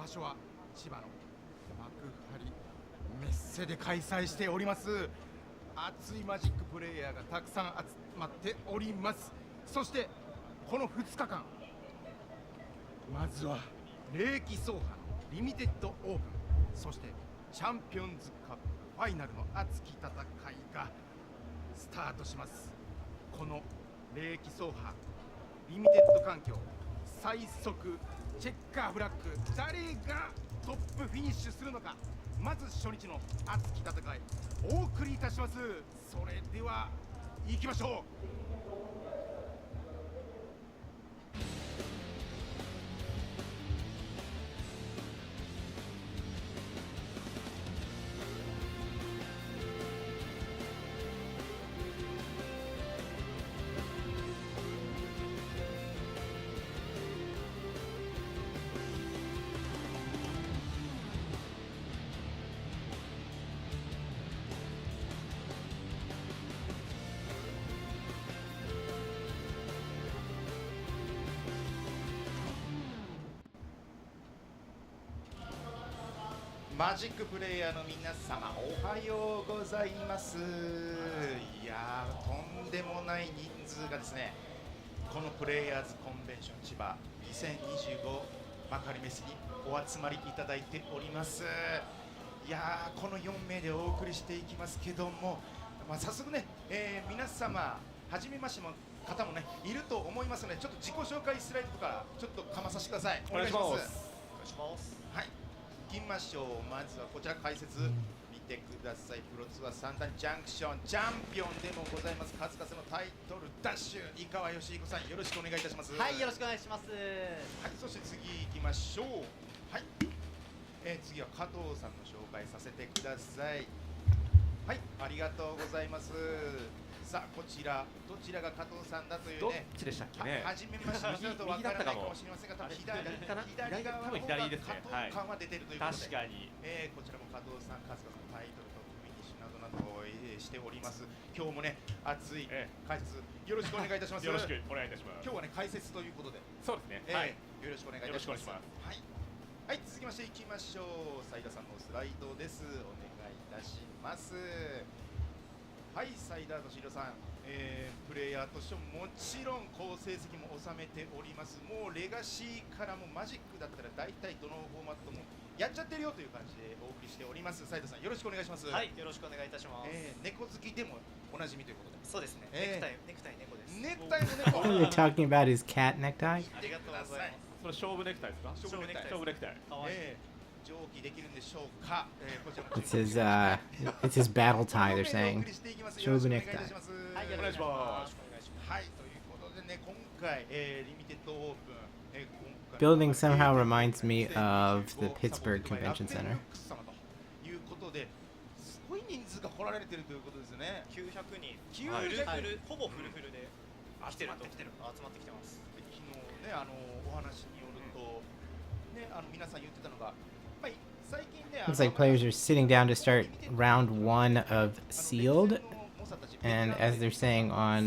場所は千葉の幕張メッセで開催しております。熱いマジックプレイヤーがたくさん集まっております。そしてこの2日間、まずは霊気走破のリミテッドオープン、そしてチャンピオンズカップファイナルの熱き戦いがスタートします。この霊気走破リミテッド環境最速チェッカーフラッグ、誰がトップフィニッシュするのか、まず初日の熱き戦いお送りいたします。それでは行きましょう。マジックプレイヤーの皆様、おはようございます。いやー、とんでもない人数がですね、このプレイヤーズコンベンション千葉2025幕張メッセにお集まりいただいております。いやー、この4名でお送りしていきますけども、早速ね、皆様はじめましての方もねいると思いますので、ちょっと自己紹介スライドからちょっとかまさせてください。お願いします。お願いします。はい、行きましょう。まずはこちら解説見てください。プロツアー三段ジャンクションチャンピオンでもございます。数々のタイトルダッシュ、井川義彦さん、よろしくお願いいたします。はい、よろしくお願いします。はい、そして次行きましょう。はい、次は加藤さんの紹介させてください。はい、ありがとうございます。さあ、こちらどちらが加藤さんだというね、どっちでしたっけね。はじめましての人だとわからないかもしれませんが、多分左側の方が加藤感は出てるということで、確かに、こちらも加藤さん、数々のタイトルとフィニッシュなどなどを、しております。今日もね、熱い解説よろしくお願いいたします。よろしくお願いいたします。今日はね、解説ということで、そうですね。はい、よろしくお願いいたします。はい、はい、続きましていきましょう。斉田さんのスライドです。お願いいたします。はい、斉田敏弘さん、プレイヤーとしてももちろん好成績も収めております。もうレガシーからもマジックだったら大体どのフォーマットもやっちゃってるよという感じでお送りしております。斉田さん、よろしくお願いします。はい、よろしくお願いいたします。猫好きでもおなじみということで。そうですね。ネクタイ猫です。ネクタイも猫。What are you talking about? His cat necktie? ありがとうございます。それ勝負ネクタイですか？勝負ネクタイ。勝負ネクタイ。可愛い。上記できるんでしょうか。こちらも It's his battle tie, they're saying. 勝負ネクタイ。はい、お願いします。はい、ということでね、今回、リミテッドオープン、Building somehow reminds me of the Pittsburgh Convention Center. ということで、すごい人数が来られてるということですね。900人。ほぼフルフルで来てると。集まってきてます。昨日ね、お話によると、ね、皆さん言ってたのが、最近ね、Looks like players are sitting down to start round 1 of Sealed, and as they're saying on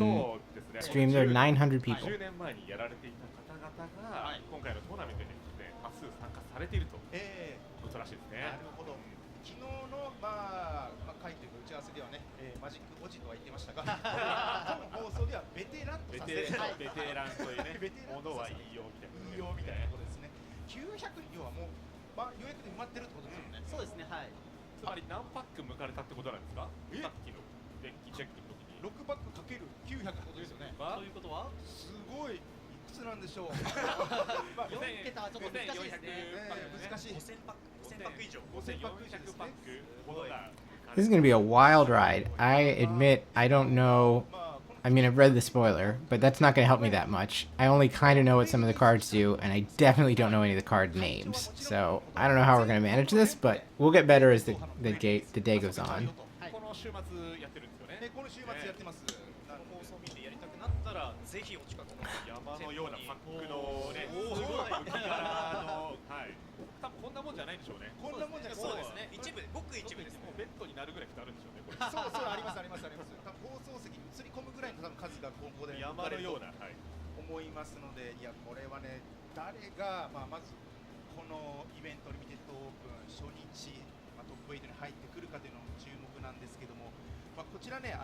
stream, there are 900 people. 10年前にやられていた方々が今回のトーナメントにですね、多数参加されているということらしいですね。なるほど。昨日の会というか打ち合わせではね、マジックおじとは言ってましたが、今放送ではベテランとさせて、ベテランというね、ものはいいよみたいな。いいよみたいなことですね。900人要はもう予約で埋まってるってことですよね。そうですね、はい。つまり何パック向かれたってことなんですか？さっきのデッキチェックの時に。6パックかける900ってことですよね。ということはすごい。いくつなんでしょう。4桁はちょっと難しいですね。難しい。5000パック以上。5400パックほどが。This is going to be a wild ride. I admit I don't know. I mean, I've read the spoiler, but that's not going to help me that much. I only kind of know what some of the cards do, and I definitely don't know any of the card names. So I don't know how we're going to manage this, but we'll get better as the day goes on. この週末やってるんですよね。この週末やってます。放送見てやりたくなったらぜひお近くの山のようなパックのね、すごい浮き柄の、はい。多分こんなもんじゃないでしょうね。こんなもんじゃない。そうですね。ごく一部です。もうベッドになるぐらい蓋あるんでしょうね。これ。そうありますありますあります。多分放送席に映り込むぐらいの多分数がここで山のような、はい、思いますので、いやこれはね、誰がまずこのイベントに C、トップ8に入ってくるかというのも注目なんですけども、こちらね、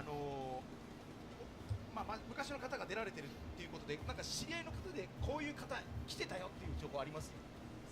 昔の方が出られてるっていうことで、なんか知り合いの方でこういう方来てたよっていう情報あります？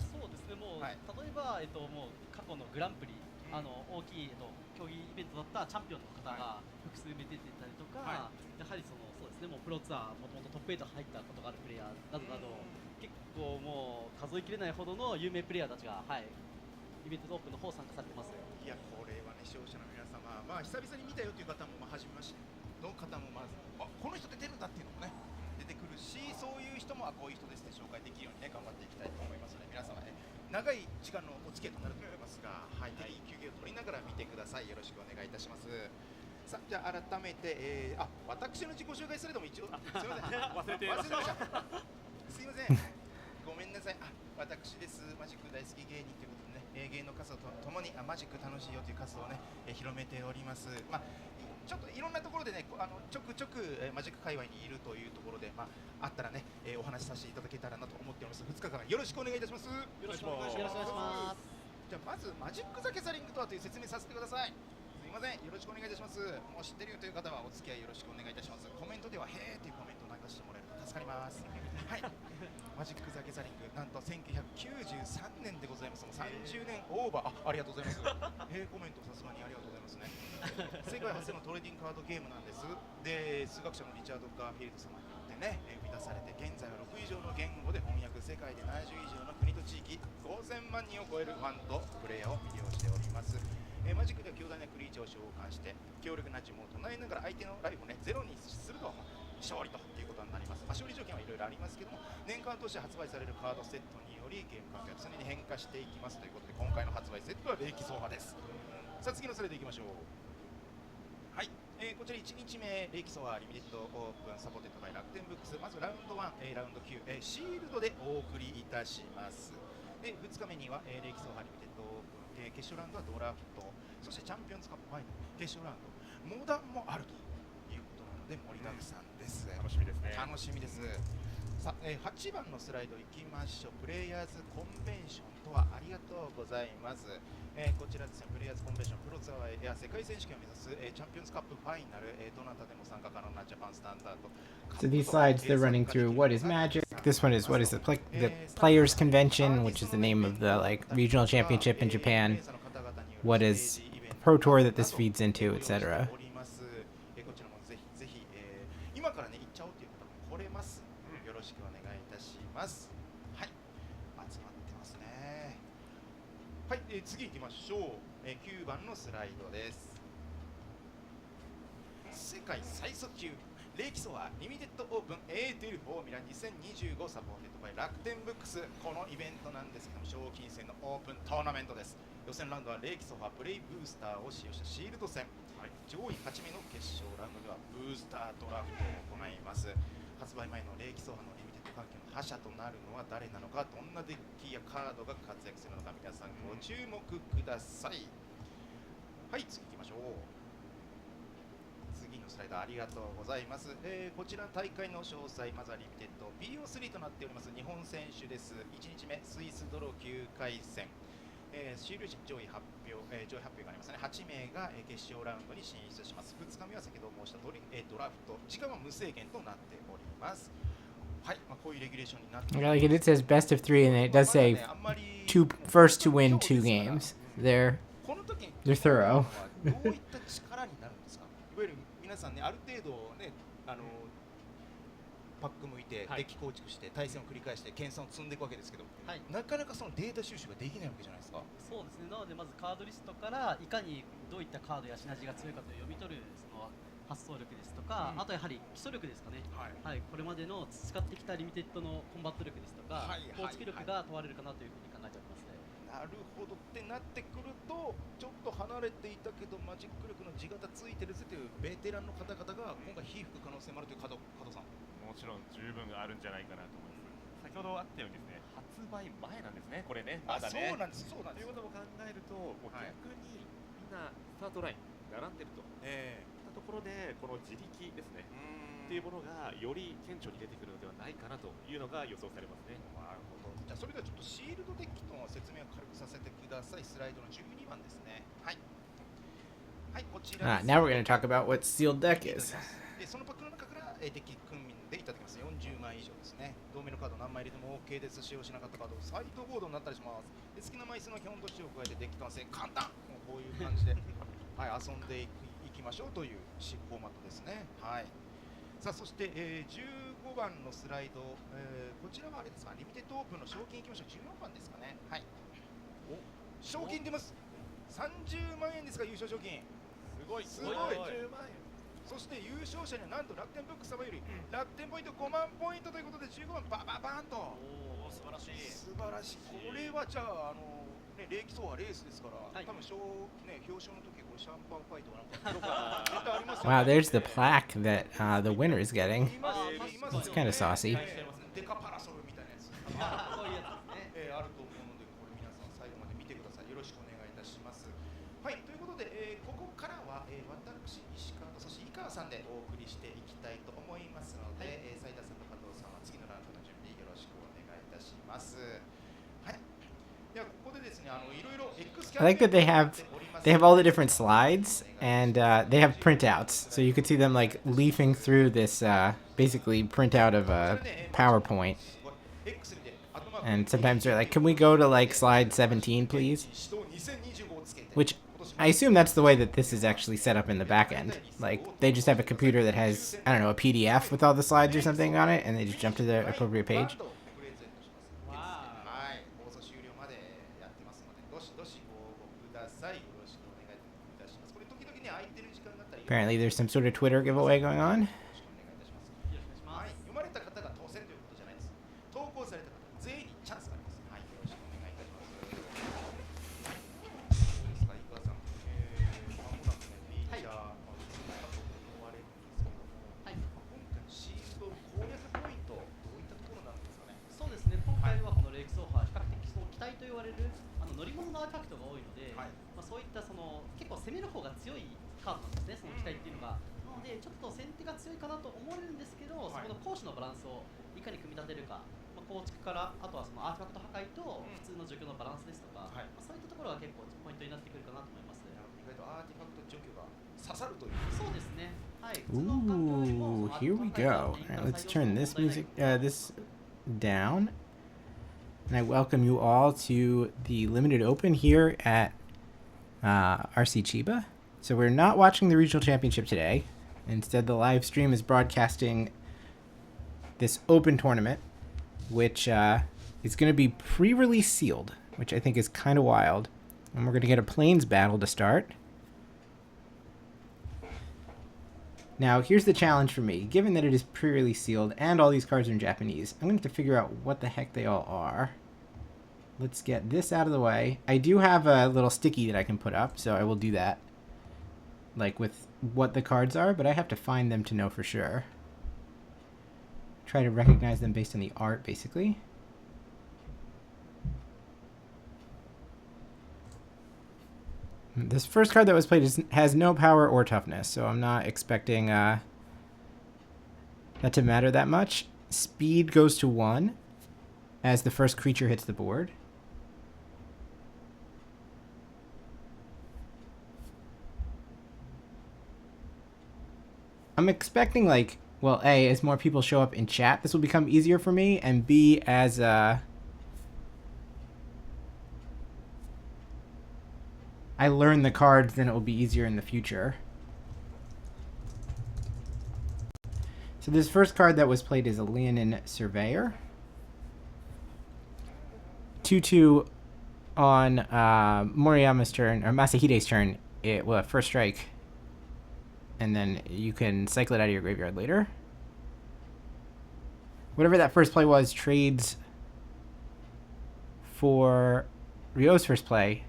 そうですね、もう、例えば、もう過去のグランプリ、大きい、競技イベントだったチャンピオンの方が複数目出てたりとか、やはりそうですね、もうプロツアー、もともとトップ8入ったことがあるプレイヤーなどなど、結構もう数えきれないほどの有名プレイヤーたちが、イベントオープンの方参加されてます。いや、これはね、視聴者の皆様、久々に見たよという方も、初めましての方もまず、この人出てるんだっていうのもね、出てくるし、そういう人もこういう人ですね、紹介できるようにね、頑張っていきたいと思いますので、皆様ね、長い時間のお付き合いとなると思いますが、適宜休憩を取りながら見てください。よろしくお願いいたします。さあ、じゃあ改めて、私の自己紹介するのも一応、すみません、忘れてました。すいません、ごめんなさい。私です。マジック大好き芸人ということでね、芸能活動とともにマジック楽しいよという活動をね、広めております。ちょっといろんなところでね、ちょくちょくマジック界隈にいるというところで、あったらね、お話しさせていただけたらなと思っております。2日間よろしくお願いいたします。よろしくお願いします。じゃあまずマジック・ザ・ギャザリングとはという説明させてください。すいません、よろしくお願いいたします。もう知ってるよという方はお付き合いよろしくお願いいたします。コメントではへーというコメントを流してもらえると助かります。はい、マジック・ザ・ギャザリング、なんと1993年でございます。もう30年オーバー、ありがとうございます。コメントさすがにありがとうございますね。世界初のトレーディングカードゲームなんです。で、数学者のリチャード・ガーフィールド様によってね、生み出されて、現在は6以上の言語で翻訳、世界で70以上の国と地域、5000万人を超えるファンとプレイヤーを魅了しております。マジックでは強大なクリーチャーを召喚して強力な呪文を唱えながら相手のライフをねゼロにすると勝利ということになります。勝利条件はいろいろありますけども、年間通して発売されるカードセットによりゲーム環境が常に変化していきますということで、今回の発売セットは霊気走破です。さあ次のスライドいきましょう。はい、こちら1日目霊気走破リミテッドオープンサポーテッドバイ楽天ブックス、まずラウンド1、ラウンド9、シールドでお送りいたします。で2日目には霊気走破リミテッドオープン、決勝ラウンドはドラフト、そしてチャンピオンズカップファイナル決勝ラウンド、モダンもあるということなので盛りだくさんです。楽しみですね。楽しみです。さあ、8番のスライドいきましょう。プレイヤーズコンベンションとはありがとうございます。こちらですね、プレイヤーズコンベンション、プロツアーや世界選手権を目指す、チャンピオンズカップファイナル、どなたでも参加可能なジャパンスタンダード。So these slides, they're running through what is Magic. This one is what is the Players Convention, which is the name of the regional championship in Japan. What is Pro Tour that this feeds into, etc. こちらもぜひぜひ、今からね行っちゃおうという方も来れます。よろしくお願いいたします。はい、集まってますね。はい、次行きましょう。9番のスライドです。世界最速級霊気走破リミテッドオープンエーテルフォーミュラ2025サポーテッドバイ楽天ブックス。このイベントなんですけども、賞金戦のオープントーナメントです。予選ラウンドは霊気走破プレイブースターを使用したシールド戦、上位8名の決勝ラウンドではブースタードラフトを行います。発売前の霊気走破のリミテッド関係の覇者となるのは誰なのか、どんなデッキやカードが活躍するのか、皆さんご注目ください。はい、次行きましょう。次のスライドありがとうございます。こちら大会の詳細、まずはリミテッド BO3 となっております日本選手です。1日目スイスドロー9回戦、シール上位発表がありますね。8名が決勝ラウンドに進出します。2日目は先ほど申した通りドラフト、時間は無制限となっております。はい、こういうレギュレーションになっております。Like it says best of 3 and it does say first to win 2 games. They're thorough. どういった力になるんですか。いわゆる皆さんね、ある程度ね、パック向いて、デッキ構築して、対戦を繰り返して、研鑽を積んでいくわけですけど、なかなかそのデータ収集ができないわけじゃないですか。そうですね、なのでまずカードリストからいかにどういったカードやシナジーが強いかという読み取るその発想力ですとか、あとやはり基礎力ですかね、これまでの培ってきたリミテッドのコンバット力ですとか、構築力が問われるかなというふうに考えておりますね。なるほどってなってくると、ちょっと離れていたけどマジック力の地形ついてるぜというベテランの方々が今回火吹く可能性もあるという加藤さん。もちろん十分あるんじゃないかなと思います。先ほどあったようにですね、発売前なんですね、これね。まだね。そうなんです、そうなんです。ということも考えると、もう逆にみんなスタートライン並んでると。ところでこの自力ですね。っていうものがより顕著に出てくるのではないかなというのが予想されますね。なるほど。じゃあそれではちょっとシールドデッキの説明を軽くさせてくだださい。スライドの12番ですね。はい。はい、こち Now we're going to talk about what sealed deck is. でそのパックの中からデッキ組んでいただきます。40枚以上ですね。同盟のカード何枚入れても OK です。使用しなかったカードサイドボードになったりします。で好きな枚数の基本としてを加えてデッキ完成簡単。もうこういう感じで、はい、遊んでいきましょうというフォーマットですね。はい。さあそして、15番のスライド、こちらはあれですか、リミテッドオープンの賞金いきましょう。14番ですかね。はい。賞金出ます。30万円ですか、優勝賞金。すごい。そして優勝者にはなんと楽天ブック様より楽天ポイント5万ポイントということで15番ババーンと。素晴らしい。素晴らしい。これはじゃあね、レーキ走はレースですから、多分ね、表彰の時こうシャンパンファイトなんか絶対ありますよね。Wow, there's the plaque that the winner is getting. It's kind of saucy. デカパラソルみたいなやつ。こういうやつですね。あると思うので、これ皆さん最後まで見てください。よろしくお願いいたします。はい、ということで、ここからは、私、石川とそして井川さんでお送りしていきたいと思いますので、斉田さんと加藤さんは次のラウンドの準備よろしくお願いいたします。はい。ではここでですね、いろいろ X キャ I like that they have all the different slides and they have printouts, so you could see them like leafing through this basically printout of a PowerPoint. And sometimes they're like, "Can we go to like slide 17, please?" Which I assume that's the way that this is actually set up in the back end. Like they just have a computer that has, I don't know, a PDF with all the slides or something on it, and they just jump to the appropriate page. Apparently there's some sort of Twitter giveaway going on. Ooh, here we go. All right, let's turn this this down. And I welcome you all to the Limited Open here at RC Chiba. So we're not watching the Regional Championship today. Instead, the live stream is broadcasting this open tournament, which is going to be pre-release sealed, which I think is kind of wild. And we're going to get a planes battle to start. Now, here's the challenge for me. Given that it is pre-release sealed and all these cards are in Japanese, I'm going to have to figure out what the heck they all are. Let's get this out of the way. I do have a little sticky that I can put up, so I will do that. Like with what the cards are, but I have to find them to know for sure. Try to recognize them based on the art, basically. This first card that was played has no power or toughness, so I'm not expecting that to matter that much. Speed goes to 1 as the first creature hits the board. I'm expecting, like, well, A, as more people show up in chat, this will become easier for me, and B, as I learn the cards, then it will be easier in the future. So this first card that was played is a Leonin Surveyor. 2/2 on Moriyama's turn, or Masahide's turn, it will have first strike. And then you can cycle it out of your graveyard later. Whatever that first play was trades for Ryo's first play.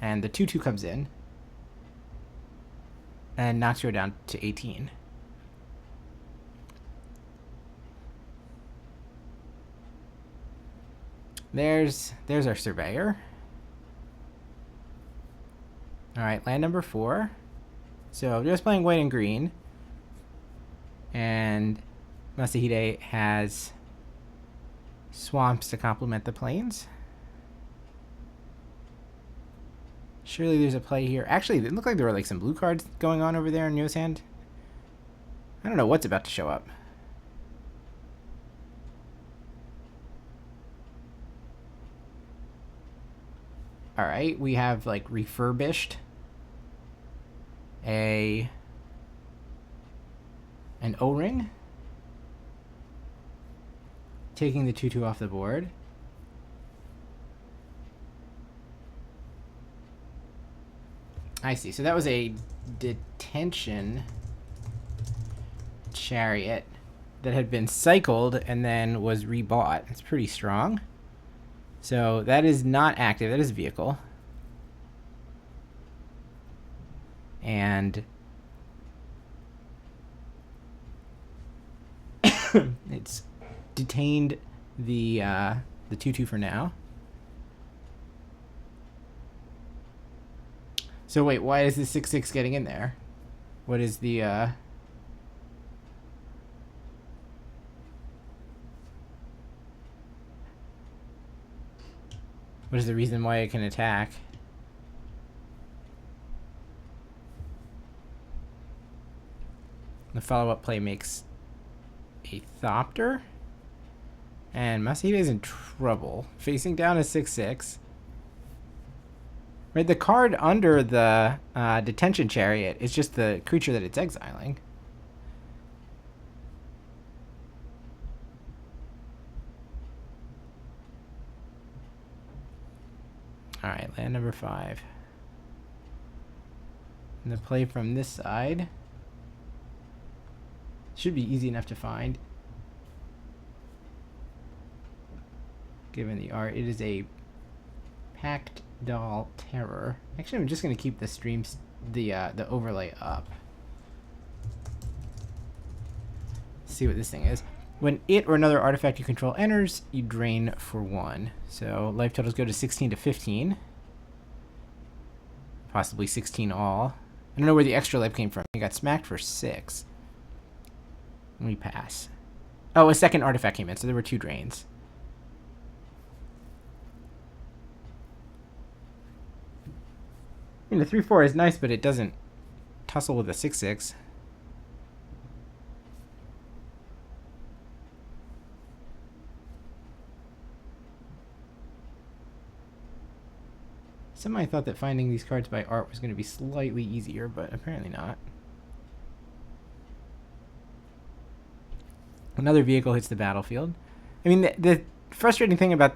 And the 2/2 comes in and knocks her down to 18. There's our Surveyor. Alright, land number 4. So just playing white and green. And Masahide has swamps to complement the plains. Surely there's a play here. Actually, it looked like there were like some blue cards going on over there in Ryo's hand. I don't know what's about to show up. All right, we have like refurbished an O-ring, taking the 2/2 off the board. I see. So that was a detention chariot that had been cycled and then was rebought. It's pretty strong. So that is not active. That is a vehicle. And it's detained the 2/2 for now. So wait, why is the 6/6 getting in there? What is the what is the reason why it can attack? The follow-up play makes a Thopter, and Masahide is in trouble. Facing down a 6/6. Right, the card under the detention chariot is just the creature that it's exiling. All right, land number 5. And the play from this side should be easy enough to find, given the art. It is a Packed Doll Terror. Actually, I'm just going to keep the streams, the overlay up. See what this thing is. When it or another artifact you control enters, you drain for 1. So life totals go to 16 to 15. Possibly 16 all. I don't know where the extra life came from. You got smacked for 6. We pass. Oh, a second artifact came in, so there were 2 drains. I mean, the 3/4 is nice, but it doesn't tussle with a 6/6. Somebody thought that finding these cards by art was going to be slightly easier, but apparently not. Another vehicle hits the battlefield. I mean, the frustrating thing about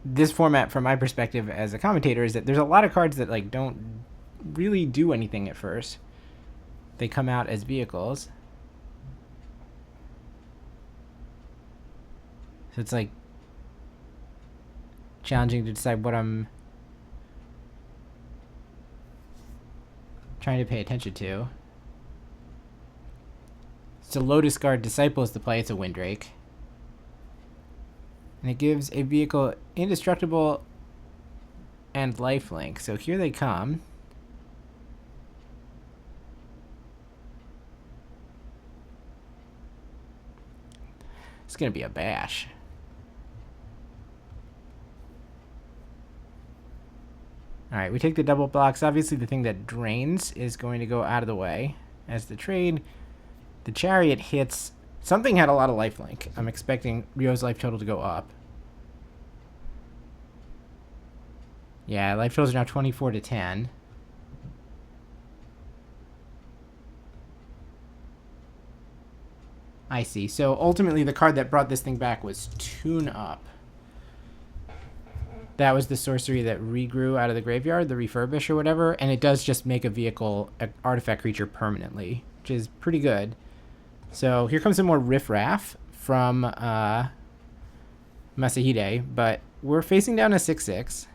this format, from my perspective as a commentator, is that there's a lot of cards that like don't really do anything at first. They come out as vehicles. So it's like challenging to decide what I'm trying to pay attention to. So Lotus Guard Disciple is the play. It's a Windrake. And it gives a vehicle indestructible and lifelink. So here they come. It's going to be a bash. Alright, we take the double blocks. Obviously, the thing that drains is going to go out of the way. As the trade, the chariot hits. Something had a lot of lifelink. I'm expecting Ryo's life total to go up. Yeah, life totals are now 24 to 10. I see. So ultimately, the card that brought this thing back was Tune Up. That was the sorcery that regrew out of the graveyard, the refurbish or whatever, and it does just make a vehicle, an artifact creature permanently, which is pretty good. So here comes some more riffraff from Masahide, but we're facing down a 6/6.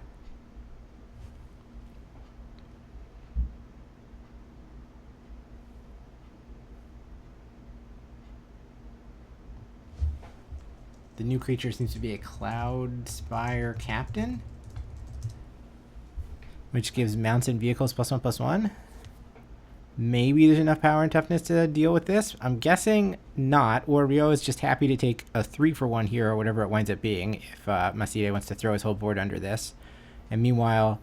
The new creature seems to be a Cloud Spire Captain, which gives mounts and vehicles +1/+1. Maybe there's enough power and toughness to deal with this. I'm guessing not, or Ryo is just happy to take a 3-for-1 here, or whatever it winds up being, if Masahide wants to throw his whole board under this. And meanwhile,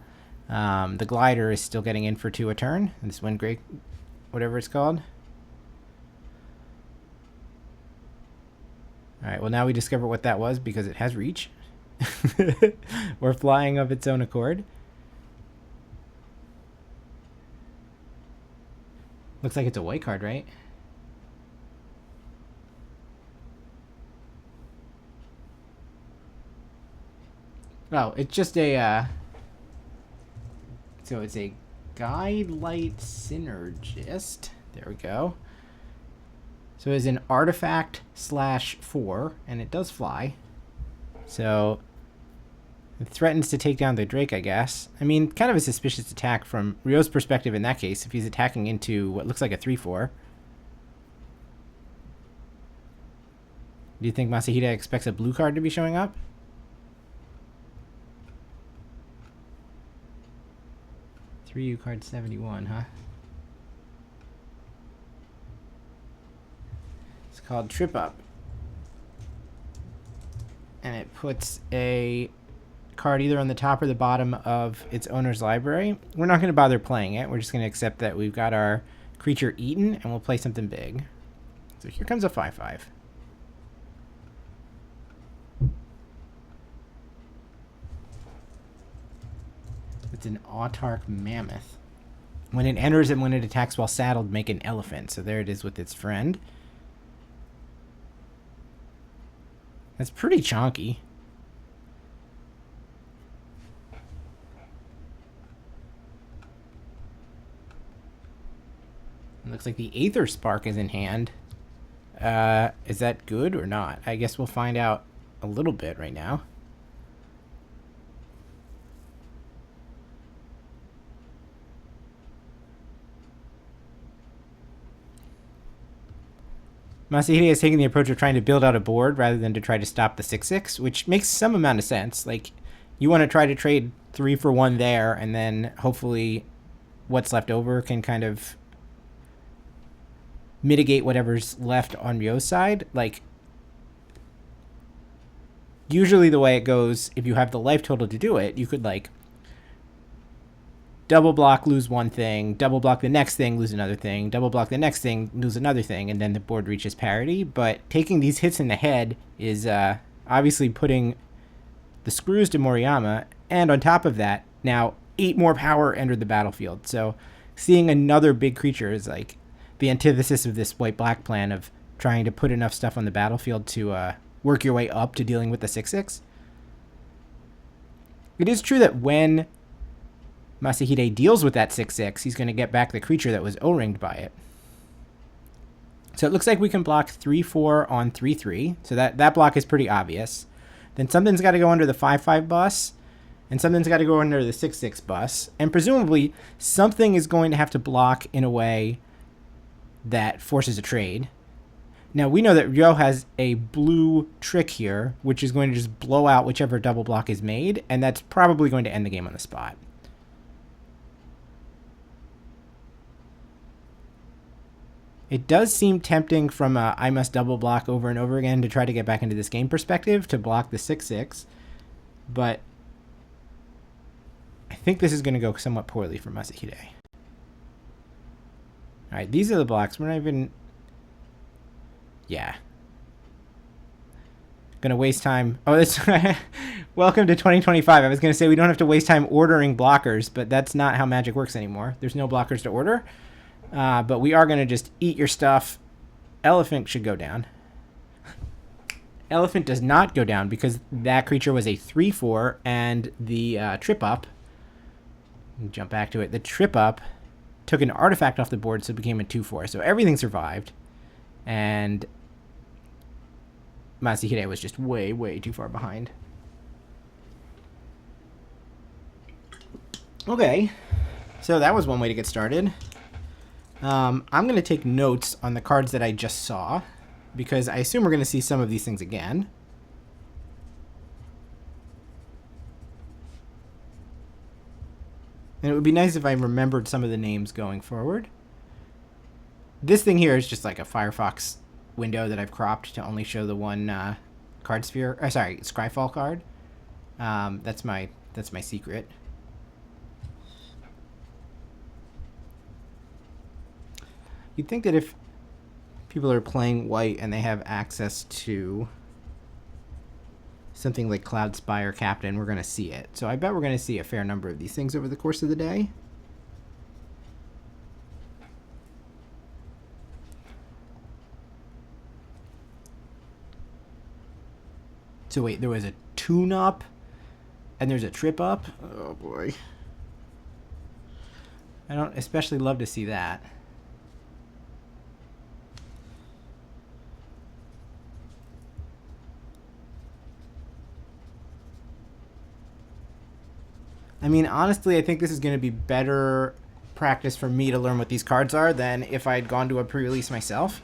The glider is still getting in for 2 a turn. This wind break, whatever it's called. Alright, well now we discover what that was because it has reach. We're flying of its own accord. Looks like it's a white card, right? Oh, it's just a, so it's a Guide Light Synergist. There we go. So it's an artifact /4, and it does fly. So it threatens to take down the Drake, I guess. I mean, kind of a suspicious attack from Ryo's perspective in that case, if he's attacking into what looks like a 3/4. Do you think Masahide expects a blue card to be showing up? Ryu card 71, huh? It's called Trip Up. And it puts a card either on the top or the bottom of its owner's library. We're not going to bother playing it. We're just going to accept that we've got our creature eaten, and we'll play something big. So here comes a 5/5. It's an Autarch Mammoth. When it enters and when it attacks while saddled, make an elephant. So there it is with its friend. That's pretty chonky. It looks like the Aether Spark is in hand. Is that good or not? I guess we'll find out a little bit right now. Masahide is taking the approach of trying to build out a board rather than to try to stop the 6/6, which makes some amount of sense. Like, you want to try to trade 3 for 1 there, and then hopefully what's left over can kind of mitigate whatever's left on Ryo's side. Like, usually the way it goes, if you have the life total to do it, you could, like, double block, lose one thing, double block the next thing, lose another thing, double block the next thing, lose another thing, and then the board reaches parity. But taking these hits in the head is obviously putting the screws to Moriyama, and on top of that, now 8 more power entered the battlefield. So seeing another big creature is like the antithesis of this white-black plan of trying to put enough stuff on the battlefield to work your way up to dealing with the 6/6. It is true that when Masahide deals with that 6/6, he's going to get back the creature that was O-ringed by it. So it looks like we can block 3/4 on 3/3. So that block is pretty obvious. Then something's got to go under the 5/5 bus, and something's got to go under the 6/6 bus. And presumably, something is going to have to block in a way that forces a trade. Now, we know that Ryo has a blue trick here, which is going to just blow out whichever double block is made, and that's probably going to end the game on the spot. It does seem tempting from a I must double block over and over again to try to get back into this game perspective to block the 6/6, but I think this is going to go somewhat poorly for Masahide. Alright, these are the blocks. We're not even... Yeah. Gonna waste time... Oh, that's... Welcome to 2025. I was going to say we don't have to waste time ordering blockers, but that's not how Magic works anymore. There's no blockers to order. But we are going to just eat your stuff. Elephant should go down. Elephant does not go down because that creature was a 3/4, and the Trip Up... Jump back to it. The Trip Up took an artifact off the board, so it became a 2/4. So everything survived. And Masahide was just way, way too far behind. Okay. So that was one way to get started. I'm going to take notes on the cards that I just saw, because I assume we're going to see some of these things again. And it would be nice if I remembered some of the names going forward. This thing here is just like a Firefox window that I've cropped to only show the one card sphere. Sorry, Scryfall card. That's my secret. You'd think that if people are playing white and they have access to something like Cloud Spy or Captain, we're going to see it. So I bet we're going to see a fair number of these things over the course of the day. So wait, there was a tune-up and there's a trip-up? Oh boy. I don't especially love to see that. I mean, honestly, I think this is going to be better practice for me to learn what these cards are than if I had gone to a pre-release myself.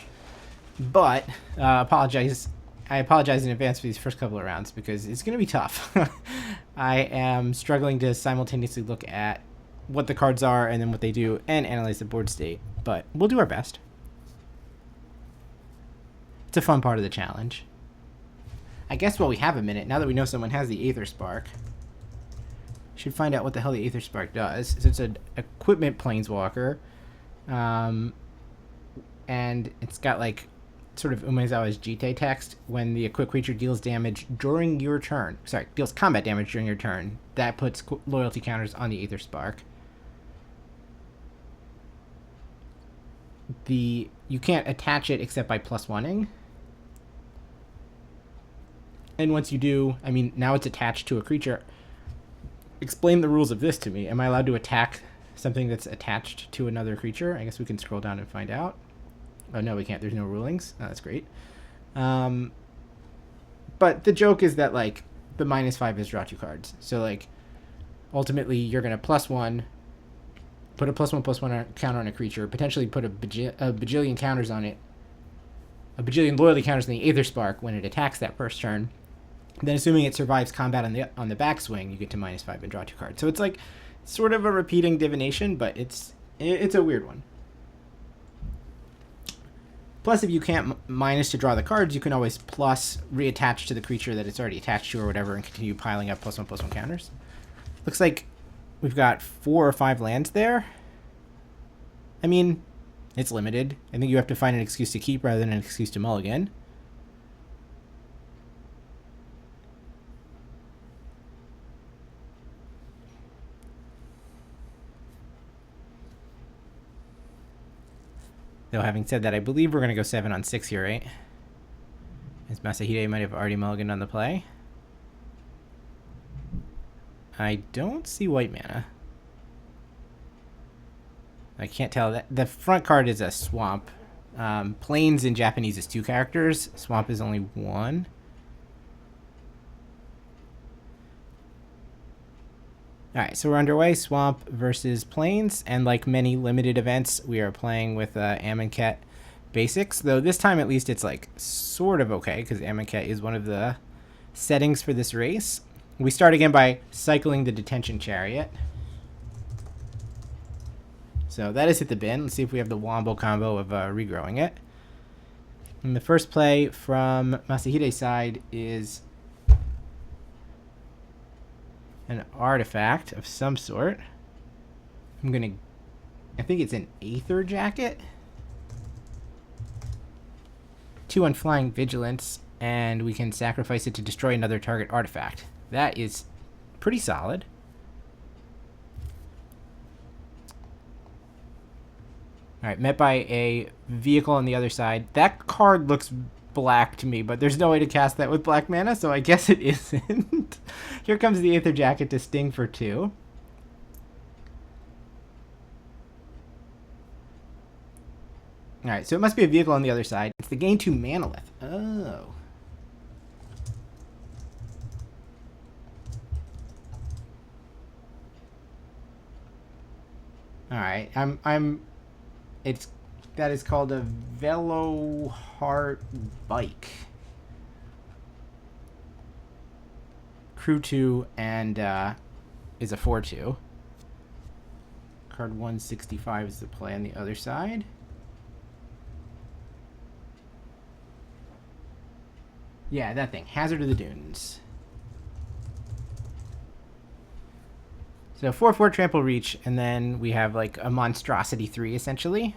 But I apologize in advance for these first couple of rounds because it's going to be tough. I am struggling to simultaneously look at what the cards are and then what they do and analyze the board state. But we'll do our best. It's a fun part of the challenge. I guess while we have a minute, now that we know someone has the Aether Spark, should find out what the hell the Aether Spark does. So it's an equipment planeswalker. And it's got like sort of Umezawa's Jite text. When the equipped creature deals damage during your turn, deals combat damage during your turn, that puts loyalty counters on the Aether Spark. You can't attach it except by +1ing. And once you do, I mean, now it's attached to a creature. Explain the rules of this to me. Am I allowed to attack something that's attached to another creature? I guess we can scroll down and find out. Oh, no, we can't. There's no rulings. Oh, that's great. But the joke is that, like, the -5 is draw 2 cards. So, like, ultimately, you're going to +1, put a +1/+1 counter on a creature, potentially put a bajillion counters on it, a bajillion loyalty counters on the Aether Spark when it attacks that first turn. Then, assuming it survives combat on the backswing, you get to -5 and draw 2 cards. So it's like sort of a repeating divination, but it's a weird one. Plus, if you can't minus to draw the cards, you can always plus reattach to the creature that it's already attached to or whatever and continue piling up +1/+1 counters. Looks like we've got 4 or 5 lands there. I mean, it's limited. I think you have to find an excuse to keep rather than an excuse to mulligan. Though, having said that, I believe we're going to go 7 on 6 here, right? As Masahide might have already mulliganed on the play. I don't see white mana. I can't tell. That the front card is a swamp. Plains in Japanese is 2 characters. Swamp is only 1. Alright, so we're underway. Swamp versus Plains. And like many limited events, we are playing with Amonkhet basics. Though this time at least it's like sort of okay, because Amonkhet is one of the settings for this race. We start again by cycling the Detention Chariot. So that is hit the bin. Let's see if we have the Wombo combo of regrowing it. And the first play from Masahide's side is an artifact of some sort. I think it's an Aether Jacket. 2 Unflying Vigilance, and we can sacrifice it to destroy another target artifact. That is pretty solid. Alright, met by a vehicle on the other side. That card looks black to me, but there's no way to cast that with black mana, so I guess it isn't. Here comes the Aether Jacket to sting for 2. Alright, so it must be a vehicle on the other side. It's the gain 2 Manolith. Oh. Alright, that is called a Veloheart Bike. Crew 2 and is a 4/2. Card 165 is the play on the other side. Yeah, that thing. Hazard of the Dunes. So 4/4 Trample Reach, and then we have like a Monstrosity 3 essentially.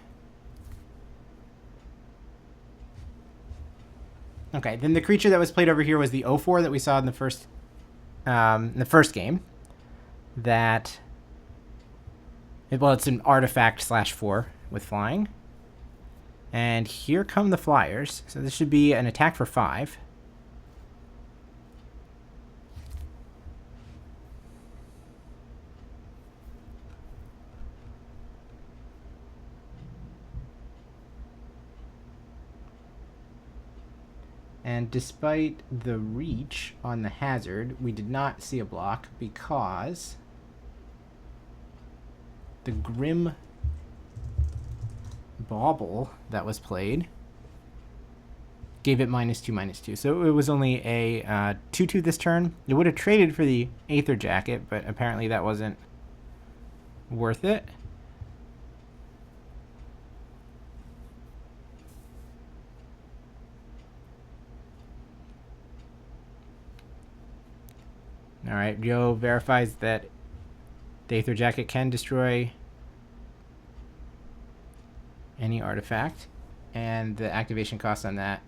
Okay, then the creature that was played over here was the 0-4 that we saw in the first game. That, well, it's an artifact /4 with flying. And here come the flyers. So this should be an attack for 5. And despite the reach on the hazard, we did not see a block because the Grim Bauble that was played gave it -2/-2. So it was only a 2/2 this turn. It would have traded for the Aether Jacket, but apparently that wasn't worth it. All right, Joe verifies that the Aether Jacket can destroy any artifact, and the activation cost on that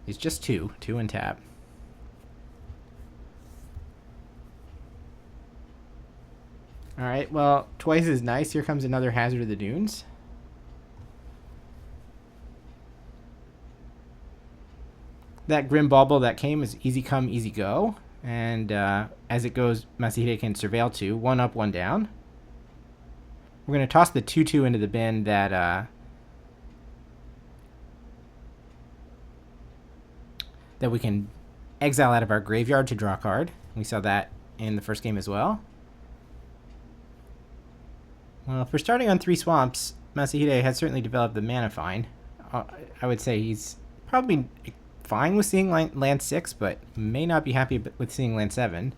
is just 2 and tap. All right, well, twice is nice. Here comes another Hazard of the Dunes. That Grim Bauble that came is easy come, easy go. And as it goes, Masahide can surveil 2. 1 up, 1 down. We're going to toss the 2/2 into the bin that we can exile out of our graveyard to draw a card. We saw that in the first game as well. Well, if we're starting on 3 swamps, Masahide has certainly developed the mana fine. I would say he's probably fine with seeing land 6, but may not be happy with seeing land 7.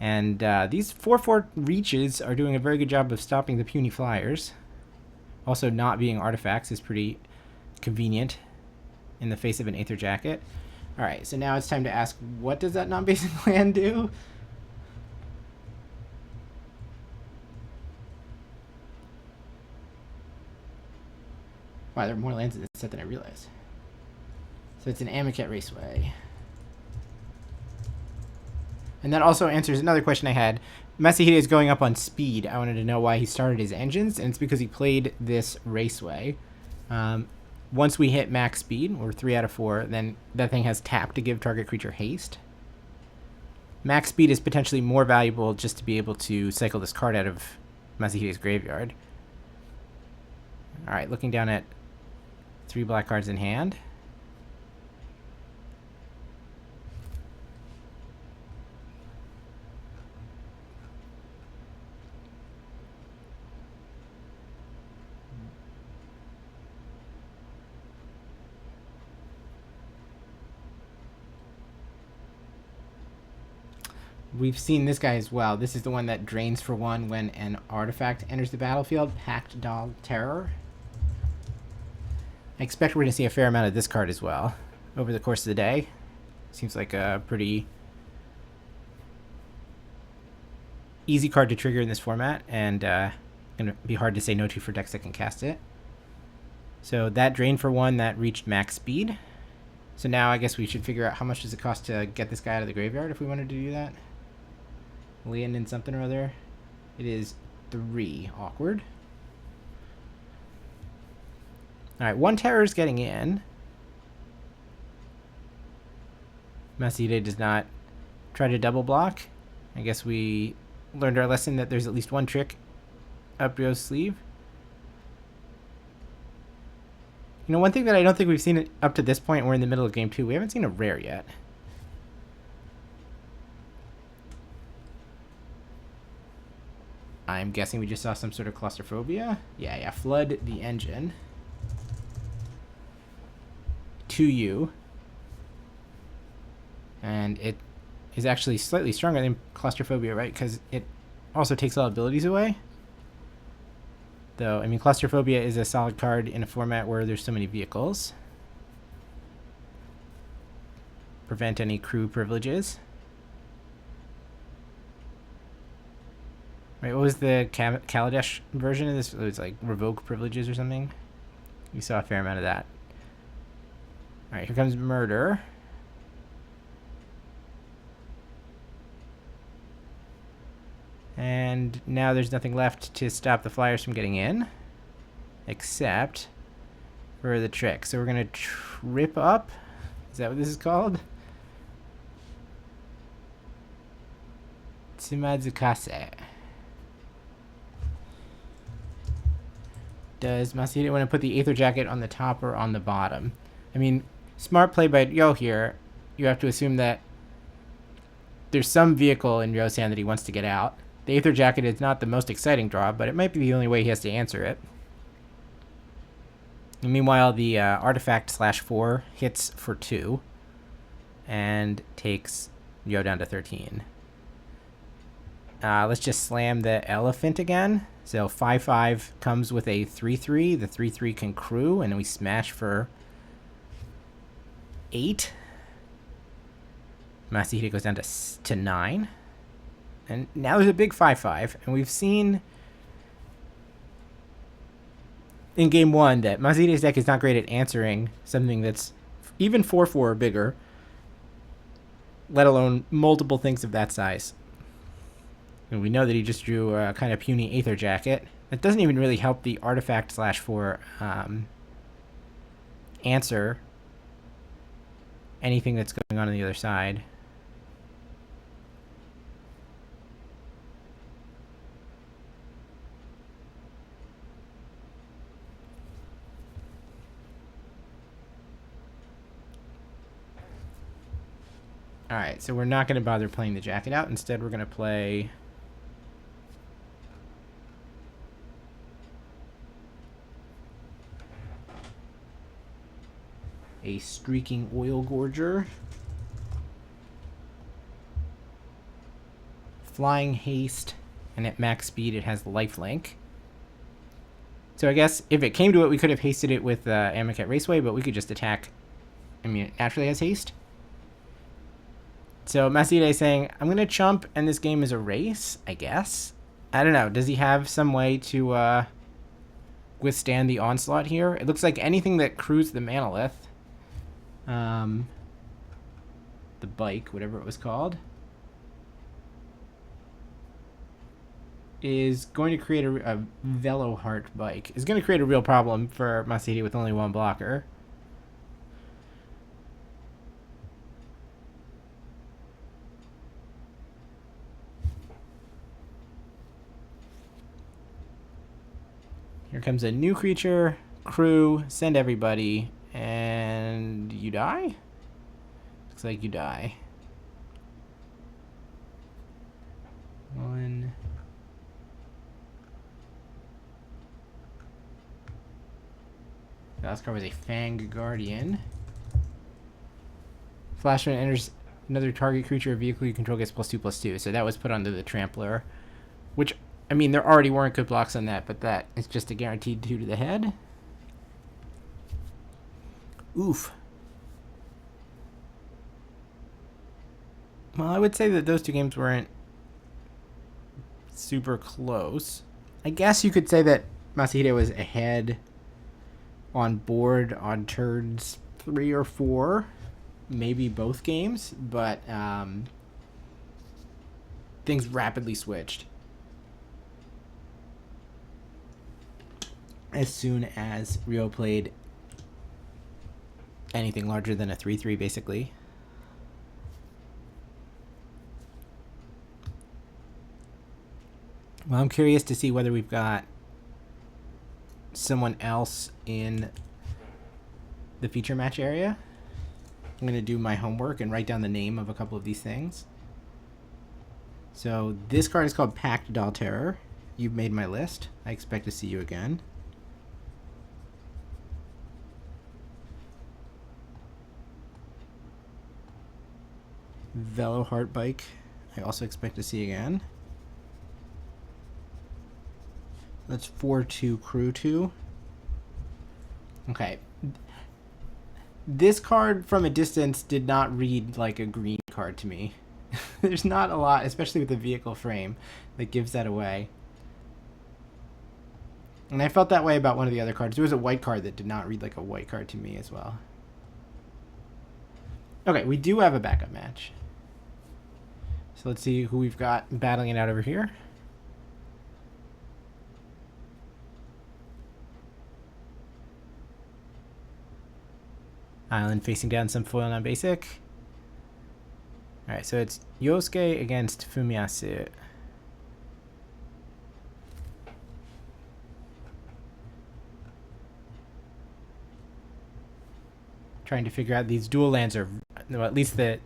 And these 4/4 reaches are doing a very good job of stopping the puny flyers. Also, not being artifacts is pretty convenient in the face of an Aether Jacket. Alright, so now it's time to ask, what does that non-basic land do? Wow, there are more lands in this set than I realized. So it's an Amoket Raceway. And that also answers another question I had. Masahide is going up on speed. I wanted to know why he started his engines, and it's because he played this Raceway. Once we hit max speed, or 3 out of 4, then that thing has tap to give target creature haste. Max speed is potentially more valuable just to be able to cycle this card out of Masahide's graveyard. Alright, looking down at 3 black cards in hand. We've seen this guy as well. This is the one that drains for 1 when an artifact enters the battlefield. Packed Dog Terror. I expect we're going to see a fair amount of this card as well over the course of the day. Seems like a pretty easy card to trigger in this format, and going to be hard to say no to for decks that can cast it. So that drain for 1, that reached max speed. So now I guess we should figure out how much does it cost to get this guy out of the graveyard if we wanted to do that. Land in something or other. It is 3. Awkward. Alright, 1 terror is getting in. Masahide does not try to double block. I guess we learned our lesson that there's at least 1 trick up Rio's sleeve. You know, one thing that I don't think we've seen up to this point, we're in the middle of game 2, we haven't seen a rare yet. I'm guessing we just saw some sort of claustrophobia. Yeah, flood the engine. 2U. And it is actually slightly stronger than claustrophobia, right? Because it also takes all abilities away. Though, I mean, claustrophobia is a solid card in a format where there's so many vehicles. Prevent any crew privileges. Right, what was the Kaladesh version of this? It was like revoke privileges or something. We saw a fair amount of that. Alright, here comes Murder. And now there's nothing left to stop the Flyers from getting in, except for the trick. So we're going to trip up. Is that what this is called? Tsumadukase. Does Masahide want to put the Aether Jacket on the top or on the bottom? I mean, smart play by Ryo here. You have to assume that there's some vehicle in Ryo's hand that he wants to get out. The Aether Jacket is not the most exciting draw, but it might be the only way he has to answer it. And meanwhile, the Artifact /4 hits for 2 and takes Ryo down to 13. Let's just slam the Elephant again. So 5/5 comes with a 3/3. The 3/3 can crew, and then we smash for 8. Masahide goes down to 9. And now there's a big 5/5, and we've seen in game 1 that Masahide's deck is not great at answering something that's even 4/4 or bigger, let alone multiple things of that size. And we know that he just drew a kind of puny Aether Jacket. That doesn't even really help the Artifact /4 answer anything that's going on the other side. Alright, so we're not going to bother playing the jacket out. Instead, we're going to play a Streaking Oil Gorger, Flying Haste, and at max speed it has Lifelink. So I guess if it came to it, we could have hasted it with Amoket Raceway, but we could just attack. I mean, it naturally has haste. So Masahide is saying, I'm going to chump, and this game is a race, I guess. I don't know. Does he have some way to withstand the onslaught here? It looks like anything that crews the Manolith, the bike, whatever it was called, is going to create a Veloheart bike. Is going to create a real problem for Masahide with only one blocker. Here comes a new creature, crew, send everybody, and you die? Looks like you die. 1. The last card was a Fang Guardian. Flash when it enters another target creature or vehicle you control gets +2/+2. So that was put onto the Trampler, which, I mean, there already weren't good blocks on that, but that is just a guaranteed 2 to the head. Oof. Well, I would say that those two games weren't super close. I guess you could say that Masahide was ahead on board on turns 3 or 4, maybe both games, but things rapidly switched as soon as Ryo played anything larger than a 3/3, basically. Well, I'm curious to see whether we've got someone else in the feature match area. I'm going to do my homework and write down the name of a couple of these things. So this card is called Packed Doll Terror. You've made my list. I expect to see you again. Veloheart Bike. I also expect to see again. That's 4/2 crew 2. Okay. This card from a distance did not read like a green card to me. There's not a lot, especially with the vehicle frame, that gives that away. And I felt that way about one of the other cards. There was a white card that did not read like a white card to me as well. Okay, we do have a backup match. So let's see who we've got battling it out over here. Island facing down some foil non-basic. Alright, so it's Yosuke against Fumiyasu. Trying to figure out these dual lands are, well, at least the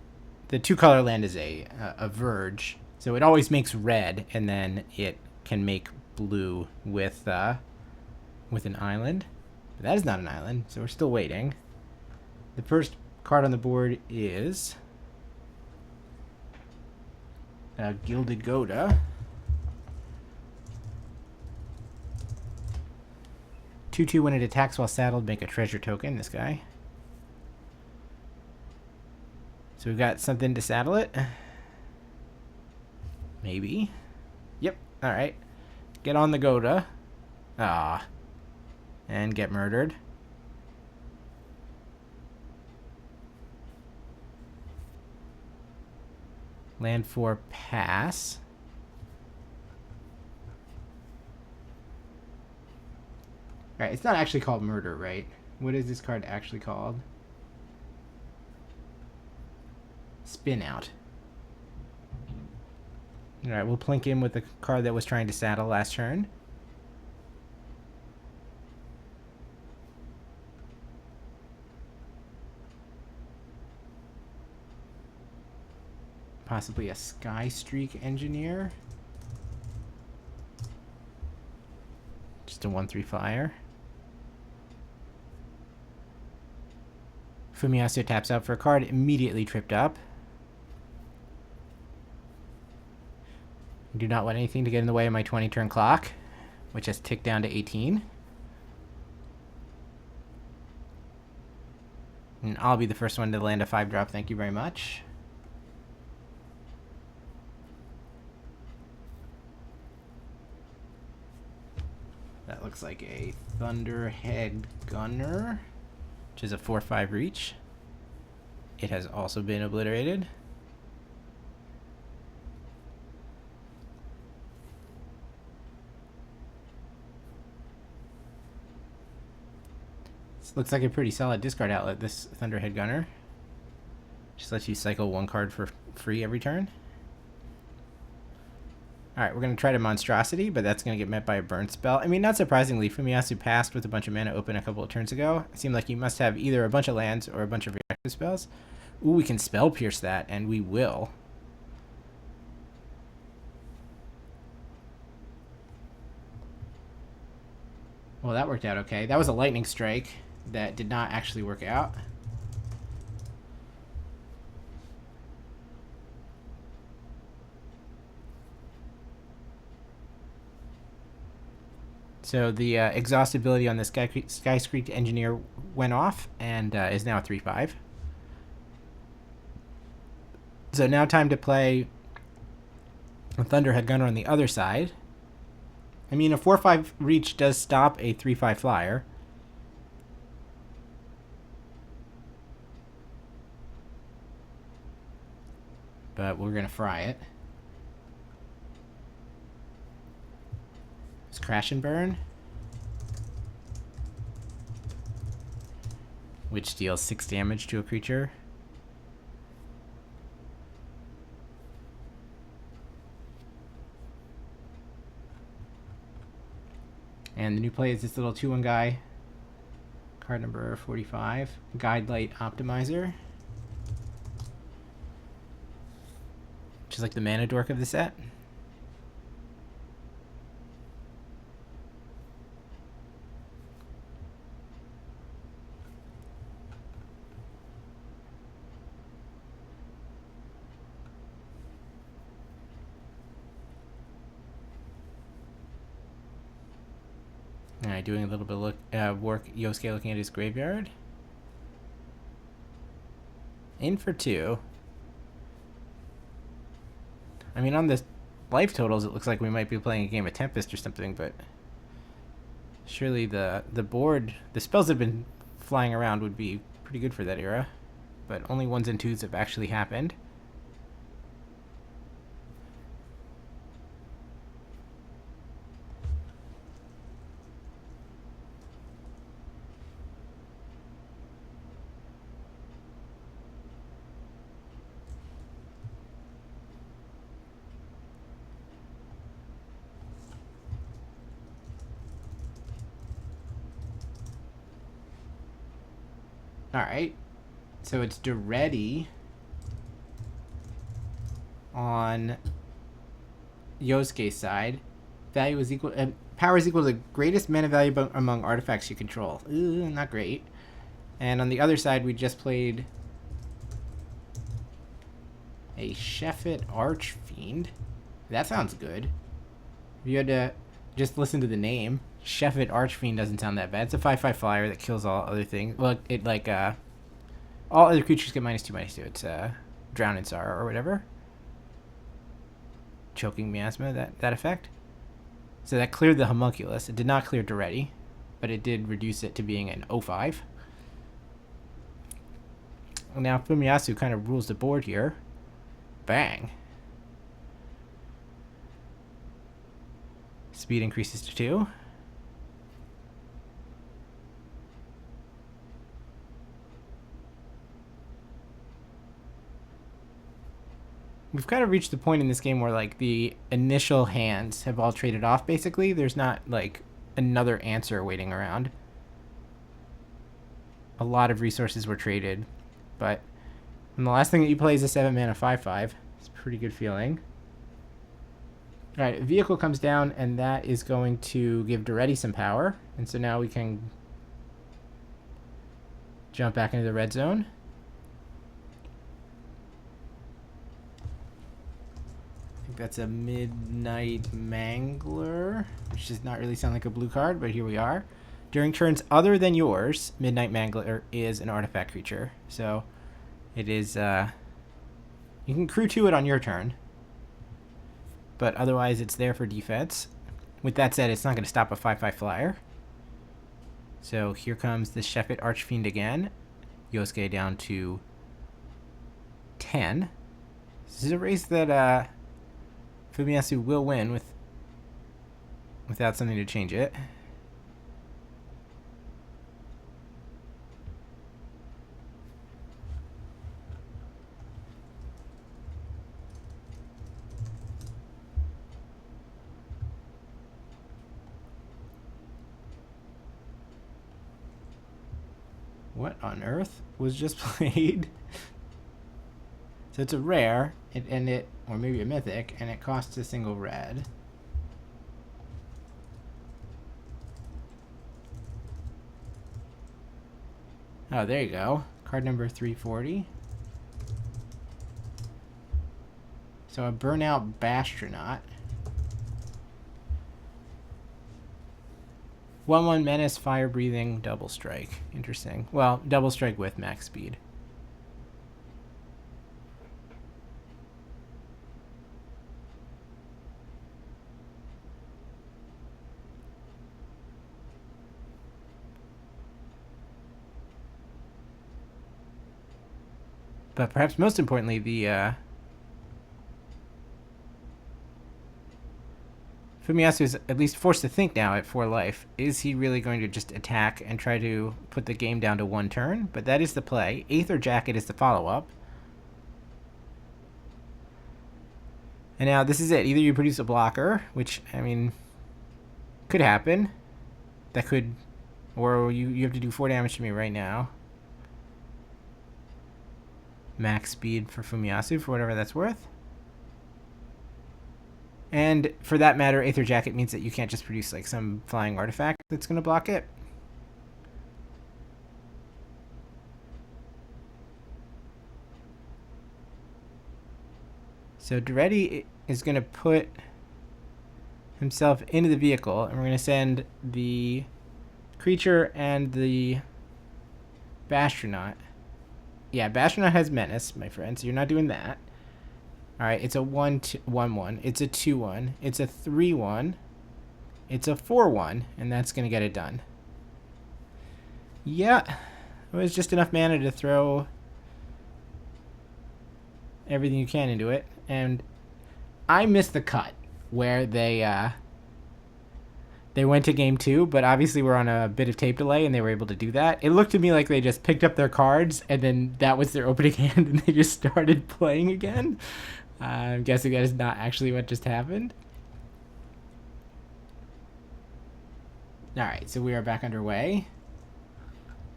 two color land is a verge, so it always makes red, and then it can make blue with an island. But that is not an island, so we're still waiting. The first card on the board is Gilded Goda. 2/2 when it attacks while saddled, make a treasure token, this guy. So we've got something to saddle it. Maybe. Yep, alright. Get on the Goda. Ah. And get murdered. Land for pass. Alright, it's not actually called murder, right? What is this card actually called? Spin out. Alright, we'll plink in with the card that was trying to saddle last turn. Possibly a Sky Streak Engineer. Just a 1/3 flyer. Fumiyasu taps out for a card, immediately tripped up. Do not want anything to get in the way of my 20-turn clock, which has ticked down to 18. And I'll be the first one to land a 5-drop, thank you very much. That looks like a Thunderhead Gunner, which is a 4/5 reach. It has also been obliterated. This looks like a pretty solid discard outlet, this Thunderhead Gunner. Just lets you cycle one card for free every turn. Alright, we're going to try to Monstrosity, but that's going to get met by a burn spell. I mean, not surprisingly, Fumiyasu passed with a bunch of mana open a couple of turns ago. It seemed like you must have either a bunch of lands or a bunch of reactive spells. Ooh, we can Spell Pierce that, and we will. Well, that worked out okay. That was a Lightning Strike that did not actually work out. So the exhaustibility on the Sky Streak Engineer went off and is now a 3/5. So now time to play a Thunderhead Gunner on the other side. I mean, a 4/5 reach does stop a 3/5 flyer. But we're going to fry it. It's Crash and Burn, which deals 6 damage to a creature. And the new play is this little 2/1 guy, card number 45, Guide Light Optimizer, which is like the mana dork of the set. Alright, doing a little bit of work. Yosuke looking at his graveyard. In for 2. I mean, on the life totals, it looks like we might be playing a game of Tempest or something, but surely the board, the spells that have been flying around would be pretty good for that era. But only 1s and 2s have actually happened. Alright. So it's Duretti on Yosuke's side. Value is equal. Power is equal to the greatest mana value among artifacts you control. Ooh, not great. And on the other side, we just played a Sheffet Archfiend. That sounds good. If you had to just listen to the name, Sheffet Archfiend doesn't sound that bad. It's a 5/5 flyer that kills all other things. Well, it like all other creatures get -2/-2. It's Drown in Sorrow or whatever. Choking Miasma, that effect. So that cleared the Homunculus. It did not clear Duretti, but it did reduce it to being an 0/5. And now Fumiyasu kind of rules the board here. Bang. Speed increases to 2. We've kind of reached the point in this game where, like, the initial hands have all traded off, basically. There's not, like, another answer waiting around. A lot of resources were traded, but when the last thing that you play is a 7-mana 5/5, it's a pretty good feeling. Alright, vehicle comes down, and that is going to give Duretti some power, and so now we can jump back into the red zone. I think that's a Midnight Mangler, which does not really sound like a blue card, but here we are. During turns other than yours, Midnight Mangler is an artifact creature. So it is, you can crew to it on your turn, but otherwise it's there for defense. With that said, it's not going to stop a 5/5 flyer. So here comes the Sheffet Archfiend again. Yosuke down to 10. This is a race that Fumiyasu will win without something to change it. What on earth was just played? So it's a rare, or maybe a mythic, and it costs a single red. Oh, there you go. Card number 340. So a Burnout Bastronaut. 1/1 Menace, Fire Breathing, Double Strike. Interesting. Well, Double Strike with max speed. But perhaps most importantly, the Fumiyasu is at least forced to think now at 4 life. Is he really going to just attack and try to put the game down to 1 turn? But that is the play. Aether Jacket is the follow-up. And now this is it. Either you produce a blocker, which, I mean, could happen. That could... Or you have to do 4 damage to me right now. Max speed for Fumiyasu, for whatever that's worth. And for that matter, Aether Jacket means that you can't just produce like some flying artifact that's going to block it. So Duretti is going to put himself into the vehicle, and we're going to send the creature and the Bastronaut. Yeah, Bastronaut has Menace, my friend, so you're not doing that. Alright, it's a 1/1. It's a 2/1. It's a 3/1. It's a 4/1, and that's going to get it done. Yeah, it was just enough mana to throw everything you can into it. And I missed the cut where they went to game 2, but obviously we're on a bit of tape delay, and they were able to do that. It looked to me like they just picked up their cards, and then that was their opening hand, and they just started playing again. I'm guessing that is not actually what just happened. Alright, so we are back underway.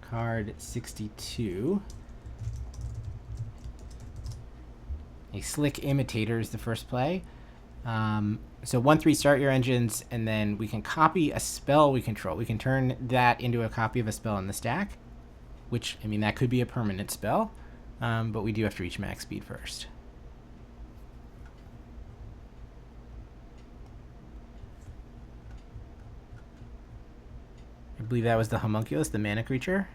Card 62. A Slick Imitator is the first play. So 1/3 start your engines, and then we can copy a spell we control. We can turn that into a copy of a spell in the stack, which, I mean, that could be a permanent spell, but we do have to reach max speed first. I believe that was the Homunculus, the mana creature.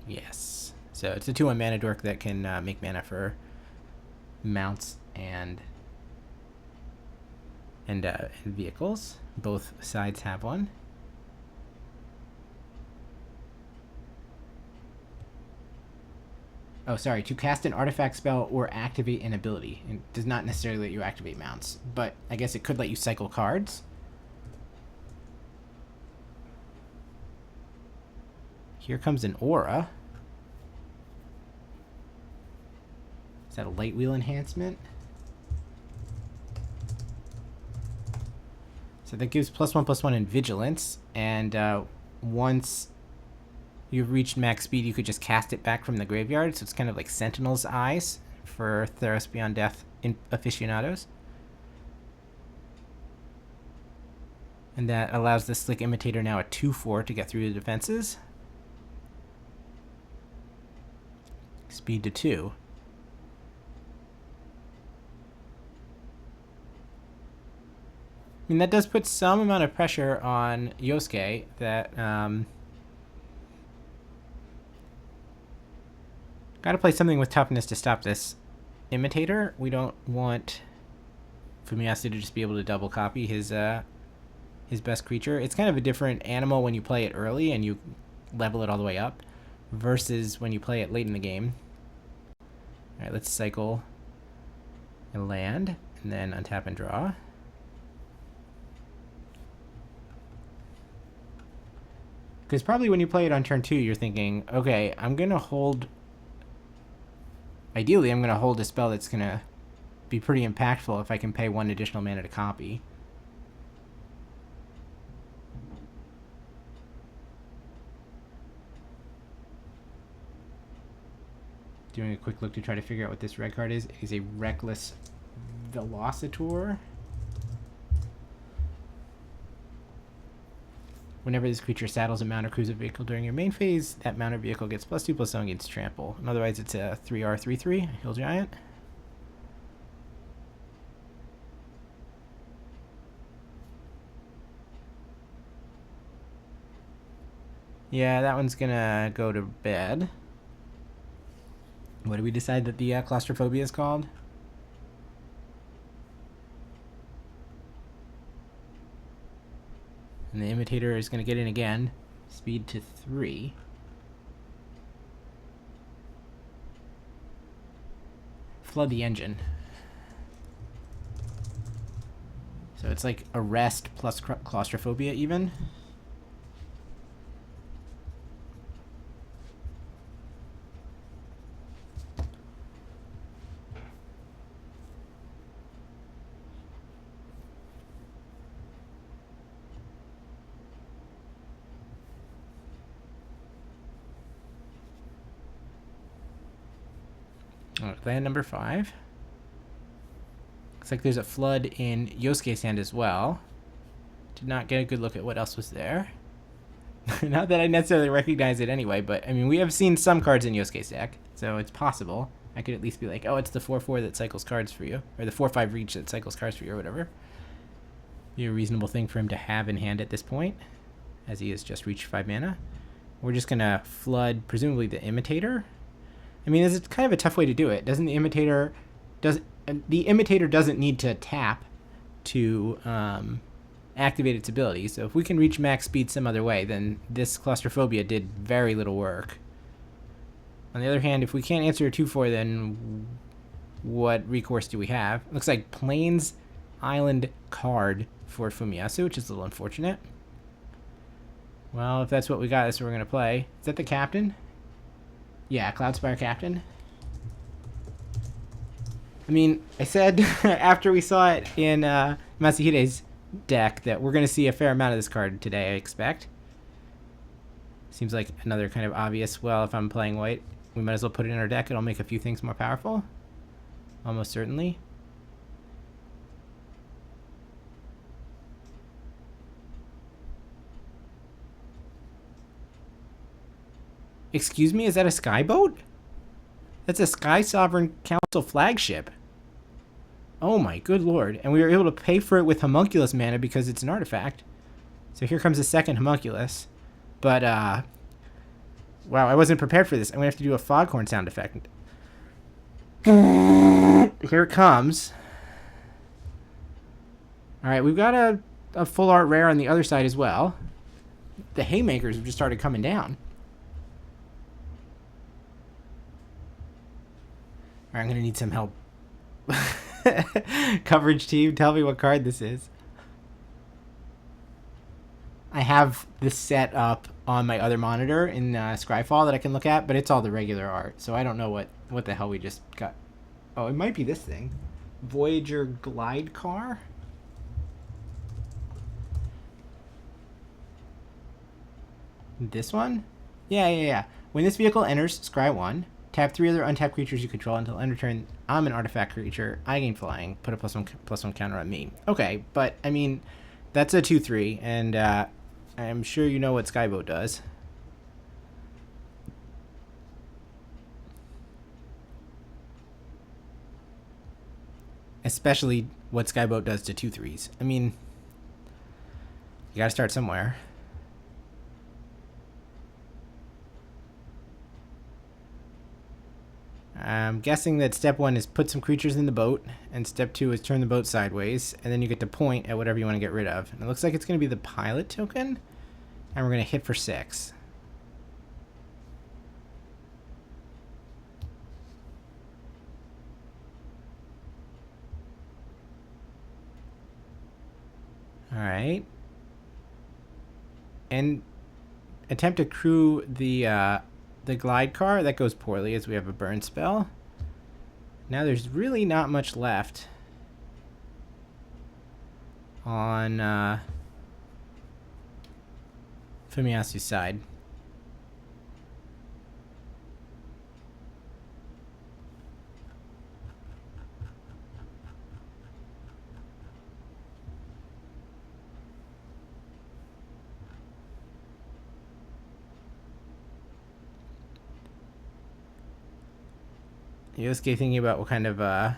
Yes. So it's a 2/1 mana dork that can make mana for mounts and vehicles. Both sides have one. Oh, sorry. To cast an artifact spell or activate an ability. It does not necessarily let you activate mounts, but I guess it could let you cycle cards. Here comes an aura. Is that a light wheel enhancement? So that gives +1/+1 in vigilance, and once you've reached max speed, you could just cast it back from the graveyard. So it's kind of like Sentinel's Eyes for Theros Beyond Death aficionados. And that allows the Slick Imitator now a 2/4 to get through the defenses. Speed to 2. I mean, that does put some amount of pressure on Yosuke that gotta play something with toughness to stop this Imitator. We don't want Fumiasu to just be able to double copy his best creature. It's kind of a different animal when you play it early and you level it all the way up versus when you play it late in the game. Alright, let's cycle and land, and then untap and draw. Because probably when you play it on turn 2, you're thinking, okay, I'm going to hold... Ideally, I'm going to hold a spell that's going to be pretty impactful if I can pay 1 additional mana to copy. Doing a quick look to try to figure out what this red card is. It is a Reckless Velocitor. Whenever this creature saddles a mount or cruiser vehicle during your main phase, that mount or vehicle gets +2/+7 against trample. And otherwise, it's a 3R 3/3 Hill Giant. Yeah, that one's gonna go to bed. What do we decide that the claustrophobia is called? And the Imitator is going to get in again. Speed to 3. Flood the engine. So it's like arrest plus claustrophobia even. Land number 5. Looks like there's a flood in Yosuke's hand as well. Did not get a good look at what else was there. Not that I necessarily recognize it anyway, but I mean, we have seen some cards in Yosuke's deck, so it's possible. I could at least be like, oh, it's the 4/4 that cycles cards for you, or the 4/5 reach that cycles cards for you, or whatever. Be a reasonable thing for him to have in hand at this point, as he has just reached 5 mana. We're just gonna flood, presumably, the Imitator. I mean, it's kind of a tough way to do it. The Imitator doesn't need to tap to activate its ability. So if we can reach max speed some other way, then this claustrophobia did very little work. On the other hand, if we can't answer a 2/4, then what recourse do we have? Looks like Plains Island card for Fumiasu, which is a little unfortunate. Well, if that's what we got, that's what we're going to play. Is that the captain? Yeah, Cloudspire Captain. I mean, I said after we saw it in Masahide's deck that we're going to see a fair amount of this card today, I expect. Seems like another kind of obvious, well, if I'm playing white, we might as well put it in our deck. It'll make a few things more powerful. Almost certainly. Excuse me, is that a skyboat? That's a Sky Sovereign Council flagship. Oh my good lord. And we were able to pay for it with homunculus mana because it's an artifact. So here comes the second homunculus. But, wow, I wasn't prepared for this. I'm going to have to do a foghorn sound effect. Here it comes. Alright, we've got a full art rare on the other side as well. The haymakers have just started coming down. Alright, I'm going to need some help. Coverage team, tell me what card this is. I have this set up on my other monitor in Scryfall that I can look at, but it's all the regular art, so I don't know what the hell we just got. Oh, it might be this thing. Voyager Glide Car? This one? Yeah. When this vehicle enters Scry 1, tap 3 other untapped creatures you control until end of turn. I'm an artifact creature. I gain flying. Put a +1/+1 counter on me. Okay, but, I mean, that's a 2/3, and I'm sure you know what Skyboat does. Especially what Skyboat does to 2/3s. I mean, you gotta start somewhere. I'm guessing that step 1 is put some creatures in the boat, and step 2 is turn the boat sideways, and then you get to point at whatever you want to get rid of. And it looks like it's going to be the pilot token, and we're going to hit for 6. Alright. And attempt to crew the glide car. That goes poorly as we have a burn spell. Now there's really not much left on Fumiyasu's side. Yosuke thinking about what kind of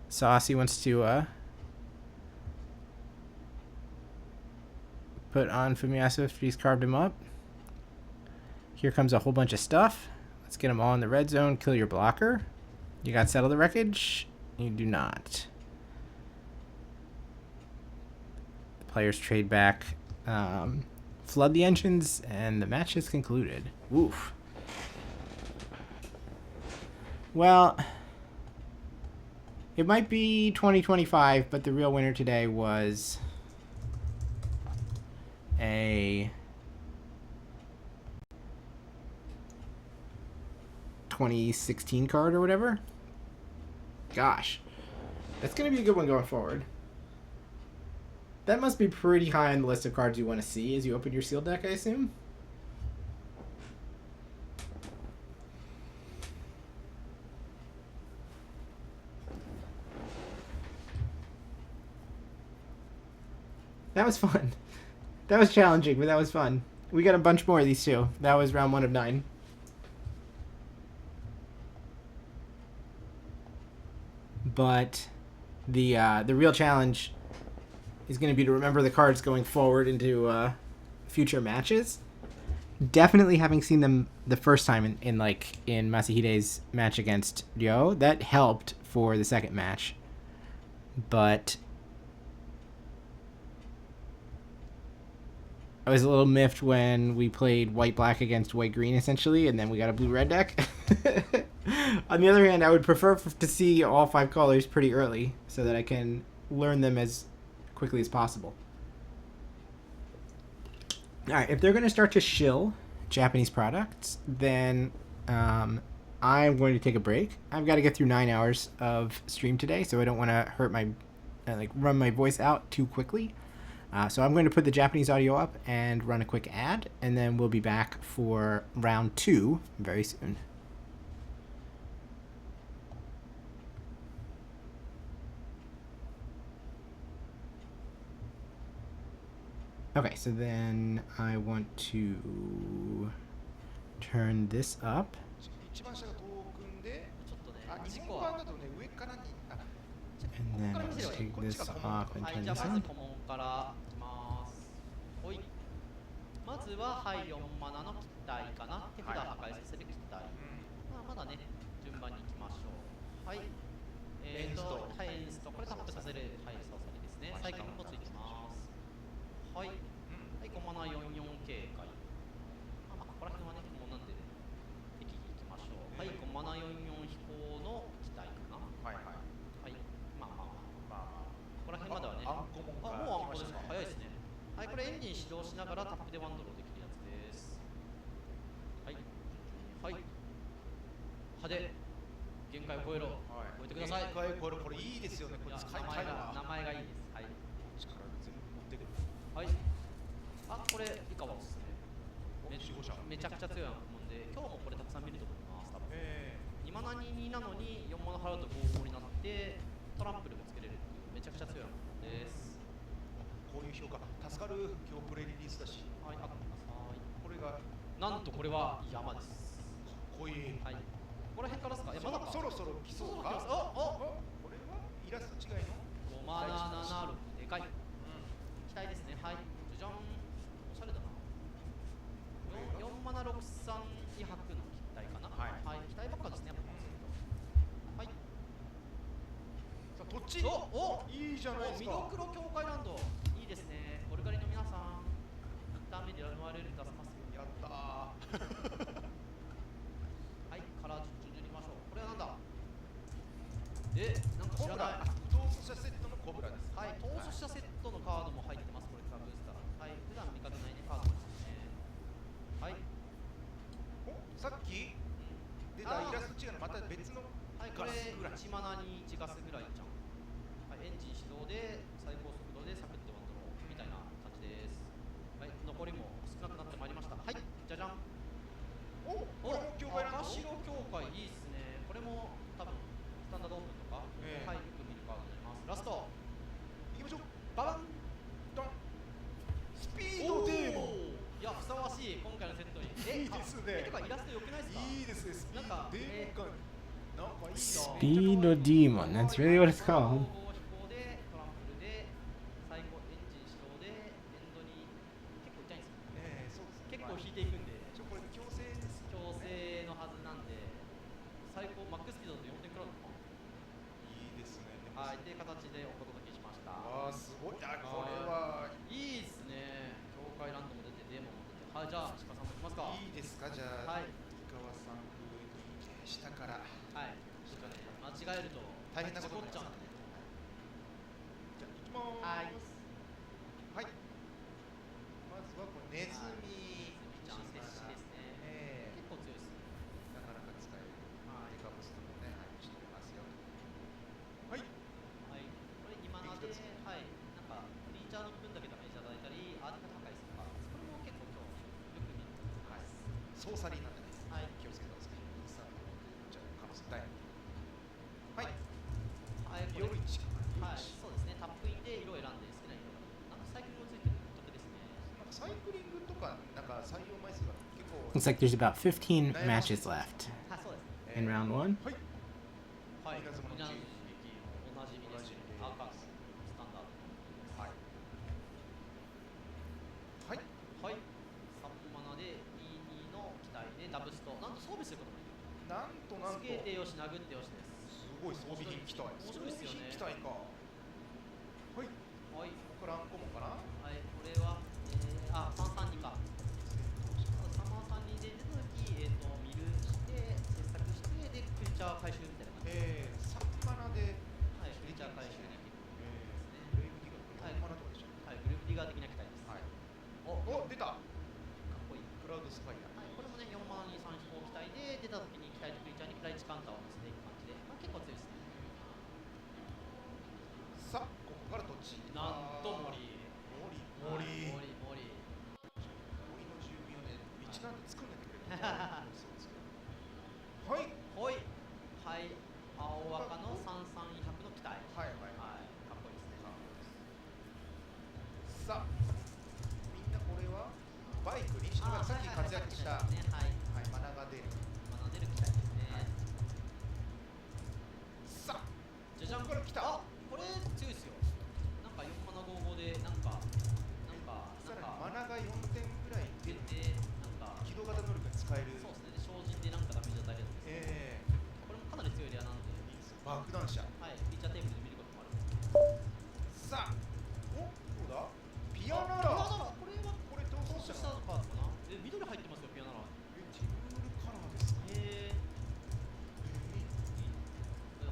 sauce he wants to put on Fumiyasu after he's carved him up. Here comes a whole bunch of stuff. Let's get them all in the red zone. Kill your blocker. You got Settle the Wreckage? You do not. The players trade back. Flood the engines, and the match is concluded. Woof. Well, it might be 2025, but the real winner today was a 2016 card or whatever. Gosh, that's going to be a good one going forward. That must be pretty high on the list of cards you want to see as you open your sealed deck, I assume. That was fun. That was challenging, but that was fun. We got a bunch more of these too. That was round 1 of 9. But the real challenge is going to be to remember the cards going forward into future matches. Definitely having seen them the first time in Masahide's match against Ryo, that helped for the second match. But I was a little miffed when we played white-black against white-green, essentially, and then we got a blue-red deck. On the other hand, I would prefer to see all 5 colors pretty early so that I can learn them as quickly as possible. Alright, if they're going to start to shill Japanese products, then I'm going to take a break. I've got to get through 9 hours of stream today, so I don't want to hurt my, run my voice out too quickly. So I'm going to put the Japanese audio up and run a quick ad, and then we'll be back for round 2 very soon. Okay, so then I want to turn this up. 一番下が遠くんで、ちょっとね、あ、日事故は本版だとね、上からに、あ、 And then I'll take this off and はい、 turn じゃあ this まず on. 顧問からいきます。ほい。まずは、はい、4マナの機体かな。手札破壊させる機体。まあ、まだね、順番に行きましょう。はい。はい、エンスト、これタップさせる、はい、操作ですね。サイクルもついてます。はい。はい、5マナ44警戒。まあ、ここら辺はね、もうなんで、適宜行きましょう。はい、5マナ44飛行の機体かな。はいはい。はい、まあまあ、まあ、ここら辺まではね、あんこもんがもうあんこですか、早いですね。はい、これエンジン始動しながらタップでワンドローできるやつです。はい、はい、派手、限界を超えろ、超えてください。限界を超えろ、これいいですよね、これ使いたいわ。名前がいいです。はい、力全部持ってくる。はい、あ、これ、以下はおすすめ。めちゃくちゃ強いもんで、今日もこれたくさん見ると思います、多分。2マナ2なのに4マナ払うと5-5になって、トランプルもつけれるっていう、めちゃくちゃ強いものです。こういう評価、助かる、今日プレイリリースだし。はい、あ、ごめんなさい。これが、なんとこれは山です。かっこいい。はい。ここら辺からですか？まだか。そろそろ来そうか。これはイラスト違いの5マナ76でかい。期待ですね。はい。じゃじゃん。おしゃれだな。4マナ63威迫の機体かな。はい。機体ばっかですね。はい。さあ、こっち。いいじゃないですか。ミドクロ境界ランド。いいですね。ボルガリの皆さん、インターメディアルのワールに出せますよ。やったー。はい、カラー順々に行きましょう。これはなんだ？なんか知らない。投訴者セットのコブラです。はい、投訴者セットのカードも入ってます。これからブースター。はい、普段見かけないねカードですね。はい。さっき出たイラスト違うのまた別の。はい、これ1マナに1ガスぐらいじゃん。はい、エンジン始動で最高速度でサクッとワンドローみたいな感じです。はい、残りも少なくなってまいりました。はい、じゃじゃん。これも境界ランド。赤白境界いいっすね。これも多分スタンダードオープンとか、はい、よく見るカードになります。ラストいきましょう。ババンドン。スピードデーモン。いや、ふさわしい今回のセットに。いいですね。てかイラスト良くないですか？いいですね。スピードデーモンか。なんかいいな。Speed Demon, that's really what it's called. 飛行でトランプルで最後エンジン始動でエンドに結構痛いんですよ。そうですね。結構引いていくんで。これ強制です。強制のはずなんで、最高マックススピードだと4点くらいのかな。いいですね。はい、っていう形でお届けしました。ああ、すごい。あ、これはいいですね。境界ランドも出てデーモンも出て。はい、じゃあ鹿さんもいきますか。いいですか。じゃあ、はい、井川さん風に下から。はい、間違えると大変なことになっちゃう。じゃあ行きまーす。はい。まずはこれネズミちゃん接しですね。結構強いです。なかなか使える。デカブストもね、してますよ。はい。はい。これ2マナで、はい、なんかクリーチャーの部分だけダメージいただいたり、アーティファクト破壊するか、これも結構今日よく見る。はい。ソーサリーなんでね。はい。気をつけてください。さあ、じゃあ可能性大。はい。はい、夜1。はい、そうですね。タップインで色を選んで好きな色が。なんかサイクルもついてるの得ですね。なんかサイクリングとかなんか採用枚数が結構。Looks like there's about 15 matches left はい、そうですね。in round 1. はい。はい。稲妻のおなじみですね。赤スタンダード。はい。はい。はい。3マナで22の機体でダブスト。なんと装備することもできる。なんとスケーテよし、殴ってよしです。すごい装備品機体。面白いですよね。装備品機体か。はい。はい。ここからアンコモンかな。はい、これは、332か。332で出たとき、見るして、切削して、で、クリーチャー回収みたいな感じで。3マナで、はい、クリーチャー回収できる。グレーブディガー、4マナとかでしょ。はい、グループディガー的な機体です。はい。お、出た。かっこいい。クラウドスパイダー。はい、これもね、4マナに3飛行機体で、出たときに機体とクリーチャーにさあみんなこれはバイクにさっき活躍したマナが出る機体ですね。さあじゃじゃん、ここから来た。あ、これ強いですよ。なんか4マナ55でなんかさらにマナが4点ぐらい出て、なんか機動型能力が使える。そうですね。精進でなんかダメージ与えるやつですね。これもかなり強いレアなんで、爆弾車。はい、フィーチャーテーブルで見ることもある。さあおどうだピアナピアラ。ナラ、これはこれどう投資したのかな。緑入ってますよ、ピアナラ。ティムールカラーですか。へえ。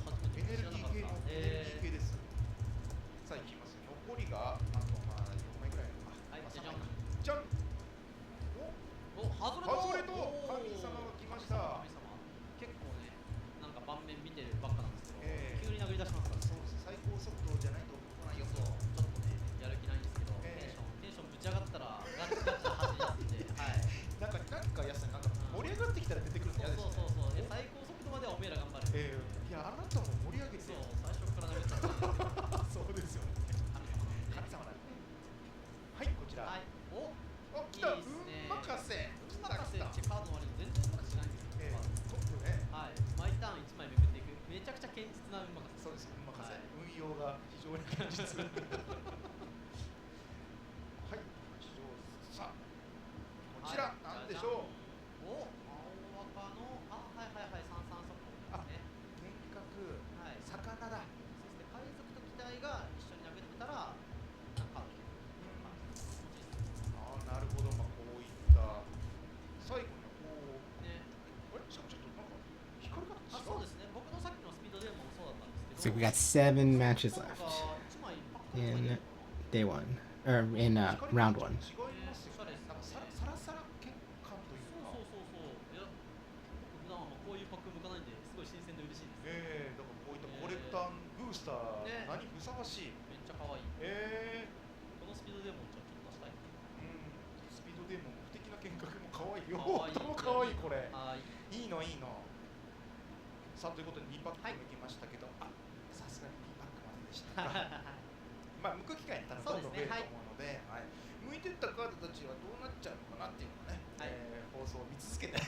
初めてエネルギー系のエネルギー系です。さあいきます。残りがあとまあ4枚ぐらいか。はい、じゃじゃん。じゃん。お、外れと神様が来ました。神様。結構ね、なんか盤面見てるばっかなんですけど、急に殴り出しますから。そうです。最高速度じゃないと来ないよと。ちょっとね、やる気ないんですけど、テンションぶち上がったらガチガチ走り出すんで、はい。なんかやすね、なんか盛り上がってきたら出てくるの嫌ですね。そう。最高速度まではおめえら頑張れ。いや、あなたも盛り上げて。そう、最初から殴ったら。そうですよね。神様だね。はい、こちら。はい。お、来た。いいっすね。任せ。任せってカードの割に全然うまくしないんですよ。トップね。はい。毎ターン1枚めくっていく。めちゃくちゃ堅実なうまかせ。そうです。任せ。運用が非常に堅実。はい。さあ、こちらなんでしょう。お、青赤のはい三三速報ですね。幻覚。はい。魚だ。そして海賊と機体が一緒に殴ってたらなんかなるほど。まあこういった最後にこうね。あれしかもちょっとなんか光り方違う。そうですね。僕のさっきのスピードデーモンもそうだったんです So けど。we got 7 matches left 1枚 in day 1, or in round 1. 違いますよね。なんかサラサラ血管というか。そう。いや、普段はこういうパック向かないんですごい新鮮で嬉しいです。だからこういったコレクターブースター、何ふさわしい。めっちゃ可愛い。このスピードデーモンちょっと出したい。スピードデーモン無敵な見学も可愛いよ。とも可愛いこれ。いいの。さあということで2パックもいきましたけど、さすがに2パックまででしたか。まあ向く機会になったらどんどん増えると思うので、向いてったカードたちはどうなっちゃうのかなっていうのをね、放送を見続けて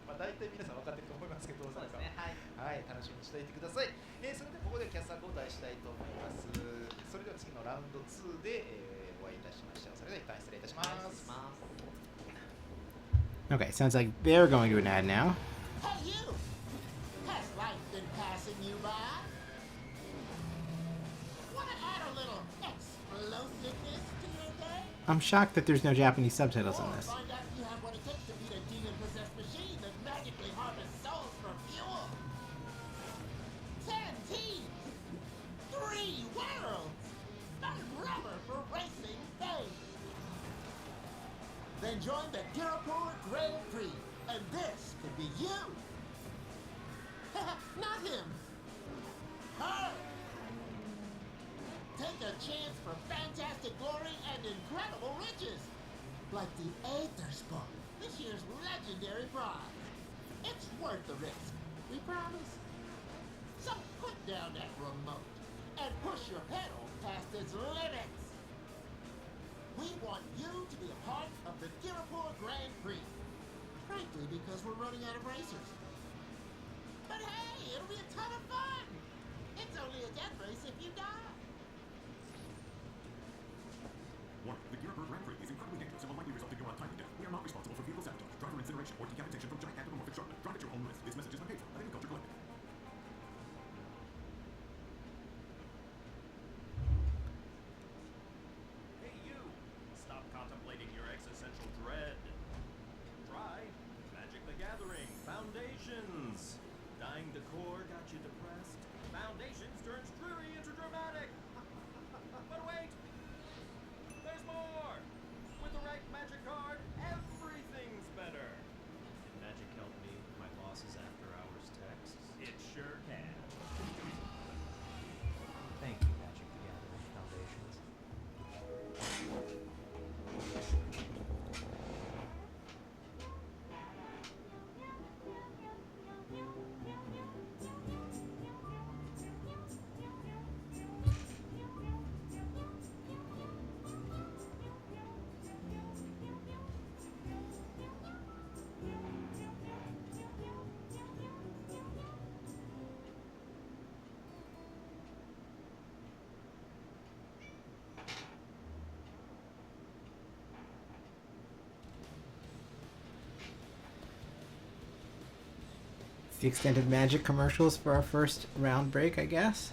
まあ大体皆さん分かってると思いますけど、どうなるか楽しみにしておいてください。それでここでキャスター交代したいと思います。それでは次のラウンド2で、お会いいたしましょう。それでは一旦失礼いたします。Okay, sounds like they're going to an ad now. Hey you! Has life been passing you by? Wanna add a little explosiveness to your day? I'm shocked that there's no Japanese subtitles in Or this. find out you have what it takes to beat a demon-possessed machine that magically harvests souls for fuel? 10 teams! 3 worlds! And rubber for racing fame! Then join the Girapur Grand Prix, and this could be you! Not him! Her! Take a chance for fantastic glory and incredible riches! Like the Aetherdrift, this year's legendary prize. It's worth the risk, we promise. So put down that remote and push your pedal past its limits. We want you to be a part of the Girapur Grand Prix. Frankly, because we're running out of racers. But hey, it'll be a ton of fun! It's only a death race if you die. Warning, the Girapur Grand Prix is incredibly dangerous and will likely result in your untimely death. We are not responsible for vehicle sabotage, driver incineration, or decapitation from giant anthropomorphic shark. Drive at your own risk. This message is not paid for by the Agriculture Collective. Hey you! Stop contemplating your existential dread. Try Magic the Gathering Foundations. Dying decor got you depressed. Foundations turns dreary into the extent of Magic commercials for our first round break, I guess.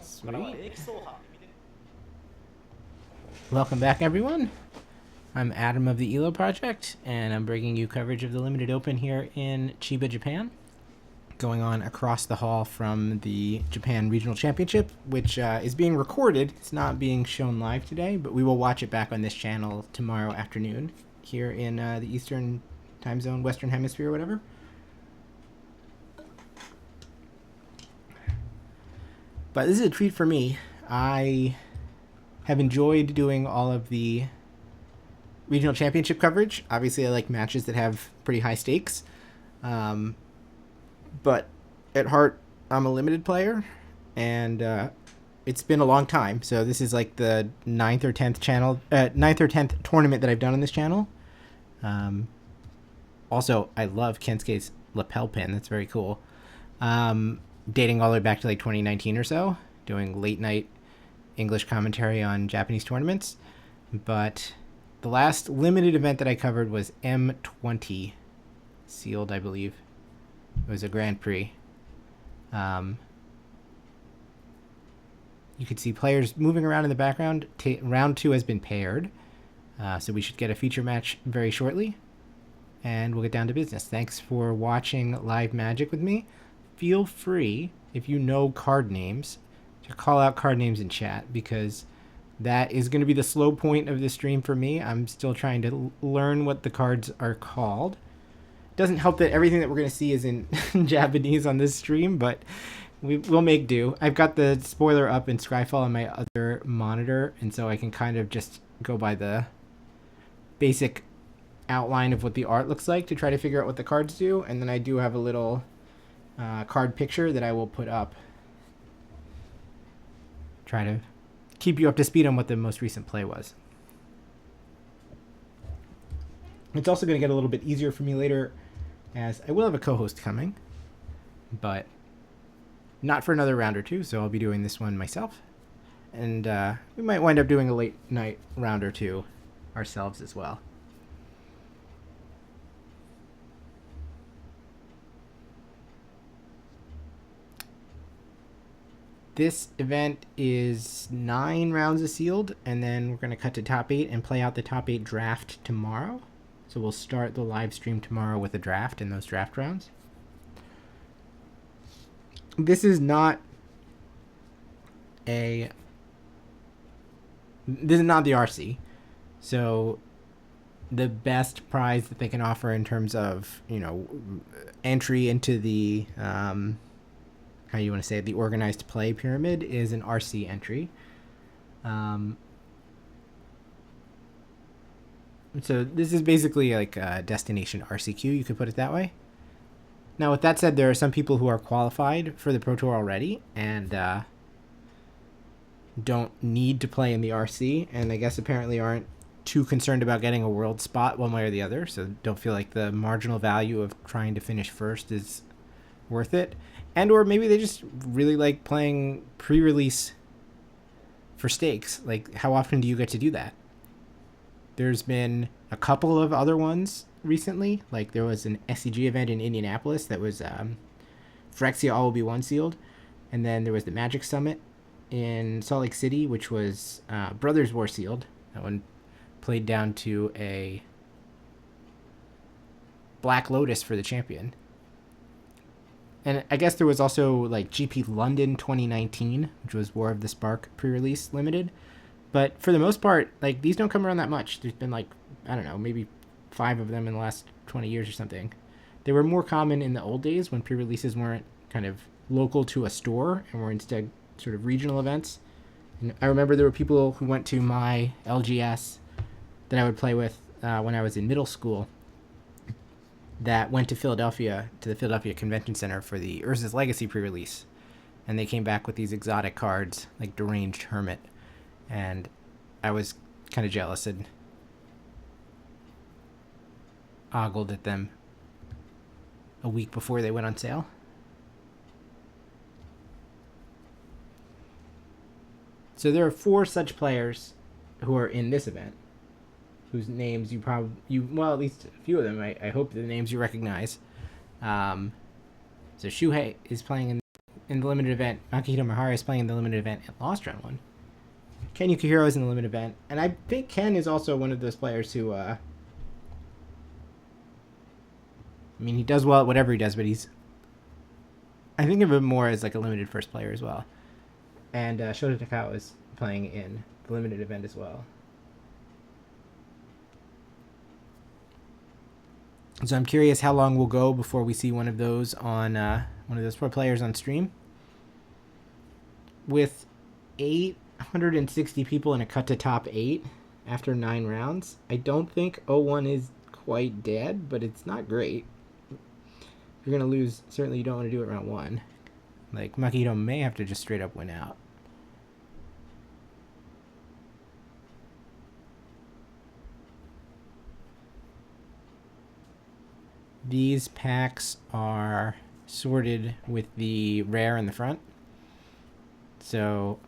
Sweet. Welcome back, everyone. I'm Adam of the ELO Project, and I'm bringing you coverage of the Limited Open here in Chiba, Japan, going on across the hall from the Japan Regional Championship, which is being recorded. It's not being shown live today, but we will watch it back on this channel tomorrow afternoon here in the Eastern Time Zone, Western Hemisphere, or whatever. But this is a treat for me. I have enjoyed doing all of the regional championship coverage. Obviously, I like matches that have pretty high stakes. But at heart, I'm a limited player, and it's been a long time. So this is like the 9th or 10th tournament that I've done on this channel. Also, I love Kensuke's lapel pin. That's very cool. Dating all the way back to like 2019 or so, doing late night English commentary on Japanese tournaments. But the last limited event that I covered was M20 sealed, I believe. It was a Grand Prix. You could see players moving around in the background. Round 2 has been paired, so we should get a feature match very shortly, and we'll get down to business. Thanks for watching Live Magic with me. Feel free, if you know card names, to call out card names in chat, because that is going to be the slow point of the stream for me. I'm still trying to learn what the cards are called. Doesn't help that everything that we're going to see is in Japanese on this stream, but we'll make do. I've got the spoiler up in Scryfall on my other monitor, and so I can kind of just go by the basic outline of what the art looks like to try to figure out what the cards do, and then I do have a little card picture that I will put up. Try to keep you up to speed on what the most recent play was. It's also going to get a little bit easier for me later, as I will have a co-host coming, but not for another round or two, so I'll be doing this one myself. And we might wind up doing a late night round or two ourselves as well. This event is 9 rounds of sealed, and then we're going to cut to top 8 and play out the top 8 draft tomorrow. So we'll start the live stream tomorrow with a draft in those draft rounds. This is not the RC. So the best prize that they can offer in terms of, entry into the, how you want to say it, the organized play pyramid is an RC entry. So this is basically like a destination RCQ, you could put it that way. Now, with that said, there are some people who are qualified for the Pro Tour already and don't need to play in the RC, and I guess apparently aren't too concerned about getting a world spot one way or the other, so don't feel like the marginal value of trying to finish first is worth it. And or maybe they just really like playing pre-release for stakes. Like, how often do you get to do that? There's been a couple of other ones recently. Like, there was an SCG event in Indianapolis that was Phyrexia All Will Be One sealed. And then there was the Magic Summit in Salt Lake City, which was Brothers War sealed. That one played down to a Black Lotus for the champion. And I guess there was also like GP London 2019, which was War of the Spark pre-release limited. But for the most part, like, these don't come around that much. There's been like, I don't know, maybe 5 of them in the last 20 years or something. They were more common in the old days when pre-releases weren't kind of local to a store and were instead sort of regional events. And I remember there were people who went to my LGS that I would play with when I was in middle school that went to Philadelphia, to the Philadelphia Convention Center for the Urza's Legacy pre-release. And they came back with these exotic cards, like Deranged Hermit. And I was kind of jealous and ogled at them a week before they went on sale. So there are 4 such players who are in this event, whose names well, at least a few of them, I hope the names you recognize. So Shuhei is playing in the limited event. Makihito Mihara is playing in the limited event at Lost Round 1. Ken Yukihiro is in the limited event, and I think Ken is also one of those players who, I mean, he does well at whatever he does, but I think of him more as like a limited first player as well. And Shota Takao is playing in the limited event as well. So I'm curious how long we'll go before we see one of those on one of those pro players on stream. With 860 people in a cut to top 8 after 9 rounds, I don't think 0-1 is quite dead, but it's not great. If you're going to lose, certainly you don't want to do it round 1. Like, Makihito may have to just straight up win out. These packs are sorted with the rare in the front. So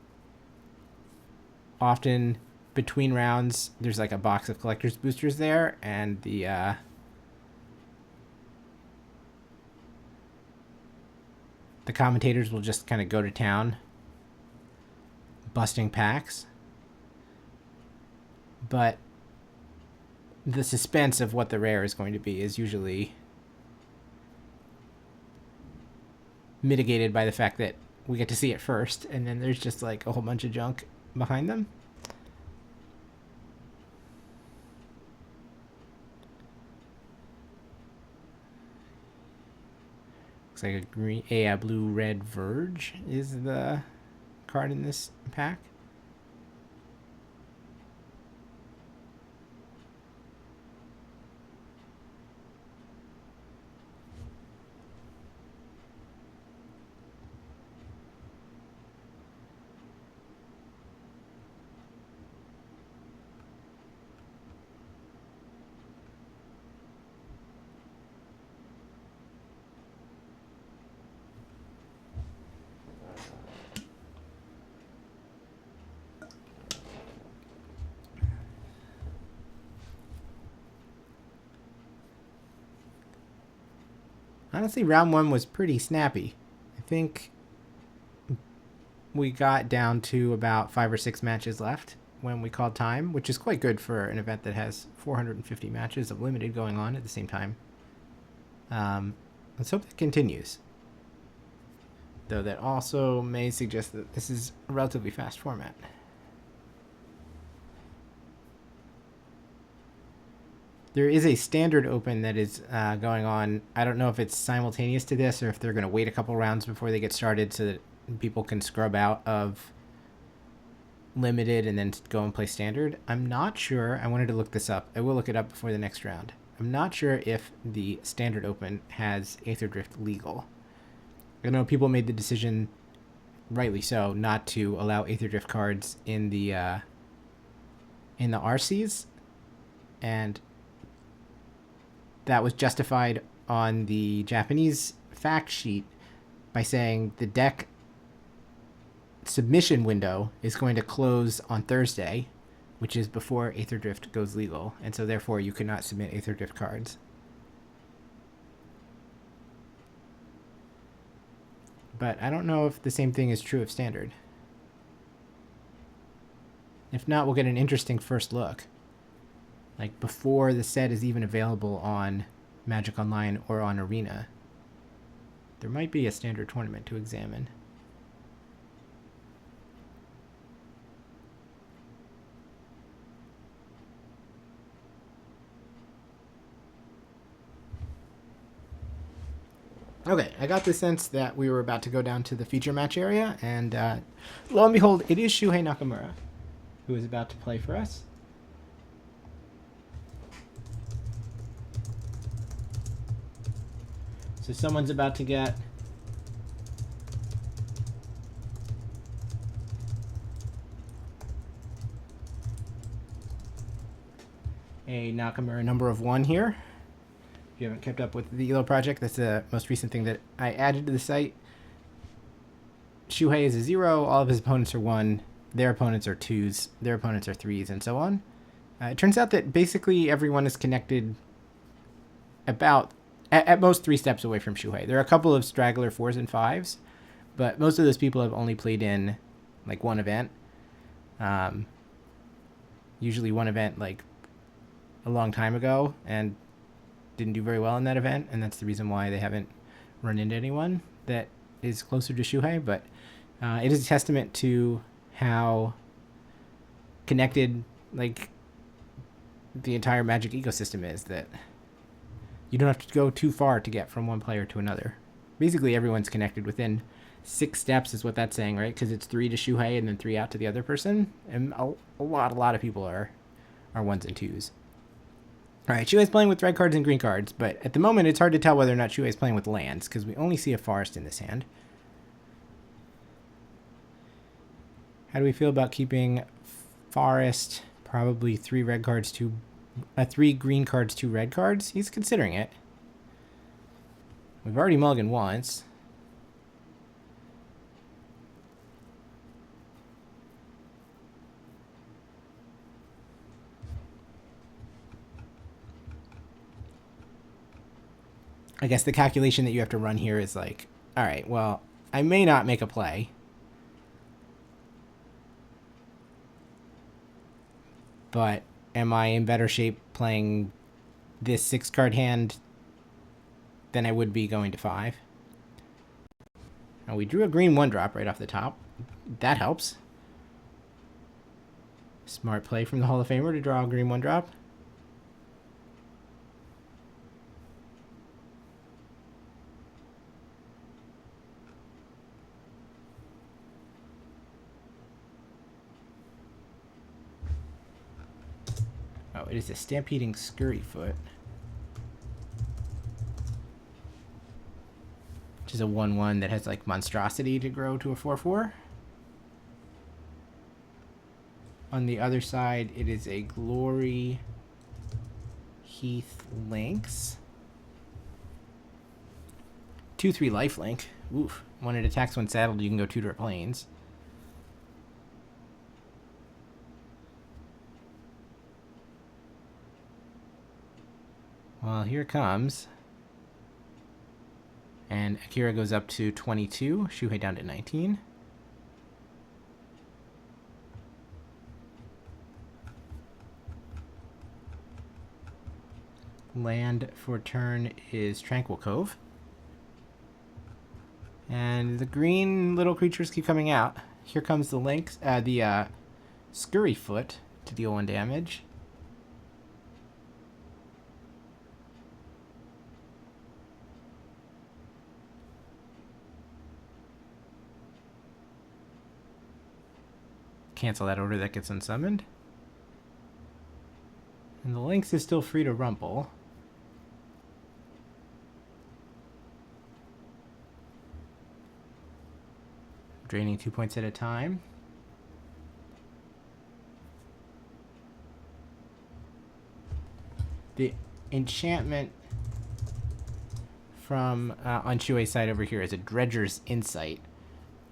often between rounds, there's like a box of collector's boosters there, and the commentators will just kind of go to town busting packs. But the suspense of what the rare is going to be is usually mitigated by the fact that we get to see it first, and then there's just like a whole bunch of junk behind them. Looks like a blue-red Verge is the card in this pack. Honestly, round 1 was pretty snappy. I think we got down to about 5 or 6 matches left when we called time, which is quite good for an event that has 450 matches of limited going on at the same time. Let's hope that continues. Though that also may suggest that this is a relatively fast format. There is a standard open that is going on. I don't know if it's simultaneous to this or if they're going to wait a couple rounds before they get started so that people can scrub out of limited and then go and play standard. I'm not sure. I wanted to look this up. I will look it up before the next round. I'm not sure if the standard open has Aetherdrift legal. I know people made the decision, rightly so, not to allow Aetherdrift cards in the RCs, and that was justified on the Japanese fact sheet by saying the deck submission window is going to close on Thursday, which is before Aetherdrift goes legal, and so therefore you cannot submit Aetherdrift cards. But I don't know if the same thing is true of standard. If not, we'll get an interesting first look. Like before the set is even available on Magic Online or on Arena. There might be a standard tournament to examine. Okay, I got the sense that we were about to go down to the feature match area, and lo and behold, it is Shuhei Nakamura who is about to play for us. So someone's about to get a Nakamura number of 1 here. If you haven't kept up with the ELO project, that's the most recent thing that I added to the site. Shuhei is a 0, all of his opponents are 1, their opponents are 2s, their opponents are 3s, and so on. It turns out that basically everyone is connected about, at most 3 steps away from Shuhei. There are a couple of straggler 4s and 5s, but most of those people have only played in like one event. Usually one event like a long time ago, and didn't do very well in that event, and that's the reason why they haven't run into anyone that is closer to Shuhei. But it is a testament to how connected like the entire Magic ecosystem is, that you don't have to go too far to get from one player to another. Basically everyone's connected within 6 steps is what that's saying, right? Because it's 3 to Shuhei and then 3 out to the other person, and a lot of people are 1s and 2s. All right, Shuei's playing with red cards and green cards, but at the moment it's hard to tell whether or not Shuei's playing with lands because we only see a forest in this hand. How do we feel about keeping forest? Probably 3 red cards, 3 green cards, 2 red cards. He's considering it. We've already mulliganed once. I guess the calculation that you have to run here is like, all right, well, I may not make a play. But am I in better shape playing this 6-card hand than I would be going to 5? Now we drew a green 1-drop right off the top. That helps. Smart play from the Hall of Famer to draw a green 1-drop. Oh, it is a Stampeding Scurryfoot, which is a 1/1 that has like monstrosity to grow to a 4/4. On the other side, it is a Glory Heath Lynx. 2/3 lifelink. Oof. When it attacks when saddled, you can go tutor planes. Well, here it comes. And Akira goes up to 22, Shuhei down to 19. land for turn is Tranquil Cove. And the green little creatures keep coming out. Here comes the Lynx, the Scurryfoot to deal 1 damage. Cancel that order, that gets unsummoned. And the Lynx is still free to rumble. Draining 2 points at a time. The enchantment from on Shuei's side over here is a Dredger's Insight.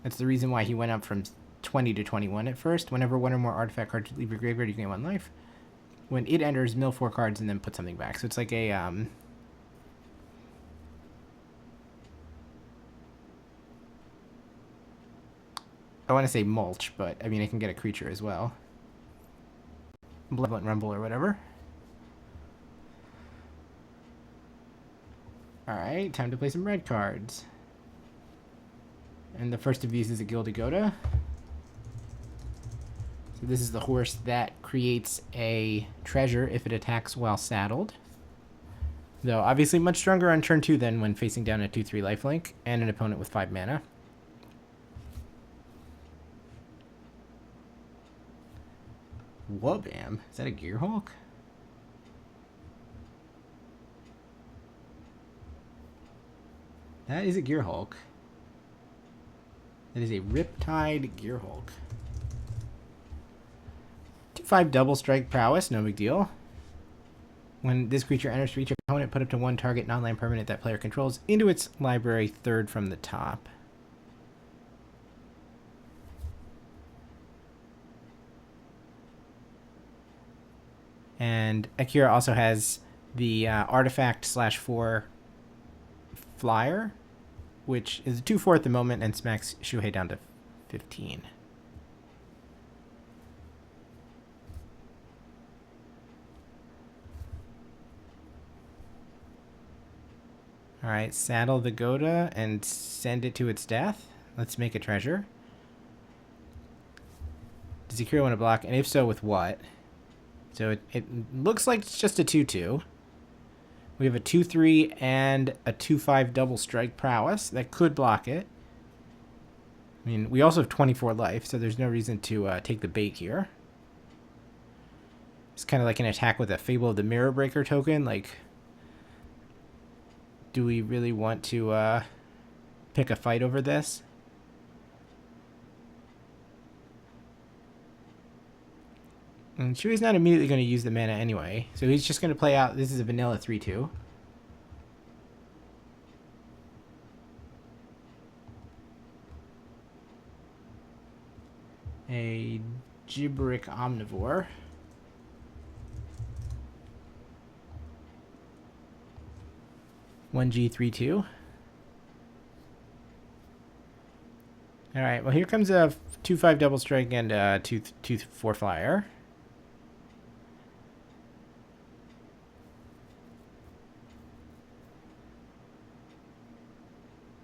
That's the reason why he went up from 20 to 21 at first. Whenever 1 or more artifact cards leave your graveyard, you gain 1 life. When it enters, mill 4 cards and then put something back. So it's like a I want to say mulch, but I mean, I can get a creature as well. Malevolent Rumble or whatever. Alright, time to play some red cards. And the first of these is a Gildigoda. So this is the horse that creates a treasure if it attacks while saddled. Though obviously much stronger on turn 2 than when facing down a 2/3 lifelink and an opponent with 5 mana. Whoa-bam. Is that a Gearhulk? That is a Gearhulk. That is a Riptide Gearhulk. 2/5 double strike prowess, no big deal. When this creature enters for each opponent, put up to 1 target non-land permanent that player controls into its library, 3rd from the top. And Akira also has the artifact /4 flyer, which is a 2/4 at the moment and smacks Shuhei down to 15. Alright, saddle the Goda and send it to its death. Let's make a treasure. Does Akira want to block? And if so, with what? So it looks like it's just a 2/2. We have a 2/3 and a 2/5 double strike prowess that could block it. I mean, we also have 24 life, so there's no reason to take the bait here. It's kind of like an attack with a Fable of the Mirror Breaker token. Like, do we really want to pick a fight over this? And Shuei's not immediately going to use the mana anyway, so he's just going to play out. This is a vanilla 3/2. A Gibberic Omnivore. One G3/2. All right. Well, here comes a 2/5 double strike and a 2/4 flyer.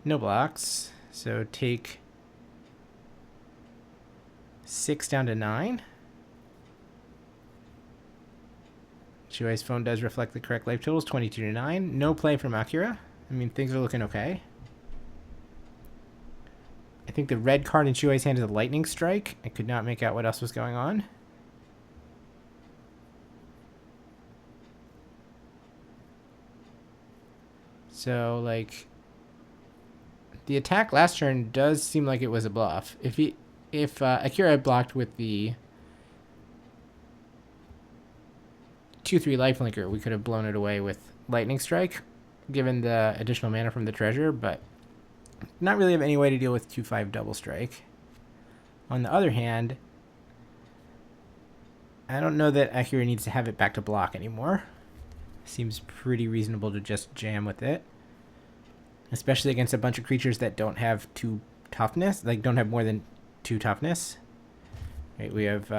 No blocks, so take 6 down to 9. Shuei's phone does reflect the correct life totals, 22 to 9. No play from Akira. I mean, things are looking okay. I think the red card in Shuei's hand is a lightning strike. I could not make out what else was going on. So, like, the attack last turn does seem like it was a bluff. If Akira had blocked with the 2/3 lifelinker, we could have blown it away with lightning strike, given the additional mana from the treasure, but not really have any way to deal with 2/5 double strike. On the other hand, I don't know that Akira needs to have it back to block anymore. Seems pretty reasonable to just jam with it, especially against a bunch of creatures that don't have 2 toughness, like don't have more than 2 toughness. Right, we have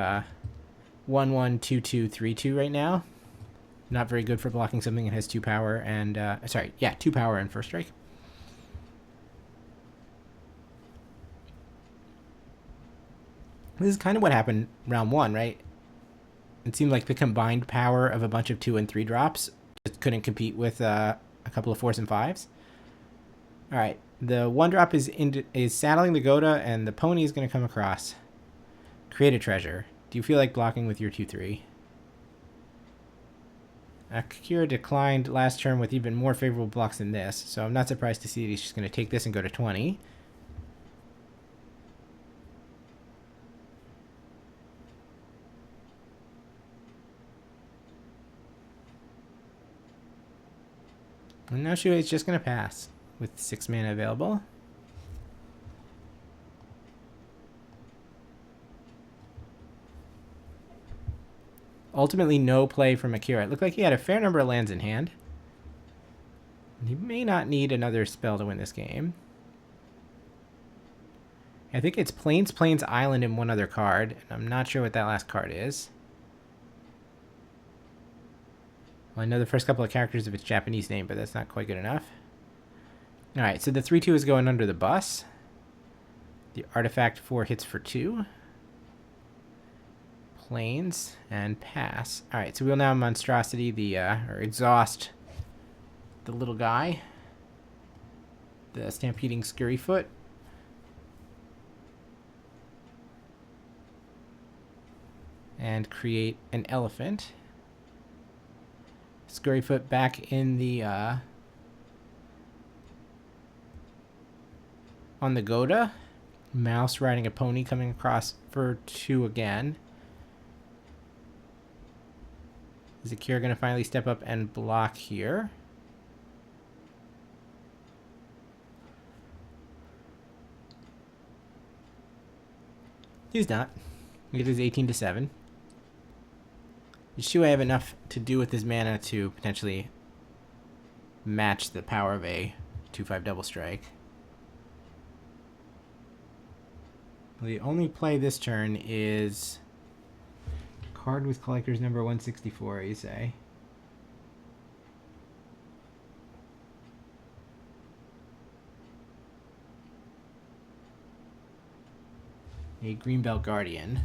1/1, 2/2, 3/2 right now. Not very good for blocking something that has 2 power and, sorry, yeah, 2 power and first strike. This is kind of what happened round 1, right? It seemed like the combined power of a bunch of 2 and 3 drops just couldn't compete with a couple of 4s and 5s. All right, the 1 drop is saddling the Goda, and the pony is going to come across. Create a treasure. Do you feel like blocking with your 2/3? Akira declined last turn with even more favorable blocks than this, so I'm not surprised to see that he's just going to take this and go to 20. And now Shuei's just going to pass with 6 mana available. Ultimately, no play from Akira. It looked like he had a fair number of lands in hand. He may not need another spell to win this game. I think it's Plains, Island, and 1 other card. And I'm not sure what that last card is. Well, I know the first couple of characters of its Japanese name, but that's not quite good enough. Alright, so the 3/2 is going under the bus. The artifact 4 hits for 2. Plains and pass. Alright, so we'll now monstrosity the or exhaust the little guy. The stampeding Scurryfoot. And create an elephant. Scurryfoot back in the on the Goda. Mouse riding a pony coming across for 2 again. Is Akira going to finally step up and block here? He's not. It is 18-7. Does Shuei have enough to do with his mana to potentially match the power of a 2/5 double strike? The only play this turn is card with collector's number 164, you say? A Greenbelt Guardian.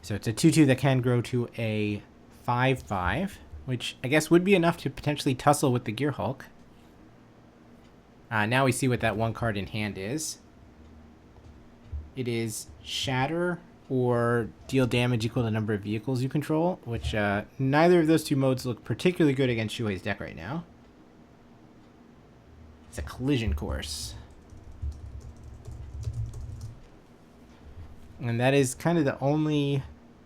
So it's a 2/2 that can grow to a 5/5, which I guess would be enough to potentially tussle with the Gear Hulk. Now we see what that 1 card in hand is. It is Shatter or deal damage equal to the number of vehicles you control, which neither of those 2 modes look particularly good against Shuei's deck right now. It's a Collision Course. And that is kind of the only...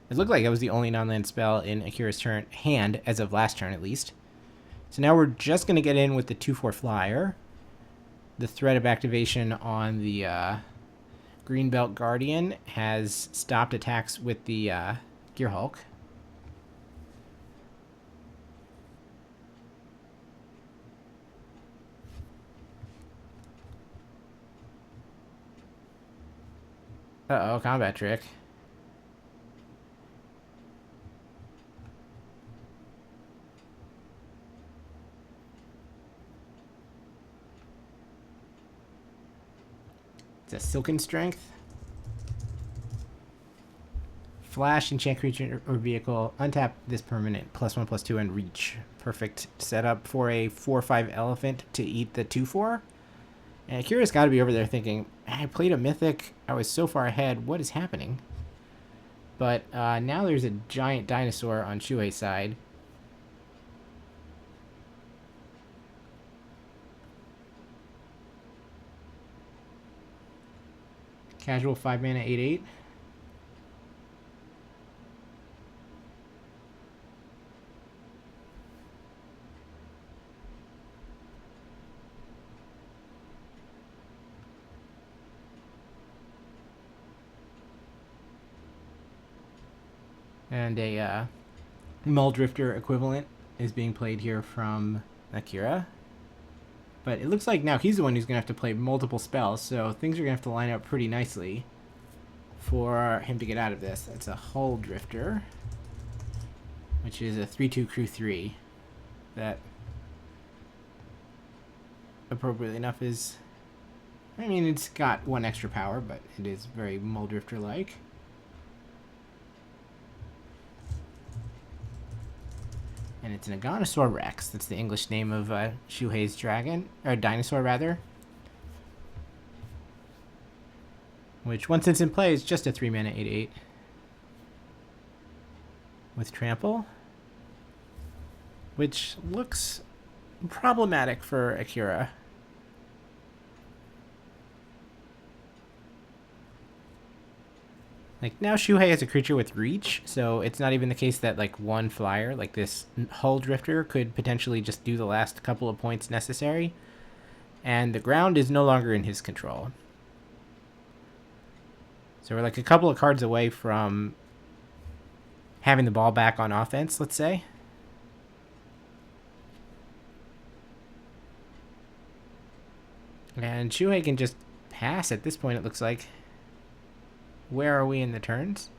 It looked like it was the only non-land spell in Akira's hand, as of last turn at least. So now we're just going to get in with the 2/4 flyer. The threat of activation on the Greenbelt Guardian has stopped attacks with the Gear Hulk. Uh-oh, combat trick. It's a Silken Strength. Flash, enchant creature or vehicle, untap this permanent, +1/+2, and reach. Perfect setup for a 4/5 elephant to eat the 2/4. And Akira's got to be over there thinking, I played a mythic, I was so far ahead, what is happening? But now there's a giant dinosaur on Shuei's side. Casual 5 mana 8/8. And a Muldrifter equivalent is being played here from Akira. But it looks like now he's the one who's going to have to play multiple spells, so things are going to have to line up pretty nicely for him to get out of this. It's a hull drifter, which is a 3-2 crew 3 that appropriately enough is, I mean, it's got one extra power, but it is very Muldrifter like. And it's an Aganosaur Rex. That's the English name of Shuhei's dragon, or dinosaur rather. Which, once it's in play, is just a 3-mana 8/8 with trample, which looks problematic for Akira. Like, now Shuhei has a creature with reach, so it's not even the case that, like, one flyer, like this hull drifter, could potentially just do the last couple of points necessary. And the ground is no longer in his control. So we're like a couple of cards away from having the ball back on offense, let's say. And Shuhei can just pass at this point, it looks like. Where are we in the turns?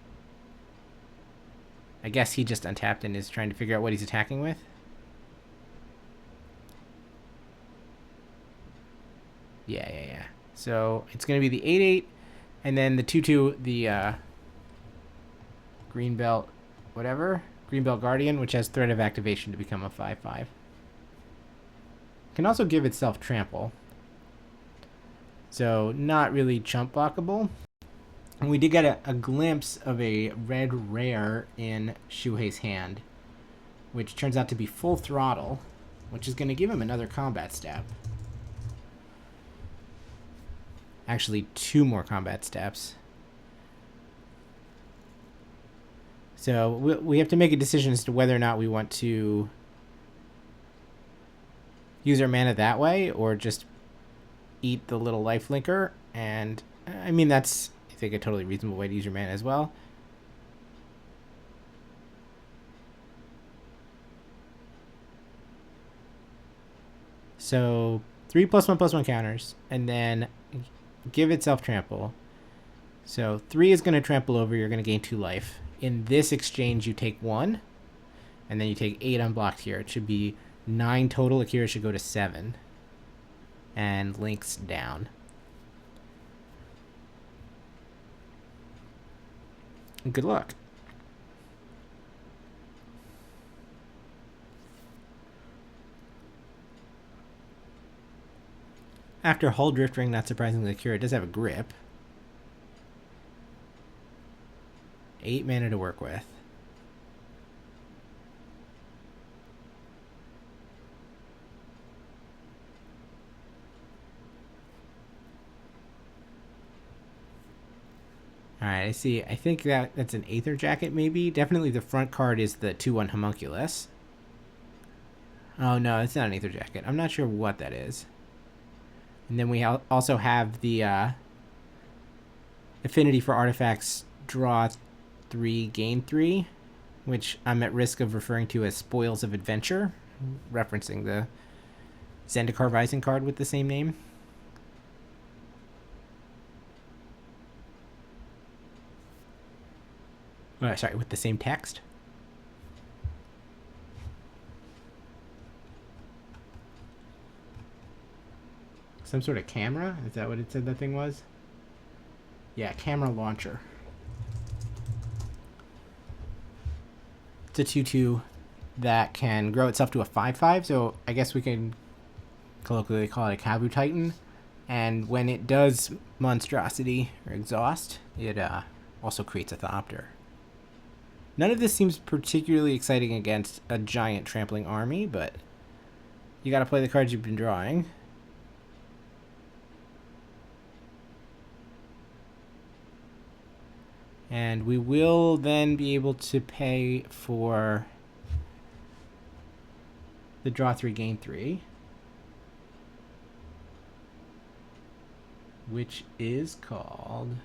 I guess he just untapped and is trying to figure out what he's attacking with. Yeah. So it's going to be the 8/8, and then the 2/2, the Greenbelt, whatever. Greenbelt Guardian, which has threat of activation to become a 5/5. Can also give itself trample. So not really chump blockable. And we did get a glimpse of a red rare in Shuhei's hand, which turns out to be Full Throttle, which is going to give him another combat stab. Actually, 2 more combat steps. So we have to make a decision as to whether or not we want to use our mana that way or just eat the little life linker. And I mean, that's, I think, a totally reasonable way to use your mana as well. So 3 +1/+1 counters, and then give itself trample. So 3 is going to trample over, you're going to gain 2 life. In this exchange, you take 1, and then you take 8 unblocked here. It should be 9 total. Akira should go to 7. And links down. Good luck. After hull drifting, not surprisingly, Akira does have a grip. 8 mana to work with. Alright, I see. I think that's an Aether Jacket, maybe? Definitely the front card is the 2/1 Homunculus. Oh, no, it's not an Aether Jacket. I'm not sure what that is. And then we also have the affinity for artifacts, draw 3, gain 3, which I'm at risk of referring to as Spoils of Adventure, referencing the Zendikar Rising card with the same name. Sorry, with the same text. Some sort of camera? Is that what it said that thing was? Yeah, camera launcher. It's a 2/2 that can grow itself to a 5/5, so I guess we can colloquially call it a Kabu Titan. And when it does monstrosity or exhaust, it also creates a Thopter. None of this seems particularly exciting against a giant trampling army, but you gotta play the cards you've been drawing. And we will then be able to pay for the draw 3, gain 3. Which is called...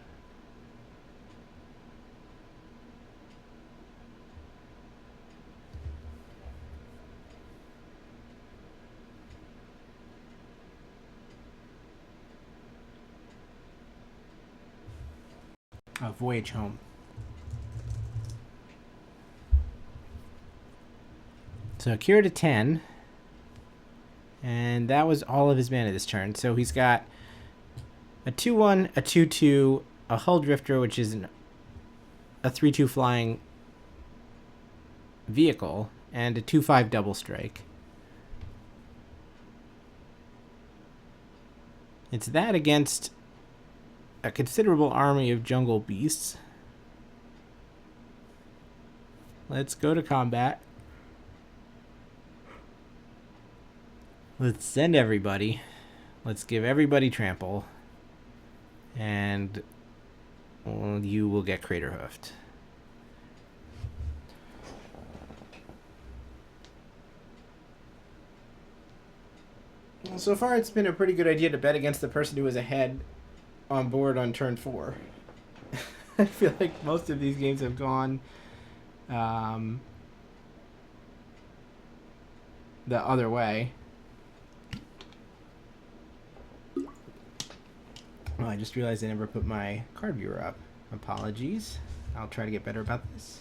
Voyage Home. So Akira to 10. And that was all of his mana this turn. So he's got a 2/1, a 2/2, a Hull Drifter, which is a 3/2 flying vehicle, and a 2/5 double strike. It's that against a considerable army of jungle beasts. Let's go to combat. Let's send everybody. Let's give everybody trample. And well, you will get Crater Hoofed. Well, so far it's been a pretty good idea to bet against the person who was ahead on board on turn 4. I feel like most of these games have gone the other way. Oh, I just realized I never put my card viewer up. Apologies. I'll try to get better about this.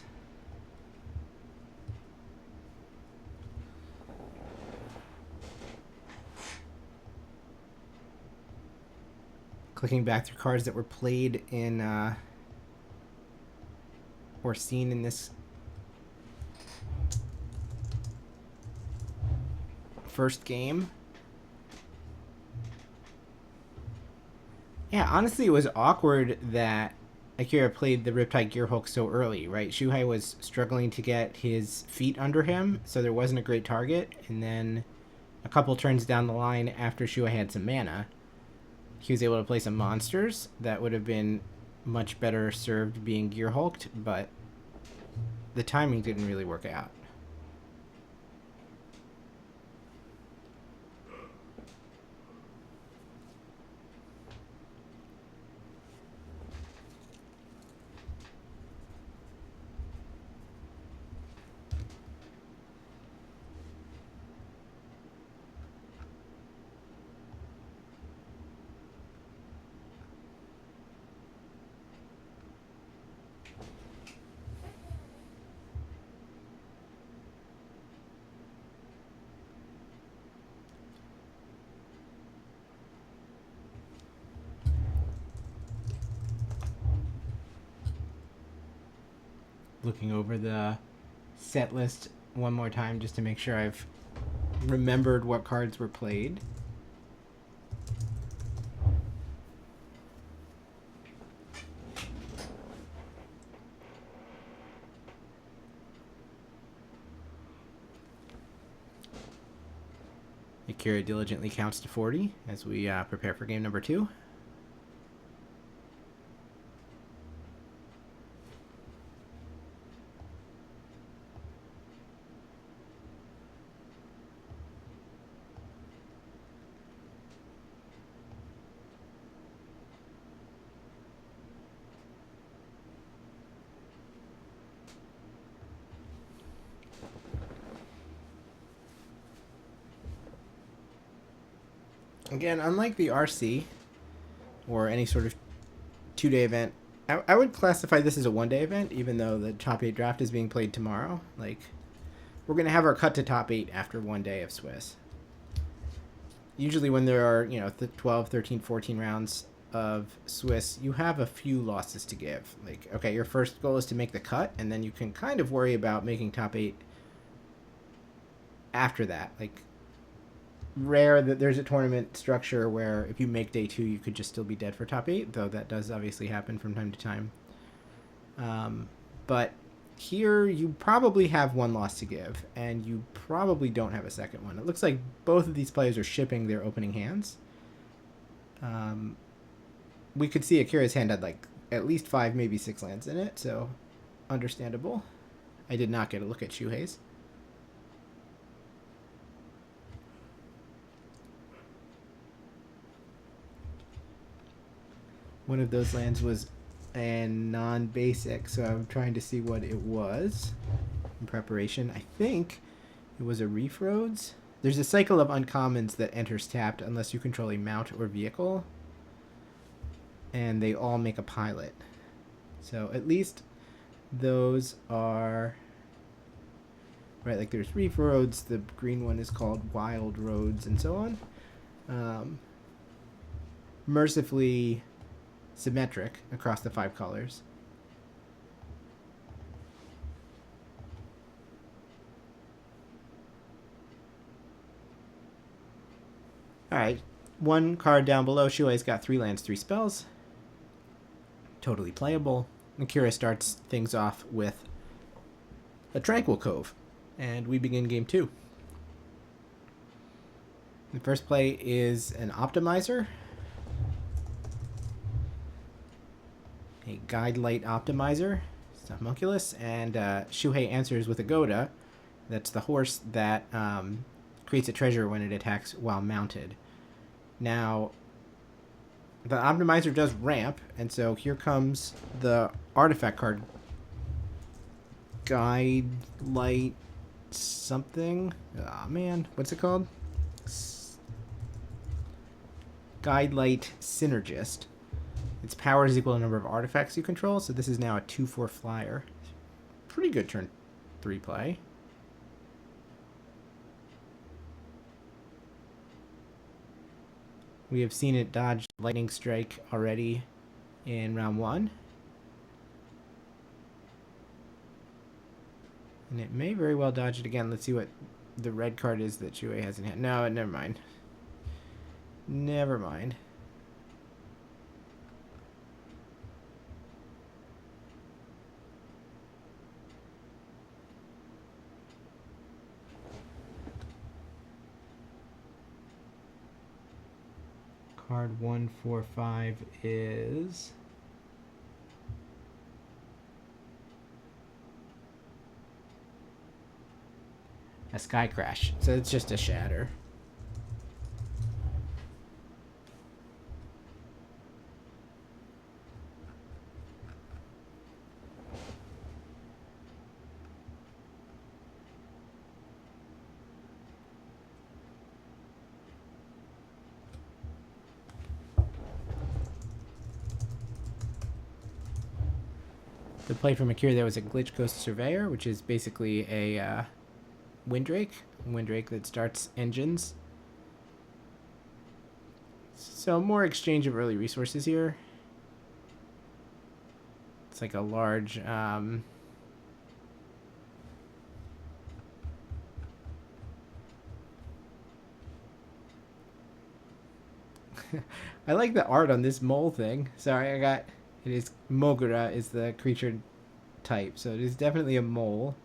Clicking back through cards that were played in or seen in this first game. Yeah, honestly, it was awkward that Akira played the Riptide Gearhulk so early, right? Shuhei was struggling to get his feet under him, so there wasn't a great target. And then a couple turns down the line after Shuhei had some mana, he was able to play some monsters that would have been much better served being Gearhulked, but the timing didn't really work out. Looking over the set list one more time just to make sure I've remembered what cards were played. Akira diligently counts to 40 as we prepare for game number 2. Again, unlike the RC or any sort of 2-day event, I would classify this as a 1-day event, even though the top 8 draft is being played tomorrow. Like, we're going to have our cut to top 8 after 1 day of Swiss. Usually when there are, 12, 13, 14 rounds of Swiss, you have a few losses to give. Like, okay, your first goal is to make the cut, and then you can kind of worry about making top 8 after that. Like, rare that there's a tournament structure where if you make day 2 you could just still be dead for top 8, though that does obviously happen from time to time. But here you probably have 1 loss to give, and you probably don't have a second one. It looks like both of these players are shipping their opening hands. We could see Akira's hand had like at least 5, maybe 6 lands in it, so understandable. I did not get a look at Shuhei's. One of those lands was a non-basic, so I'm trying to see what it was in preparation. I think it was a Reef Roads. There's a cycle of uncommons that enters tapped unless you control a mount or vehicle, and they all make a pilot. So at least those are right. Like there's Reef Roads. The green one is called Wild Roads, and so on. Mercifully symmetric across the 5 colors. Alright, one card down below. Shuei's got 3 lands, 3 spells. Totally playable. Akira starts things off with a Tranquil Cove. And we begin game 2. The first play is an Optimizer. A Guide Light Optimizer. It's a homunculus. And Shuhei answers with a Goda. That's the horse that creates a treasure when it attacks while mounted. Now, the Optimizer does ramp, and so here comes the artifact card. Guide Light something. Aw, man. What's it called? Guide Light Synergist. Its power is equal to the number of artifacts you control, so this is now a 2/4 flyer. Pretty good turn 3 play. We have seen it dodge Lightning Strike already in round 1. And it may very well dodge it again. Let's see what the red card is that Shuei has in hand. No, never mind. Never mind. Card 145 is a Sky Crash. So it's just a shatter. The play from Akira there was a Glitch Ghost Surveyor, which is basically a Windrake that starts engines. So more exchange of early resources here. It's like a large I like the art on this mole thing. Sorry, it is Mogura is the creature type, so it is definitely a mole.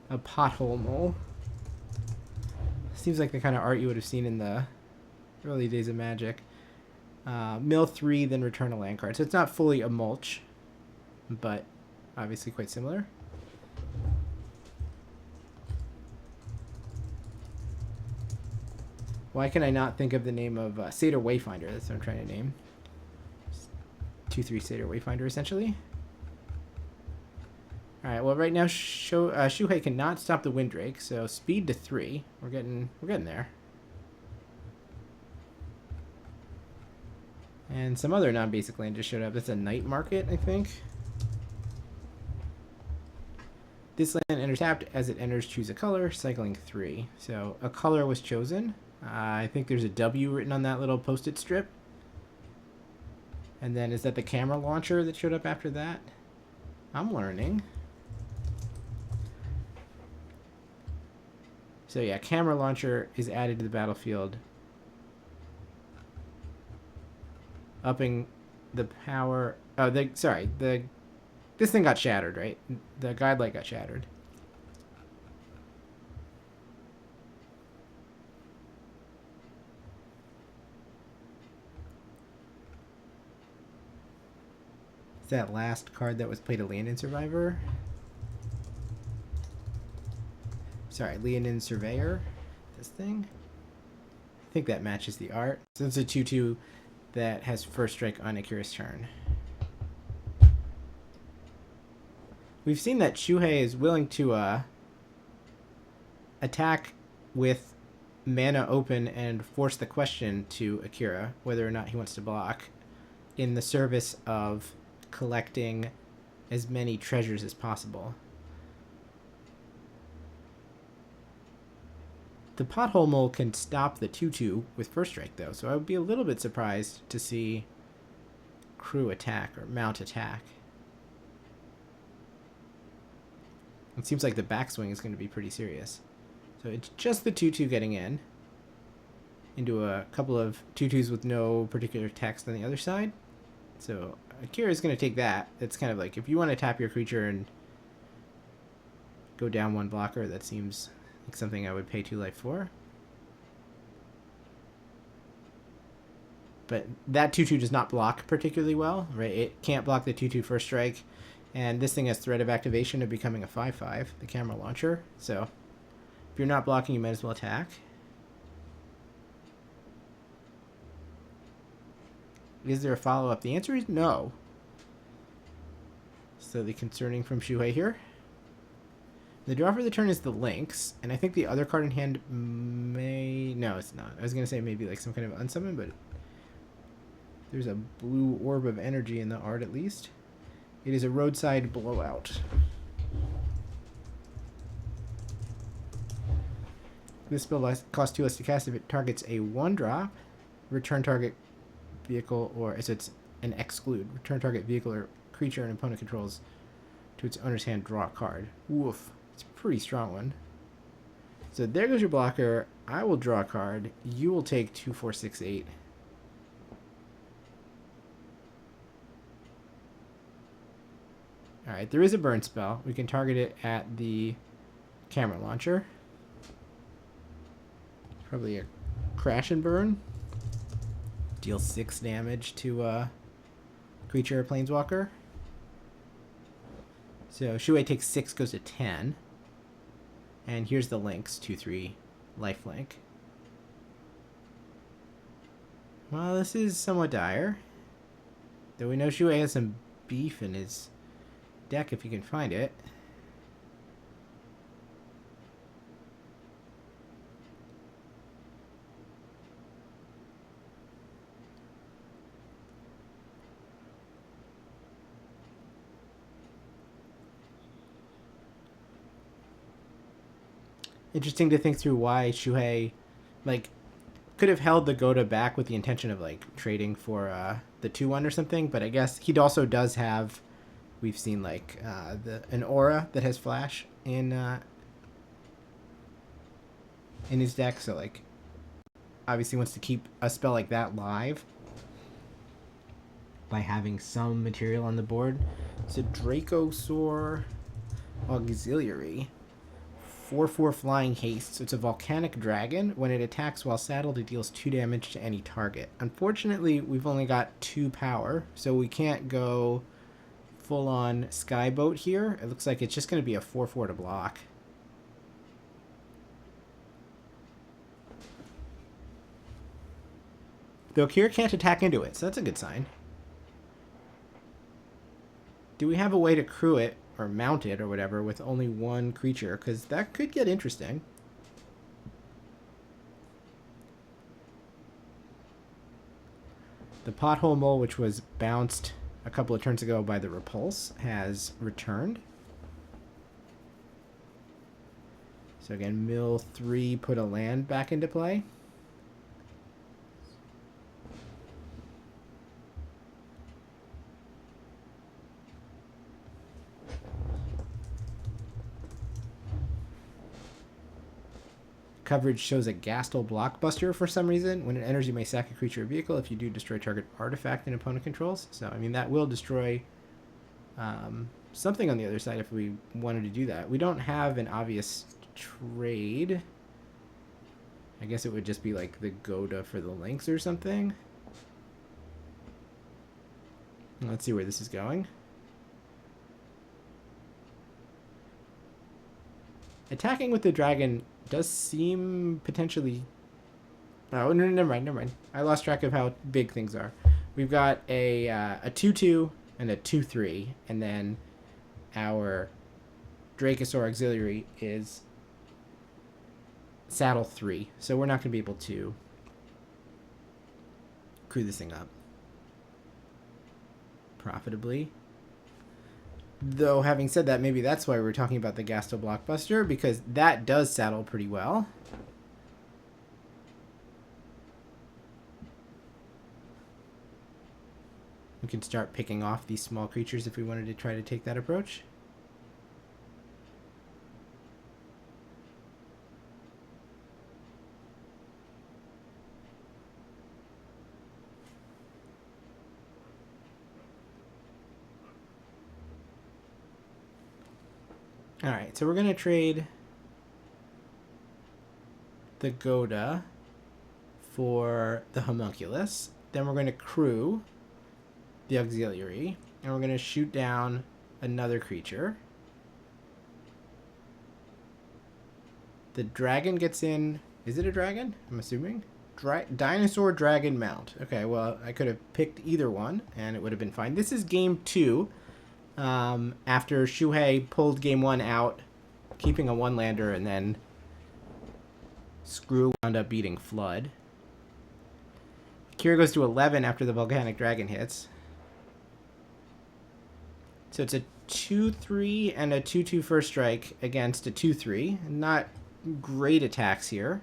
A pothole mole. Seems like the kind of art you would have seen in the early days of Magic. Mill 3, then return a land card. So it's not fully a mulch, but obviously quite similar. Why can I not think of the name of Satyr Wayfinder? That's what I'm trying to name. 2/3 Satyr Wayfinder, essentially. Alright, well right now Shuhei cannot stop the Windrake, so speed to 3. We're getting there. And some other non-basic land just showed up. That's a Night Market, I think. This land enters tapped. As it enters, choose a color, cycling 3. So a color was chosen. I think there's a W written on that little post-it strip. And then is that the camera launcher that showed up after that? I'm learning. So yeah, camera launcher is added to the battlefield, upping the power. Oh, this thing got shattered, right? The guide light got shattered. Is that last card that was played a Land-in Survivor? Sorry, Land-in Surveyor. This thing. I think that matches the art. So it's a 2/2 that has first strike on Akira's turn. We've seen that Shuhei is willing to attack with mana open and force the question to Akira whether or not he wants to block in the service of collecting as many treasures as possible. The pothole mole can stop the 2-2 with first strike, though, so I would be a little bit surprised to see crew attack or mount attack. It seems like the backswing is going to be pretty serious. So it's just the 2-2 getting in into a couple of 2-2s with no particular text on the other side. So Akira is going to take that. It's kind of like if you want to tap your creature and go down one blocker, that seems like something I would pay 2 life for. But that 2-2 does not block particularly well, right? It can't block the 2-2 first strike, and this thing has threat of activation of becoming a 5-5, the camera launcher. So if you're not blocking, you might as well attack. Is there a follow-up? The answer is no. So the concerning from Shuhei here. The draw for the turn is the Lynx, and I think the other card in hand may... No, it's not. I was going to say maybe like some kind of unsummon, but there's a blue orb of energy in the art at least. It is a roadside blowout. This spell costs 2 less to cast if it targets a 1-drop, return target vehicle, or so it's an exclude. Return target vehicle or creature an opponent controls to its owner's hand, draw a card. Woof. It's a pretty strong one. So there goes your blocker. I will draw a card. You will take 2, 4, 6, 8. Alright, there is a burn spell. We can target it at the camera launcher. Probably a crash and burn. Deal 6 damage to a creature or planeswalker. So Shuhei takes 6, goes to 10. And here's the Lynx, 2/3 lifelink. Well, this is somewhat dire. Though we know Shuhei has some beef in his deck if you can find it. Interesting to think through why Shuhei, like, could have held the Goda back with the intention of, like, trading for the 2-1 or something, but I guess he also does have, we've seen, like, an aura that has flash in his deck, so, like, obviously wants to keep a spell like that live by having some material on the board. So Dracosaur Auxiliary. 4/4 flying haste, so it's a volcanic dragon. When it attacks while saddled, it deals 2 damage to any target. Unfortunately, we've only got 2 power, so we can't go full-on Skyboat here. It looks like it's just going to be a 4/4 to block. Though Kira can't attack into it, so that's a good sign. Do we have a way to crew it or mount it or whatever with only 1 creature? Because that could get interesting. The Pothole Mole, which was bounced a couple of turns ago by the Repulse, has returned. So again, mill 3, put a land back into play. Coverage shows a Gastel Blockbuster for some reason. When it enters, you may sack a creature or vehicle. If you do, destroy target artifact an opponent controls. So, I mean, that will destroy something on the other side if we wanted to do that. We don't have an obvious trade. I guess it would just be like the Goda for the Lynx or something. Let's see where this is going. Attacking with the dragon does seem potentially... Oh, no, never mind. I lost track of how big things are. We've got a 2/2 and a 2/3, and then our Dracosaur Auxiliary is saddle 3. So we're not going to be able to crew this thing up profitably. Though, having said that, maybe that's why we're talking about the Gasto Blockbuster, because that does saddle pretty well. We can start picking off these small creatures if we wanted to try to take that approach. Alright, so we're going to trade the Goda for the Homunculus. Then we're going to crew the Auxiliary, and we're going to shoot down another creature. The dragon gets in. Is it a dragon? I'm assuming. Dinosaur Dragon Mount. Okay, well, I could have picked either one, and it would have been fine. This is game 2. After Shuhei pulled game 1 out, keeping a 1-lander, and then Screw wound up beating Flood. Kira goes to 11 after the Volcanic Dragon hits. So it's a 2-3 and a 2-2 first strike against a 2-3. Not great attacks here.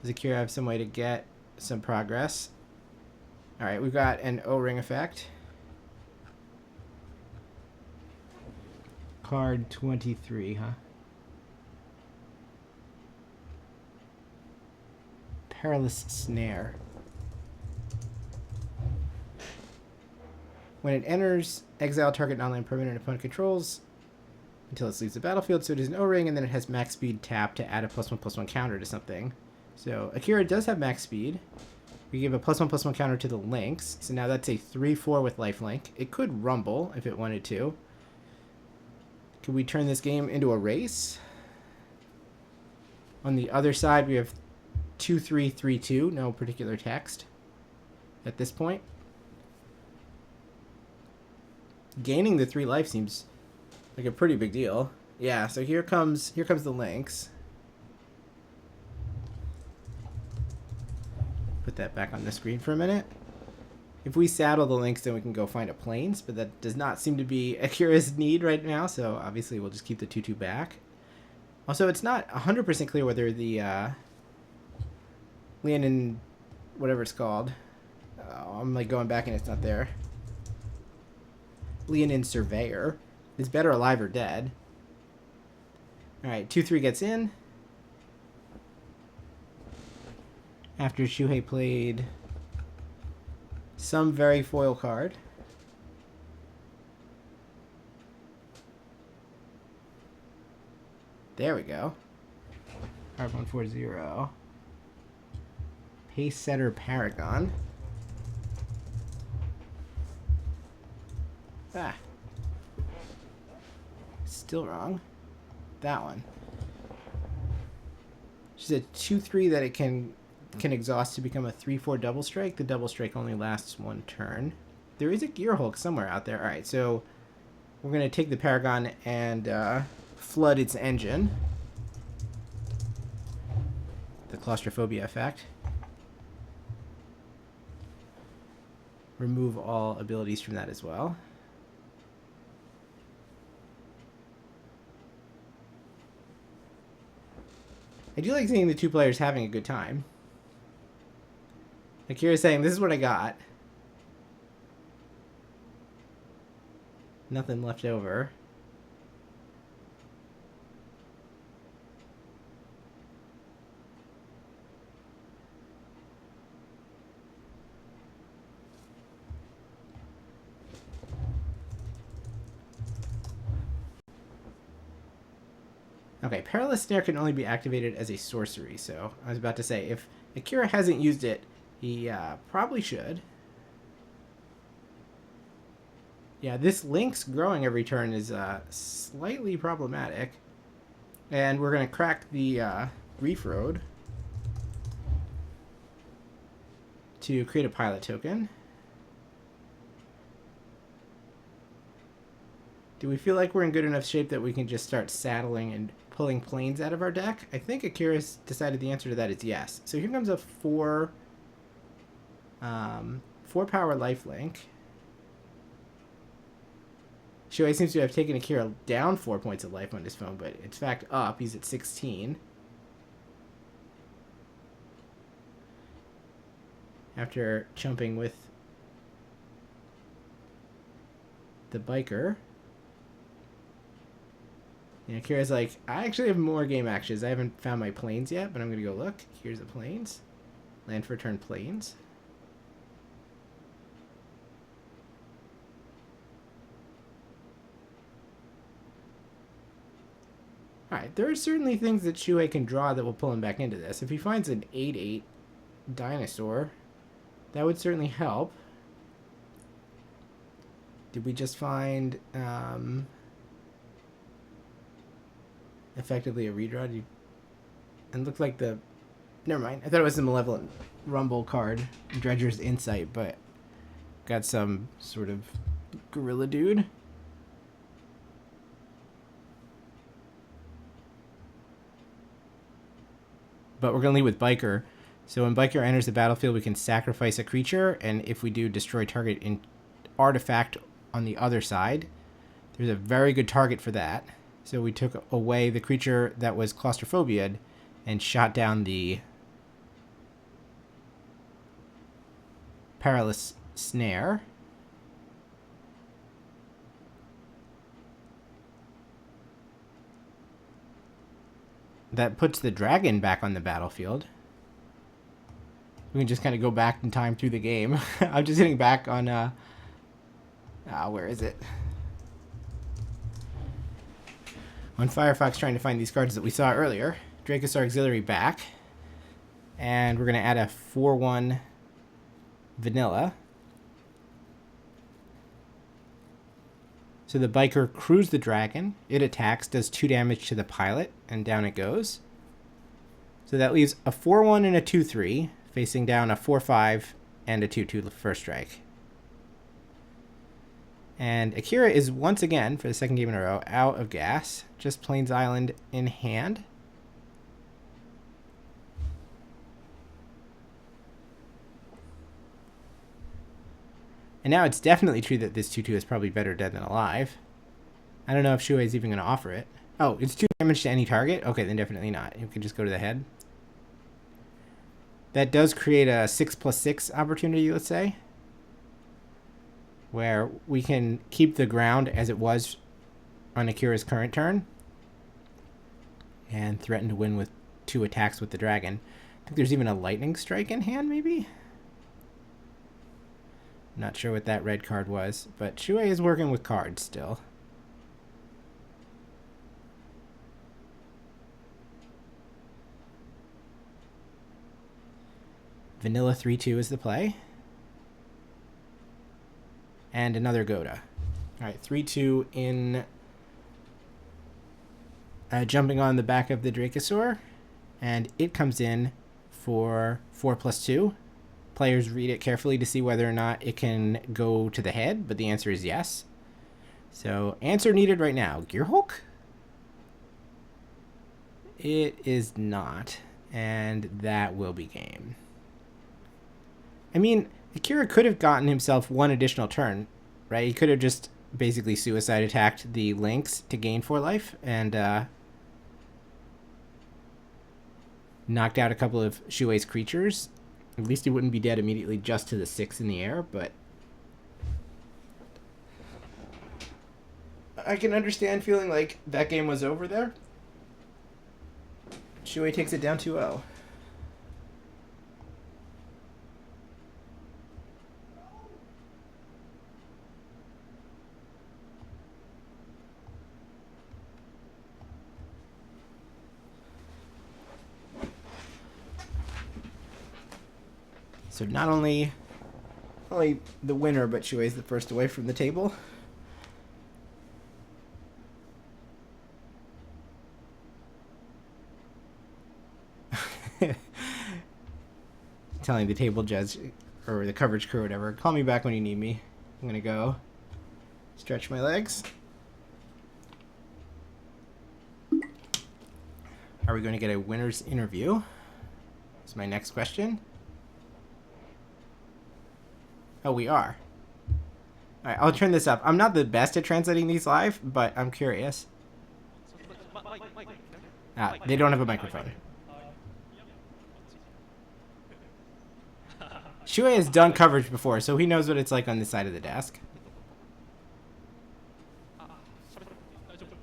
Does Akira have some way to get some progress? Alright, we've got an O-ring effect. Card 23, huh? Perilous Snare. When it enters, exile target non-land permanent opponent controls until it leaves the battlefield, so it is an O-ring, and then it has max speed tap to add a +1/+1 counter to something. So Akira does have max speed. We give a +1/+1 counter to the links, so now that's a 3/4 with lifelink. It could rumble if it wanted to. Could we turn this game into a race? On the other side, we have 2-3-3-2, no particular text at this point. Gaining the 3 life seems like a pretty big deal. Yeah, so here comes the links. Put that back on the screen for a minute. If we saddle the links, then we can go find a plains, but that does not seem to be Akira's need right now, so obviously we'll just keep the 2-2 back. Also, it's not 100% clear whether the Leonin, whatever it's called, I'm like going back and it's not there. Leonin Surveyor is better alive or dead. Alright, 2-3 gets in. After Shuhei played some very foil card. There we go. Card 140. Pace Setter Paragon. Ah. Still wrong. That one. She's a 2-3 that it can exhaust to become a 3/4 double strike. The double strike only lasts 1 turn. There is a Gear Hulk somewhere out there. Alright, so we're going to take the Paragon and flood its engine. The claustrophobia effect. Remove all abilities from that as well. I do like seeing the 2 players having a good time. Akira's saying, this is what I got. Nothing left over. Okay, Perilous Snare can only be activated as a sorcery, so I was about to say, if Akira hasn't used it, he probably should. Yeah, this Link's growing every turn is slightly problematic. And we're going to crack the Reef Road to create a pilot token. Do we feel like we're in good enough shape that we can just start saddling and pulling planes out of our deck? I think Akira's decided the answer to that is yes. So here comes a 4 power lifelink. Shuei seems to have taken Akira down 4 points of life on his phone, but it's fact up. He's at 16. After jumping with the biker. And Akira's like, I actually have more game actions. I haven't found my planes yet, but I'm going to go look. Here's the planes. Land for turn planes. Alright, there are certainly things that Shuei can draw that will pull him back into this. If he finds an 8/8 dinosaur, that would certainly help. Did we just find effectively a redraw? And looked like the... Never mind. I thought it was the Malevolent Rumble card, Dredger's Insight, but got some sort of gorilla dude. But we're going to lead with Biker. So when Biker enters the battlefield, we can sacrifice a creature, and if we do, destroy target in artifact on the other side. There's a very good target for that. So we took away the creature that was claustrophobia'd and shot down the perilous snare. That puts the dragon back on the battlefield. We can just kind of go back in time through the game. I'm just hitting back on, where is it? On Firefox, trying to find these cards that we saw earlier. Dracosaur Auxiliary back. And we're going to add a 4/1 vanilla. So the biker crews the dragon. It attacks, does 2 damage to the pilot, and down it goes. So that leaves a 4/1 and a 2/3, facing down a 4/5 and a 2/2 first strike. And Akira is once again, for the second game in a row, out of gas. Just Plains Island in hand. And now it's definitely true that this 2/2 is probably better dead than alive. I don't know if Shuei is even going to offer it. Oh, it's 2 damage to any target? Okay, then definitely not. You can just go to the head. That does create a 6+6 opportunity, let's say, where we can keep the ground as it was on Akira's current turn and threaten to win with 2 attacks with the dragon. I think there's even a lightning strike in hand, maybe? Not sure what that red card was, but Shuei is working with cards still. Vanilla 3/2 is the play. And another Goda. Alright, 3/2 in jumping on the back of the Dracosaur. And it comes in for 4+2. Players read it carefully to see whether or not it can go to the head, but the answer is yes. So, answer needed right now. Gearhulk? It is not, and that will be game. I mean, Akira could have gotten himself 1 additional turn, right? He could have just basically suicide attacked the Lynx to gain 4 life, and knocked out a couple of Shuei's creatures. At least he wouldn't be dead immediately just to the 6 in the air, but I can understand feeling like that game was over there. Shuei takes it down 2-0. So not only the winner, but Shuei's the first away from the table. Telling the table judge, or the coverage crew or whatever, call me back when you need me. I'm gonna go stretch my legs. Are we going to get a winner's interview? That's my next question. Oh, we are. All right, I'll turn this up. I'm not the best at translating these live, but I'm curious. They don't have a microphone. Shuei has done coverage before, so he knows what it's like on this side of the desk.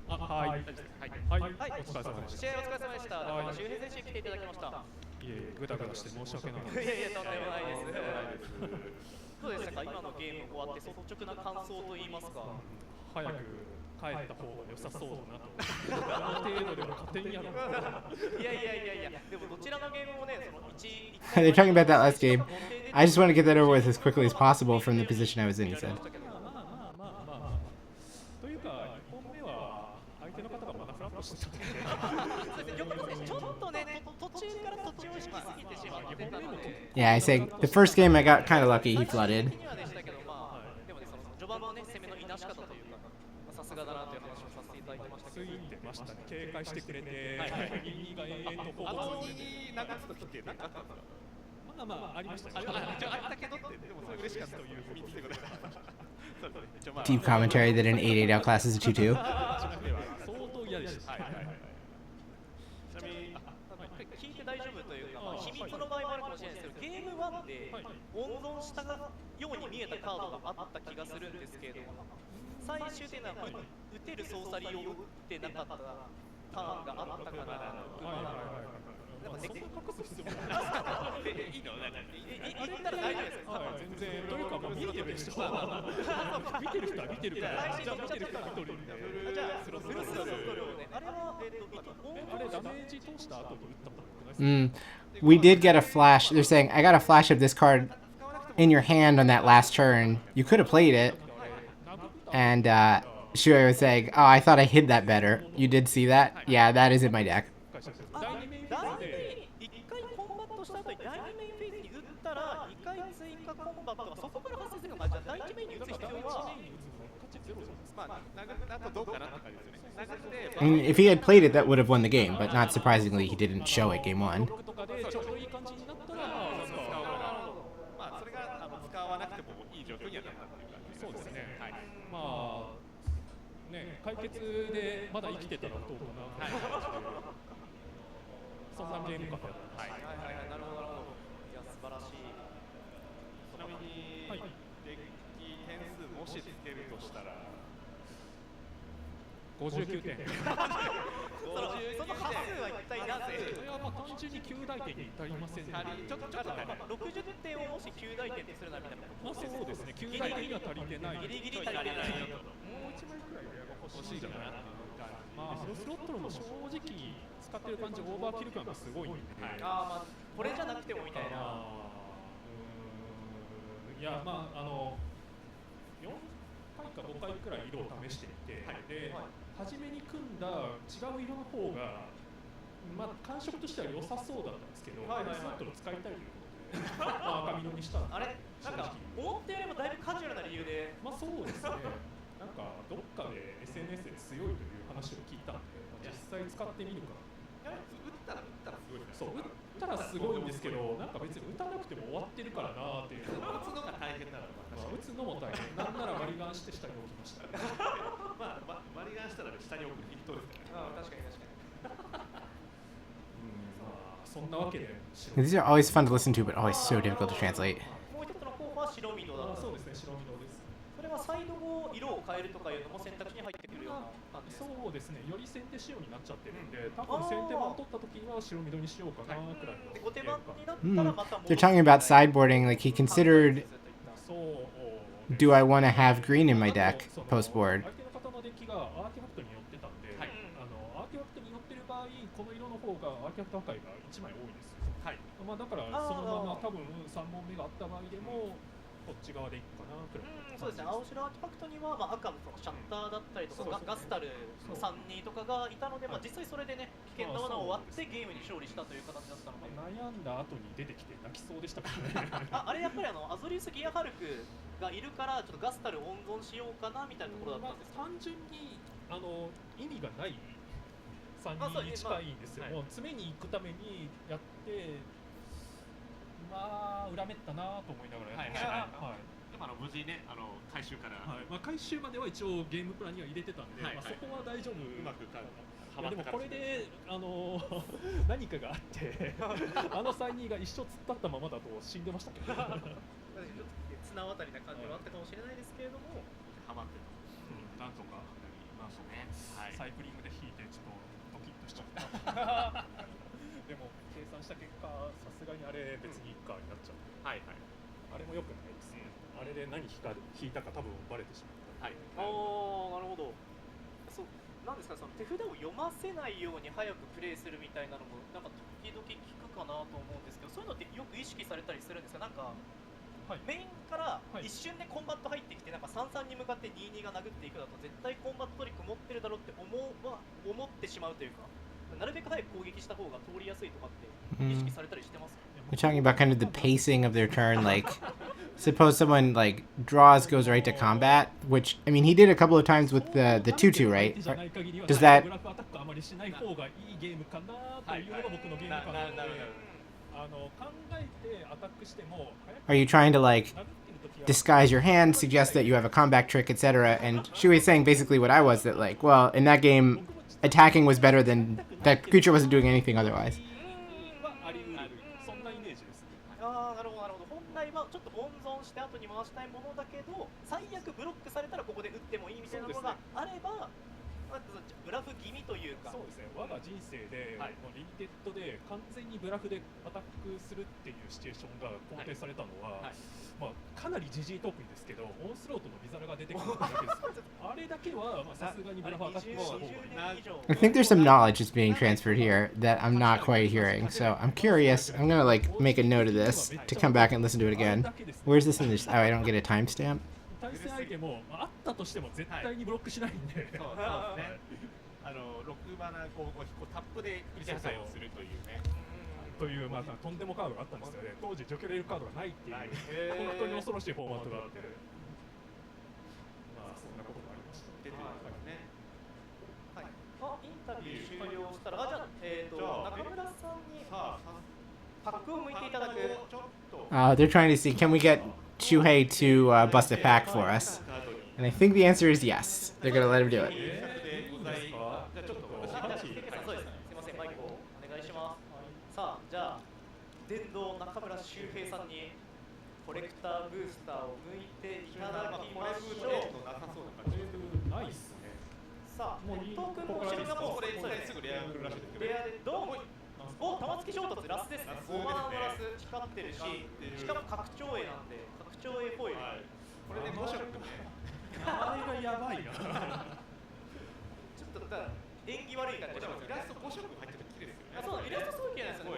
はい、お疲れ様でした。試合お疲れ様でした。周平選手来ていただきました。いえ、ぐだぐだして申し訳ない。いやいや、とんでもないです。どうでしたか、今のゲーム終わって率直な感想といいますか。早く帰った方が良さそうだなと。この程度でも勝てんやろ。いやいやいやいや、でもどちらのゲームもね、そのThey're talking about that last game. I just want to get that over with as quickly as possible from the position I was in, he said. というか、2本目は相手の方がまだフラットしてた。ちょっとね、途中から途中を意識しすぎてしまってたので。Yeah, I say the first game I got kind of lucky. He flooded. でもね、その序盤のね、攻めのいなし方というか、さすがだなという話をさせていただきましたけど。ついてましたね。警戒してくれて、右が永遠とフォークに流すときってなかったんですか。まあありました。あったけどってでもそれ嬉しかったという3つでございます。Deep commentary that an 8-8 outclasses a 2-2. 相当嫌でした。ちなみに聞いて大丈夫というか、秘密の場合もあるかもしれないですけど、ゲーム1で温存したように見えたカードがあった気がするんですけれども、最終的な打てるソーサリーを打ってなかったターンがあったかな。なんかそんな隠す必要もない。いいの？言ったら大丈夫ですか？全然。というかもう見てるでしょ。見てる人は見てるから。じゃあ見てる人は見とるんで。じゃあスローね。あれはあれダメージ通した後に打ったことないですか？ We did get a flash. They're saying I got a flash of this card in your hand on that last turn. You could have played it. And Shuei was saying, "Oh, I thought I hid that better. You did see that? Yeah, that is in my deck." どうかなって感じですよね。 I mean, if he had played it, that would have won the game, but not surprisingly, he didn't show it game one. まあそれが使わなくてもいい状況にはなったっていう感じ。そうですね。まあね、解決でまだ生きてたらどうかな。そんなゲームかと。はい。なるほどなるほど。いや素晴らしい。ちなみにデッキ点数もしつけるとしたら59点。その端数は一体なぜ？いやまあ単純に9大点に至りませんね。ちょっと60点をもし9大点にするなみたいな。まあそうですね。9大点には足りてない。ギリギリ足りてないよと。もう1枚くらい欲しいんじゃないかな。まあスロットルも正直使ってる感じオーバーキル感がすごいんで。まあこれじゃなくてもみたいな。いやまあ4回か5回くらい色を試してみて、で初めに組んだ違う色の方がまあ感触としては良さそうだったんですけど、スロットル使いたいということで赤色にしたんで。あれなんか思ったよりもだいぶカジュアルな理由で。まあそうですね。なんかどっかで SNS で強いという話を聞いたんで、実際使ってみるか。打ったらすごいですね。そう打ったらすごいんですけど、なんか別に打たなくても終わってるからなーっていう。打つのが大変なの。打つのも大変。なんなら割りガンして下に置きました。まあ割りガンしたら下に置くヒットですね。確かに。そんなわけで。These are always fun to listen to, but always so difficult to translate. もう一つの候補は白緑だ。そうですね、白緑です。それはサイドを色を変えるとかいうのも選択肢に入ってくるような感じですか？そうですね、より先手仕様になっちゃってるんで、多分先手番取った時は白緑にしようかなくらいの。後手番になったらまた They're talking about sideboarding, like he considered, do I want to have green in my deck post board? 相手の方のデッキがアーティファクトに寄ってたんで、アーティファクトに寄ってる場合、この色の方がアーティファクト破壊が1枚多いんですよ。まあだからそのまま多分3問目があった場合でもこっち側でいくかなくらい。そうですね、青白アーティファクトには、赤のシャッターだったりとか、ガスタル3-2とかがいたので、実際それでね、危険な罠を割ってゲームに勝利したという形だったので、悩んだ後に出てきて泣きそうでしたからね。あれやっぱりアゾリウスギアハルクがいるから、ちょっとガスタル温存しようかなみたいなところだったんですか？単純に意味がない3に近いんですよ。もう詰めに行くためにやって、まあ裏目ったなと思いながらやってましたね。無事ね回収から、はい、まあ回収までは一応ゲームプランには入れてたんで、はいまあそこは大丈夫。うまくかいやでもこれで何かがあってサイニーが一生突っ立ったままだと死んでましたけど。綱渡りな感じはあったかもしれないですけれども、ハマってた。なんとかましたね。はい。サイクリングで引いてちょっとドキッとしちゃった。でも計算した結果さすがにあれ別に1カーになっちゃって、はいはい。あれも良くないですね。あれで何引いたか多分バレてしまった。はい。なるほど。そうなんですか、その手札を読ませないように早くプレイするみたいなのもなんか時々聞くかなと思うんですけど、そういうのってよく意識されたりするんですか？なんか、はい、メインから一瞬でコンバット入ってきてなんか33に向かって22が殴っていくだと絶対コンバットトリック持ってるだろうって思ってしまうというか、なるべく早く攻撃した方が通りやすいとかって意識されたりしてますか？ We're talking about kind of the pacing of their turn, like suppose someone like draws, goes right to combat, which I mean he did a couple of times with the 2-2, right? Does that are you trying to like disguise your hand, suggest that you have a comeback trick, etc.? And she was saying basically what I was, that like, well, in that game attacking was better than that creature wasn't doing anything otherwise. ちょっと温存して後に回したいものだけど、最悪ブロックされたらここで打ってもいいみたいなのがあれば、ブラフ気味というか。そうですね。我が人生で、もうリミテッドで完全にブラフでアタックするっていうシチュエーションが肯定されたのは、まあかなりジジイトークンですけど、オンスロートのビザラが出てくるだけです。あれだけはまあさすがにブラフアタックした方がいい。I think there's some knowledge that's being transferred here that I'm not quite hearing, so I'm curious. I'm gonna like make a note of this to come back and listen to it again. Where's this in this? Oh, I don't get a timestamp. 対戦相手もあったとしても絶対にブロックしないんで。そうですね。6マナこうタップで一破壊をするというね。というまあとんでもカードがあったんですよね。当時除去レールカードがないっていう本当に恐ろしいフォーマットがあって。まあそんなことがありました。出てますね。はい。インタビュー終了したら、じゃあ中村さんにパックを向いていただく。They're trying to see, can we get Shuhei to bust a pack for us? And I think the answer is yes. They're gonna let him do it. さあ、じゃあ電動中村修平さんにコレクターブースターを抜いていただきましょう。ナイスね。さあ、トークンの後ろがもうこれすぐレア来るらしいですけど、レアでどうも玉突き衝突ラスですね。5マナのラス光ってるし、しかも拡張 A なんで拡張 A フォイル。これで5色ね。あれがやばいな。ちょっと縁起悪い感じ。イラスト5色入ってて綺麗ですよね。そう、イラストすごい綺麗ですね。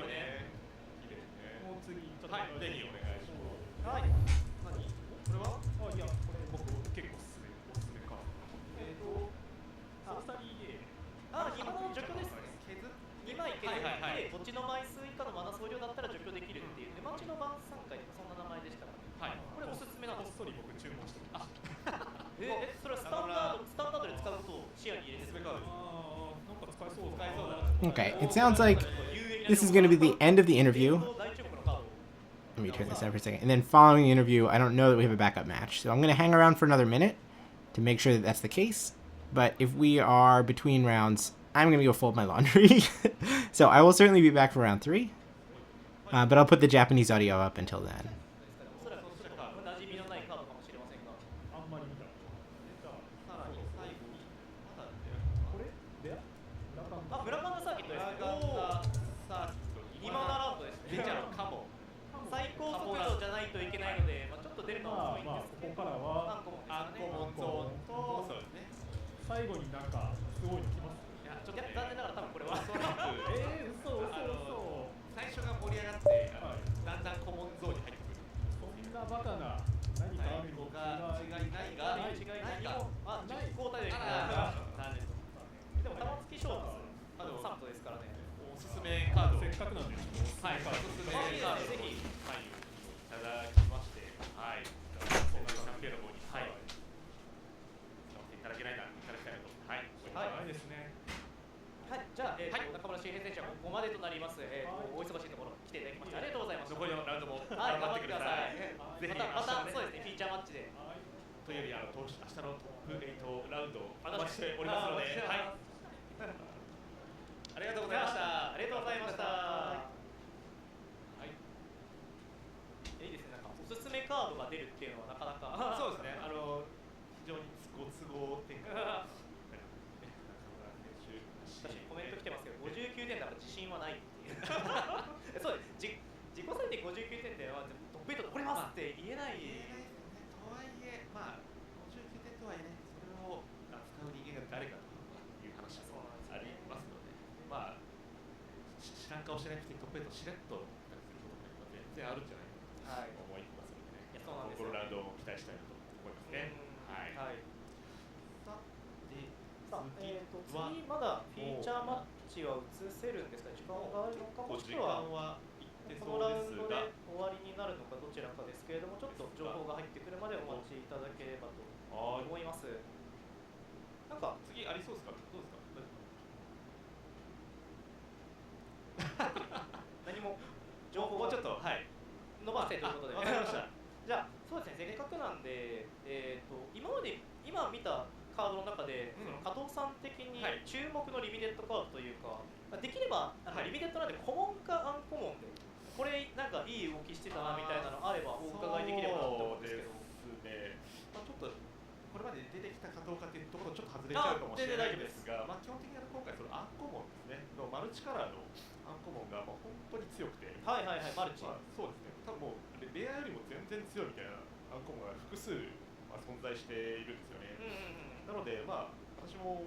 綺麗ね。もう次ちょっとレニーお願いします。はい。これは？いやこれ僕結構おすすめか。ソーサリー A。2マナの除去ですね。2枚削って土地の枚数以下のマナ総量だったら除去できるっていう出待ちの晩餐会とかそんな名前でしたから。はい。これおすすめなんです。こっそり僕注文してました。それはスタンダードで使うことを視野に入れてる。Okay, it sounds like this is going to be the end of the interview. Let me turn this down for a second. And then following the interview, I don't know that we have a backup match. So I'm going to hang around for another minute to make sure that that's the case. But if we are between rounds, I'm going to go fold my laundry. So I will certainly be back for round 3. But I'll put the Japanese audio up until then. ここまでとなります。お忙しいところ来ていただきましてありがとうございました。残りのラウンドもはい、頑張ってください。ぜひまた明日ねそうですね、フィーチャーマッチで。というより明日のトップ8ラウンドをお待ちしておりますので、はい。ありがとうございました。ありがとうございました。はい。いいですね、なんかおすすめカードが出るっていうのはなかなか。そうですね。非常にご都合点が。確かにコメント来てますけど、59点だから自信はないっていう。そうです。自己採点59点ってトップ8取れますって言えない。とはいえ、まあ59点とはいえね、それを扱う人間が誰かという話もありますので、まあ知らん顔してなくてトップ8しれっとやったりすることも全然あるんじゃないかと思いますのでね。いや、そうなんですよ。このラウンドも期待したいなと思いますね。はい。次まだフィーチャーマッチは移せるんですか？時間があるのか、もしくはこのラウンドで終わりになるのかどちらかですけれども、ちょっと情報が入ってくるまでお待ちいただければと思います。なんか次ありそうですか？どうですか？何も情報をちょっと伸ばせということで。わかりました。じゃあそうですね、せっかくなんで、今見たカードの中で、その加藤さん的に注目のリミテッドカードというか、できればリミテッドなんでコモンかアンコモンで、これなんかいい動きしてたなみたいなのあればお伺いできればなと思うんですけど。そうですね。まあちょっとこれまで出てきたかどうかっていうところちょっと外れちゃうかもしれないんですが、まあ基本的に今回そのアンコモンですね、のマルチカラーのアンコモンがもう本当に強くて、はいはいはい、マルチ。そうですね。多分もうレアよりも全然強いみたいなアンコモンが複数存在しているんですよね。なのでまあ私も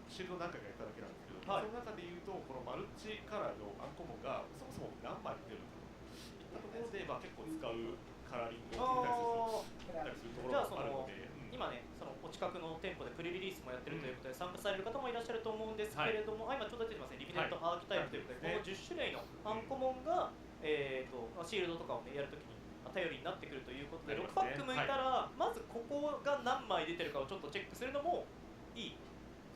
シールド何回かやっただけなんですけど、その中でいうとこのマルチカラーのアンコモンがそもそも何枚出るのかといったところで、まあ結構使うカラーリングを入れたりするところがあるので、今ね、そのお近くの店舗でプレリリースもやってるということで参加される方もいらっしゃると思うんですけれども、今ちょうど出てますね、リミテッドアーキタイプということで、この10種類のアンコモンが、シールドとかをねやるときに頼りになってくるということで、6パック向いたら、まずここが何枚出てるかをちょっとチェックするのもいい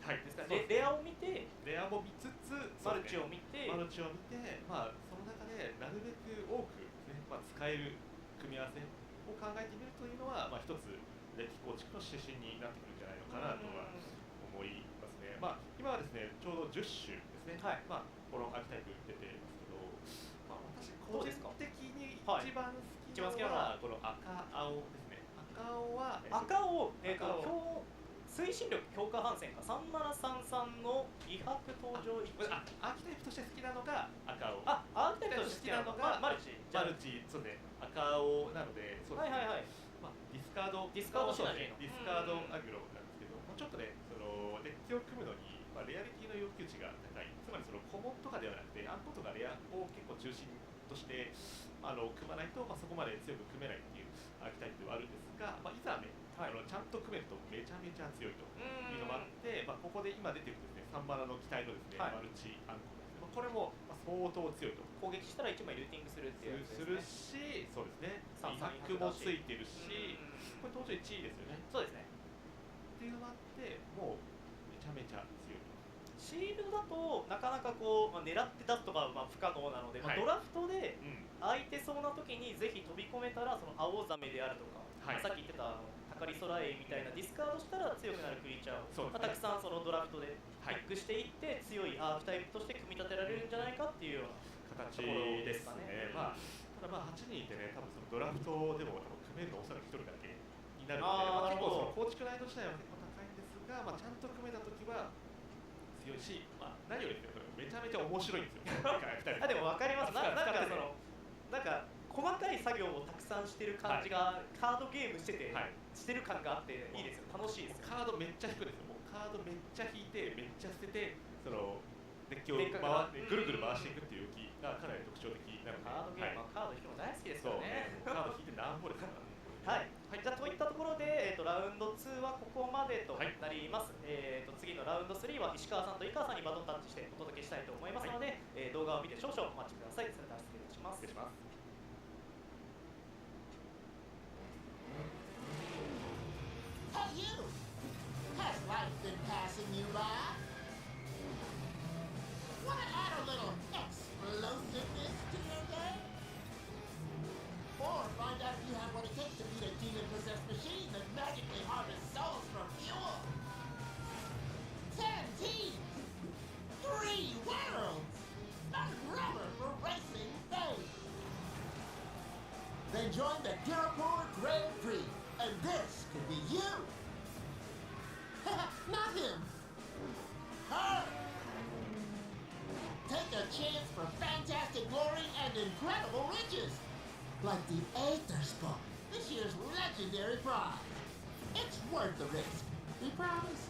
ですかね。レアを見て、レアも見つつ、マルチを見て、まあその中でなるべく多くね、まあ使える組み合わせを考えてみるというのは、まあ一つデッキ構築の指針になってくるんじゃないのかなとは思いますね。まあ今はですね、ちょうど10種ですね。まあこのアーキタイプ出てますけど、まあ私個人的に一番好きなのはこの赤青ですね。赤青は推進力強化反戦か3733の威迫登場アーキタイプとして好きなのが赤青。アーキタイプとして好きなのがマルチ。そうね。赤青なので、そうですね。まあディスカードシナジーのディスカードアグロなんですけど、ちょっとね、そのデッキを組むのにレアリティの要求値が高い。つまりそのコモンとかではなくて、アンコとかレアを結構中心として組まないとそこまで強く組めないっていうアーキタイプではあるんですが、いざね。ちゃんと組めるとめちゃめちゃ強いというのもあって、ここで今出てくるですね、3マナの機体のですね、マルチアンコですね、これも相当強いと。攻撃したら1枚ルーティングするっていうやつですね。するし、そうですね、威迫もついてるし、これ登場1位ですよね。そうですね。っていうのもあって、もうめちゃめちゃ強いと。シールドだとなかなかこう、狙って出すとかは不可能なので、ドラフトで空いてそうな時にぜひ飛び込めたら、その青ザメであるとか、さっき言ってたタカリソラエイみたいなディスカードしたら強くなるクリーチャーを、たくさんそのドラフトでピックしていって強いアーキタイプとして組み立てられるんじゃないかっていうような形ですね。ただ8人いてね、多分そのドラフトでも組めるのおそらく1人だけになるので、結構その構築難易度自体は結構高いんですが、ちゃんと組めた時は強いし、何よりめちゃめちゃ面白いんですよ。でも分かります。なんか細かい作業をたくさんしてる感じが、カードゲームしてて、してる感があっていいですよ。楽しいですよ。カードめっちゃ引くんですよ。もうカードめっちゃ引いて、めっちゃ捨てて、そのデッキをぐるぐる回していくっていう動きがかなり特徴的なので。カードゲームはカード引くの大好きですよね。カード引いてなんぼですから。じゃあといったところで、ラウンド2はここまでとなります。次のラウンド3は石川さんと井川さんにバトンタッチしてお届けしたいと思いますので、動画を見て少々お待ちください。それでは失礼いたします。Hey you! Has life been passing you by? Wanna add a little and join the Girapur Grand Prix. And this could be you. Not him. Her. Take a chance for fantastic glory and incredible riches. Like the Aetherdrift, this year's legendary prize. It's worth the risk. We promise?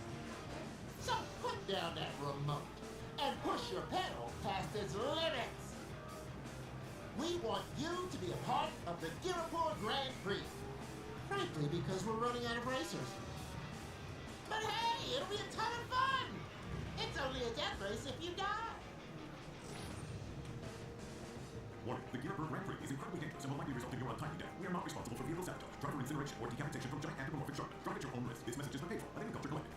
So put down that remote and push your pedal past its limits. We want you to be a part of the Girapur Grand Prix. Frankly, because we're running out of racers. But hey, it'll be a ton of fun. It's only a death race if you die. Warning, the Gearburg Grand Prix is incredibly dangerous and will likely result in your untimely death. We are not responsible for vehicle sabotage, driver incineration, or decapitation from giant anthropomorphic shark. Drive at your own risk. This message has been paid for by the Agriculture Collective.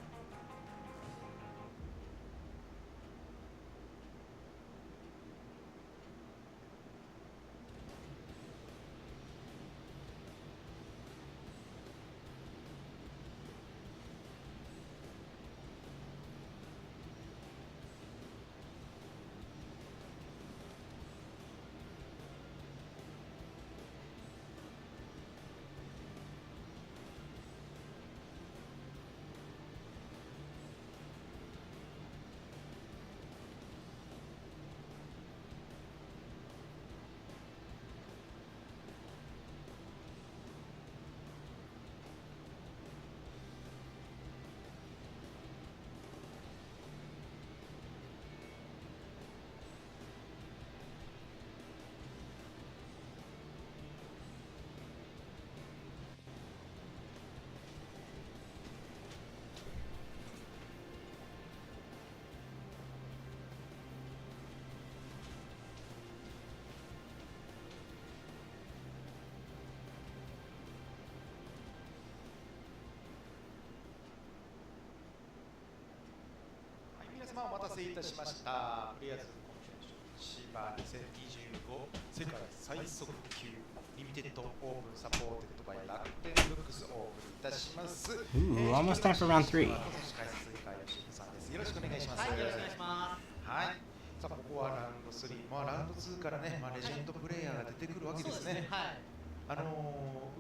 お待たせいたしました。プレイヤーズコンベンション芝2025世界最速級リミテッドオープンサポーテッドバイ楽天ブックスオープンいたします。Ooh, almost time for round 3. よろしくお願いします。はい、よろしくお願いします。はい。さあここはラウンド3、ラウンド2からね、レジェンドプレイヤーが出てくるわけですね。はい。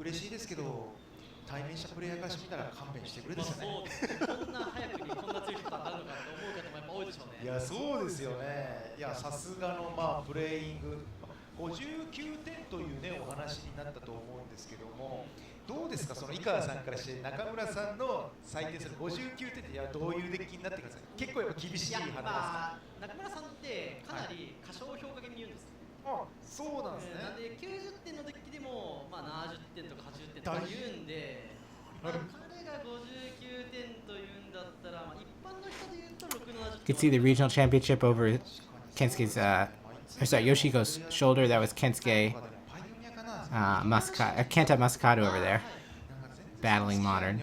嬉しいですけど。対面したプレイヤーから見たら勘弁してくれですよね。こんな早くにこんな強い人当たるのかと思う方もやっぱ多いでしょうね。いやそうですよね。いやさすがのプレイング59点というねお話になったと思うんですけども、どうですかその井川さんからして中村さんの採点する59点ってどういうデッキになってください。結構やっぱ厳しい派ですか。中村さんってかなり過小評価気味に言うんです。あ、そうなんですね。なんで90点のデッキでも70点とか80点とか言うんで、彼が59点というんだったら、一般の人で言うと670 You could see the regional championship over Kensuke's, Yoshiko's shoulder. That was Kensuke Kenta Masakado over there, battling Modern.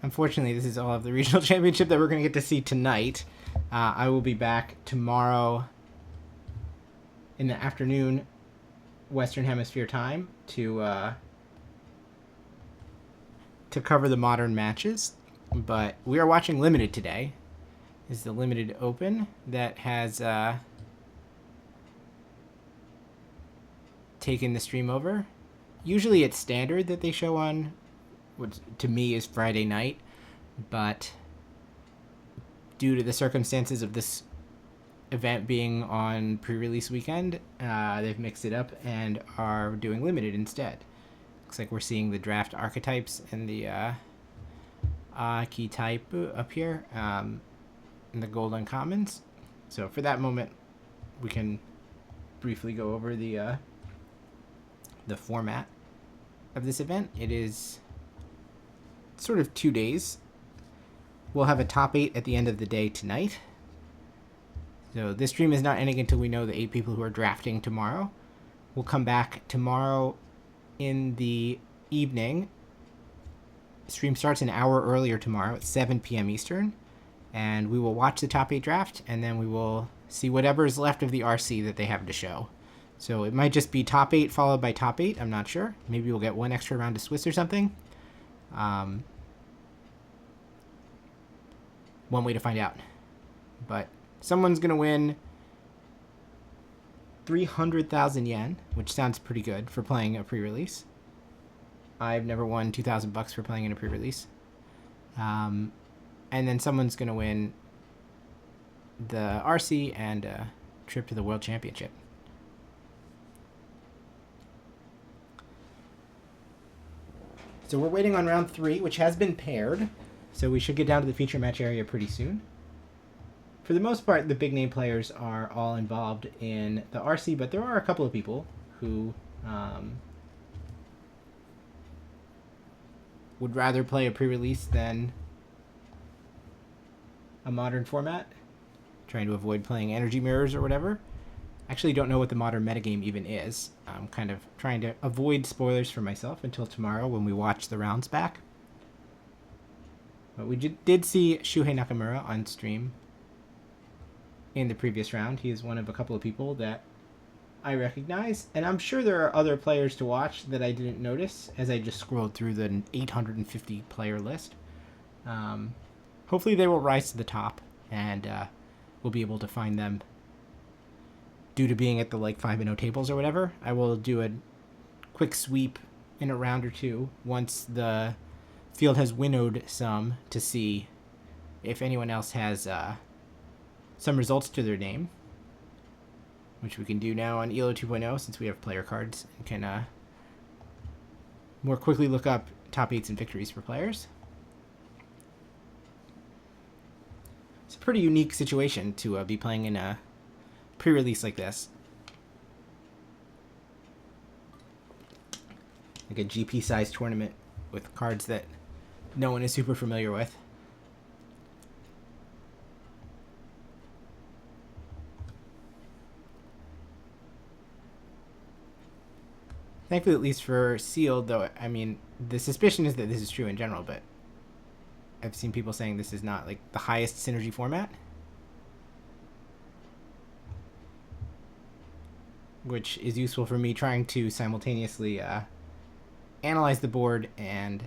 Unfortunately, this is all of the regional championship that we're going to get to see tonight. I will be back tomorrow in the afternoon, Western Hemisphere time, to cover the Modern matches. But we are watching Limited today. This is the Limited Open that has taken the stream over. Usually it's standard that they show on what to me is Friday night, but due to the circumstances of this event being on pre-release weekend, they've mixed it up and are doing Limited instead. Looks like we're seeing the draft archetypes and the key type up here, in the gold uncommons. So for that moment, we can briefly go over the format of this event. It is sort of 2 days. We'll have a top 8 at the end of the day tonight. So this stream is not ending until we know the 8 people who are drafting tomorrow. We'll come back tomorrow in the evening. Stream starts an hour earlier tomorrow at 7 p.m. Eastern. And we will watch the top 8 draft, and then we will see whatever is left of the RC that they have to show. So it might just be top 8 followed by top 8. I'm not sure. Maybe we'll get one extra round of Swiss or something. One way to find out. But someone's going to win 300,000 yen, which sounds pretty good for playing a pre-release. I've never won 2,000 bucks for playing in a pre-release. And then someone's going to win the RC and a trip to the World Championship. So we're waiting on round 3, which has been paired. So we should get down to the feature match area pretty soon. For the most part, the big name players are all involved in the RC, but there are a couple of people who would rather play a pre-release than a modern format, trying to avoid playing energy mirrors or whatever. Actually don't know what the modern metagame even is. I'm kind of trying to avoid spoilers for myself until tomorrow when we watch the rounds back. But we did see Shuhei Nakamura on stream in the previous round. He is one of a couple of people that I recognize, and I'm sure there are other players to watch that I didn't notice as I just scrolled through the 850 player list. Hopefully they will rise to the top, and we'll be able to find them due to being at the like 5-0 tables or whatever. I will do a quick sweep in a round or two once the field has winnowed some to see if anyone else has some results to their name, which we can do now on ELO 2.0 since we have player cards and can more quickly look up top 8s and victories for players. It's a pretty unique situation to be playing in a pre-release like this. Like a GP-sized tournament with cards that no one is super familiar with. Thankfully, at least for sealed, though, I mean, the suspicion is that this is true in general, but I've seen people saying this is not like the highest synergy format, which is useful for me trying to simultaneously analyze the board and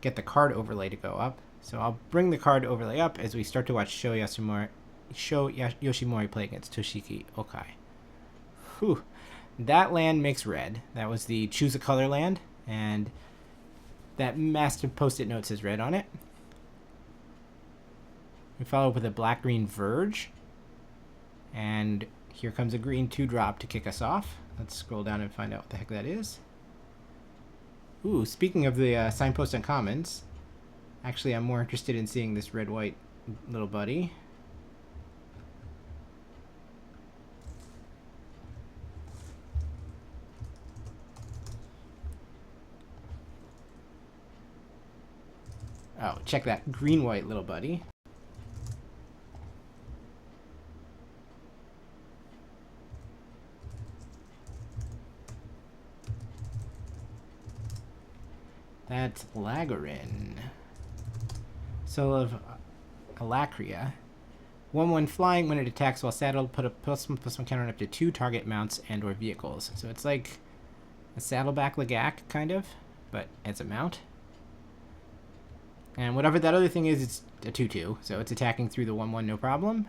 get the card overlay to go up. So I'll bring the card overlay up as we start to watch Sho Yoshimori play against Toshiki Okai. Whew. That land makes red. That was the choose a color land, and that massive post-it note says red on it. We follow up with a black-green Verge, and here comes a green 2-drop to kick us off. Let's scroll down and find out what the heck that is. Ooh, speaking of the signpost on commons, actually I'm more interested in seeing this red-white little buddy. Oh, check that green-white little buddy. That's Lagarin. Soul of Alacria. 1/1 flying. When it attacks while saddled, put a +1/+1 counter on up to 2 target mounts and or vehicles. So it's like a saddleback Lagak, kind of, but as a mount. And whatever that other thing is, it's a 2/2, so it's attacking through the 1/1 no problem.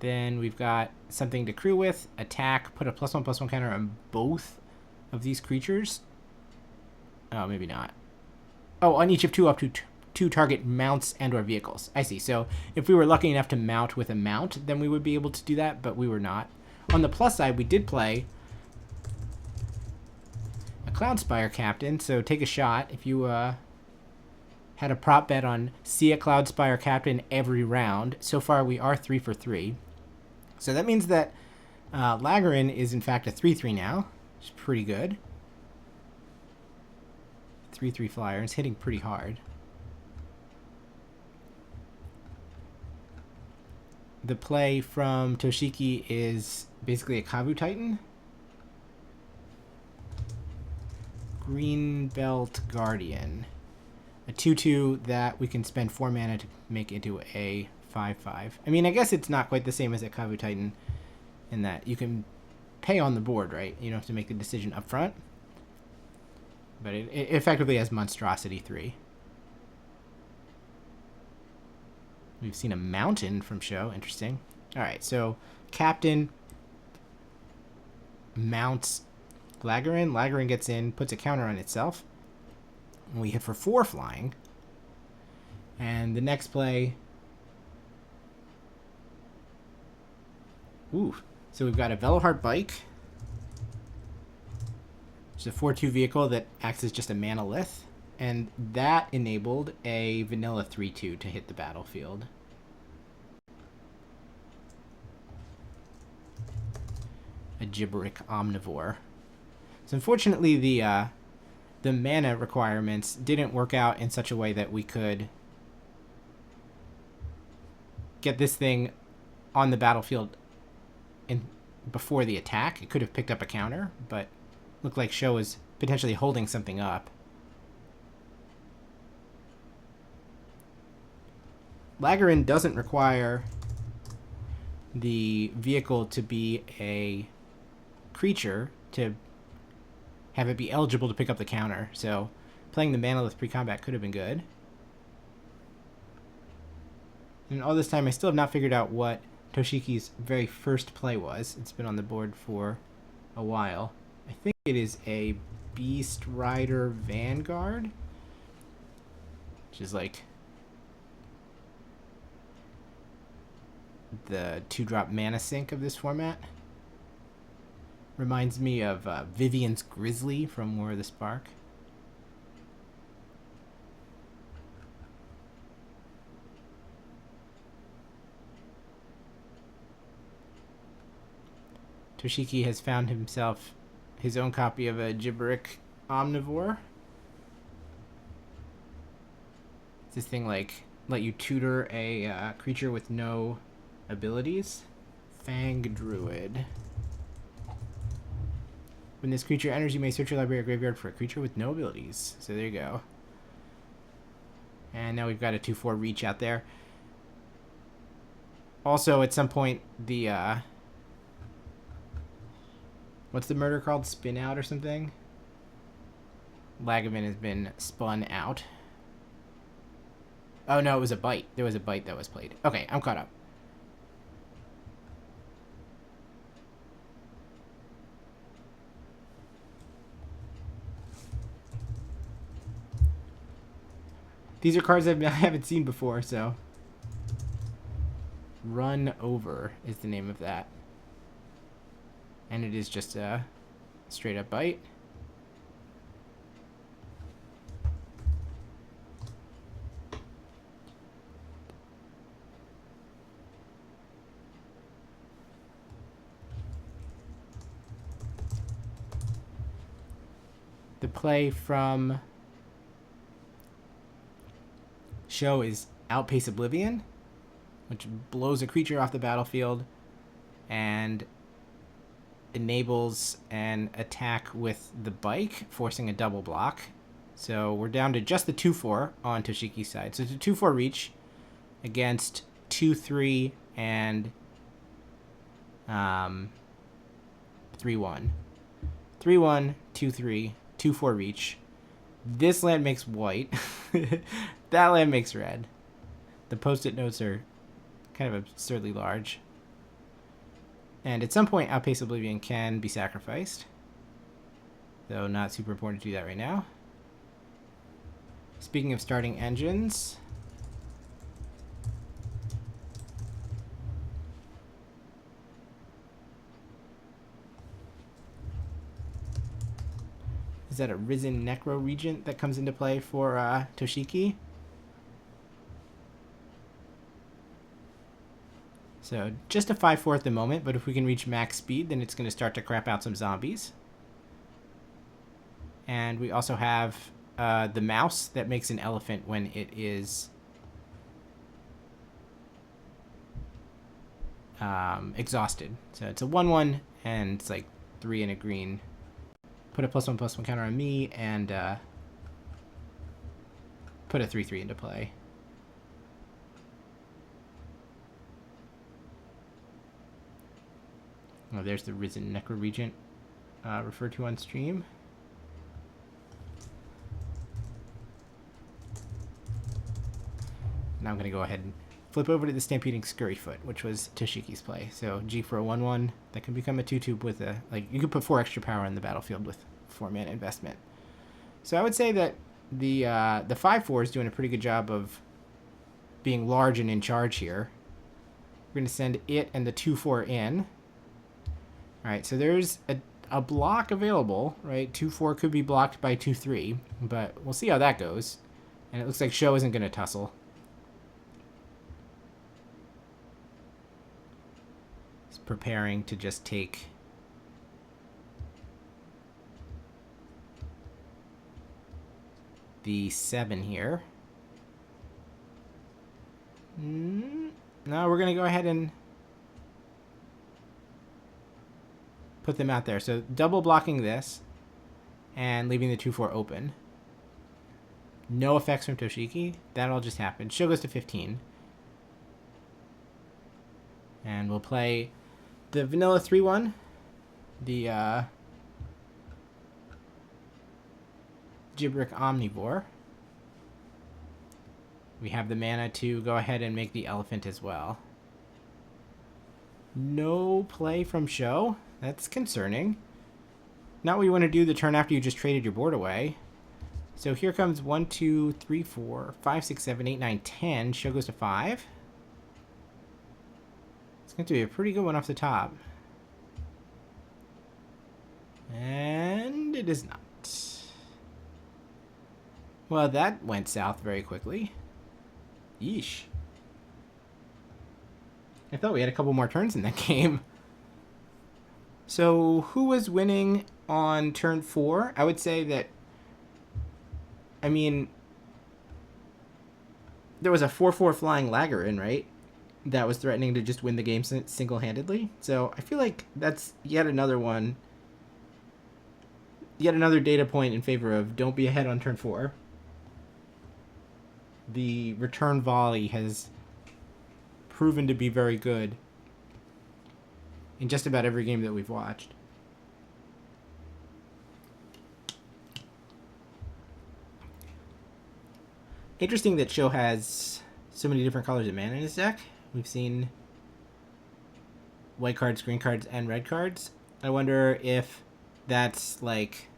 Then we've got something to crew with. Attack, put a +1/+1 counter on both of these creatures. Oh, maybe not. Oh, on each of 2 up to 2 target mounts and or vehicles. I see. So if we were lucky enough to mount with a mount, then we would be able to do that, but we were not. On the plus side, we did play a Cloudspire Captain, so take a shot. If you had a prop bet on see a Cloudspire Captain every round, so far we are 3 for 3. So that means that Lagarin is in fact a 3/3 now, which is pretty good. 3/3 flyer, it's hitting pretty hard. The play from Toshiki is basically a Kavu Titan. Greenbelt Guardian. A 2/2 that we can spend 4 mana to make into a 5/5. I mean, I guess it's not quite the same as a Kavu Titan in that you can pay on the board, right? You don't have to make the decision up front. But it effectively has Monstrosity 3. We've seen a mountain from show. Interesting. All right, so captain mounts Laggerin. Laggerin gets in, puts a counter on itself. And we hit for 4 flying. And the next play... Ooh. So we've got a Veloheart bike. It's a 4-2 vehicle that acts as just a manolith. And that enabled a vanilla 3-2 to hit the battlefield. A gibberic omnivore. So unfortunately the mana requirements didn't work out in such a way that we could get this thing on the battlefield before the attack. It could have picked up a counter, but looked like show was potentially holding something up. Laggerin doesn't require the vehicle to be a creature to have it be eligible to pick up the counter, so playing the Manolith pre-combat could have been good. And all this time I still have not figured out what Toshiki's very first play was. It's been on the board for a while. I think it is a Beast Rider Vanguard, which is like the 2-drop mana sink of this format. Reminds me of Vivian's Grizzly from War of the Spark. Toshiki has found himself his own copy of a gibberic omnivore. Does this thing like let you tutor a creature with no abilities? Fang Druid. When this creature enters, you may search your library or graveyard for a creature with no abilities. So there you go. And now we've got a 2/4 reach out there. Also, at some point, the what's the murder called? Spin out or something? Lagavin has been spun out. Oh no, it was a bite. There was a bite that was played. Okay, I'm caught up. These are cards I haven't seen before, so... Run Over is the name of that. And it is just a straight up bite. The play from show is Outpace Oblivion, which blows a creature off the battlefield and enables an attack with the bike, forcing a double block. So we're down to just the 2/4 on Toshiki's side. So it's a 2/4 reach against 2/3 and 3/1. 3/1, 2/3, 2/4 reach. This land makes white. That land makes red. The post-it notes are kind of absurdly large. And at some point, Outpace Oblivion can be sacrificed. Though not super important to do that right now. Speaking of starting engines... Is that a Risen Necro Regent that comes into play for Toshiki? So just a 5/4 at the moment, but if we can reach max speed, then it's going to start to crap out some zombies. And we also have the mouse that makes an elephant when it is exhausted. So it's a 1/1, and it's like 3 and a green. Put a +1/+1 counter on me, and put a 3/3 into play. Oh, there's the Risen Necro Regent referred to on stream. Now I'm going to go ahead and flip over to the Stampeding Scurryfoot, which was Toshiki's play. So G for a 1/1 that can become a 2/2 with a, like, you could put 4 extra power in the battlefield with 4 mana investment. So I would say that the 5/4 is doing a pretty good job of being large and in charge here. We're going to send it and the 2/4 in. All right, so there's a block available, right? 2/4 could be blocked by 2/3, but we'll see how that goes. And it looks like Sho isn't going to tussle. He's preparing to just take the 7 here. No, we're going to go ahead and put them out there. So double blocking this and leaving the 2/4 open. No effects from Toshiki. That all just happened. Sho goes to 15. And we'll play the vanilla 3/1. The Gibberick Omnivore. We have the mana to go ahead and make the elephant as well. No play from Sho. That's concerning. Not what you want to do the turn after you just traded your board away. So here comes 1, 2, 3, 4, 5, 6, 7, 8, 9, 10. Sho goes to 5. It's going to be a pretty good one off the top. And it is not. Well, that went south very quickly. Yeesh. I thought we had a couple more turns in that game. So who was winning on turn 4? I would say that, I mean, there was a 4/4 flying Laggerin, right? That was threatening to just win the game single-handedly. So I feel like that's yet another one, yet another data point in favor of don't be ahead on turn 4. The return volley has proven to be very good in just about every game that we've watched. Interesting that Sho has so many different colors of mana in his deck. We've seen white cards, green cards, and red cards. I wonder if that's like,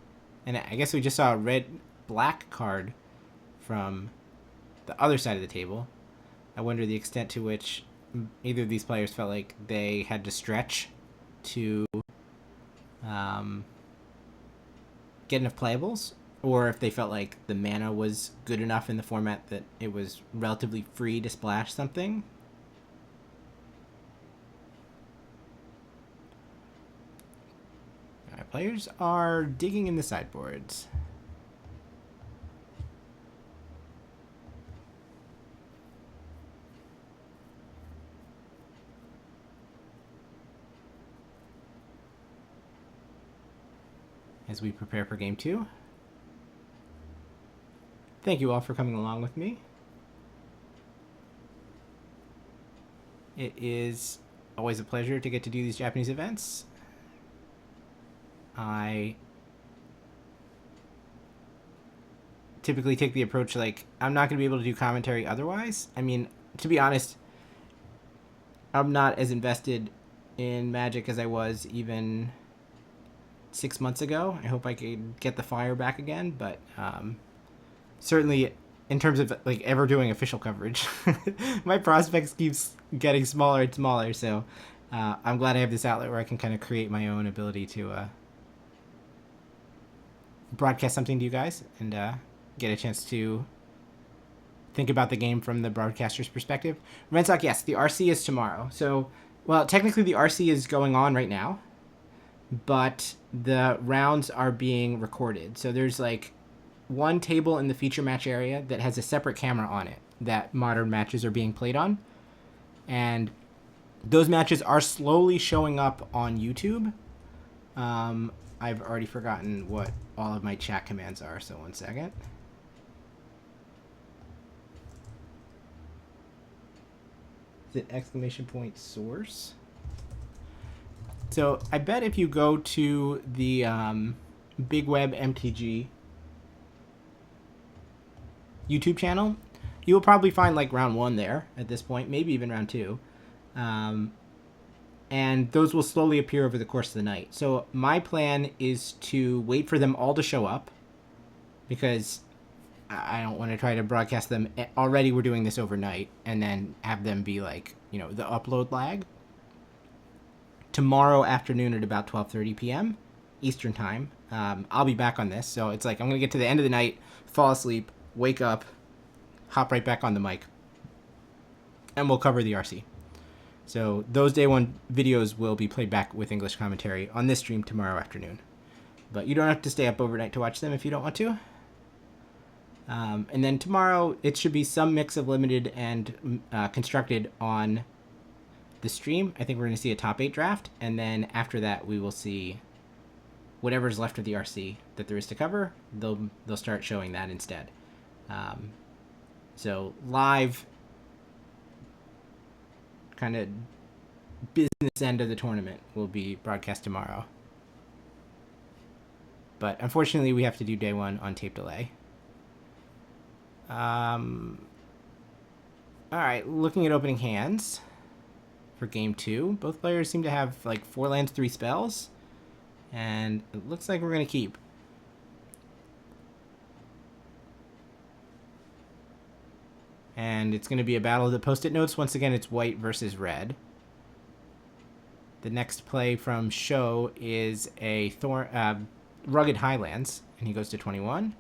and I guess we just saw a red-black card from the other side of the table. I wonder the extent to which either of these players felt like they had to stretch to get enough playables, or if they felt like the mana was good enough in the format that it was relatively free to splash something. Alright, players are digging in the sideboards. As we prepare for game 2. Thank you all for coming along with me. It is always a pleasure to get to do these Japanese events. I typically take the approach like, I'm not going to be able to do commentary otherwise. I mean, to be honest, I'm not as invested in Magic as I was even 6 months ago. I hope I could get the fire back again, but certainly in terms of like ever doing official coverage, my prospects keeps getting smaller and smaller. So I'm glad I have this outlet where I can kind of create my own ability to broadcast something to you guys and get a chance to think about the game from the broadcaster's perspective. Rensock, yes, the RC is tomorrow. So, well, technically the RC is going on right now, but the rounds are being recorded. So there's like one table in the feature match area that has a separate camera on it that modern matches are being played on. And those matches are slowly showing up on YouTube. I've already forgotten what all of my chat commands are, so one second. Is it ! source? So I bet if you go to the Big Web MTG YouTube channel, You will probably find like round 1 there at this point, maybe even round 2. And those will slowly appear over the course of the night. So my plan is to wait for them all to show up, because I don't want to try to broadcast them. Already we're doing this overnight, and then have them be like, you know, the upload lag. Tomorrow afternoon at about 12:30 p.m. Eastern time, I'll be back on this. So it's like I'm going to get to the end of the night, fall asleep, wake up, hop right back on the mic, and we'll cover the RC. So those day 1 videos will be played back with English commentary on this stream tomorrow afternoon. But you don't have to stay up overnight to watch them if you don't want to. And then tomorrow, it should be some mix of limited and constructed on the stream. I think we're going to see a top 8 draft. And then after that, we will see whatever's left of the RC that there is to cover. They'll start showing that instead. So live kind of business end of the tournament will be broadcast tomorrow. But unfortunately, we have to do day 1 on tape delay. All right, looking at opening hands for game 2. Both players seem to have like 4 lands, 3 spells. And it looks like we're going to keep. And it's going to be a battle of the post-it notes. Once again, it's white versus red. The next play from Sho is a Rugged Highlands, and he goes to 21.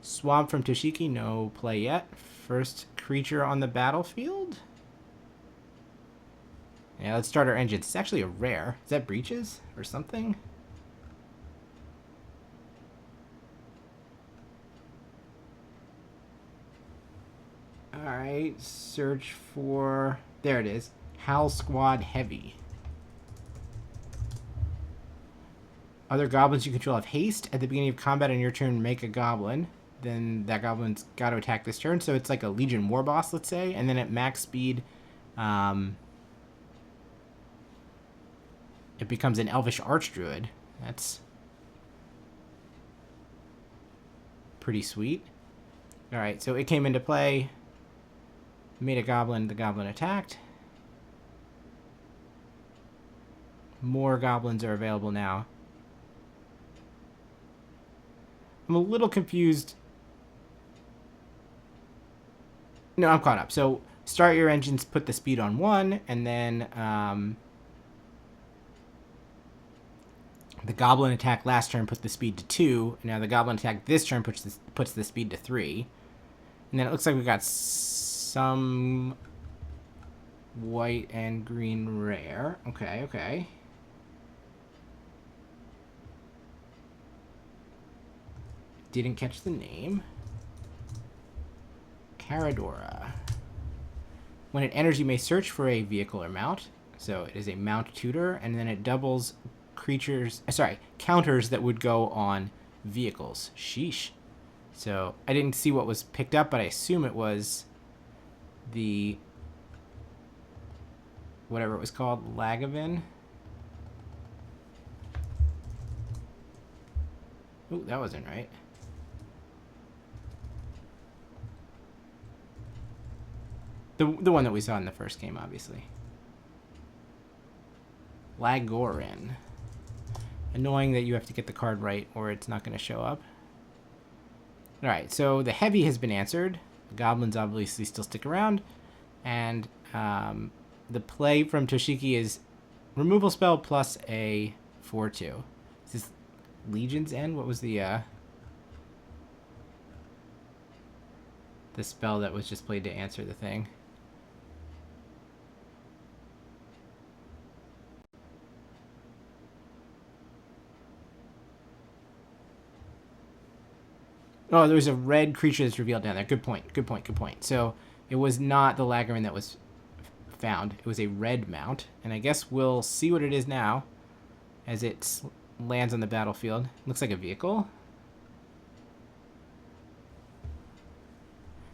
Swamp from Toshiki, no play yet. First creature on the battlefield. Yeah, let's start our engines. It's actually a rare. Is that Breaches or something? Alright, search for... There it is. Howl Squad Heavy. Other goblins you control have haste. At the beginning of combat on your turn, make a goblin. Then that goblin's got to attack this turn. So it's like a Legion War Boss, let's say. And then at max speed, it becomes an Elvish Archdruid. That's pretty sweet. Alright, so it came into play. Made a goblin. The goblin attacked. More goblins are available now. I'm a little confused. No, I'm caught up. So start your engines, put the speed on 1, and then the goblin attack last turn puts the speed to 2. Now the goblin attack this turn puts the speed to 3. And then it looks like we got some white and green rare. Okay, okay. Didn't catch the name. Caradora. When it enters, you may search for a vehicle or mount. So it is a mount tutor, and then it doubles counters that would go on vehicles. Sheesh. So I didn't see what was picked up, but I assume it was the whatever it was called, Lagavin. Ooh, that wasn't right. The one that we saw in the first game, obviously. Lagorin. Annoying that you have to get the card right or it's not going to show up. Alright, so the heavy has been answered. The goblins obviously still stick around. And the play from Toshiki is removal spell plus a 4/2. Is this Legion's End? What was the spell that was just played to answer the thing? Oh, there was a red creature that's revealed down there. Good point, good point, good point. So it was not the Lagarin that was found. It was a red mount. And I guess we'll see what it is now as it lands on the battlefield. Looks like a vehicle.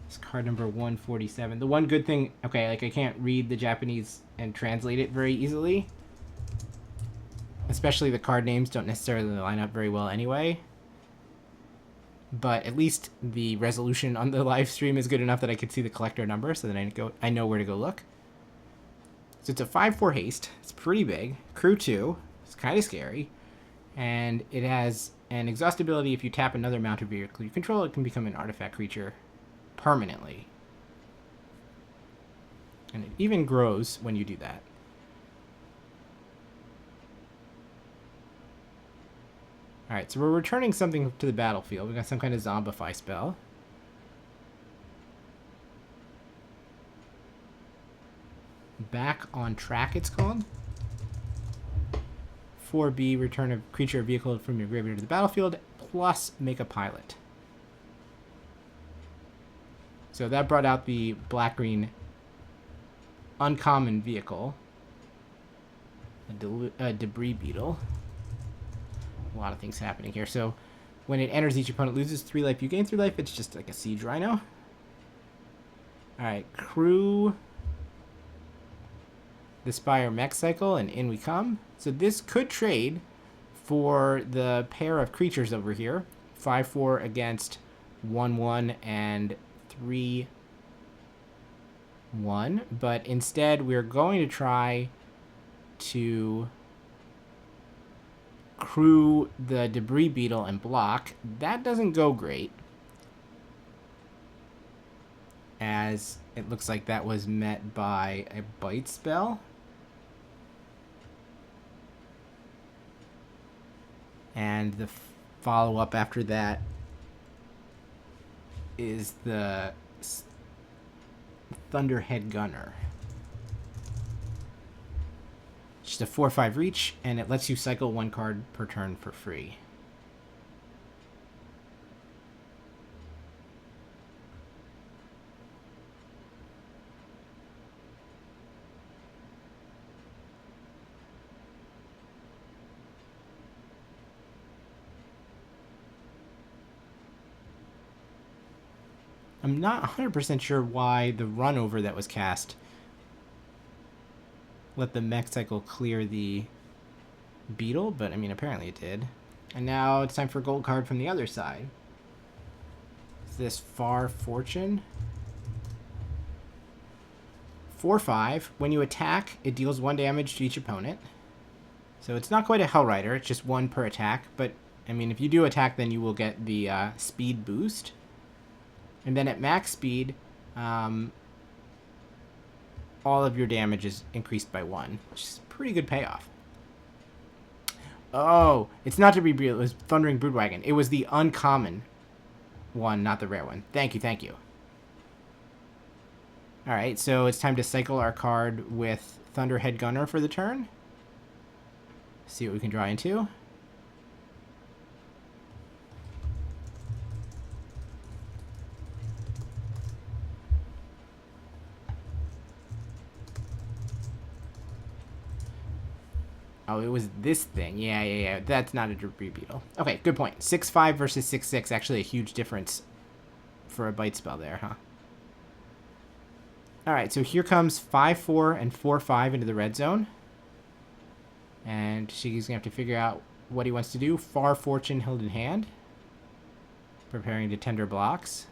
It's card number 147. The one good thing... Okay, like I can't read the Japanese and translate it very easily. Especially the card names don't necessarily line up very well anyway. but at least the resolution on the live stream is good enough that I could see the collector number, so then I know where to go look. So it's a 5/4 haste. It's pretty big. Crew 2. It's kind of scary. And it has an exhaust ability. If you tap another mounted vehicle you control, it can become an artifact creature permanently. And it even grows when you do that. Alright, so we're returning something to the battlefield. We got some kind of zombify spell. Back on track, it's called. 4B, return a creature or vehicle from your graveyard to the battlefield, plus make a pilot. So that brought out the black-green uncommon vehicle. A debris beetle. A lot of things happening here. So when it enters, each opponent loses 3 life. You gain 3 life. It's just like a siege rhino. Alright, crew the Spire mech cycle, and in we come. So this could trade for the pair of creatures over here. 5/4 against 1/1 and 3/1. But instead we're going to try to crew the debris beetle and block. That doesn't go great, as it looks like that was met by a bite spell. And the follow-up after that is the Thunderhead Gunner. Just a 4/5 reach, and it lets you cycle 1 card per turn for free. I'm not 100% sure why the run over that was cast let the mech cycle clear the beetle, but I mean, apparently it did. And now it's time for a gold card from the other side. It's this Far Fortune. 4/5. When you attack, it deals 1 damage to each opponent. So it's not quite a Hell Rider, it's just 1 per attack, but I mean, if you do attack, then you will get the speed boost. And then at max speed, all of your damage is increased by 1, which is a pretty good payoff. Oh, it's not Debris Beetle, it was Thundering Broodwagon. It was the uncommon one, not the rare one. Thank you, thank you. Alright, so it's time to cycle our card with Thunderhead Gunner for the turn. See what we can draw into. Oh, it was this thing. Yeah. That's not a debris beetle. Okay, good point. 6/5 versus 6/6. Actually a huge difference for a bite spell there, huh? Alright, so here comes 5/4 and 4/5 into the red zone. And Shige's going to have to figure out what he wants to do. Far Fortune held in hand. Preparing to tender blocks.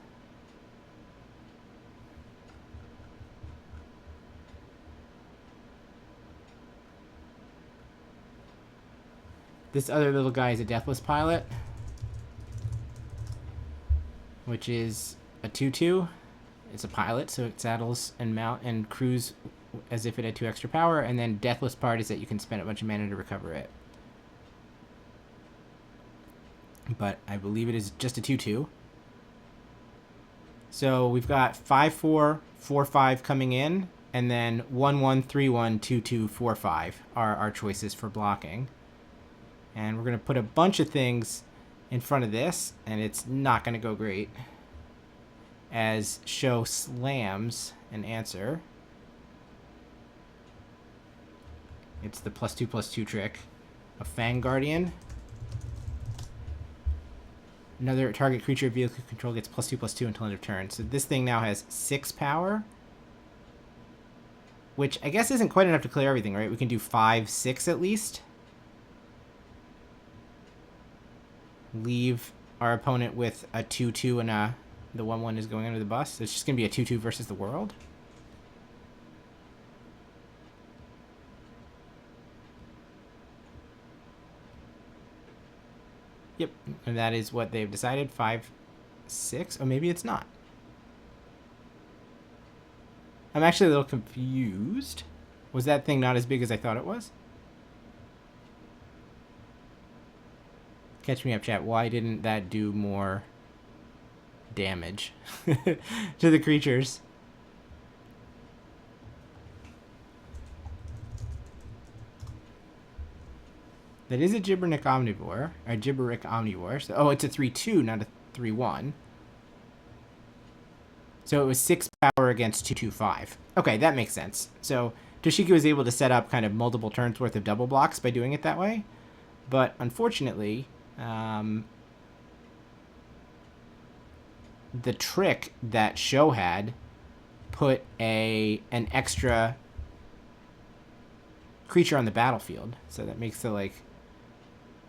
This other little guy is a Deathless Pilot, which is a 2/2. It's a pilot, so it saddles and mount and crews as if it had 2 extra power, and then Deathless part is that you can spend a bunch of mana to recover it. But I believe it is just a 2/2. So we've got 5/4, 4/5 coming in, and then 1/1, 3/1, 2/2, 4/5 are our choices for blocking. And we're going to put a bunch of things in front of this, and it's not going to go great. As Show slams an answer. It's the +2/+2 trick of Fang Guardian. Another target creature vehicle control gets +2/+2 until end of turn. So this thing now has 6 power. Which I guess isn't quite enough to clear everything, right? We can do 5, 6 at least. Leave our opponent with a 2-2 and the 1-1 is going under the bus. So it's just going to be a 2-2 versus the world. Yep, and that is what they've decided. 5-6. Oh, maybe it's not. I'm actually a little confused. Was that thing not as big as I thought it was? Catch me up, chat. Why didn't that do more damage to the creatures? That is a Gibberic Omnivore. A Gibberic Omnivore. So, oh, it's a 3-2, not a 3-1. So it was 6 power against 2-2-5. Okay, that makes sense. So Toshiki was able to set up kind of multiple turns worth of double blocks by doing it that way. But unfortunately, the trick that Sho had put an extra creature on the battlefield. So that makes the, like,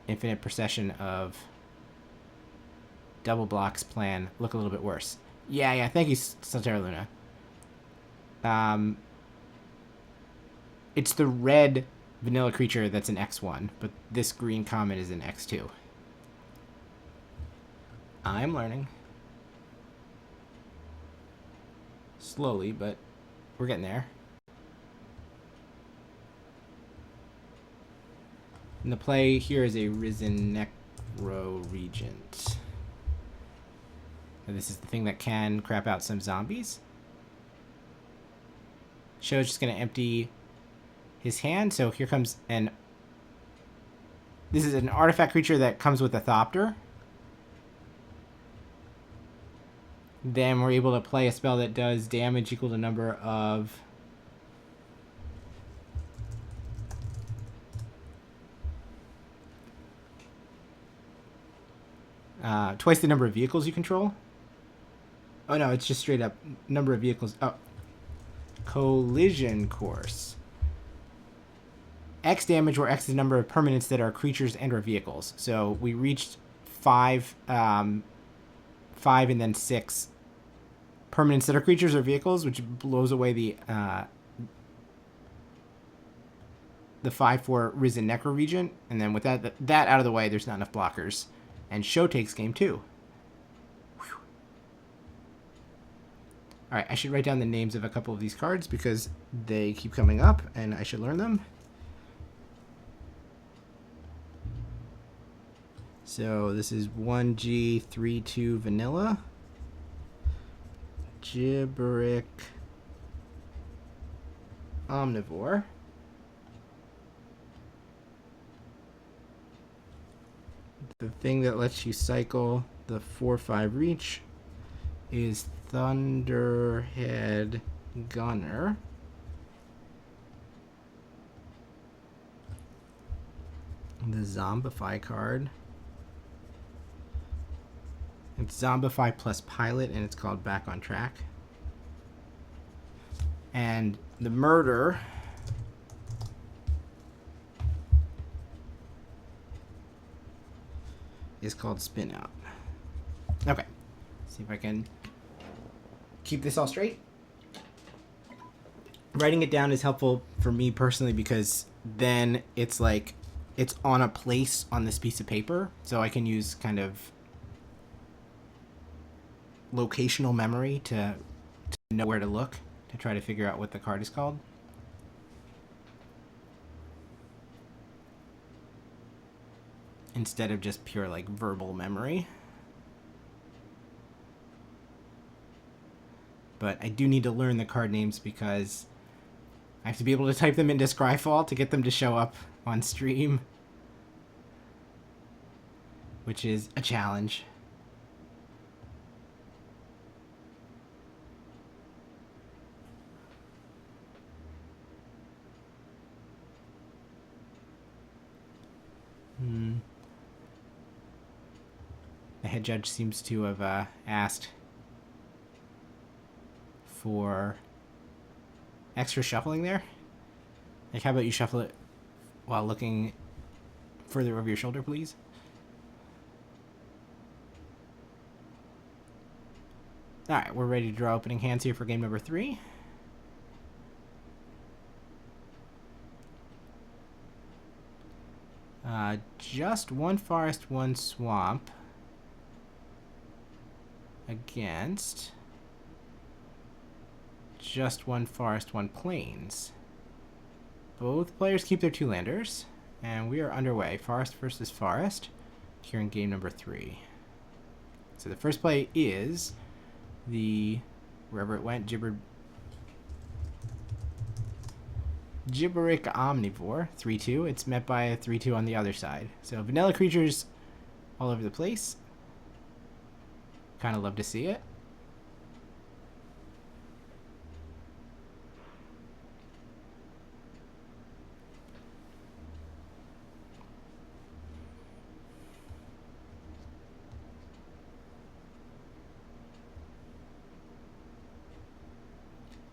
infinite procession of double blocks plan look a little bit worse. Yeah, thank you, Sultera Luna. It's the red vanilla creature that's an X1, but this green comet is an X2. I'm learning. Slowly, but we're getting there. And the play here is a Risen Necro Regent. And this is the thing that can crap out some zombies. Sho's just going to empty his hand. So here comes this is an artifact creature that comes with a Thopter. Then we're able to play a spell that does damage equal to number of... twice the number of vehicles you control. Oh no, it's just straight up number of vehicles. Oh. Collision Course. X damage, where X is the number of permanents that are creatures and or vehicles. So we reached 5 and then 6 permanents that are creatures or vehicles, which blows away the 5/4 Risen Necro Regent. And then with that out of the way, there's not enough blockers. And Sho takes game 2. Alright, I should write down the names of a couple of these cards because they keep coming up and I should learn them. So this is 1G 3-2 vanilla. Gibberic Omnivore. The thing that lets you cycle the 4/5 reach is Thunderhead Gunner. The Zombify card. It's Zombify plus Pilot, and it's called Back on Track. And the Murder is called Spin Out. Okay. See if I can keep this all straight. Writing it down is helpful for me personally because then it's like it's on a place on this piece of paper, so I can use kind of locational memory to know where to look to try to figure out what the card is called. Instead of just pure like verbal memory. But I do need to learn the card names because I have to be able to type them into Scryfall to get them to show up on stream, which is a challenge. The head judge seems to have asked for extra shuffling there. Like, how about you shuffle it while looking further over your shoulder, please? Alright, we're ready to draw opening hands here for game number 3. Just one forest, one swamp against just one forest, one plains. Both players keep their 2 landers, and we are underway. Forest versus forest here in game number 3. So the first play is the, wherever it went, Gibberic Omnivore, 3-2. It's met by a 3-2 on the other side. So vanilla creatures all over the place. Kind of love to see it.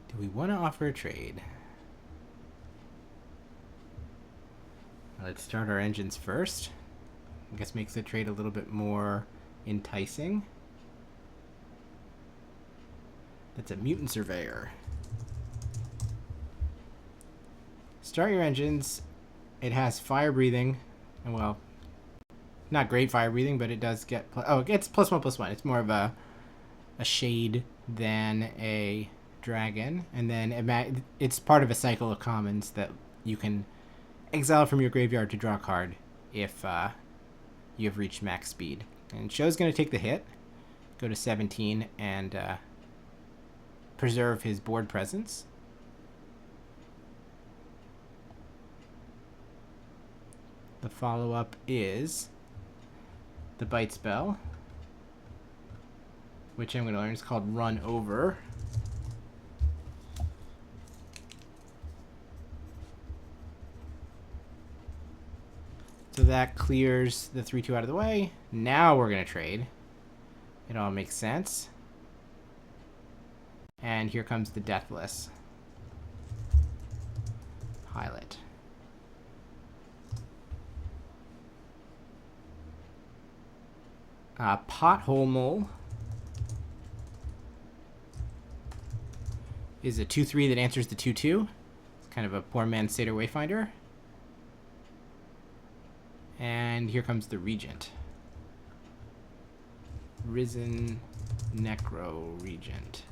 Do we want to offer a trade? Let's start our engines first. I guess makes the trade a little bit more enticing. That's a Mutant Surveyor. Start your engines. It has fire breathing, and well, not great fire breathing, but it does get it gets +1/+1. It's more of a shade than a dragon, and then it's part of a cycle of commons that you can exile from your graveyard to draw a card if you have reached max speed. And Sho's going to take the hit, go to 17, and preserve his board presence. The follow-up is the Bite spell, which I'm going to learn is called Run Over. So that clears the 3-2 out of the way. Now we're going to trade. It all makes sense. And here comes the Deathless Pilot. Pothole Mole is a 2-3 that answers the 2-2. It's kind of a poor man's Satyr Wayfinder. And here comes the Regent. Risen Necro Regent.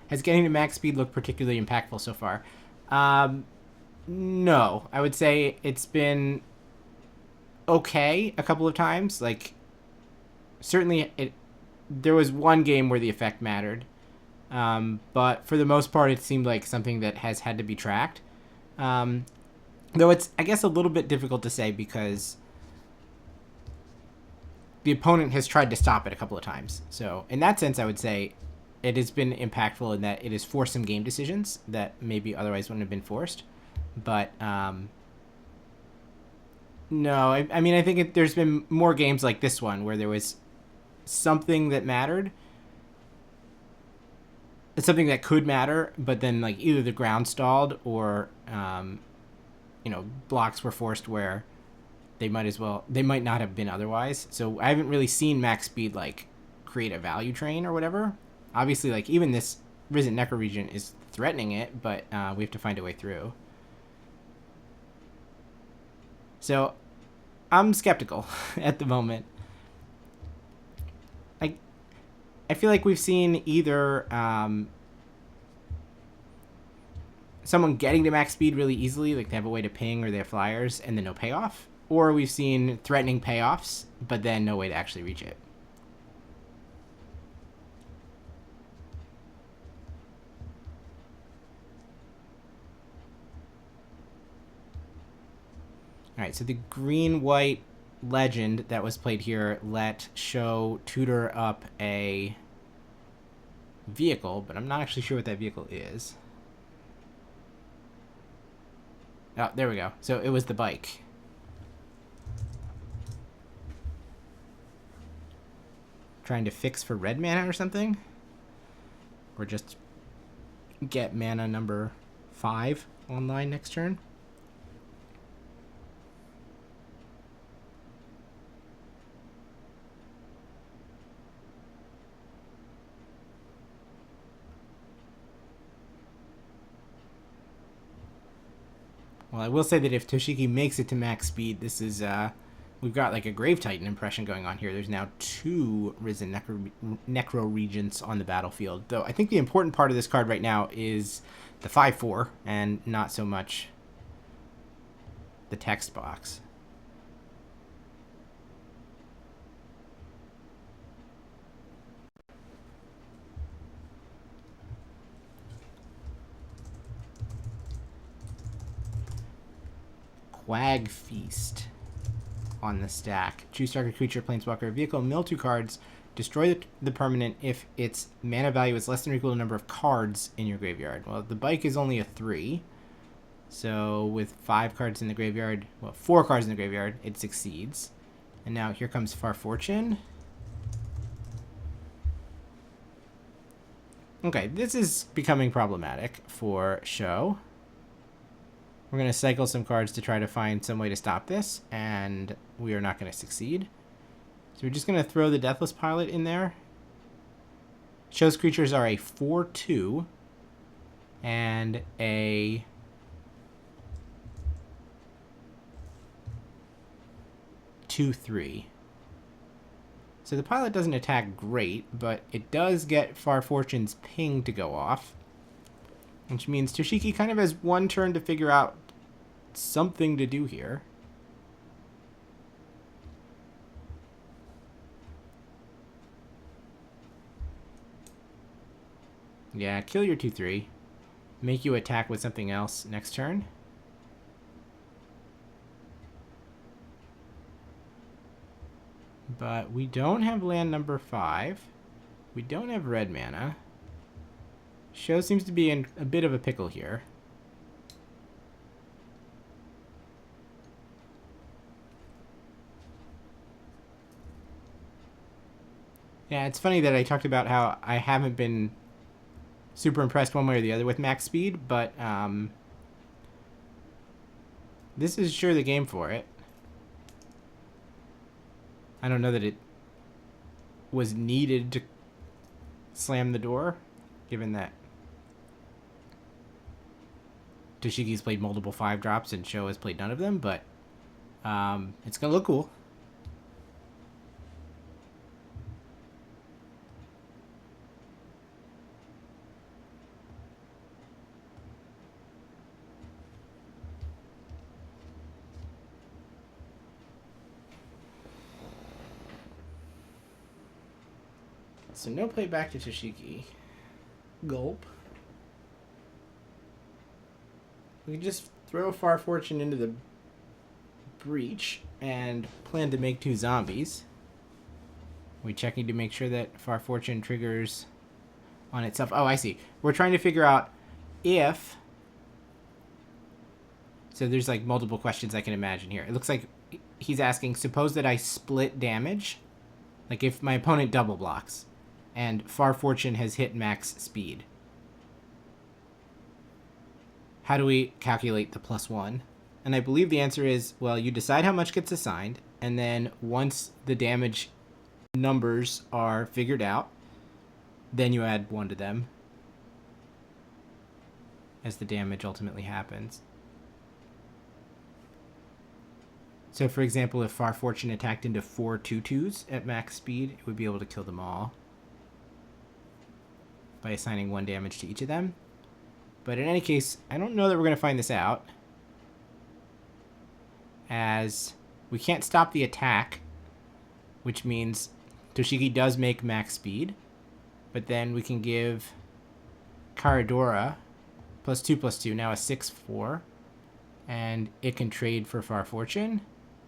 Has getting to max speed looked particularly impactful so far? No. I would say it's been okay a couple of times. Like, certainly there was one game where the effect mattered. But for the most part, it seemed like something that has had to be tracked. Though it's, I guess, a little bit difficult to say because the opponent has tried to stop it a couple of times. So in that sense, I would say it has been impactful in that it has forced some game decisions that maybe otherwise wouldn't have been forced. But no, I mean, I think there's been more games like this one where there was something that mattered. It's something that could matter, but then like either the ground stalled or blocks were forced where they might not have been otherwise. So I haven't really seen max speed like create a value train or whatever. Obviously, like even this Risen Necro region is threatening it, but we have to find a way through. So I'm skeptical at the moment. I feel like we've seen either someone getting to max speed really easily, like they have a way to ping or they have flyers and then no payoff, or we've seen threatening payoffs but then no way to actually reach it. Alright, so the green-white legend that was played here let Sho tutor up a vehicle, but I'm not actually sure what that vehicle is. Oh, there we go. So it was the bike. Trying to fix for red mana or something? Or just get mana number 5 online next turn? Well, I will say that if Toshiki makes it to max speed, this is, we've got like a Grave Titan impression going on here. There's now 2 Risen Necro Regents on the battlefield. Though I think the important part of this card right now is the 5/4 and not so much the text box. Quag Feast on the stack. Choose target creature, planeswalker, vehicle, mill 2 cards. Destroy the permanent if its mana value is less than or equal to the number of cards in your graveyard. Well, the bike is only a 3. So with 5 cards in the graveyard, well, 4 cards in the graveyard, it succeeds. And now here comes Far Fortune. Okay, this is becoming problematic for show. We're going to cycle some cards to try to find some way to stop this, and we are not going to succeed. So we're just going to throw the Deathless Pilot in there. Show's creatures are a 4/2 and a 2/3. So the pilot doesn't attack great, but it does get Far Fortune's ping to go off, which means Toshiki kind of has one turn to figure out something to do here. Yeah, kill your 2/3. Make you attack with something else next turn. But we don't have land number 5. We don't have red mana. Show seems to be in a bit of a pickle here. Yeah, it's funny that I talked about how I haven't been super impressed one way or the other with max speed, but this is sure the game for it. I don't know that it was needed to slam the door, given that Toshiki's played multiple 5-drops and Show has played none of them, but it's going to look cool. So no play back to Toshiki. Gulp. We can just throw Far Fortune into the breach and plan to make 2 zombies. We checking to make sure that Far Fortune triggers on itself. Oh, I see. We're trying to figure out if... So there's like multiple questions I can imagine here. It looks like he's asking, suppose that I split damage. Like if my opponent double blocks and Far Fortune has hit max speed. How do we calculate the +1? And I believe the answer is, well, you decide how much gets assigned, and then once the damage numbers are figured out, then you add 1 to them as the damage ultimately happens. So for example, if Far Fortune attacked into 4 2/2s at max speed, it would be able to kill them all by assigning 1 damage to each of them. But in any case, I don't know that we're going to find this out, as we can't stop the attack, which means Toshiki does make max speed, but then we can give Karadora +2/+2, now a 6/4, and it can trade for Far Fortune.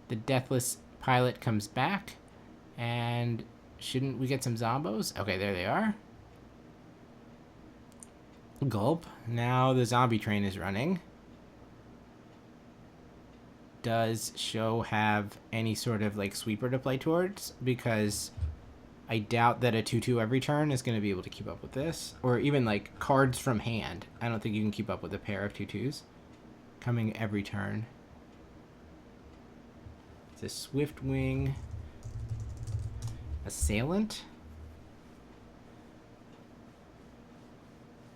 The Deathless Pilot comes back, and shouldn't we get some zombos? Okay, there they are. Gulp. Now the zombie train is running. Does Show have any sort of like sweeper to play towards? Because I doubt that a 2/2 every turn is going to be able to keep up with this. Or even like cards from hand. I don't think you can keep up with a pair of 2/2s coming every turn. It's a Swift Wing Assailant.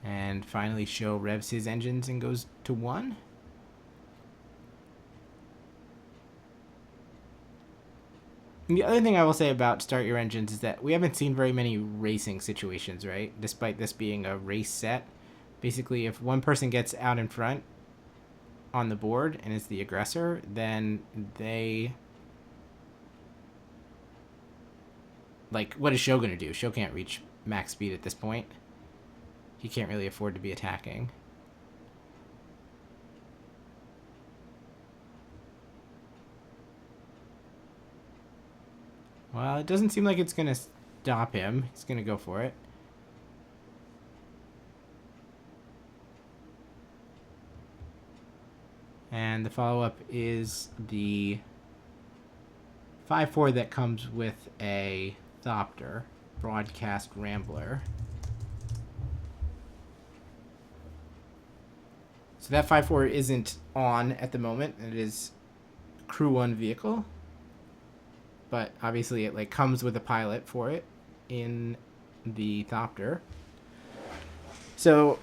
And finally Show revs his engines and goes to 1. And the other thing I will say about Start Your Engines is that we haven't seen very many racing situations, right? Despite this being a race set. Basically, if one person gets out in front on the board and is the aggressor, then they... Like, what is Sho going to do? Sho can't reach max speed at this point. He can't really afford to be attacking. Well, it doesn't seem like it's going to stop him. He's going to go for it. And the follow-up is the 5-4 that comes with a Thopter, Broadcast Rambler. So that 5-4 isn't on at the moment. It is Crew 1 vehicle. But obviously it like comes with a pilot for it in the Thopter. So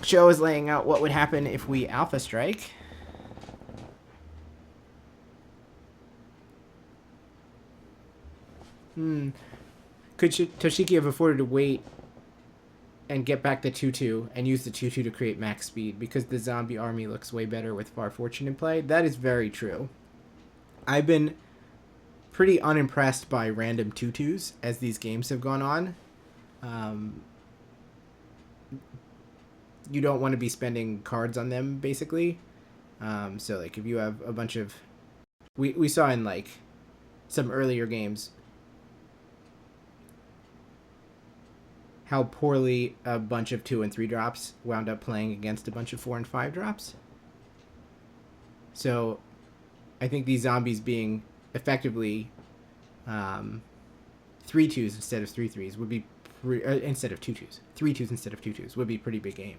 Sho is laying out what would happen if we Alpha Strike. Could Toshiki have afforded to wait and get back the 2-2 and use the 2-2 to create max speed because the zombie army looks way better with Far Fortune in play? That is very true. I've been pretty unimpressed by random 2-2s as these games have gone on. You don't want to be spending cards on them, basically. So, like, if you have a bunch of... We saw in, like, some earlier games how poorly a bunch of 2 and 3 drops wound up playing against a bunch of 4 and 5 drops. So I think these zombies being effectively 3-2s instead of 3-3s would be instead of 2-2s. 3-2s instead of 2-2s would be a pretty big game.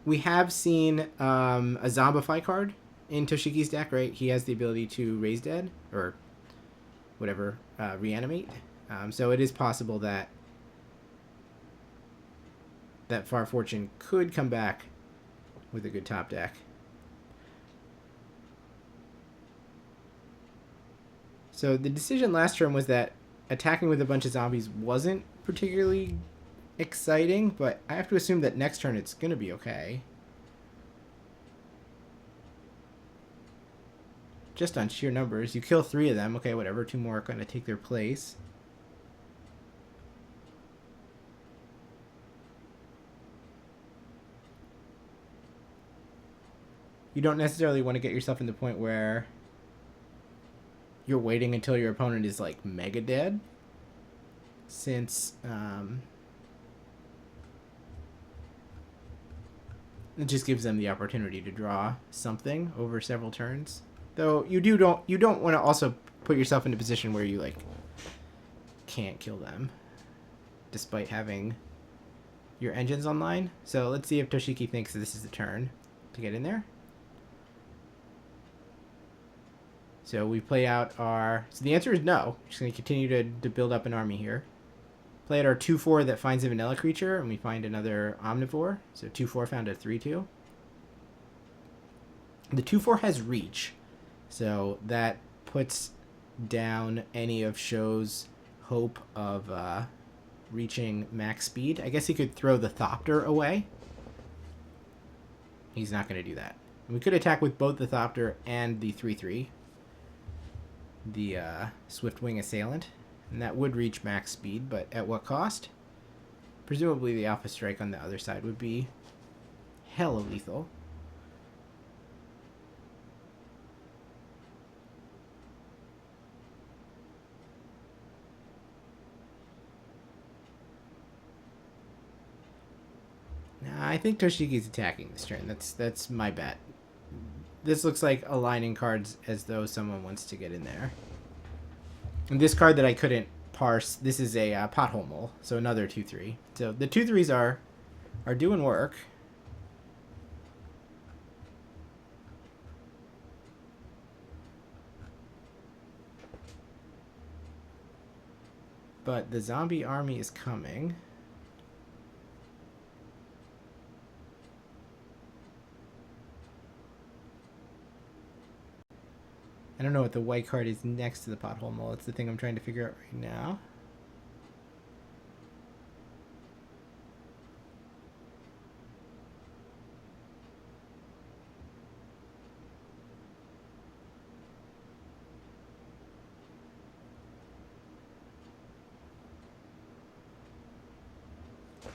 We have seen a Zombify card in Toshiki's deck, right? He has the ability to raise dead or whatever, reanimate. So it is possible that Far Fortune could come back with a good top deck. So the decision last turn was that attacking with a bunch of zombies wasn't particularly exciting, but I have to assume that next turn it's going to be okay. Just on sheer numbers. You kill 3 of them. Okay, whatever. 2 more are going to take their place. You don't necessarily want to get yourself in the point where you're waiting until your opponent is like mega dead, since it just gives them the opportunity to draw something over several turns. Though you don't want to also put yourself in a position where you like can't kill them despite having your engines online. So let's see if Toshiki thinks this is the turn to get in there. So we play out our... So the answer is no. We're just going to continue to build up an army here. Play out our 2-4 that finds a vanilla creature, and we find another omnivore. So 2-4 found a 3-2. The 2-4 has reach. So that puts down any of Sho's hope of reaching max speed. I guess he could throw the Thopter away. He's not going to do that. And we could attack with both the Thopter and the 3-3. The Swiftwing Assailant, and that would reach max speed, but at what cost? Presumably the Alpha Strike on the other side would be hella lethal. Nah, I think Toshiki's attacking this turn. That's my bet. This looks like aligning cards as though someone wants to get in there. And this card that I couldn't parse, this is a Pothole Mole, so another 2-3. So the 2-3s are doing work. But the zombie army is coming. I don't know what the white card is next to the pothole mole. It's the thing I'm trying to figure out right now.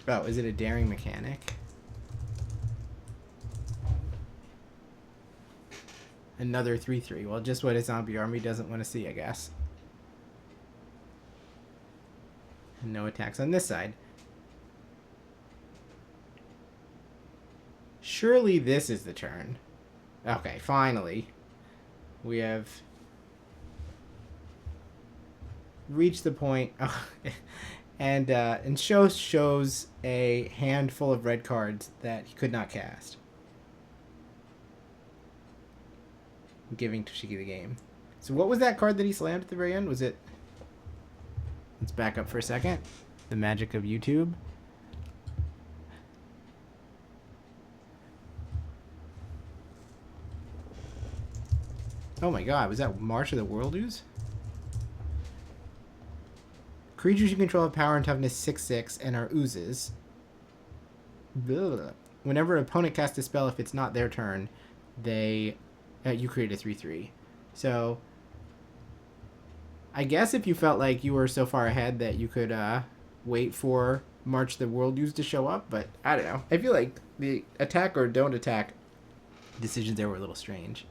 Oh, is it a daring mechanic? Another 3/3. Well, just what a zombie army doesn't want to see, I guess. And no attacks on this side. Surely this is the turn. Okay, finally. We have reached the point. Oh, and shows a handful of red cards that he could not cast, giving Toshiki the game. So what was that card that he slammed at the very end? Was it... Let's back up for a second. The magic of YouTube. Oh my god, was that March of the World Ooze? Creatures you control have power and toughness 6/6 and are oozes. Blah. Whenever an opponent casts a spell, if it's not their turn, they you create a 3/3. So I guess if you felt like you were so far ahead that you could wait for March the World Use to show up, but I don't know. I feel like the attack or don't attack decisions there were a little strange.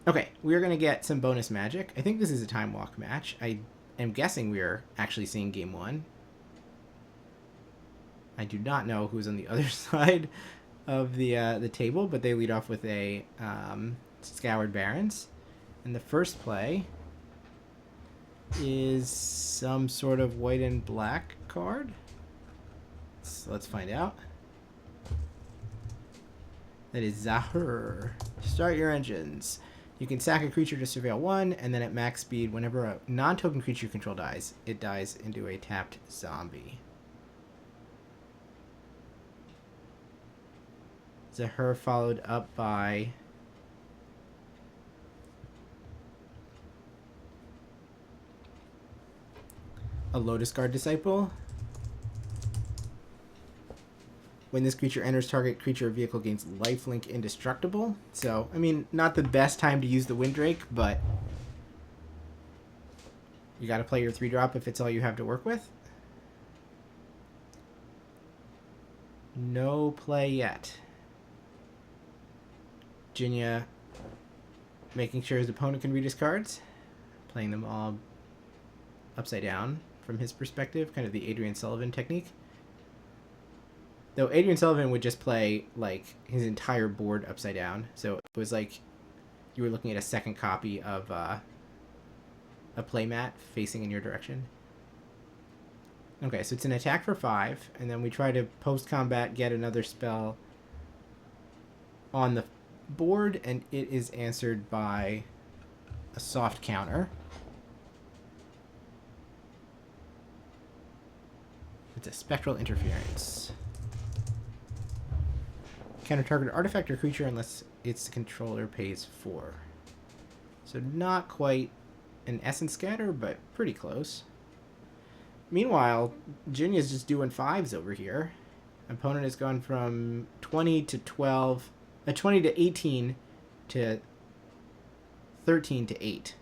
Okay, we're going to get some bonus magic. I think this is a time walk match. I am guessing we're actually seeing game 1. I do not know who's on the other side of the table, but they lead off with a Scoured Barrens. And the first play is some sort of white and black card. So let's find out. That is Zahur. Start your engines. You can sack a creature to surveil 1, and then at max speed, whenever a non-token creature you control dies, it dies into a tapped zombie. Zahur followed up by a Lotus Guard Disciple. When this creature enters target creature or vehicle gains lifelink indestructible. So, I mean, not the best time to use the Windrake, but you gotta play your 3-drop if it's all you have to work with. No play yet. Jinya making sure his opponent can read his cards. Playing them all upside down from his perspective, kind of the Adrian Sullivan technique. Though Adrian Sullivan would just play, like, his entire board upside down. So it was like you were looking at a second copy of a playmat facing in your direction. Okay, so it's an attack for 5, and then we try to post-combat get another spell on the board, and it is answered by a soft counter. It's a Spectral Interference. Counter target artifact or creature unless its controller pays 4. So not quite an Essence Scatter, but pretty close. Meanwhile, Jinya's just doing 5s over here. Opponent has gone from 20 to 12, 20 to 18 to 13 to 8.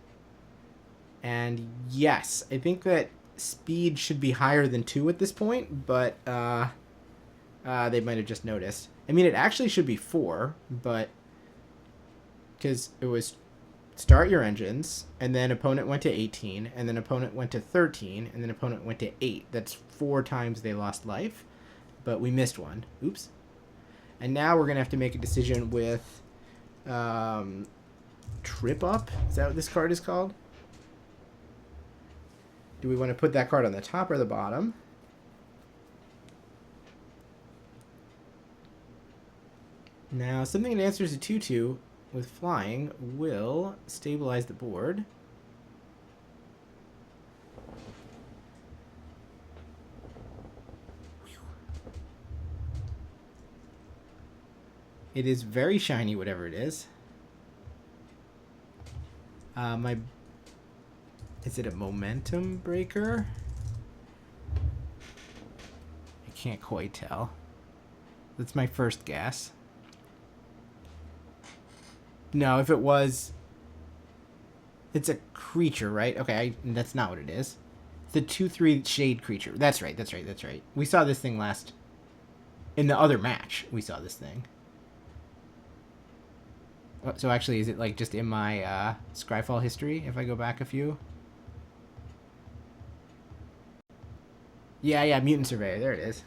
And yes, I think that speed should be higher than 2 at this point, but they might have just noticed. I mean, it actually should be 4, but because it was start your engines, and then opponent went to 18, and then opponent went to 13, and then opponent went to 8. That's 4 times they lost life, but we missed one. Oops. And now we're going to have to make a decision with Trip Up. Is that what this card is called? Do we want to put that card on the top or the bottom? Now, something that answers a 2/2 with flying will stabilize the board. It is very shiny, whatever it is. Is it a momentum breaker? I can't quite tell. That's my first guess. No, if it was... It's a creature, right? Okay, that's not what it is. The 2/3 shade creature. That's right. We saw this thing last... In the other match, we saw this thing. So actually, is it like just in my Scryfall history, if I go back a few? Yeah, Mutant Surveyor. There it is.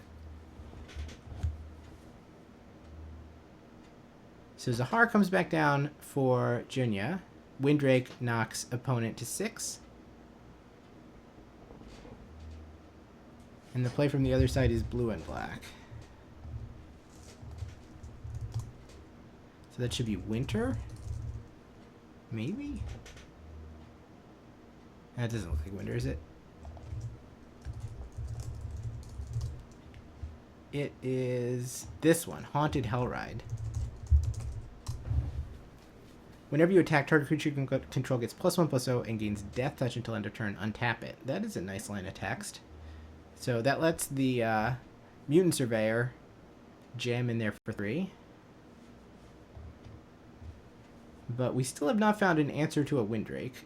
So Zahar comes back down for Junya. Windrake knocks opponent to 6. And the play from the other side is blue and black. So that should be Winter? Maybe? That doesn't look like Winter, is it? It is this one, Haunted Hellride. Whenever you attack, target creature you can control gets +1/+0 and gains Death Touch until end of turn. Untap it. That is a nice line of text. So that lets the Mutant Surveyor jam in there for 3. But we still have not found an answer to a Windrake.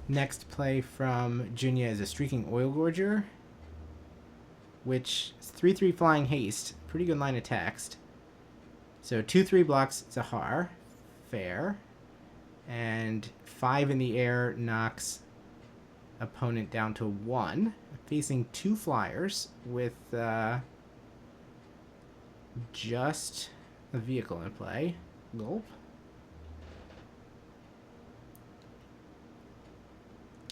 Next play from Junya is a Streaking Oil Gorger, which is 3/3 flying haste. Pretty good line of text. So 2/3 blocks Zahar. Fair. And 5 in the air knocks opponent down to 1. Facing 2 flyers with just a vehicle in play. Gulp.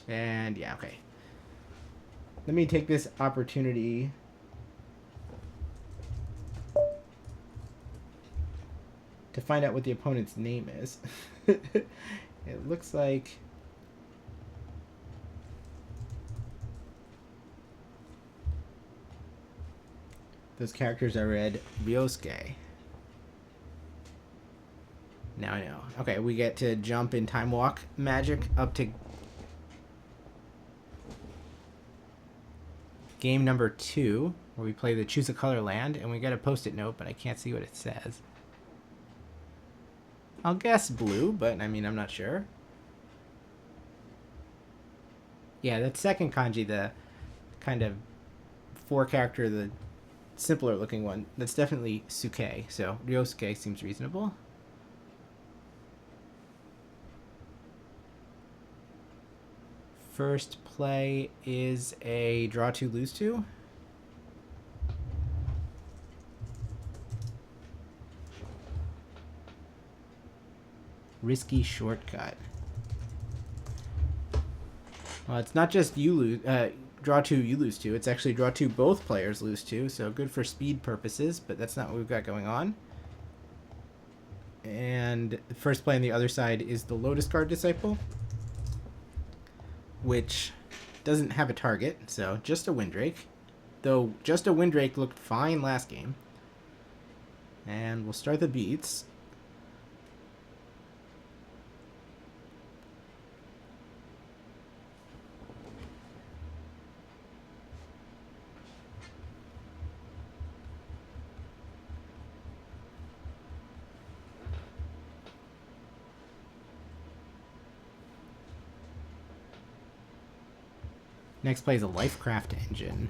And yeah, okay. Let me take this opportunity to find out what the opponent's name is. It looks like those characters I read Ryosuke. Now I know. Okay, we get to jump in Time Walk magic up to game number 2, where we play the Choose a Color land, and we get a post-it note, but I can't see what it says. I'll guess blue, but I mean, I'm not sure. Yeah, that second kanji, the kind of 4-character, the simpler looking one, that's definitely Suke, so Ryosuke seems reasonable. First play is a draw 2, lose 2. Risky shortcut. Well, it's not just you lose, draw 2, you lose 2. It's actually draw 2, both players lose 2. So good for speed purposes, but that's not what we've got going on. And the first play on the other side is the Lotus Guard Disciple, which doesn't have a target, so just a Windrake. Though just a Windrake looked fine last game. And we'll start the beats. Next play is a Lifecraft engine.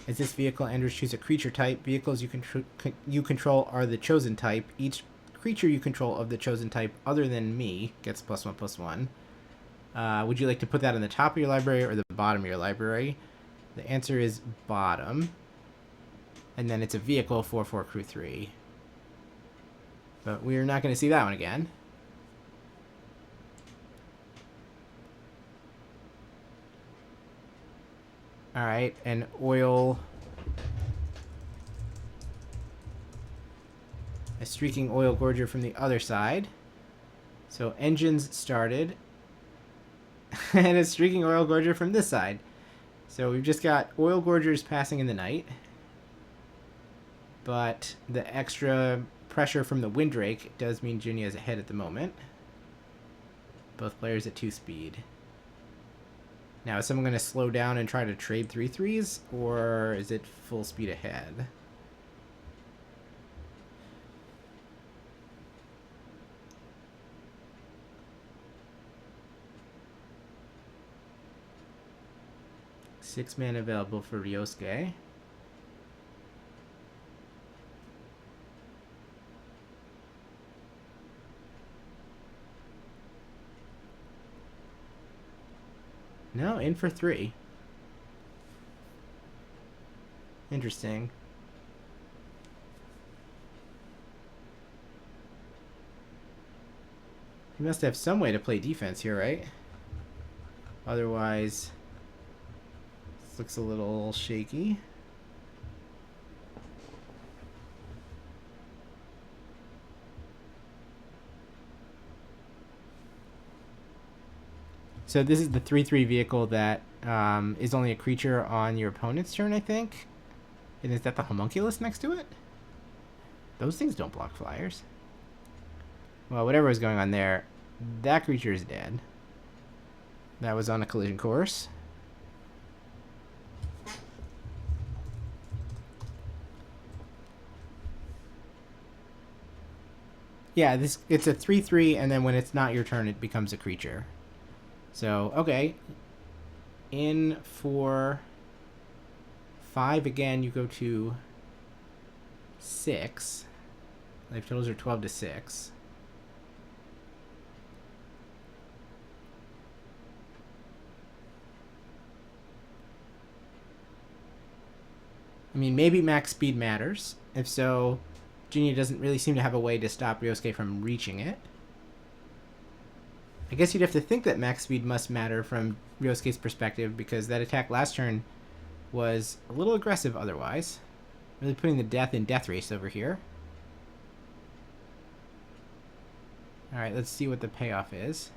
As this vehicle enters, choose a creature type. Vehicles you control are the chosen type. Each creature you control of the chosen type other than me gets +1/+1. Would you like to put that on the top of your library or the bottom of your library? The answer is bottom. And then it's a vehicle, 4/4 crew 3. But we're not going to see that one again. Alright, an oil a streaking oil gorger from the other side. So engines started. And a streaking oil gorger from this side. So we've just got oil gorgers passing in the night. But the extra pressure from the windbreak does mean Junya is ahead at the moment. Both players at 2 speed. Now, is someone going to slow down and try to trade 3-3s, or is it full speed ahead? Six man available for Ryosuke. No, in for 3. Interesting. He must have some way to play defense here, right? Otherwise, this looks a little shaky. So this is the 3-3 vehicle that is only a creature on your opponent's turn, I think. And is that the homunculus next to it? Those things don't block flyers. Well, whatever was going on there, that creature is dead. That was on a collision course. Yeah, it's a 3-3, and then when it's not your turn, it becomes a creature. So, okay. In for 5 again, you go to 6. Life totals are 12 to 6. I mean, maybe max speed matters. If so, Junya doesn't really seem to have a way to stop Ryosuke from reaching it. I guess you'd have to think that max speed must matter from Ryosuke's perspective, because that attack last turn was a little aggressive otherwise. Really putting the death in death race over here. Alright, let's see what the payoff is.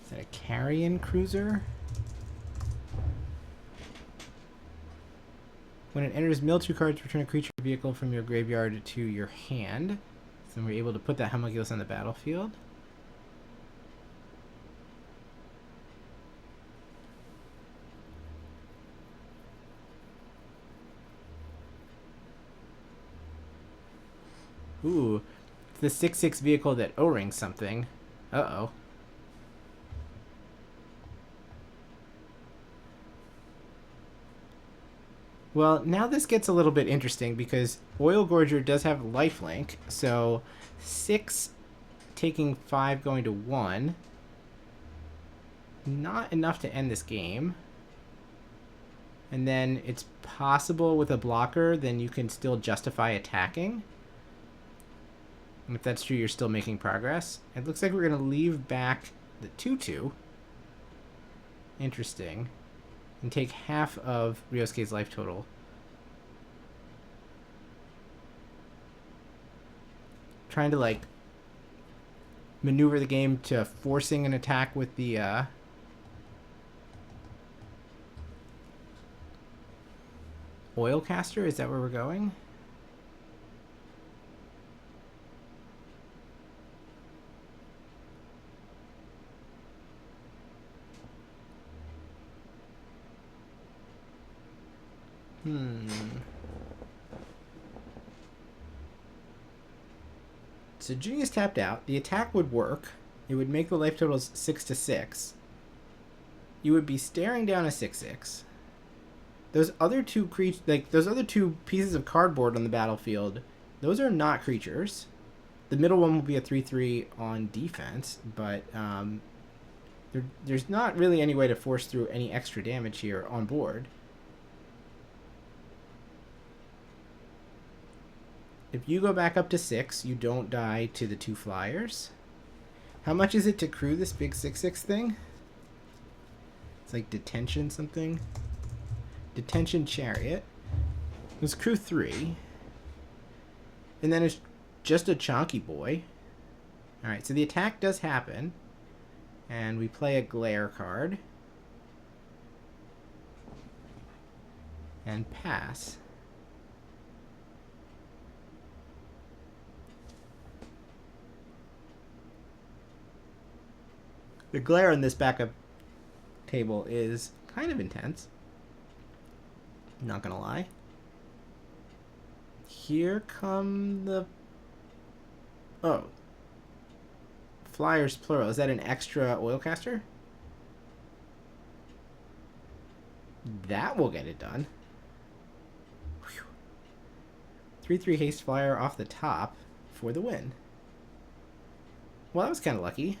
Is that a carrion cruiser? When it enters mill 2 cards, return a creature vehicle from your graveyard to your hand. So then we're able to put that homunculus on the battlefield. Ooh, it's the 6/6 vehicle that O-rings something. Uh-oh. Well, now this gets a little bit interesting because Oil Gorger does have lifelink, so 6 taking 5 going to 1. Not enough to end this game. And then it's possible with a blocker, then you can still justify attacking. And if that's true, you're still making progress. It looks like we're going to leave back the 2/2. Interesting. And take half of Ryosuke's life total. Trying to, like, maneuver the game to forcing an attack with the, oil caster? Is that where we're going? So Junya's tapped out. The attack would work. It would make the life totals 6 to 6. You would be staring down a 6/6. Those other two those other two pieces of cardboard on the battlefield, those are not creatures. The middle one will be a 3/3 on defense, but there's not really any way to force through any extra damage here on board. If you go back up to 6, you don't die to the 2 flyers. How much is it to crew this big 6/6 thing? It's like detention something. Detention chariot. There's crew 3. And then it's just a chonky boy. Alright, so the attack does happen. And we play a glare card. And pass. The glare on this backup table is kind of intense. Not gonna lie. Here come the... Oh. Flyers plural. Is that an extra oil caster? That will get it done. 3/3 haste flyer off the top for the win. Well, that was kind of lucky.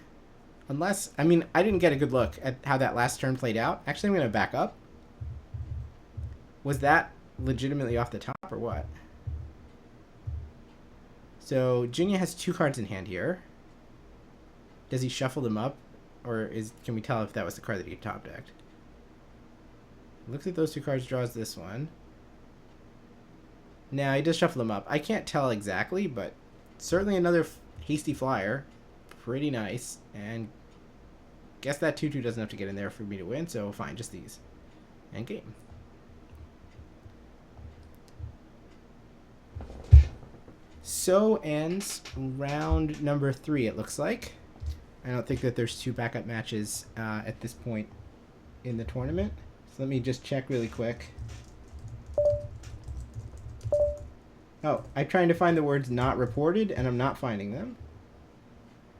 Unless, I mean, I didn't get a good look at how that last turn played out. Actually, I'm going to back up. Was that legitimately off the top or what? So, Junior has 2 cards in hand here. Does he shuffle them up? Or can we tell if that was the card that he top decked? Looks like those 2 cards draws this one. Now, he does shuffle them up. I can't tell exactly, but certainly another hasty flyer. Pretty nice. And guess that 2/2 doesn't have to get in there for me to win, so fine, just these. And game. So ends round number 3, it looks like. I don't think that there's 2 backup matches at this point in the tournament. So let me just check really quick. Oh, I'm trying to find the words not reported, and I'm not finding them.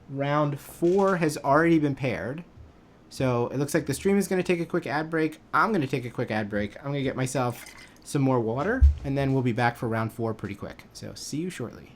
Round 4 has already been paired. So it looks like the stream is going to take a quick ad break. I'm going to take a quick ad break. I'm going to get myself some more water, and then we'll be back for round 4 pretty quick. So see you shortly.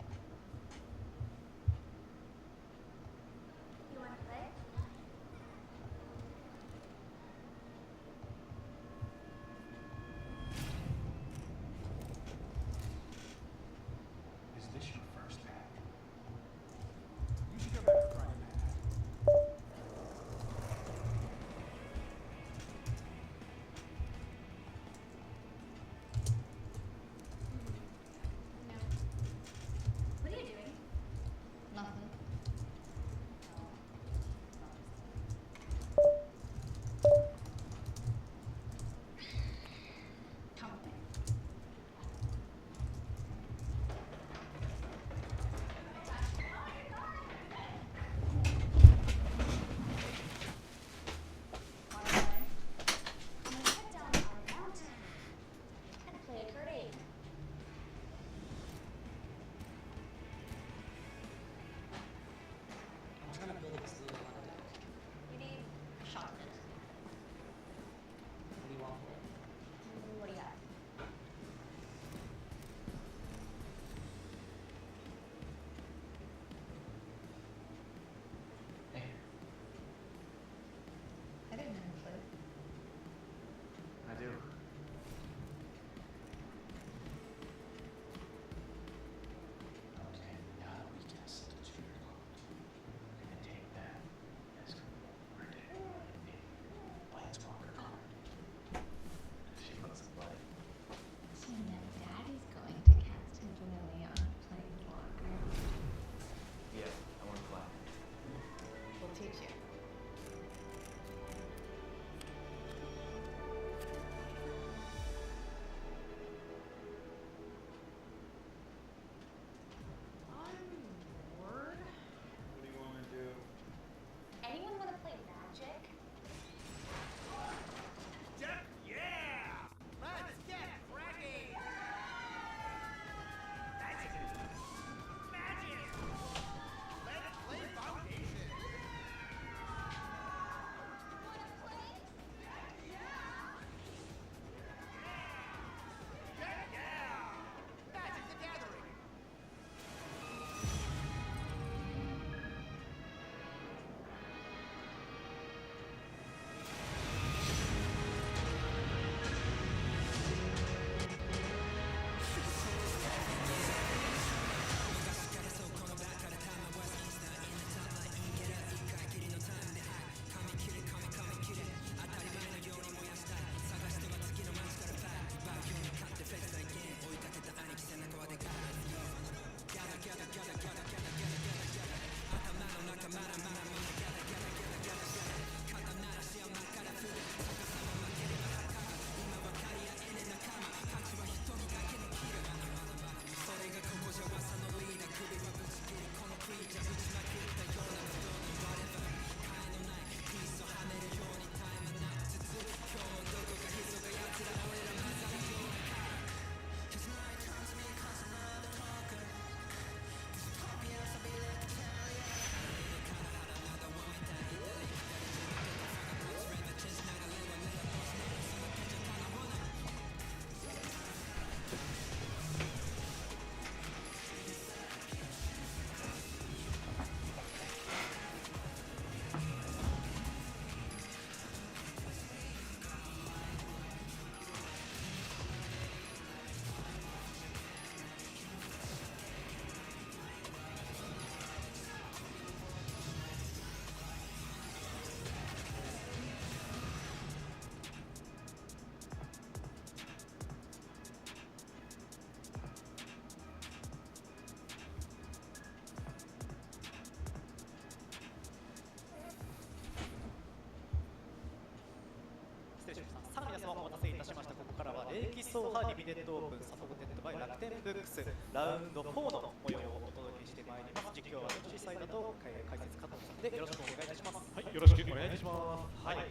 走破リミテッドオープンサポーテッドバイ楽天ブックスラウンド4の模様をお届けしてまいります。実況は私サイダと解説加藤さんでよろしくお願いいたします。はい、よろしくお願いします。はい。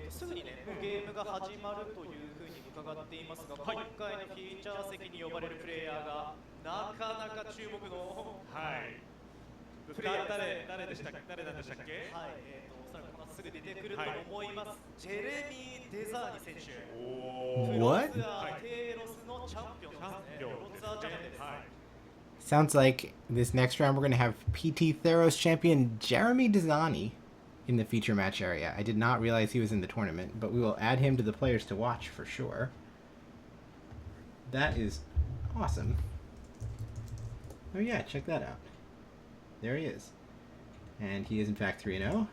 すぐにね、もうゲームが始まるというふうに伺っていますが、今回のフィーチャー席に呼ばれるプレイヤーがなかなか注目の、はい、プレイヤー誰でしたっけ？誰なんでしたっけ？はい、おそらくまっすぐ出てくると思います。ジェレミー・デザーニ選手。What? プロツアーテーロスのチャンピオンですね。プロツアーチャンピオンです。Sounds like this next round we're going to have PT Theros champion Jeremy Dezani in the feature match area. I did not realize he was in the tournament, but we will add him to the players to watch for sure. That is awesome. Oh yeah, check that out. There he is. And he is in fact 3-0.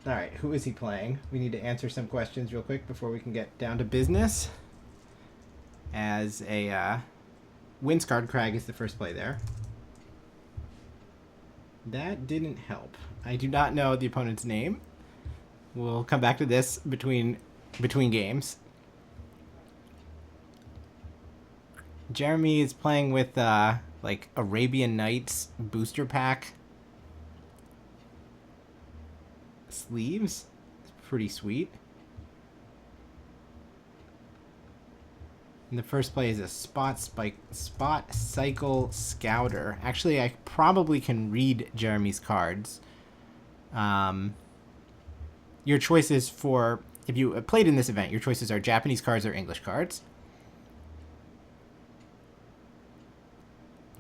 Alright, who is he playing? We need to answer some questions real quick before we can get down to business. As a Windscarred Crag is the first play there. That didn't help. I do not know the opponent's name. We'll come back to this between games. Jeremy is playing with like Arabian Nights booster pack sleeves. It's pretty sweet. And the first play is a Spot Cycle Scouter. Actually, I probably can read Jeremy's cards. Your choices for, if you played in this event, your choices are Japanese cards or English cards.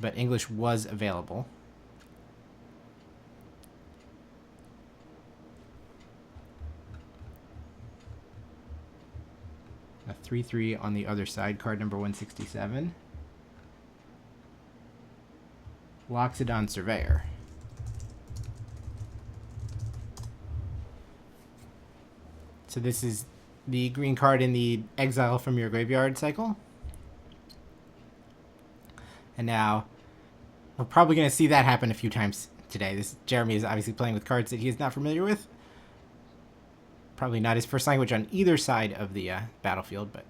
But English was available. A 3/3 on the other side, card number 167. Loxodon Surveyor. So this is the green card in the Exile from Your Graveyard cycle. And now, we're probably going to see that happen a few times today. Jeremy is obviously playing with cards that he is not familiar with. Probably not his first language on either side of the battlefield, but...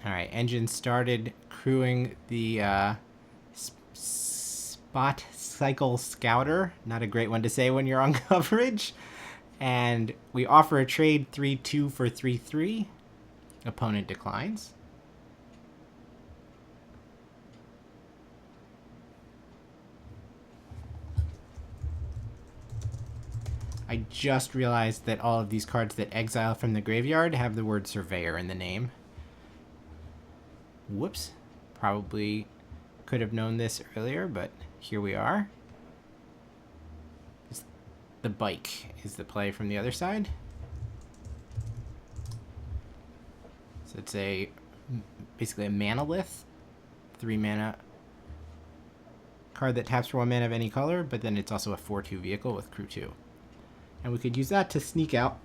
Alright, engine started crewing the Spot Cycle Scouter. Not a great one to say when you're on coverage. And we offer a trade 3/2 for 3/3. Opponent declines. I just realized that all of these cards that exile from the graveyard have the word Surveyor in the name. Whoops. Probably could have known this earlier, but here we are. The bike is the play from the other side. So it's basically a Manalith. 3 mana card that taps for 1 mana of any color, but then it's also a 4/2 vehicle with crew 2. And we could use that to sneak out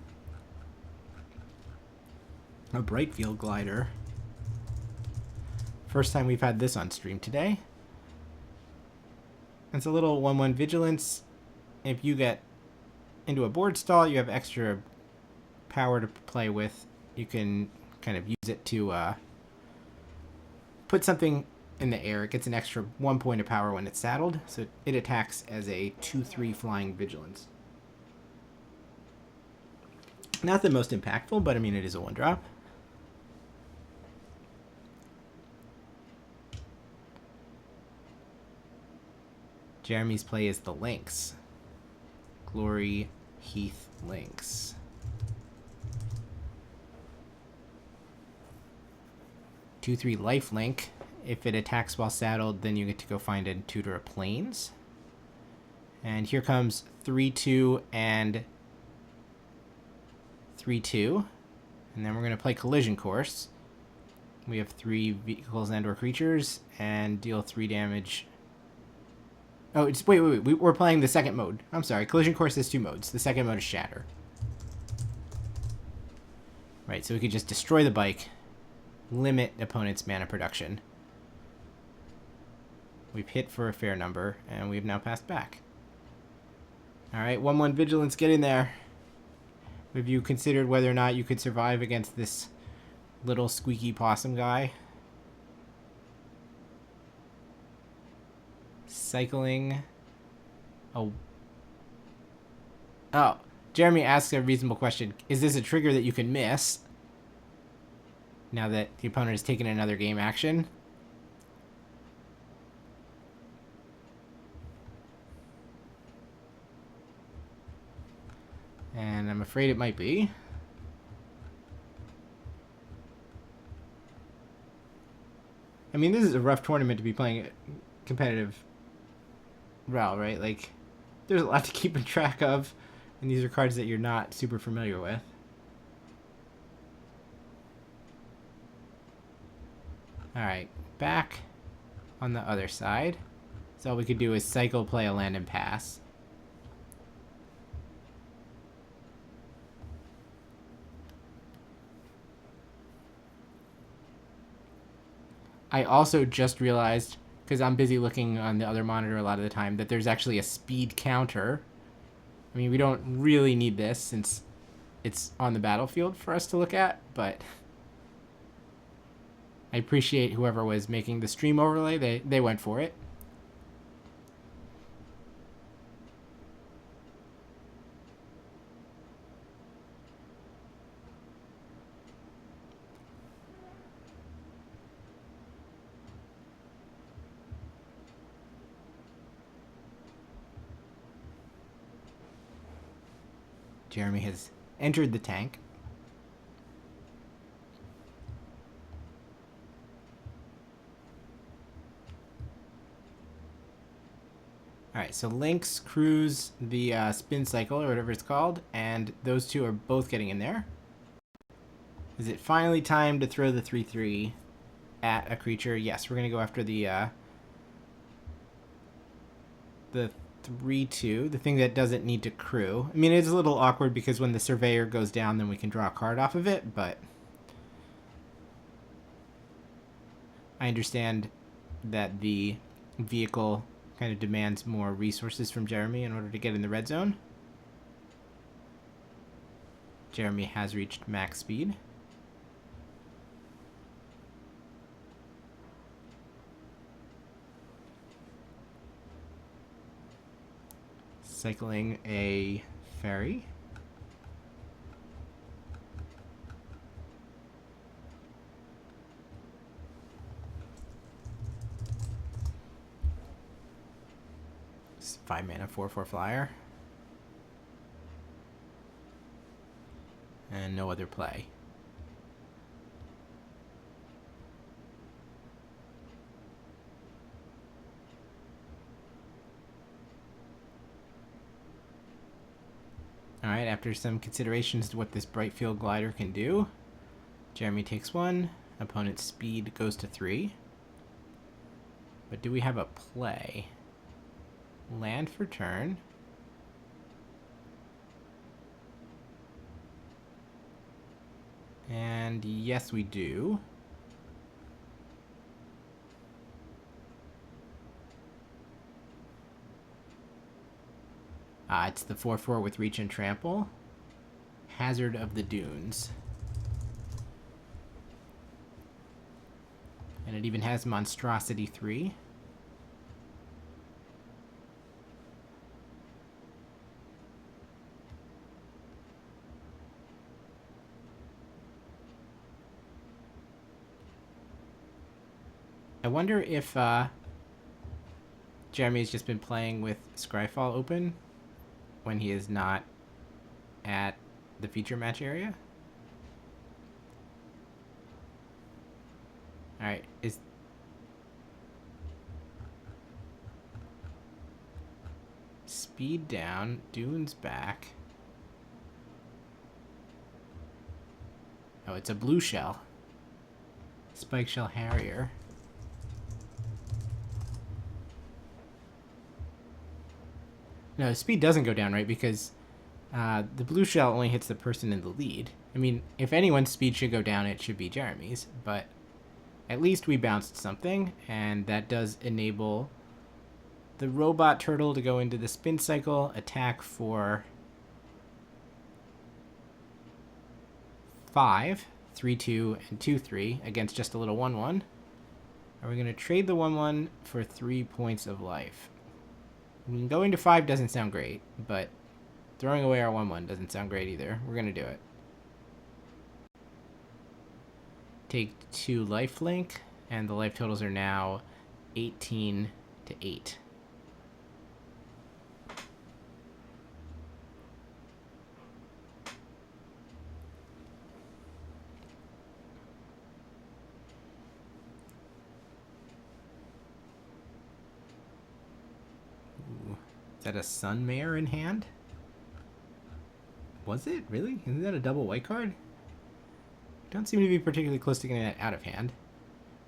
a Brightfield Glider. First time we've had this on stream today. It's a little 1/1 Vigilance. If you get into a board stall, you have extra power to play with. You can kind of use it to put something in the air. It gets an extra 1 point of power when it's saddled, so it attacks as a 2/3 flying Vigilance. Not the most impactful, but I mean it is a 1-drop. Jeremy's play is the Lynx. Glory Heath Lynx. 2/3 lifelink. If it attacks while saddled, then you get to go find and tutor a plains. And here comes 3/2 and 3/2. And then we're going to play Collision Course. We have 3 vehicles and or creatures, and deal 3 damage. Oh, it's wait. We're playing the second mode. I'm sorry. Collision Course has 2 modes. The second mode is Shatter. Right, so we could just destroy the bike, limit opponent's mana production. We've hit for a fair number, and we've now passed back. Alright, 1-1 Vigilance, get in there. Have you considered whether or not you could survive against this little squeaky possum guy? Cycling. Oh, Jeremy asks a reasonable question. Is this a trigger that you can miss now that the opponent has taken another game action? And I'm afraid it might be. I mean, this is a rough tournament to be playing competitive RAL, right? Like, there's a lot to keep in track of, and these are cards that you're not super familiar with. Alright, back on the other side. So all we could do is cycle, play a land, and pass. I also just realized, because I'm busy looking on the other monitor a lot of the time, that there's actually a speed counter. I mean, we don't really need this since it's on the battlefield for us to look at, but I appreciate whoever was making the stream overlay. They went for it. Jeremy has entered the tank. Alright, so Lynx, Cruise, the spin cycle, or whatever it's called, and those two are both getting in there. Is it finally time to throw the 3/3 at a creature? Yes, we're going to go after the 3/2, the thing that doesn't need to crew. I mean, it's a little awkward because when the Surveyor goes down, then we can draw a card off of it, but I understand that the vehicle kind of demands more resources from Jeremy in order to get in the red zone. Jeremy has reached max speed. Cycling a ferry. It's 5 mana, 4/4 flyer. And no other play. Alright, after some considerations to what this Brightfield Glider can do, Jeremy takes 1, opponent's speed goes to 3. But do we have a play? Land for turn. And yes, we do. It's the 4/4 with reach and trample. Hazard of the Dunes. And it even has Monstrosity 3. I wonder if Jeremy's just been playing with Scryfall open when he is not at the feature match area. Alright, is... Speed down, Dunes back. Oh, it's a blue shell. Spike Shell Harrier. No, the speed doesn't go down, right? Because the blue shell only hits the person in the lead. I mean, if anyone's speed should go down, it should be Jeremy's. But at least we bounced something, and that does enable the robot turtle to go into the spin cycle, attack for 5, 3-2, and 2-3 against just a little 1-1. Are we going to trade the 1-1 for 3 points of life? I mean, going to 5 doesn't sound great, but throwing away our 1-1 doesn't sound great either. We're going to do it. Take 2 life link, and the life totals are now 18 to 8. Ooh. Is that a Sun Mare in hand? Was it? Really? Isn't that a double white card? Don't seem to be particularly close to getting that out of hand.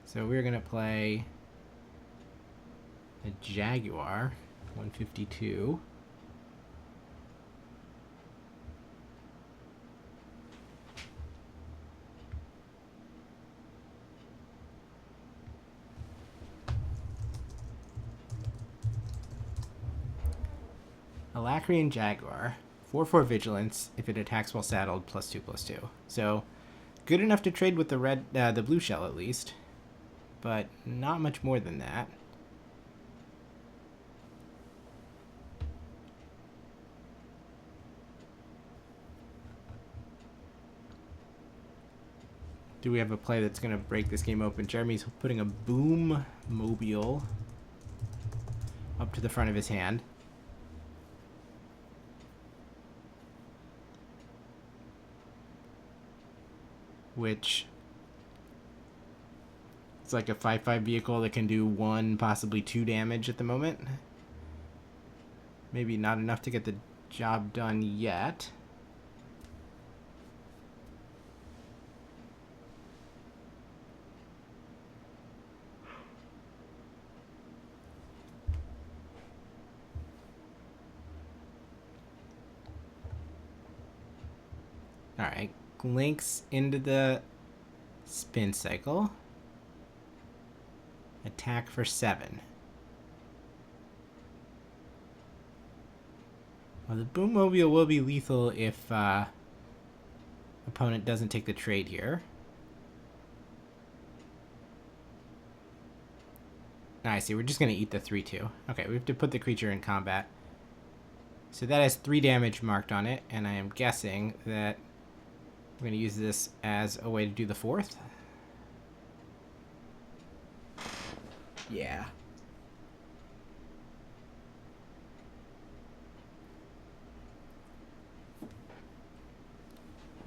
So we're going to play a Jaguar, 152. Alacrian Jaguar, 4/4 Vigilance if it attacks while saddled, +2/+2. So good enough to trade with the red, the blue shell at least, but not much more than that. Do we have a play that's going to break this game open? Jeremy's putting a Boom Mobile up to the front of his hand. Which it's like a 5/5 vehicle that can do 1, possibly 2 damage at the moment. Maybe not enough to get the job done yet. Alright, links into the spin cycle. Attack for 7. Well, the Boom Mobile will be lethal if opponent doesn't take the trade here. I see, we're just going to eat the 3/2. Okay, we have to put the creature in combat. So that has 3 damage marked on it, and I am guessing that we're going to use this as a way to do the 4th. Yeah.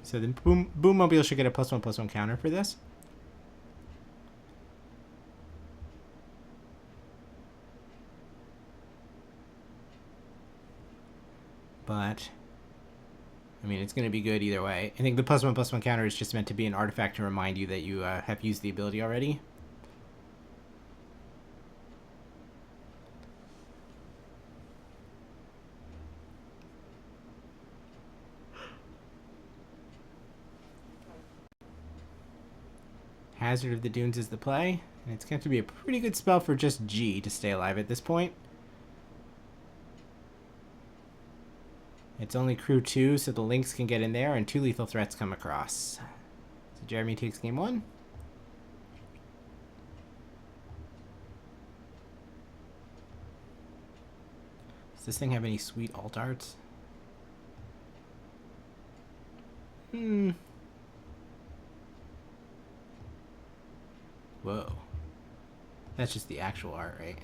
So the Boom Mobile should get a +1/+1 counter for this. But I mean, it's going to be good either way. I think the +1/+1 counter is just meant to be an artifact to remind you that you have used the ability already. Hazard of the Dunes is the play, and it's going to be a pretty good spell for just G to stay alive at this point. It's only crew 2, so the links can get in there, and 2 lethal threats come across. So Jeremy takes game 1. Does this thing have any sweet alt arts? Whoa. That's just the actual art, right?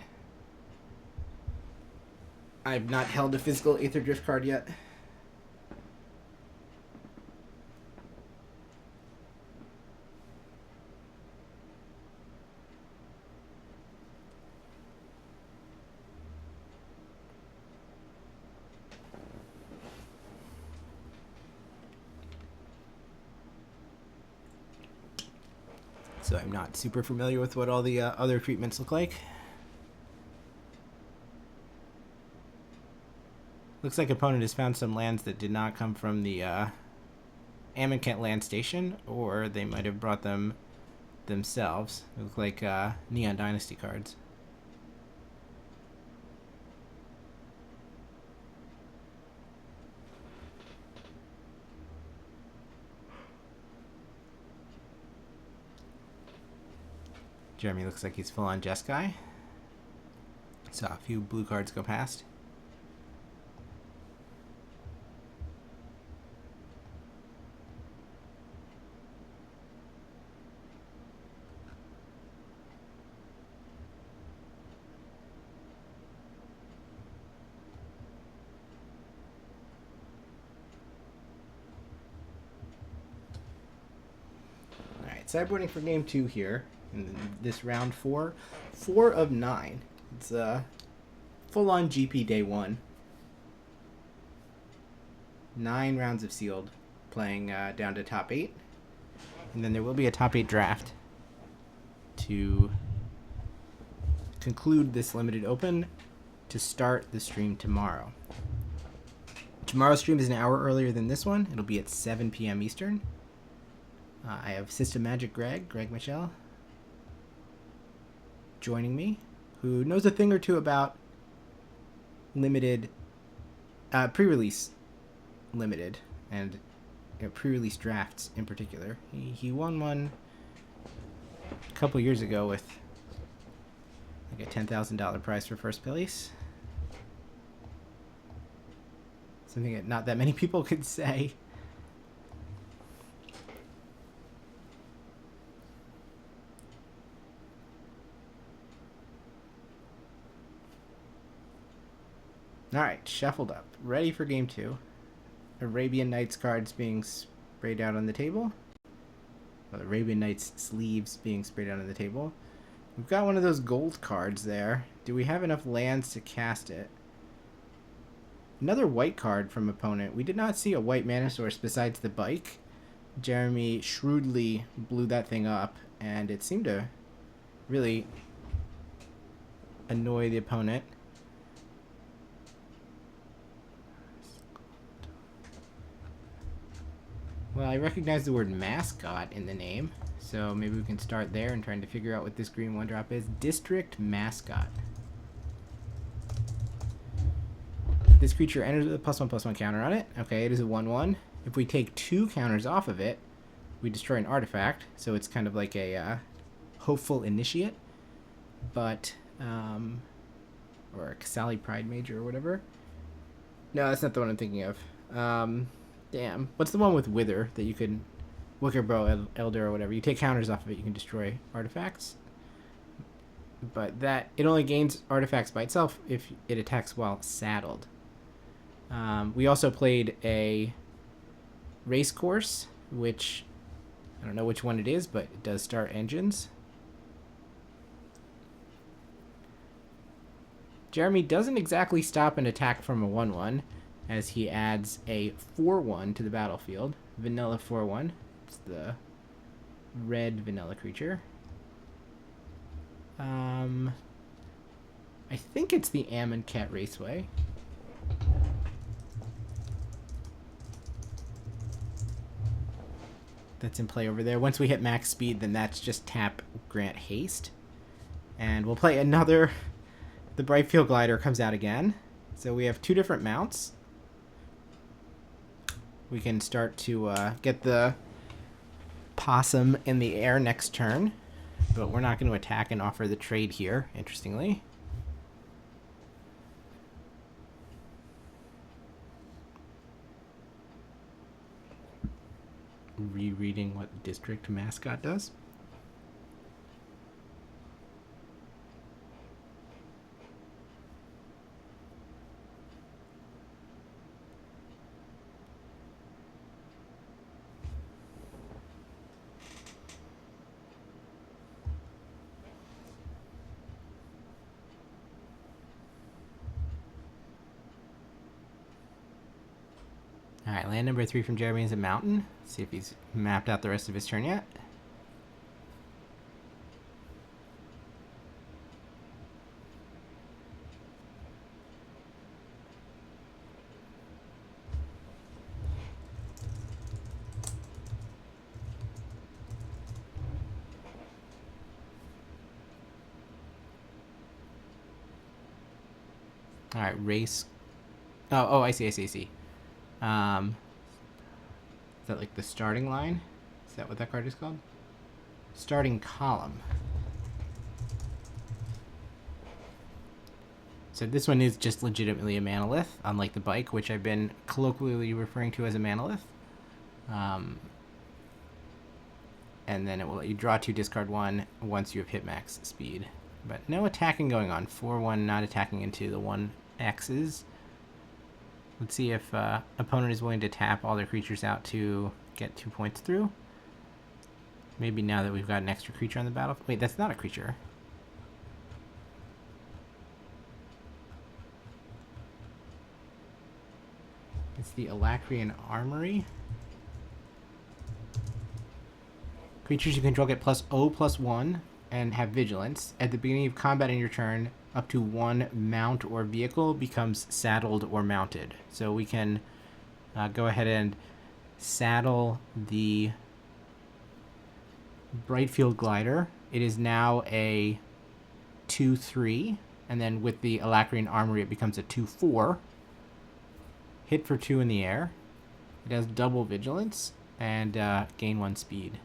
I've not held a physical Aetherdrift card yet. so I'm not super familiar with what all the other treatments look like. Looks like opponent has found some lands that did not come from the Amonkhet land station, or they might have brought them themselves. They look like Neon Dynasty cards. Jeremy looks like he's full on Jeskai. Saw a few blue cards go past. Alright, sideboarding for game 2 here. In this round 4. 4 of 9. It's full-on GP day 1. 9 rounds of sealed, playing down to top 8. And then there will be a top 8 draft to conclude this limited open to start the stream tomorrow. Tomorrow's stream is an hour earlier than this one. It'll be at 7 p.m. Eastern. I have System Magic Greg Michelle, joining me, who knows a thing or two about limited, pre-release limited, and pre-release drafts in particular. He won one a couple years ago with like a $10,000 prize for first place. Something that not that many people could say. Alright, shuffled up. Ready for game 2. Arabian Nights cards being sprayed out on the table. Well, Arabian Nights sleeves being sprayed out on the table. We've got one of those gold cards there. Do we have enough lands to cast it? Another white card from opponent. We did not see a white mana source besides the bike. Jeremy shrewdly blew that thing up, and it seemed to really annoy the opponent. Well, I recognize the word mascot in the name, so maybe we can start there and trying to figure out what this green 1-drop is. District Mascot. This creature enters with a +1/+1 counter on it. Okay, it is a 1/1. If we take 2 counters off of it, we destroy an artifact, so it's kind of like a Hopeful Initiate, but, or a Kasali Pride Major or whatever. No, that's not the one I'm thinking of. Damn. What's the one with Wither that you can... Wickerbrow Elder or whatever. You take counters off of it, you can destroy artifacts. But that... It only gains artifacts by itself if it attacks while saddled. We also played a race course, which... I don't know which one it is, but it does start engines. Jeremy doesn't exactly stop an attack from a 1/1. As he adds a 4/1 to the battlefield. Vanilla 4/1. It's the red vanilla creature. I think it's the Amonkhet Raceway. That's in play over there. Once we hit max speed, then that's just tap grant haste. And we'll play another... The Brightfield Glider comes out again. So we have 2 different mounts. We can start to get the possum in the air next turn, but we're not going to attack and offer the trade here, interestingly. Rereading what District Mascot does. Alright, land number 3 from Jeremy is a mountain. Let's see if he's mapped out the rest of his turn yet. All right, race. Oh, I see. Is that like the starting line? Is that what that card is called? Starting column. So this one is just legitimately a manolith, unlike the bike, which I've been colloquially referring to as a manolith. And then it will let you draw 2, discard 1 once you have hit max speed. But no attacking going on. 4-1 not attacking into the 1Xs. Let's see if opponent is willing to tap all their creatures out to get 2 points through. Maybe now that we've got an extra creature on the battlefield. Wait, that's not a creature. It's the Alacrian Armory. Creatures you control get +0/+1 and have vigilance. At the beginning of combat in your turn, up to 1 mount or vehicle becomes saddled or mounted. So we can go ahead and saddle the Brightfield Glider. It is now a 2/3, and then with the Alacrian Armory it becomes a 2/4. Hit for 2 in the air. It has double vigilance and gain 1 speed.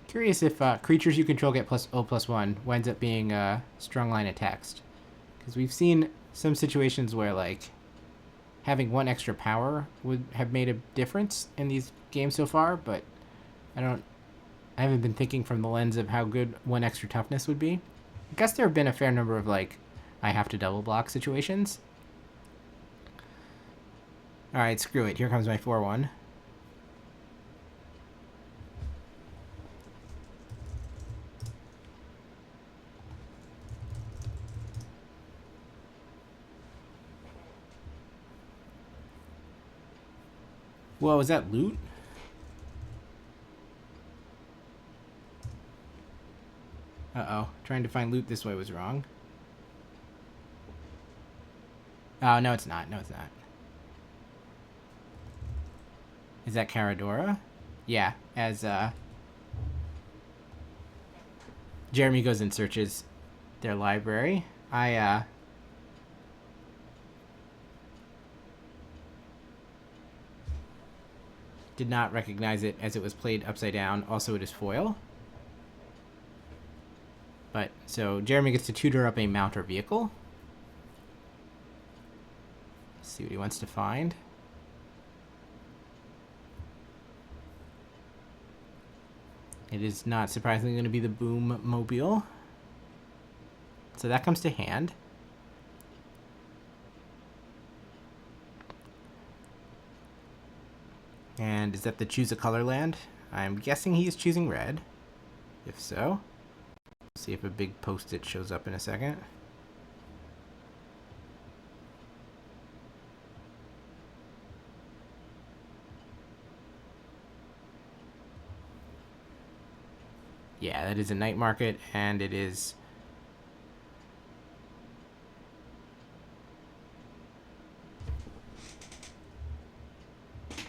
Curious if creatures you control get +0/+1 winds up being strong line of text. Because we've seen some situations where like having 1 extra power would have made a difference in these games so far, but I haven't been thinking from the lens of how good 1 extra toughness would be. I guess there have been a fair number of like I have to double block situations. Alright, screw it. Here comes my 4-1. Whoa, is that loot? Uh-oh. Trying to find loot this way was wrong. Oh, no it's not. No, it's not. Is that Caradora? Yeah, as Jeremy goes and searches their library. I did not recognize it as it was played upside down. Also, it is foil. But, so, Jeremy gets to tutor up a mount or vehicle. Let's see what he wants to find. It is not surprisingly going to be the Boom Mobile. So that comes to hand. And is that the choose a color land? I'm guessing he is choosing red. If so. See if a big post-it shows up in a second. Yeah, that is a night market, and it is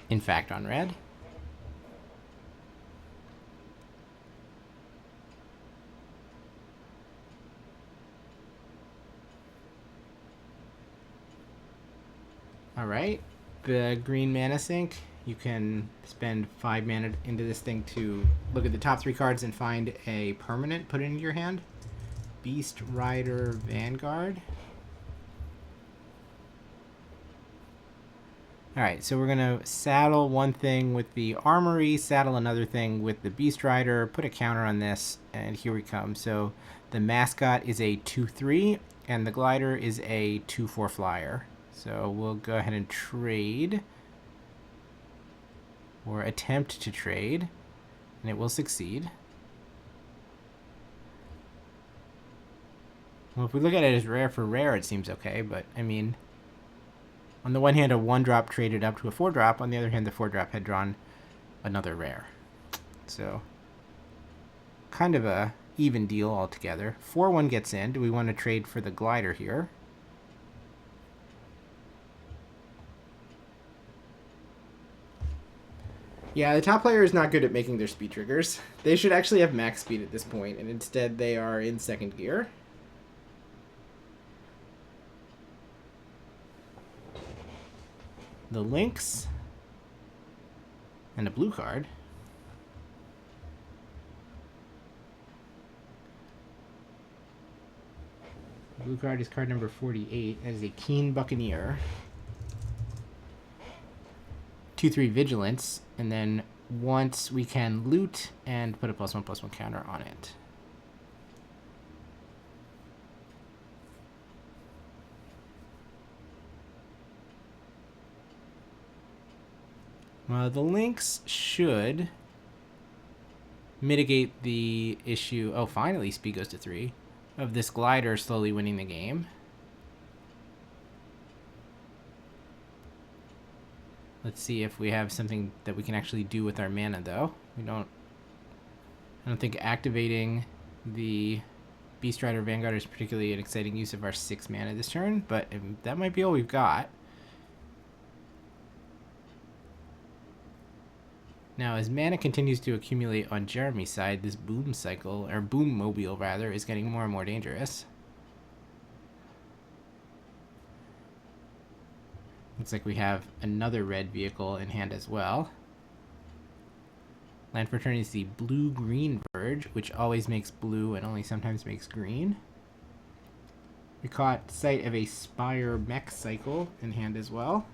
in fact on red. Alright, the green mana sink. You can spend 5 mana into this thing to look at the top 3 cards and find a permanent, put it into your hand. Beast Rider Vanguard. Alright, so we're going to saddle one thing with the Armory, saddle another thing with the Beast Rider, put a counter on this, and here we come. So the mascot is a 2/3, and the glider is a 2/4 flyer. So we'll go ahead and trade, or attempt to trade, and it will succeed. Well, if we look at it as rare for rare, it seems okay, but I mean, on the one hand, a 1-drop traded up to a 4-drop. On the other hand, the 4-drop had drawn another rare. So, kind of a even deal altogether. 4-1 gets in. Do we want to trade for the glider here? Yeah, the top player is not good at making their speed triggers. They should actually have max speed at this point, and instead they are in second gear. The Lynx and a blue card. Blue card is card number 48. That is a Keen Buccaneer. 2/3 Vigilance, and then once we can loot and put a +1/+1 counter on it. The Lynx should mitigate the issue. Oh, finally speed goes to 3 of this glider slowly winning the game. Let's see if we have something that we can actually do with our mana, though. I don't think activating the Beast Rider Vanguard is particularly an exciting use of our 6 mana this turn, but that might be all we've got. Now, as mana continues to accumulate on Jeremy's side, this boom cycle, or boom mobile rather, is getting more and more dangerous. Looks like we have another red vehicle in hand as well. Land for turn is the blue-green Verge, which always makes blue and only sometimes makes green. We caught sight of a Spire Mech cycle in hand as well.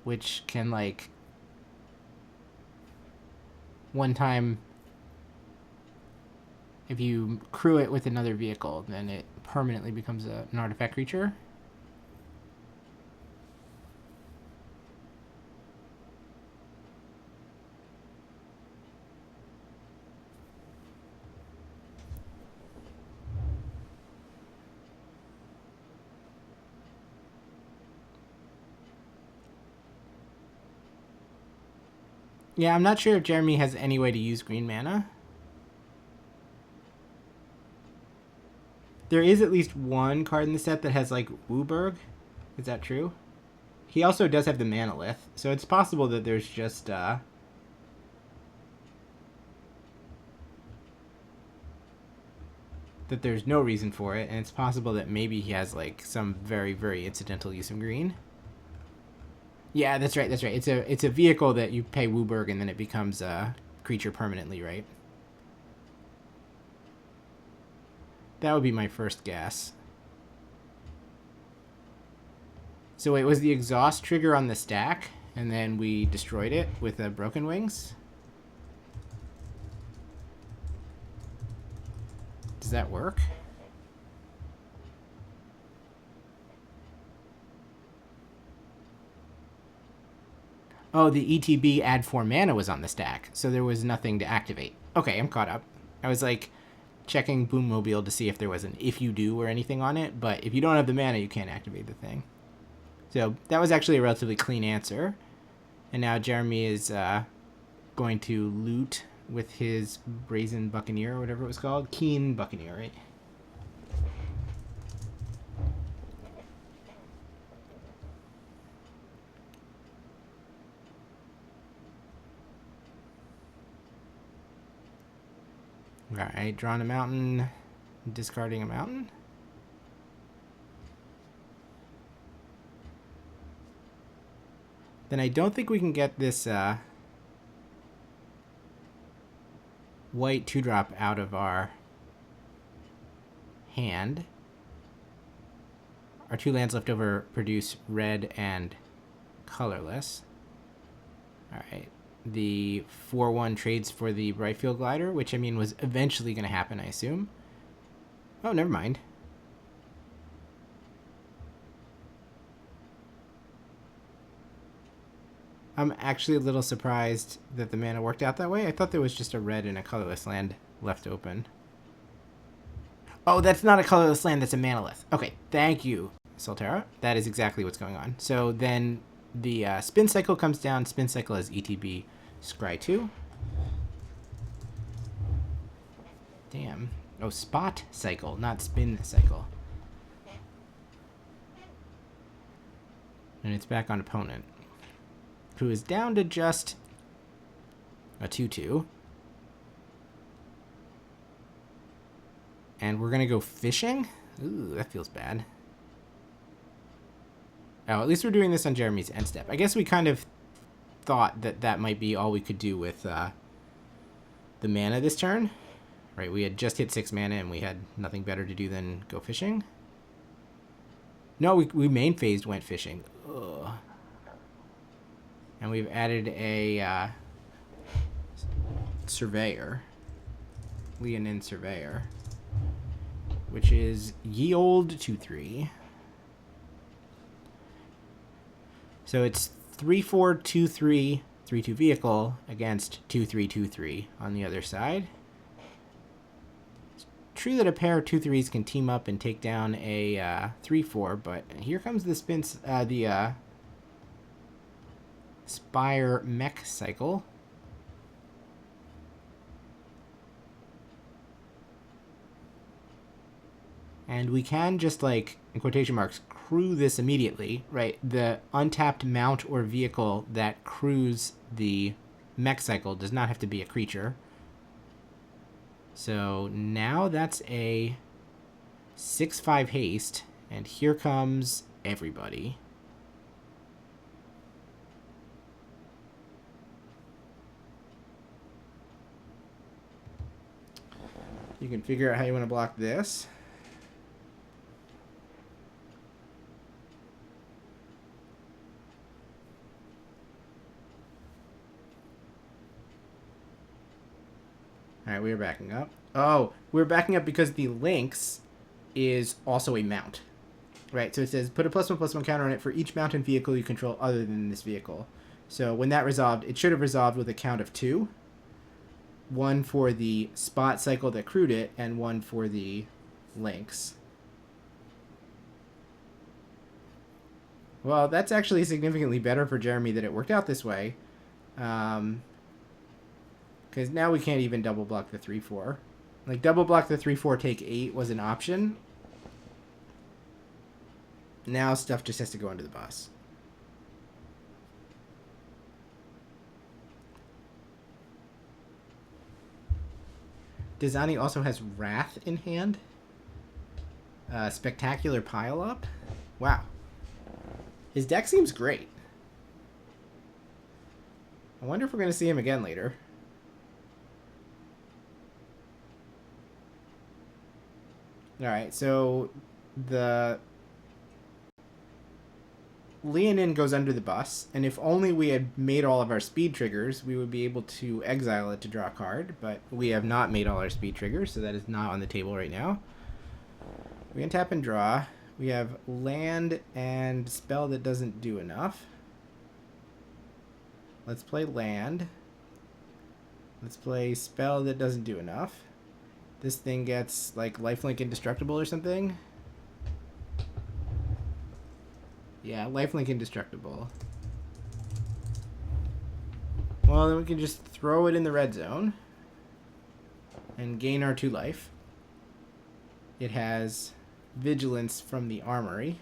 Which can, like, one time, if you crew it with another vehicle, then it permanently becomes an artifact creature. Yeah, I'm not sure if Jeremy has any way to use green mana. There is at least one card in the set that has, like, Wooburg. Is that true? He also does have the Manolith, so it's possible that there's just, that there's no reason for it, and it's possible that maybe he has, like, some very, very incidental use of green. Yeah, that's right, that's right. It's a vehicle that you pay Wooburg and then it becomes a creature permanently, right? That would be my first guess. So wait, was the exhaust trigger on the stack and then we destroyed it with Broken Wings? Does that work? Oh, the ETB add 4 mana was on the stack, so there was nothing to activate. Okay, I'm caught up. I was like checking Boom Mobile to see if there was an if you do or anything on it, but if you don't have the mana, you can't activate the thing. So that was actually a relatively clean answer. And now Jeremy is going to loot with his Brazen Buccaneer or whatever it was called. Keen Buccaneer, right? Alright, drawing a mountain, discarding a mountain. Then I don't think we can get this white 2-drop out of our hand. Our 2 lands left over produce red and colorless. Alright. The 4/1 trades for the Brightfield Glider, which, I mean, was eventually going to happen, I assume. Oh, never mind. I'm actually a little surprised that the mana worked out that way. I thought there was just a red and a colorless land left open. Oh, that's not a colorless land, that's a manalith. Okay, thank you, Solterra. That is exactly what's going on. So then the spin cycle comes down. Spin cycle has ETB Scry 2. Damn. Oh, spot cycle, not spin cycle. And it's back on opponent, who is down to just a 2-2. And we're going to go fishing? Ooh, that feels bad. Oh, at least we're doing this on Jeremy's end step. I guess we kind of thought that that might be all we could do with the mana this turn. Right, we had just hit 6 mana and we had nothing better to do than go fishing. No, we main phased went fishing. Ugh. And we've added a Surveyor. Leonin Surveyor. Which is ye old 2-3. So it's 3-4, 2-3, 3-2 vehicle against 2-3, 2-3 on the other side. It's true that a pair of 2-3s can team up and take down a 3-4, but here comes the Spire Mech Cycle. And we can just, like, in quotation marks, crew this immediately, right? The untapped mount or vehicle that crews the mech cycle does not have to be a creature. So now that's a 6-5 haste, and here comes everybody. You can figure out how you want to block this. Alright, we are backing up. Oh, we're backing up because the Lynx is also a mount. Right, so it says, put a +1/+1 counter on it for each mount and vehicle you control other than this vehicle. So when that resolved, it should have resolved with a count of 2. 1 for the spot cycle that crewed it, and 1 for the Lynx. Well, that's actually significantly better for Jeremy that it worked out this way. Because now we can't even double block the 3-4. Like, double block the 3-4, take 8 was an option. Now stuff just has to go into the bus. Dizani also has Wrath in hand. Spectacular Pile Up. Wow. His deck seems great. I wonder if we're going to see him again later. Alright, so the Leonin goes under the bus, and if only we had made all of our speed triggers, we would be able to exile it to draw a card, but we have not made all our speed triggers, so that is not on the table right now. We can tap and draw. We have land and spell that doesn't do enough. Let's play land. Let's play spell that doesn't do enough. This thing gets, like, lifelink indestructible or something. Yeah, lifelink indestructible. Well, then we can just throw it in the red zone and gain our 2 life. It has vigilance from the armory.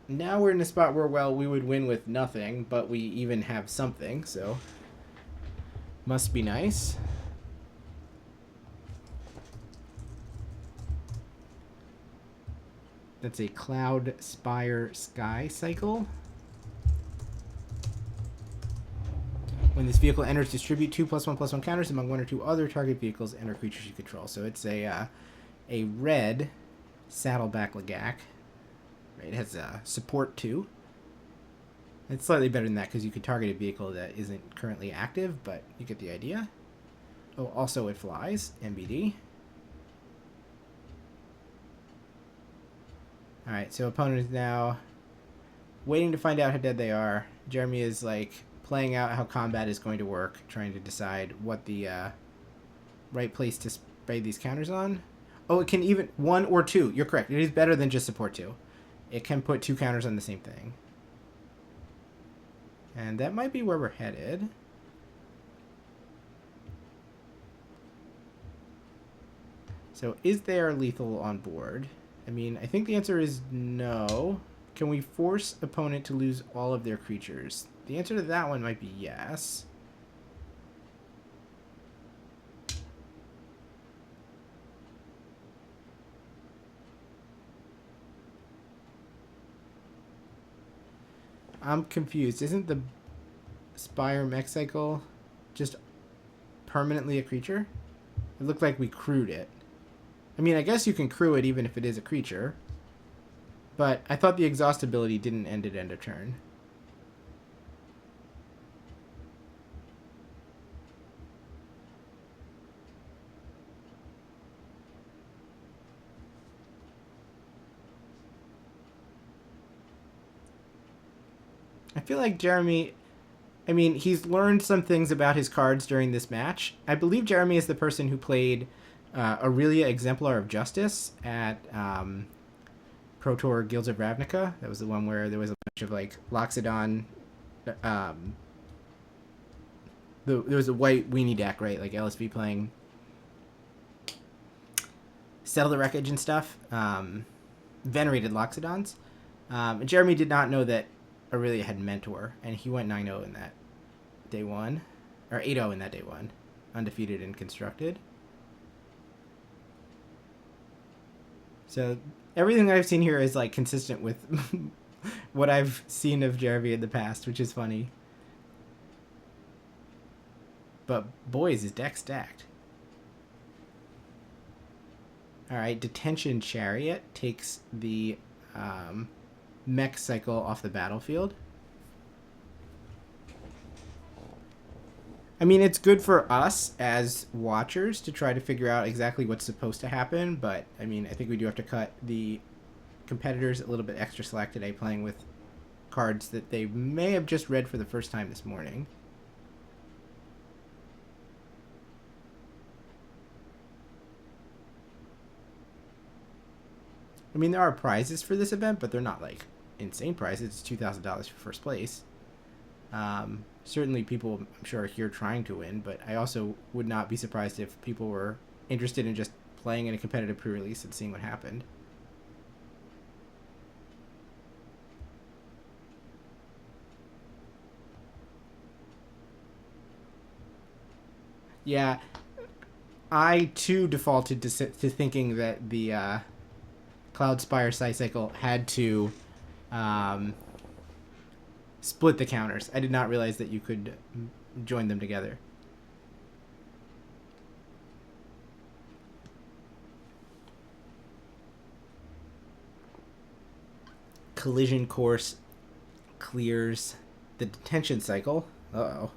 Now we're in a spot where, well, we would win with nothing, but we even have something, so must be nice. That's a Cloud Spire Sky cycle. When this vehicle enters, distribute 2 +1/+1 counters among 1 or 2 other target vehicles and or creatures you control. So it's a red Saddleback Lagak. It has support 2. It's slightly better than that because you could target a vehicle that isn't currently active, but you get the idea. Oh, also it flies, MBD. Alright, so opponent is now waiting to find out how dead they are. Jeremy is, like, playing out how combat is going to work, trying to decide what the right place to spray these counters on. Oh, it can even 1 or 2. You're correct. It is better than just support 2. It can put 2 counters on the same thing. And that might be where we're headed. So is there lethal on board? I mean, I think the answer is no. Can we force opponent to lose all of their creatures? The answer to that one might be yes. I'm confused. Isn't the Spire Mech Cycle just permanently a creature? It looked like we crewed it. I mean, I guess you can crew it even if it is a creature. But I thought the exhaust ability didn't end at end of turn. I feel like Jeremy, I mean, he's learned some things about his cards during this match. I believe Jeremy is the person who played Aurelia Exemplar of Justice at Pro Tour Guilds of Ravnica. That was the one where there was a bunch of like Loxodon. There was a white weenie deck, right? Like LSV playing Settle the Wreckage and stuff. Venerated Loxodons. And Jeremy did not know that Aurelia had Mentor, and he went 9-0 in that day one, or 8-0 in that day one, undefeated and constructed. So everything I've seen here is like consistent with what I've seen of Jeremy in the past, which is funny. But boy, is his deck stacked. All right, Detention Chariot takes the Mech Cycle off the battlefield. I mean, it's good for us as watchers to try to figure out exactly what's supposed to happen, but I mean, I think we do have to cut the competitors a little bit extra slack today playing with cards that they may have just read for the first time this morning. I mean, there are prizes for this event, but they're not like insane prizes. It's $2,000 for first place. Certainly people, I'm sure, are here trying to win, but I also would not be surprised if people were interested in just playing in a competitive pre-release and seeing what happened. Yeah, I too defaulted to thinking that the Cloudspire Cycle had to split the counters. I did not realize that you could join them together. Collision Course clears the Detention Cycle. Uh-oh.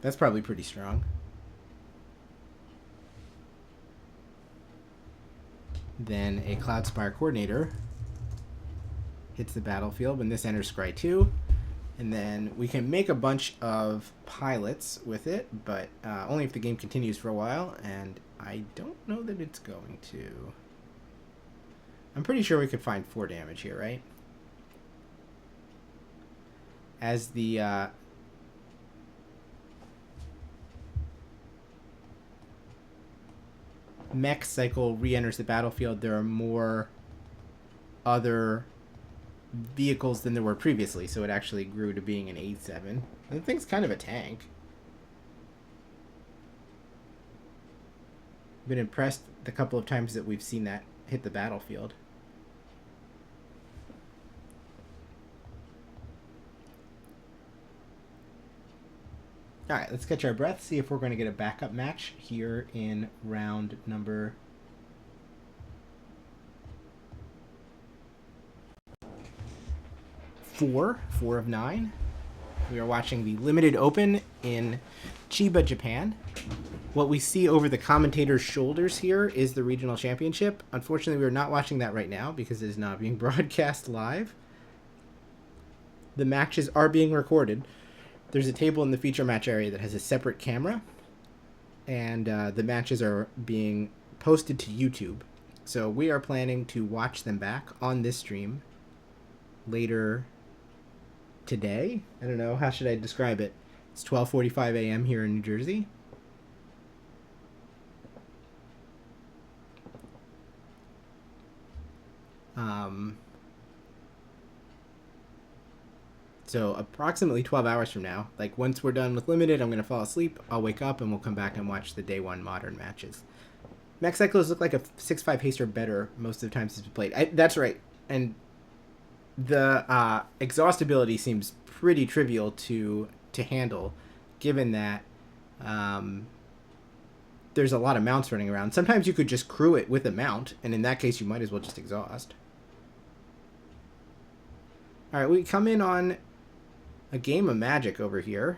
That's probably pretty strong. Then a Cloudspire Coordinator hits the battlefield when this enters Scry 2. And then we can make a bunch of pilots with it, but only if the game continues for a while, and I don't know that it's going to. I'm pretty sure we could find 4 damage here, right? As the Mech Cycle re-enters the battlefield, there are more other vehicles than there were previously, so it actually grew to being an 8-7. The thing's kind of a tank. Been impressed the couple of times that we've seen that hit the battlefield. Alright, let's catch our breath, see if we're going to get a backup match here in round number 4 of 9. We are watching the Limited Open in Chiba, Japan. What we see over the commentator's shoulders here is the regional championship. Unfortunately, we are not watching that right now because it is not being broadcast live. The matches are being recorded. There's a table in the feature match area that has a separate camera, and the matches are being posted to YouTube. So we are planning to watch them back on this stream later today. I don't know, how should I describe it? It's 12:45 a.m. here in New Jersey. So approximately 12 hours from now, like once we're done with Limited, I'm going to fall asleep, I'll wake up, and we'll come back and watch the Day 1 Modern matches. Max Cyclos look like a 6.5 haste or better most of the times it's been played. That's right. And the exhaustibility seems pretty trivial to handle, given that there's a lot of mounts running around. Sometimes you could just crew it with a mount, and in that case you might as well just exhaust. Alright, we come in on a game of Magic over here.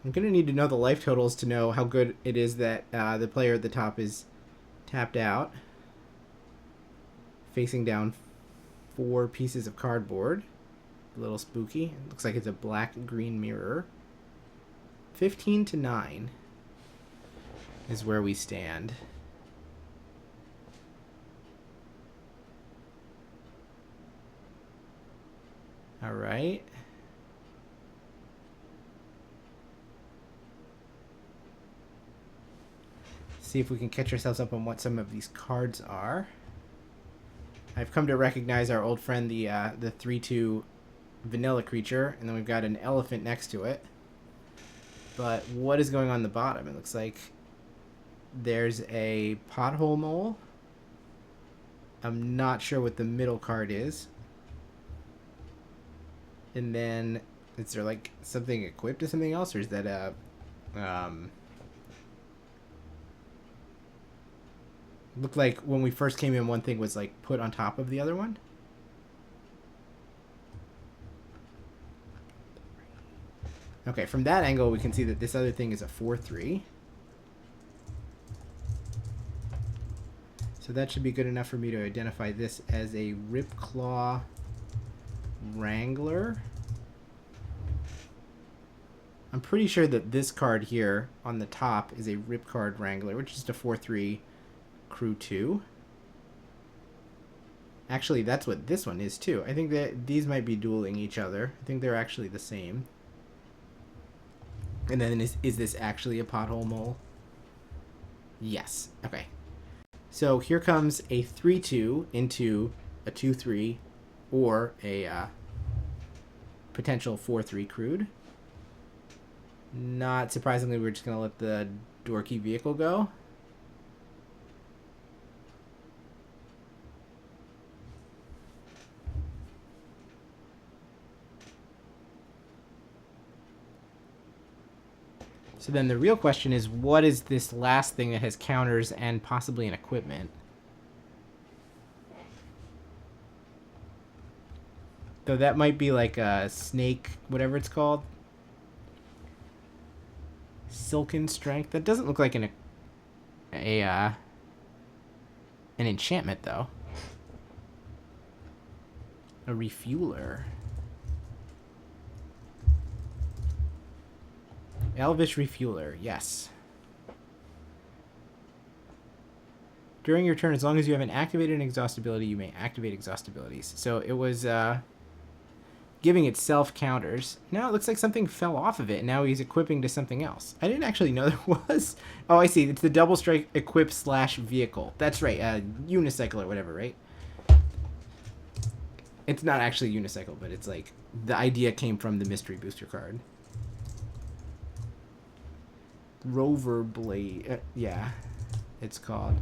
I'm going to need to know the life totals to know how good it is that the player at the top is tapped out. Facing down 4 pieces of cardboard. A little spooky. It looks like it's a black-green mirror. 15-9 is where we stand. All right. See if we can catch ourselves up on what some of these cards are. I've come to recognize our old friend, the 3/2 vanilla creature, and then we've got an elephant next to it. But what is going on the bottom? It looks like there's a pothole mole. I'm not sure what the middle card is. And then, is there like something equipped to something else, or is that a looked like when we first came in, one thing was like put on top of the other one. Okay, from that angle we can see that this other thing is a 4/3. So that should be good enough for me to identify this as a Ripclaw Wrangler. I'm pretty sure that this card here on the top is a Ripcard Wrangler, which is just a 4/3 Crew 2. Actually, that's what this one is too. I think that these might be dueling each other. I think they're actually the same. And then is this actually a pothole mole? Yes. Okay. So here comes a 3/2 into a 2/3 or a potential 4/3 crude. Not surprisingly, we're just going to let the dorky vehicle go. So then the real question is, what is this last thing that has counters and possibly an equipment? Though that might be like a snake, whatever it's called. Silken Strength. That doesn't look like an enchantment though. A refueler. Elvish Refueler, yes. During your turn, as long as you haven't activated an exhaust ability, you may activate exhaust abilities. So it was giving itself counters. Now it looks like something fell off of it, and now he's equipping to something else. I didn't actually know there was. Oh, I see. It's the Double Strike Equip / Vehicle. That's right, unicycle or whatever, right? It's not actually unicycle, but it's like the idea came from the Mystery Booster card. Rover Blade, yeah, it's called.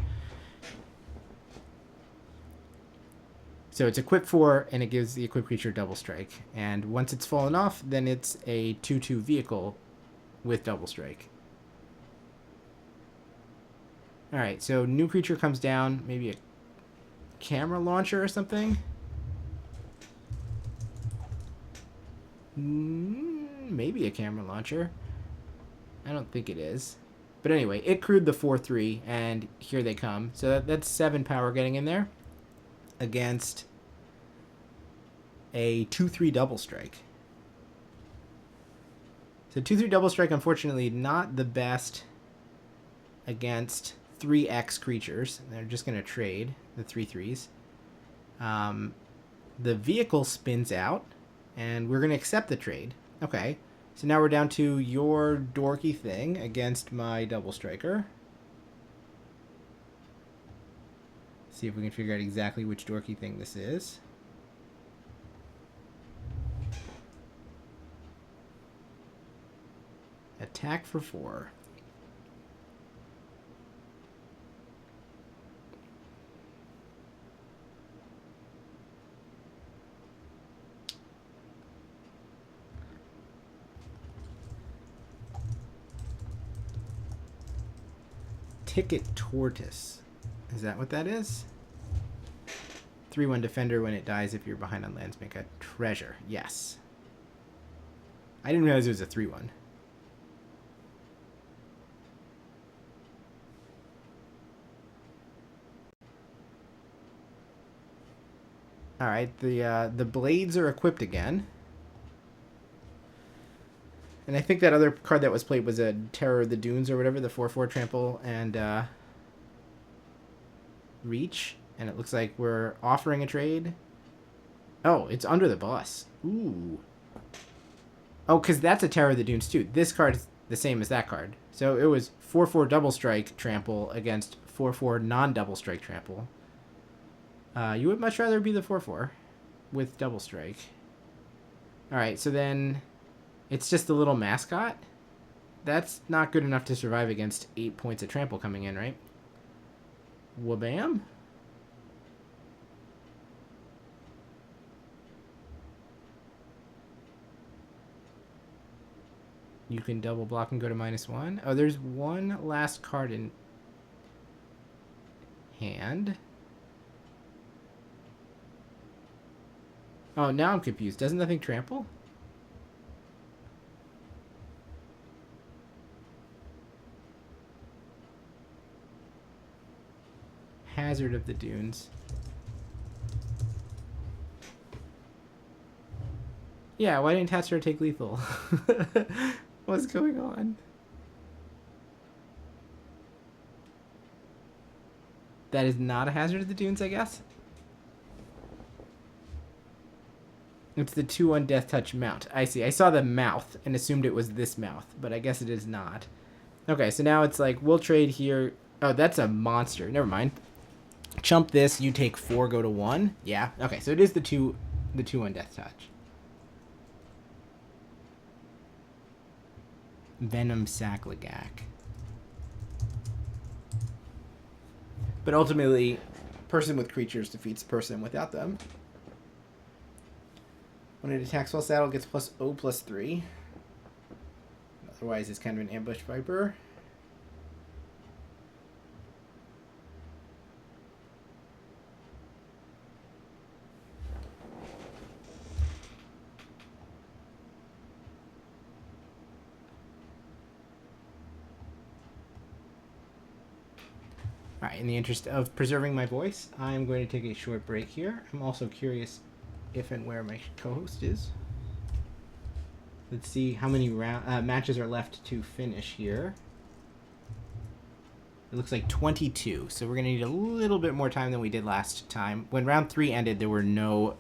So it's equipped for, and it gives the equipped creature double strike. And once it's fallen off, then it's a 2/2 vehicle with double strike. Alright, so new creature comes down, maybe a camera launcher or something? Maybe a camera launcher. I don't think it is. But anyway, it crewed the 4/3, and here they come. So that's 7 power getting in there against a 2/3 double strike. So 2/3 double strike, unfortunately, not the best against 3x creatures. They're just going to trade the 3/3s. the vehicle spins out, and we're going to accept the trade. Okay, so now we're down to your dorky thing against my double striker. See if we can figure out exactly which dorky thing this is. Attack for 4. Ticket Tortoise. Is that what that is? 3/1 defender. When it dies, if you're behind on lands, make a treasure. Yes. I didn't realize it was a 3/1. All right, the blades are equipped again. And I think that other card that was played was a Terror of the Dunes or whatever, the 4/4 trample and reach. And it looks like we're offering a trade. Oh, it's under the bus. Ooh. Oh, because that's a Terror of the Dunes too. This card is the same as that card. So it was 4/4 double strike trample against 4/4 non-double strike trample. You would much rather be the 4/4 with double strike. Alright, so then it's just the little mascot. That's not good enough to survive against 8 points of trample coming in, right? Wabam? You can double block and go to -1. Oh, there's one last card in hand. Oh, now I'm confused. Doesn't that thing trample? Hazard of the Dunes. Yeah, why didn't Tatsura take lethal? What's going on? That is not a Hazard of the Dunes, I guess? It's the 2/1 Death Touch mount. I see. I saw the mouth and assumed it was this mouth, but I guess it is not. Okay, so now it's like, we'll trade here. Oh, that's a monster. Never mind. Chump this, you take 4, go to 1. Yeah. Okay, so it is the 2/1 Death Touch. Venom Sacklagak. But ultimately, person with creatures defeats person without them. When it attacks while saddle, gets +0/+3. Otherwise, it's kind of an ambush viper. Alright, in the interest of preserving my voice, I'm going to take a short break here. I'm also curious if and where my co-host is. Let's see how many matches are left to finish here. It looks like 22, so we're going to need a little bit more time than we did last time. When round 3 ended, there were no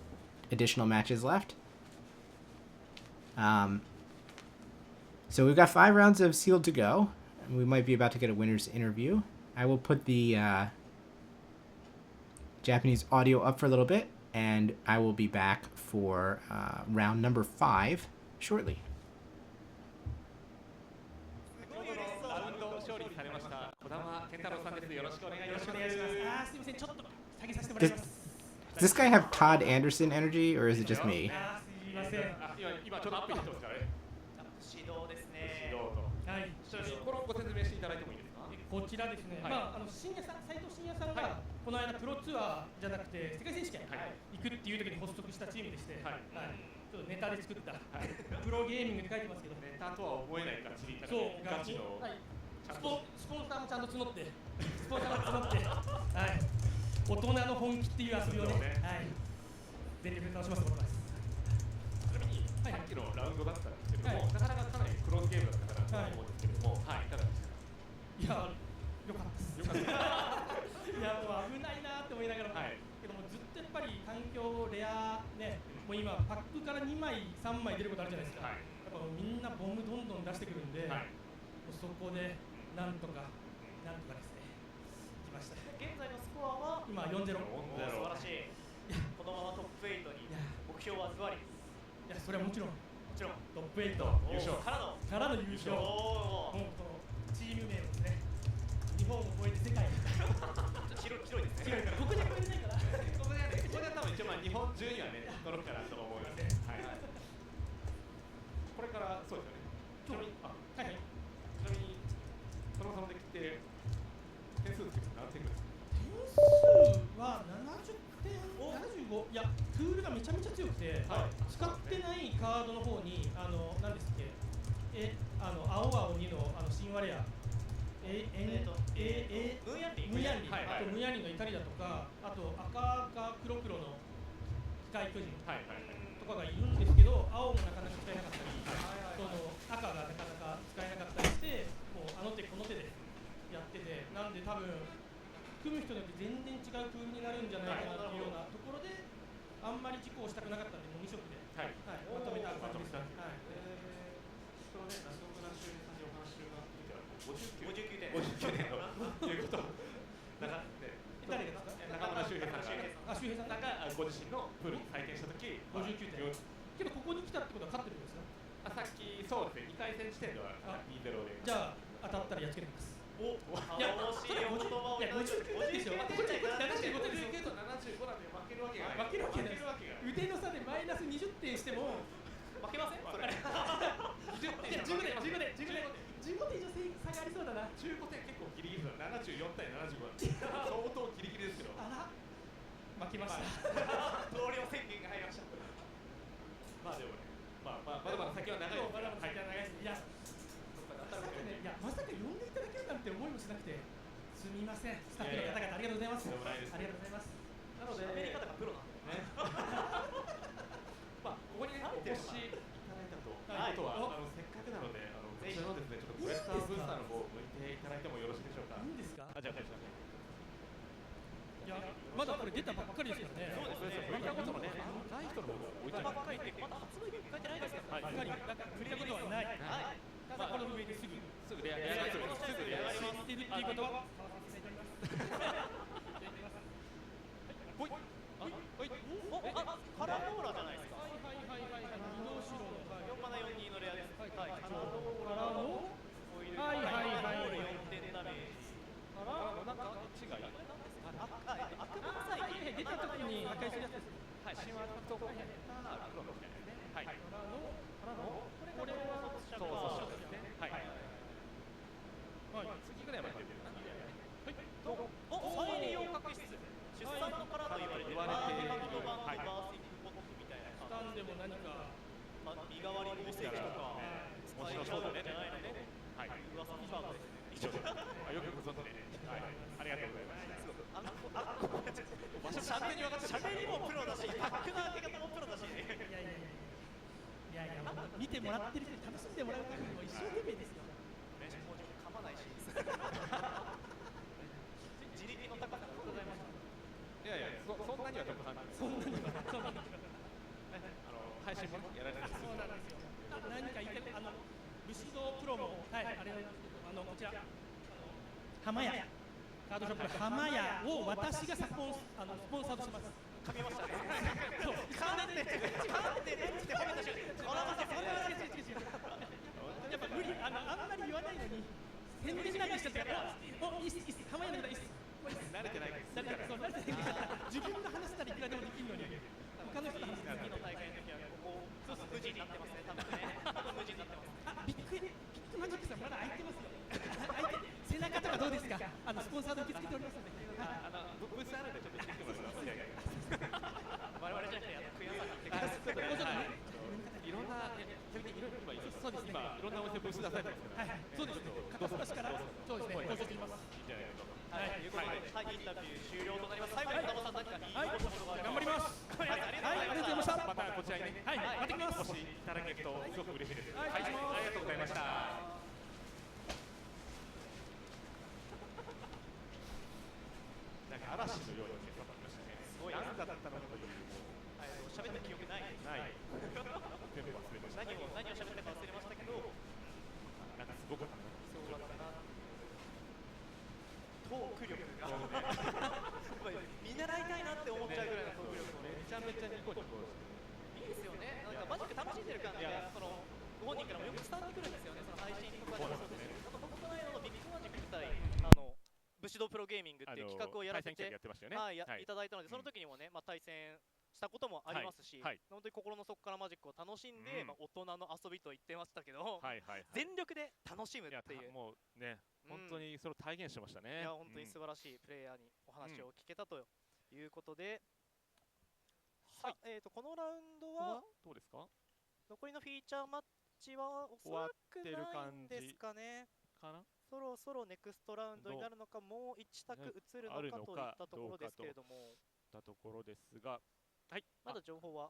additional matches left. So we've got 5 rounds of sealed to go, and we might be about to get a winner's interview. I will put the Japanese audio up for a little bit, and I will be back for round number 5 shortly. Does this guy have Todd Anderson energy, or is it just me? こちらですね、深夜さん、斉藤慎也さんがこの間プロツアーじゃなくて世界選手権行くっていう時に発足したチームでして、ちょっとネタで作ったプロゲーミングって書いてますけど、ネタとは思えないガチリ、そうガチのスポンサーもちゃんと募って、スポンサーも募って、はい、大人の本気っていう遊びをね、はい、全力で楽しませてもらいます。ちなみにさっきのラウンドだったんですけども、なかなかかなりクロスゲームだったかなと思うんですけども、はい、いかがですか？いや、よかったです。よかった。いや、もう危ないなって思いながらも、けどもずっとやっぱり環境レアね、もう今パックから2枚3枚出ることあるじゃないですか、やっぱみんなボムどんどん出してくるんで、もうそこでなんとかですね、来ました。現在のスコアは今4-0。素晴らしい。このままトップ8に目標はズバリ。いや、それはもちろんトップ8優勝からの優勝。もうこのチーム名をですね、日本を超えて世界に広いですね。ここじゃ超えれないから。ここで多分一応日本中にはね届くかなと思いますね。これからそうですよね。ちなみにそので来て点数って何点ぐらいですか？点数は70点、75。いや、クールがめちゃめちゃ強くて、使ってないカードの方に何ですっけ、青々2の新ワレア、ムヤンリ、あとムヤンリの怒りだとか、あと赤が黒の機械巨人とかがいるんですけど、青もなかなか使えなかったり、その赤がなかなか使えなかったりして、もうあの手この手でやってて、なんで多分組む人によって全然違うクールになるんじゃないかなっていうようなところで、あんまり事故をしたくなかったんで、もう2色で、まとめた感じですね。そのね、ナショナルシューさんにお話が見ては59点ということ誰がですか？中村修平さんがご自身のプールに採点したとき59点。けどここに来たってことは勝ってるんですか？さっきそうですね、2回戦時点では2-0で。じゃあ当たったらやっつけてきます。いや、惜しいお言葉をいただき59点でしょ。こっち75点ですよ。と75なんで負けるわけがない。負けるわけない。腕の差でマイナス20点しても負けません？それ。15点以上差がありそうだな。15点結構ギリギリだ。74対75だ。相当ギリギリですけど。あら、負けました。同僚宣言が入りました。まあでもね、まだまだ先は長い。まだまだ先は長いです。いや、まさか呼んでいただけるなんて思いもしなくて、すみません。スタッフの方々ありがとうございます。ありがとうございます。なので喋り方がプロなんでね。ここにね、お越しいただいたということは、せっかくなので、こちらのですね、ちょっとクエスターブースターの方を向いていただいてもよろしいでしょうか。いいんですか？じゃあ、大丈夫です。いや、まだこれ出たばっかりですからね。そうですね。見たことのね、ない人の方が多いと思います。ばっかりってまだ発売日迎えてないですから。ばっかり、だから触れたことはない。ただこの上ですぐレアリティ知ってるっていうことは。ほい。カラーローラーじゃないですか。4-7-4-2のレアです。カラーローラーのオイル4点ダメージ。なんか違い。悪魔祭出た時に破壊するやつです。はい、神話とかね。はい。これはそうですね。はい。次ぐらいまで出てる。再利用確執。出産のからと言われているバーディードバンドバーシングポップみたいな。スタンでも何か身代わり宝石とか使いちゃうのじゃないので、噂のカードですね。よくご存知で、ありがとうございます。しゃべりもプロだし、パックの開け方もプロだし。いや、見てもらってる人に楽しんでもらうためにも一生懸命ですよ。噛まないし。自力の高さがございました。いや、そんなにはちょっと判断ない。配信もやられないです。そうなんですよ。何か言って、武士道プロも、あれなんですけど、こちら、浜屋、カードショップ浜屋を私がスポンサーとします。噛みましたね。そう、噛んでねって褒めた瞬間、やっぱ無理、あんまり言わないのに、宣伝なんかしちゃって、いいっす、浜屋の方いいっす。慣れてないから。自分が話したらいくらでもできるのに、他の人の話する。次の大会の時はここ無地になってますね。多分ね。無地になってます。ビッグマジックさんまだ空いてますよ。背中とかどうですか？スポンサーで受け付けておりますので。ブースあるんでちょっと行ってきてもらいます。我々じゃなくて悔やさなきゃいけない。いろんなそうですね。今いろんなお店ブース出されてますから。そうです。片っ端からそうですね。ご紹介します。いいんじゃないですか。はい。ということでインタビュー終了となります。最後に田中さん何か言い残すことが頑張ります。はい、ありがとうございました。またこちらにね、また来ます。お越しいただけるとすごく嬉しいです。はい、ありがとうございました。なんか嵐のように分かりましたね。すごい何だったのかという。喋った記憶めちゃニコニコしていいですよね。なんかマジック楽しんでる感じがそのご本人からもよく伝わってくるんですよね。その配信とかでもそうですし、あと僕この間のビッグマジック自体武士道プロゲーミングっていう企画をやらせてやってましたよね。はい、いただいたので、その時にもね、まあ対戦したこともありますし、本当に心の底からマジックを楽しんで、まあ大人の遊びと言ってましたけど、全力で楽しむっていう。もうね、本当にそれを体現してましたね。いや本当に素晴らしいプレイヤーにお話を聞けたということで、さあこのラウンドはどうですか？残りのフィーチャーマッチはおそらくないんですかね。そろそろネクストラウンドになるのか、もう1択移るのかといったところですけれども、たところですが、はい、まだ情報は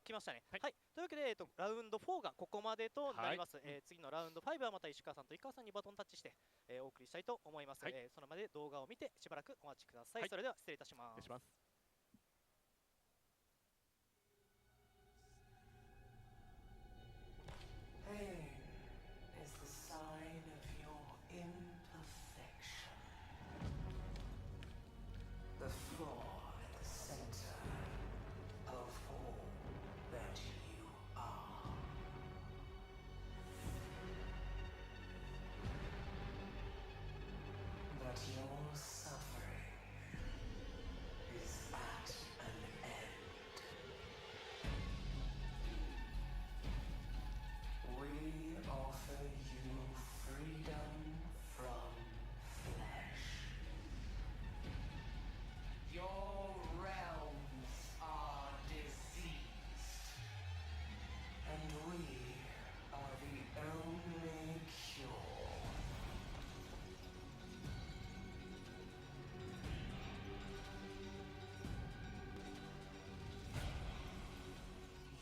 来ましたね。はい、というわけで、ラウンド4がここまでとなります。次のラウンド5はまた石川さんと井川さんにバトンタッチして、お送りしたいと思います。それまで動画を見てしばらくお待ちください。それでは失礼いたします。The flaw at the center of all that you are. But your suffering is at an end. We offer you freedom from flesh. Your realms are diseased, and we are the only cure.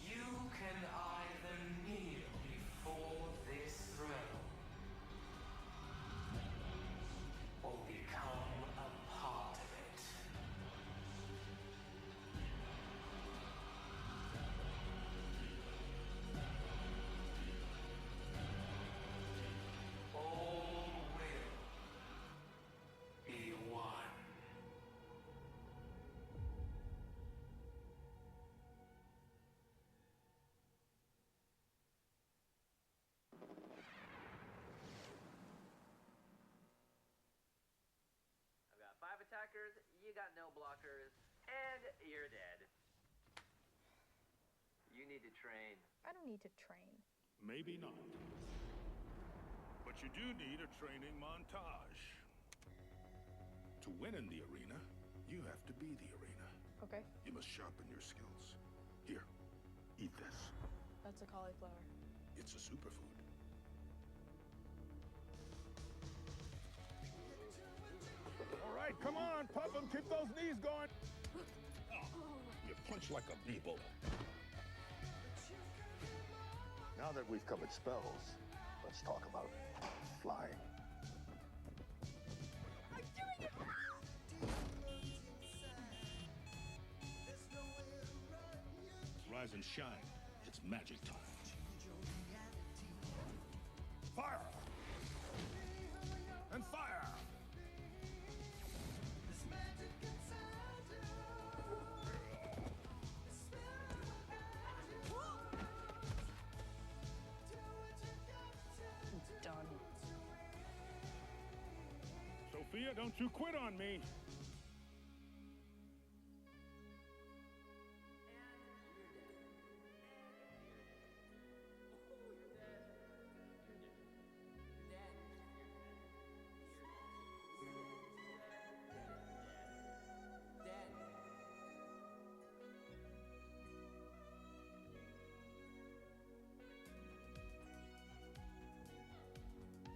You can either kneel before this throne, or become a part of it. All will be one. I've got 5 attackers, you got no blockers, and you're dead. You need to train. I don't need to train. Maybe not. But you do need a training montage. To win in the arena, you have to be the arena. Okay. You must sharpen your skills. Here, eat this. That's a cauliflower. It's a superfood. All right, come on, pump them, keep those knees going. You punch like a beetle. Now that we've covered spells, let's talk about flying. I'm doing it! Rise and shine. It's magic time. Fire! And fire! Done. Sophia, don't you quit on me.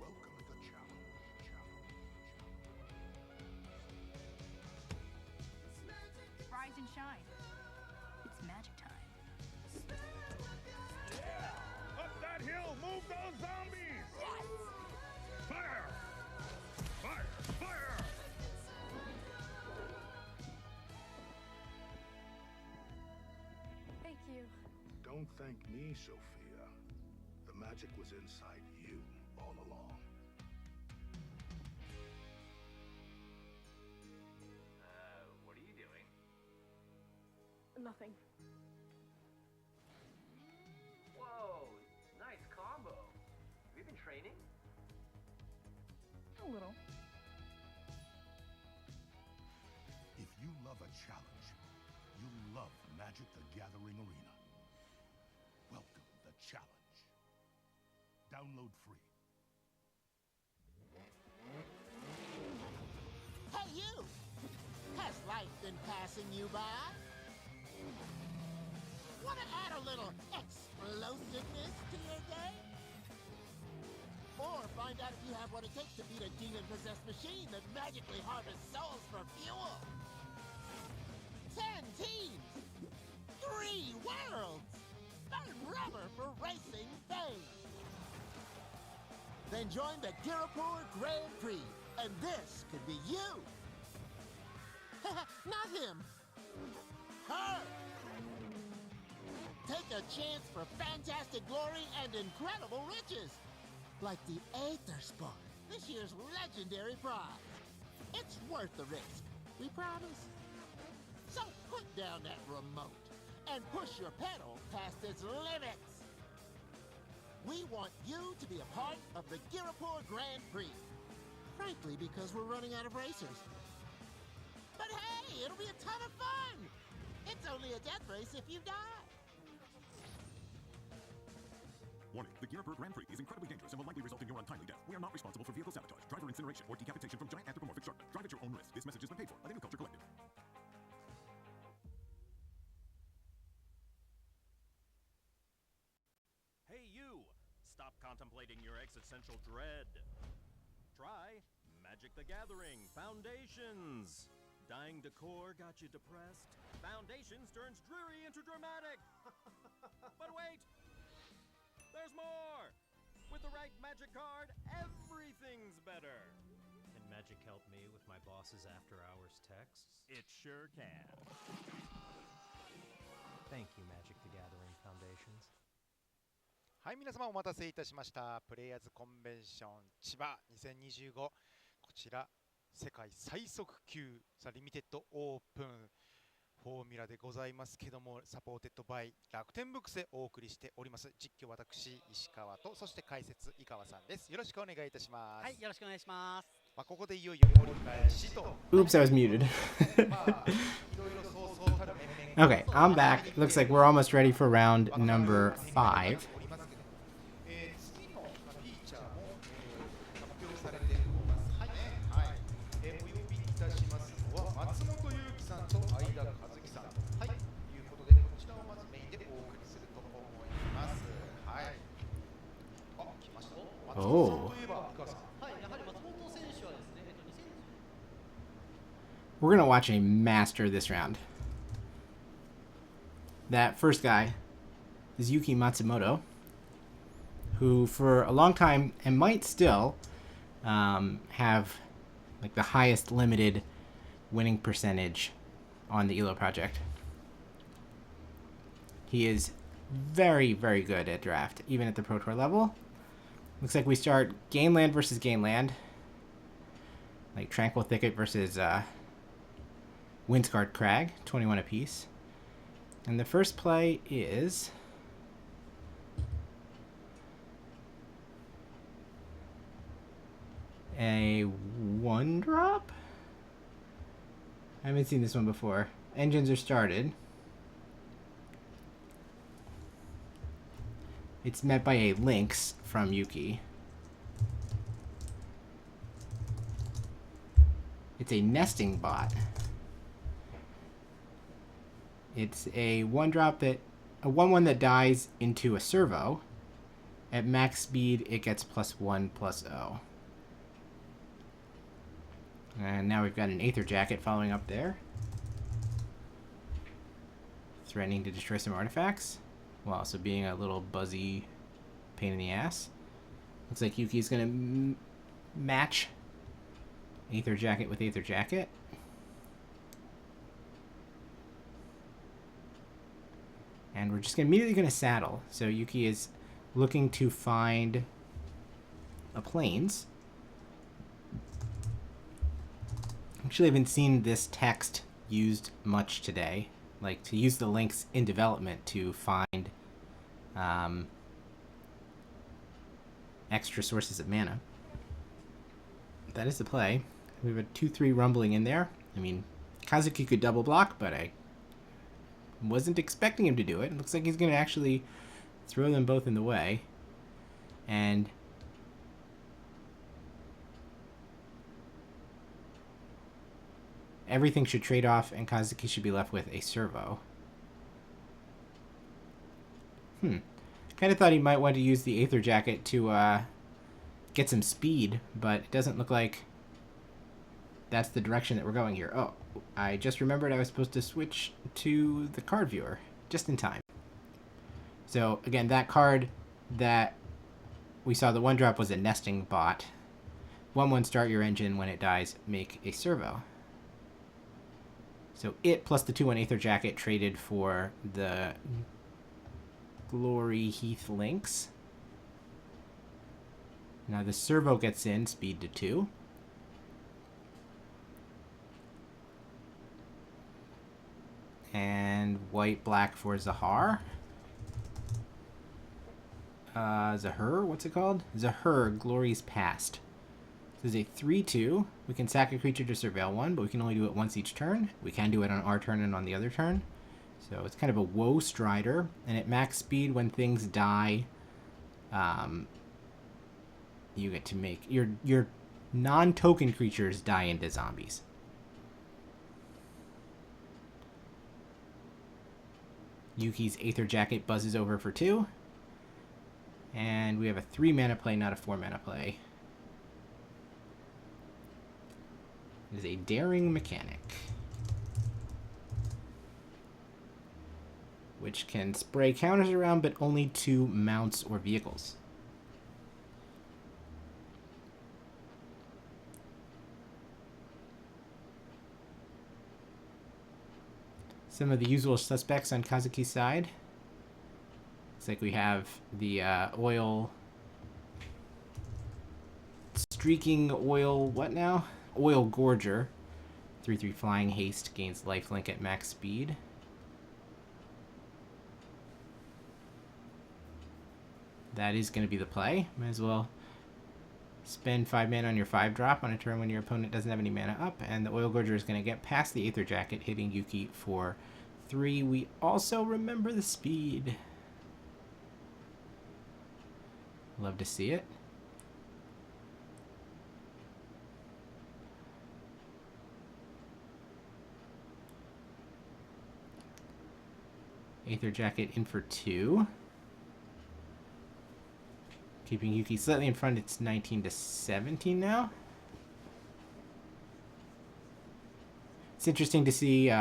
Welcome to the challenge. Rise and shine. It's magic time. Up that hill! Move those zombies! Yes! Fire! Fire! Fire! Thank you. Don't thank me, Sophia. The magic was inside you all along. What are you doing? I'm Nothing. Whoa, nice combo. Have you been training? A little. If you love a challenge, you'll love Magic the Gathering Arena. Welcome the challenge. Download free. Hey, you! Has life been passing you by? Want to add a little explosiveness to your day? Or find out if you have what it takes to beat a demon-possessed machine that magically harvests souls for fuel? 10 teams! 3 worlds! Burn rubber for racing fame! Then join the Girapur Grand Prix, and this could be you! Not him! Her! Take a chance for fantastic glory and incredible riches! Like the Aetherdrift, this year's legendary prize. It's worth the risk, we promise. So put down that remote and push your pedal past its limits. We want you to be a part of the Girapur Grand Prix. Frankly, because we're running out of racers. But hey, it'll be a ton of fun! It's only a death race if you die. Warning, the Girapur Grand Prix is incredibly dangerous and will likely result in your untimely death. We are not responsible for vehicle sabotage, driver incineration, or decapitation from giant anthropomorphic shark. Drive at your own risk. This message has been paid for by the Culture Collective. Hey you! Stop contemplating your existential dread. Try Magic the Gathering Foundations. Dying decor got you depressed? Foundations turns dreary into dramatic. But wait! There's more! With the right magic card, everything's better. Can magic help me with my boss's after-hours texts? It sure can. Thank you, Magic the Gathering Foundations. はい、皆様お待たせいたしました。プレイヤーズコンベンション千葉2025。こちら、世界最速級リミテッドオープンフォーミュラでございますけども、サポーテッドバイ楽天ブックスでお送りしております。実況私石川と、そして解説井川さんです。よろしくお願いいたします。はい、よろしくお願いします。まあここでいよいよ折り返しと。Oops, I was muted. Okay, I'm back. Looks like we're almost ready for round number 5. Oh. We're going to watch a master this round. That first guy is Yuki Matsumoto, who for a long time, and might still, have like the highest limited winning percentage on the ELO project. He is very, very good at draft, even at the Pro Tour level. Looks like we start Gainland versus Gainland. Like Tranquil Thicket versus Windscarred Crag, 21 apiece. And the first play is a 1-drop? I haven't seen this one before. Engines are started. It's met by a Lynx from Yuki. It's a nesting bot. It's a 1-drop that, a 1/1 that dies into a servo. At max speed, it gets +1/+0. And now we've got an Aether Jacket following up there, threatening to destroy some artifacts, while also being a little buzzy pain in the ass. Looks like Yuki's going to match Aether Jacket with Aether Jacket. And we're just immediately going to saddle. So Yuki is looking to find a plains. Actually, I haven't seen this text used much today like to use the links in development to find extra sources of mana. That is the play. We have a 2-3 rumbling in there. I mean, Kazuki could double block, but I wasn't expecting him to do it. It looks like he's going to actually throw them both in the way. And everything should trade off, and Kazuki should be left with a servo. Kind of thought he might want to use the Aether Jacket to get some speed, but it doesn't look like that's the direction that we're going here. Oh, I just remembered I was supposed to switch to the card viewer just in time. So again, that card that we saw, the 1-drop, was a nesting bot. 1/1 start your engine. When it dies, make a servo. So it plus the 2/1 Aether Jacket traded for the Glory Heath links. Now the servo gets in, speed to 2. And white-black for Zahar. Zahur, what's it called? Zahur, Glory's Past. This is a 3/2. We can sack a creature to surveil 1, but we can only do it once each turn. We can do it on our turn and on the other turn. So it's kind of a Woe Strider, and at max speed, when things die, you get to make your non-token creatures die into zombies. Yuki's Aether Jacket buzzes over for 2. And we have a 3-mana play, not a 4-mana play. It is a Daring Mechanic, which can spray counters around, but only to mounts or vehicles. Some of the usual suspects on Kazuki's side. Looks like we have the oil... Streaking oil... what now? Oil Gorger. 3/3 flying haste, gains lifelink at max speed. That is going to be the play. Might as well spend 5 mana on your 5-drop on a turn when your opponent doesn't have any mana up, and the Oil Gorger is going to get past the Aether Jacket, hitting Yuki for 3. We also remember the speed. Love to see it. Aether Jacket in for 2. Keeping Yuki slightly in front. It's 19-17 now. It's interesting to see.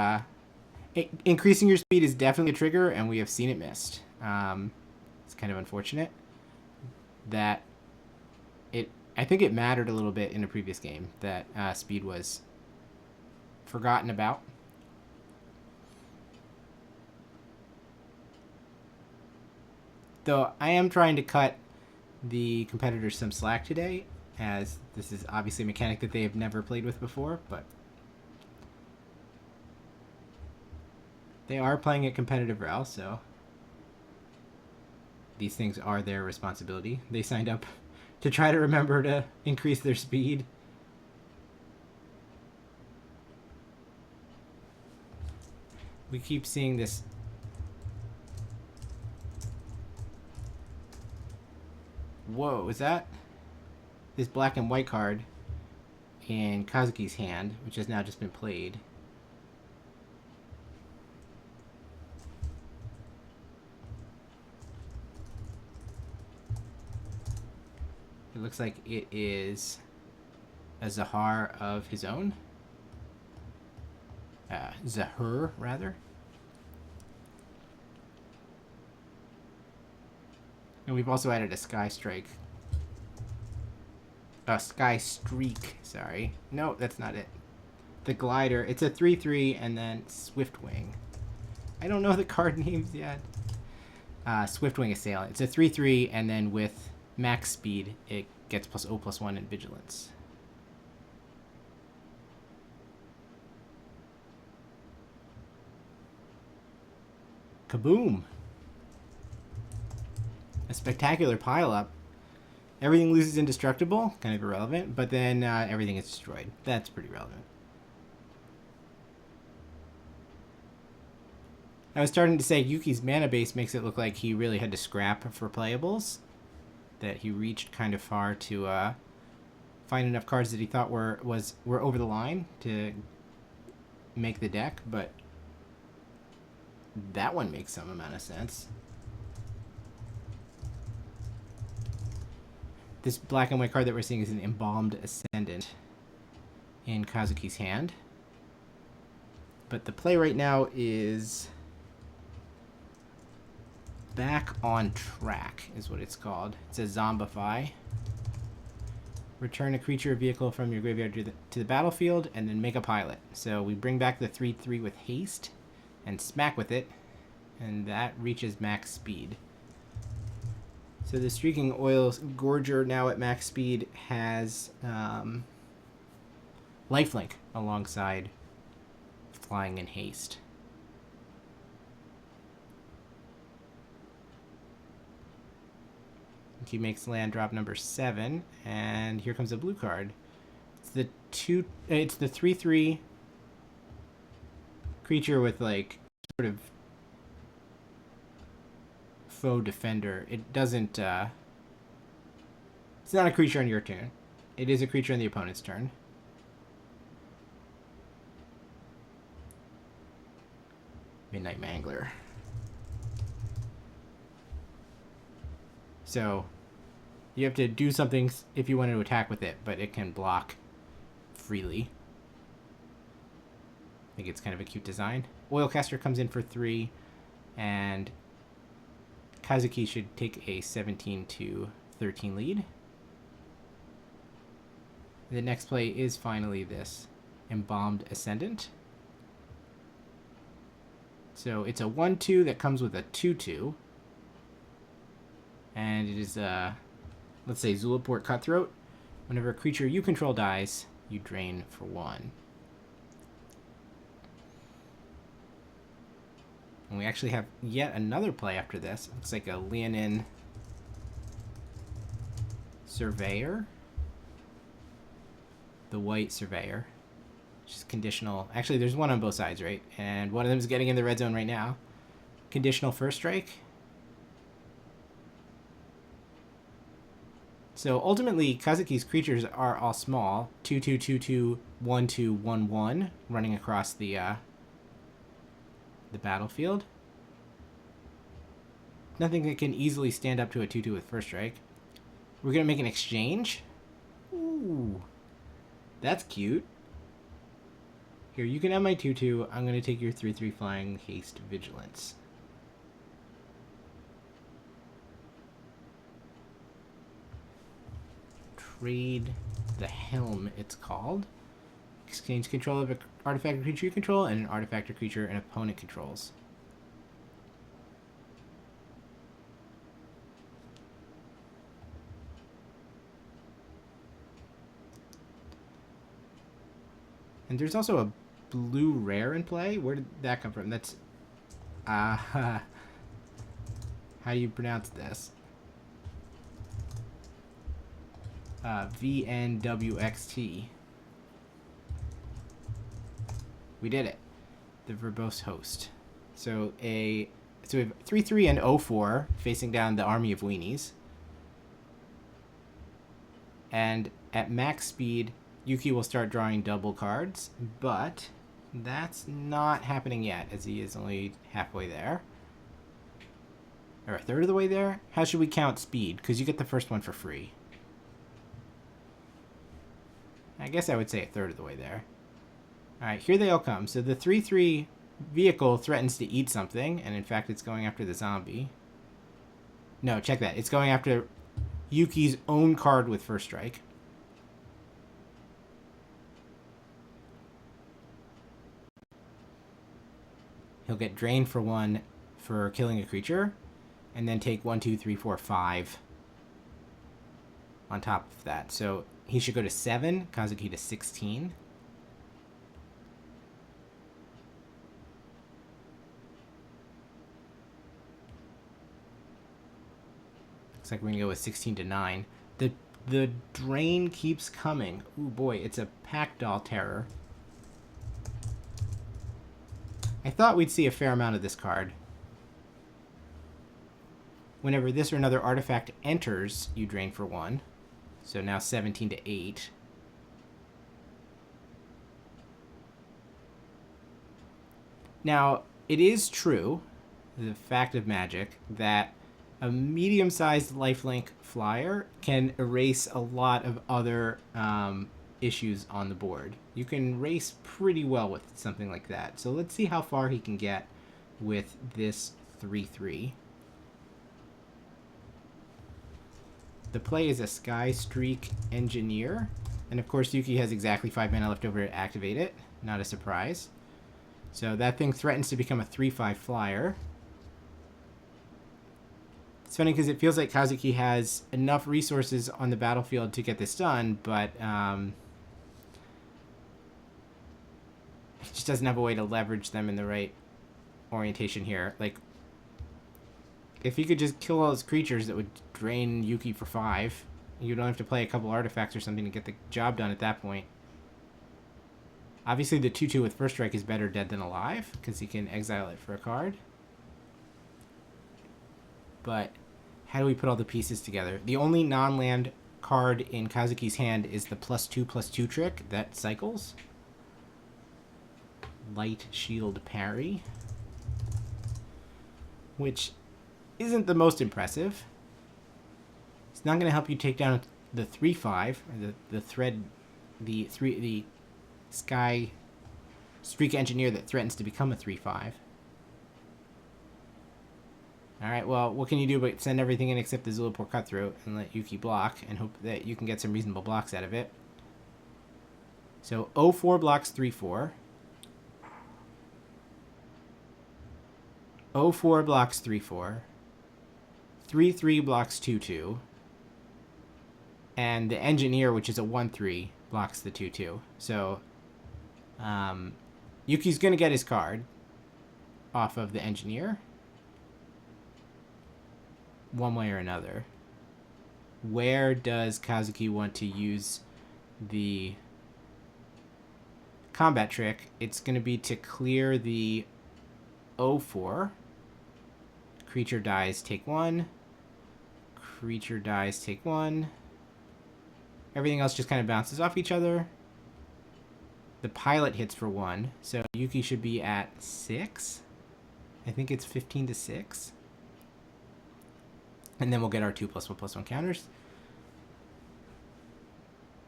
Increasing your speed is definitely a trigger, and we have seen it missed. It's kind of unfortunate that it. I think it mattered a little bit in a previous game that speed was forgotten about. Though I am trying to cut the competitors some slack today, as this is obviously a mechanic that they have never played with before, but they are playing at competitive RAL, so these things are their responsibility. They signed up to try to remember to increase their speed. We keep seeing this whoa, is that this black and white card in Kazuki's hand, which has now just been played? It looks like it is a Zahar of his own. Zahur, rather. And we've also added a Sky Strike. Sky Streak, sorry. No, that's not it. The Glider. It's a 3/3 and then Swiftwing. I don't know the card names yet. Swiftwing Assailant. It's a 3/3 and then with max speed, it gets +0/+1 in Vigilance. Kaboom! A spectacular pile-up. Everything loses indestructible, kind of irrelevant, but then everything is destroyed. That's pretty relevant. I was starting to say Yuki's mana base makes it look like he really had to scrap for playables. That he reached kind of far to find enough cards that he thought were over the line to make the deck, but that one makes some amount of sense. This black and white card that we're seeing is an Embalmed Ascendant in Kazuki's hand. But the play right now is Back on Track is what it's called. It says Zombify. Return a creature or vehicle from your graveyard to the battlefield and then make a pilot. So we bring back the 3/3 with haste and smack with it, and that reaches max speed. So the Streaking Oil Gorger now at max speed has lifelink alongside flying and haste. He makes land drop number 7, and here comes a blue card. It's the 3/3 creature with like sort of faux defender. It doesn't it's not a creature on your turn. It is a creature on the opponent's turn. Midnight Mangler. So you have to do something if you want to attack with it, but it can block freely. I think it's kind of a cute design. Oilcaster comes in for 3, and Kazuki should take a 17-13 lead. The next play is finally this Embalmed Ascendant. So it's a 1/2 that comes with a 2/2. And it is, let's say, Zulaport Cutthroat. Whenever a creature you control dies, you drain for 1. And we actually have yet another play after this. Looks like a Leonin Surveyor. The White Surveyor. Which is conditional. Actually, there's one on both sides, right? And one of them is getting in the red zone right now. Conditional first strike. So ultimately, Kazuki's creatures are all small. 2/2, 2/2, 1/2, 1/1, running across the battlefield. Nothing that can easily stand up to a 2/2 with first strike. We're gonna make an exchange. Ooh, that's cute. Here, you can have my 2/2. I'm gonna take your 3/3 flying haste vigilance. Trade the Helm, it's called. Exchange control of an artifact or creature you control and an artifact or creature an opponent controls. And there's also a blue rare in play. Where did that come from? That's how do you pronounce this? VNWXT. We did it. The verbose host. So we have 3/3 and 0/4 facing down the army of weenies. And at max speed, Yuki will start drawing double cards, but that's not happening yet, as he is only halfway there. Or a third of the way there? How should we count speed? Because you get the first one for free. I guess I would say a third of the way there. Alright, here they all come. So the 3/3 vehicle threatens to eat something, and in fact it's going after the zombie. No, check that. It's going after Yuki's own card with first strike. He'll get drained for 1 for killing a creature, and then take 1, 2, 3, 4, 5 on top of that. So he should go to 7, Kazuki to 16. Looks like we're gonna go with 16 to 9. The drain keeps coming. Ooh boy, it's a Pack Doll Terror. I thought we'd see a fair amount of this card. Whenever this or another artifact enters, you drain for 1. So now 17 to 8. Now, it is true, the fact of Magic, that a medium-sized lifelink flyer can erase a lot of other issues on the board. You can race pretty well with something like that. So let's see how far he can get with this 3/3. The play is a Sky Streak Engineer. And of course, Yuki has exactly 5 mana left over to activate it. Not a surprise. So that thing threatens to become a 3/5 flyer. It's funny because it feels like Kazuki has enough resources on the battlefield to get this done, but he just doesn't have a way to leverage them in the right orientation here. Like, if he could just kill all his creatures, that would drain Yuki for 5. You don't have to play a couple artifacts or something to get the job done at that point. Obviously, the 2/2 with First Strike is better dead than alive, because he can exile it for a card. But how do we put all the pieces together? The only non-land card in Kazuki's hand is the +2/+2 trick that cycles. Light Shield Parry. Which isn't the most impressive. It's not going to help you take down the 3/5, or the Sky Streak Engineer that threatens to become a 3/5. Alright, well, what can you do but send everything in except the Zulapur Cutthroat and let Yuki block and hope that you can get some reasonable blocks out of it. So 0/4 blocks 3/4. 0/4 blocks 3/4. 3/3 blocks 2/2. And the Engineer, which is a 1/3, blocks the 2/2. So Yuki's going to get his card off of the Engineer, one way or another. Where does Kazuki want to use the combat trick? It's going to be to clear the 0/4. Creature dies, take 1. Creature dies, take 1. Everything else just kind of bounces off each other. The pilot hits for 1, so Yuki should be at 6. I think it's 15 to 6. And then we'll get our 2+1/+1 counters.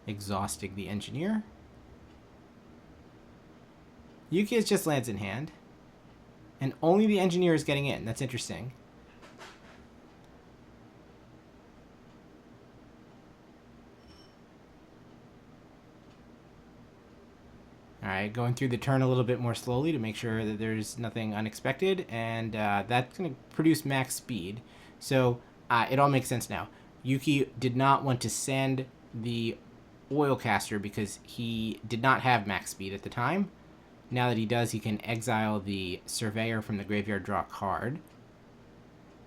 Exhausting the Engineer. Yuki has just lands in hand. And only the Engineer is getting in. That's interesting. Alright, going through the turn a little bit more slowly to make sure that there's nothing unexpected. And that's going to produce max speed. So it all makes sense now. Yuki did not want to send the Oilcaster because he did not have max speed at the time. Now that he does, he can exile the Surveyor from the graveyard, draw a card.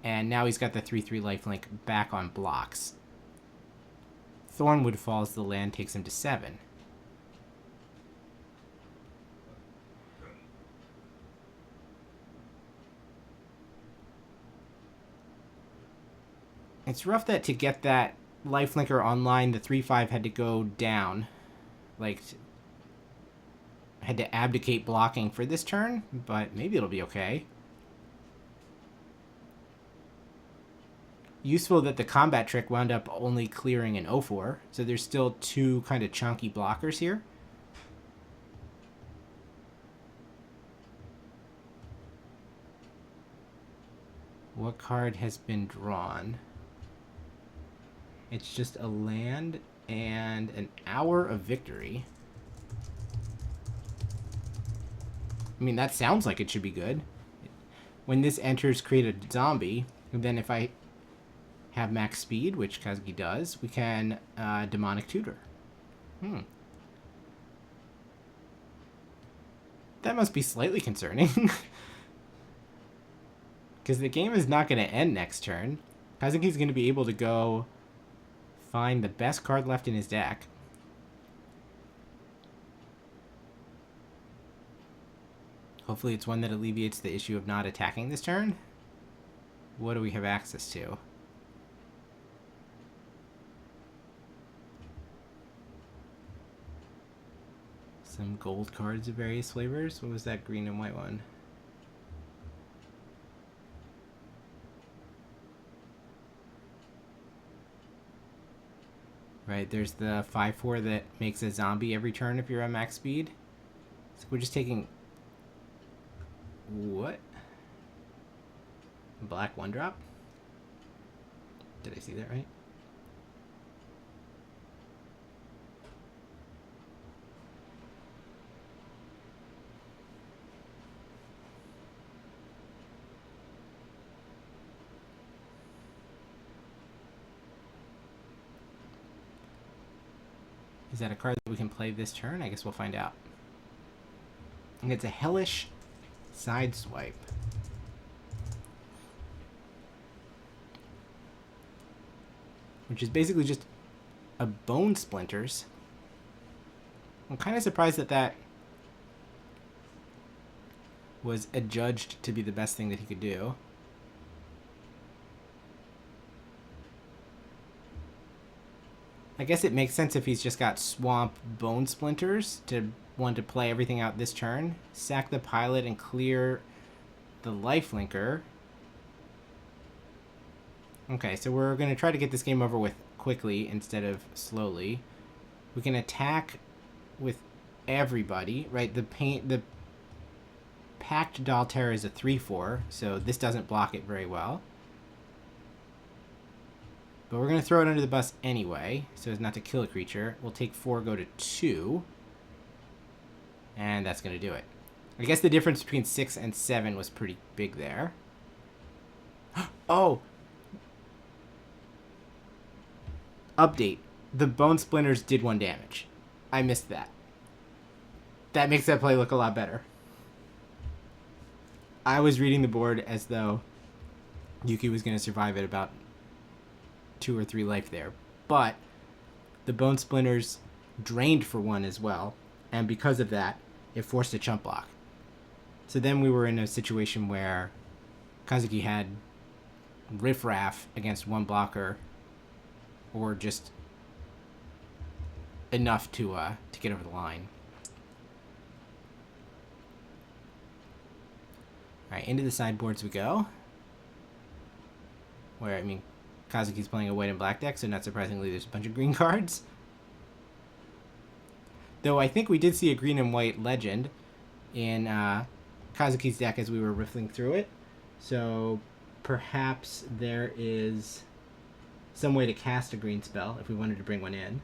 And now he's got the 3/3 lifelink back on blocks. Thornwood falls, the land takes him to 7. It's rough that to get that lifelinker online, the 3/5 had to go down. Like, had to abdicate blocking for this turn, but maybe it'll be okay. Useful that the combat trick wound up only clearing an 0/4, so there's still 2 kind of chunky blockers here. What card has been drawn? It's just a land and an Hour of Victory. I mean, that sounds like it should be good. When this enters, create a zombie. And then if I have max speed, which Kazuki does, we can Demonic Tutor. That must be slightly concerning. Because the game is not going to end next turn. Kazuki's going to be able to go find the best card left in his deck. Hopefully it's one that alleviates the issue of not attacking this turn. What do we have access to? Some gold cards of various flavors. What was that green and white one? Right, there's the 5/4 that makes a zombie every turn if you're at max speed. So we're just taking... What? Black 1-drop? Did I see that right? Is that a card that we can play this turn? I guess we'll find out. And it's a Hellish Sideswipe. Which is basically just a Bone Splinters. I'm kind of surprised that that was adjudged to be the best thing that he could do. I guess it makes sense if he's just got Swamp Bone Splinters to want to play everything out this turn. Sack the pilot and clear the lifelinker. Okay, so we're going to try to get this game over with quickly instead of slowly. We can attack with everybody, right? The Packed Dalterra is a 3/4, so this doesn't block it very well. But we're going to throw it under the bus anyway, so as not to kill a creature. We'll take 4, go to 2. And that's going to do it. I guess the difference between 6 and 7 was pretty big there. Oh! Update. The Bone Splinters did 1 damage. I missed that. That makes that play look a lot better. I was reading the board as though Yuki was going to survive at about 2 or 3 life there, but the Bone Splinters drained for 1 as well, and because of that it forced a chump block. So then we were in a situation where Kazuki had riffraff against 1 blocker, or just enough to get over the line. Alright, into the sideboards we go, where, I mean, Kazuki's playing a white and black deck, so not surprisingly there's a bunch of green cards. Though I think we did see a green and white legend in Kazuki's deck as we were riffling through it. So perhaps there is some way to cast a green spell if we wanted to bring one in.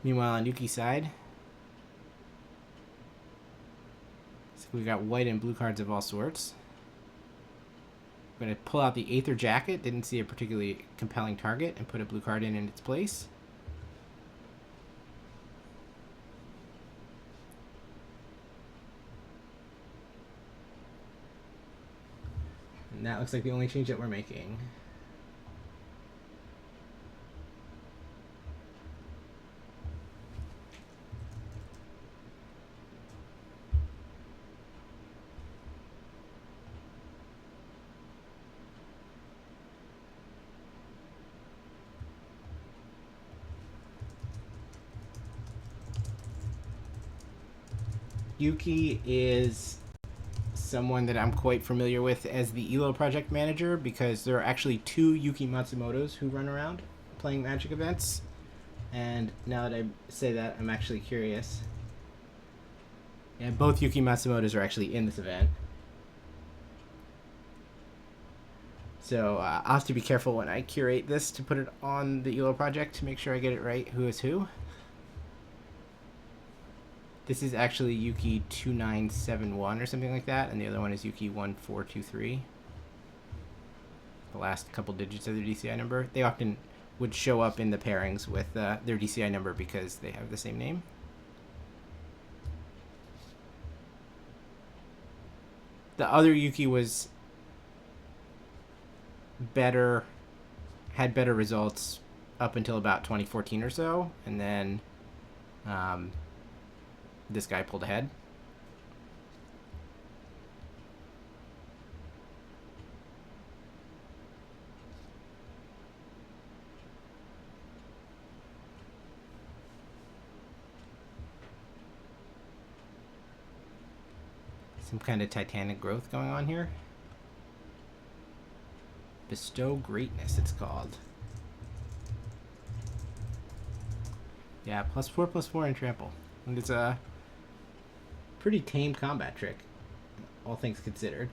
Meanwhile, on Yuki's side, so we got white and blue cards of all sorts. I'm going to pull out the Aether Jacket. Didn't see a particularly compelling target, and put a blue card in its place. And that looks like the only change that we're making. Yuki is someone that I'm quite familiar with as the ELO project manager, because there are actually 2 Yuki Matsumotos who run around playing Magic events. And now that I say that, I'm actually curious. And both Yuki Matsumotos are actually in this event. So I'll have to be careful when I curate this to put it on the ELO project to make sure I get it right who is who. This is actually Yuki 2971 or something like that, and the other one is Yuki 1423. The last couple digits of the DCI number. They often would show up in the pairings with their DCI number because they have the same name. The other Yuki was better, had better results up until about 2014 or so, and then this guy pulled ahead. Some kind of titanic growth going on here. Bestow Greatness, it's called. Yeah, +4/+4 in trample. And it's a pretty tame combat trick, all things considered.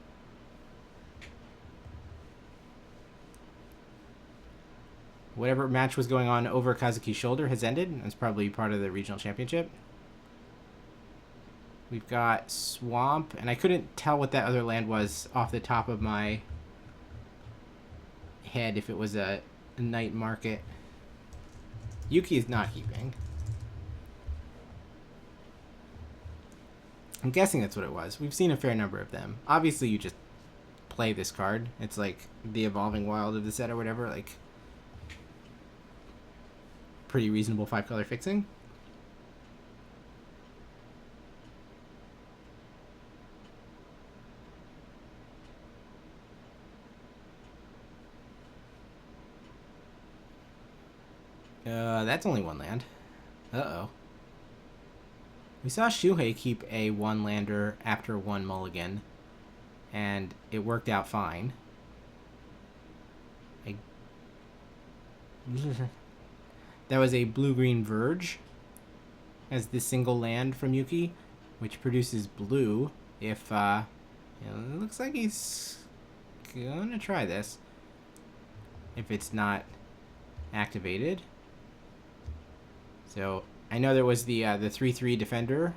Whatever match was going on over Kazuki's shoulder has ended. It's probably part of the regional championship. We've got Swamp, and I couldn't tell what that other land was off the top of my head if it was a night market. Yuki is not heaping. I'm guessing that's what it was. We've seen a fair number of them. Obviously, you just play this card. It's like the Evolving Wild of the set or whatever. Like, pretty reasonable 5-color fixing. That's only one land. Uh-oh. We saw Shuhei keep a one-lander after one mulligan, and it worked out fine. That was a blue-green Verge as the single land from Yuki, which produces blue if, it looks like he's gonna try this. If it's not activated. So I know there was the 3/3 defender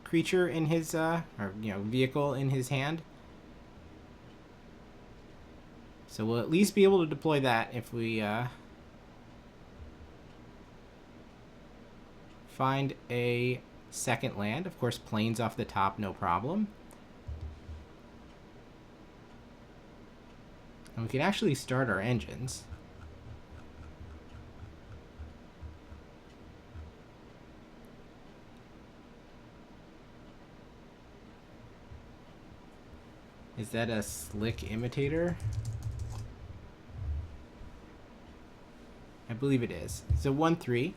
creature in his vehicle in his hand. So we'll at least be able to deploy that if we find a second land. Of course, planes off the top, no problem. And we can actually start our engines. Is that a Slick Imitator? I believe it is. It's a 1/3,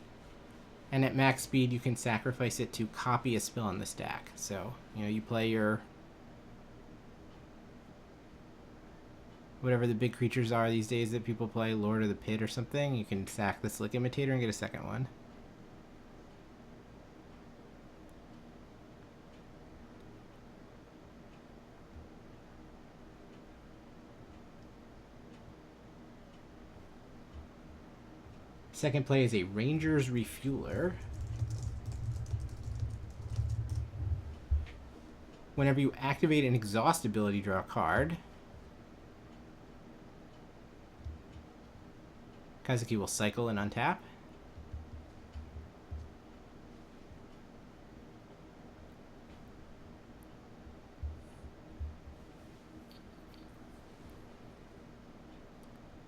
and at max speed you can sacrifice it to copy a spell on the stack. So, you play your whatever the big creatures are these days that people play, Lord of the Pit or something. You can sack the Slick Imitator and get a second one. Second play is a Ranger's Refueler. Whenever you activate an exhaust ability, draw a card. Kazuki will cycle and untap.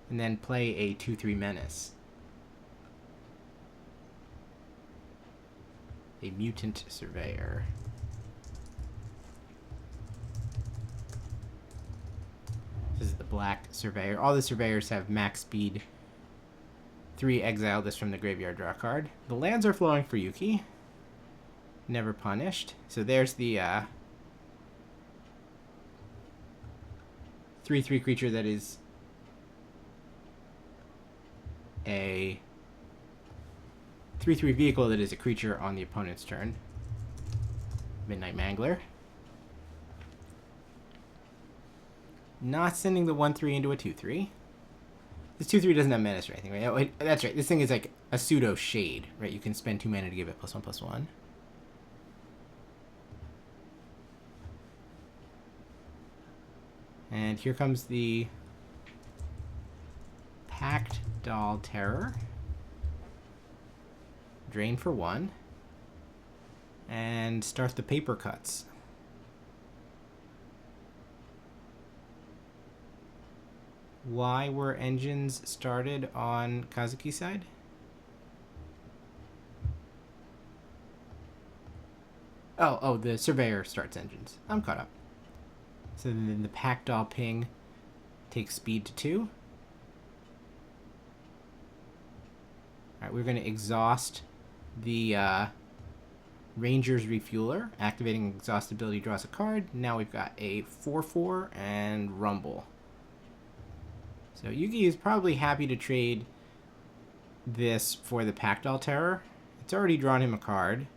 And then play a 2/3 Menace. A Mutant Surveyor. This is the Black Surveyor. All the Surveyors have max speed. 3, exile this from the graveyard, draw a card. The lands are flowing for Yuki. Never punished. So there's the 3/3 creature that is a 3/3 vehicle that is a creature on the opponent's turn. Midnight Mangler. Not sending the 1/3 into a 2/3. This 2/3 doesn't have menace or anything, right? Oh, wait, that's right. This thing is like a pseudo shade, right? You can spend 2 mana to give it +1/+1. And here comes the Packed Doll Terror. Drain for 1. And start the paper cuts. Why were engines started on Kazuki's side? Oh, the Surveyor starts engines. I'm caught up. So then the Packed Doll Ping takes speed to 2. Alright, we're going to exhaust the Ranger's Refueler. Activating exhaust ability draws a card. Now we've got a 4/4 and Rumble. So Yuki is probably happy to trade this for the Packed Doll Terror. It's already drawn him a card.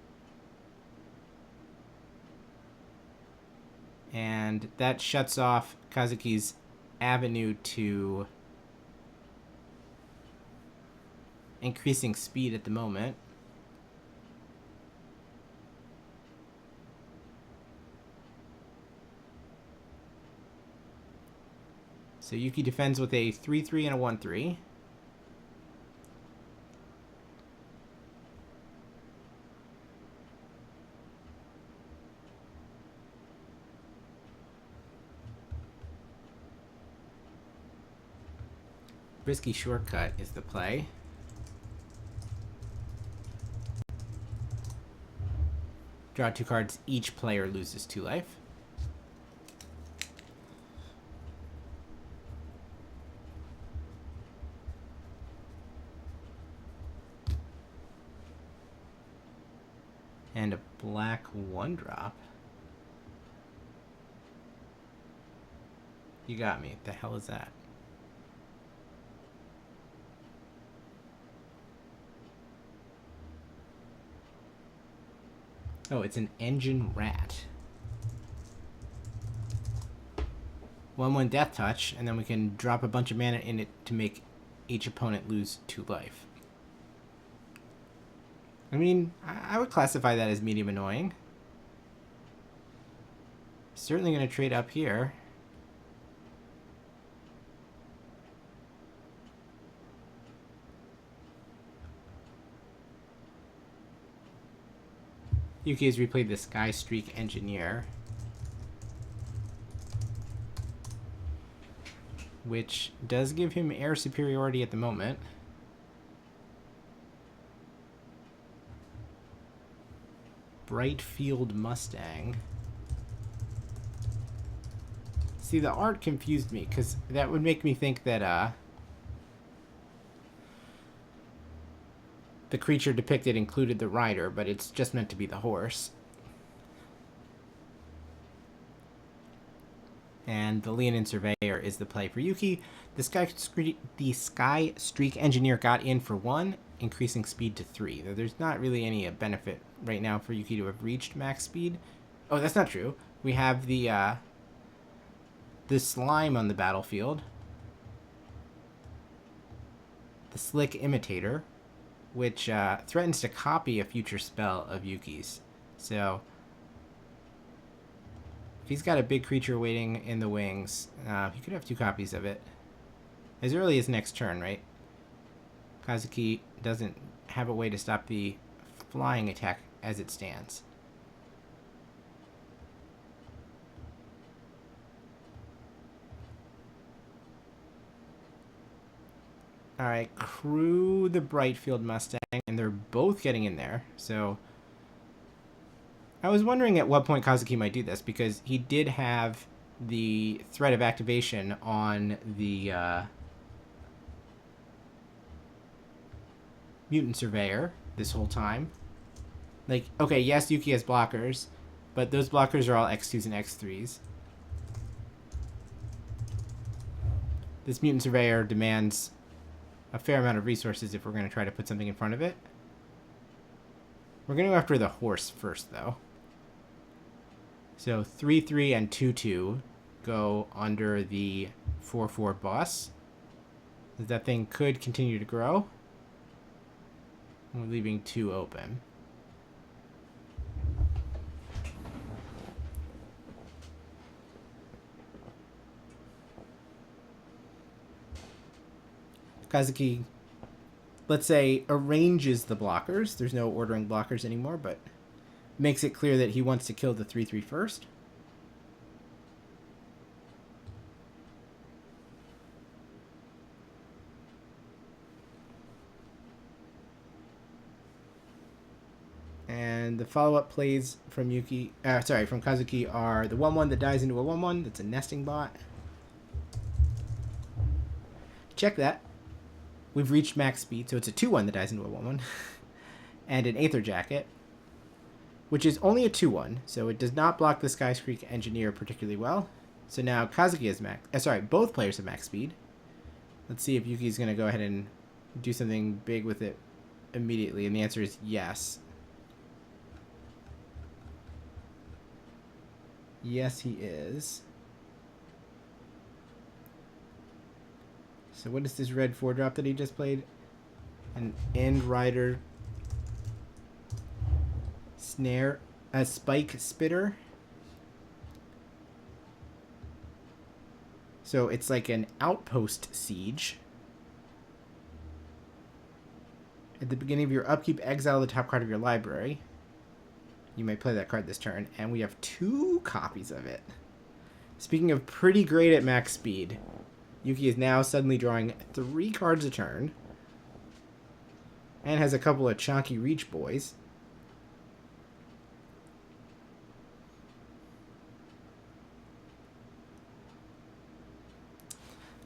And that shuts off Kazuki's avenue to increasing speed at the moment. So Yuki defends with a 3/3 and a 1/3. Risky Shortcut is the play. Draw 2 cards. Each player loses 2 life. And a black 1-drop. You got me. The hell is that? Oh, it's an Engine Rat. 1/1 Death Touch, and then we can drop a bunch of mana in it to make each opponent lose 2 life. I mean, I would classify that as medium annoying. Certainly going to trade up here. Yuki has replayed the Sky Streak Engineer, which does give him air superiority at the moment. Brightfield Mustang. See, the art confused me, because that would make me think that the creature depicted included the rider, but it's just meant to be the horse. And the Leonin Surveyor is the play for Yuki. The Sky Streak Engineer got in for 1, increasing speed to 3. There's not really any benefit right now for Yuki to have reached max speed. Oh, that's not true. We have the slime on the battlefield. The Slick Imitator, which threatens to copy a future spell of Yuki's. So if he's got a big creature waiting in the wings, he could have 2 copies of it. As early as next turn, right? Kazuki doesn't have a way to stop the flying attack as it stands. Alright, crew the Brightfield Mustang, and they're both getting in there, so I was wondering at what point Kazuki might do this, because he did have the threat of activation on the Mutant Surveyor this whole time. Like, okay, yes, Yuki has blockers, but those blockers are all X2s and X3s. This Mutant Surveyor demands a fair amount of resources if we're going to try to put something in front of it. We're going to go after the horse first, though. So 3/3 and 2/2 go under the 4/4 boss. That thing could continue to grow. We're leaving 2 open. Kazuki, let's say, arranges the blockers. There's no ordering blockers anymore, but makes it clear that he wants to kill the 3/3 first. And the follow-up plays from from Kazuki are the 1/1 that dies into a 1/1. That's a nesting bot. Check that. We've reached max speed, so it's a 2/1 that dies into a 1/1. And an Aether Jacket, which is only a 2/1, so it does not block the Skyscreak Engineer particularly well. So now Kazuki has both players have max speed. Let's see if Yuki's going to go ahead and do something big with it immediately, and the answer is yes. Yes, he is. So what is this red 4-drop that he just played? An End Rider Snare, a Spike Spitter. So it's like an outpost siege. At the beginning of your upkeep, exile the top card of your library. You may play that card this turn, and we have 2 copies of it. Speaking of pretty great at max speed, Yuki is now suddenly drawing 3 cards a turn, and has a couple of chonky reach boys.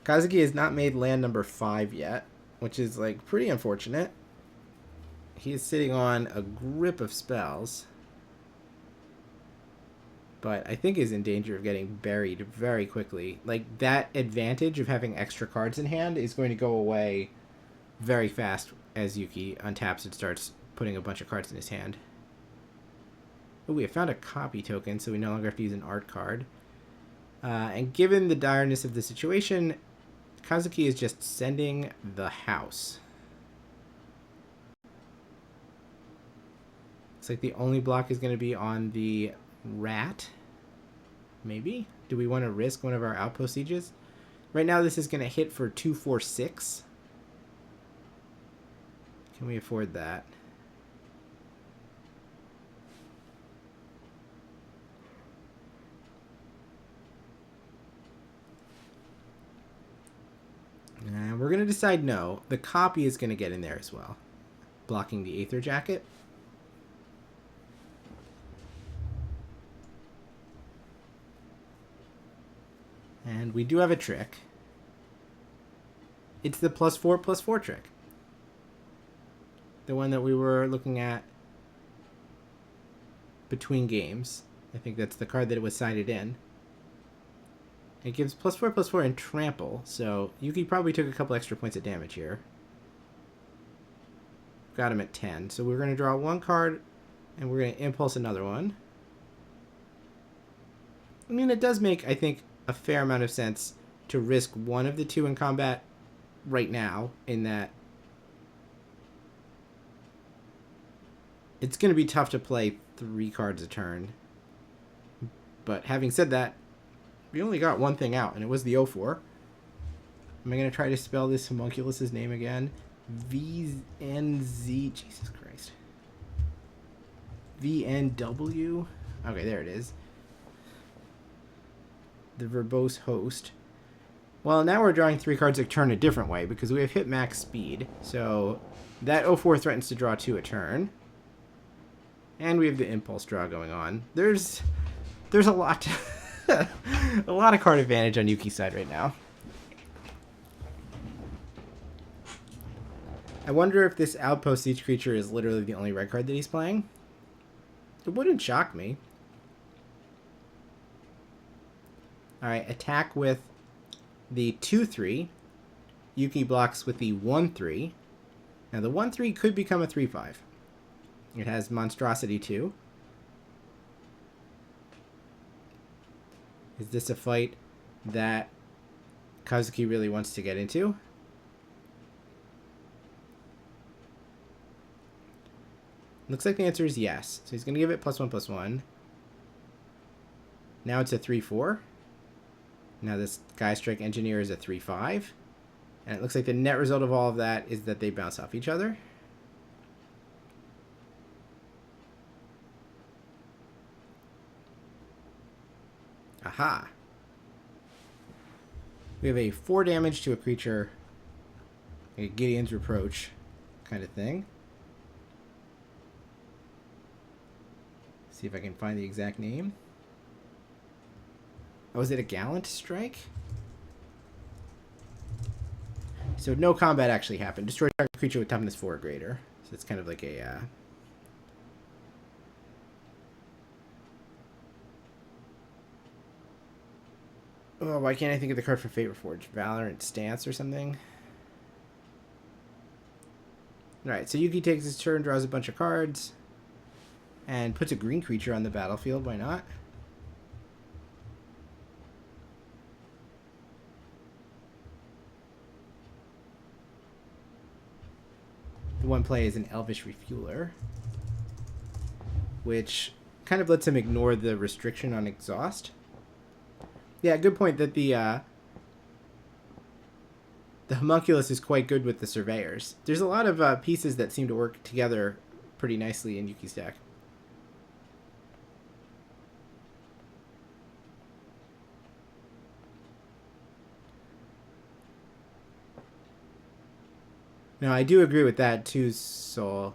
Kazuki has not made land number 5 yet, which is like pretty unfortunate. He is sitting on a grip of spells, but I think is in danger of getting buried very quickly. Like, that advantage of having extra cards in hand is going to go away very fast as Yuki untaps and starts putting a bunch of cards in his hand. Oh, we have found a copy token, so we no longer have to use an art card. And given the direness of the situation, Kazuki is just sending the house. Looks like the only block is going to be on the rat. Maybe? Do we want to risk one of our outpost sieges? Right now this is going to hit for 2/4/6. Can we afford that? And we're going to decide no. The copy is going to get in there as well, blocking the Aether Jacket. And we do have a trick. It's the +4/+4 trick. The one that we were looking at between games. I think that's the card that it was sided in. It gives +4/+4 and trample, so Yuki probably took a couple extra points of damage here. Got him at 10. So we're going to draw 1 card, and we're going to impulse another one. I mean, it does make, I think, a fair amount of sense to risk one of the 2 in combat right now, in that it's going to be tough to play 3 cards a turn. But having said that, we only got 1 thing out, and it was the 0/4. Am I going to try to spell this homunculus' name again? VNZ, Jesus Christ. VNW? Okay, there it is. The verbose host. Well, now we're drawing 3 cards a turn a different way, because we have hit max speed. So that 0/4 threatens to draw 2 a turn. And we have the impulse draw going on. There's a lot a lot of card advantage on Yuki's side right now. I wonder if this outpost siege creature is literally the only red card that he's playing. It wouldn't shock me. Alright, attack with the 2/3. Yuki blocks with the 1/3. Now the 1/3 could become a 3/5. It has monstrosity too. Is this a fight that Kazuki really wants to get into? Looks like the answer is yes. So he's going to give it +1/+1. Now it's a 3/4. Now this Skystrike Engineer is a 3/5. And it looks like the net result of all of that is that they bounce off each other. Aha. We have a 4 damage to a creature, a Gideon's Reproach kind of thing. See if I can find the exact name. Oh, is it a Gallant Strike? So no combat actually happened. Destroy target creature with toughness 4 or greater. So it's kind of like a... Oh, why can't I think of the card for Fate Reforged? Valorant Stance or something? Alright, so Yuki takes his turn, draws a bunch of cards, and puts a green creature on the battlefield. Why not? The one play is an Elvish Refueler, which kind of lets him ignore the restriction on exhaust. Yeah, good point that the homunculus is quite good with the surveyors. There's a lot of pieces that seem to work together pretty nicely in Yuki's deck. No, I do agree with that too, Soul.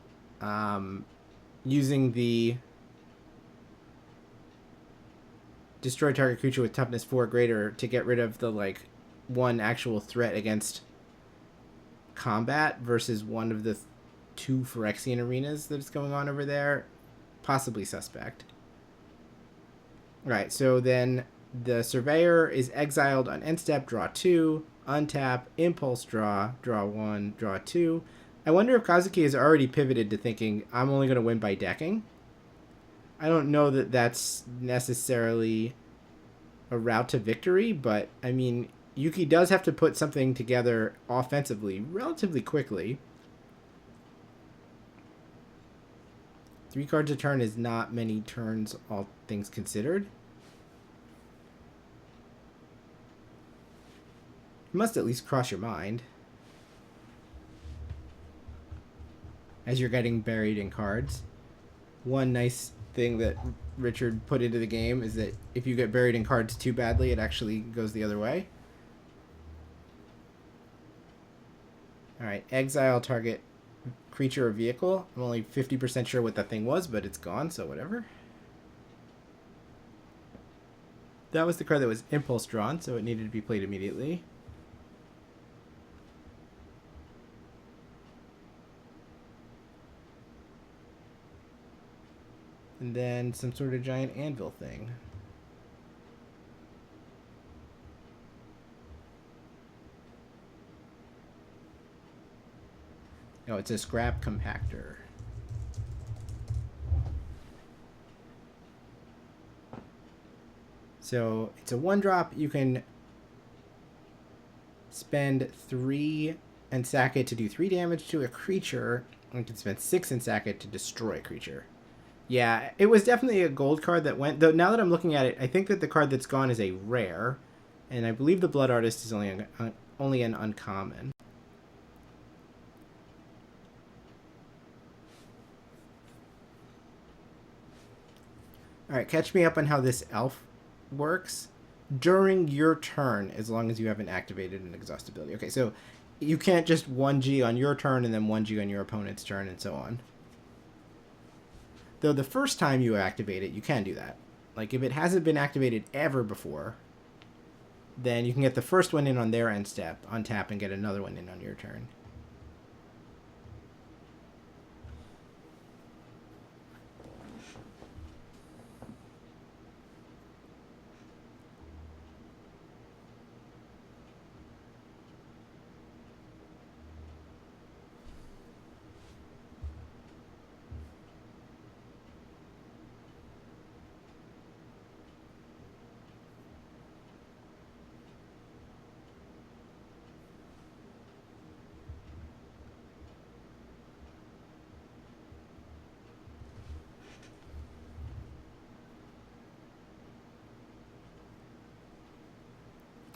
Using the destroy target creature with toughness 4 or greater to get rid of the, like, one actual threat against combat versus one of the 2 Phyrexian arenas that's going on over there, possibly suspect. Right, so then the Surveyor is exiled on end step, draw 2, untap, impulse draw, draw 1, draw 2. I wonder if Kazuki has already pivoted to thinking, I'm only going to win by decking. I don't know that that's necessarily a route to victory, but, I mean, Yuki does have to put something together offensively relatively quickly. 3 cards a turn is not many turns, all things considered. You must at least cross your mind as you're getting buried in cards. One nice thing that Richard put into the game is that if you get buried in cards too badly, it actually goes the other way. Alright, exile target creature or vehicle. I'm only 50% sure what that thing was, but it's gone, so whatever. That was the card that was impulse drawn, so it needed to be played immediately. And then some sort of giant anvil thing. Oh, it's a scrap compactor. So it's a 1-drop. You can spend 3 and sack it to do 3 damage to a creature. And you can spend 6 and sack it to destroy a creature. Yeah, it was definitely a gold card that went, though now that I'm looking at it, I think that the card that's gone is a rare, and I believe the Blood Artist is only an uncommon. Alright, catch me up on how this elf works. During your turn, as long as you haven't activated an exhaust ability. Okay, so you can't just 1G on your turn and then 1G on your opponent's turn and so on. Though the first time you activate it, you can do that. Like, if it hasn't been activated ever before, then you can get the first one in on their end step, untap, and get another one in on your turn.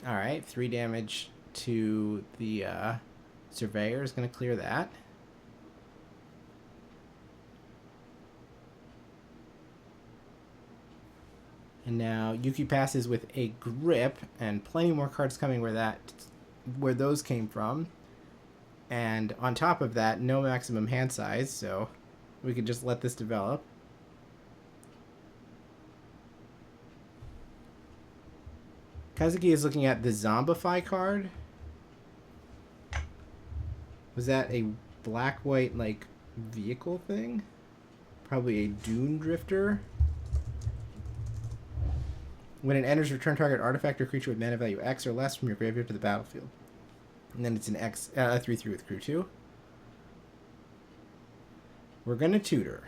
Alright, 3 damage to the Surveyor is going to clear that. And now Yuki passes with a grip, and plenty more cards coming where those came from. And on top of that, no maximum hand size, so we can just let this develop. Kazuki is looking at the Zombify card. Was that a black-white, like, vehicle thing? Probably a Dune Drifter. When it enters, return target artifact or creature with mana value X or less from your graveyard to the battlefield. And then it's an 3/3 with crew 2. We're going to tutor.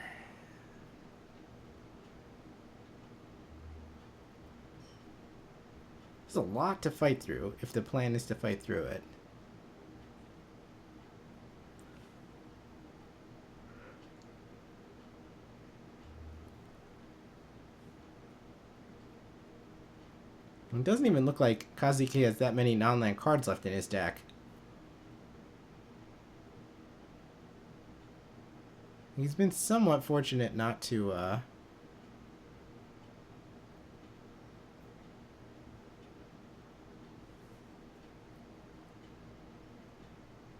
There's a lot to fight through if the plan is to fight through it. It doesn't even look like Kazuki has that many non-land cards left in his deck. He's been somewhat fortunate not to,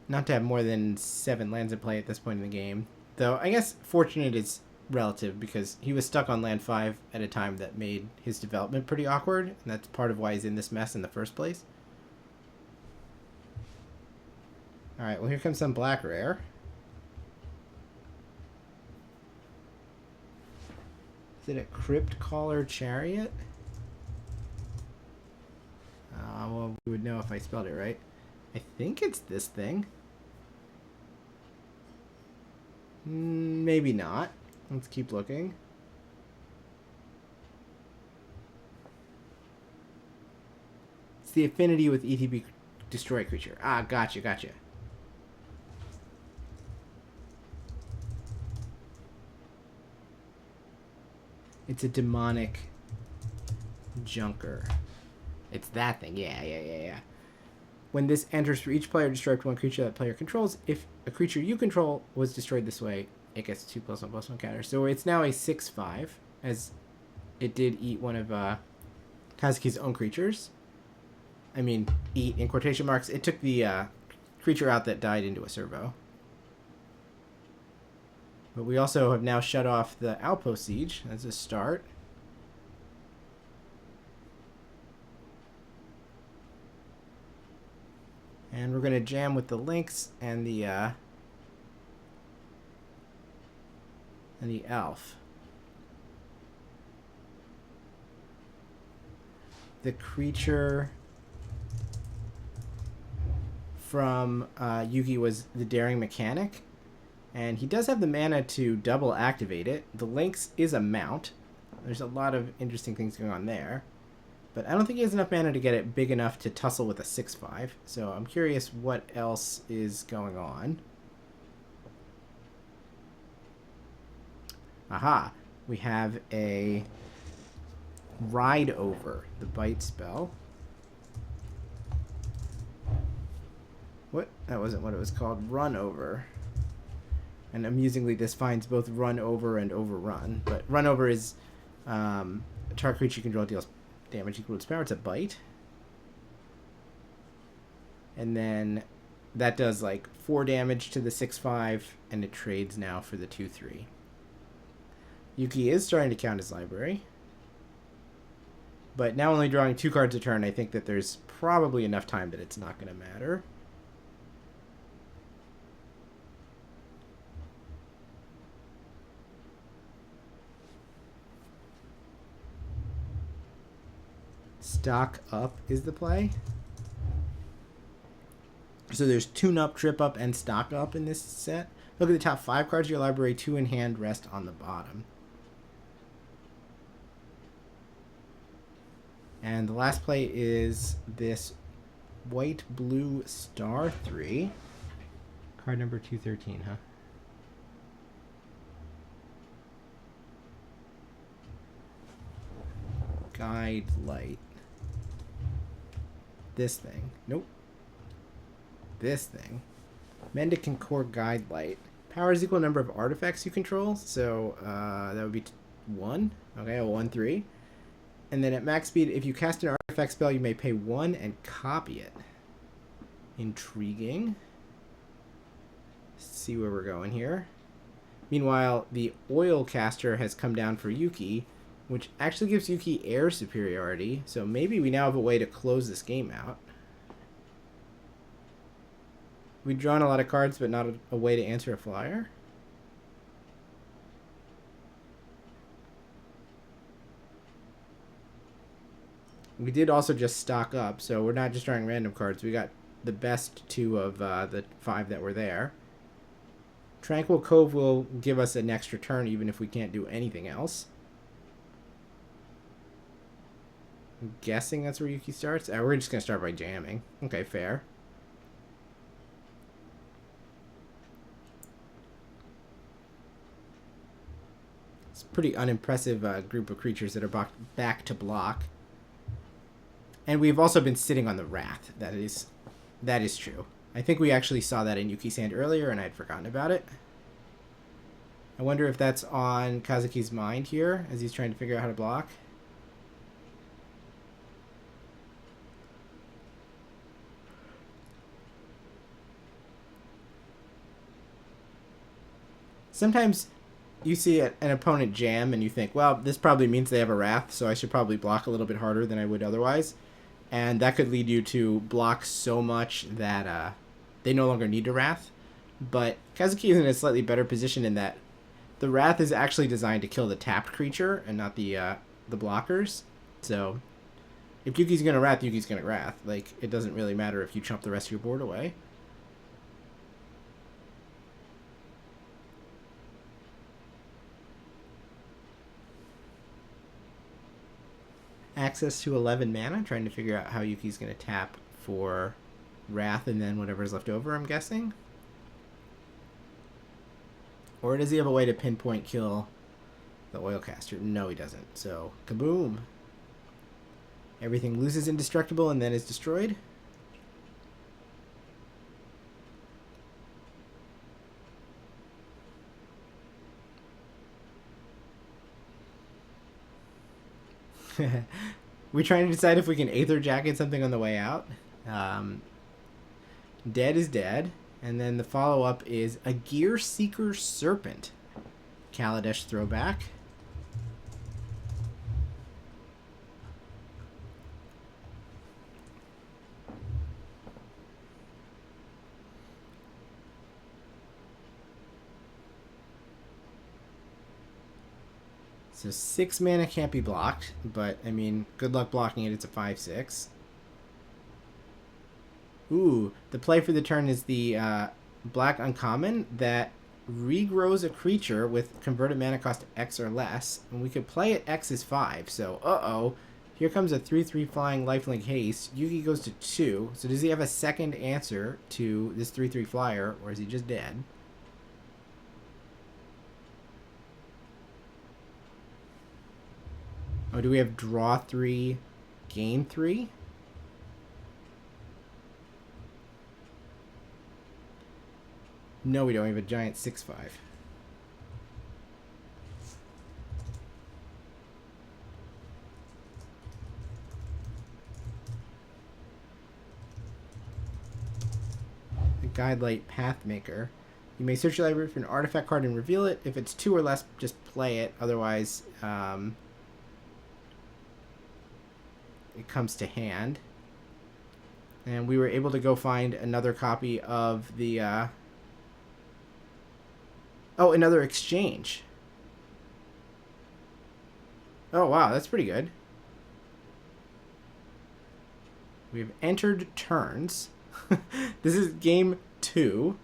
not to have more than 7 lands in play at this point in the game. Though, I guess fortunate is relative, because he was stuck on land 5 at a time that made his development pretty awkward, and that's part of why he's in this mess in the first place. Alright, well here comes some black rare. Is it a Crypt Caller Chariot? Well, we would know if I spelled it right. I think it's this thing. Maybe not. Let's keep looking. It's the affinity with ETB destroy creature. Ah, gotcha. It's a demonic junker. It's that thing. Yeah. When this enters, for each player, destroy up to one creature that player controls. If a creature you control was destroyed this way, it gets 2+1/+1 counter. So it's now a 6/5, as it did eat one of Kazuki's own creatures. I mean, eat in quotation marks. It took the creature out that died into a servo. But we also have now shut off the Outpost Siege. That's a start. And we're going to jam with the Lynx and the Elf. The creature from Yugi was the Daring Mechanic. And he does have the mana to double activate it. The Lynx is a mount. There's a lot of interesting things going on there. But I don't think he has enough mana to get it big enough to tussle with a 6/5. So I'm curious what else is going on. Aha! We have a Ride Over, the bite spell. What? That wasn't what it was called. Run Over. And amusingly, this finds both Run Over and Overrun. But Run Over is a target creature you control deals damage equal to its power. It's a bite. And then that does like 4 damage to the 6/5, and it trades now for the 2/3. Yuki is starting to count his library. But now only drawing 2 cards a turn, I think that there's probably enough time that it's not going to matter. Stock Up is the play. So there's Tune Up, Trip Up, and Stock Up in this set. Look at the top 5 cards of your library, 2 in hand, rest on the bottom. And the last play is this White-Blue Star 3. Card number 213, huh? Guide Light. This thing. Nope. this thing. Mendicant Core Guide Light. Power is equal number of artifacts you control, so that would be 1. Okay, a 1-3. And then at max speed, if you cast an artifact spell, you may pay 1 and copy it. Intriguing. Let's see where we're going here. Meanwhile, the Oil Caster has come down for Yuki, which actually gives Yuki air superiority, so maybe we now have a way to close this game out. We've drawn a lot of cards, but not a way to answer a flyer. We did also just stock up, so we're not just drawing random cards. We got the best 2 of the 5 that were there. Tranquil Cove will give us an extra turn even if we can't do anything else. I'm guessing that's where Yuki starts. We're just going to start by jamming. Okay, fair. It's a pretty unimpressive group of creatures that are back to block. And we've also been sitting on the Wrath. That is true. I think we actually saw that in Yuki's hand earlier, and I had forgotten about it. I wonder if that's on Kazuki's mind here, as he's trying to figure out how to block. Sometimes you see an opponent jam, and you think, well, this probably means they have a Wrath, so I should probably block a little bit harder than I would otherwise. And that could lead you to block so much that they no longer need to Wrath. But Kazuki is in a slightly better position in that the Wrath is actually designed to kill the tapped creature and not the blockers. So if Yuki's going to Wrath, Yuki's going to Wrath. Like, it doesn't really matter if you chump the rest of your board away. Access to 11 mana, trying to figure out how Yuki's going to tap for Wrath and then whatever's left over, I'm guessing. Or does he have a way to pinpoint kill the Oil Caster? No, he doesn't. So, kaboom. Everything loses indestructible and then is destroyed. We're trying to decide if we can Aether Jacket something on the way out. Dead is dead. And then the follow-up is a Gear Seeker Serpent. Kaladesh throwback. So 6 mana can't be blocked, but, I mean, good luck blocking it. It's a 5/6. Ooh, the play for the turn is the black uncommon that regrows a creature with converted mana cost X or less, and we could play it X is 5, so, uh-oh. Here comes a 3/3 flying lifelink haste. Yuki goes to 2, so does he have a second answer to this 3/3 flyer, or is he just dead? Oh, do we have draw 3, gain 3? No, we don't. We have a giant 6/5. A Guidelight Pathmaker. You may search your library for an artifact card and reveal it. If it's 2 or less, just play it. Otherwise, it comes to hand. And we were able to go find another copy of the oh, another exchange. Oh wow, that's pretty good. We've entered turns. This is game 2.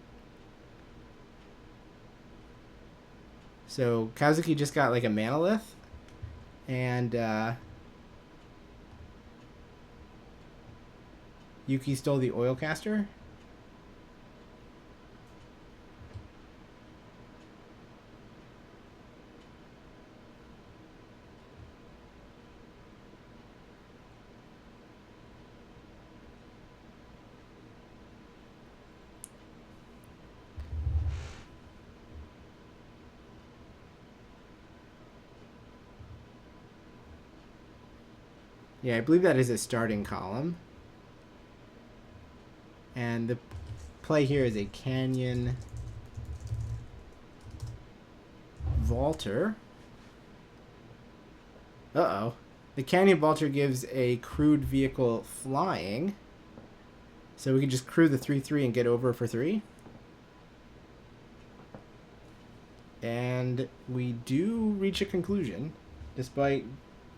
So Kazuki just got like a Manolith, and Yuki stole the Oil Caster. Yeah, I believe that is a starting column. And the play here is a canyon vaulter. Uh-oh. The canyon vaulter gives a crewed vehicle flying. So we can just crew the 3-3 and get over for 3. And we do reach a conclusion. Despite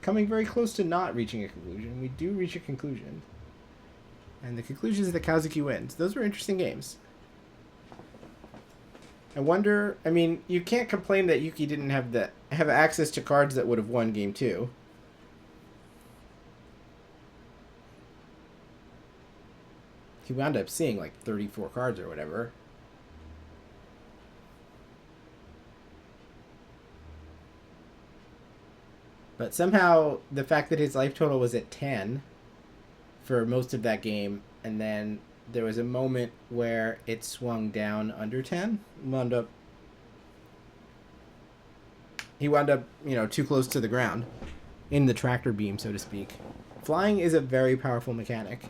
coming very close to not reaching a conclusion, we do reach a conclusion. And the conclusion is that Kazuki wins. Those were interesting games. I wonder, I mean, you can't complain that Yuki didn't have access to cards that would have won game 2. He wound up seeing like 34 cards or whatever. But somehow the fact that his life total was at 10 for most of that game, and then there was a moment where it swung down under 10, he wound up, you know, too close to the ground in the tractor beam, so to speak. Flying is a very powerful mechanic.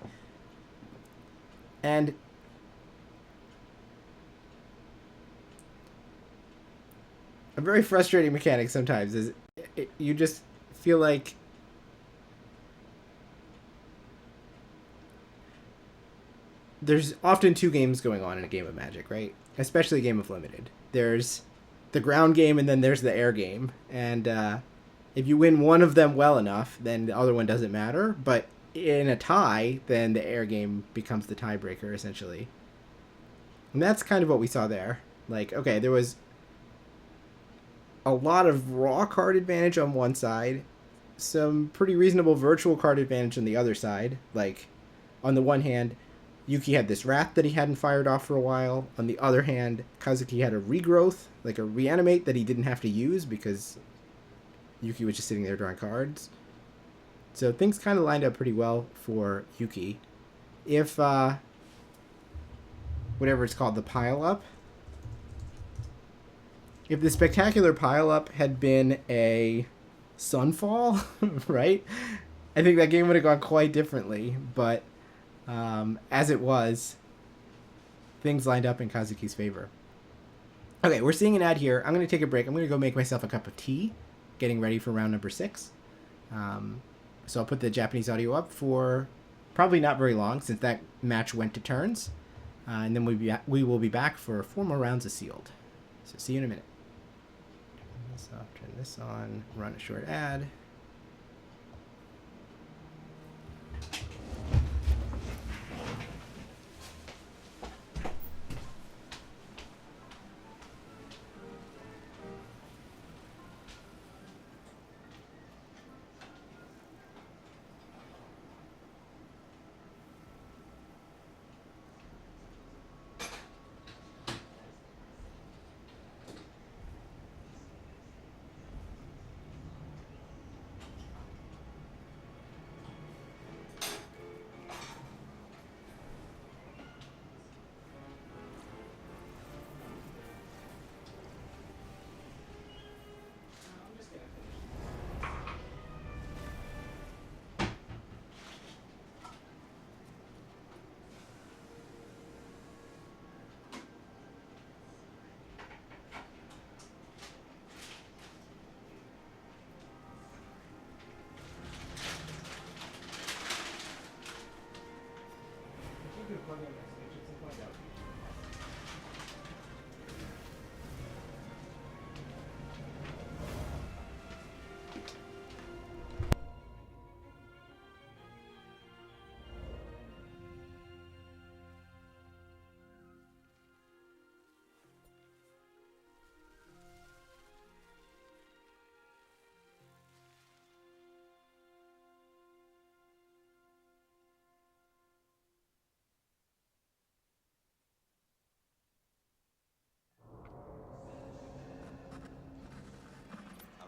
And a very frustrating mechanic sometimes is you just feel like there's often 2 games going on in a game of Magic, right? Especially a game of Limited. There's the ground game and then there's the air game. And if you win one of them well enough, then the other one doesn't matter. But in a tie, then the air game becomes the tiebreaker, essentially. And that's kind of what we saw there. Like, okay, there was a lot of raw card advantage on one side, some pretty reasonable virtual card advantage on the other side. Like, on the one hand, Yuki had this Wrath that he hadn't fired off for a while. On the other hand, Kazuki had a Regrowth, like a Reanimate that he didn't have to use because Yuki was just sitting there drawing cards. So things kind of lined up pretty well for Yuki. If, whatever it's called, the pile-up. If the spectacular pile-up had been a Sunfall, right? I think that game would have gone quite differently, but as it was, things lined up in Kazuki's favor. Okay, we're seeing an ad here. I'm going to take a break. I'm going to go make myself a cup of tea, getting ready for round number 6. So I'll put the Japanese audio up for probably not very long, since that match went to turns. And then we will be back for 4 more rounds of Sealed. So see you in a minute. Turn this off, turn this on, run a short ad.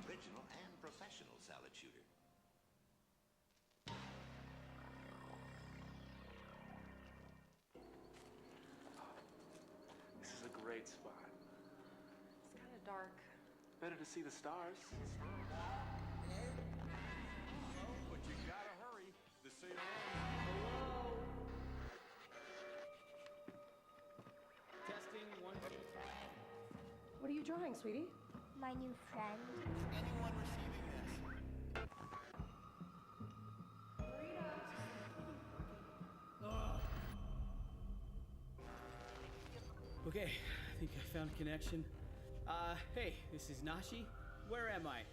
Original and professional salad shooter. This is a great spot. It's kind of dark. Better to see the stars. But you gotta hurry. Testing 1, 2, 3. What are you drawing, sweetie? My new friend. Anyone receiving this? Okay, I think I found a connection. Hey, this is Nashi. Where am I?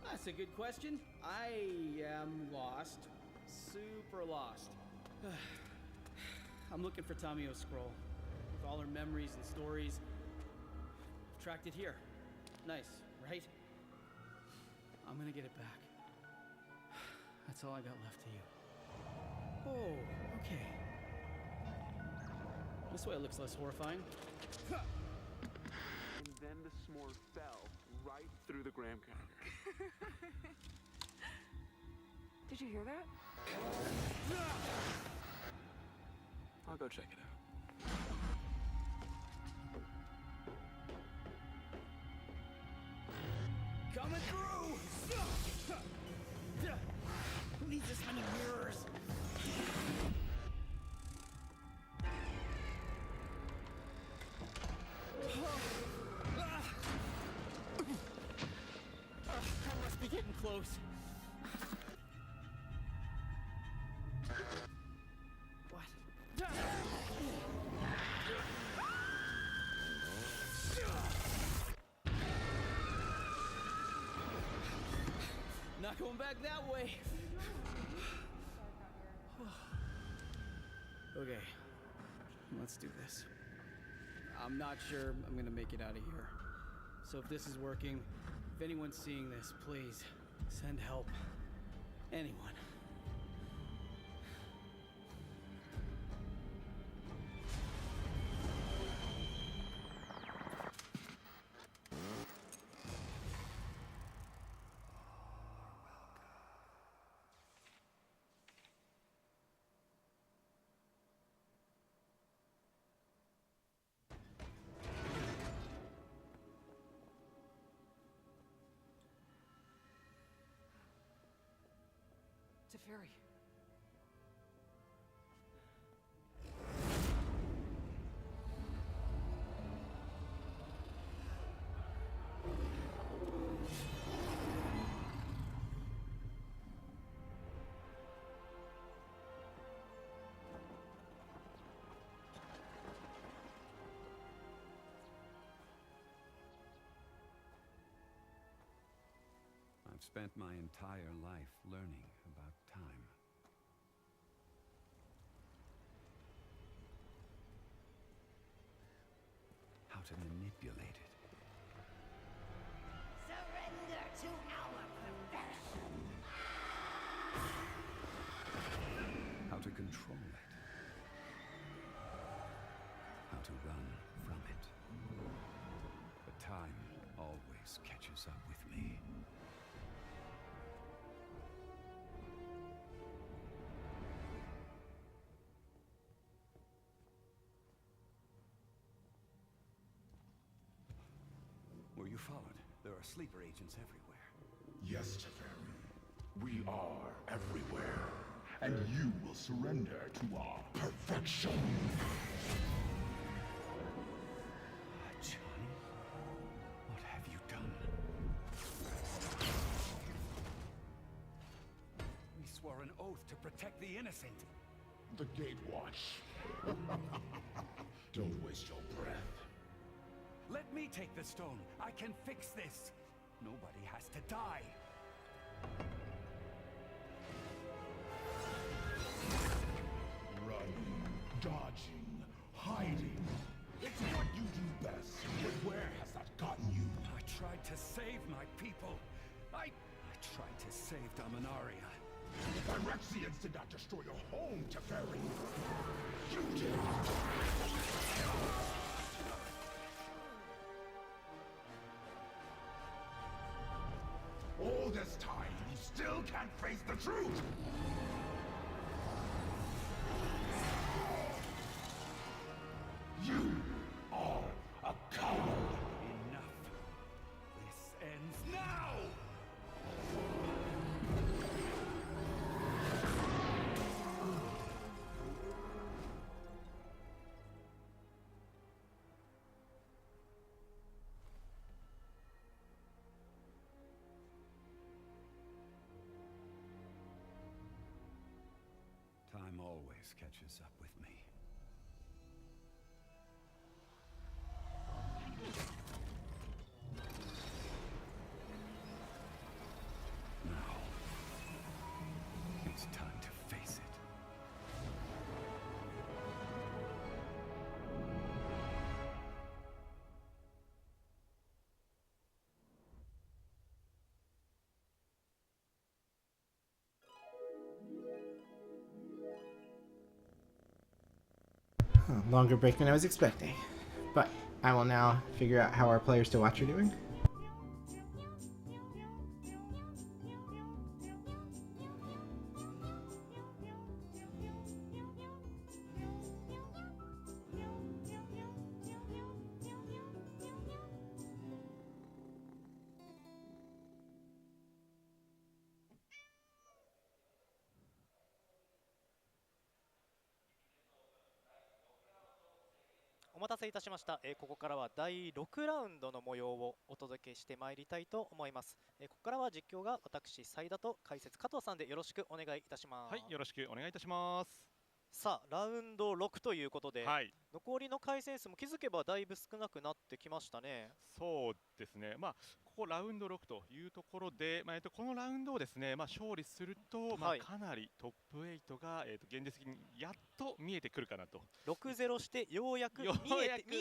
That's a good question. I am lost. Super lost. I'm looking for Tamio's scroll. With all her memories and stories. Tracked it here. Nice, right? I'm gonna get it back. That's all I got left to you. Oh, okay. This way it looks less horrifying. And then the s'more fell right through the graham cracker. Did you hear that? I'll go check it out. Coming through! Who needs this many mirrors? I must be getting close. What? Not going back that way. Okay, let's do this. I'm not sure I'm gonna make it out of here. So if this is working, if anyone's seeing this, please send help. Anyone. Teferi. I've spent my entire life learning about time. How to manipulate it. Surrender to our perfection. How to control it. How to run from it. But time always catches up with me. Were you followed? There are sleeper agents everywhere. Yes, Teferi. We are everywhere. And you will surrender to our perfection. Johnny, what have you done? We swore an oath to protect the innocent. The Gatewatch. Don't waste your breath. Let me take the stone. I can fix this. Nobody has to die. Running, dodging, hiding. It's what you do best. But where has that gotten you? I tried to save my people. I tried to save Dominaria. The Phyrexians did not destroy your home, Teferi. You did. All this time, you still can't face the truth! You are a coward! Enough. This ends now! always catches up with me. Now, it's time to face it. Longer break than I was expecting. But I will now figure out how our players to watch are doing.「お待たせいたしました。ここからは第6ラウンドの模様をお届けしてまいりたいと思います。ここからは実況が私、斉田と解説加藤さんでよろしくお願いいたします。はい、よろしくお願いいたします。さあ、ラウンド6ということで、残りの回戦数も気づけばだいぶ少なくなってきましたね。そうですね、ここラウンド6というところで、このラウンドをですね、勝利すると、かなりトップ8が、現実的にやっと見えてくるかなと。6-0してようやく見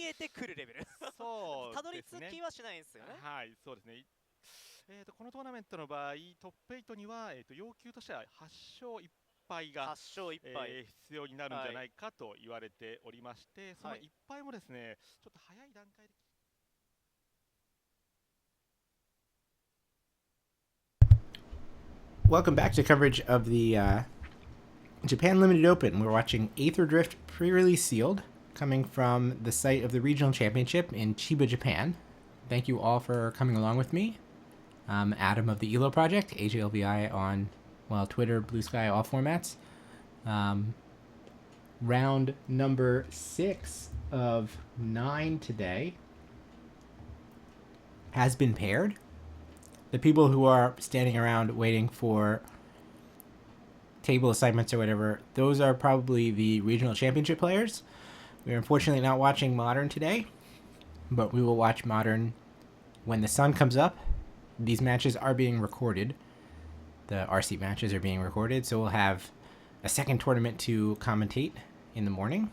えてくるレベル。そうたどり着きはしないんですよね。はい、そうですね。このトーナメントの場合、トップ8には、要求としては8勝1敗が必要になるんじゃないかと言われておりまして、その1敗もですね、ちょっと早い段階で。Welcome back to coverage of the Japan Limited Open. We're watching Aetherdrift pre-release sealed, coming from the site of the regional championship in Chiba, Japan. Thank you all for coming along with me. Adam of the ELO project, AJLVI on, well, Twitter, Blue Sky, all formats. Round number 6 of 9 today has been paired. The people who are standing around waiting for table assignments or whatever, those are probably the regional championship players. We're unfortunately not watching Modern today, but we will watch Modern when the sun comes up. These matches are being recorded. The RC matches are being recorded, so we'll have a second tournament to commentate in the morning.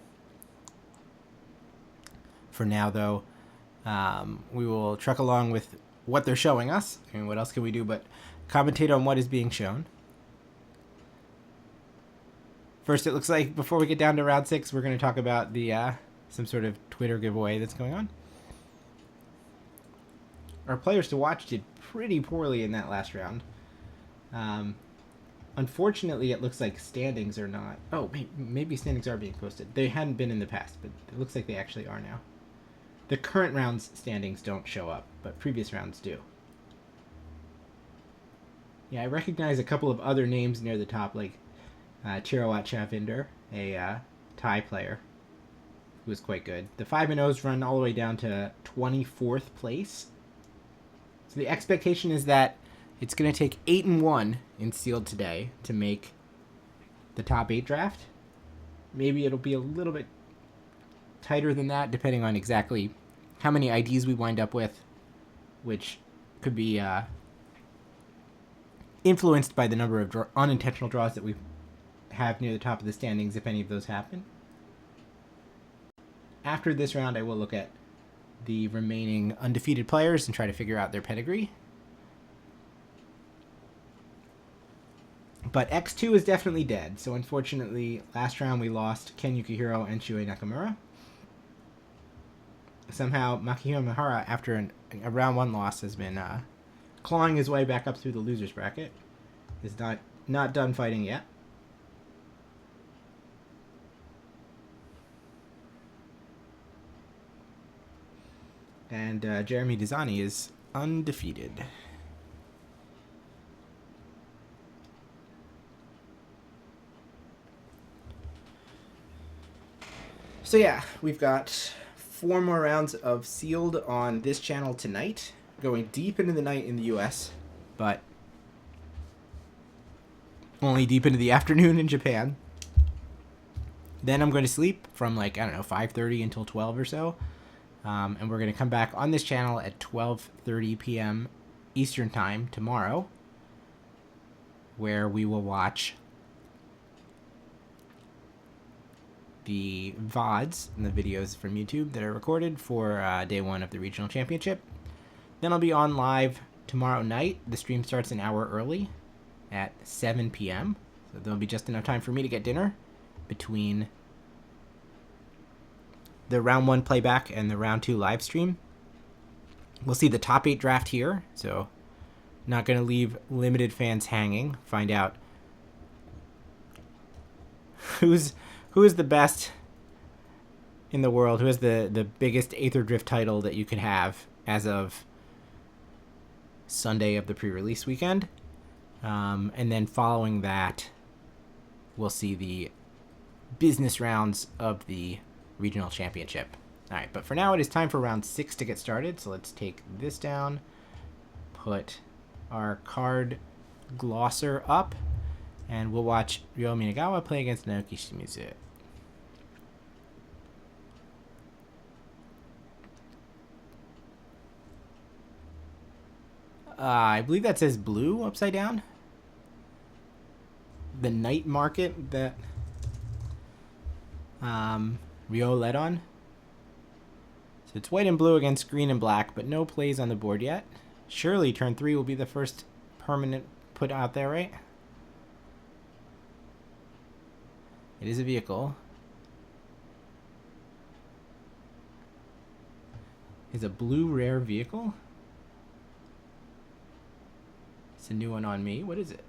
For now, though, we will truck along with what they're showing us. I mean, what else can we do but commentate on what is being shown? First, it looks like before we get down to round 6, we're going to talk about the some sort of Twitter giveaway that's going on. Our players to watch did pretty poorly in that last round. Unfortunately, it looks like standings are not... Oh, maybe standings are being posted. They hadn't been in the past, but it looks like they actually are now. The current round's standings don't show up, but previous rounds do. Yeah, I recognize a couple of other names near the top, like Chirawat Chavinder, a Thai player, who was quite good. The 5-0s run all the way down to 24th place. So the expectation is that it's going to take 8-1 in sealed today to make the top 8 draft. Maybe it'll be a little bit tighter than that, depending on exactly how many IDs we wind up with, which could be influenced by the number of unintentional draws that we have near the top of the standings, if any of those happen. After this round, I will look at the remaining undefeated players and try to figure out their pedigree. But X2 is definitely dead, so unfortunately, last round we lost Ken Yukihiro and Shuei Nakamura. Somehow, Makihiro Mihara, after a round 1 loss, has been clawing his way back up through the losers bracket. Is not done fighting yet. And Jeremy Dizani is undefeated. So yeah, we've got 4 more rounds of sealed on this channel tonight, going deep into the night in the US, but only deep into the afternoon in Japan. Then I'm going to sleep from like, I don't know, 5:30 until 12 or so. And we're going to come back on this channel at 12:30 p.m. Eastern Time tomorrow, where we will watch the VODs and the videos from YouTube that are recorded for day 1 of the regional championship. Then I'll be on live tomorrow night. The stream starts an hour early at 7 p.m. So there'll be just enough time for me to get dinner between the round 1 playback and the round 2 live stream. We'll see the top 8 draft here, so not going to leave limited fans hanging. Find out who is the best in the world, who has the biggest Aetherdrift title that you could have as of Sunday of the pre-release weekend. And then following that, we'll see the business rounds of the regional championship. All right, but for now it is time for round 6 to get started. So let's take this down, put our card glosser up, and we'll watch Ryo Minagawa play against Naoki Shimizu. I believe that says blue upside down. The night market that Ryo led on. So it's white and blue against green and black, but no plays on the board yet. Surely turn 3 will be the first permanent put out there, right? It is a vehicle. Is a blue rare vehicle? It's a new one on me. What is it?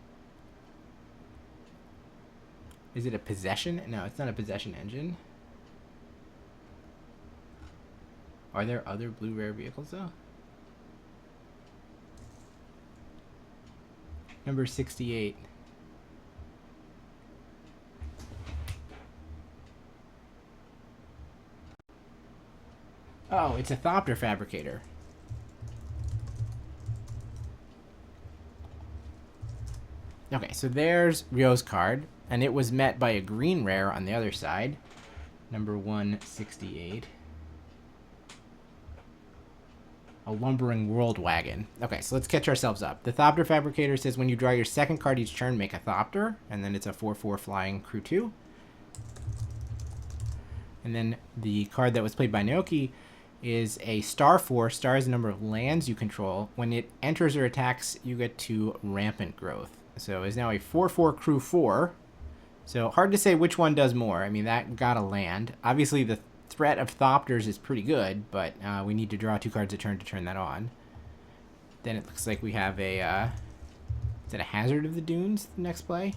Is it a possession? No, it's not a possession engine. Are there other blue rare vehicles though? Number 68. Oh, it's a Thopter fabricator. Okay, so there's Ryo's card, and it was met by a green rare on the other side. Number 168. A lumbering world wagon. Okay, so let's catch ourselves up. The Thopter fabricator says when you draw your second card each turn, make a Thopter, and then it's a 4/4 flying crew 2. And then the card that was played by Naoki is a star 4. Star is the number of lands you control. When it enters or attacks, you get to rampant growth. So it's now a 4/4 crew 4. So hard to say which one does more. I mean, that got a land. Obviously, the threat of Thopters is pretty good, but we need to draw 2 cards a turn to turn that on. Then it looks like we have a... is it a Hazard of the Dunes, the next play?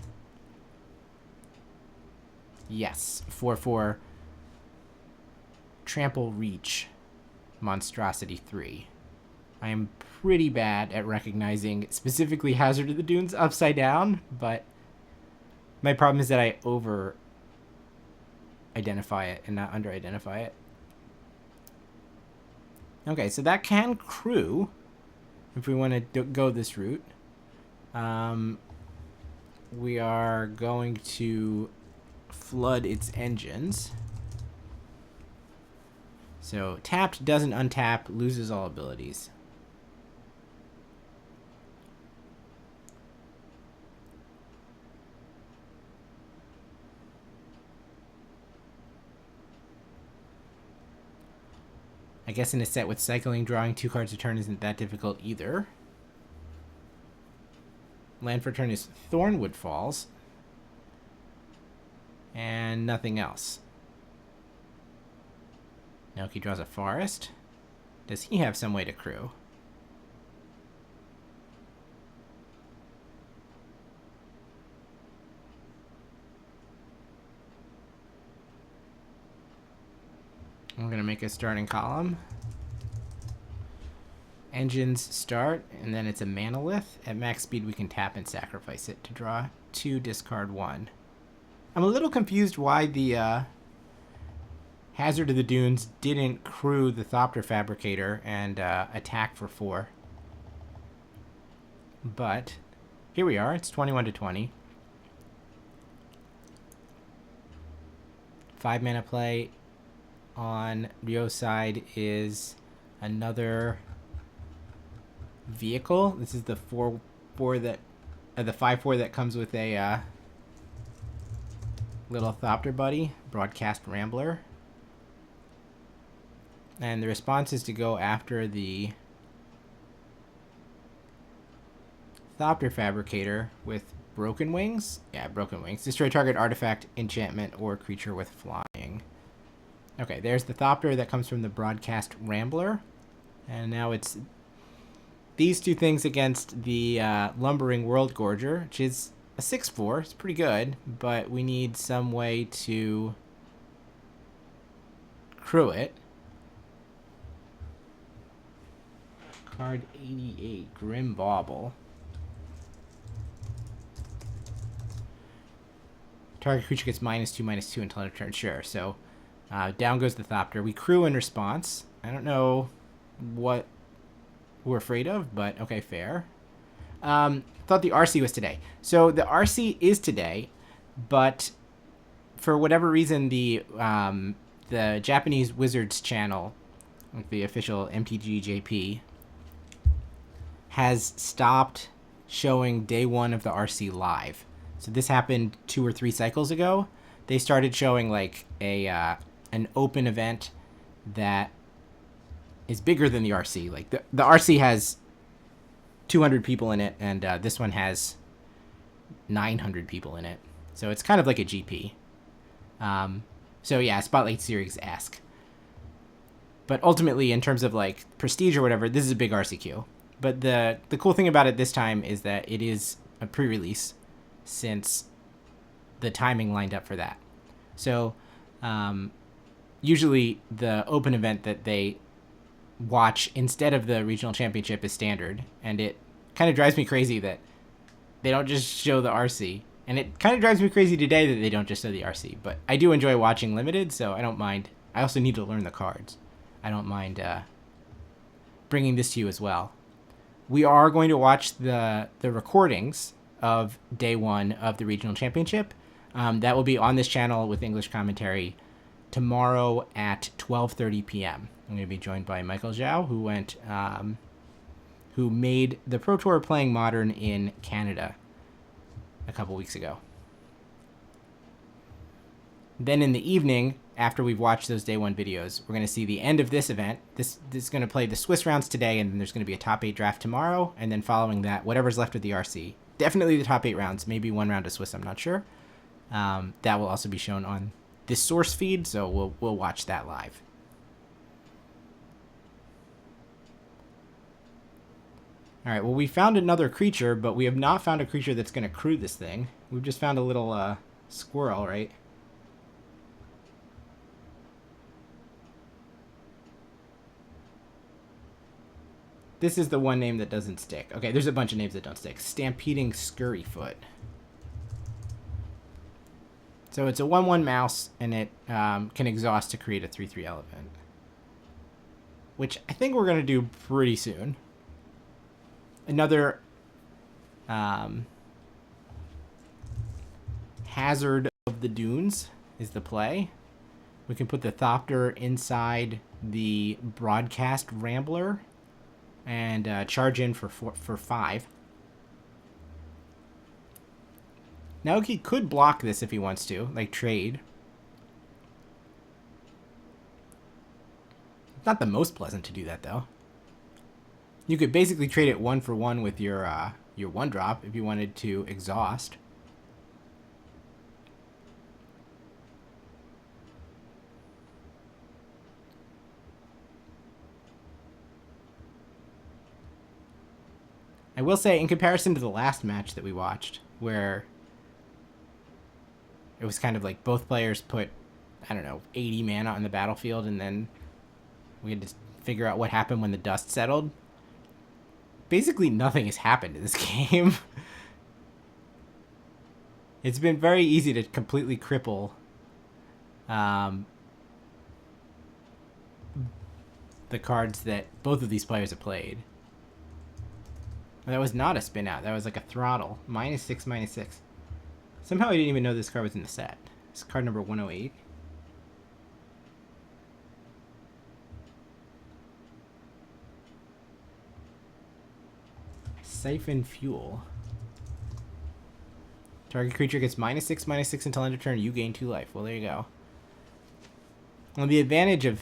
Yes, 4/4 Trample Reach Monstrosity 3. I am pretty bad at recognizing specifically Hazard of the Dunes upside down, but my problem is that I over-identify it and not under-identify it. Okay, so that can crew if we want to go this route. We are going to flood its engines. So tapped doesn't untap, loses all abilities. I guess in a set with cycling, drawing 2 cards a turn isn't that difficult either. Land for turn is Thornwood Falls. And nothing else. Naoki draws a forest. Does he have some way to crew? We're going to make a starting column. Engines start, and then it's a Manolith. At max speed, we can tap and sacrifice it to draw 2, discard 1. I'm a little confused why the Hazard of the Dunes didn't crew the Thopter Fabricator and attack for 4. But here we are. It's 21 to 20. 5-mana play on Ryo's side is another vehicle. This is the 4/4 that, the 5/4 that comes with a little Thopter buddy, Broadcast Rambler. And the response is to go after the Thopter Fabricator with Broken Wings. Yeah, Broken Wings. Destroy target artifact, enchantment, or creature with flying. Okay, there's the Thopter that comes from the Broadcast Rambler. And now it's these two things against the Lumbering World Gorger, which is a 6/4. It's pretty good, but we need some way to crew it. Card 88, Grim Bauble. Target creature gets -2/-2 until end of turn. Sure. So down goes the Thopter. We crew in response. I don't know what we're afraid of, but okay, fair. Thought the RC was today. So the RC is today, but for whatever reason, the Japanese Wizards channel, like the official MTG JP, has stopped showing day one of the RC live. So this happened 2 or 3 cycles ago. They started showing like an open event that is bigger than the RC. Like the RC has 200 people in it, and this one has 900 people in it. So it's kind of like a GP. So yeah, Spotlight Series-esque. But ultimately, in terms of like prestige or whatever, this is a big RCQ. But the cool thing about it this time is that it is a pre-release, since the timing lined up for that. So usually the open event that they watch instead of the regional championship is standard, and it kind of drives me crazy that they don't just show the RC. And it kind of drives me crazy today that they don't just show the RC. But I do enjoy watching Limited, so I don't mind. I also need to learn the cards. I don't mind bringing this to you as well. We are going to watch the recordings of day one of the regional championship. That will be on this channel with English commentary tomorrow at 12:30 p.m. I'm going to be joined by Michael Zhao, who made the Pro Tour playing Modern in Canada a couple weeks ago. Then in the evening, after we've watched those day one videos, we're going to see the end of this event. This is going to play the Swiss rounds today, and then there's going to be a top 8 draft tomorrow, and then following that, whatever's left of the RC. Definitely the top 8 rounds, maybe 1 round of Swiss, I'm not sure. That will also be shown on this source feed, so we'll watch that live. Alright, well, we found another creature, but we have not found a creature that's going to crew this thing. We've just found a little squirrel, right? This is the one name that doesn't stick. Okay, there's a bunch of names that don't stick. Stampeding Scurryfoot. So it's a 1/1 mouse, and it can exhaust to create a 3/3 elephant. Which I think we're going to do pretty soon. Another Hazard of the Dunes is the play. We can put the Thopter inside the Broadcast Rambler and charge in for 5. Now he could block this if he wants to, like trade. It's not the most pleasant to do that, though. You could basically trade it 1-for-1 with your 1-drop if you wanted to exhaust. I will say, in comparison to the last match that we watched, where it was kind of like both players put, I don't know, 80 mana on the battlefield, and then we had to figure out what happened when the dust settled. Basically, nothing has happened in this game. It's been very easy to completely cripple the cards that both of these players have played. That was not a spin out. That was like a throttle. -6, -6. Somehow I didn't even know this card was in the set. It's card number 108. Siphon Fuel. Target creature gets -6/-6 until end of turn. You gain 2 life. Well, there you go. Well, the advantage of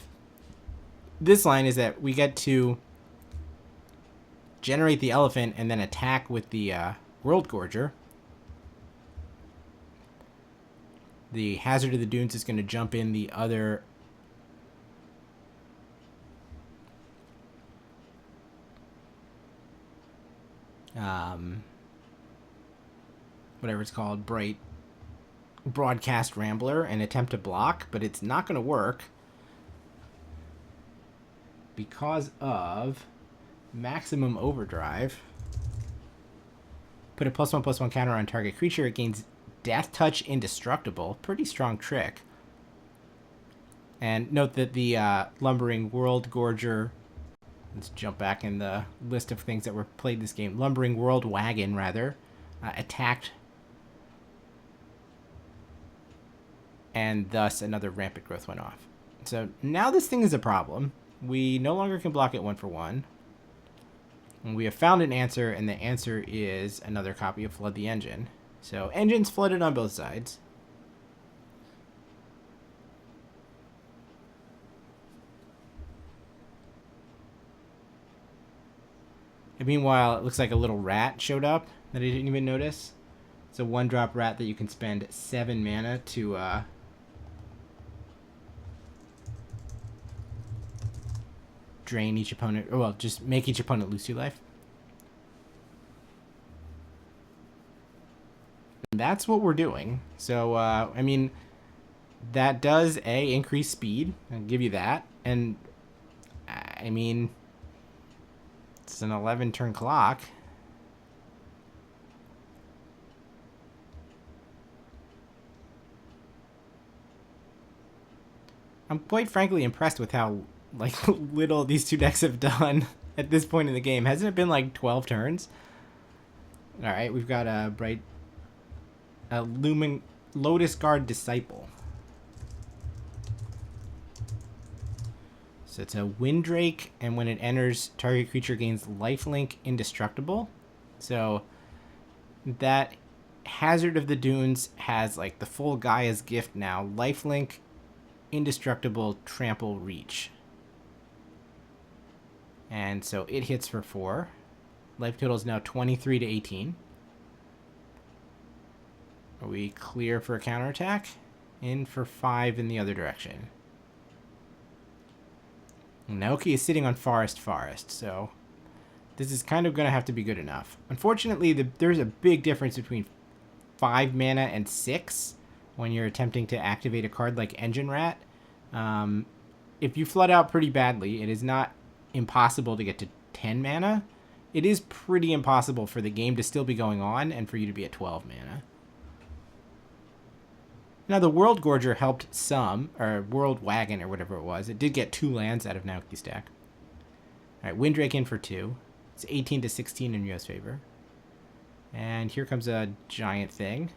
this line is that we get to generate the elephant and then attack with the World Gorger. The Hazard of the Dunes is going to jump in the other whatever it's called, Bright Broadcast Rambler, and attempt to block, but it's not going to work because of Maximum Overdrive. Put a +1/+1 counter on target creature. It gains Death Touch Indestructible. Pretty strong trick. And note that the Lumbering World Gorger, let's jump back in the list of things that were played this game. Lumbering World Wagon, rather, attacked, and thus another Rampant Growth went off. So now this thing is a problem. We no longer can block it 1/1. And we have found an answer, and the answer is another copy of Flood the Engine. So engines flooded on both sides. And meanwhile, it looks like a little rat showed up that I didn't even notice. It's a 1-drop rat that you can spend 7 mana to drain each opponent, or well, just make each opponent lose 2 life. And that's what we're doing. So, I mean, that does, increase speed. I'll give you that. And, I mean, it's an 11-turn clock. I'm quite frankly impressed with how little these two decks have done at this point in the game. Hasn't it been like 12 turns? All right, we've got a Lumen Lotus Guard Disciple. So it's a Windrake, and when it enters, target creature gains lifelink Indestructible. So that Hazard of the Dunes has like the full Gaia's Gift now. Lifelink, Indestructible, Trample, Reach. And so it hits for 4. Life total is now 23 to 18. Are we clear for a counterattack? In for 5 in the other direction. Naoki is sitting on Forest, so this is kind of going to have to be good enough. Unfortunately, there's a big difference between 5 mana and 6 when you're attempting to activate a card like Engine Rat. If you flood out pretty badly, it is not impossible to get to 10 mana. It is pretty impossible for the game to still be going on and for you to be at 12 mana. Now, the World Gorger helped some, or World Wagon, or whatever it was. It did get 2 lands out of Naoki's deck. All right, Windrake in for 2. It's 18 to 16 in Ryo's favor. And here comes a giant thing.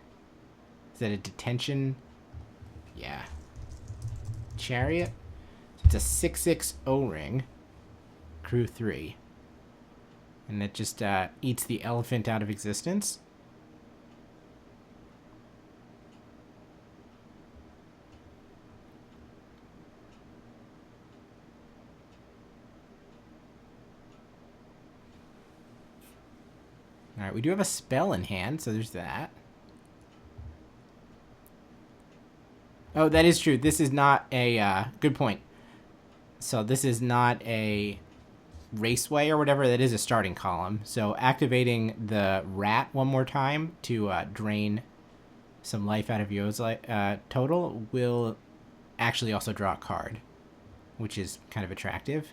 Is that a detention? Yeah. Chariot. It's a 6/6 O-ring. Crew 3. And it just eats the elephant out of existence. Alright, we do have a spell in hand, so there's that. Oh, that is true. This is not a... good point. So this is not a raceway or whatever. That is a starting column. So activating the rat one more time to drain some life out of Yo's total will actually also draw a card, which is kind of attractive.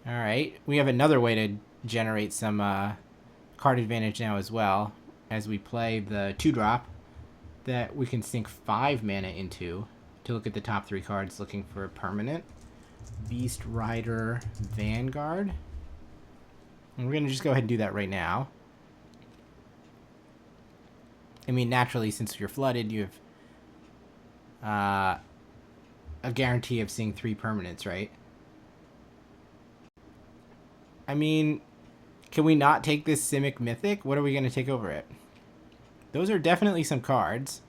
Alright, we have another way to generate some card advantage now as well, as we play the 2-drop that we can sink 5 mana into to look at the top 3 cards looking for a permanent. Beast Rider Vanguard. And we're going to just go ahead and do that right now. I mean, naturally, since you're flooded, you have a guarantee of seeing 3 permanents, right? I mean, can we not take this Simic Mythic? What are we going to take over it? Those are definitely some cards.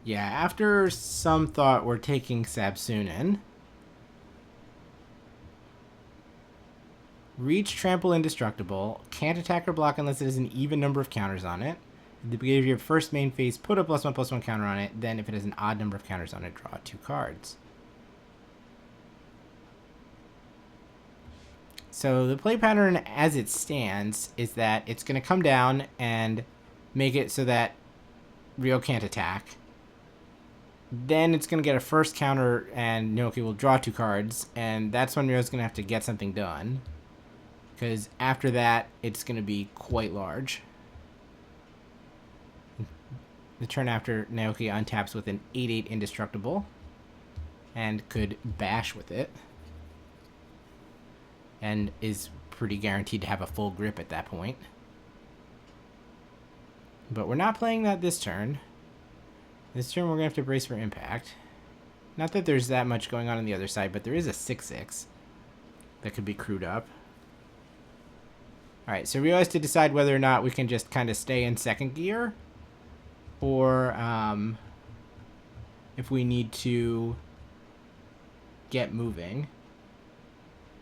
Yeah, after some thought, we're taking Sabsunin. Reach, trample, indestructible. Can't attack or block unless it has an even number of counters on it. At the beginning of your first main phase, put a +1/+1 counter on it. Then, if it has an odd number of counters on it, draw 2 cards. So the play pattern as it stands is that it's going to come down and make it so that Ryo can't attack. Then it's going to get a first counter and Naoki will draw 2 cards. And that's when Ryo's going to have to get something done. Because after that, it's going to be quite large. The turn after, Naoki untaps with an 8/8 indestructible. And could bash with it. And is pretty guaranteed to have a full grip at that point. But we're not playing that this turn. This turn we're going to have to brace for impact. Not that there's that much going on the other side, but there is a 6/6 that could be crewed up. Alright, so Ryo has to decide whether or not we can just kind of stay in second gear. Or if we need to get moving.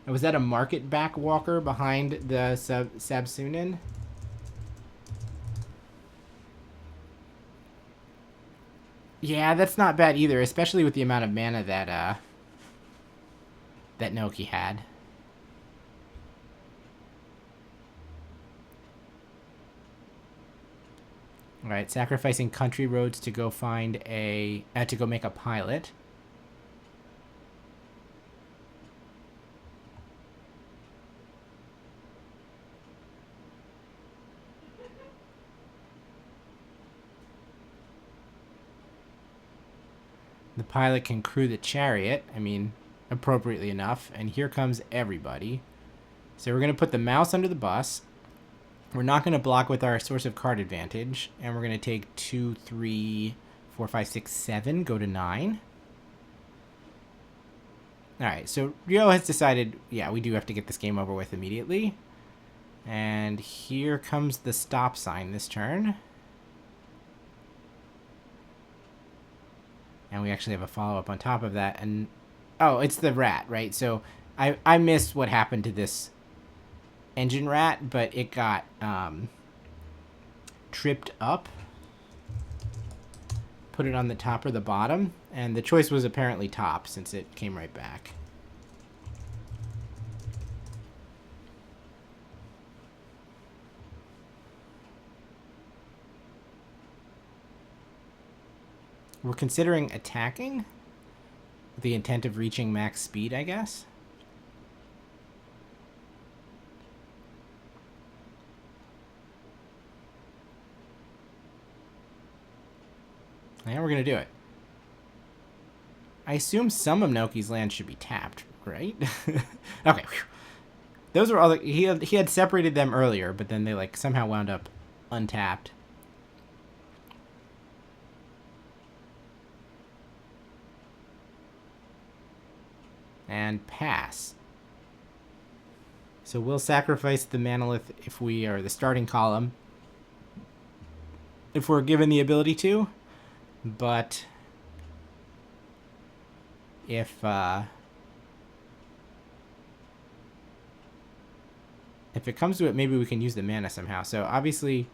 Was that a market back walker behind the Sabsunin? Yeah, that's not bad either, especially with the amount of mana that that Naoki had. Alright, sacrificing country roads to go find a to go make a pilot. The pilot can crew the chariot, I mean, appropriately enough, and here comes everybody. So we're going to put the mouse under the bus. We're not going to block with our source of card advantage, and we're going to take 2, 3, 4, 5, 6, 7, go to 9. Alright, so Ryo has decided, yeah, we do have to get this game over with immediately. And here comes the stop sign this turn. And we actually have a follow-up on top of that. And oh, it's the rat, right? So I missed what happened to this engine rat, but it got tripped up. Put it on the top or the bottom. And the choice was apparently top since it came right back. We're considering attacking with the intent of reaching max speed, I guess. And we're going to do it. I assume some of Naoki's land should be tapped, right? Okay. Whew. Those were all the, he had separated them earlier, but then they like somehow wound up untapped. And pass. So we'll sacrifice the Manolith if we are the starting column. If we're given the ability to. But if it comes to it, maybe we can use the mana somehow. So obviously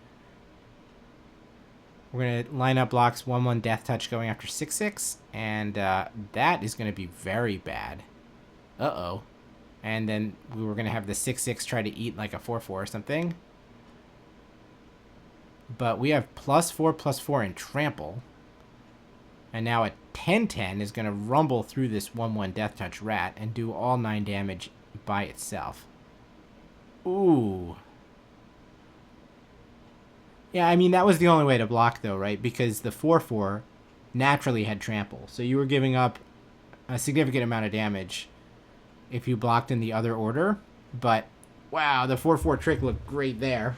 we're going to line up blocks 1/1 Death Touch going after 6/6. And that is going to be very bad. Uh-oh. And then we were going to have the 6/6 try to eat like a 4/4 or something. But we have +4/+4 in trample. And now a 10/10 is going to rumble through this 1/1 Death Touch rat and do all 9 damage by itself. Ooh. Yeah, I mean, that was the only way to block though, right? Because the 4/4 naturally had trample. So you were giving up a significant amount of damage if you blocked in the other order. But, wow, the 4/4 trick looked great there.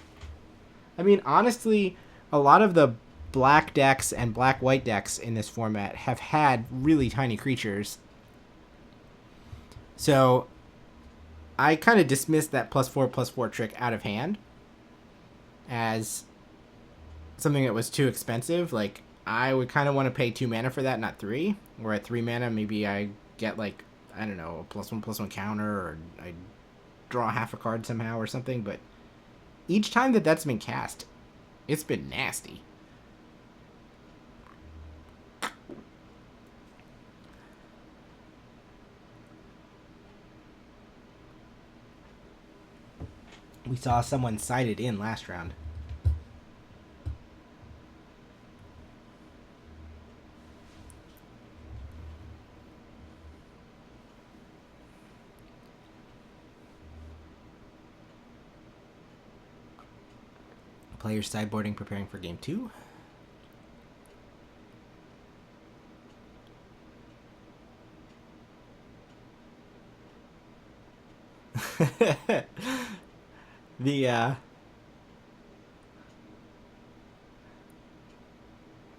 I mean, honestly, a lot of the black decks and black-white decks in this format have had really tiny creatures. So I kind of dismissed that +4/+4 trick out of hand as something that was too expensive. Like, I would kind of want to pay 2 mana for that, not 3. Where at 3 mana, maybe I get, like, I don't know, a +1/+1 counter, or I draw half a card somehow or something. But each time that that's been cast, it's been nasty. We saw someone sided in last round. Players sideboarding, preparing for game 2.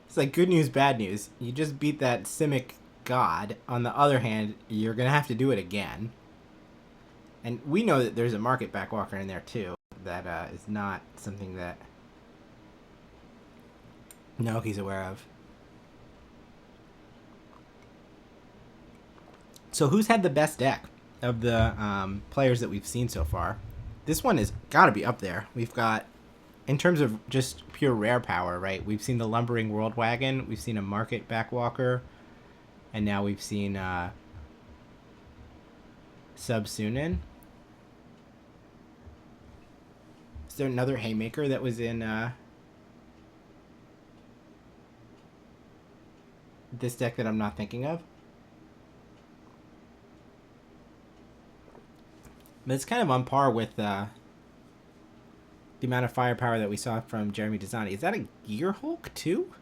It's like good news, bad news. You just beat that Simic god. On the other hand, you're gonna have to do it again. And we know that there's a market backwalker in there too. That is not something that Naoki's aware of. So who's had the best deck of the players that we've seen so far? This one has got to be up there. We've got, in terms of just pure rare power, right? We've seen the Lumbering World Wagon. We've seen a Market Backwalker. And now we've seen Subsunin. Is there another Haymaker that was in this deck that I'm not thinking of? But it's kind of on par with the amount of firepower that we saw from Jeremy Desani. Is that a Gear Hulk too?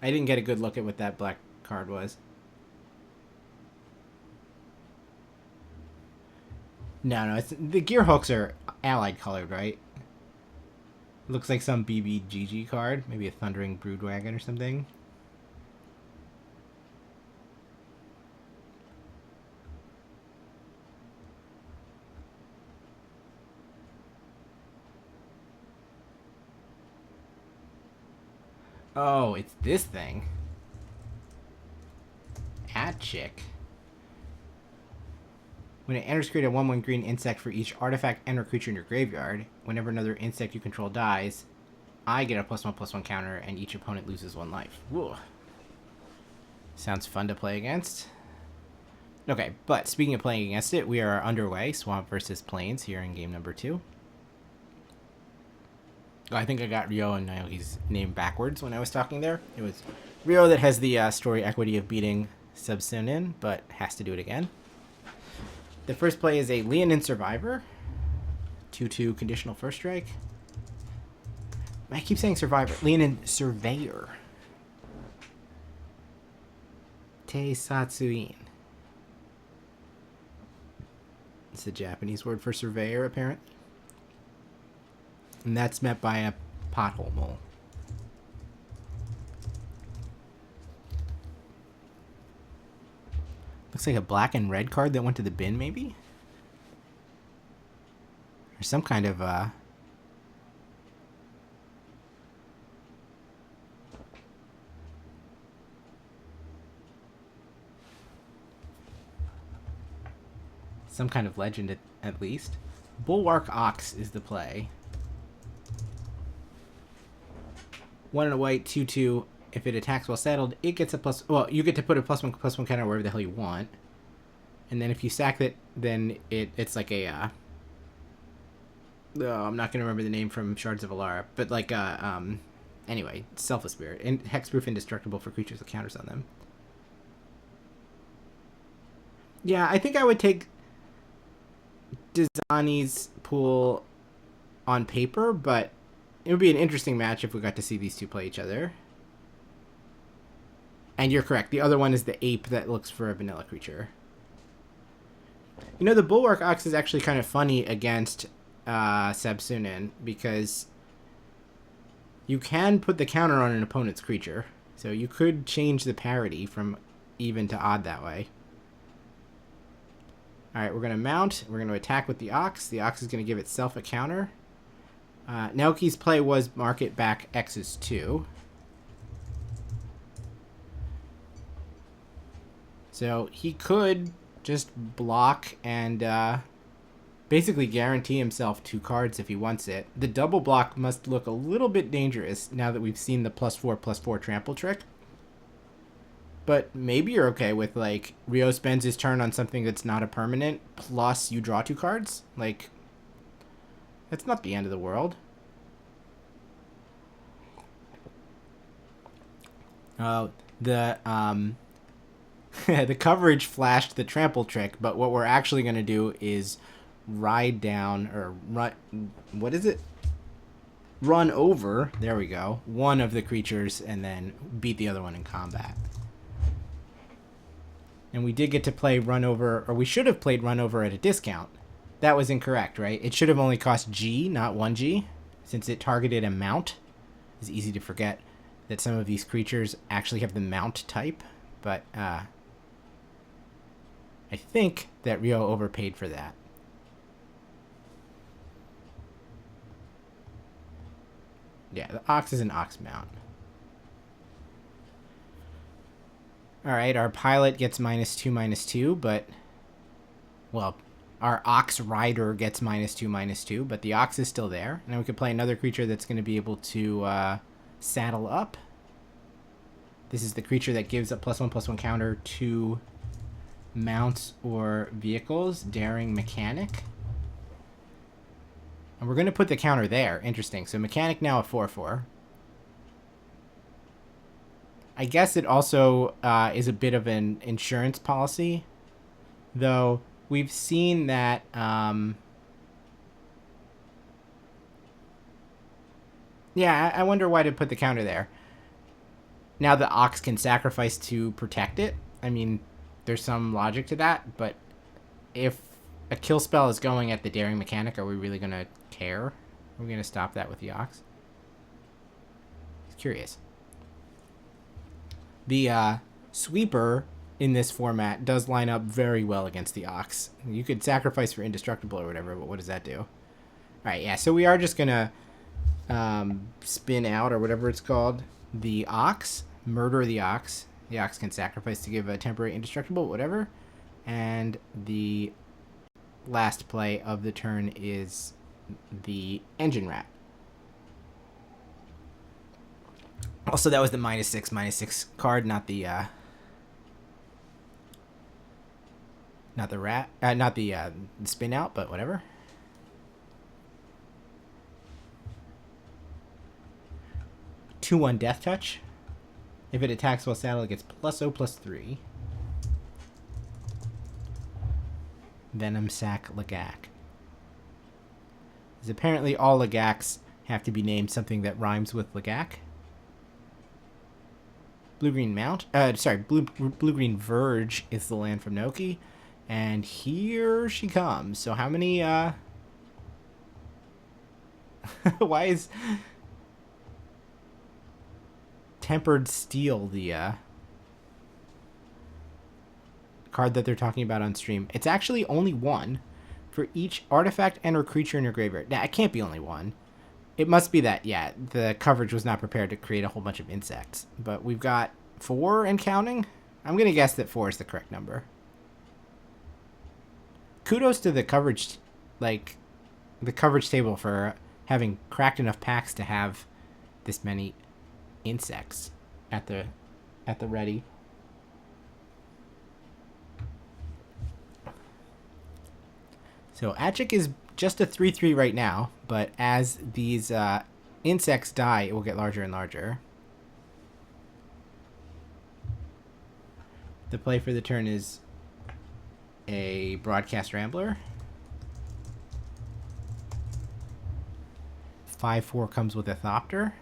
I didn't get a good look at what that black card was. No, it's the Gear Hulks are allied colored, right? Looks like some BBGG card, maybe a Thundering Broodwagon or something. Oh, it's this thing. Chick. When it enters, create a 1/1 green insect for each artifact and/or creature in your graveyard. Whenever another insect you control dies, I get a +1/+1 counter, and each opponent loses 1 life. Whoa. Sounds fun to play against. Okay, but speaking of playing against it, we are underway. Swamp versus Plains here in game number 2. Oh, I think I got Ryo and Naoki's name backwards when I was talking there. It was Ryo that has the story equity of beating Subsunin, but has to do it again. The first play is a Leonin Survivor. 2/2 conditional first strike. I keep saying Survivor. Leonin Surveyor. Teisatsuin. It's the Japanese word for surveyor, apparently. And that's met by a pothole mole. Looks like a black and red card that went to the bin, maybe? Or some kind of, some kind of legend at least. Bulwark Ox is the play. 1 and a white, 2/2. If it attacks while settled, it gets a plus... Well, you get to put a +1/+1 counter wherever the hell you want. And then if you sack it, then it's like a... Oh, I'm not going to remember the name from Shards of Alara. But like, anyway, Selfless Spirit. And hexproof indestructible for creatures with counters on them. Yeah, I think I would take Desani's pool on paper, but it would be an interesting match if we got to see these two play each other. And you're correct. The other one is the ape that looks for a vanilla creature. You know, the Bulwark Ox is actually kind of funny against Subsunin because you can put the counter on an opponent's creature. So you could change the parity from even to odd that way. Alright, we're going to mount. We're going to attack with the Ox. The Ox is going to give itself a counter. Naoki's play was mark it back X's 2. So he could just block and basically guarantee himself 2 cards if he wants it. The double block must look a little bit dangerous now that we've seen the +4/+4 trample trick. But maybe you're okay with, like, Ryo spends his turn on something that's not a permanent, plus you draw 2 cards. Like, that's not the end of the world. The coverage flashed the trample trick, but what we're actually going to do is ride down, or run, what is it? Run over, there we go, one of the creatures and then beat the other one in combat. And we did get to play run over, or we should have played run over at a discount. That was incorrect, right? It should have only cost G, not 1G, since it targeted a mount. It's easy to forget that some of these creatures actually have the mount type, but I think that Ryo overpaid for that. Yeah, the Ox is an Ox mount. Alright, our pilot gets -2/-2, but... Well, our Ox Rider gets -2/-2, but the Ox is still there. And then we could play another creature that's going to be able to saddle up. This is the creature that gives a +1/+1 counter to mounts or vehicles. Daring Mechanic. And we're going to put the counter there. Interesting. So Mechanic now a 4/4. I guess it also is a bit of an insurance policy, though we've seen that yeah, I wonder why to put the counter there. Now the Ox can sacrifice to protect it. I mean, there's some logic to that, but if a kill spell is going at the Daring Mechanic, are we really going to care? Are we going to stop that with the Ox? It's curious. The Sweeper in this format does line up very well against the Ox. You could sacrifice for Indestructible or whatever, but what does that do? Alright, yeah, so we are just going to spin out, or whatever it's called, the Ox. Murder the Ox. The Ox can sacrifice to give a temporary Indestructible, whatever. And the last play of the turn is the Engine Rat. Also, that was the -6/-6 card, not the rat, not the spin out, but whatever. +2/+1 Death Touch. If it attacks while saddled, it gets +0/+3. Venom Sac Lagak. Because apparently all Lagaks have to be named something that rhymes with Lagak. Blue-green Mount. Blue-green Verge is the land from Noki. And here she comes. So how many, why is Tempered Steel the, card that they're talking about on stream? It's actually only one for each artifact and or creature in your graveyard. Now, it can't be only one. It must be that, yeah, the coverage was not prepared to create a whole bunch of insects. But we've got 4 and counting. I'm going to guess that 4 is the correct number. Kudos to the coverage, like, the coverage table for having cracked enough packs to have this many insects at the ready. So Achik is just a 3/3 right now, but as these insects die, it will get larger and larger. The play for the turn is a Broadcast Rambler. 5/4 comes with a Thopter.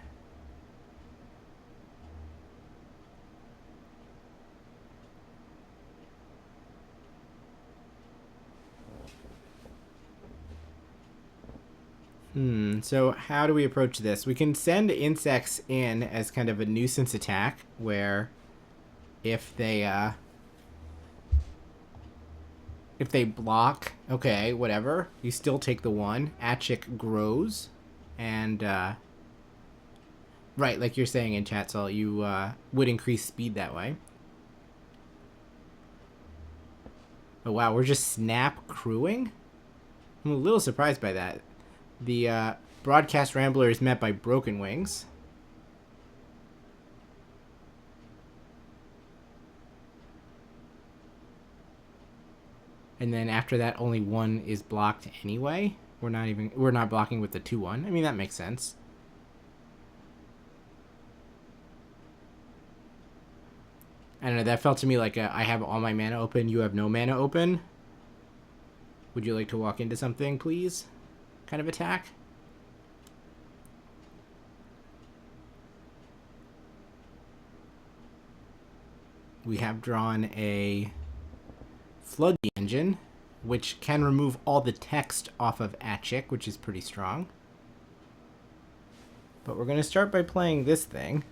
So how do we approach this? We can send insects in as kind of a nuisance attack, where if they block, okay, whatever, you still take the 1. Achik grows, and right, like you're saying in chat, Saul, you would increase speed that way. Oh wow, we're just snap crewing? I'm a little surprised by that. The broadcast rambler is met by broken wings. And then after that, only 1 is blocked anyway. We're not blocking with the 2-1. I mean, that makes sense. I don't know, that felt to me like I have all my mana open, you have no mana open. Would you like to walk into something, please? Kind of attack. We have drawn a Flood the Engine, which can remove all the text off of Achik, which is pretty strong. But we're going to start by playing this thing.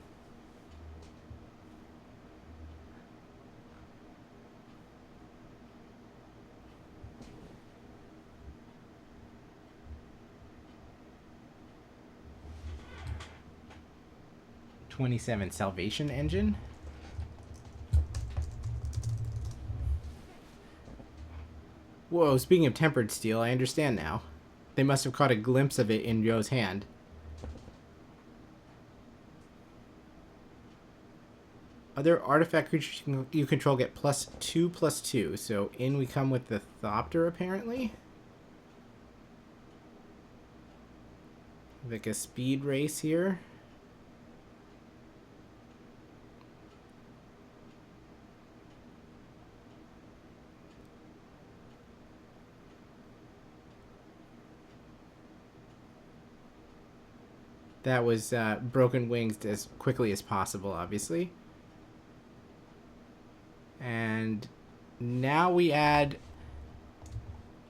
'27 Salvation Engine. Whoa, speaking of tempered steel, I understand now. They must have caught a glimpse of it in Ryo's hand. Other artifact creatures you control get +2/+2. So in we come with the Thopter, apparently. Like a speed race here. That was broken wings as quickly as possible, obviously. And now we add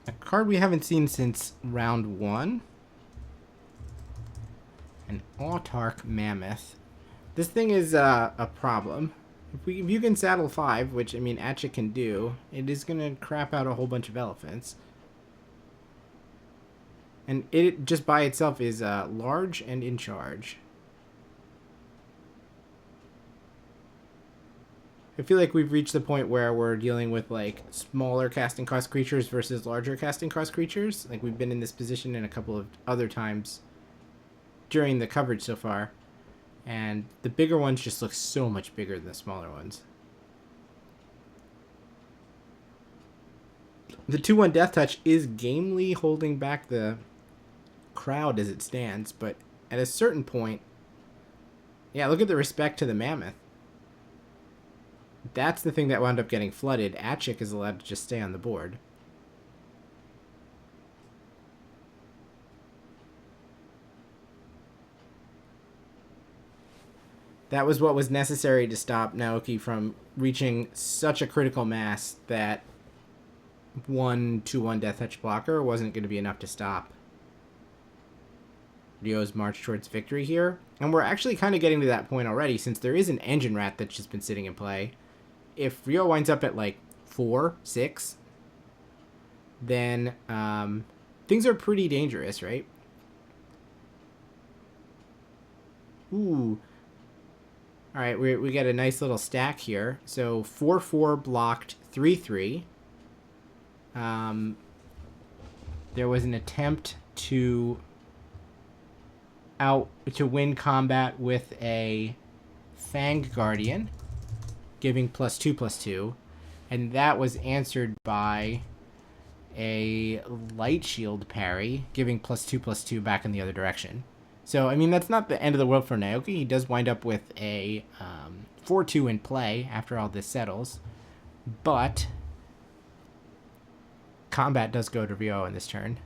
a card we haven't seen since round 1. An Autarch Mammoth. This thing is a problem. If you can saddle 5, which, I mean, Achik can do, it is going to crap out a whole bunch of elephants. And it just by itself is large and in charge. I feel like we've reached the point where we're dealing with like smaller casting cost creatures versus larger casting cost creatures. Like we've been in this position in a couple of other times during the coverage so far. And the bigger ones just look so much bigger than the smaller ones. The 2/1 Death Touch is gamely holding back the crowd as it stands, but at a certain point, yeah, look at the respect to the Mammoth. That's the thing that wound up getting flooded. Achik is allowed to just stay on the board. That was what was necessary to stop Naoki from reaching such a critical mass that 1/2/1 Death Touch blocker wasn't going to be enough to stop Ryo's march towards victory here. And we're actually kind of getting to that point already, since there is an Engine Rat that's just been sitting in play. If Ryo winds up at like 4, 6, then things are pretty dangerous, right? Ooh. Alright, we get a nice little stack here. So 4/4 blocked 3/3. There was an attempt to win combat with a Fang Guardian, giving +2/+2, and that was answered by a Light Shield parry, giving +2/+2 back in the other direction. So, I mean, that's not the end of the world for Naoki. He does wind up with a 4/2 in play after all this settles, but combat does go to Ryo in this turn.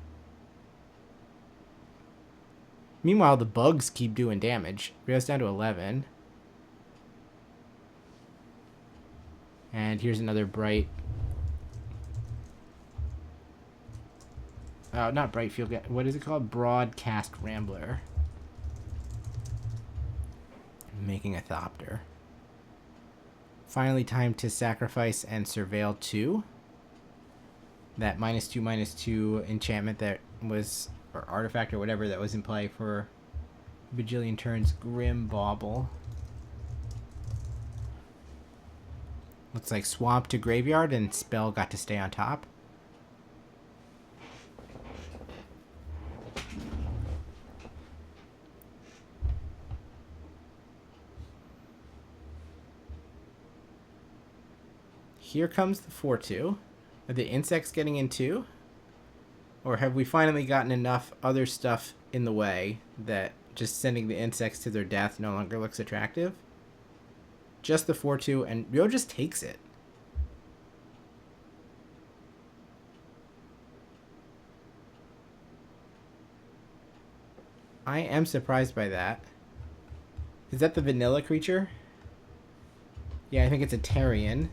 Meanwhile, the bugs keep doing damage. Ryo's down to 11. And here's another bright Not Brightfield. What is it called? Broadcast Rambler. Making a Thopter. Finally time to sacrifice and surveil 2. That -2/-2 enchantment that was, or artifact or whatever that was in play for bajillion turns. Grim Bauble. Looks like swamp to graveyard and spell got to stay on top. Here comes the 4/2. Are the insects getting in too? Or have we finally gotten enough other stuff in the way that just sending the insects to their death no longer looks attractive? Just the 4/2, and Ryo just takes it. I am surprised by that. Is that the vanilla creature? Yeah, I think it's a Tarian.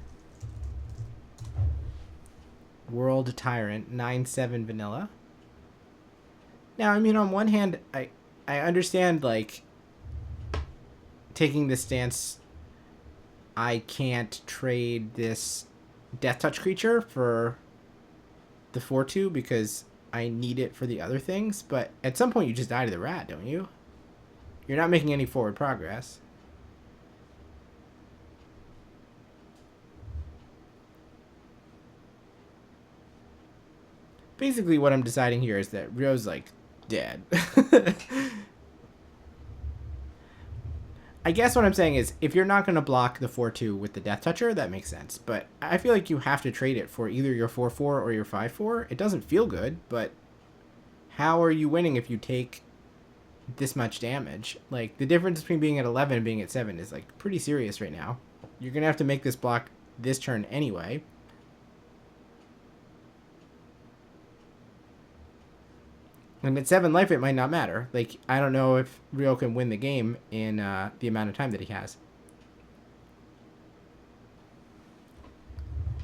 World Tyrant, 9/7 vanilla. Now, I mean, on one hand, I understand, like, taking the stance, I can't trade this Death Touch creature for the 4/2 because I need it for the other things, but at some point you just die to the rat, don't you? You're not making any forward progress. Basically what I'm deciding here is that Ryo's, like, dead. I guess what I'm saying is, if you're not going to block the 4/2 with the Death Toucher, that makes sense. But I feel like you have to trade it for either your 4/4 or your 5/4. It doesn't feel good, but how are you winning if you take this much damage? Like, the difference between being at 11 and being at 7 is, like, pretty serious right now. You're going to have to make this block this turn anyway. And at 7 life, it might not matter. Like, I don't know if Ryo can win the game in the amount of time that he has.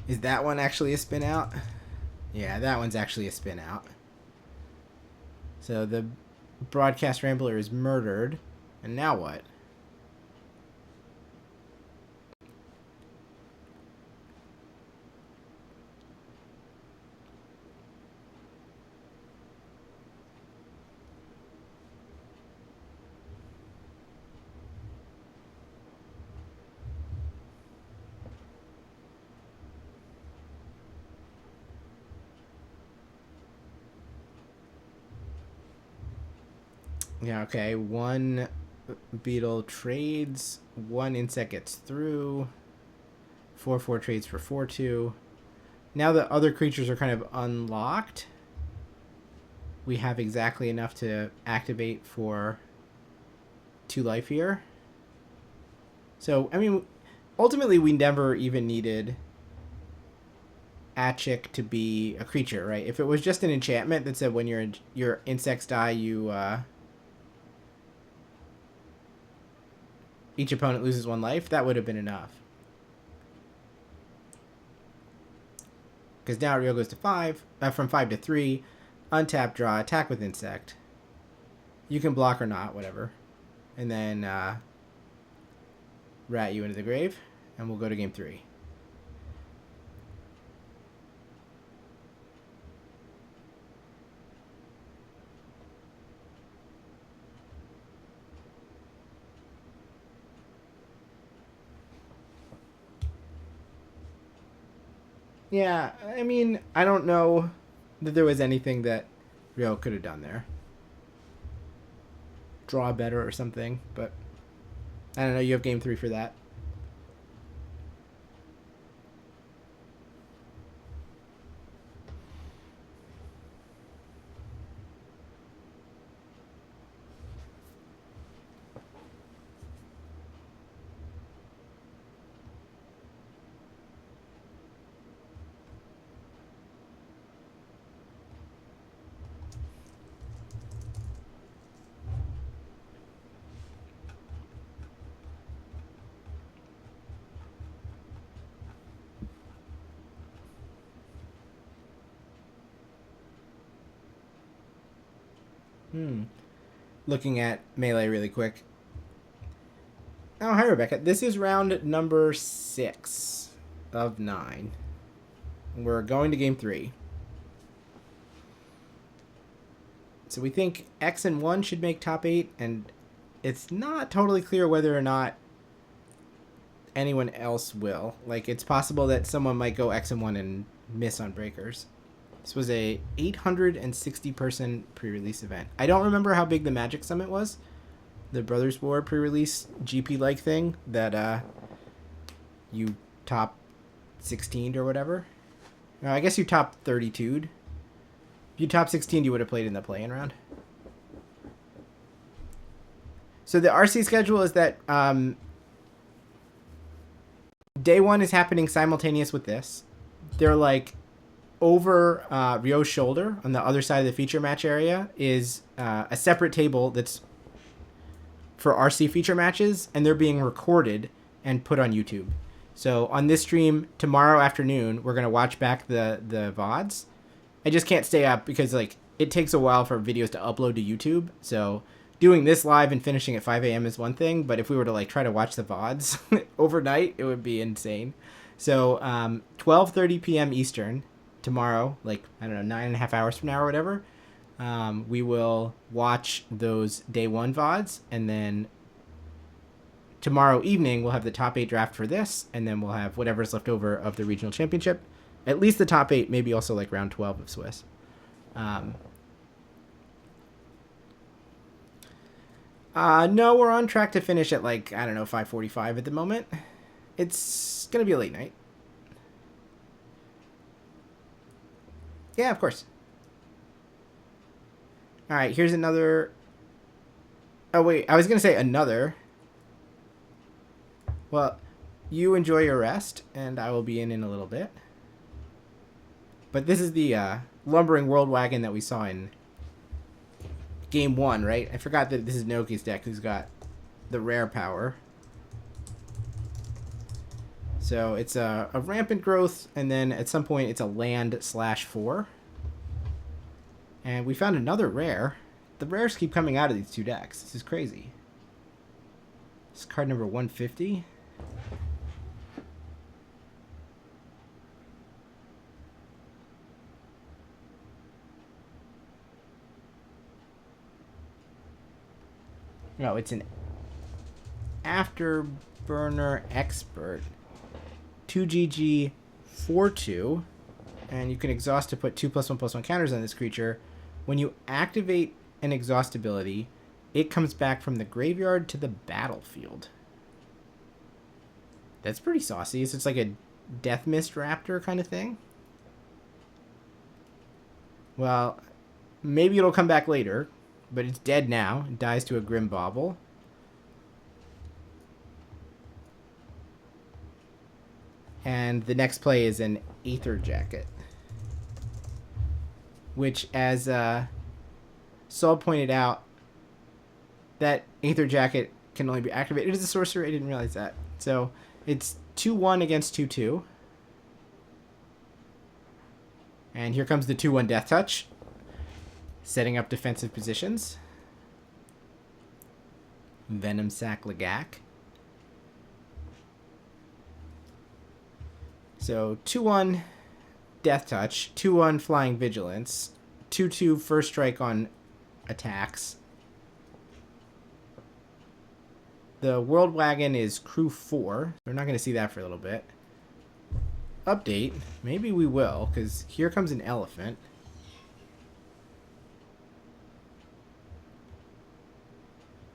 Is that one actually a spin out? Yeah, that one's actually a spin out. So the Broadcast Rambler is murdered. And now what? Yeah, okay. One beetle trades. One insect gets through. 4/4 trades for 4/2. Now that other creatures are kind of unlocked, we have exactly enough to activate for 2 life here. So, I mean, ultimately we never even needed Achik to be a creature, right? If it was just an enchantment that said when your insects die, you each opponent loses 1 life, that would have been enough. Because now Ryo goes to 5, from 5 to 3, untap, draw, attack with insect. You can block or not, whatever. And then rat you into the grave, and we'll go to game 3. Yeah, I mean, I don't know that there was anything that Ryo could have done there. Draw better or something, but I don't know, you have game 3 for that. Looking at Melee really quick. Oh, hi, Rebecca. This is round number 6 of 9. We're going to game 3. So we think X and 1 should make top 8, and it's not totally clear whether or not anyone else will. Like, it's possible that someone might go X and 1 and miss on breakers. This was a 860-person pre-release event. I don't remember how big the Magic Summit was. The Brothers War pre-release GP-like thing that you top 16'd or whatever. No, I guess you top 32'd. If you top 16'd, you would have played in the play-in round. So the RC schedule is that day 1 is happening simultaneous with this. They're like over Ryo's shoulder on the other side of the feature match area is a separate table that's for RC feature matches, and they're being recorded and put on YouTube. So on this stream tomorrow afternoon, we're gonna watch back the VODs. I just can't stay up because like it takes a while for videos to upload to YouTube. So doing this live and finishing at 5 a.m. is one thing, but if we were to like try to watch the VODs overnight, it would be insane. So 12:30 p.m. Eastern tomorrow, like I don't know, 9.5 hours from now or whatever. We will watch those day 1 VODs, and then tomorrow evening we'll have the top 8 draft for this, and then we'll have whatever's left over of the regional championship. At least the top 8, maybe also like round 12 of Swiss. No, we're on track to finish at like, I don't know, 5:45 at the moment. It's going to be a late night. Yeah, of course. All right, here's another. Oh, wait, I was going to say another. Well, you enjoy your rest, and I will be in a little bit. But this is the Lumbering World Wagon that we saw in game 1, right? I forgot that this is Naoki's deck, who's got the rare power. So it's a rampant growth, and then at some point it's a land/4. And we found another rare. The rares keep coming out of these two decks. This is crazy. This is card number 150. No, it's an Afterburner Expert. 2GG 4/2. And you can exhaust to put 2+1/+1 counters on this creature. When you activate an exhaust ability, it comes back from the graveyard to the battlefield. That's pretty saucy. So it's like a Death Mist Raptor kind of thing. Well, maybe it'll come back later, but it's dead now. It dies to a Grim Bauble. And the next play is an Aether Jacket, which, as Saul pointed out, that Aether Jacket can only be activated as a sorcerer. I didn't realize that. So it's 2/1 against 2/2. And here comes the 2/1 Death Touch, setting up defensive positions. Venom Sac Lagak. So 2/1 Death Touch, 2/1 Flying Vigilance, 2/2 First Strike on attacks. The World Wagon is Crew 4. We're not going to see that for a little bit. Update. Maybe we will, because here comes an elephant.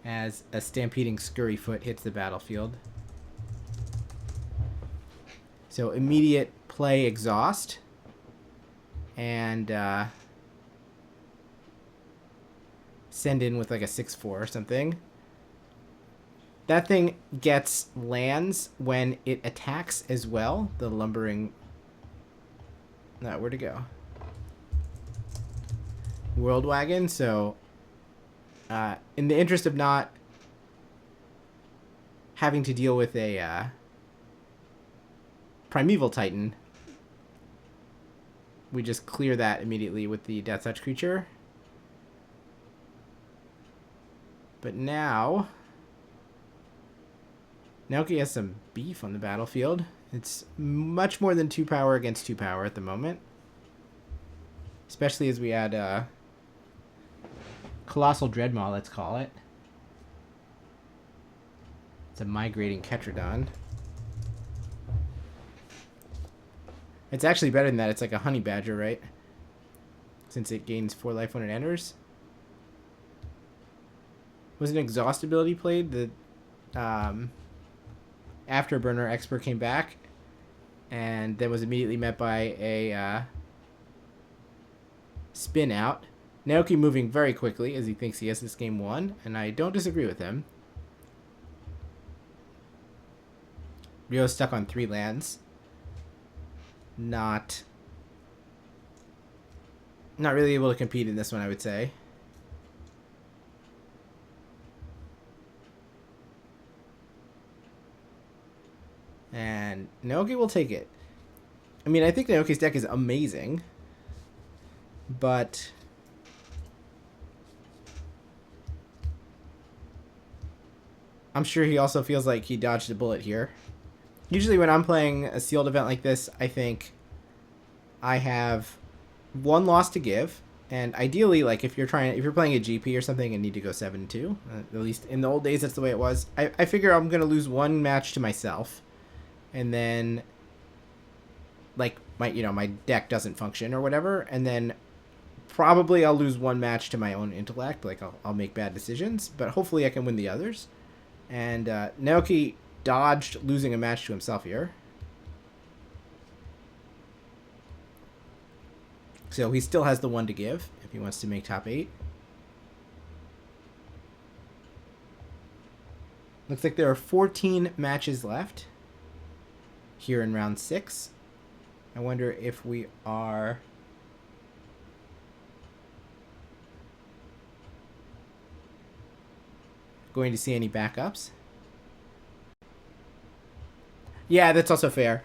As a stampeding Scurryfoot hits the battlefield. So immediate play exhaust. And send in with like a 6/4 or something. That thing gets lands when it attacks as well. The lumbering. No, where'd it go? World Wagon. So, in the interest of not having to deal with a Primeval Titan, we just clear that immediately with the Death Touch creature. But now, Naoki has some beef on the battlefield. It's much more than 2 power against 2 power at the moment. Especially as we add Colossal Dreadmaw, let's call it. It's a migrating Ketrodon. It's actually better than that. It's like a Honey Badger, right? Since it gains 4 life when it enters. Was an exhaust ability played? The Afterburner Expert came back and then was immediately met by a spin out. Naoki moving very quickly as he thinks he has this game won, and I don't disagree with him. Ryo's stuck on 3 lands. Not really able to compete in this one, I would say. And Naoki will take it. I mean, I think Naoki's deck is amazing, but I'm sure he also feels like he dodged a bullet here. Usually when I'm playing a sealed event like this, I think I have 1 loss to give, and ideally, like if you're playing a GP or something and need to go 7-2, at least in the old days that's the way it was. I figure I'm gonna lose 1 match to myself, and then like my deck doesn't function or whatever, and then probably I'll lose 1 match to my own intellect. Like I'll make bad decisions, but hopefully I can win the others. And Naoki dodged losing a match to himself here. So he still has the 1 to give if he wants to make top 8. Looks like there are 14 matches left here in round 6. I wonder if we are going to see any backups. Yeah, that's also fair.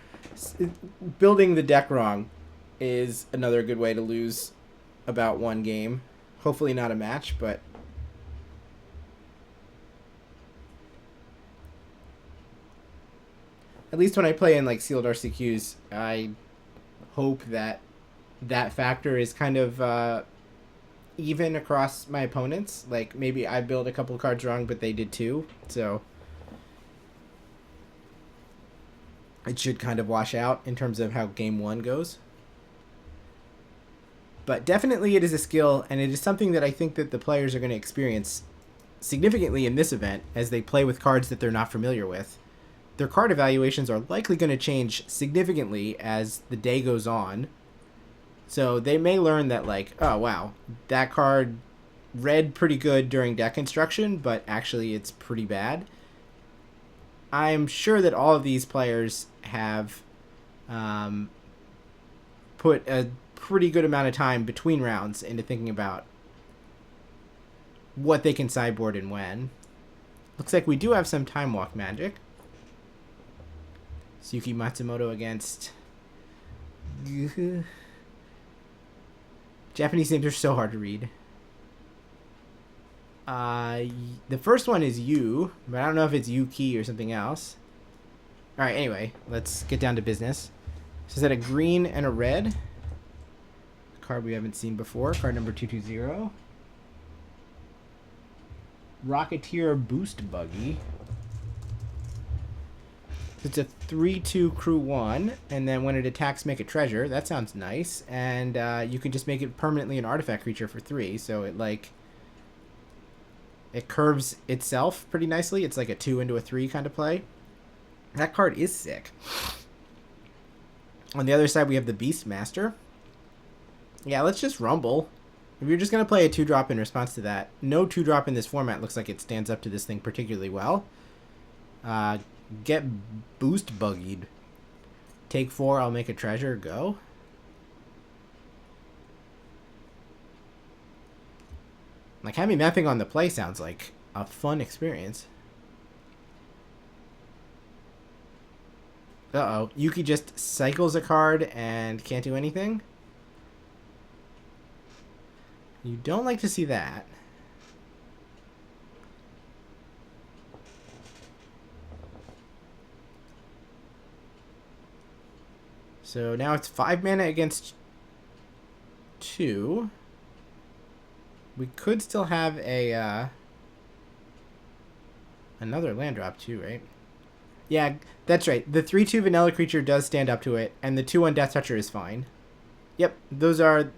Building the deck wrong is another good way to lose about 1 game. Hopefully not a match, but at least when I play in like sealed RCQs, I hope that that factor is kind of even across my opponents. Like maybe I build a couple cards wrong, but they did too. So it should kind of wash out in terms of how game 1 goes. But definitely it is a skill, and it is something that I think that the players are going to experience significantly in this event as they play with cards that they're not familiar with. Their card evaluations are likely going to change significantly as the day goes on. So they may learn that, like, oh wow, that card read pretty good during deck construction, but actually it's pretty bad. I'm sure that all of these players have put a pretty good amount of time between rounds into thinking about what they can sideboard and when. Looks like we do have some Time Walk magic. Suki Matsumoto against... Japanese names are so hard to read. The first one is Yu, but I don't know if it's Yuki or something else. Alright, anyway, let's get down to business. So is that a green and a red? Card we haven't seen before. Card number 220. Rocketeer Boost Buggy. It's a 3/2 crew 1, and then when it attacks, make a treasure. That sounds nice. And you can just make it permanently an artifact creature for 3. So it curves itself pretty nicely. It's like a 2 into a 3 kind of play. That card is sick. On the other side, we have the Beastmaster. Yeah, let's just rumble. If you're just going to play a 2-drop in response to that, no 2-drop in this format looks like it stands up to this thing particularly well. Get Boost Buggied. Take 4, I'll make a treasure, go. Like, having that thing on the play sounds like a fun experience. Uh-oh. Yuki just cycles a card and can't do anything? You don't like to see that. So now it's 5 mana against 2. We could still have a another land drop too, right? Yeah, that's right. The 3/2 vanilla creature does stand up to it, and the 2/1 Death Toucher is fine. Yep, those are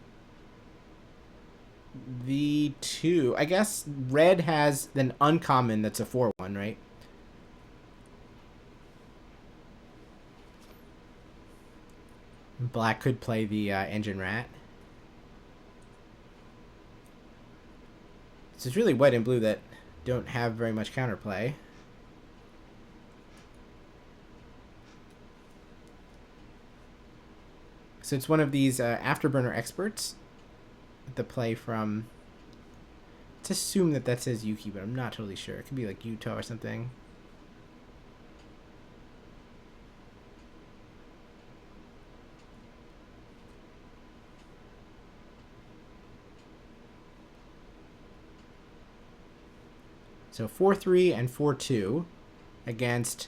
the two. I guess red has an uncommon that's a 4/1, right? Black could play the Engine Rat. So it's really white and blue that don't have very much counterplay. So it's one of these Afterburner experts. The play from... Let's assume that that says Yuki, but I'm not totally sure. It could be like Utah or something. So 4/3 and 4/2 against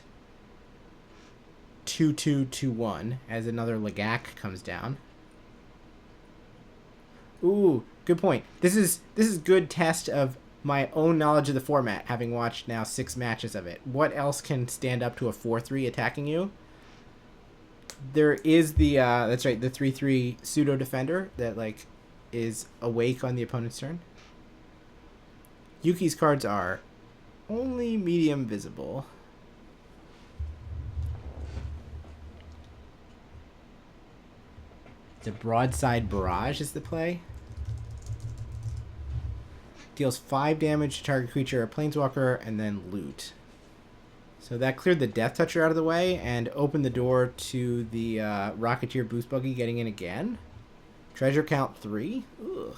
2/2 2/1 as another Lagak comes down. Ooh, good point. This is good test of my own knowledge of the format, having watched now 6 matches of it. What else can stand up to a 4/3 attacking you? There is the that's right, the 3/3 pseudo defender that like is awake on the opponent's turn. Yuki's cards are only medium visible. The Broadside Barrage is the play. Deals 5 damage to target creature or planeswalker, and then loot. So that cleared the Death Toucher out of the way and opened the door to the Rocketeer Boost Buggy getting in again. Treasure count 3. Ugh.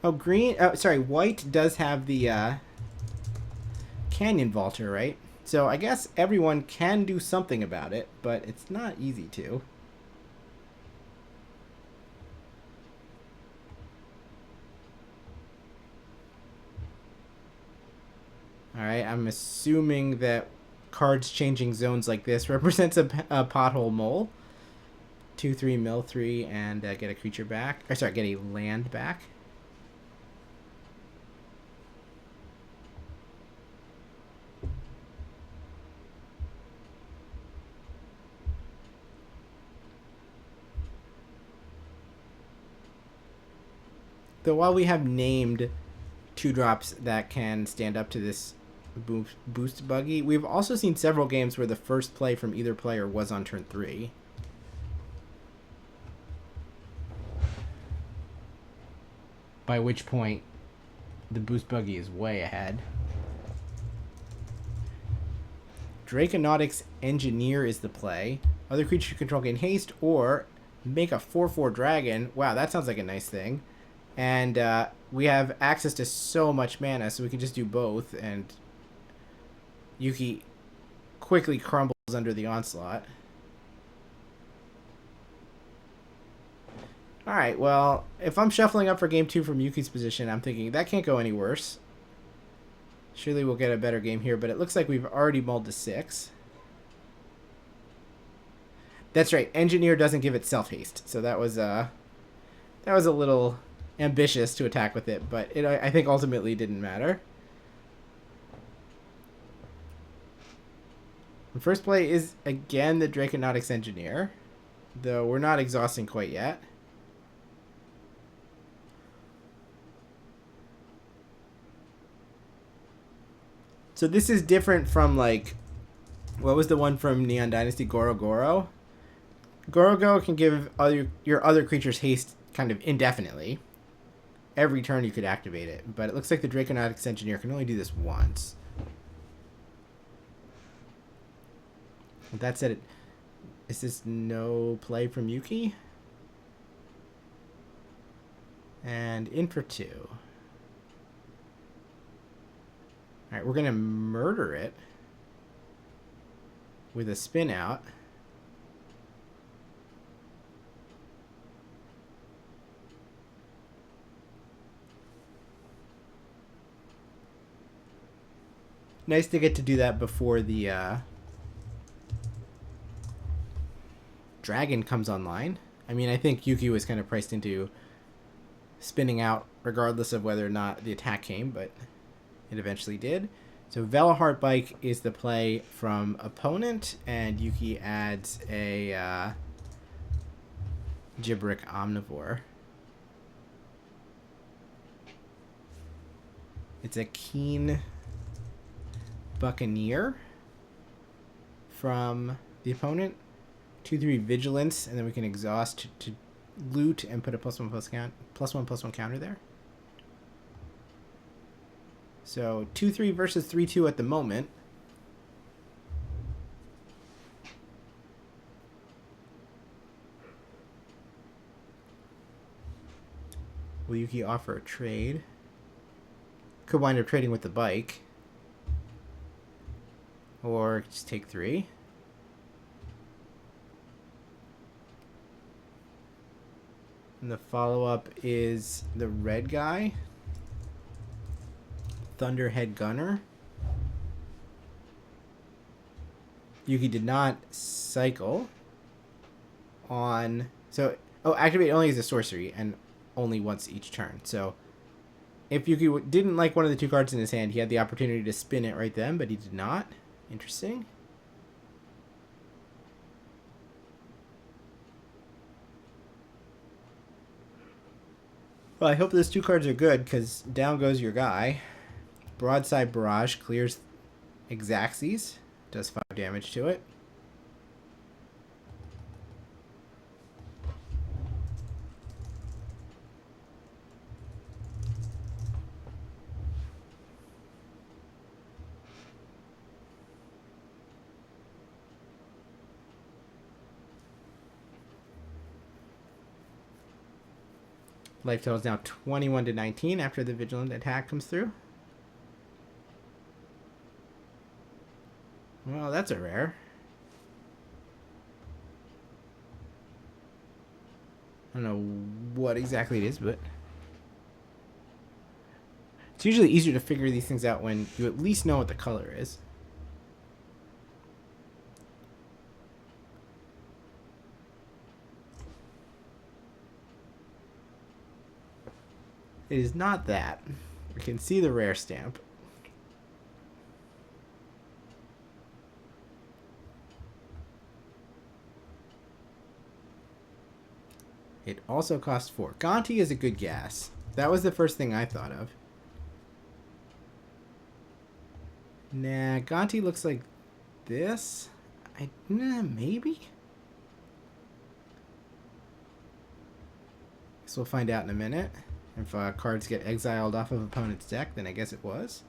Oh, green. Oh, sorry. White does have the Canyon Vaulter, right? So I guess everyone can do something about it, but it's not easy to. Alright, I'm assuming that cards changing zones like this represents a Pothole Mole. 2/3 mill 3 and get a creature back. Or sorry, get a land back. So while we have named 2-drops that can stand up to this boost buggy, we've also seen several games where the first play from either player was on turn 3. By which point, the boost buggy is way ahead. Draconautics Engineer is the play. Other creature you control gain haste, or make a 4/4 dragon. Wow, that sounds like a nice thing. And we have access to so much mana, so we can just do both, and Yuki quickly crumbles under the onslaught. Alright, well, if I'm shuffling up for game 2 from Yuki's position, I'm thinking that can't go any worse. Surely we'll get a better game here, but it looks like we've already mulled to 6. That's right, Engineer doesn't give itself haste, so that was a little ambitious to attack with it, but it I think ultimately didn't matter. The first play is again the Draconautics Engineer, though we're not exhausting quite yet. So this is different from, like, what was the one from Neon Dynasty, Goro Goro? Goro Goro can give your other creatures haste kind of indefinitely. Every turn you could activate it, but it looks like the Draconautics Engineer can only do this once. With that said, is this no play from Yuki? And in for 2. Alright, we're going to murder it with a spin out. Nice to get to do that before the dragon comes online. I mean, I think Yuki was kind of priced into spinning out regardless of whether or not the attack came, but it eventually did. So Velahart Bike is the play from opponent, and Yuki adds a Gibberick Omnivore. It's a Keen Buccaneer from the opponent. 2/3 Vigilance, and then we can exhaust to loot and put a +1/+1 counter there. So 2/3 versus 3/2 at the moment. Will Yuki offer a trade? Could wind up trading with the bike. Or just take 3. And the follow-up is the red guy. Thunderhead Gunner. Yuki did not cycle on... So, oh, activate only as a sorcery and only once each turn. So, if Yuki didn't like one of the 2 cards in his hand, he had the opportunity to spin it right then, but he did not. Interesting. Well, I hope those 2 cards are good, because down goes your guy. Broadside Barrage clears Exaxes. Does 5 damage to it. Life total is now 21-19 after the Vigilant attack comes through. Well, that's a rare. I don't know what exactly it is, but it's usually easier to figure these things out when you at least know what the color is. It is not that. We can see the rare stamp. It also costs 4. Gonti is a good guess. That was the first thing I thought of. Nah, Gonti looks like this. Maybe? Guess we'll find out in a minute. If cards get exiled off of opponent's deck, then I guess it was.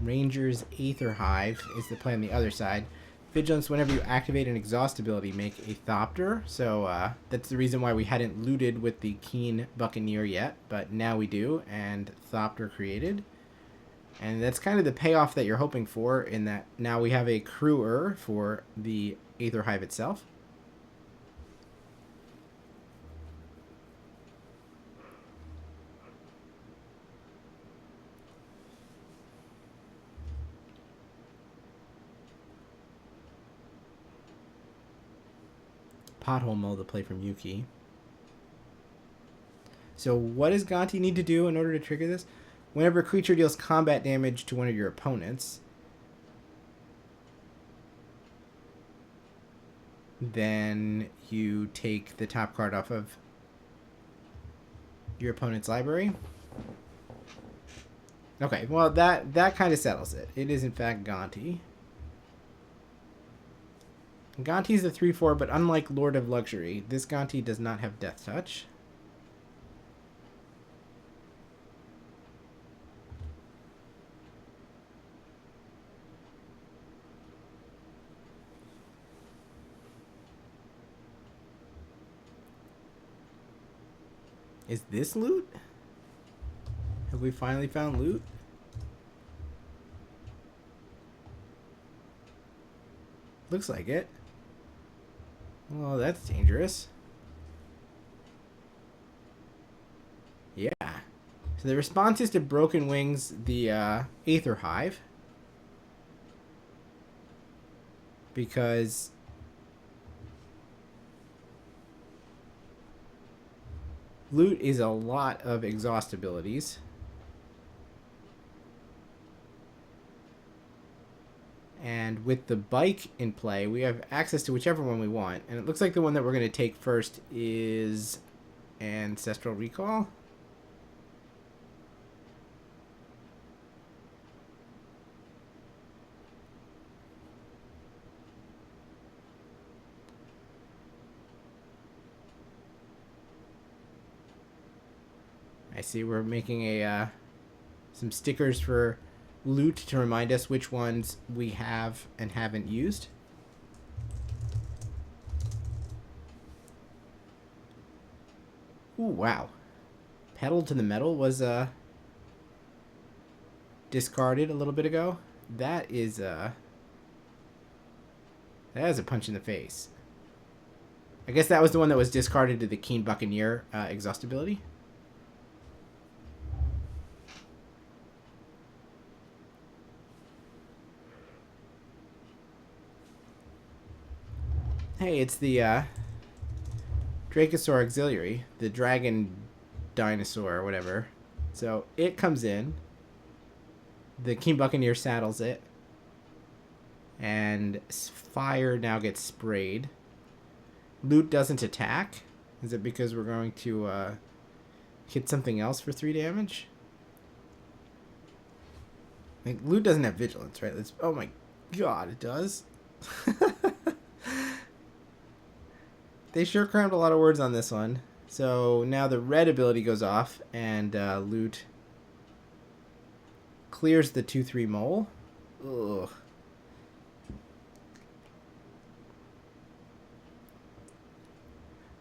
Ranger's Aether Hive is the play on the other side. Vigilance, whenever you activate an exhaust ability, make a Thopter. So that's the reason why we hadn't looted with the Keen Buccaneer yet, but now we do, and Thopter created. And that's kind of the payoff that you're hoping for, in that now we have a Crewer for the Aether Hive itself. Pothole Mold, the play from Yuki. So what does Gonti need to do in order to trigger this? Whenever a creature deals combat damage to one of your opponents, then you take the top card off of your opponent's library. Okay, well that kind of settles it. It is in fact Gonti. Gonti is a 3/4, but unlike Lord of Luxury, this Gonti does not have Death Touch. Is this loot? Have we finally found loot? Looks like it. Well, that's dangerous. So the response is to Broken Wings, the Aether Hive. Because loot is a lot of exhaust abilities. And with the bike in play, we have access to whichever one we want. And it looks like the one that we're going to take first is Ancestral Recall. I see we're making a some stickers for loot to remind us which ones we have and haven't used. Ooh, wow. Pedal to the Metal was discarded a little bit ago. That is a punch in the face. I guess that was the one that was discarded to the Keen Buccaneer exhaust ability. Hey, it's the Dracosaur Auxiliary, the dragon dinosaur or whatever. So it comes in, the Keen Buccaneer saddles it, and fire now gets sprayed. Loot doesn't attack. Is it because we're going to hit something else for 3 damage? Like, loot doesn't have vigilance, right? Oh my god, it does. They sure crammed a lot of words on this one. So now the red ability goes off, and loot clears the 2/3 mole. Ugh.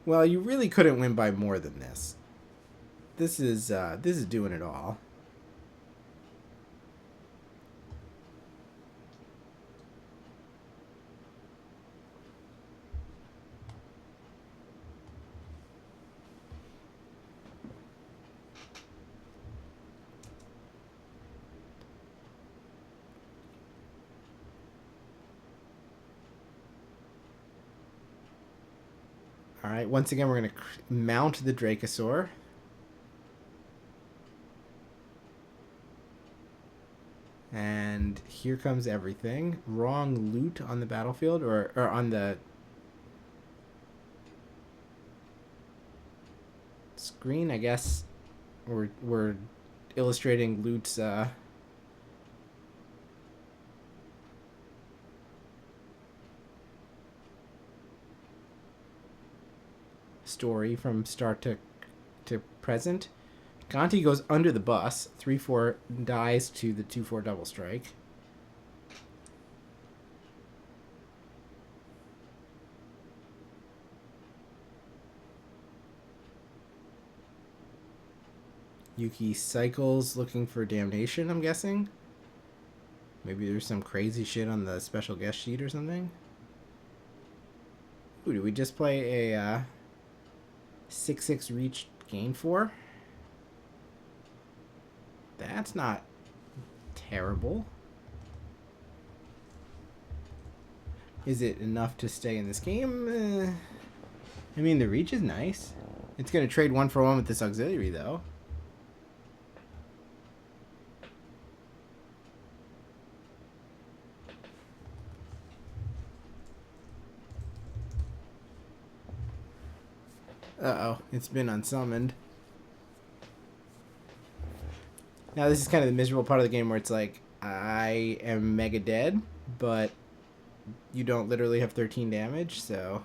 Well, you really couldn't win by more than this. This is doing it all. Alright, once again we're going to mount the Dracosaur. And here comes everything. Wrong loot on the battlefield, or on the screen, I guess. We're illustrating loot's story from start to present. Gonti goes under the bus. 3/4 dies to the 2/4 double strike. Yuki cycles looking for damnation, I'm guessing. Maybe there's some crazy shit on the special guest sheet or something. Ooh, did we just play a 6/6 reach gain 4? That's not terrible. Is it enough to stay in this game? I mean, the reach is nice. It's going to trade 1-for-1 with this auxiliary, though. Uh-oh, it's been unsummoned. Now this is kind of the miserable part of the game where it's like, I am mega dead, but you don't literally have 13 damage, so...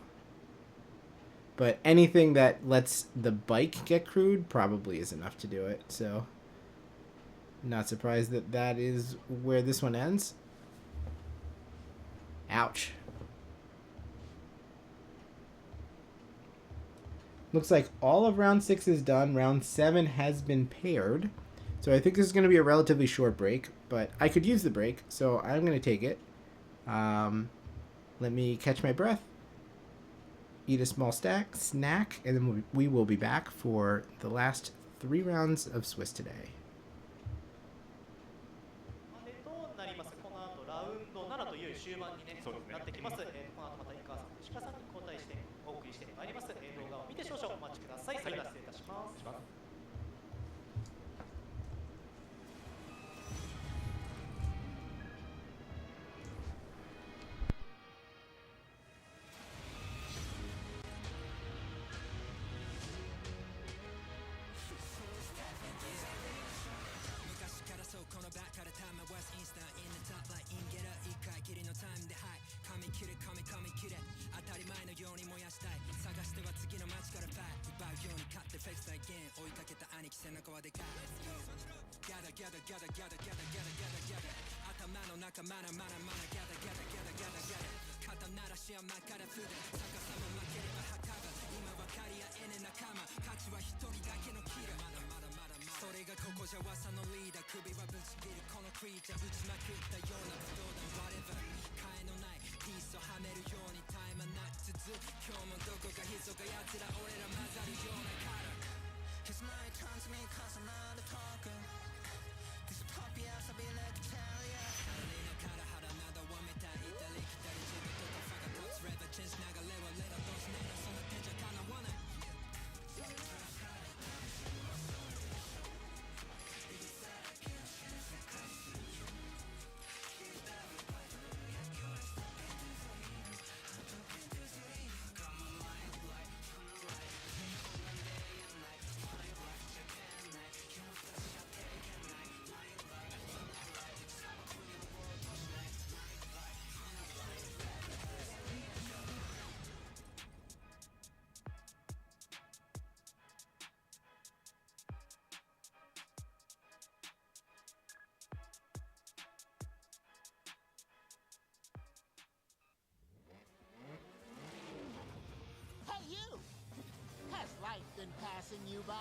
But anything that lets the bike get crewed probably is enough to do it, so... Not surprised that that is where this one ends. Ouch. Looks like all of round 6 is done. Round 7 has been paired. So I think this is going to be a relatively short break, but I could use the break, so I'm going to take it. Let me catch my breath, eat a small snack, and then we will be back for the last 3 rounds of Swiss today. となります。この後ラウンド7という終盤に、ね、なってきます。この後また井川さんと鹿さんに交代してお送りしてまいります。動画を見て少々お待ちください。それでは失礼いたします。Hey, you! Has life been passing you by?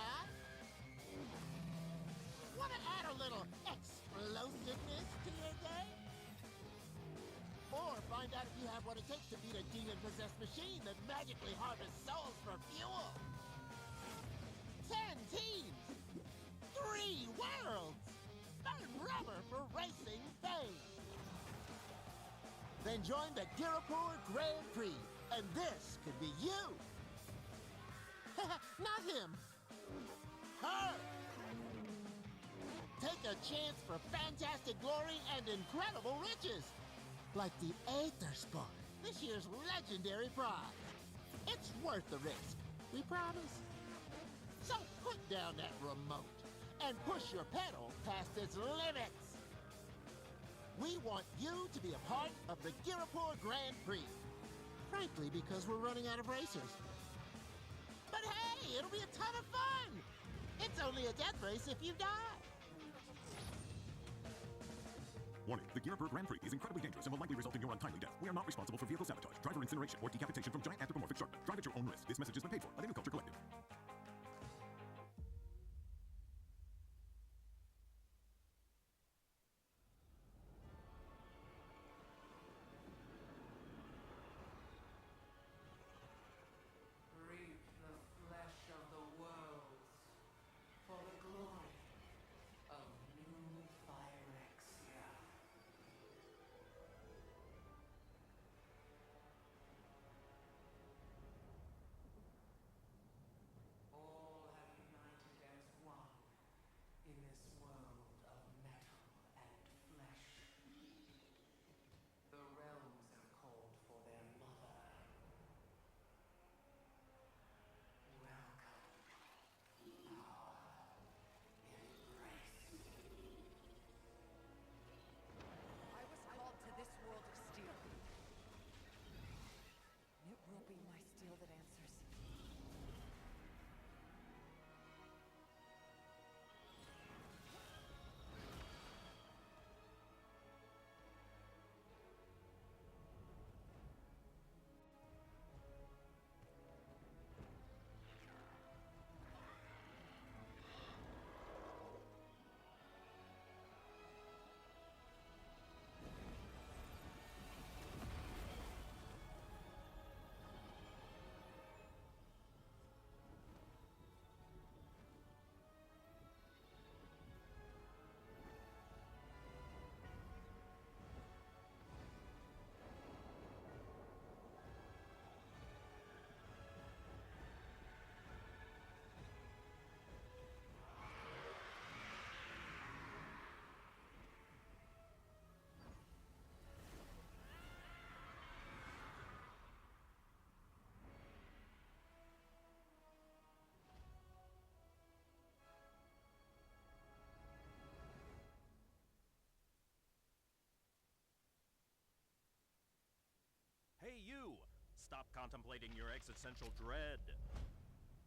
Want to add a little explosiveness to your game? Or find out if you have what it takes to beat a demon-possessed machine that magically harvests souls for fuel? 10 teams! 3 worlds! Burn rubber for racing fame! Then join the Girapur Grand Prix, and this could be you! Not him! Her! Take a chance for fantastic glory and incredible riches! Like the Aetherdrift, this year's legendary prize. It's worth the risk, we promise. So put down that remote and push your pedal past its limits. We want you to be a part of the Girapur Grand Prix. Frankly, because we're running out of racers. But hey, it'll be a ton of fun! It's only a death race if you die. Warning, the Girapur Grand Prix is incredibly dangerous and will likely result in your untimely death. We are not responsible for vehicle sabotage, driver incineration, or decapitation from giant anthropomorphic sharkmen. Drive at your own risk. This message has been paid for by the New Culture Collective. Reap the flesh of the worlds for the glory of New Phyrexia. Stop contemplating your existential dread.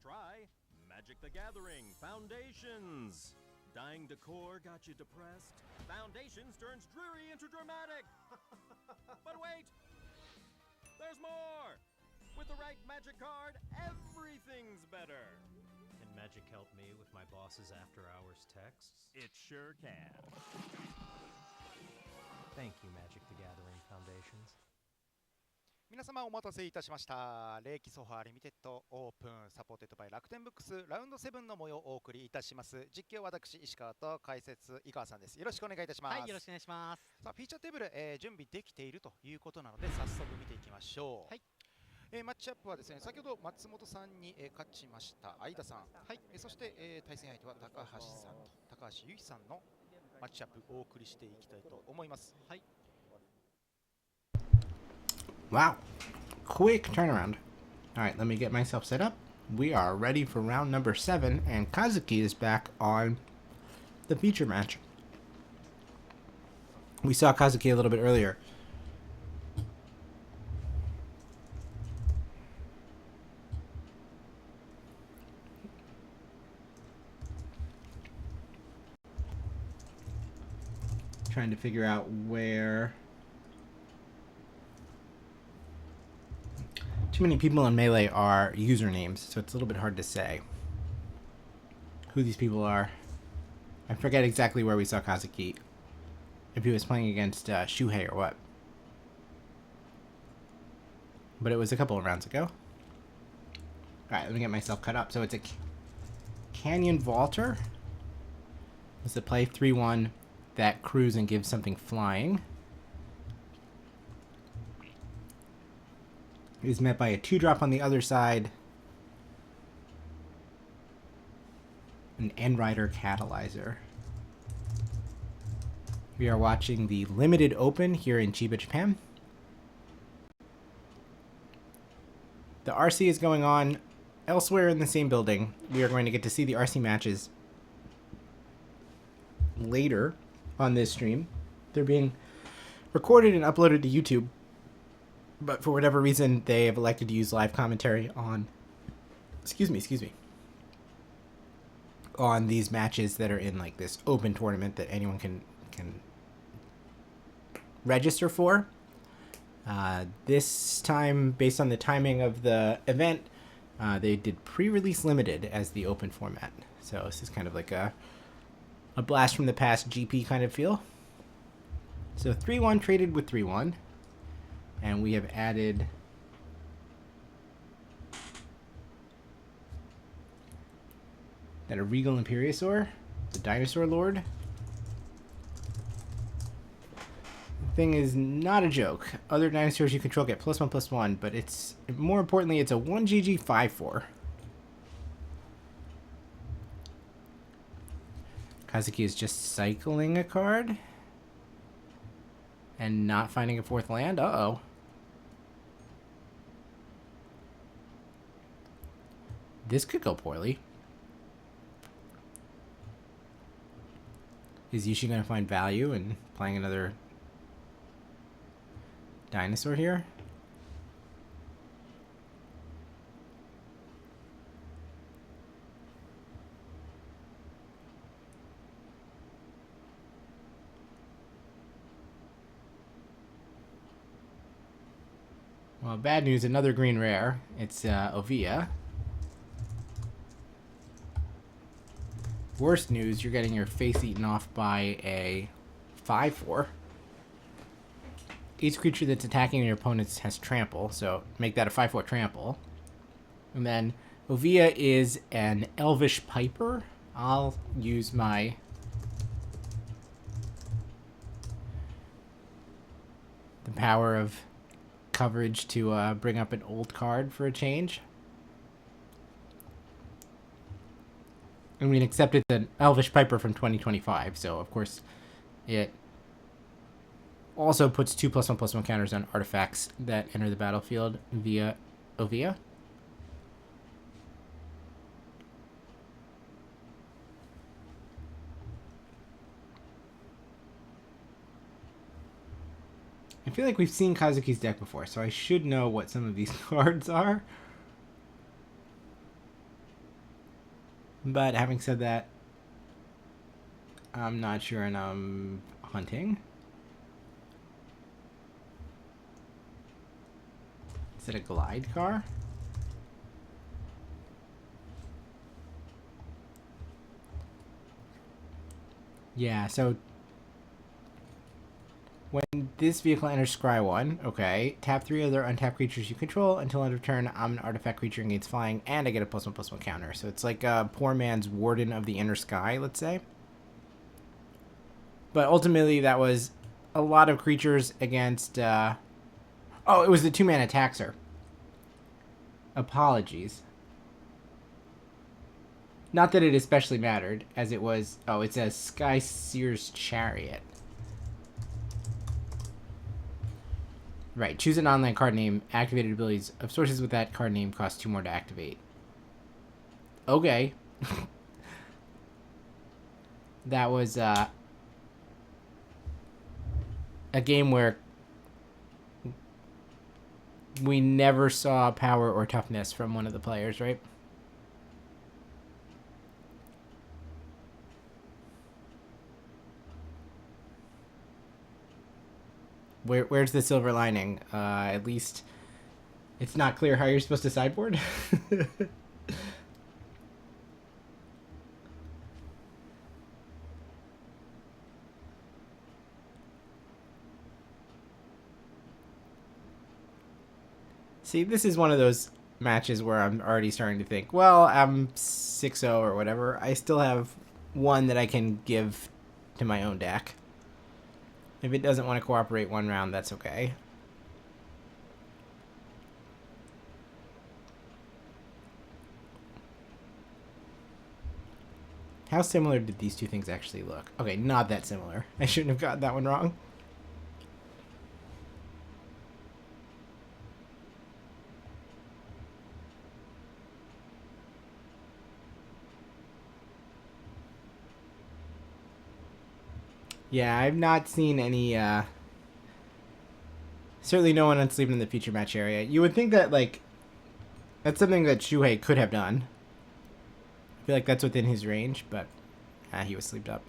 Try Magic the Gathering Foundations. Dying decor got you depressed. Foundations turns dreary into dramatic. But wait! There's more! With the right magic card, everything's better. Can magic help me with my boss's after-hours texts? It sure can. Thank you, Magic the Gathering Foundations. 皆様お待たせいたしました。霊気ソファーリミテッドオープンサポーテッドバイ楽天ブックスラウンド7の模様をお送りいたします。実況私石川と解説井川さんです。よろしくお願いいたします。はい、よろしくお願いします。さあフィーチャーテーブル、準備できているということなので早速見ていきましょう。はい。マッチアップはですね、先ほど松本さんに、勝ちました相田さん、はいそして、対戦相手は高橋さんと高橋由依さんのマッチアップをお送りしていきたいと思います。はい。Wow, quick turnaround. All right, let me get myself set up. We are ready for round number 7, and Kazuki is back on the feature match. We saw Kazuki a little bit earlier. Trying to figure out where... Too many people in Melee are usernames, so it's a little bit hard to say who these people are. I forget exactly where we saw Kazuki. If he was playing against Shuhei or what. But it was a couple of rounds ago. Alright, let me get myself cut up. So it's a Canyon Vaulter. It's a play 3-1 that cruise and gives something flying. Is met by a 2-drop on the other side. An End-Rider Catalyzer. We are watching the Limited Open here in Chiba, Japan. The RC is going on elsewhere in the same building. We are going to get to see the RC matches later on this stream. They're being recorded and uploaded to YouTube. But for whatever reason, they have elected to use live commentary on, excuse me, on these matches that are in like this open tournament that anyone can register for. This time, based on the timing of the event, they did pre-release limited as the open format. So this is kind of like a blast from the past GP kind of feel. So 3-1 traded with 3-1. And we have added that a Regal Imperiosaur, the Dinosaur Lord. The thing is not a joke. Other dinosaurs you control get +1/+1, but it's more importantly it's a 1GG 5/4. Kazuki is just cycling a card and not finding a 4th land. Uh-oh. This could go poorly. Is Yushi going to find value in playing another dinosaur here? Well, bad news, another green rare. It's Ovia. Worst news, you're getting your face eaten off by a 5/4. Each creature that's attacking your opponents has trample, so make that a 5/4 trample. And then Ovia is an Elvish Piper. I'll use my the power of coverage to bring up an old card for a change. I mean, except it's an Elvish Piper from 2025, so of course it also puts 2 +1/+1 counters on artifacts that enter the battlefield via Ovia. I feel like we've seen Kazuki's deck before, so I should know what some of these cards are. But having said that, I'm not sure, and I'm hunting. Is it a glide car? Yeah, so when this vehicle enters Scry 1, okay, tap 3 other untapped creatures you control until end of turn. I'm an artifact creature and gains flying, and I get a +1/+1 counter. So it's like a poor man's Warden of the Inner Sky, let's say. But ultimately, that was a lot of creatures against... oh, it was the 2-mana taxer. Apologies. Not that it especially mattered, as it was... Oh, it says Sky Seer's Chariot. Right, choose an online card name. Activated abilities of sources with that card name cost 2 more to activate. Okay. That was a game where we never saw power or toughness from one of the players, right? Where's the silver lining? At least it's not clear how you're supposed to sideboard. See, this is one of those matches where I'm already starting to think, well, I'm 6-0 or whatever. I still have one that I can give to my own deck. If it doesn't want to cooperate one round, that's okay. How similar did these two things actually look? Okay, not that similar. I shouldn't have gotten that one wrong. Yeah, I've not seen any, certainly no one on Sleeping in the Future match area. You would think that, like, that's something that Shuhei could have done. I feel like that's within his range, but he was sleeped up.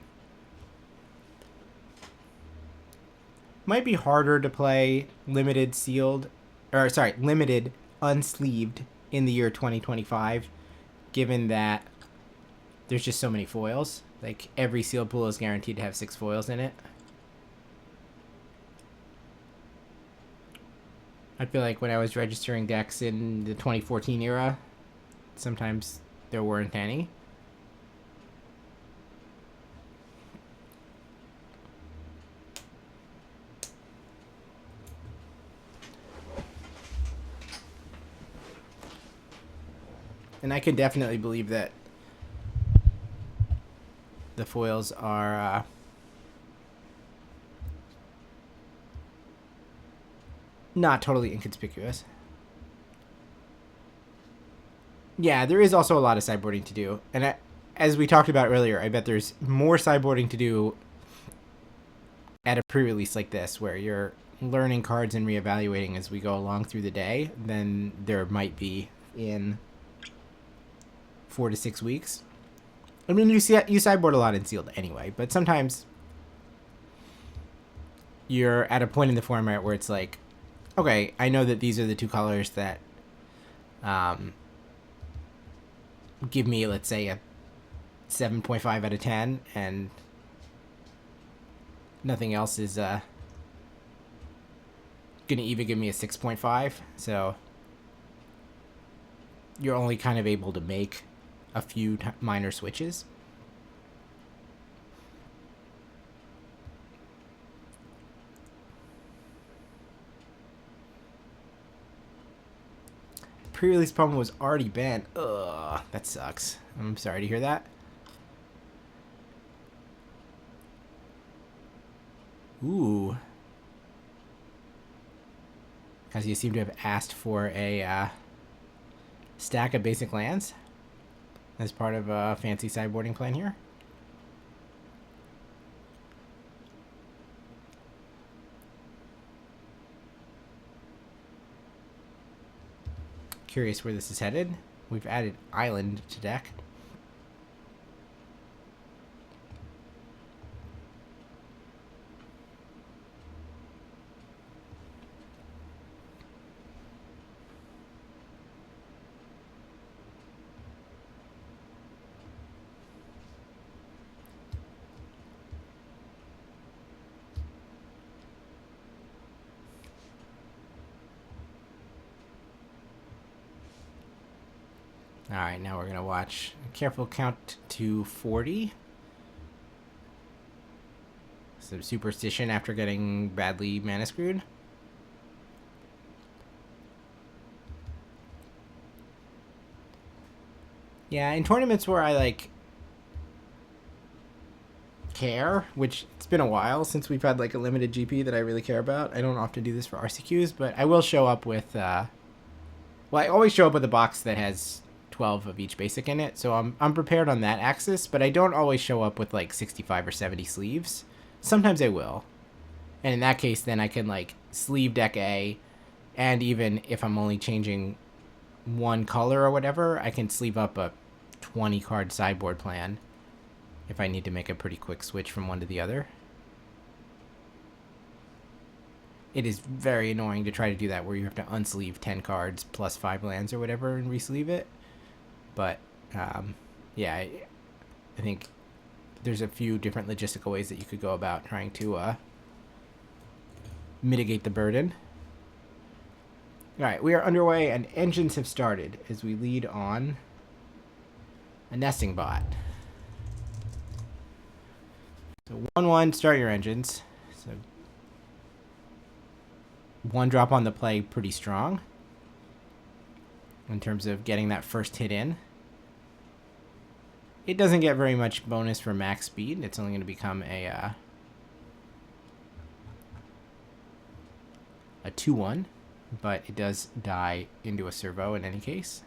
Might be harder to play limited sealed, or sorry, limited unsleeved in the year 2025, given that there's just so many foils. Like, every sealed pool is guaranteed to have 6 foils in it. I feel like when I was registering decks in the 2014 era, sometimes there weren't any. And I could definitely believe that the foils are not totally inconspicuous. Yeah, there is also a lot of sideboarding to do. And as we talked about earlier, I bet there's more sideboarding to do at a pre-release like this, where you're learning cards and reevaluating as we go along through the day, than there might be in 4 to 6 weeks. I mean, you sideboard a lot in sealed anyway, but sometimes you're at a point in the format where it's like, okay, I know that these are the 2 colors that give me, let's say, a 7.5 out of 10, and nothing else is gonna even give me a 6.5, so you're only kind of able to make a few minor switches. Pre-release promo was already banned. Ugh, that sucks. I'm sorry to hear that. Ooh. Because you seem to have asked for a stack of basic lands as part of a fancy sideboarding plan here. Curious where this is headed. We've added island to deck. Alright, now we're going to watch a careful count to 40. Some superstition after getting badly mana screwed. Yeah, in tournaments where I, like, care, which it's been a while since we've had, like, a limited GP that I really care about. I don't often do this for RCQs, but I will show up with, well, I always show up with a box that has 12 of each basic in it, so I'm prepared on that axis, but I don't always show up with like 65 or 70 sleeves. Sometimes I will, and in that case then I can like sleeve deck A, and even if I'm only changing one color or whatever, I can sleeve up a 20 card sideboard plan if I need to make a pretty quick switch from one to the other. It is very annoying to try to do that where you have to unsleeve 10 cards plus 5 lands or whatever and resleeve it. But, yeah, I think there's a few different logistical ways that you could go about trying to mitigate the burden. Alright, we are underway and engines have started as we lead on a nesting bot. So 1-1, start your engines. So 1 drop on the play, pretty strong in terms of getting that first hit in. It doesn't get very much bonus for max speed. It's only going to become a 2-1, but it does die into a servo in any case.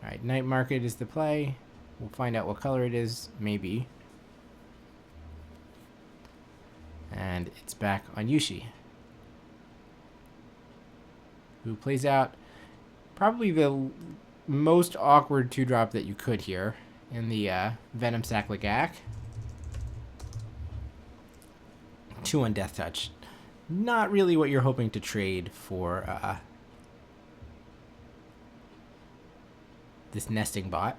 Alright, Night Market is the play. We'll find out what color it is, maybe. And it's back on Yushi, who plays out probably the most awkward 2-drop that you could here in the Venom Sack-Lagac. 2-1 Death Touch. Not really what you're hoping to trade for this nesting bot.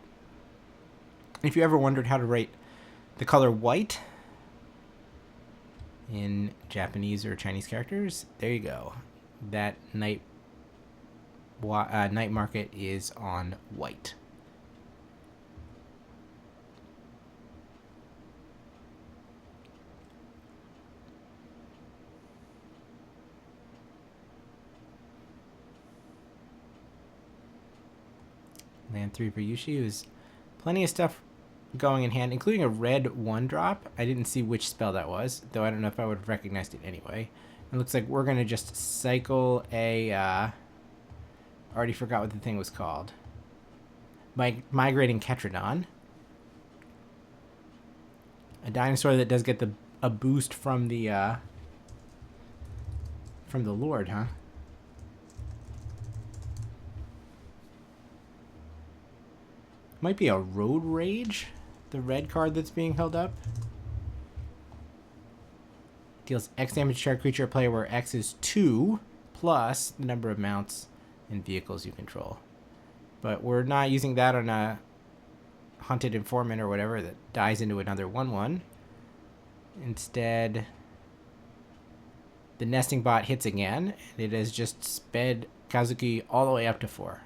If you ever wondered how to write the color white in Japanese or Chinese characters, there you go. That Night Market is on white. Land 3 for Yushi. There's plenty of stuff going in hand, including a red 1-drop. I didn't see which spell that was, though I don't know if I would have recognized it anyway. It looks like we're going to just cycle a... already forgot what the thing was called. Migrating Ketrodon. A dinosaur that does get a boost from the Lord, huh? Might be a Road Rage, the red card that's being held up. Deals X damage to a creature or player where X is 2 plus the number of mounts and vehicles you control. But we're not using that on a Hunted Informant or whatever that dies into another 1-1. Instead, the nesting bot hits again, and it has just sped Kazuki all the way up to 4.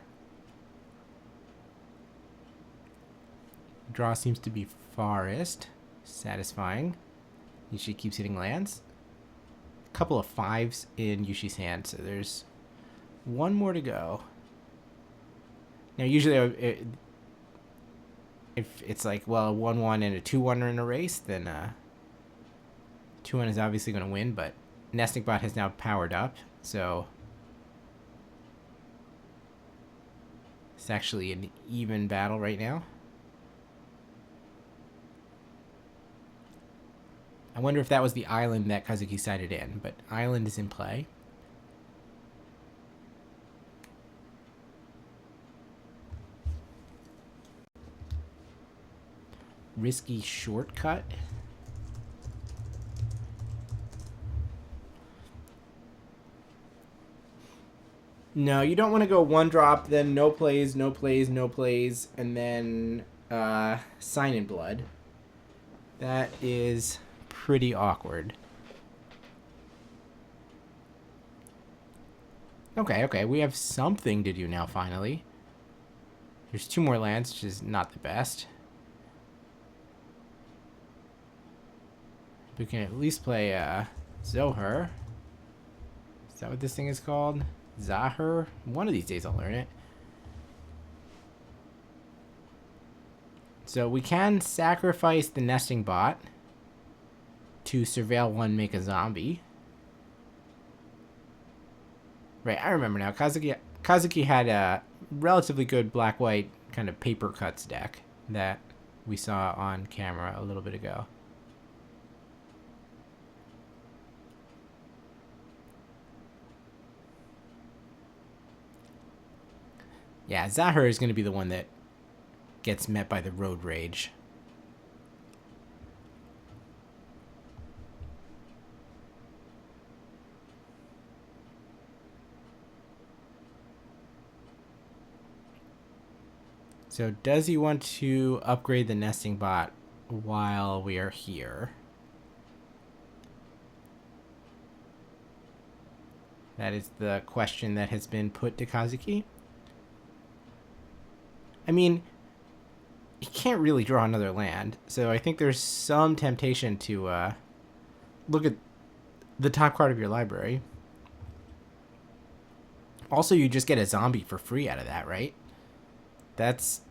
Draw seems to be forest. Satisfying. Yushi keeps hitting lands. A couple of 5s in Yushi's hand, so there's 1 more to go. Now, usually, if it's like, well, a 1-1 and a 2-1 are in a race, then 2-1 is obviously going to win, but Nesting Bot has now powered up, so it's actually an even battle right now. I wonder if that was the island that Kazuki sided in, but island is in play. risky shortcut. No, you don't want to go one drop, then no plays, no plays, no plays, and then Sign in Blood. That is pretty awkward. Okay, we have something to do now, finally. There's 2 more lands, which is not the best. We can at least play Zohar. Is that what this thing is called? Zahar? One of these days I'll learn it. So we can sacrifice the nesting bot to surveil 1, make a zombie. Right, I remember now. Kazuki had a relatively good black-white kind of paper cuts deck that we saw on camera a little bit ago. Yeah, Zahar is going to be the one that gets met by the road rage. So does he want to upgrade the nesting bot while we are here? That is the question that has been put to Kazuki. I mean, he can't really draw another land, so I think there's some temptation to look at the top card of your library. Also, you just get a zombie for free out of that, right? That's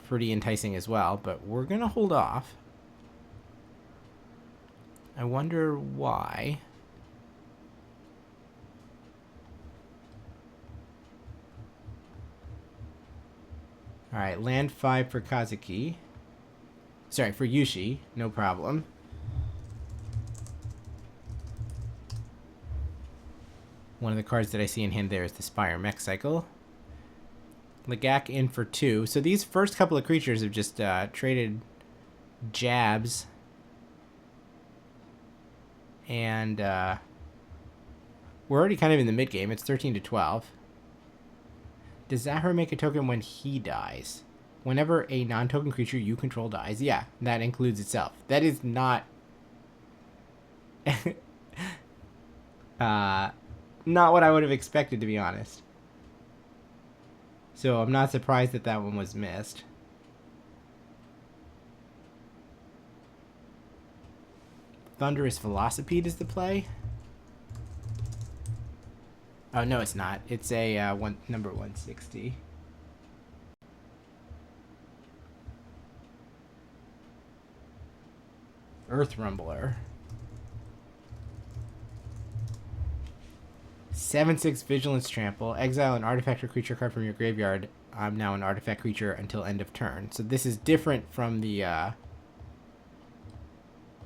pretty enticing as well, but we're going to hold off. I wonder why. Alright, land 5 for Kazuki. Sorry, for Yushi. No problem. One of the cards that I see in hand there is the Spire Mech Cycle. Legak in for 2. So these first couple of creatures have just traded jabs. And we're already kind of in the mid-game. It's 13 to 12. Does Zahar make a token when he dies? Whenever a non-token creature you control dies. Yeah, that includes itself. That is not... not what I would have expected, to be honest. So I'm not surprised that that one was missed. Thunderous Velocipede is the play. Oh, no, it's not. It's a number 160. Earth Rumbler. 7/6 Vigilance Trample. Exile an artifact or creature card from your graveyard. I'm now an artifact creature until end of turn. So this is different from the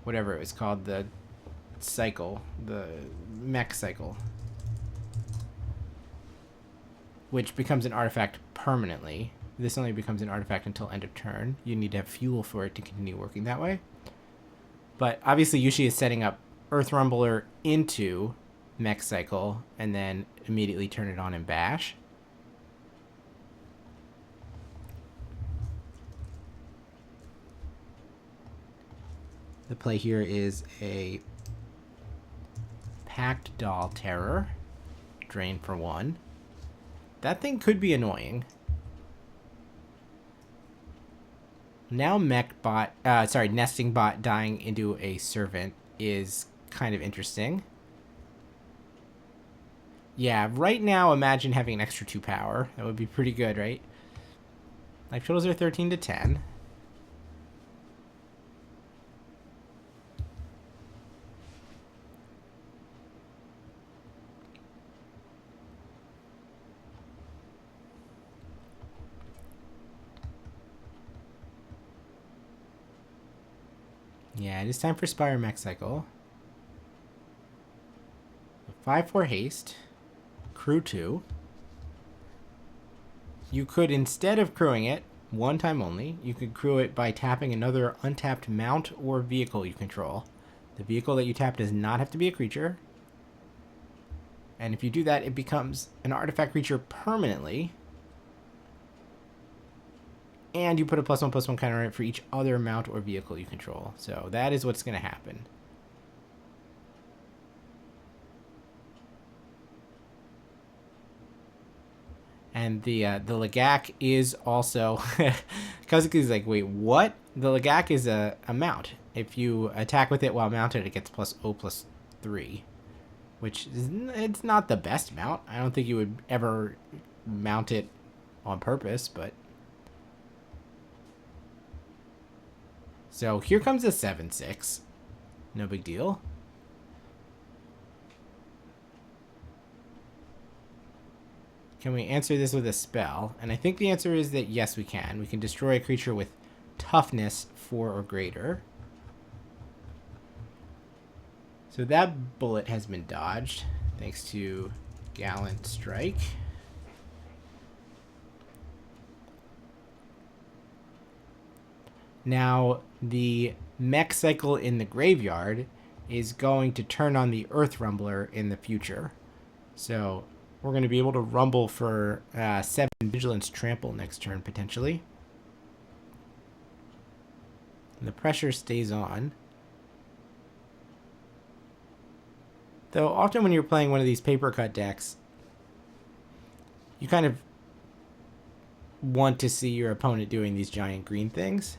whatever it was called, the cycle, the mech cycle, which becomes an artifact permanently. This only becomes an artifact until end of turn. You need to have fuel for it to continue working that way. But obviously Yushi is setting up Earth Rumbler into Mech Cycle and then immediately turn it on and bash. The play here is a Packed Doll Terror. Drain for 1. That thing could be annoying. Now Nesting Bot dying into a Servant is kind of interesting. Yeah, right now imagine having an extra 2 power. That would be pretty good, right? Life totals are 13 to 10. Yeah, it is time for Spire Mech Cycle. 5/4 haste. Crew 2. You could, instead of crewing it, one time only. You can crew it by tapping another untapped mount or vehicle you control. The vehicle that you tap does not have to be a creature. And if you do that, it becomes an artifact creature permanently. And you put a +1/+1 counter on it for each other mount or vehicle you control. So that is what's going to happen. And the Lagak is also... Kazuki's like, wait, what? The Lagak is a mount. If you attack with it while mounted, it gets +0/+3. Which is, it's not the best mount. I don't think you would ever mount it on purpose, but... So here comes a 7/6. No big deal. Can we answer this with a spell? And I think the answer is that yes, we can. We can destroy a creature with toughness 4 or greater. So that bullet has been dodged, thanks to Gallant Strike. Now, the mech cycle in the graveyard is going to turn on the Earth Rumbler in the future. So we're going to be able to rumble for 7 Vigilance Trample next turn, potentially. And the pressure stays on. Though often when you're playing one of these paper cut decks, you kind of want to see your opponent doing these giant green things.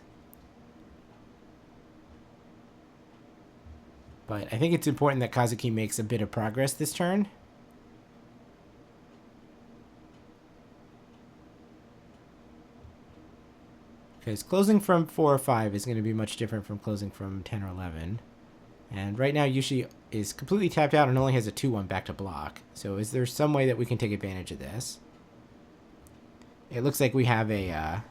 But I think it's important that Kazuki makes a bit of progress this turn. Because closing from 4 or 5 is going to be much different from closing from 10 or 11. And right now Yushi is completely tapped out and only has a 2/1 back to block. So is there some way that we can take advantage of this? It looks like we have a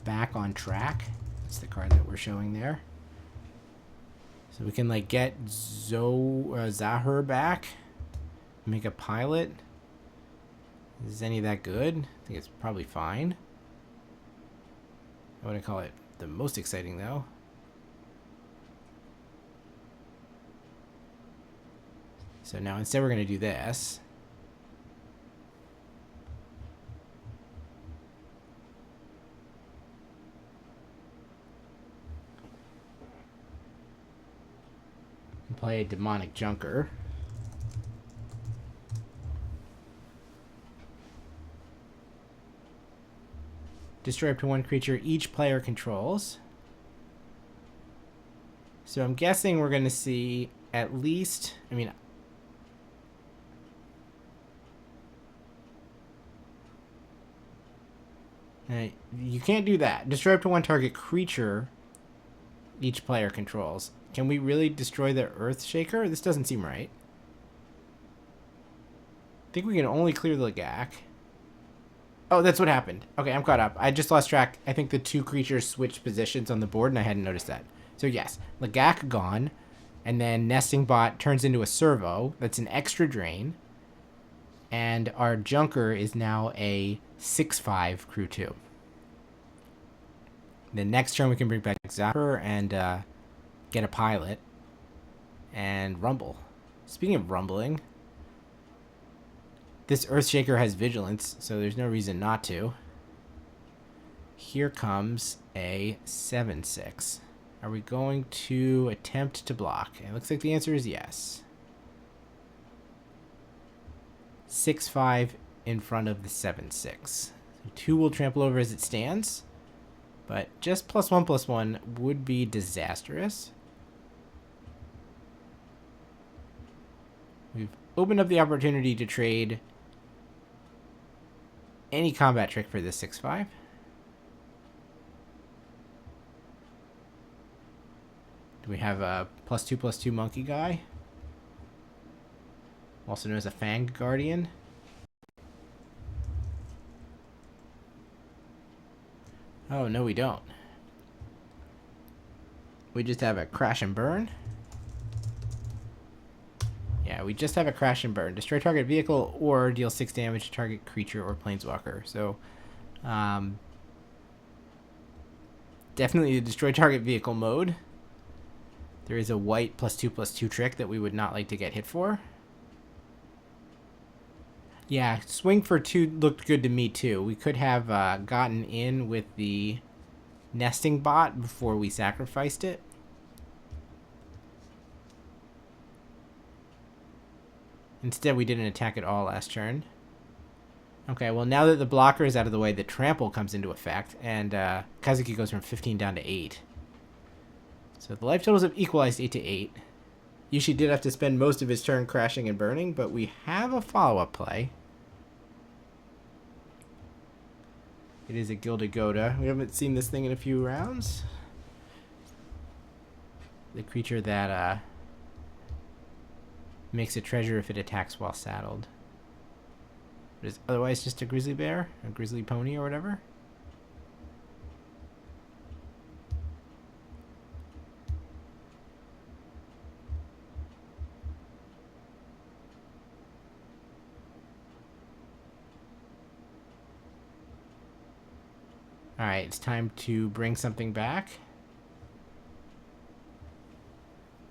back on track. That's the card that we're showing there. So we can like get Zahur back, make a pilot. Is any of that good? I think it's probably fine. I wouldn't call it the most exciting though. So now instead we're going to do this. And play a Demonic Junker. Destroy up to 1 creature each player controls. So I'm guessing we're going to see at least, I mean, you can't do that. Destroy up to 1 target creature each player controls. Can we really destroy the Earthshaker? This doesn't seem right. I think we can only clear the Lagak. Oh, that's what happened. Okay, I'm caught up. I just lost track. I think the 2 creatures switched positions on the board, and I hadn't noticed that. So yes, Lagak gone, and then Nesting Bot turns into a servo. That's an extra drain. And our Junker is now a 6/5 crew 2. The next turn we can bring back Zapper and get a pilot and rumble. Speaking of rumbling, this Earthshaker has vigilance, so there's no reason not to. Here comes a 7/6. Are we going to attempt to block? It looks like the answer is yes. 6/5 in front of the 7/6. So 2 will trample over as it stands, but just +1/+1 would be disastrous. We've opened up the opportunity to trade any combat trick for this 6/5. Do we have a +2/+2 monkey guy? Also known as a Fang Guardian. Oh, no we don't. We just have a Crash and Burn. Yeah, we just have a Crash and Burn. Destroy target vehicle or deal 6 damage to target creature or planeswalker. So Definitely the destroy target vehicle mode. There is a white +2/+2 trick that we would not like to get hit for. Yeah, swing for 2 looked good to me too. We could have gotten in with the nesting bot before we sacrificed it. Instead, we didn't attack at all last turn. Okay, well, now that the blocker is out of the way, the trample comes into effect, and Kazuki goes from 15 down to 8. So the life totals have equalized 8 to 8. Yushi did have to spend most of his turn crashing and burning, but we have a follow-up play. It is a Gilded Goda. We haven't seen this thing in a few rounds. The creature that makes a treasure if it attacks while saddled. But is otherwise just a grizzly bear, a grizzly pony, or whatever. Alright, it's time to bring something back.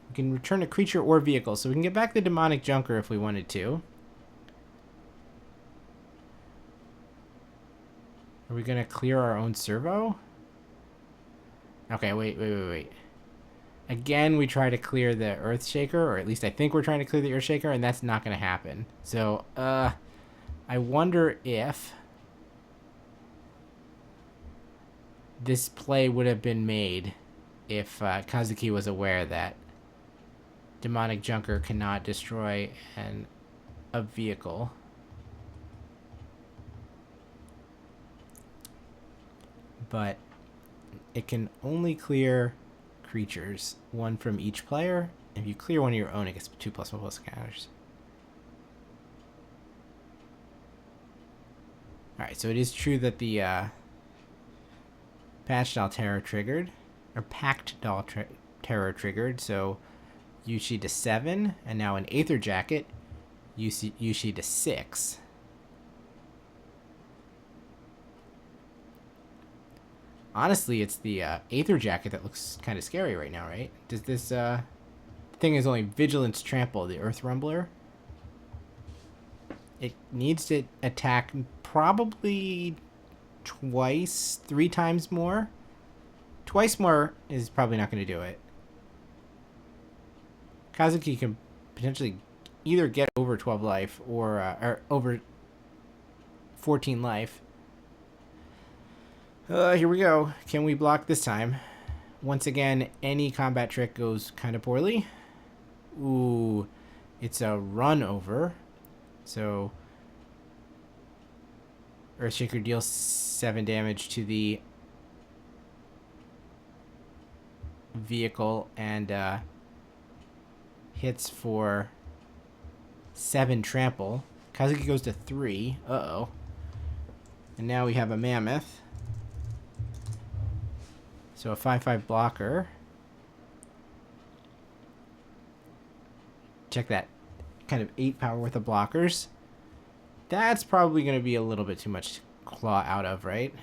We can return a creature or vehicle, so we can get back the demonic junker if we wanted to. Are we gonna clear our own servo? Okay, wait. Again, we try to clear the Earthshaker, or at least I think we're trying to clear the Earthshaker, and that's not gonna happen. So, I wonder if this play would have been made if Kazuki was aware that demonic junker cannot destroy a vehicle. But it can only clear creatures, one from each player. If you clear one of your own, it gets 2+1+ counters. Alright, so it is true that the Patch Doll Terror triggered, or Packed Doll Terror triggered, so Yushi to 7, and now an Aether Jacket, Yushi to 6. Honestly, it's the Aether Jacket that looks kind of scary right now, right? Does this thing is only Vigilance Trample, the Earth Rumbler. It needs to attack probably twice, 3 times more. Twice more is probably not going to do it. Kazuki can potentially either get over 12 life or over 14 life. Here we go. Can we block this time? Once again, any combat trick goes kind of poorly. Ooh, it's a run over. So Earthshaker deals 7 damage to the vehicle and hits for 7 trample. Kazuki goes to 3. Uh-oh. And now we have a mammoth. So a 5/5 blocker. Check that. Kind of 8 power worth of blockers. That's probably going to be a little bit too much to claw out of, right?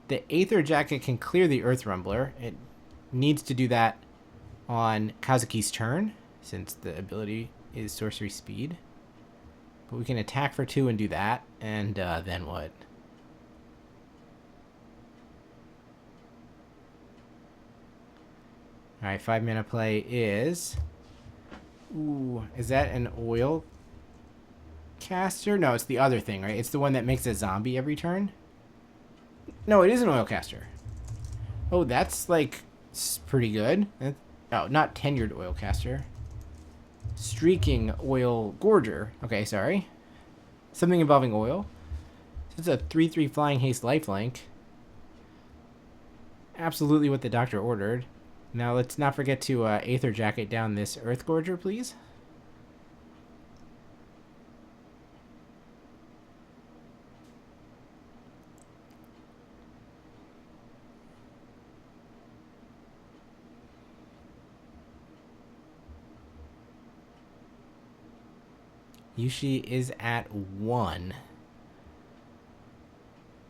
The Aether Jacket can clear the Earth Rumbler. It needs to do that on Kazuki's turn, since the ability is sorcery speed. But we can attack for 2 and do that, and then what? Alright, 5 mana play is... Ooh, is that an oil caster? No, it's the other thing, right? It's the one that makes a zombie every turn? No, it is an oil caster. Oh, that's, like, pretty good. Oh, not tenured oil caster. Streaking oil gorger. Okay, sorry. Something involving oil. It's a 3/3 flying haste lifelink. Absolutely what the doctor ordered. Now let's not forget to Aether Jacket down this Earth Gorger, please. Yushi is at 1.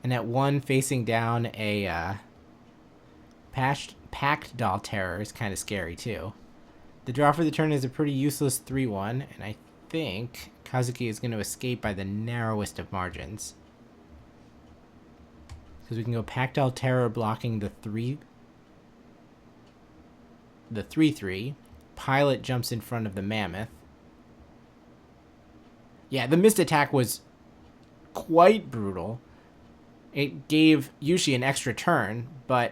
And at 1, facing down a packed Doll Terror is kind of scary too. The draw for the turn is a pretty useless 3-1, and I think Kazuki is going to escape by the narrowest of margins. Because we can go Packed Doll Terror blocking the 3-3. Pilot jumps in front of the Mammoth. Yeah, the missed attack was quite brutal. It gave Yushi an extra turn, but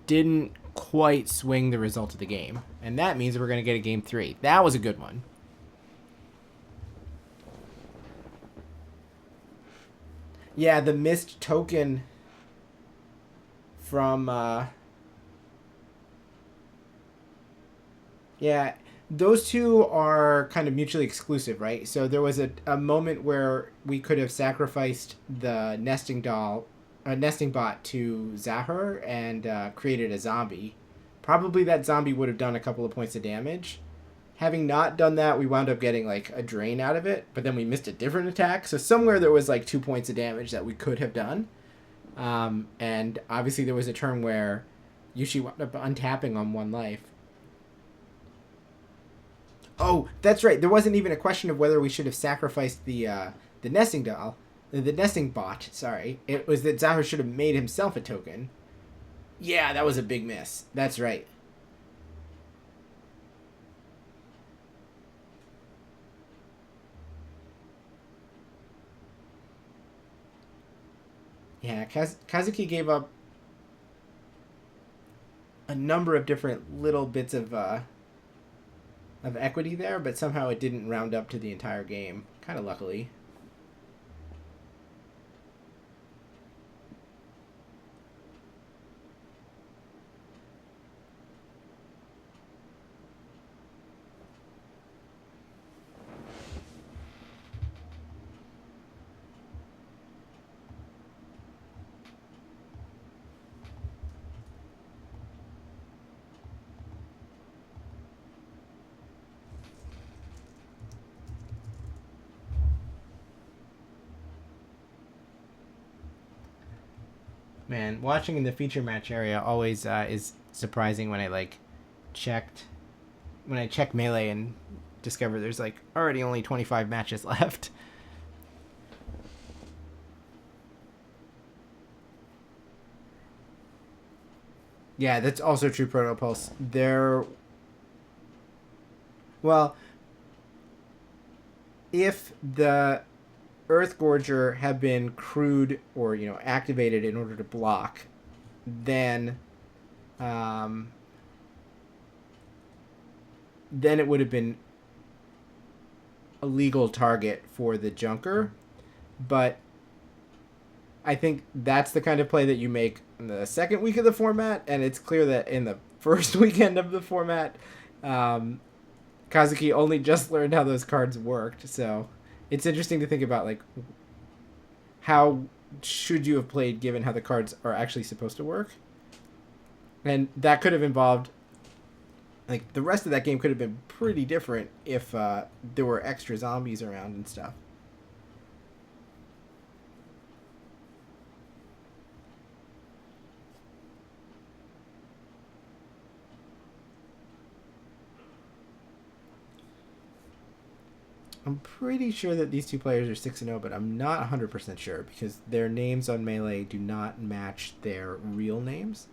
didn't quite swing the result of the game. And that means we're going to get a game 3. That was a good one. Yeah, the missed token from... Yeah, those two are kind of mutually exclusive, right? So there was a moment where we could have sacrificed the nesting bot to Zahur and created a zombie. Probably that zombie would have done a couple of points of damage. Having not done that, we wound up getting like a drain out of it, but then we missed a different attack. So somewhere there was like 2 points of damage that we could have done. And obviously there was a turn where Yushi wound up untapping on 1 life. Oh, that's right. There wasn't even a question of whether we should have sacrificed the nesting bot. Sorry, it was that Zahur should have made himself a token. Yeah, that was a big miss. That's right. Yeah, Kazuki gave up a number of different little bits of equity there, but somehow it didn't round up to the entire game. Kind of luckily. Man, watching in the feature match area always is surprising when I check Melee and discover there's already only 25 matches left. Yeah, that's also true, Protopulse. Well, if the Earth Gorger had been crewed or, activated in order to block, then it would have been a legal target for the Junker. But I think that's the kind of play that you make in the second week of the format, and it's clear that in the first weekend of the format, Kazuki only just learned how those cards worked, so it's interesting to think about, how should you have played given how the cards are actually supposed to work. And that could have involved, the rest of that game could have been pretty different if there were extra zombies around and stuff. I'm pretty sure that these two players are 6-0, but I'm not 100% sure because their names on Melee do not match their real names.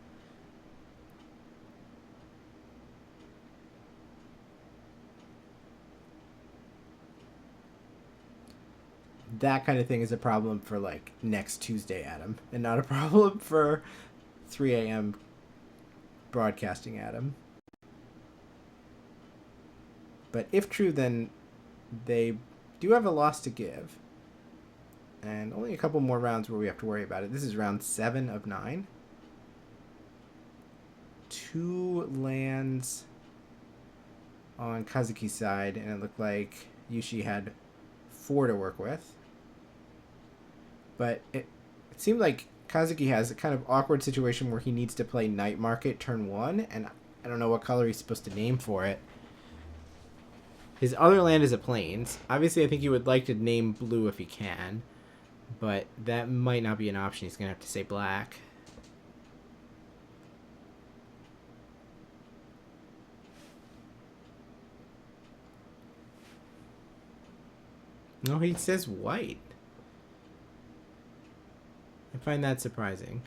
That kind of thing is a problem for next Tuesday, Adam, and not a problem for 3 a.m. broadcasting, Adam. But if true, then they do have a loss to give. And only a couple more rounds where we have to worry about it. This is round 7 of 9. 2 lands on Kazuki's side, and it looked like Yushi had 4 to work with. But it seemed like Kazuki has a kind of awkward situation where he needs to play Night Market turn 1, and I don't know what color he's supposed to name for it. His other land is a Plains. Obviously, I think he would like to name blue if he can. But that might not be an option. He's going to have to say black. No, he says white. I find that surprising.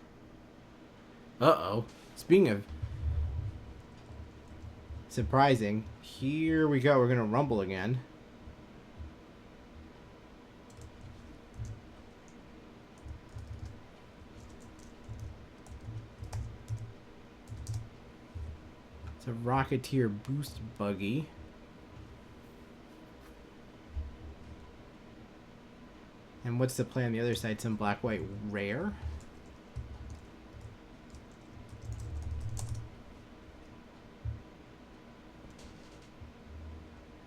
Uh-oh. Speaking of surprising, here we go. We're going to rumble again. It's a Rocketeer boost buggy. And what's the play on the other side? Some black, white, rare?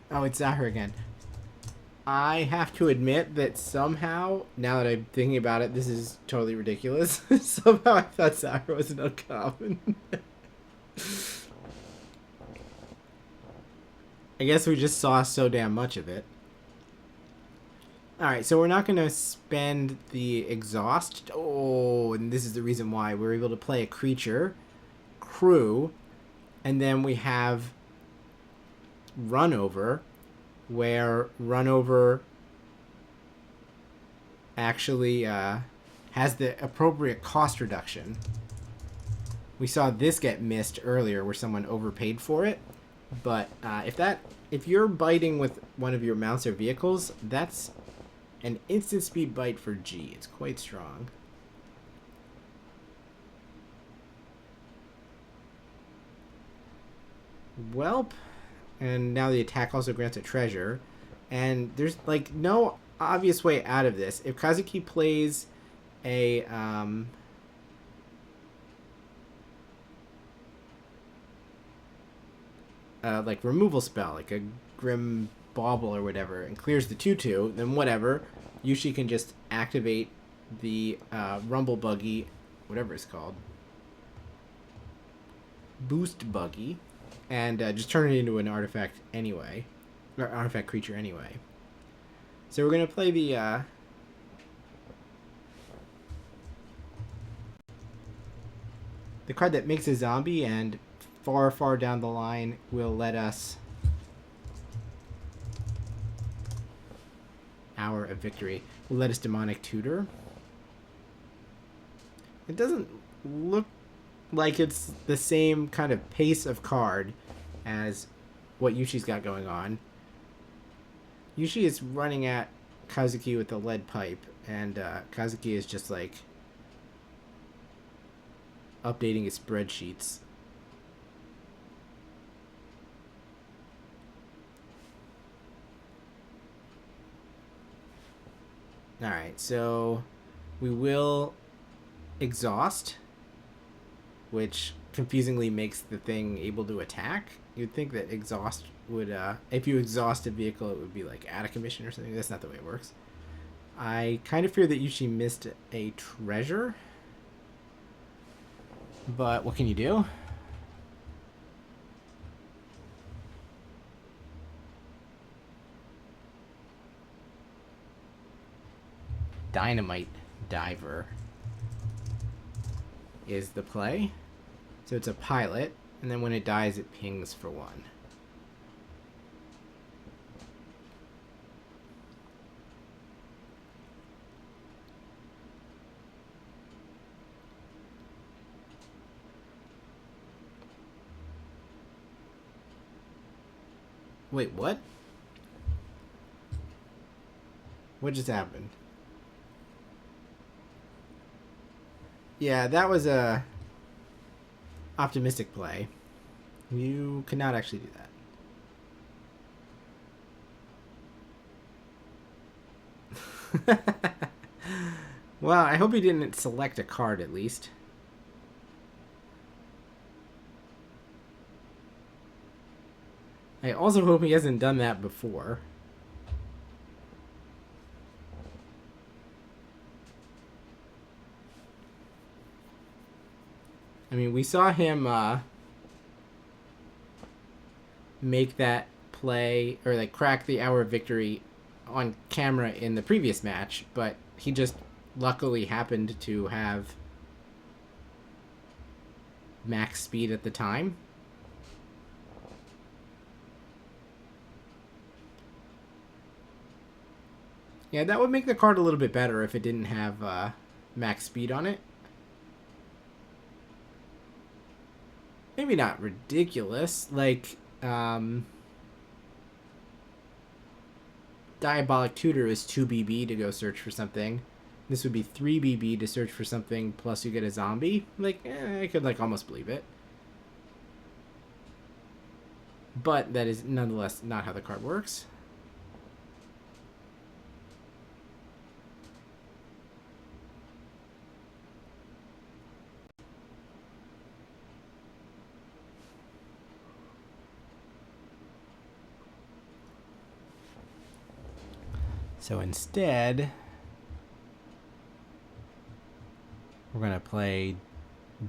Oh, it's Zahra again. I have to admit that somehow, now that I'm thinking about it, this is totally ridiculous. Somehow I thought Zahra was an uncommon. I guess we just saw so damn much of it. Alright, so we're not going to spend the exhaust. Oh, and this is the reason why. We're able to play a creature, crew, and then we have runover, where runover actually has the appropriate cost reduction. We saw this get missed earlier where someone overpaid for it, but if you're biting with one of your mounts or vehicles, that's an instant speed bite for G. It's quite strong. Welp. And now the attack also grants a treasure. And there's like no obvious way out of this. If Kazuki plays a like removal spell, like a Grim Bauble or whatever, and clears the 2/2, then whatever. Yushi can just activate the Rumble Buggy, whatever it's called. Boost Buggy. And just turn it into an artifact anyway. Or artifact creature anyway. So we're going to play the card that makes a zombie, and far, far down the line will let us Hour of Victory. Will let us Demonic Tutor. It doesn't look like it's the same kind of pace of card as what Yushi's got going on. Yushi is running at Kazuki with a lead pipe, and Kazuki is just like updating his spreadsheets. Alright, so we will exhaust, which confusingly makes the thing able to attack. You'd think that exhaust would, if you exhaust a vehicle, it would be like out of commission or something. That's not the way it works. I kind of fear that Yushi missed a treasure, but what can you do? Dynamite Diver is the play. So it's a pilot, and then when it dies, it pings for 1. Wait, what? What just happened? Yeah, that was a optimistic play. You cannot actually do that. Well, I hope he didn't select a card at least. I also hope he hasn't done that before. I mean, we saw him make that play, or like crack the Hour of Victory on camera in the previous match, but he just luckily happened to have max speed at the time. Yeah, that would make the card a little bit better if it didn't have max speed on it. Maybe not ridiculous, like, Diabolic Tutor is 2 BB to go search for something. This would be 3 BB to search for something, plus you get a zombie. Like, I could, like, almost believe it. But that is nonetheless not how the card works. So instead, we're going to play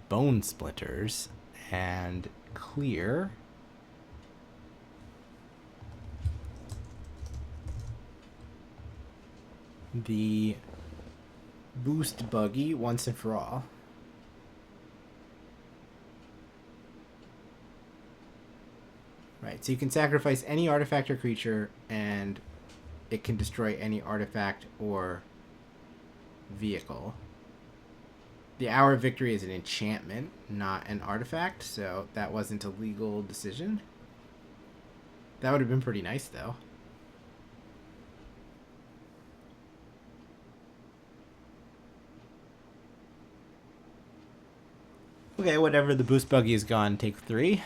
Bone Splitters and clear the boost buggy once and for all. Right, so you can sacrifice any artifact or creature and it can destroy any artifact or vehicle. The Hour of Victory is an enchantment, not an artifact, so that wasn't a legal decision. That would have been pretty nice, though. Okay, whatever, the boost buggy is gone. Take 3.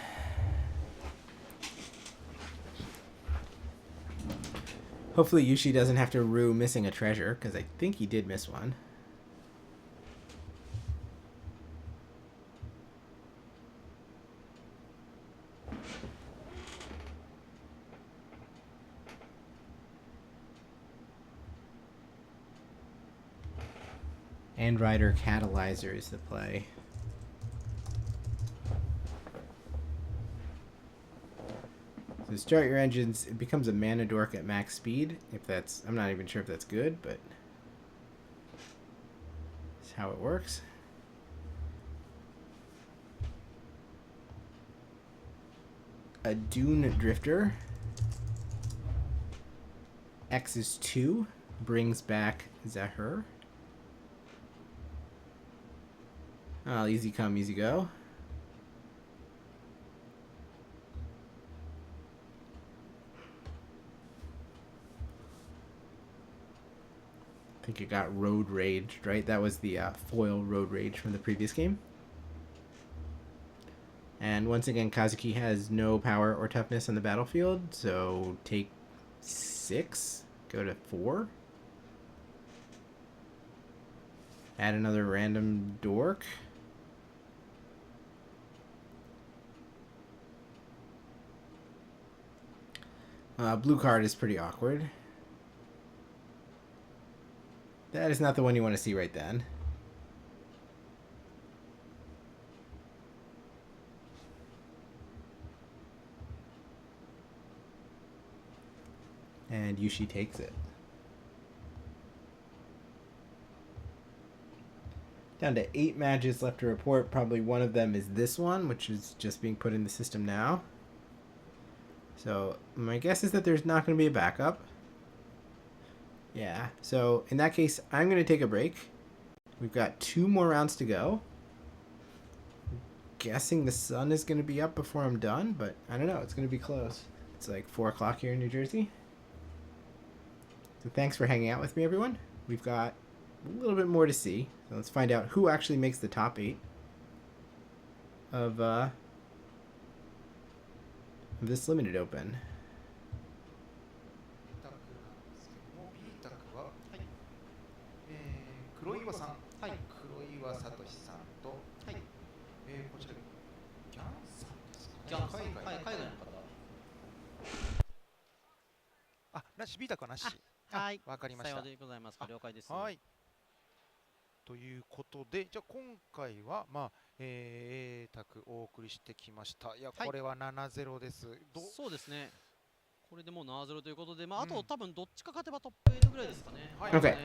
Hopefully Yushi doesn't have to rue missing a treasure, because I think he did miss one. And Rider Catalyzer is the play. So start your engines, it becomes a mana dork at max speed. If that's, I'm not even sure if that's good, but that's how it works. A Dune Drifter. X is 2, brings back Zahur. Oh, easy come, easy go. I think it got Road Raged, right? That was the foil Road Rage from the previous game. And once again, Kazuki has no power or toughness on the battlefield, so take 6, go to 4. Add another random dork. Blue card is pretty awkward. That is not the one you want to see right then. And Yushi takes it. Down to 8 matches left to report. Probably one of them is this one, which is just being put in the system now. So my guess is that there's not going to be a backup. Yeah, so in that case, I'm going to take a break. We've got 2 more rounds to go. Guessing the sun is going to be up before I'm done, but I don't know. It's going to be close. It's like 4 o'clock here in New Jersey. So thanks for hanging out with me, everyone. We've got a little bit more to see. So let's find out who actually makes the top 8 of this limited open. B 卓はなし。はい。わかりました。さようでございますか。了解です。はい。ということで、じゃあ今回はA 卓お送りしてきました。いや、これは7-0です。そうですね。これでもう7-0ということで、まああと多分どっちか勝てばトップ8ぐらいですかね。Okay.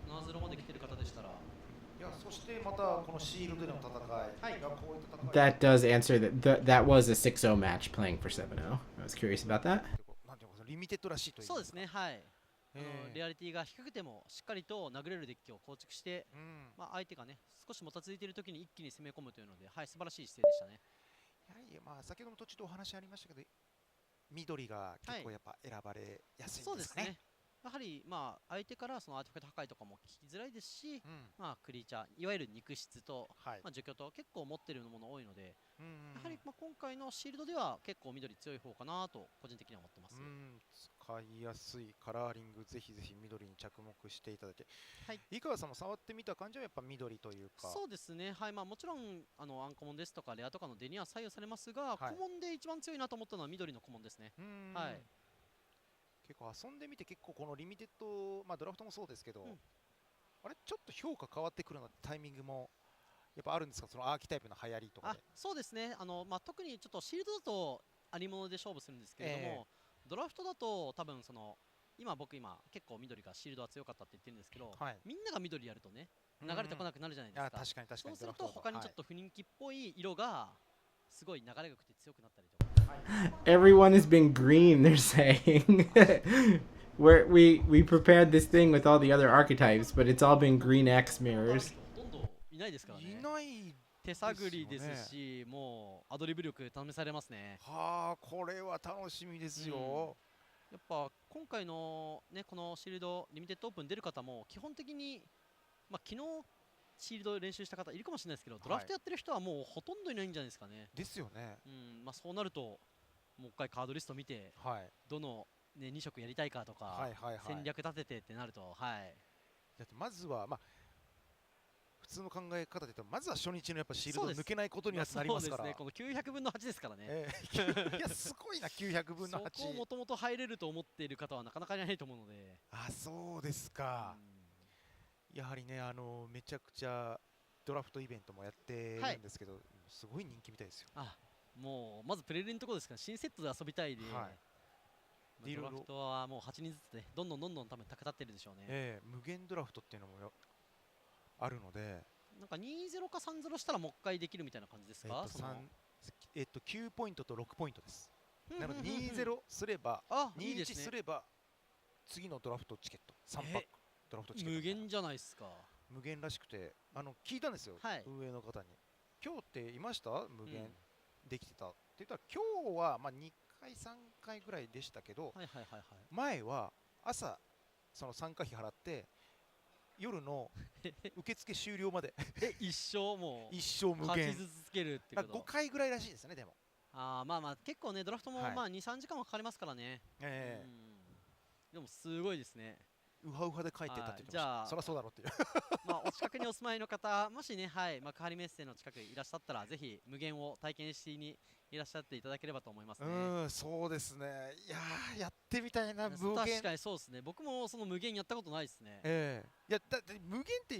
7-0まで来てる方でしたら。いや、そしてまたこのシールドでの戦いがこういった戦い。That does answer that was a 6-0 match playing for 7-0. I was curious about that. なんていうかリミテッドらしいという。そうですね、はい。レアリティが低くてもしっかりと殴れるデッキを構築して、まあ相手がね少しもたついている時に一気に攻め込むというので、はい、素晴らしい姿勢でしたね。やはりまあ先ほども途中でお話ありましたけど、緑が結構やっぱ選ばれやすいんですかね。そうですね。やはりまあ相手からそのアーティファクト破壊とかも聞きづらいですし、まあクリーチャー、いわゆる肉質と、まあ除去と結構持ってるもの多いので、やはりまあ今回のシールドでは結構緑強い方かなと個人的には思ってます。使いやすいカラーリング、ぜひぜひ緑に着目していただいて、井川さんも触ってみた感じはやっぱ緑というか。そうですね、はい、まあもちろんアンコモンですとかレアとかの出には左右されますが、コモンで一番強いなと思ったのは緑のコモンですね。はい。結構遊んでみて結構このリミテッド、まあドラフトもそうですけど、あれちょっと評価変わってくるのタイミングもやっぱあるんですか、そのアーキタイプの流行りとかで。そうですね、まあ特にちょっとシールドだとありもので勝負するんですけれども、ドラフトだと多分その僕結構緑がシールドは強かったって言ってるんですけど、みんなが緑やるとね流れてこなくなるじゃないですか。確かに確かに。そうすると他にちょっと不人気っぽい色がすごい流れがくて強くなったりとか。Everyone has been green, they're saying. We prepared this thing with all the other archetypes, but it's all been green X mirrors. ほとんどいないですからね。いない。手探りですし、もうアドリブ力試されますね。はあ、これは楽しみですよ。やっぱ今回のねこのシールドリミテッドオープン出る方も基本的にまあ昨日シールド練習した方いるかもしれないですけど、ドラフトやってる人はもうほとんどいないんじゃないですかね。ですよね。まあそうなるともう一回カードリスト見て、どのね2色やりたいかとか戦略立ててってなると、はい。だってまずはまあ普通の考え方で言うとまずは初日のやっぱシールド抜けないことにはなりますから。そうですね。この900分の8ですからね。いやすごいな900分の8。そこをもともと入れると思っている方はなかなかいないと思うので。あ、そうですか。やはりねめちゃくちゃドラフトイベントもやってるんですけど、すごい人気みたいですよ。もうまずプレリのところですから新セットで遊びたいで。ドラフトはもう8人ずつでどんどん多分高立ってるでしょうね。無限ドラフトっていうのもあるので、なんか2-0か3-0したらもう一回できるみたいな感じですか？9ポイントと6ポイントです。なので2-0すれば、2-1すれば次のドラフトチケット3パックドラフトチケット。無限じゃないですか。無限らしくて聞いたんですよ、運営の方に。今日っていました？無限できてたって言ったら今日はまあ2回3回ぐらいでしたけど、前は朝その参加費払って夜の受付終了まで一生もう一生無限勝ち続けるってこと。5回ぐらいらしいですね。でもまあ結構ねドラフトもまあ 2,3 時間はかかりますからね。でもすごいですね。ウハウハで帰ってたって言ってました。じゃあそりゃそうだろうっていうまあお近くにお住まいの方、もしね幕張メッセの近くにいらっしゃったらぜひ無限を体験しにいらっしゃっていただければと思いますね。そうですね。いややってみたいな。無限確かにそうですね。僕もその無限やったことないですね。いやだって無限って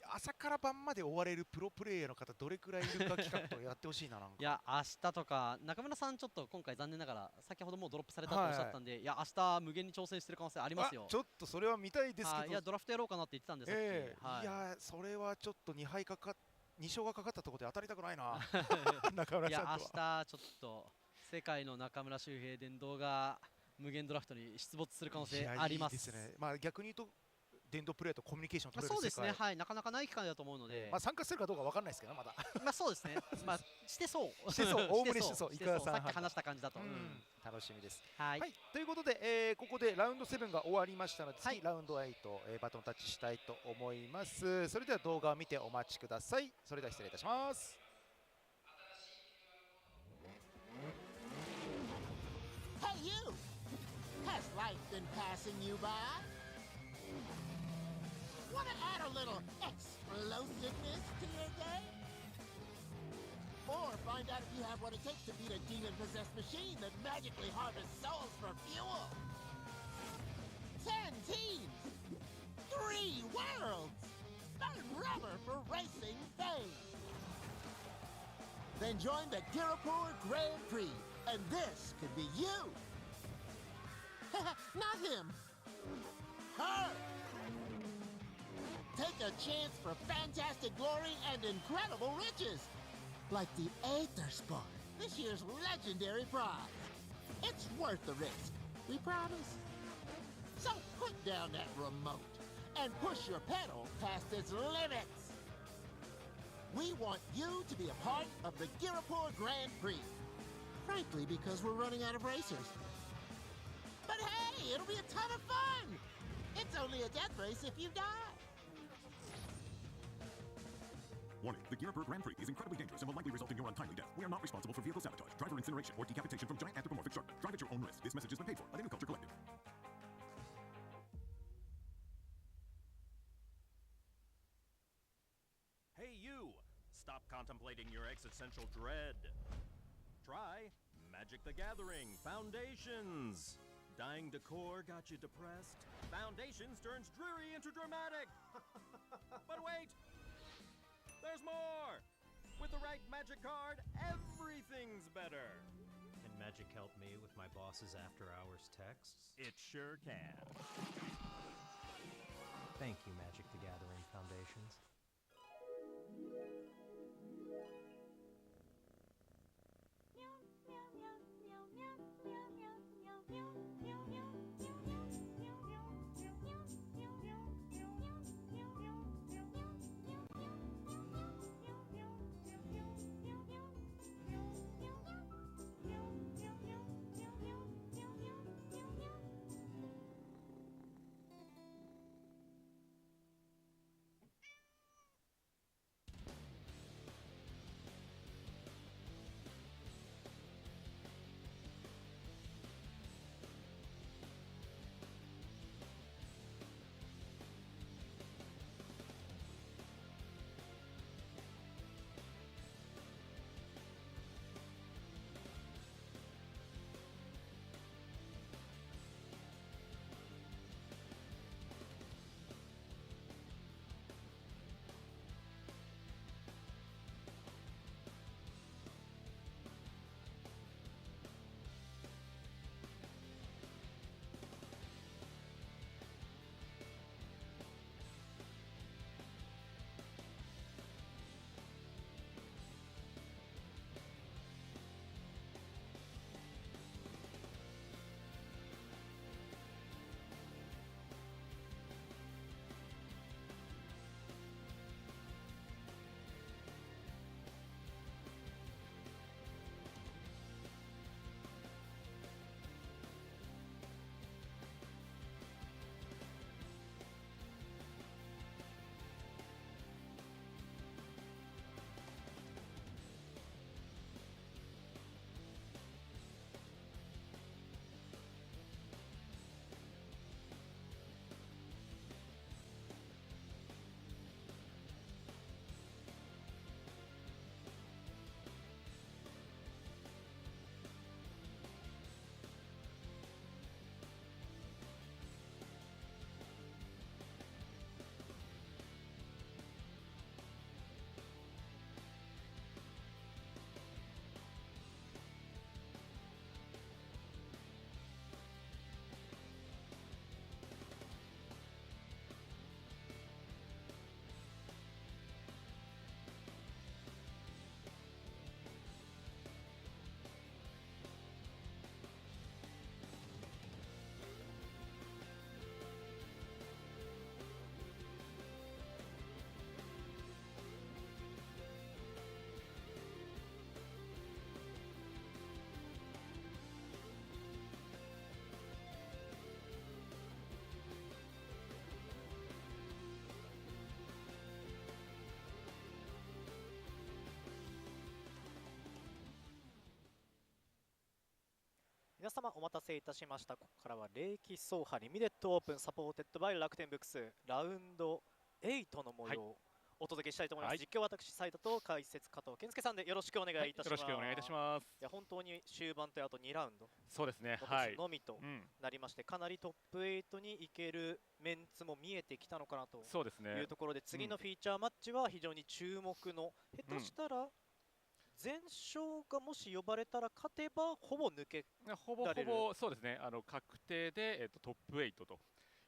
朝から晩まで追われるプロプレイヤーの方どれくらいいるか企画とやってほしいな。なんかいや明日とか中村さんちょっと今回残念ながら先ほどもうドロップされたとおっしゃったんで、いや明日無限に挑戦してる可能性ありますよ。ちょっとそれは見たいですけど。いやドラフトやろうかなって言ってたんでさっき。いやそれはちょっと2勝がかかったところで当たりたくないな。中村さんとは。いや明日ちょっと世界の中村周平伝道が無限ドラフトに出没する可能性あります。いいですね。まあ逆に言うと電動プレーとコミュニケーション取れる世界。そうですね。はい、なかなかない機会だと思うので。まあ参加するかどうかわかんないですけどまだ。まあそうですね。まあしてそう。おおむねしてそう。井川さんさっき話した感じだと。楽しみです。はい。ということでここでラウンド7が終わりましたので次ラウンド8バトンタッチしたいと思います。それでは動画を見てお待ちください。それでは失礼いたします。Hey you! Has life been passing you by? Want to add a little explosiveness to your day? Or find out if you have what it takes to beat a demon-possessed machine that magically harvests souls for fuel? 10 teams! 3 worlds! And rubber for racing fame! Then join the Girapur Grand Prix, and this could be you! Not him! Her! take a chance for fantastic glory and incredible riches. Like the Aetherdrift, this year's legendary prize. It's worth the risk. We promise? So put down that remote and push your pedal past its limits. We want you to be a part of the Girapur Grand Prix. Frankly, because we're running out of racers. But hey, it'll be a ton of fun! It's only a death race if you die. Warning, the Girapur Grand Prix is incredibly dangerous and will likely result in your untimely death. We are not responsible for vehicle sabotage, driver incineration, or decapitation from giant anthropomorphic sharks. Drive at your own risk. This message has been paid for by the New Culture Collective. Hey you! Stop contemplating your existential dread. Try Magic the Gathering Foundations. Dying decor got you depressed. Foundations turns dreary into dramatic. But wait! There's more! With the right magic card, everything's better. Can magic help me with my boss's after-hours texts? It sure can. Thank you, Magic the Gathering Foundations.皆様お待たせいたしました。ここからは霊気走破リミテッドオープンサポーテッドバイ楽天ブックスラウンド8の模様をお届けしたいと思います。実況私斉田と解説加藤健介さんでよろしくお願いいたします。よろしくお願いいたします。いや本当に終盤とあと2ラウンドそうですねのみとなりまして、かなりトップ8に行けるメンツも見えてきたのかなというところで、次のフィーチャーマッチは非常に注目の、下手したら全勝がもし呼ばれたら勝てばほぼ抜けられる、ほぼそうですね、確定で、トップ8と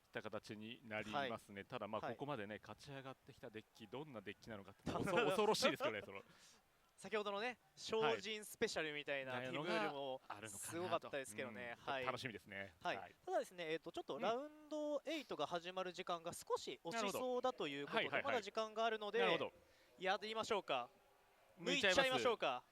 った形になりますね。ただまあここまでね勝ち上がってきたデッキ、どんなデッキなのかって恐ろしいですよね。先ほどのね精進スペシャルみたいなティムールもすごかったですけどね。楽しみですね。ただですね、ちょっとラウンド8が始まる時間が少し押しそうだということで、まだ時間があるのでやってみましょうか。抜いちゃいましょうか。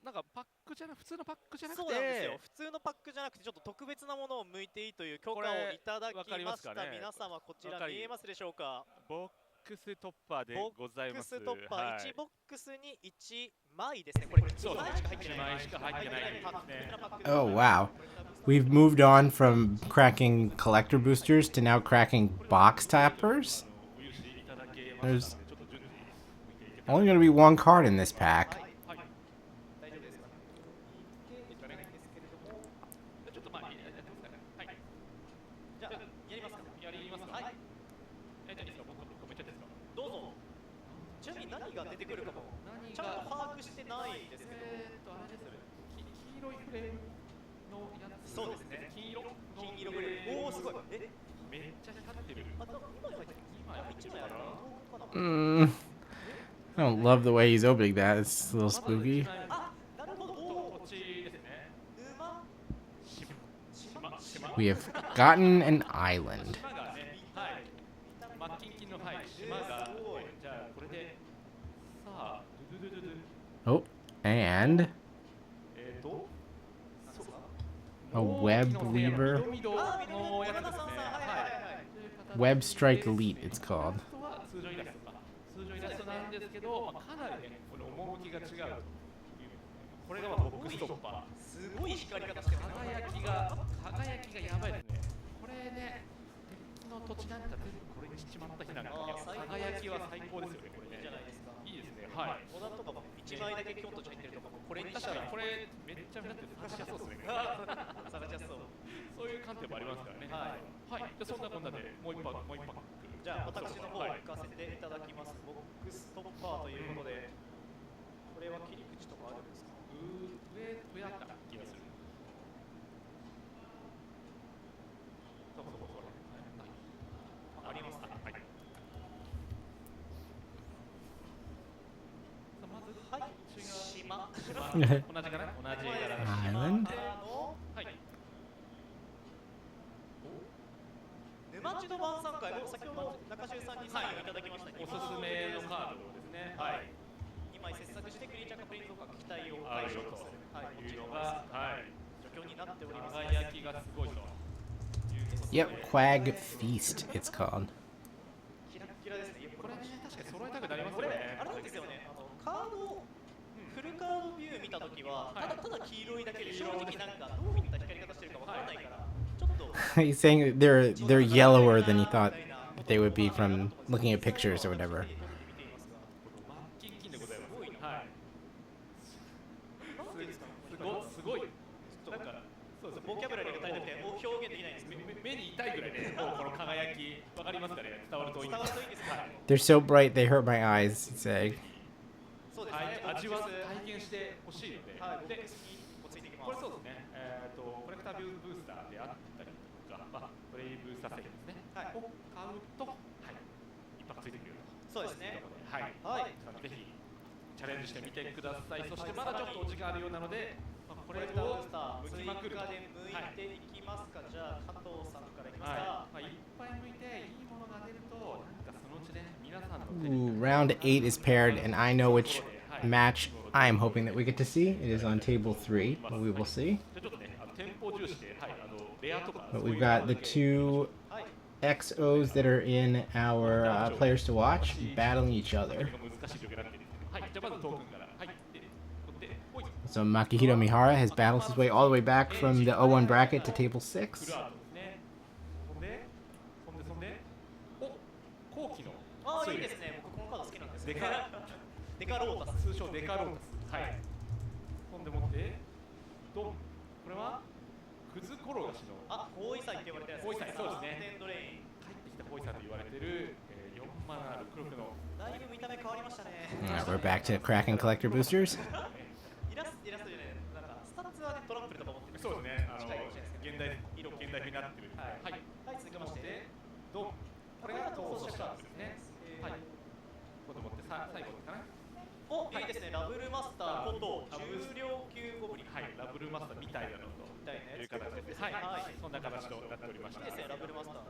なんかパックじゃな普通のパックじゃなくて、そうなんですよ。普通のパックじゃなくてちょっと特別なものを剥いていいという許可をいただきました。皆様こちら見えますでしょうか。ボックストッパーでございます。ボックストッパー1ボックスに1枚ですね。これ1枚しか入ってない。1枚しか入ってない。Oh wow. We've moved on from cracking collector boosters to now cracking box tappers. There's only going to be one card in this pack. I don't love the way he's opening that. It's a little spooky. We have gotten an island. Oh, and a web lever. Web Strike Elite, it's called. なんですけど、かなりね、この趣が違う。これがボックストッパー。すごい光り方してる。輝きがやばいですね。これね、敵の土地なんか全部これにしちまった日なんか、輝きは最高ですよね。これね。いいじゃないですか。いいですね。はい。モダンとかも1枚だけ京都地入ってるとかもこれにしたらこれめっちゃ目立って探しやすそうですね。探しやすそう。そういう観点もありますからね。はい。はい。じゃあそんなこんなでもう一パック。じゃあ私の方行かせていただきます。ボックストッパーということで、これは切り口とかあるんですか？上やった気がする。そこありますね。はい。まず島。同じかな？同じIsland. はい。沼地の晩餐会を先ほど中中さんにサインをいただきました。おすすめのカードですね。はい。2枚切削してクリーチャーかプリントか機体を解消する。はい。こちらが状況になっております。輝きがすごいと。Yep, Quag Feast, it's called. キラキラですね。これね、確かに揃えたくなりますよね。あれなんですよね。カードフルカードビュー見たときはただ黄色いだけで正直なんかどういった光り方してるかわからないから。He's saying they're yellower than he thought they would be from looking at pictures or whatever. すごい。ボキャブラリーが足りなくて表現できないんです。目に痛いぐらいね、もうこの輝きわかりますかね。伝わるといいです。 They're so bright they hurt my eyes, he's saying. そうですね。味は体験してほしいので。で、これそうですね。コレクタービューブースターであったりとか、まあブレイブースター製品ですね。を買うと、はい、一泊ついてくると。そうですね。はい。はい。ぜひチャレンジしてみてください。そしてまだちょっとお時間あるようなので、これを剥きまくると。追加で剥いていきますか。じゃあ加藤さんからいきますか。まあいっぱい剥いていいものが出ると、なんかそのうちね、皆さんの手に。 Ooh, round 8 is paired, and I know which match I am hoping that we get to see. It is on table 3. We will see. But we've got the two XOs that are in our players to watch battling each other. So Makihiro Mihara has battled his way all the way back from the 0-1 bracket to table 6. ああいいですね。僕このカード好きなんです。デカロータス。通称デカロータス。はい。ほんでもってドン。これはクズ転がしの。あ、包囲祭って言われてるやつ。包囲祭、そうですね。テンドレイン。帰ってきた包囲祭と言われてる4マナ6黒の。だいぶ見た目変わりましたね。We're back to cracking collector boosters. イラストじゃない。なんかスタッツはねトランプルとか持ってる。そうですね。現代風になってる。はい。はい、続きましてドン。これが逃走者ですね。はい。今度持って最後かな。お、いいですね。ラブルマスターこと重量級ゴブリン。はい、ラブルマスターみたいなのという形です。はい、そんな形となっておりました。いいですね、ラブルマスター。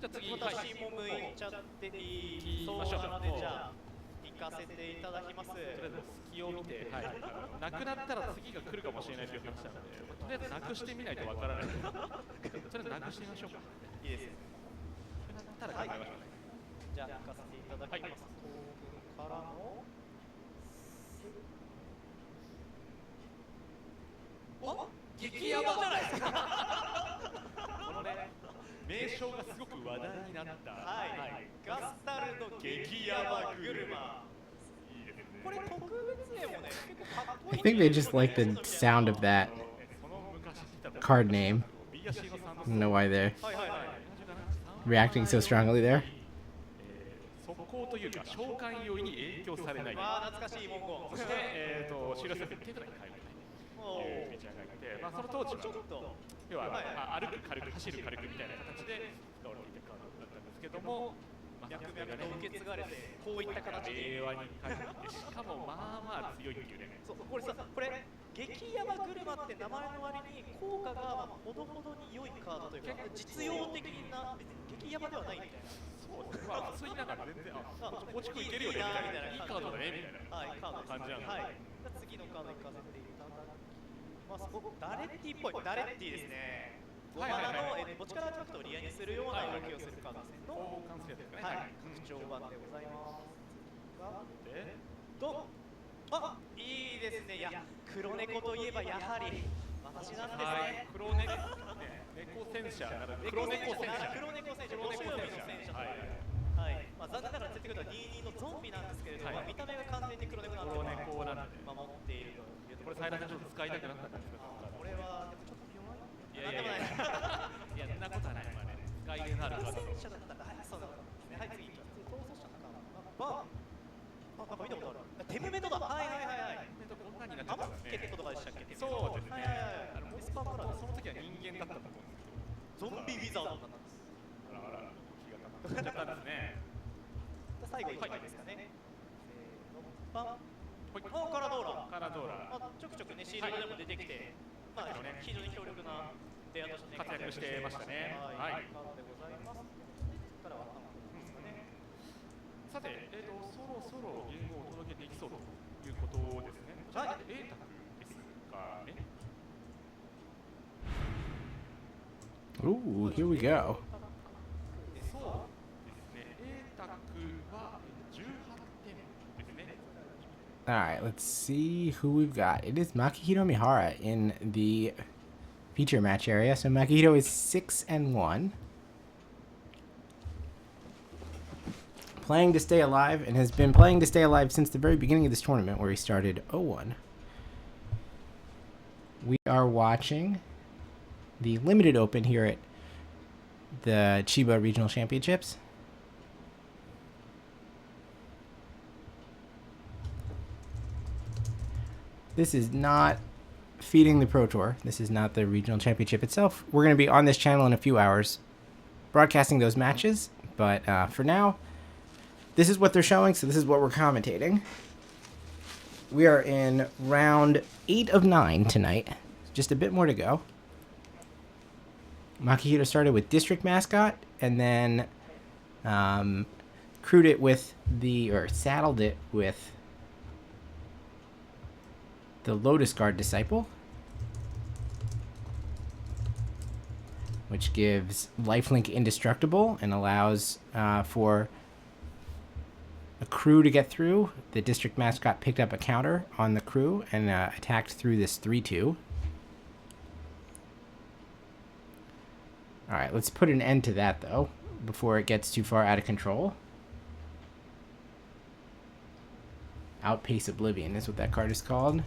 じゃあ次、私も向いちゃっていいそうなので、じゃあ行かせていただきます。とりあえず隙を見て、はい、なくなったら次が来るかもしれないという話なので、とりあえずなくしてみないとわからない。とりあえずなくしてみましょうか。いいですね。なくなったら考えましょうね。じゃあ行かせていただきます。東軍からのお、激ヤバじゃないですか。このね、名称がすごく話題になった。はい。ガスタルの激ヤバ車。これ特別名もね、結構かっこい I い。 think they just like the sound of that card name. I don't know why they're reacting so strongly there. 速攻というか召喚用に影響されない。ああ、懐かしい文言。そして終了すると手札に変えるというフィーチャーがあって、まあその当時は要は歩く軽く走る軽くみたいな形で使われていたカードだったんですけども、脈々と受け継がれてこういった形で令和に変えて、しかもまあまあ強いっていうね。そう、これさ、これ激ヤバ車って名前の割に効果がほどほどに良いカードというか実用的な、激ヤバではないみたいな。そうですね。まあ普通になんか全然構築いけるよねみたいな、いいカードだねみたいな感じなので。はい。次のカードいかせていただきます。ダレッティっぽい、ダレッティですね。5マナの墓地からアーティファクトをリアにするような動きをするカードですね。のはい、拡張版でございます。で、と、あ、いいですね。いや、黒猫といえばやはり私なんですね。黒猫戦車、黒猫戦車、黒猫戦車、黒猫戦車。はい。まあ残念ながら出てくるのは22のゾンビなんですけれども、見た目が完全に黒猫なんで、守っているというところ。これ最大でちょっと使いたくなったんですけど、これはちょっと弱い。いやいやいや、そんなことはない。まあね、使いのあるカード。戦車だったら、はい、そうだったんですね。はい、次。逃走者かな。バー。なんか見たことある。テムメトだ。はいはいはいはい。こんなになっちゃったんですね。ケットとかでしたっけ。そうですね。モスパーからその時は人間だったと思うんですけど、ゾンビウィザードだったんです。あらあら、気が高くなっちゃったんですね。最後1枚ですかね。バン。カラドーラ。カラドーラ。ちょくちょくね、シールドでも出てきて、まあ非常に強力なデアとして活躍してましたね。はい。カードでございます。からはですかね。さて、そろそろゲームをお届けできそうということですね。はい。エータクですかね。Ooh, here we go. そうですね。エータクは18点ですね。Alright, let's see who we've got. It is Makihiro Mihara in the feature match area. So Makihiro is 6-1. Playing to stay alive, and has been playing to stay alive since the very beginning of this tournament, where he started 0-1. We are watching the limited open here at the Chiba Regional Championships. This is not feeding the Pro Tour. This is not the regional championship itself. We're going to be on this channel in a few hours broadcasting those matches, but for now, this is what they're showing, so this is what we're commentating. We are in round 8 of 9 tonight. Just a bit more to go. Makihiro started with District Mascot, and then crewed it with or saddled it with the Lotus Guard Disciple, which gives lifelink indestructible and allows for a crew to get through. The District Mascot picked up a counter on the crew and attacked through this 3-2. Alright, let's put an end to that, though, before it gets too far out of control. Outpace Oblivion is what that card is called.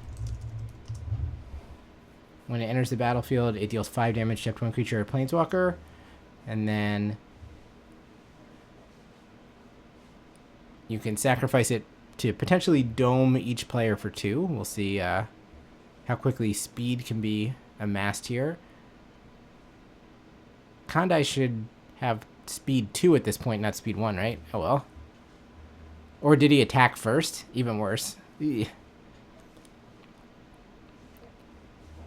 When it enters the battlefield, it deals 5 damage to up to one creature or planeswalker. And then you can sacrifice it to potentially dome each player for 2. We'll see how quickly speed can be amassed here. Kandai should have speed 2 at this point, not speed 1, right? Oh well. Or did he attack first? Even worse. Eeh.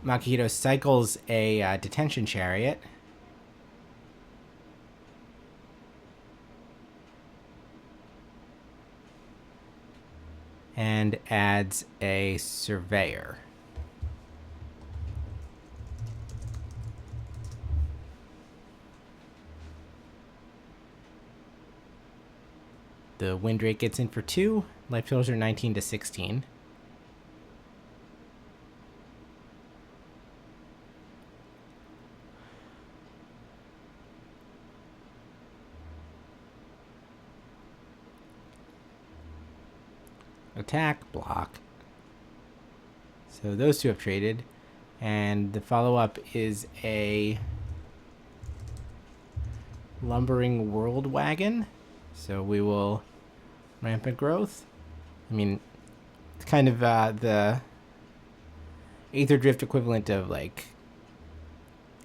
Makihito cycles a detention chariot. And adds a surveyor. The Windrake gets in for 2. Life totals are 19 to 16. Attack, block. So those two have traded. And the follow-up is a Lumbering World Wagon. So we will Rampant Growth. I mean, it's kind of the Aetherdrift equivalent of like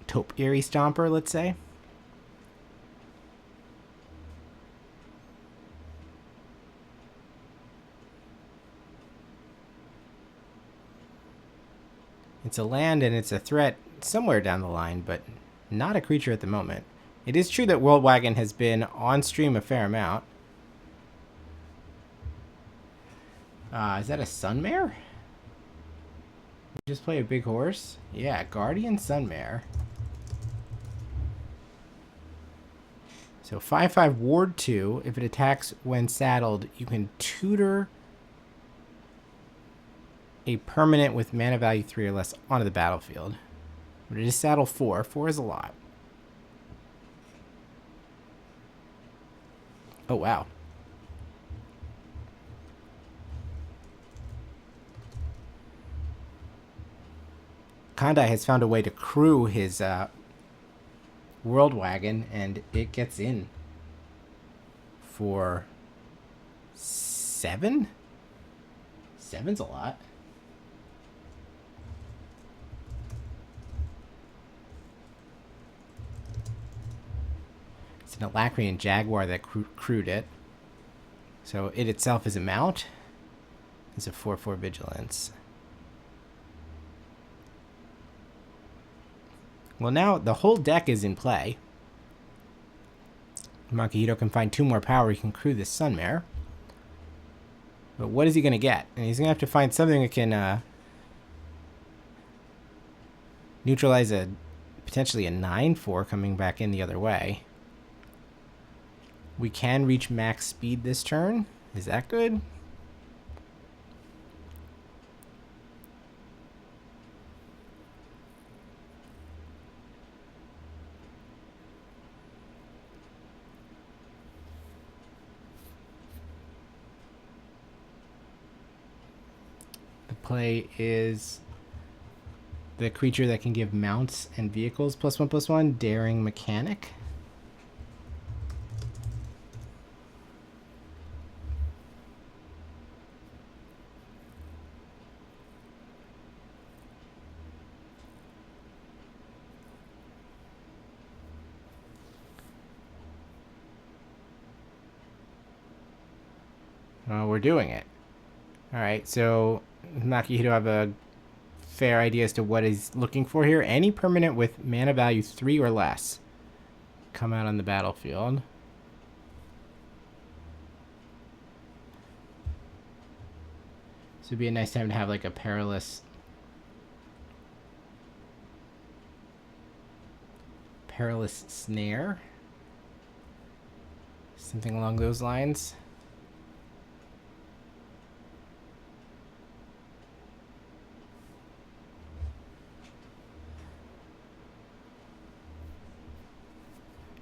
Topiary Stomper, let's say. It's a land and it's a threat somewhere down the line, but not a creature at the moment. It is true that World Wagon has been on stream a fair amount. Is that a Sunmare? Just play a big horse? Yeah, Guardian Sunmare. So 5/5 Ward 2. If it attacks when saddled, you can tutor a permanent with mana value 3 or less onto the battlefield. But it is saddle 4. 4 is a lot. Oh, wow. Kandai has found a way to crew his World Wagon, and it gets in for 7? 7's a lot. It's an Alacrian Jaguar that crewed it. So it itself is a mount. It's a 4/4 Vigilance. Well, now the whole deck is in play. Makihito can find 2 more power. He can crew this Sunmare. But what is he going to get? And he's going to have to find something that can neutralize potentially a 9/4 coming back in the other way. We can reach max speed this turn. Is that good? The play is the creature that can give mounts and vehicles +1/+1, Daring Mechanic. We're doing it. Alright, so Makihito have a fair idea as to what he's looking for here. Any permanent with mana value 3 or less come out on the battlefield. So it'd be a nice time to have like a perilous snare. Something along those lines.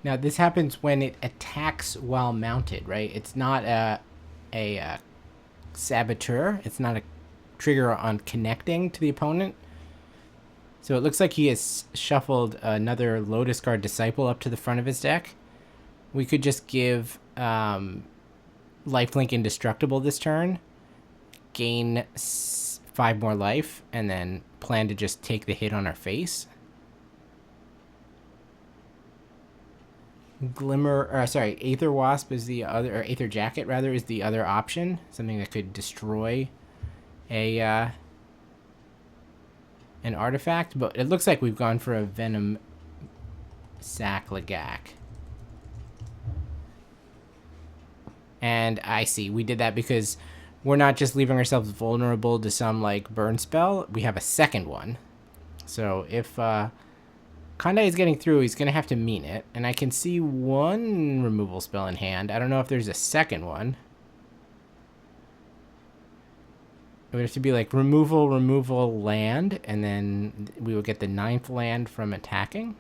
Now this happens when it attacks while mounted, right? It's not a saboteur. It's not a trigger on connecting to the opponent. So it looks like he has shuffled another Lotus Guard Disciple up to the front of his deck. We could just give Lifelink Indestructible this turn, gain 5 more life, and then plan to just take the hit on our face. Aether Wasp is the other, or Aether Jacket rather, is the other option. Something that could destroy an artifact, but it looks like we've gone for a Venom Sack Lagak. And I see, we did that because we're not just leaving ourselves vulnerable to some, like, burn spell. We have a second one. So if Kandai is getting through, he's going to have to mean it. And I can see one removal spell in hand. I don't know if there's a second one. It would have to be like removal, land, and then we would get the 9th land from attacking.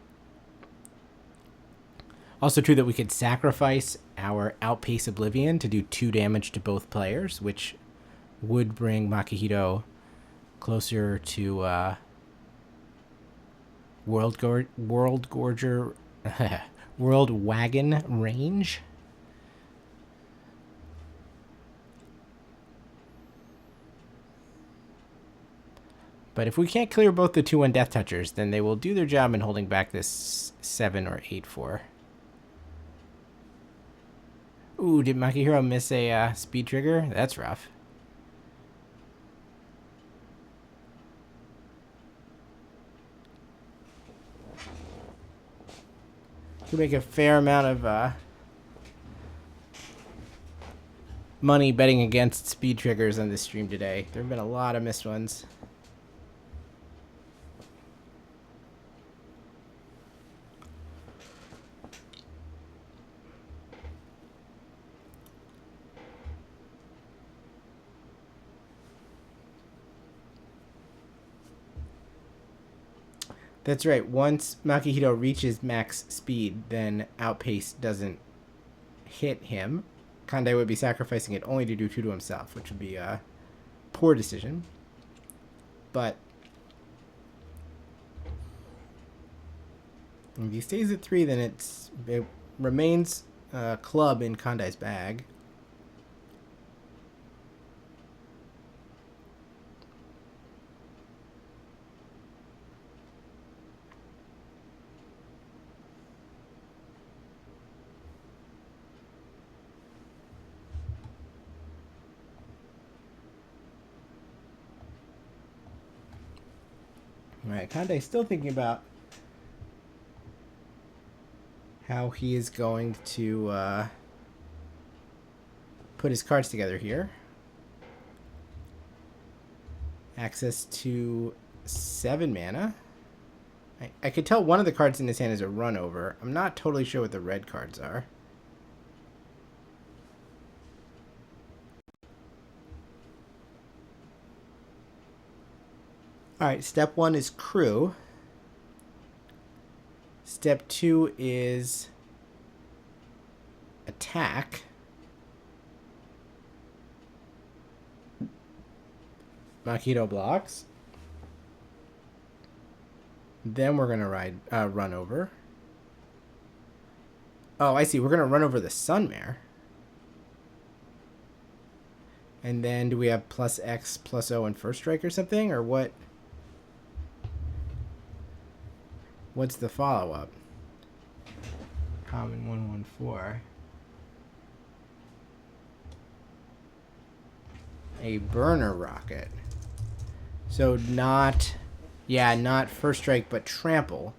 Also true that we could sacrifice our Outpace Oblivion to do 2 damage to both players, which would bring Makihito closer to World Wagon range. But if we can't clear both the 2/1 Death Touchers, then they will do their job in holding back this 7 or 8/4. Ooh, did Makihiro miss a speed trigger? That's rough. Could make a fair amount of money betting against speed triggers on this stream today. There have been a lot of missed ones. That's right. Once Makihito reaches max speed, then Outpace doesn't hit him. Kandai would be sacrificing it only to do 2 to himself, which would be a poor decision. But if he stays at 3, then it remains a club in Kandai's bag. Alright, Kandai's still thinking about how he is going to put his cards together here. Access to 7 mana. I could tell one of the cards in his hand is a run over. I'm not totally sure what the red cards are. Alright, step 1 is crew. Step 2 is attack. Makihito blocks. Then we're gonna run over. Oh, I see. We're gonna run over the Sunmare. And then do we have plus X plus O and first strike or something, or what? What's the follow-up? Common 1/1/4. A burner rocket. So not first strike, but trample.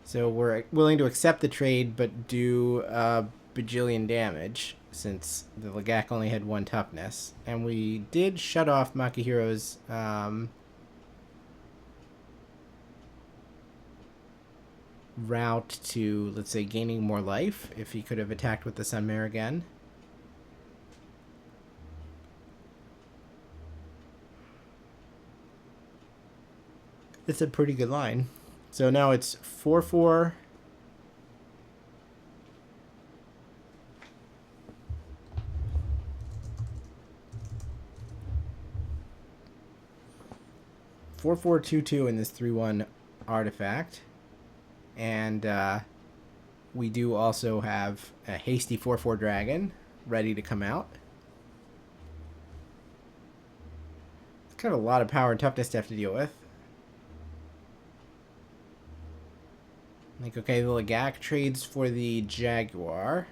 So we're willing to accept the trade, but do a bajillion damage, since the Lagak only had 1 toughness. And we did shut off Makihiro's route to, let's say, gaining more life, if he could have attacked with the Sunmare again. It's a pretty good line. So now it's 4/4. Four, 4, 2, 2 in this 3/1 artifact. And we do also have a hasty 4/4 dragon ready to come out. It's kind of a lot of power and toughness to have to deal with. Like, okay, the Lagak trades for the Jaguar.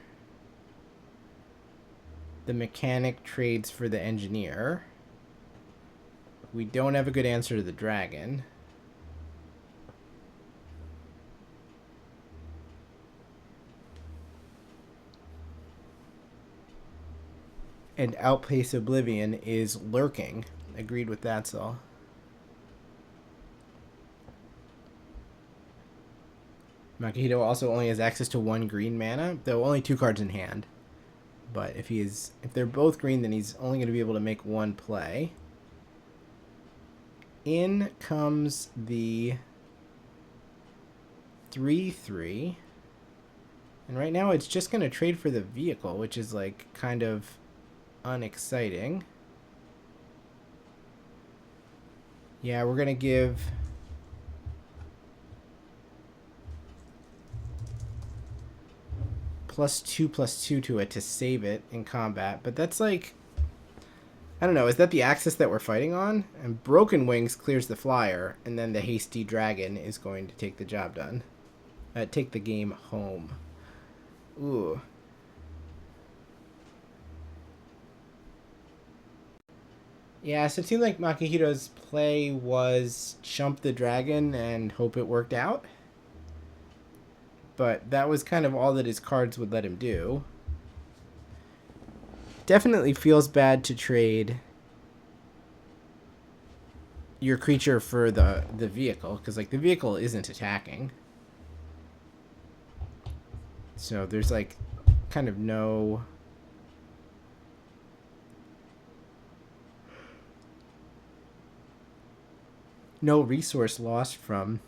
The Mechanic trades for the Engineer. We don't have a good answer to the Dragon. And Outpace Oblivion is lurking. Agreed with that, so. Makihito also only has access to 1 green mana, though only 2 cards in hand. But if they're both green, then he's only going to be able to make 1 play. In comes the 3/3. And right now it's just going to trade for the vehicle, which is like kind of unexciting. Yeah, we're going to give +2/+2 to it to save it in combat. But that's like, I don't know, is that the axis that we're fighting on? And Broken Wings clears the flyer, and then the Hasty Dragon is going to take the job done. Take the game home. Ooh. Yeah, so it seemed like Makihito's play was chump the dragon and hope it worked out. But that was kind of all that his cards would let him do. Definitely feels bad to trade your creature for the vehicle, because like the vehicle isn't attacking. So there's like kind of no resource lost from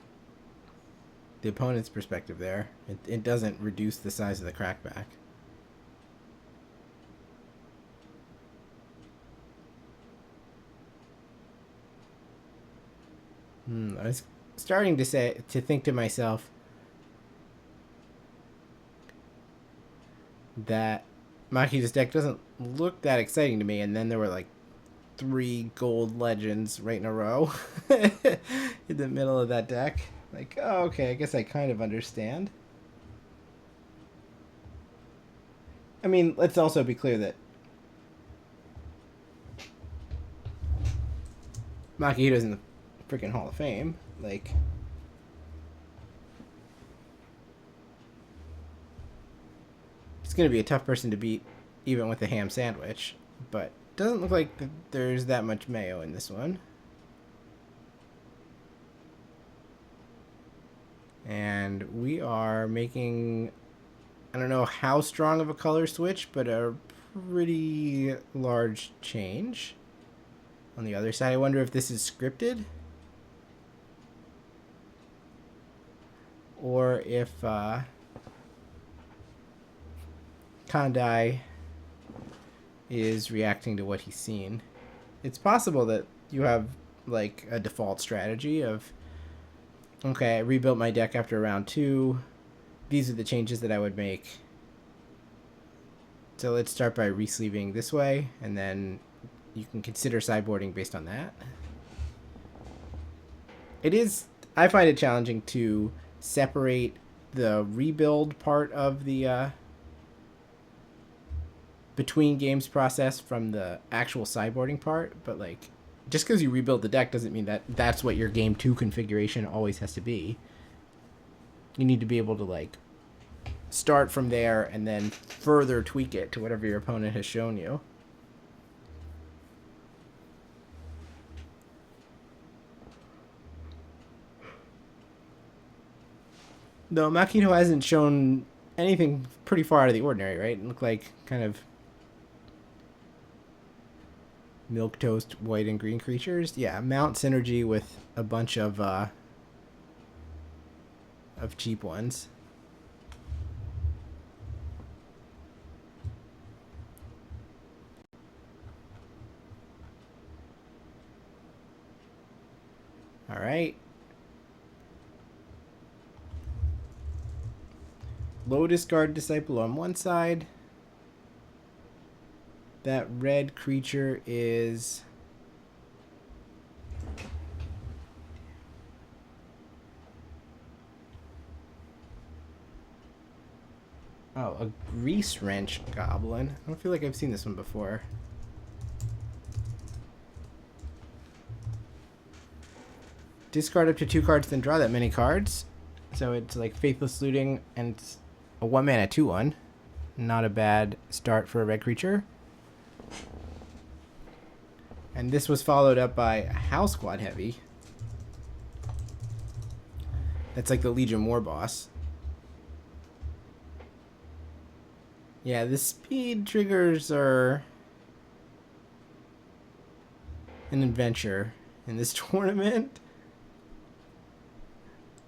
the opponent's perspective there. It doesn't reduce the size of the crackback. I was starting to think to myself that Makihito's deck doesn't look that exciting to me, and then there were like 3 gold legends right in a row in the middle of that deck. Like, oh, okay, I guess I kind of understand. I mean, let's also be clear that Makihito's in the freaking Hall of Fame. Like, it's going to be a tough person to beat even with the ham sandwich, but doesn't look like there's that much mayo in this one. And we are making, I don't know how strong of a color switch, but a pretty large change. On the other side, I wonder if this is scripted, or if Kandai is reacting to what he's seen. It's possible that you have like a default strategy of, okay, I rebuilt my deck after round 2. These are the changes that I would make. So let's start by resleeving this way, and then you can consider sideboarding based on that. I find it challenging to separate the rebuild part of the between games process from the actual sideboarding part, but like, just because you rebuild the deck doesn't mean that that's what your game 2 configuration always has to be. You need to be able to like start from there and then further tweak it to whatever your opponent has shown you. Though Makihito hasn't shown anything pretty far out of the ordinary, right? It looked like kind of milquetoast white and green creatures. Yeah, mount synergy with a bunch of cheap ones. All right. Low discard disciple on one side. That red creature is Oh, a grease wrench goblin. I don't feel like I've seen this one before. Discard up to 2 cards, then draw that many cards. So it's like Faithless Looting, and it's a 1-mana 2/1. Not a bad start for a red creature. And this was followed up by a House Squad Heavy. That's like the Legion War boss. Yeah, the speed triggers are an adventure in this tournament.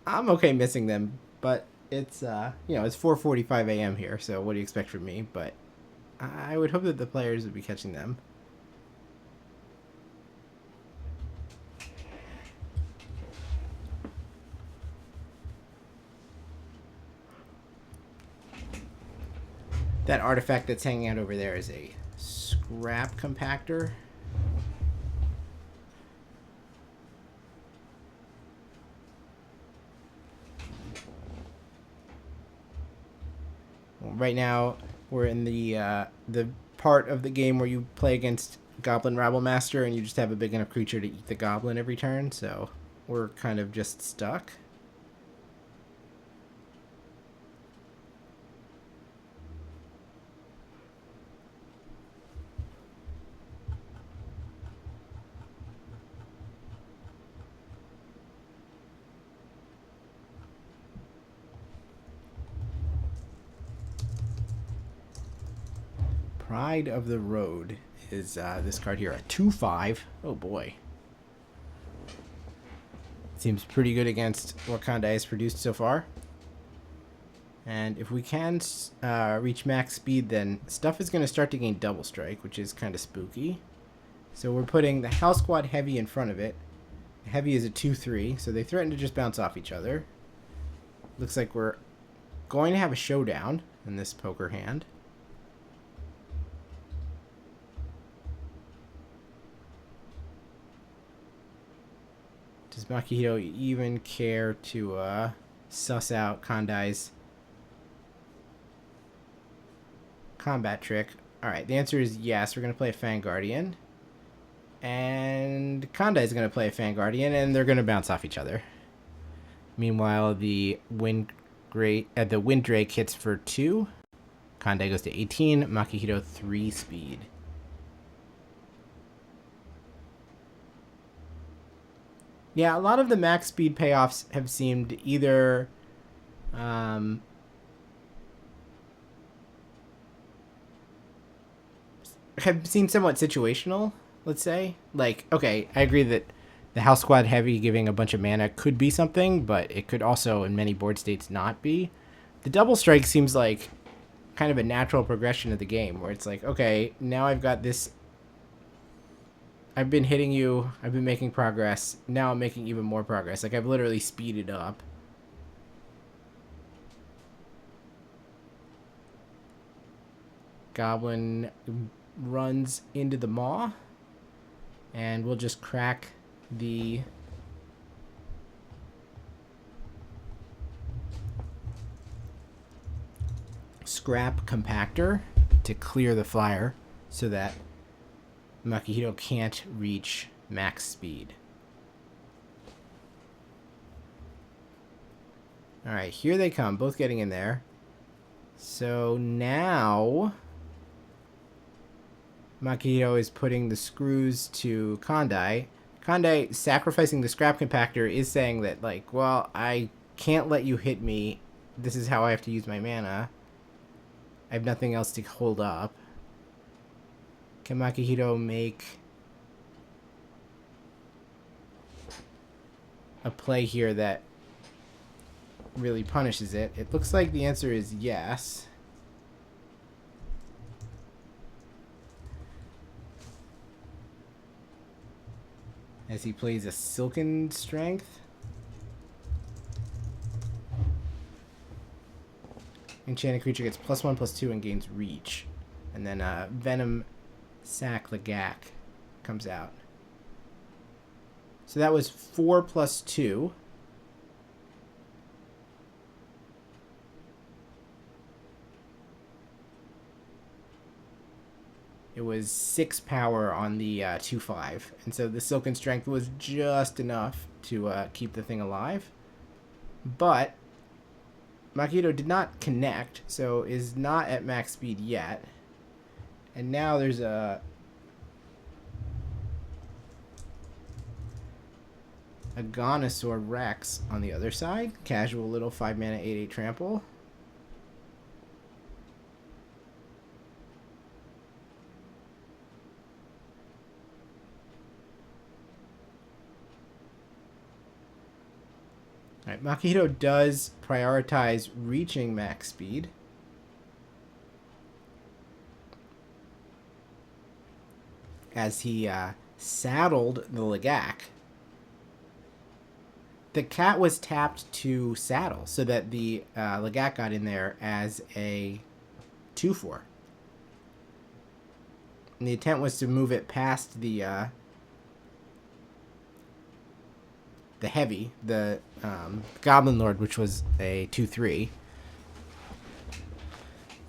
I'm okay missing them, but it's you know, it's 4:45 a.m. here, so what do you expect from me? But I would hope that the players would be catching them. That artifact that's hanging out over there is a scrap compactor. Right now, we're in the part of the game where you play against Goblin Rabble Master, and you just have a big enough creature to eat the goblin every turn. So we're kind of just stuck. Pride of the Road is this card here, a 2/5. Oh boy. Seems pretty good against what Kandai has produced so far. And if we can reach max speed, then stuff is going to start to gain double strike, which is kind of spooky. So we're putting the House Squad Heavy in front of it. Heavy is a 2/3, so they threaten to just bounce off each other. Looks like we're going to have a showdown in this poker hand. Does Makihito even care to suss out Kandai's combat trick? Alright, the answer is yes. We're going to play a Fang Guardian. And Kandai's going to play a Fang Guardian, and they're going to bounce off each other. Meanwhile, the Wind Drake hits for 2. Kandai goes to 18. Makihito 3 speed. Yeah, a lot of the max speed payoffs have seemed either have seemed somewhat situational, let's say. Like, okay, I agree that the House Squad Heavy giving a bunch of mana could be something, but it could also, in many board states, not be. The double strike seems like kind of a natural progression of the game, where it's like, okay, now I've got this. I've been hitting you. I've been making progress. Now I'm making even more progress. Like, I've literally speeded up. Goblin runs into the maw. And we'll just crack the scrap compactor to clear the flyer so that Makihito can't reach max speed. Alright, here they come, both getting in there. So now Makihito is putting the screws to Kandai. Kandai sacrificing the scrap compactor is saying that, like, well, I can't let you hit me. This is how I have to use my mana. I have nothing else to hold up. Can Makihito make a play here that really punishes it? It looks like the answer is yes. As he plays a Silken Strength. Enchanted creature gets +1/+2 and gains reach. And then Venom Sack Lagak comes out. So that was 4/+2. was 6 power on the 2-5, and so the Silken Strength was just enough to keep the thing alive. But Makito did not connect, so is not at max speed yet. And now there's a Gonosaur Rex on the other side. Casual little 5-mana 8/8 trample. Alright, Makito does prioritize reaching max speed. As he saddled the Lagak. The cat was tapped to saddle so that the Lagak got in there as a 2/4. And the intent was to move it past the heavy, the Goblin Lord, which was a 2/3.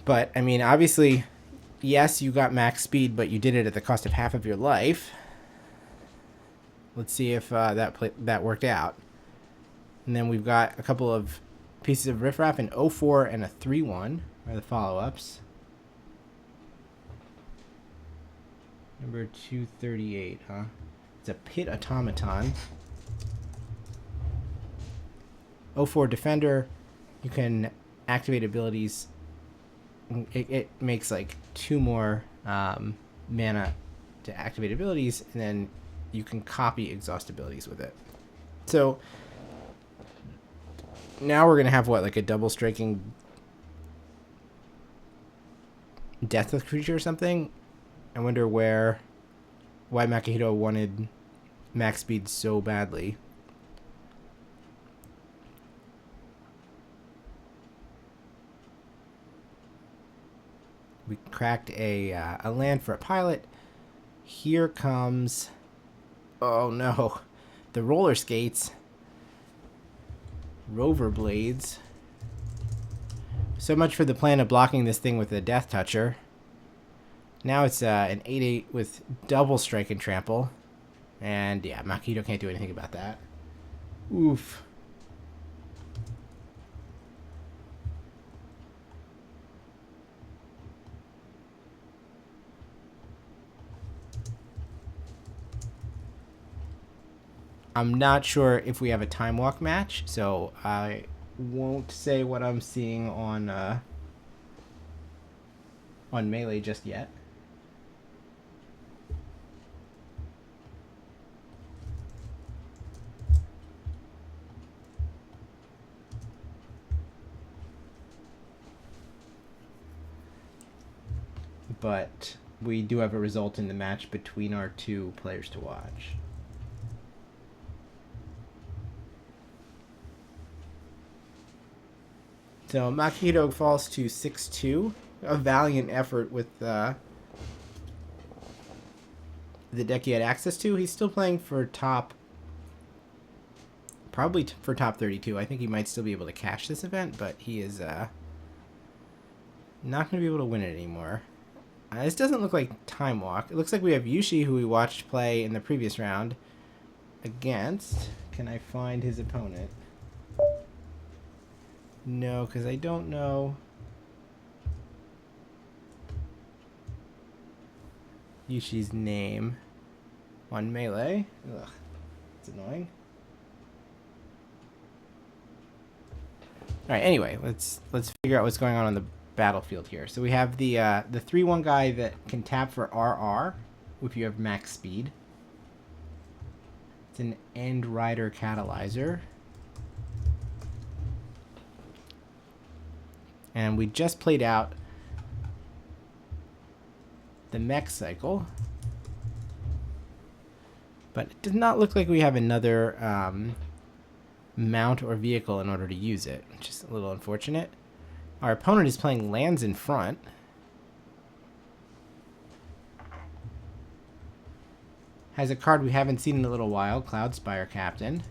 But, I mean, obviously, yes, you got max speed, but you did it at the cost of half of your life. Let's see if that worked out. And then we've got a couple of pieces of riffraff, an 0/4 and a 3/1 are the follow-ups. Number 238, huh? It's a Pit Automaton. 0/4 Defender. You can activate abilities. It makes like 2 more mana to activate abilities, and then you can copy exhaust abilities with it. So now we're gonna have what, like a double striking Deathless creature or something? I wonder why Makito wanted max speed so badly. We cracked a land for a pilot. Here comes, oh no, the roller skates. Rover blades. So much for the plan of blocking this thing with a Death Toucher. Now it's an 8/8 with double strike and trample. And yeah, Makito can't do anything about that. Oof. I'm not sure if we have a time walk match, so I won't say what I'm seeing on Melee just yet. But we do have a result in the match between our two players to watch. So Makito falls to 6-2. A valiant effort with the deck he had access to. He's still playing for probably for top 32. I think he might still be able to cash this event, but he is not going to be able to win it anymore. This doesn't look like Time Walk. It looks like we have Yushi, who we watched play in the previous round, against... Can I find his opponent? No, because I don't know Yushi's name on Melee. Ugh, it's annoying. All right. Anyway, let's figure out what's going on the battlefield here. So we have the 3/1 guy that can tap for RR if you have max speed. It's an End Rider Catalyzer. And we just played out the mech cycle. But it does not look like we have another mount or vehicle in order to use it, which is a little unfortunate. Our opponent is playing lands in front. Has a card we haven't seen in a little while, Cloudspire Captain.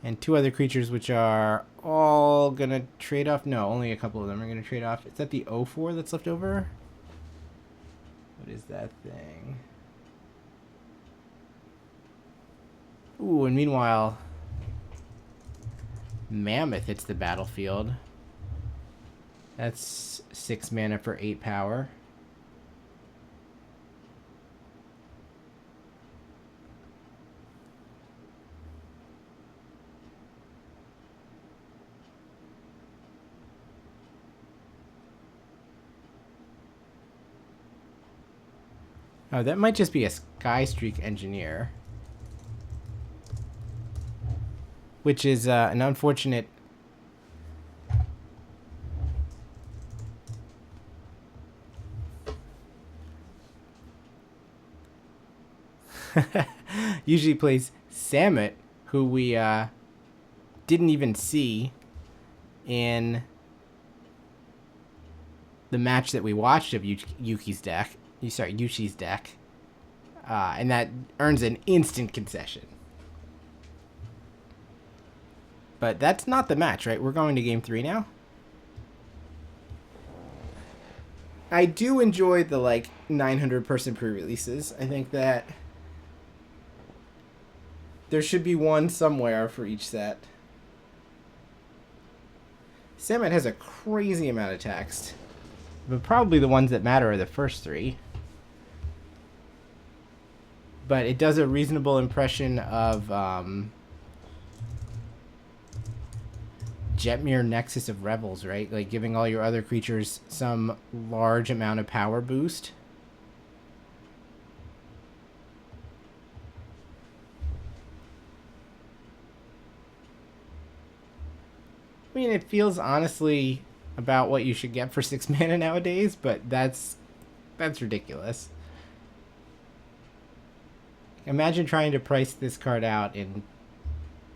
And 2 other creatures which are all gonna trade off. No, only a couple of them are gonna trade off. Is that the 0-4 that's left over? What is that thing? Ooh, and meanwhile, Mammoth hits the battlefield. That's 6 mana for 8 power. Oh, that might just be a Sky Streak Engineer. Which is an unfortunate... Usually plays Samet, who we didn't even see in the match that we watched of Yuki's deck. Sorry, Yushi's deck. And that earns an instant concession. But that's not the match, right? We're going to game 3 now. I do enjoy the, like, 900-person pre-releases. I think that there should be one somewhere for each set. Samet has a crazy amount of text. But probably the ones that matter are the first 3. But it does a reasonable impression of Jetmir Nexus of Revels, right? Like giving all your other creatures some large amount of power boost. I mean, it feels honestly about what you should get for 6 mana nowadays, but that's ridiculous. Imagine trying to price this card out in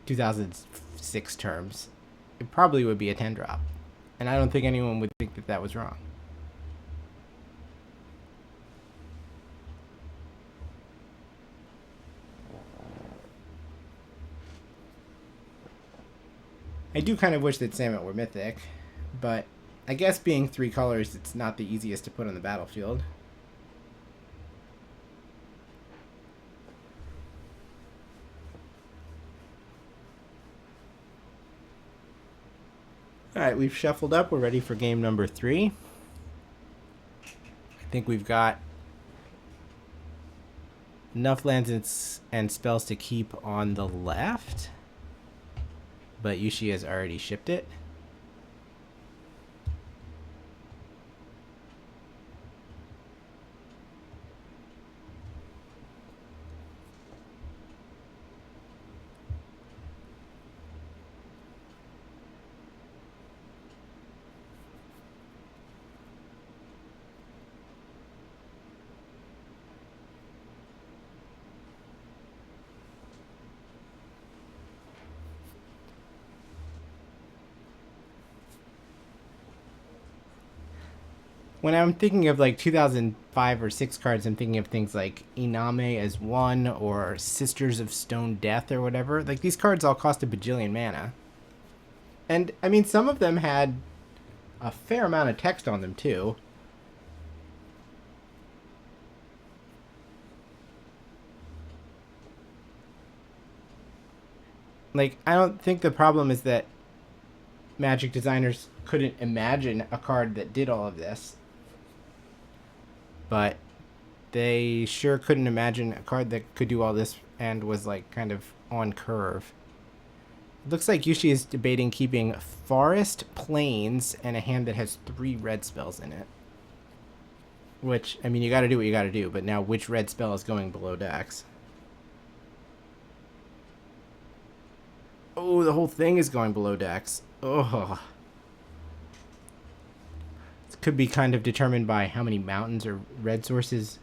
2006 terms. It probably would be a 10-drop. And I don't think anyone would think that that was wrong. I do kind of wish that Samet were mythic, but I guess being 3 colors, it's not the easiest to put on the battlefield. Alright, we've shuffled up. We're ready for game number 3. I think we've got enough lands and spells to keep on the left. But Yushi has already shipped it. When I'm thinking of like 2005 or 6 cards, I'm thinking of things like Iname as 1 or Sisters of Stone Death or whatever. Like these cards all cost a bajillion mana. And I mean, some of them had a fair amount of text on them too. Like, I don't think the problem is that Magic designers couldn't imagine a card that did all of this. But they sure couldn't imagine a card that could do all this and was like kind of on curve. It looks like Yushi is debating keeping Forest, Plains, and a hand that has 3 red spells in it. Which, I mean, you gotta do what you gotta do, but now which red spell is going below decks? Oh, the whole thing is going below decks. Oh. Could be kind of determined by how many mountains or red sources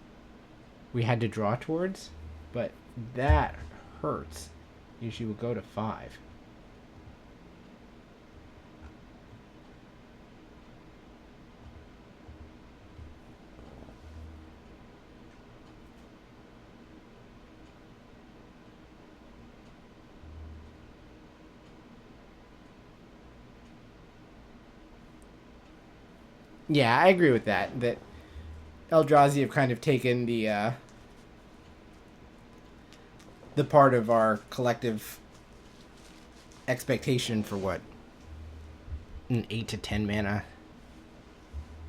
we had to draw towards, but that hurts. Usually would go to 5. Yeah, I agree with that. That Eldrazi have kind of taken the part of our collective expectation for what an 8 to 10 mana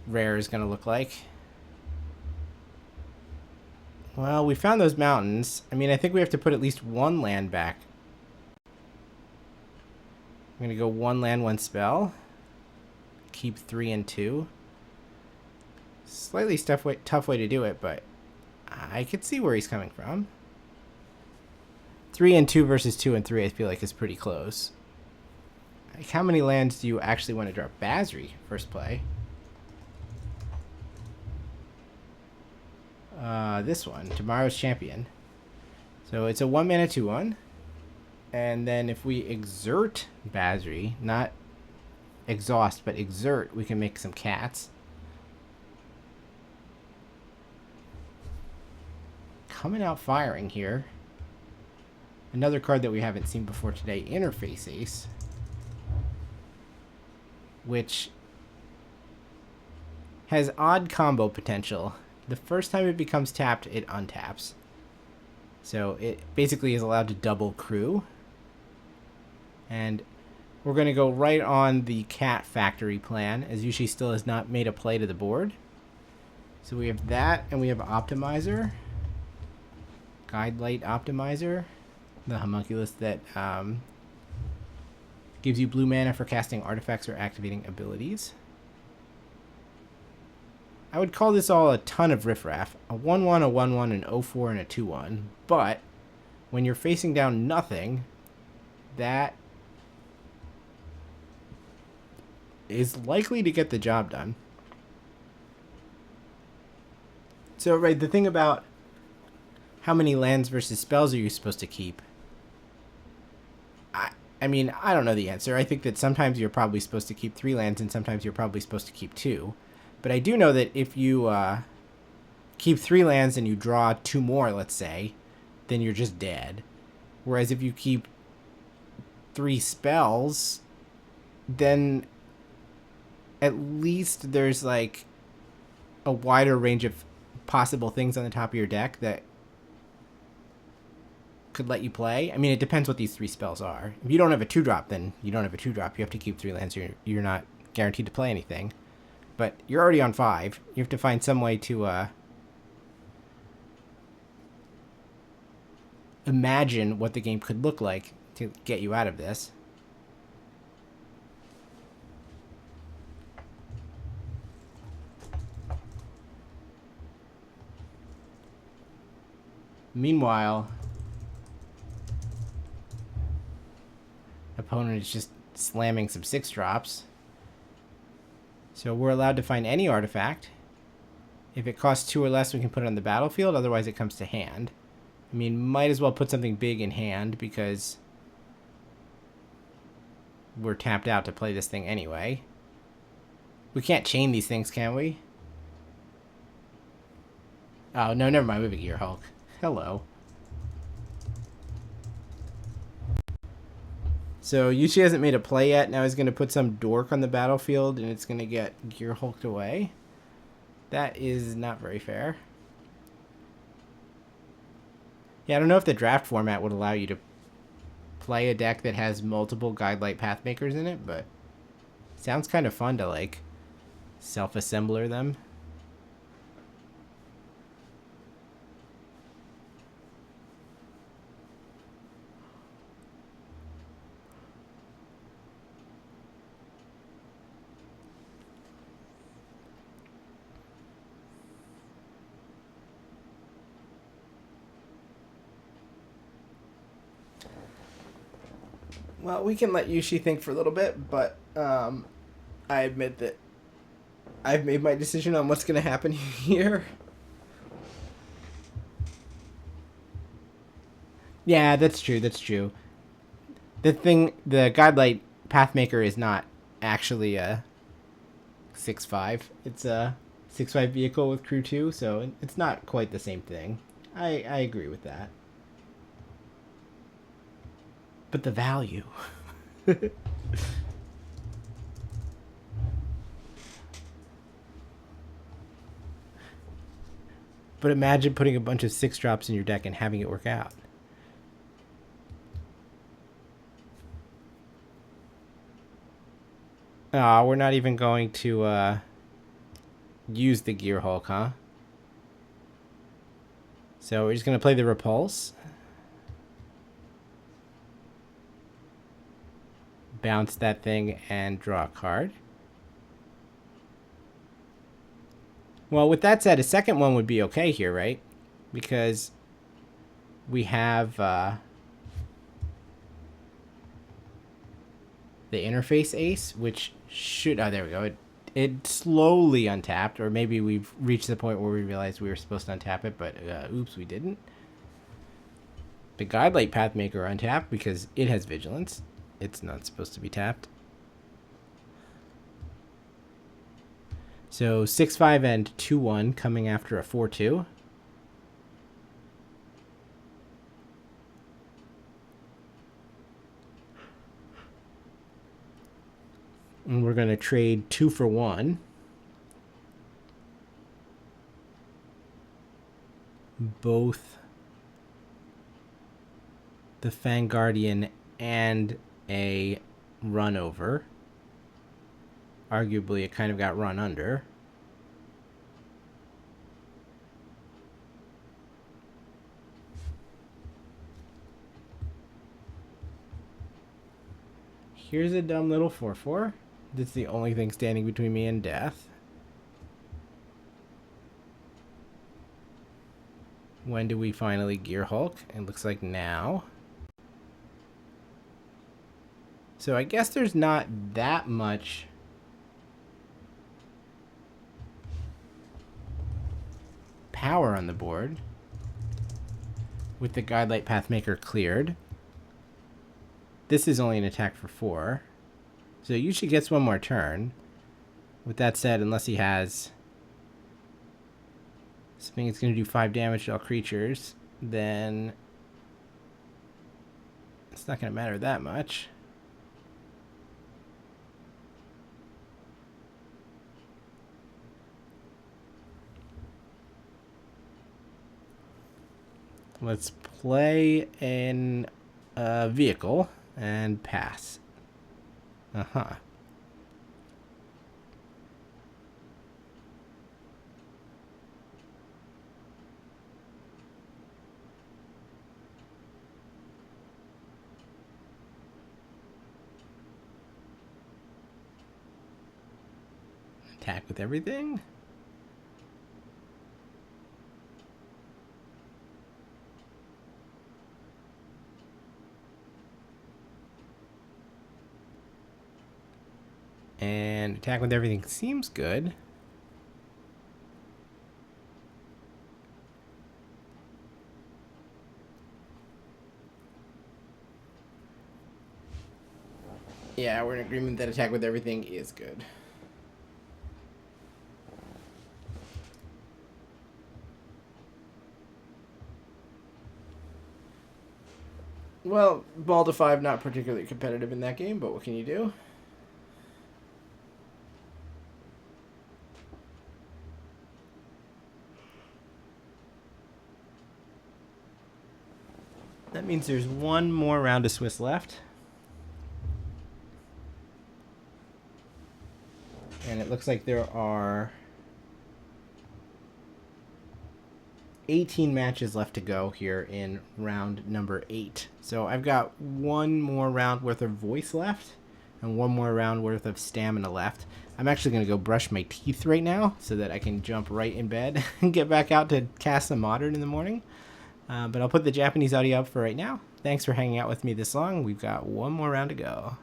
rare is going to look like. Well, we found those mountains. I mean, I think we have to put at least one land back. I'm going to go 1 land, 1 spell. Keep 3 and 2. Slightly tough way to do it, but I could see where he's coming from. 3 and 2 versus 2 and 3 I feel like is pretty close. Like, how many lands do you actually want to drop? Basri, first play. This one, Tomorrow's Champion. So it's a 1 mana 2/1. And then if we exert Basri, not exhaust, but exert, we can make some cats. Coming out firing here. Another card that we haven't seen before today, Interface Ace. Which has odd combo potential. The first time it becomes tapped, it untaps. So it basically is allowed to double crew. And we're going to go right on the Cat Factory plan, as Yushi still has not made a play to the board. So we have that, and we have Optimizer. Guidelight Optimizer. The homunculus that gives you blue mana for casting artifacts or activating abilities. I would call this all a ton of riffraff. A 1/1, a 1/1, an 0/4, and a 2/1. But when you're facing down nothing, that is likely to get the job done. So, right, the thing about how many lands versus spells are you supposed to keep? I mean, I don't know the answer. I think that sometimes you're probably supposed to keep 3 lands and sometimes you're probably supposed to keep 2. But I do know that if you keep 3 lands and you draw 2 more, let's say, then you're just dead. Whereas if you keep 3 spells, then at least there's like a wider range of possible things on the top of your deck that could let you play. I mean, it depends what these 3 spells are. If you don't have a 2-drop, then you don't have a 2-drop. You have to keep 3 lands. You're not guaranteed to play anything. But you're already on 5. You have to find some way to imagine what the game could look like to get you out of this. Meanwhile, opponent is just slamming some 6-drops. So we're allowed to find any artifact. If it costs 2 or less, we can put it on the battlefield. Otherwise, it comes to hand. I mean, might as well put something big in hand because we're tapped out to play this thing anyway. We can't chain these things, can we? Oh, no, never mind. We have a Gear Hulk. Hello. So Yushi hasn't made a play yet. Now he's going to put some dork on the battlefield and it's going to get Gear Hulked away. That is not very fair. Yeah, I don't know if the draft format would allow you to play a deck that has multiple Guidelight Pathmakers in it, but it sounds kind of fun to, like, self-assembler them. Well, we can let Yushi think for a little bit, but I admit that I've made my decision on what's going to happen here. Yeah, that's true, that's true. The Guidelight Pathmaker is not actually a 6/5. It's a 6/5 vehicle with crew 2, so it's not quite the same thing. I agree with that. But the value. But imagine putting a bunch of 6-drops in your deck and having it work out. Aw, we're not even going to use the Gear Hulk, huh? So we're just going to play the Repulse. Bounce that thing and draw a card. Well, with that said, a second one would be okay here, right? Because we have the Interface Ace, which should... Oh, there we go. It slowly untapped, or maybe we've reached the point where we realized we were supposed to untap it, but oops, we didn't. The Guidelight Pathmaker untapped because it has Vigilance. It's not supposed to be tapped. So 6/5 and 2/1 coming after a 4/2. And we're going to trade 2 for 1. Both the Fang Guardian and a run over. Arguably, it kind of got run under. Here's a dumb little 4/4. That's the only thing standing between me and death. When do we finally Gear Hulk? It looks like now. So I guess there's not that much power on the board with the Guidelight Pathmaker cleared. This is only an attack for 4. So it usually gets one more turn. With that said, unless he has something that's going to do 5 damage to all creatures, then it's not going to matter that much. Let's play in a vehicle and pass. Uh-huh. Attack with everything? And attack with everything seems good. Yeah, we're in agreement that attack with everything is good. Well, ball to 5, not particularly competitive in that game, but what can you do? That means there's one more round of Swiss left. And it looks like there are 18 matches left to go here in round number 8. So I've got one more round worth of voice left and one more round worth of stamina left. I'm actually going to go brush my teeth right now so that I can jump right in bed and get back out to cast some Modern in the morning. But I'll put the Japanese audio up for right now. Thanks for hanging out with me this long. We've got one more round to go.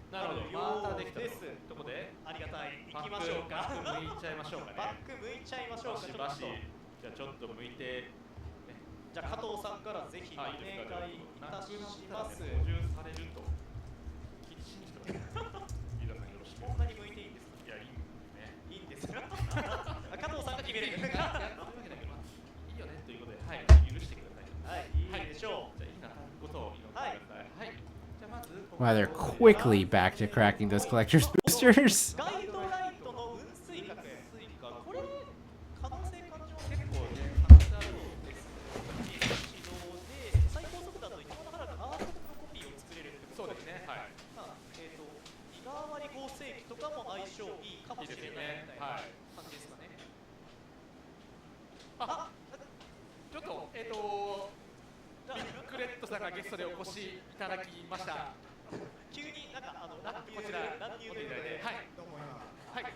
なるほど、またできたとこでありがたい。行きましょうか。バック向いちゃいましょうかね。バック向いちゃいましょうか。バシバシ。じゃあちょっと向いて。じゃあ加藤さんからぜひお願いいたします。補充されると。信じてください。飯田さんよろしく。こんなに向いていいんですか。いやいいね。いいんですか。加藤さんが決める。いいよねということで、はい、許してください。はい、いいでしょう。じゃあいいなことを祈ってください。はい。じゃあまず Wow, they're quickly back to cracking those collector's boosters. ガイドライトの運水角、これ可能性感情結構ね、可能性あるんですけど、指導で最高速度だと一番長らくアートのコピーを作れるってことで、そうですね。はい。まあ日替わり合成機とかも相性いいかもしれないみたいな感じですかね。あ、ちょっとビッグレッドさんがゲストでお越しいただきました。急になんかこちら乱入というかで、はい、どうも今、はい、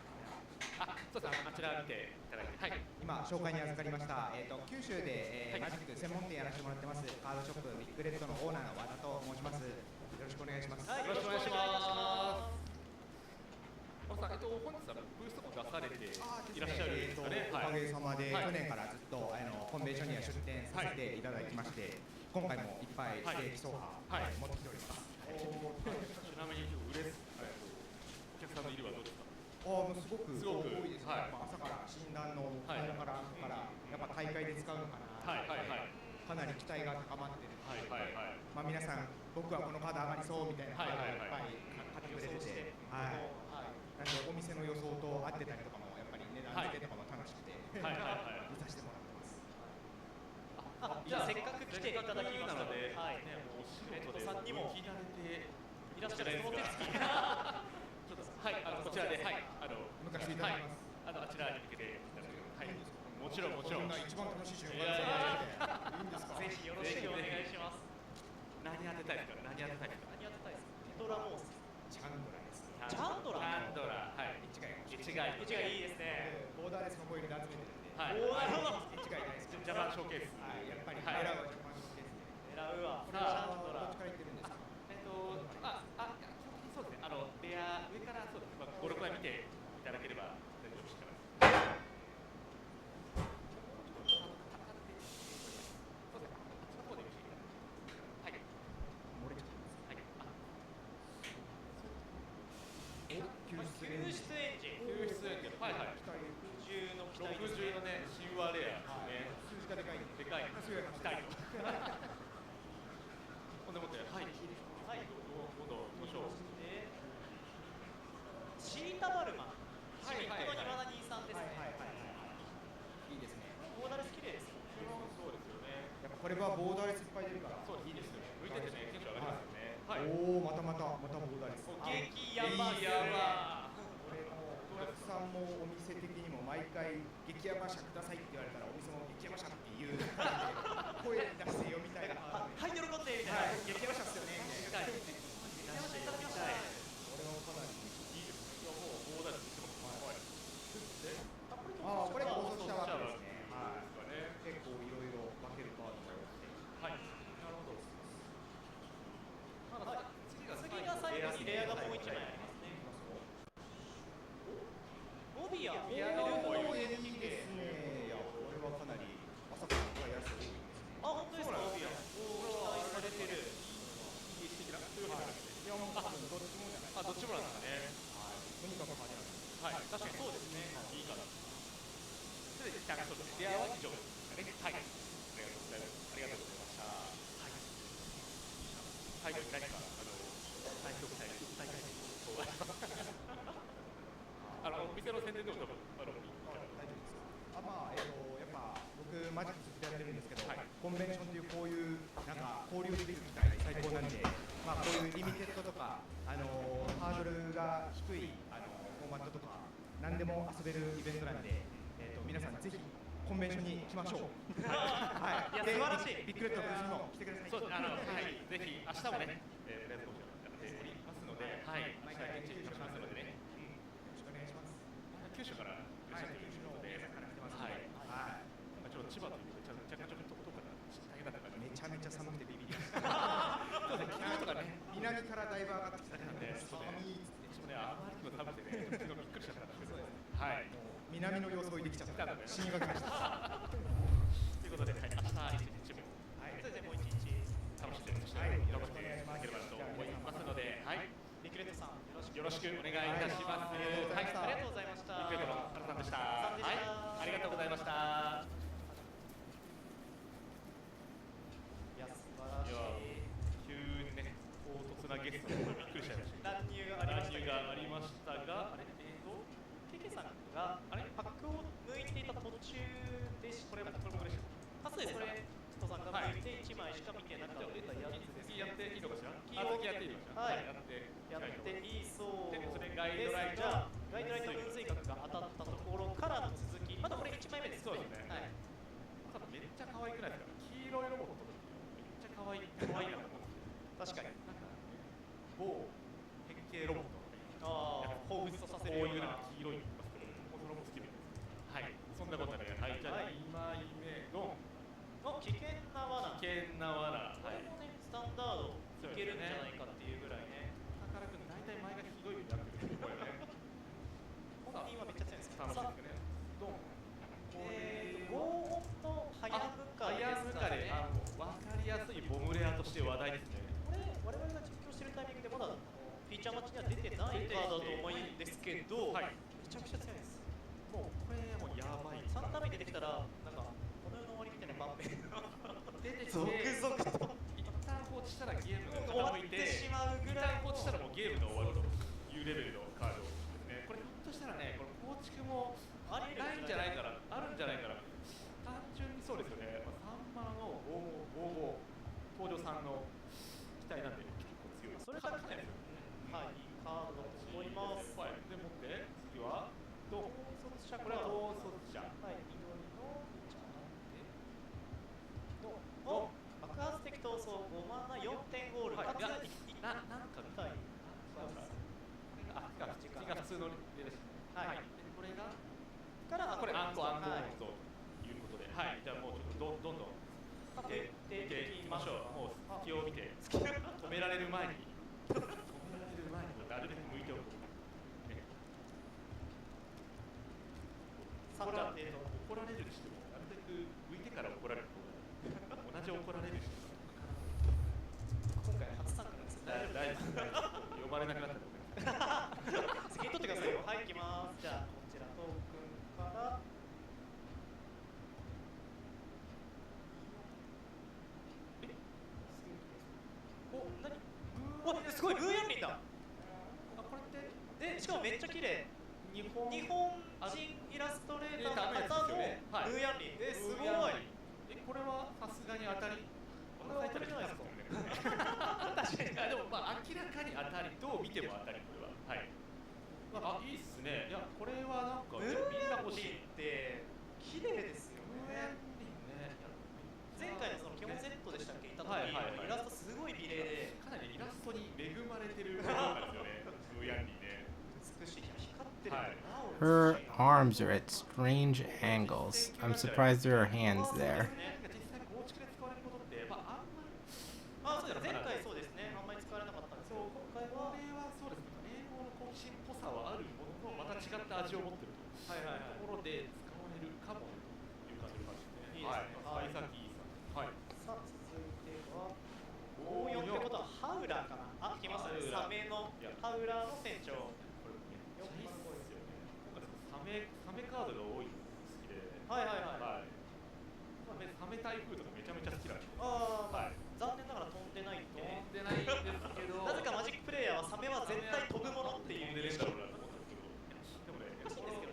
あ、そうです、あちら見ていただいて、はい、今紹介に預かりました、九州で、マジック専門店やらせてもらってますカードショップビッグレッドのオーナーの和田と申します。よろしくお願いします。はい、よろしくお願いします。本日はブースも出されていらっしゃるんですかね。おかげさまで、去年からずっとコンベンションには出店させていただきまして、今回もいっぱいステーキソファー持ってきております。ちなみにお客さんの入りはどうですか。すごく多いですね。朝から診断のからやっぱ大会で使うのかな。かなり期待が高まってる。皆さん僕はこのカード上がりそうみたいなカードをいっぱい買ってくれてて、なんでお店の予想と合ってたりとかもやっぱり値段付けとかも楽しくて見させてもらってます。じゃあせっかく来ていただきましたので、お仕事でさんにも聞き慣れていらっしゃるその手つきはい、こちらで、はい、向かせていただきます。あちらに向けていただく。はい、もちろんもちろん。一番楽しい瞬間です。いいんですか。ぜひよろしくお願いします。何当てたいですか。何当てたいですか。何当てたいですか。テトラモース。チャンドラです。チャンドラ。はい。一概いいですね。ボーダーレスのホイールで集めてるんで。はい。おー、なるほど。一概ないです。ジャパンショーケース。やっぱり狙うはジャパンショーケース。狙うわ。これはどっちから言ってるんですか。そうですね。レア上からそうです。5、6枚見ていただければ大丈夫です。救出エンジン。はいはい。60のね、シンワーレアね。数字がでかい。でかい。期待。ほんでもって、はい。はい。今度どうしよう。シータバルマン。シミットのニマナ兄さんですね。いいですね。ボーダーレス綺麗ですよ。そうですよね。やっぱこれはボーダーレスいっぱい出るから。そういいですよね。向いててね、テンション上がりますよね。はい。おお、またボーダーレス。激ヤバ。これもお客さんもお店的にも毎回激ヤバ車くださいって言われたらお店も激ヤバ車っていう声出してよみたいな。はい喜んでみたいな。激ヤバ車っすよね。激ヤバ車いただきました。これもかなりいいですね。もうボーダーレスしてます。はい。これも放送したわけですね。はい。結構いろいろ分けるカードが多くて。はい。なるほど。次が最後にレアがもう1枚ありますね。モビア。ビアの方もいいですね。いや、これはかなり朝から使いやすいですね。あ、本当ですか。モビア。期待されてる。いい素敵な。というわけで。いや、もうどっちもじゃない。どっちもなんですね。はい。とにかく派手なんです。はい。確かにそうですね。いいかな。それでそうです。レアは以上ですね。はい。ありがとうございました。はい。最後に何か大丈夫したいお店の宣伝でも多分大丈夫ですか。やっぱ僕マジックずっとやってるんですけど、コンベンションっていうこういうなんか交流できる機会最高なんで、こういうリミテッドとかハードルが低いフォーマットとか何でも遊べるイベントなんで、皆さんぜひコンベンションに来ましょう。はい。いや素晴らしい。ビッグレッドブースにも来てください。そうはいぜひ明日もねレースコンベンションやっておりますので、はい。毎回現地に来ますのでね。よろしくお願いします。九州からいらっしゃっているので、はい。ちょっと千葉というめちゃめちゃ遠かった大変だったからめちゃめちゃ寒くてビビりました。そうですね。昨日とかね南からだいぶ上がってきたんで寒いっつって。ちょっとねあまりにも寒くてねちょっとびっくりしちゃったんですけど、はい。南の様子を入れてきちゃったので新が来ました。ということで、明日一日も、それでもう一日楽しんで頑張っていただければと思いますので、はい。ビッグレッドさんよろしくお願いいたします。はい、ありがとうございました。ビッグレッドの原さんでした。はい、ありがとうございました。いや、素晴らしい。急にね、唐突なゲゲストびっくりしちゃいました。乱入がありましたが、ケケさんがパックを抜いていた途中でした。これ僕でした。そうです。これ人さんが抜いて1枚しか見てなかったやつです。やっていいのかしら？やっていいそうです。ガイドライト、じゃあガイドライト分水角が当たったところからの続き。まだこれ1枚目です。そうですね。はい。めっちゃ可愛くないですか？黄色いロボットめっちゃ可愛いなと思って。確かに。某変形ロボット。彷彿とさせるような黄色いそれも好きです。はい。そんなことで、はい。じゃあ2枚目の危険な罠。はい。これもねスタンダードいけるんじゃないかっていうぐらいね。宝くん大体前がひどい目になってるこれね。本人はめっちゃ強いですけど。楽しいですね。ドン。ゴーンの早向かで分かりやすいボムレアとして話題ですね。これ我々が実況してるタイミングでまだフィーチャーマッチには出てないカードだと思うんですけど、めちゃくちゃ強いです。もうこれもやばい。3ダメ出てきたらなんかこの世の終わりみたいな盤面出てきて続々と一旦放置したらゲームが終わってしまうぐらい。一旦放置したらもうゲームが終わるというレベルのカードですね。これひょっとしたらね、この構築もないんじゃないかな、あるんじゃないかな。単純にそうですよね。3マナの55登場さんの期待なんで結構強い。それからかなりはい、いいカードだと思います。はい、でもって次は統率者。これは統率者。はい、緑の爆発的闘争5マナ 4.5 ゴール。はい、かつなんかみたい。次が普通の例です。はい。これがこれアンコということで、はい。じゃあもうちょっとどんどん見ていきましょう。もう隙を見て止められる前になるべく向いておく。怒られる人もなるべく浮いてから怒られる。同じ怒られる人。今回初参加なんですよ。大丈夫。呼ばれなくなったので。責任取ってくださいよ。はい、行きます。じゃあこちらトークンからすごいルーヤンリンだ。これってしかもめっちゃ綺麗。日本人イラストレーターの方のルーヤンリン。すごい。これはさすがに当たり。これは当たりじゃないですか。確かに。でも明らかに当たり。どう見ても当たり。これは。はい。いいっすね。いやこれはなんかみんな欲しいって綺麗ですよね。前回のその基本セットでしたっけ、いた時イラストすごい美麗で、かなりイラストに恵まれてるなんですよね。ブーヤンリーね。美しい。光ってる。Her arms are at strange angles. I'm surprised there are hands there. 実際構築で使われることってあんまり。そうです。前回そうですね。あんまり使われなかったんですけど、今回はこれはそうですね。英語の好奇心っぽさはあるもののまた違った味を持ってるところで使われるかもという感じがしますね。いいですね。はい。幸先いいさん。はい。さあ続いては54ってことはハウラーかな。あ、来ましたね。サメのハウラーの船長。これめっちゃいいっすよね。サメカードが多いの好きで。はい。サメ台風とかめちゃめちゃ好きなんですよ。残念ながら飛んでないと。飛んでないんですけど。なぜかマジックプレイヤーはサメは絶対飛ぶものっていう。飛んでるんだろうなと思ったんですけど。でもね、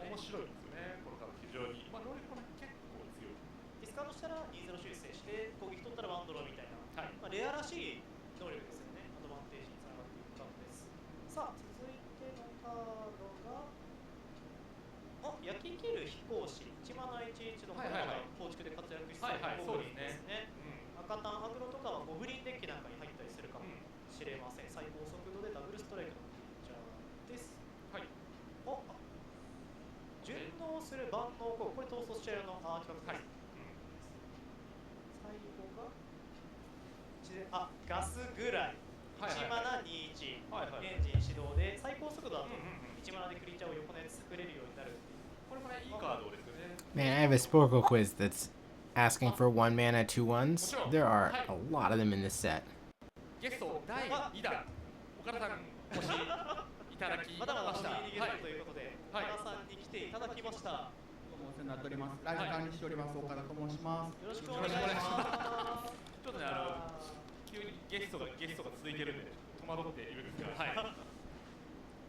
面白いですよね。このカード非常に。ローリコン結構強い。ディスカードしたら20修正して攻撃取ったらワンドローみたいな。レアらしい能力ですよね。アドバンテージにつながっていくカードです。さあ続いてのカードが焼き切る飛行士。1マナ11の構築で活躍しているゴブリンですね。赤タンアグロとかはゴブリンデッキなんかに入ったりするかもしれません。最高速度でダブルストライクのピッチャーです。順応する万能攻撃。これ逃走しちゃうの企画です。最後がガスぐらい。1マナ21、エンジン始動で最高速度だと1マナでクリーチャーを横のやつ作れるようになる。これもねいいカードですよね。Man, I have a Sporkle quiz that's asking for 1 mana 2 1s. There are a lot of them in this set. ゲスト第2弾岡田さんお越しいただきました。まだまだお見にゲストということで、岡田さんに来ていただきました。どうもお世話になっております。ライブ管理しております岡田と申します。よろしくお願いします。ちょっとね急にゲストが続いてるんで止戸惑っているんですが、はい。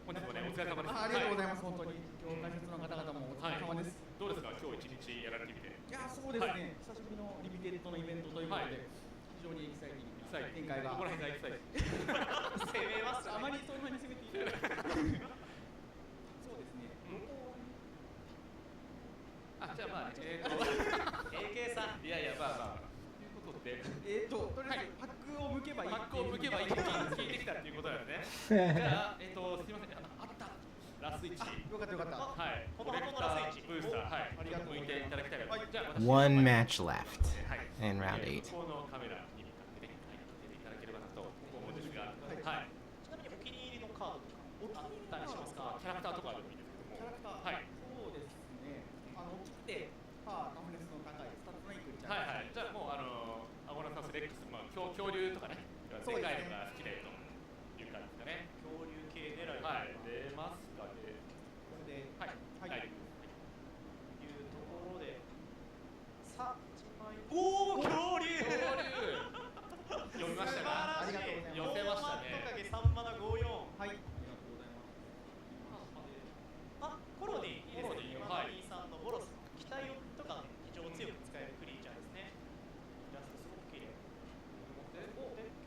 本日もね、お疲れ様です。ありがとうございます。本当に今日解説の方々もお疲れ様です。どうですか、今日一日やられてみて。いや、そうですね。久しぶりのリミテッドのイベントということで、非常にエキサイティングな展開が。どこら辺がエキサイティング？攻めます。あまりそんなに攻めていない。そうですね。あ、じゃあまあ、AK さん。いやいや、まあまあ。ということで、とりあえずパックを向けばいい。パックを向けばいいって聞いてきたっていうことだよね。じゃあ、すみません、あった。ラスイチ。よかったよかった。はい。この箱のラスイチ。ブースター、はい。ありがとう。向いていただきたいと思います。じゃあ、One match left in round 8. このカメラに向かってね、出ていただければなと思うんですが、はい。ちなみにお気に入りのカードとか、お気に入りたりしますか？キャラクターとかあるといいんですけども。キャラクター。はい。そうですね。切ってパワータフネスの高いスタッツのいくちゃん。はいはい。じゃあもうアゴラサスレックス、まあ恐竜とかね、世界のが好きだよという感じですかね。恐竜系狙い。はい。出ますかね。これで、はい。はい。いうところで、さあ1枚。おお、恐竜。読みましたか？ありがとうございます。寄せましたね。トカゲ3マナ54。はい。ありがとうございます。あ、コロニーいいですね。はい。さんのボロスの機体とか非常に強く使えるクリーチャーですね。イラストすごく綺麗。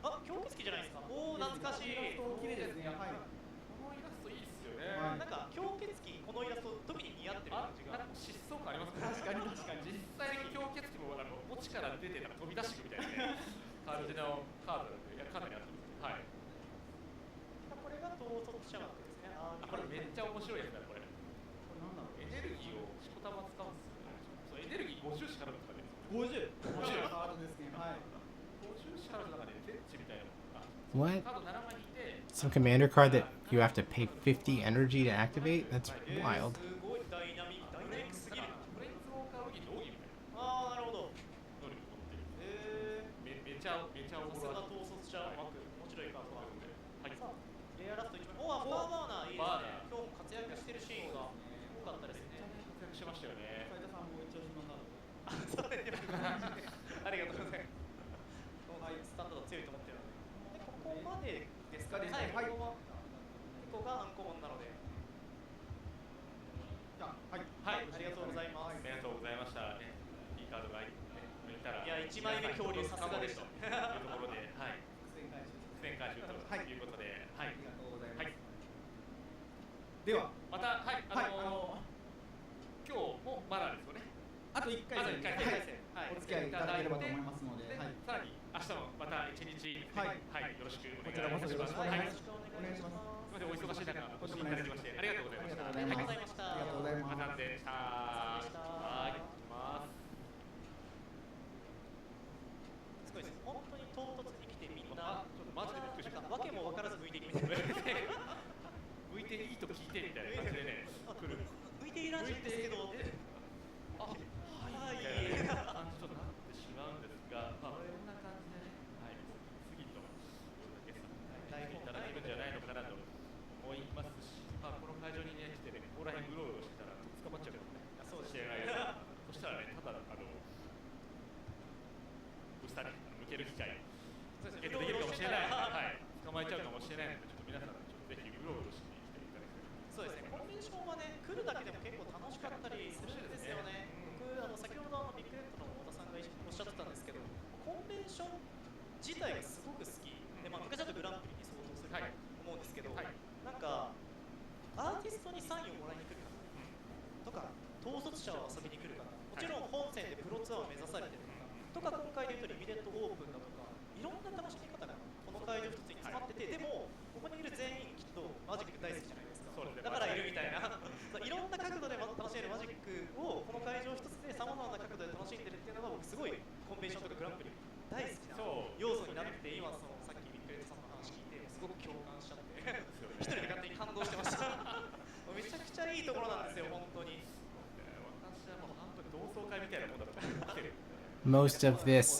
あ、狂気好きじゃないですか。おお、懐かしい。綺麗ですね。はい。このイラストいいっすよね。なんか狂気好きこのイラスト特に似合ってる感じが。疾走感ありますね。確かに確かに。実際に狂気付きも墓地から出てたら飛び出していくみたいなね感じのカードなんで、いやかなりあってますね。はい。これが統率者枠ですね。これめっちゃ面白いですね。これ。なんだろう。エネルギーをしこたま使うんですよね。そうエネルギー50しかあるんですかね。50。50カードですね。はい。50しかある中でゼッチみたいな。What? カード7枚引いて。Some commander card that you have to pay 50 energy to activate? That's wild. すごいダイナミックすぎる。プレイズウォーカーウギロギみたいな。ああ、なるほど。能力持ってる。めちゃおもろい。さすが統率者枠。面白いカードが。はい。レアラスト1枚。おお、バーナーいいですね。今日も活躍してるシーンが多かったですね。活躍しましたよね。斉田さんも一応島なので。あ、そうですね。ありがとうございます。はい、スタンダード強いと思ってるので。ここまでですかね。はい。ここがアンコモンなので。はい。はい、ありがとうございます。ありがとうございました。ね、いいカードが入って抜いたら。いや、1枚目恐竜さすがでした。というところで、はい。苦戦回収ということで、はい。ありがとうございます。はい。では、また、はい、今日もまだですよね。あと1回戦、お付き合いいただければと思いますので、さらに明日もまた1日、はい、よろしくお願いします。こちらこそよろしくお願いします。すみません、お忙しい中、お越しいただきまして、ありがとうございました。ありがとうございました。ありがとうございます。またでした。はい、行きます。すごいです。本当に唐突に来てみんな、ちょっとマジでびっくりしました。わけも分からず向いてきました。向いていいと聞いてみたいな感じでね、来る。向いていらっしゃるんですけど、あ、はい、みたいな感じとなってしまうんですが、まあ、こんな感じでね、はい、次とゲストにいただけるんじゃないのかなと思いますし、まあ、この会場にね、来てね、ここら辺うろうろしてたら捕まっちゃうかもね、そうです知らないよ。そしたらね、ただ、ブスターに向ける機会、ゲットできるかもしれない、はい、捕まえちゃうかもしれないので、ちょっと皆さん、ちょっとぜひうろうろしてきていただきたい。そうですね、コンベンションはね、来るだけでも結構楽しかったりするんですよね。僕、先ほどビッグネットの太田さんがおっしゃってたんですけど、コンベンション自体がすごく好きで、まあ、昔だとグランプリに相当すると思うんですけど、なんかアーティストにサインをもらいに来る方とか、統率者を遊びに来る方、もちろん本戦でプロツアーを目指されてる方とか、今回でいうとリミテッドオープンだとか、いろんな楽しみ方がこの会場一つに詰まってて、でもここにいる全員きっとマジック大好きじゃないですか。だからいるみたいな、いろんな角度で楽しめるマジックをこの会場一つでさまざまな角度で楽しんでるっていうのが僕すごいコンベンションとかグランプリ大好きな要素になってて、今そのさっきビッグレットさんの話聞いてすごく共感しちゃって一人で勝手に感動してましためちゃくちゃいいところなんですよ、本当に。私はもう本当に同窓会みたいなもんだと思ってる。Most of this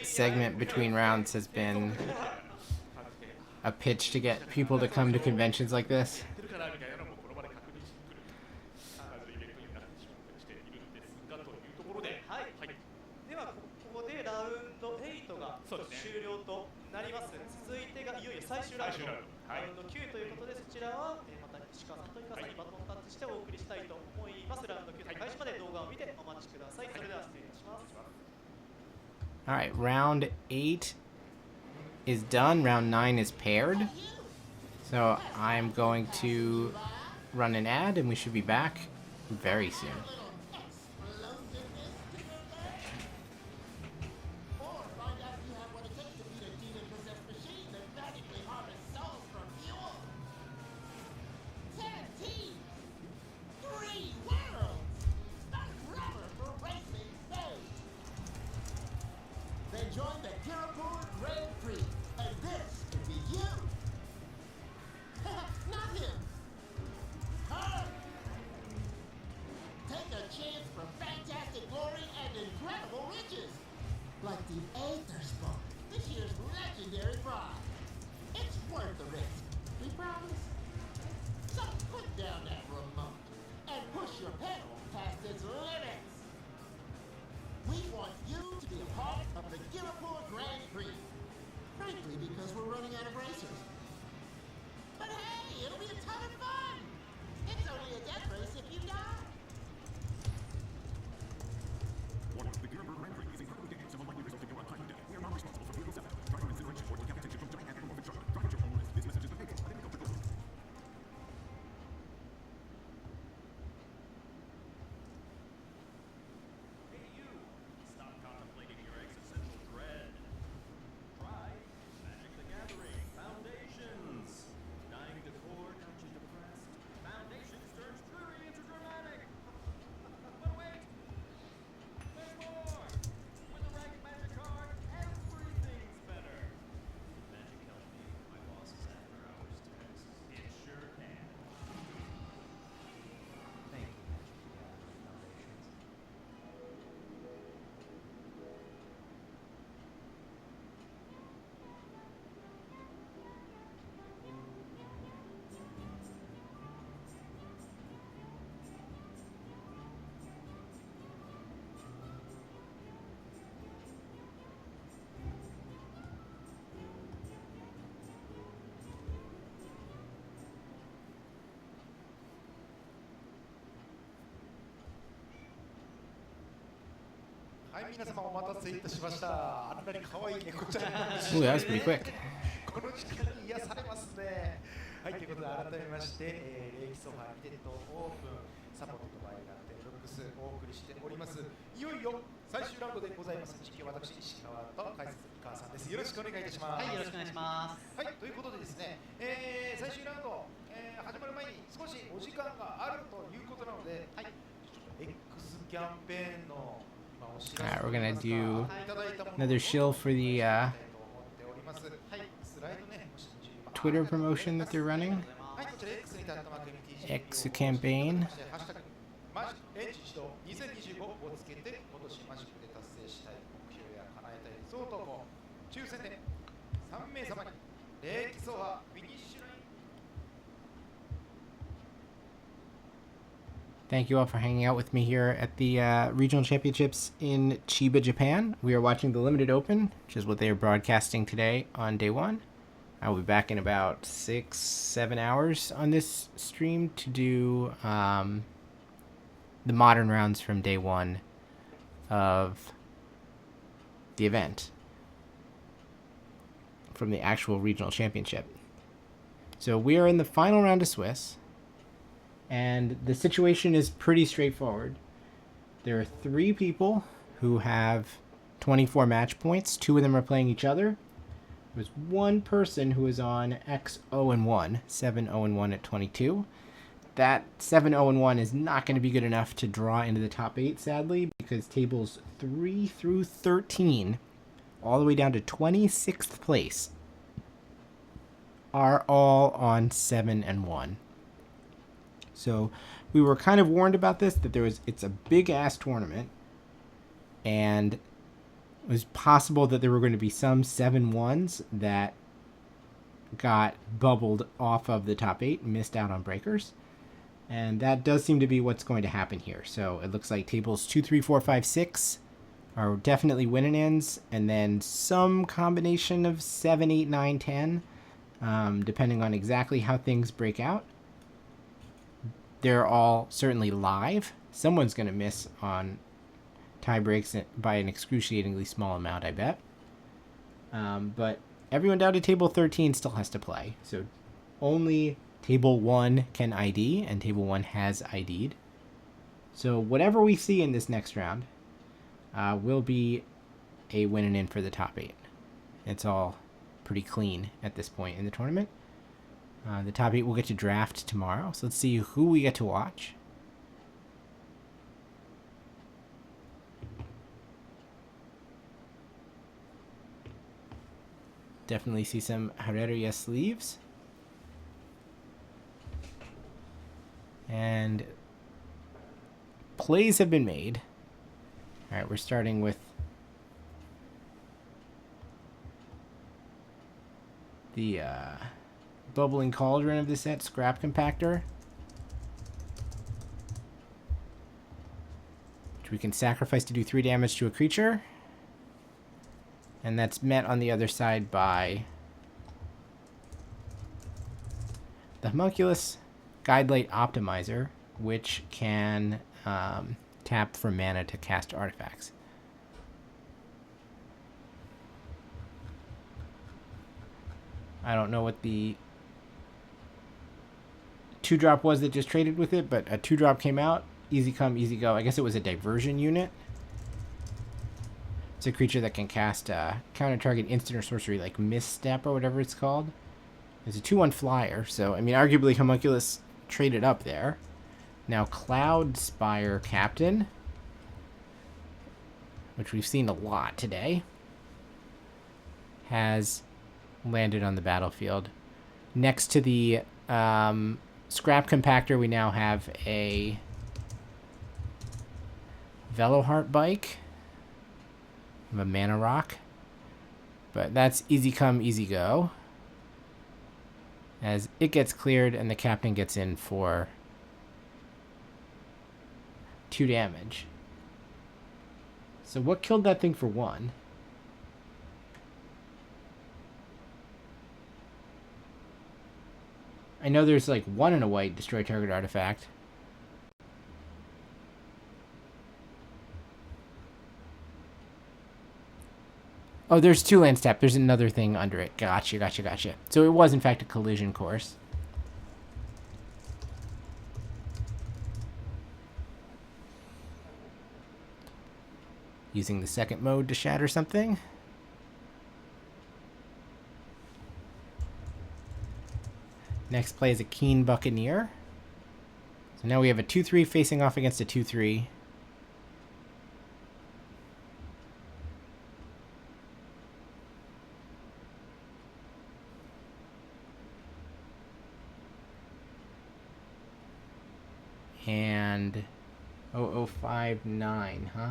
segment between rounds has been a pitch to get people to come to conventions like this. ではここでラウンド8が終了となります。続いてがいよいよ最終ラウンド、ラウンド9ということで、そちらは、また石川さんと井川さんにバトンタッチしてお送りしたいと思います。ラウンド9の開始まで動画を見てお待ちください。それでは失礼いたします。All right, round 8 is done. Round 9 is paired. So I'm going to run an ad, and we should be back very soon. Join the Kirapur Grand Prix, and this could be you. Not him. Her. Take a chance for fantastic glory and incredible riches, like the Aetherdrift, this year's legendary prize. It's worth the risk. We promise. So put down that remote and push your pedal past its limits. We want you to be a part of the Kirapur Grand Prix. Frankly, because we're running out of racers. But hey, it'll be a ton of fun. It's only a death race if you die. Warning, the Gearburg Grand Prix is incredibly dangerous and will likely result in your untimely death. We are not responsible for vehicle sabotage, driver incineration, or decapitation from giant anthropomorphic shark. Drive at your own risk. This message has been paid for by the agricultural government. Hey you! Stop contemplating your existential dread. Try Magic the Gathering Foundations. Dying decor got you depressed. Foundations turns dreary into dramatic. But wait! There's more! With the right magic card, everything's better. Magic helped me with my boss's after-hours text. It sure can. Thank you, Magic the Gathering Foundations.はい、皆様お待たせいたしました。あんなに可愛い猫ちゃん。 Ooh, that was pretty quick. この時間に癒されますね。はい、ということで改めまして、レイキソファーリテッドオープンサポートとワイガーテンロックスお送りしております。いよいよ最終ラウンドでございます。実況私石川と解説井川さんです。よろしくお願いいたします。はい、よろしくお願いします。はい、ということでですね、最終ラウンド、始まる前に少しお時間があるということなので、はい、ちょっと X キャンペーンの Alright, we're gonna do another shill for the Twitter promotion that they're running. X campaign. 2025をつけて今年マジックで達成したい目標や叶えたい理想とも抽選で3名様にレイキソファフィニッシュライン Thank you all for hanging out with me here at the regional championships in Chiba, Japan. We are watching the Limited Open, which is what they are broadcasting today on day 1. I will be back in about 6-7 hours on this stream to do the modern rounds from day 1 of the event from the actual regional championship. So we are in the final round of Swiss. And the situation is pretty straightforward. There are 3 people who have 24 match points. 2 of them are playing each other. There's 1 person who is on X0-1, 7-0-1 at 22. That 7-0-1 is not going to be good enough to draw into the top 8, sadly, because tables 3 through 13, all the way down to 26th place, are all on 7-1. So we were kind of warned about this, that it's a big ass tournament, and it was possible that there were going to be some 7-1s that got bubbled off of the top 8 and missed out on breakers. And that does seem to be what's going to happen here. So it looks like tables 2, 3, 4, 5, 6 are definitely winning ends, and then some combination of 7, 8, 9, 10, depending on exactly how things break out. They're all certainly live. Someone's going to miss on tie breaks by an excruciatingly small amount, I bet. But everyone down to table 13 still has to play. So only table 1 can ID, and table 1 has ID'd. So whatever we see in this next round will be a win and in for the top 8. It's all pretty clean at this point in the tournament. The top 8 will get to draft tomorrow, so let's see who we get to watch. Definitely see some Herreria sleeves. And plays have been made. All right, we're starting with the bubbling cauldron of the set, scrap compactor, which we can sacrifice to do 3 damage to a creature. And that's met on the other side by the Homunculus Guidelight Optimizer, which can tap for mana to cast artifacts. I don't know what the 2-drop was that just traded with it, but a 2-drop came out. Easy come, easy go. I guess it was a diversion unit. It's a creature that can cast counter target instant or sorcery, like Misstep or whatever it's called. It's a 2/1 flyer, so I mean, arguably Homunculus traded up there. Now Cloud Spire Captain, which we've seen a lot today, has landed on the battlefield. Next to the Scrap Compactor, we now have a Veloheart Bike, a Mana Rock, but that's easy come, easy go, as it gets cleared and the captain gets in for 2 damage. So what killed that thing for 1? I know there's like 1 and a white, destroy target artifact. Oh, there's 2 lands tapped. There's another thing under it. Gotcha, gotcha, gotcha. So it was, in fact, a collision course. Using the second mode to shatter something. Next play is a Keen Buccaneer. So now we have a 2/3 facing off against a 2/3. And 0059, huh?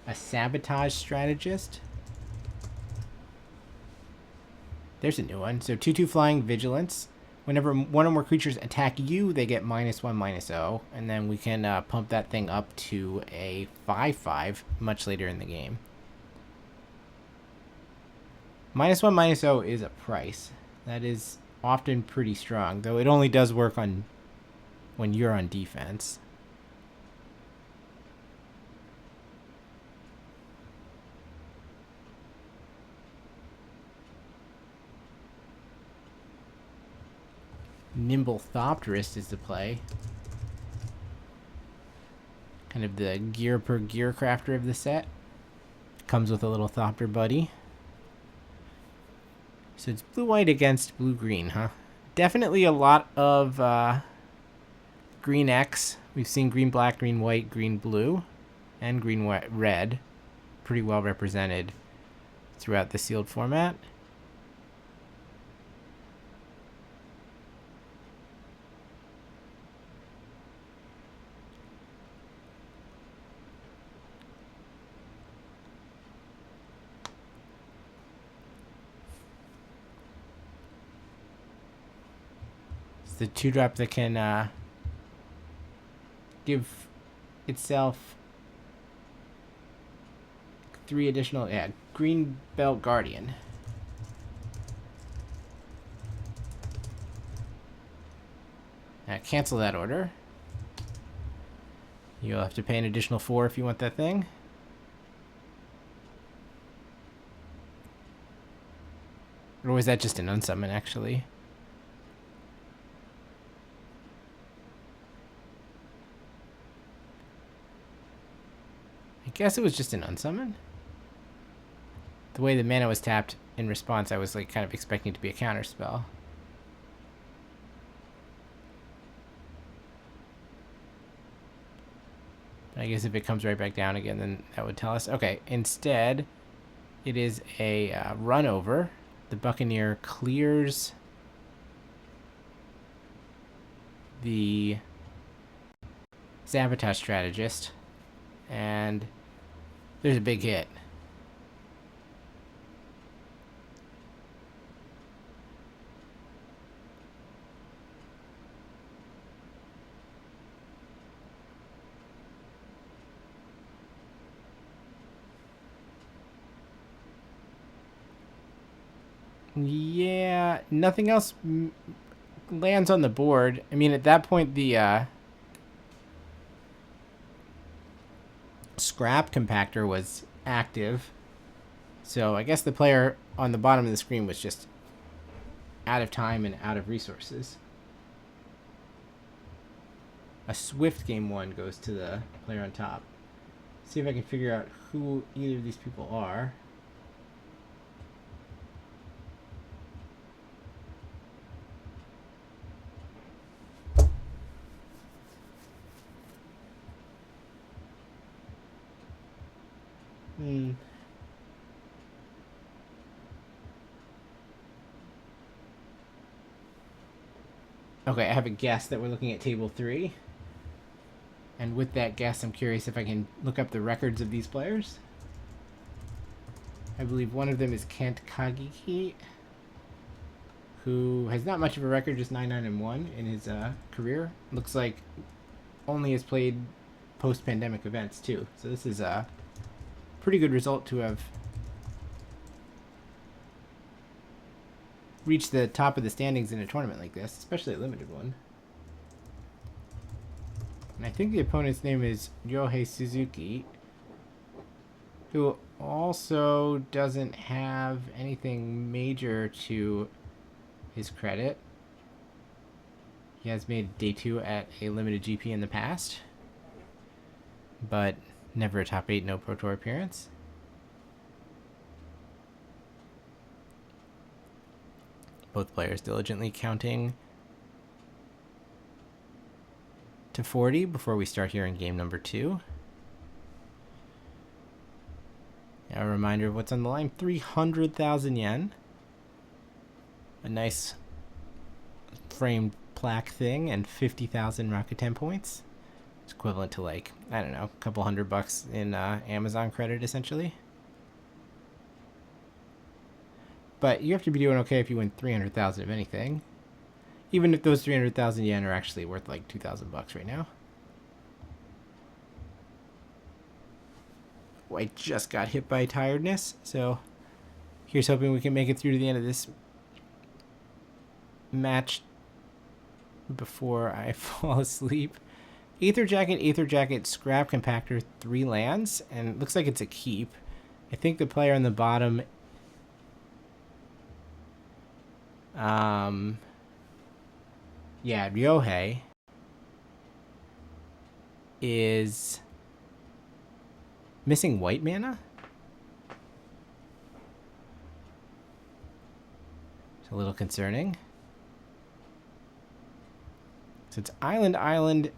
A Sabotage Strategist. There's a new one. So 2/2 flying Vigilance. Whenever 1 or more creatures attack you, they get -1/-0. And then we can pump that thing up to a 5/5 much later in the game. -1/-0 is a price. That is often pretty strong, though it only does work on when you're on defense. Nimble Thopterist is the play. Kind of the gear per gear crafter of the set. Comes with a little Thopter buddy. So it's blue-white against blue-green, huh? Definitely a lot of green X. We've seen green-black, green-white, green-blue, and green-red. Pretty well represented throughout the sealed format. The 2-drop that can give itself 3 additional, yeah, Green Belt Guardian. Cancel that order. You'll have to pay an additional 4 if you want that thing. Or was that just an unsummon, actually? I guess it was just an unsummon. The way the mana was tapped in response, I was like kind of expecting it to be a counter spell. But I guess if it comes right back down again, then that would tell us. Okay, instead, it is a run over. The Buccaneer clears the Sabotage Strategist, and there's a big hit. Yeah, nothing else lands on the board. I mean, at that point, the scrap compactor was active. So I guess the player on the bottom of the screen was just out of time and out of resources. A swift game 1 goes to the player on top. See if I can figure out who either of these people are. Okay, I have a guess that we're looking at table 3. And with that guess, I'm curious if I can look up the records of these players. I believe one of them is Kent Kagiki, who has not much of a record, just 9-9-1 in his career. Looks like only has played post-pandemic events, too. So this is a pretty good result to have reached the top of the standings in a tournament like this, especially a limited one. And I think the opponent's name is Yohei Suzuki, who also doesn't have anything major to his credit. He has made day 2 at a limited GP in the past, but never a top 8, no Pro Tour appearance. Both players diligently counting to 40 before we start here in game number 2. Now a reminder of what's on the line: 300,000 yen. A nice framed plaque thing, and 50,000 Rakuten points. It's equivalent to, like, I don't know, a couple $100 in Amazon credit, essentially. But you have to be doing okay if you win 300,000 of anything. Even if those 300,000 yen are actually worth like 2,000 bucks right now. White just got hit by tiredness, so here's hoping we can make it through to the end of this match before I fall asleep. Aether Jacket, Scrap Compactor, 3 lands, and it looks like it's a keep. I think the player on the bottom yeah, Ryohei is missing white mana. It's a little concerning. So it's Island,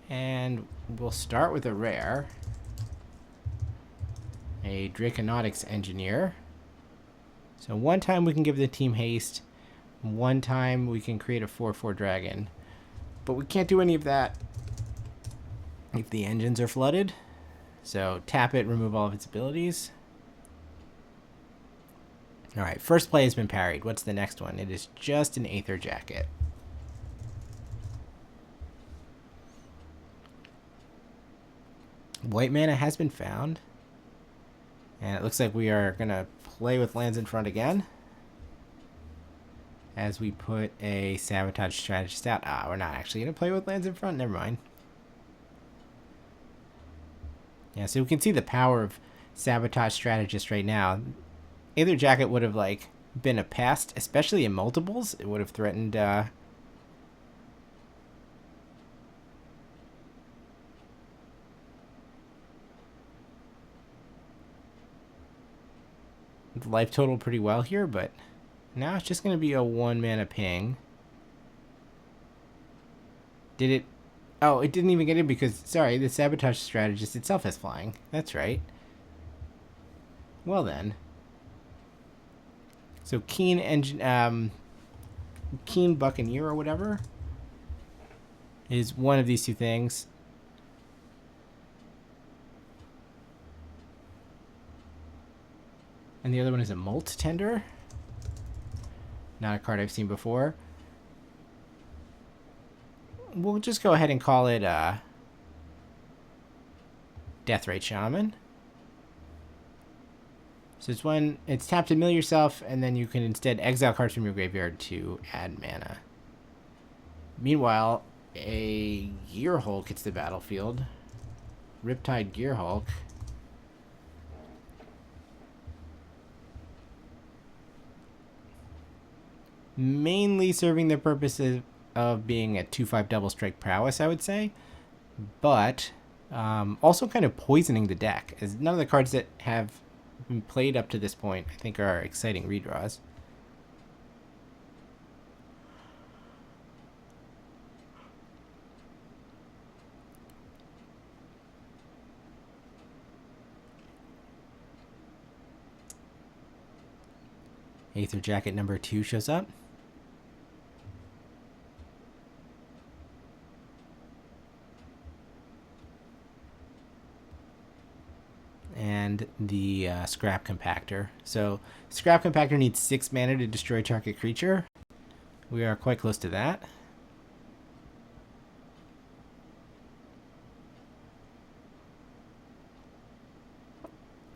and we'll start with a rare. A Draconautics Engineer. So one time we can give the team haste, one time we can create a 4/4 dragon. But we can't do any of that if the engines are flooded. So tap it, remove all of its abilities. Alright, first play has been parried. What's the next one? It is just an Aether Jacket. White mana has been found. And it looks like we are going to play with lands in front again. As we put a Sabotage Strategist out. Ah, we're not actually going to play with lands in front. Never mind. Yeah, so we can see the power of Sabotage Strategist right now. Aether Jacket would have, like, been a pest, especially in multiples. It would have threatened, the life total pretty well here, but now it's just going to be a 1 mana ping. Did it? Oh, it didn't even get in because, sorry, the Sabotage Strategist itself has flying. That's right. Well then. So Keen Buccaneer or whatever is one of these two things. And the other one is a Molt Tender. Not a card I've seen before. We'll just go ahead and call it Deathrite Shaman. So it's when it's tapped to mill yourself, and then you can instead exile cards from your graveyard to add mana. Meanwhile, a Gearhulk hits the battlefield. Riptide Gearhulk. Mainly serving the purposes of being a 2/5 double strike prowess, I would say. But also kind of poisoning the deck, as none of the cards that have been played up to this point, I think, are exciting redraws. Aether Jacket number 2 shows up. And the Scrap Compactor. So Scrap Compactor needs 6 mana to destroy target creature. We are quite close to that.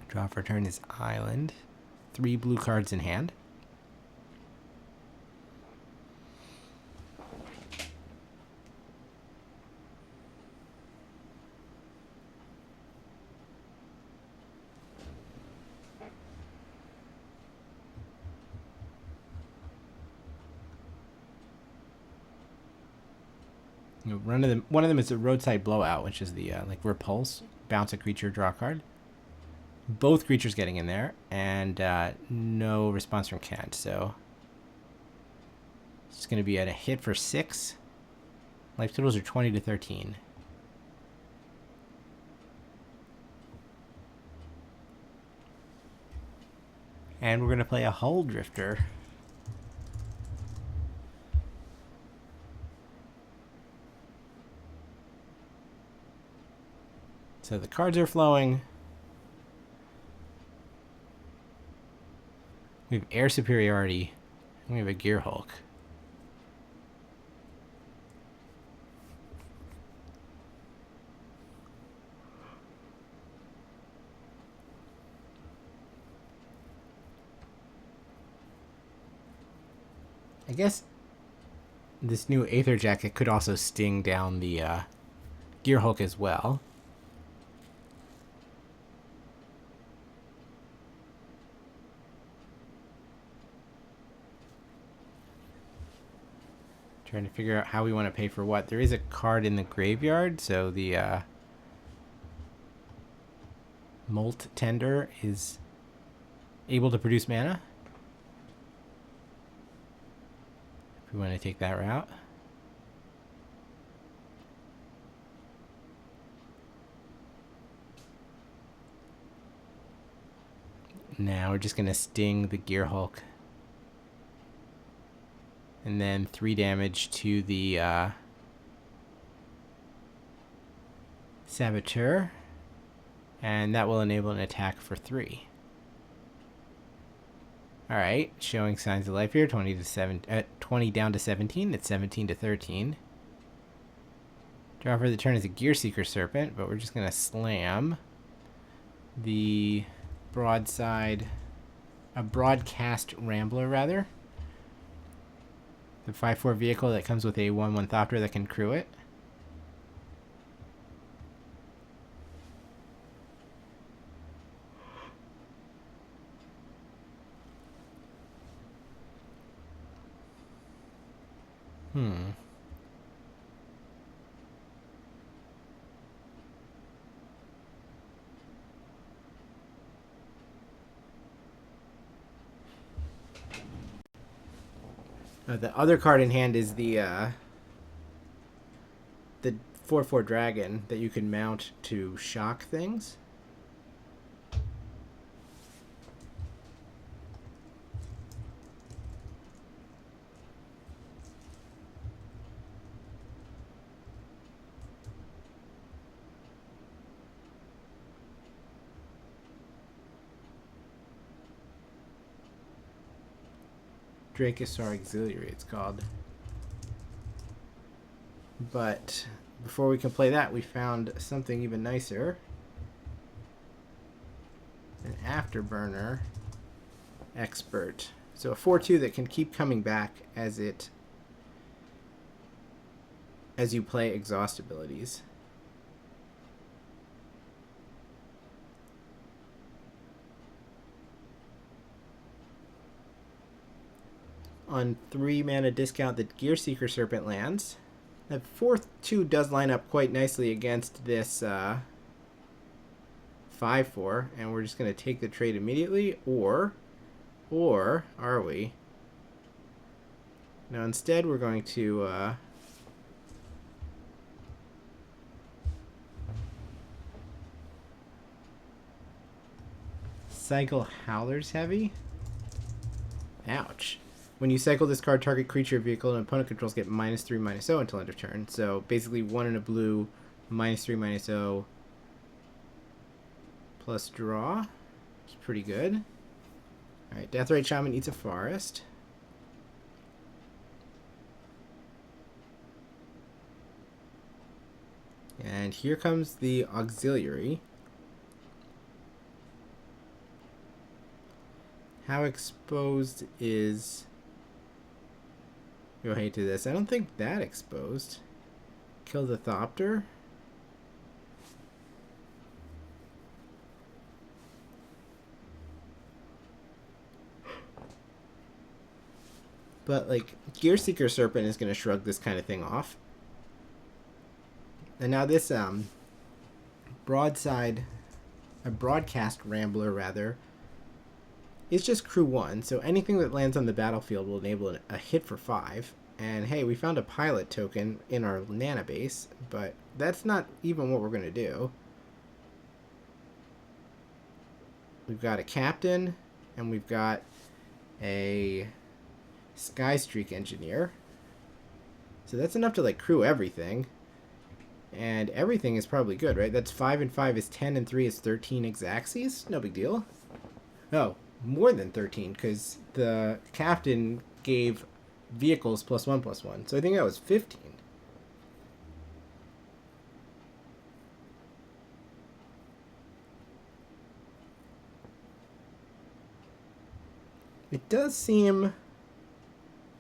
Draw for turn is Island. 3 blue cards in hand. One of them is a Roadside Blowout, which is the like Repulse, bounce a creature, draw a card. Both creatures getting in there, and no response from Kent, so it's going to be at a hit for 6. Life totals are 20 to 13. And we're going to play a Hull Drifter. So the cards are flowing. We have Air Superiority. And we have a Gearhulk. I guess this new Aether Jacket could also sting down the Gearhulk as well. Trying to figure out how we want to pay for what. There is a card in the graveyard, so the Molt Tender is able to produce mana. If we want to take that route. Now we're just going to sting the Gearhulk. And then 3 damage to the Saboteur. And that will enable an attack for 3. Alright, showing signs of life here. 20 down to 17. It's 17 to 13. Draw for the turn is a Gear Seeker Serpent, but we're just going to slam the broadside, a Broadcast Rambler, rather. The 5/4 vehicle that comes with a 1/1 Thopter that can crew it. The other card in hand is the 4/4 dragon that you can mount to shock things. Dracosaur Auxiliary, it's called. But before we can play that, we found something even nicer. An Afterburner Expert. So a 4/2 that can keep coming back as you play exhaust abilities. On 3 mana discount, the Gear Seeker Serpent lands. That 4/2 does line up quite nicely against this 5/4, and we're just going to take the trade immediately, or are we? Now instead we're going to cycle Howler's Heavy. Ouch. When you cycle this card, target creature, vehicle, and opponent controls get -3/-0 until end of turn. So basically 1 in a blue, -3/-0 plus draw. It's pretty good. Alright, Deathrite Shaman eats a forest. And here comes the Auxiliary. How exposed is... Go hate to this. I don't think that exposed. Kill the Thopter. But, like, Gear Seeker Serpent is going to shrug this kind of thing off. And now this, Broadcast Rambler, rather, is just crew 1, so anything that lands on the battlefield will enable a hit for 5. And hey, we found a pilot token in our Nana base, but that's not even what we're going to do. We've got a captain, and we've got a Skystreak Engineer. So that's enough to, like, crew everything. And everything is probably good, right? That's 5 and 5 is 10 and 3 is 13 Exaxes. No big deal. Oh, more than 13, because the captain gave vehicles +1/+1. So I think that was 15. It does seem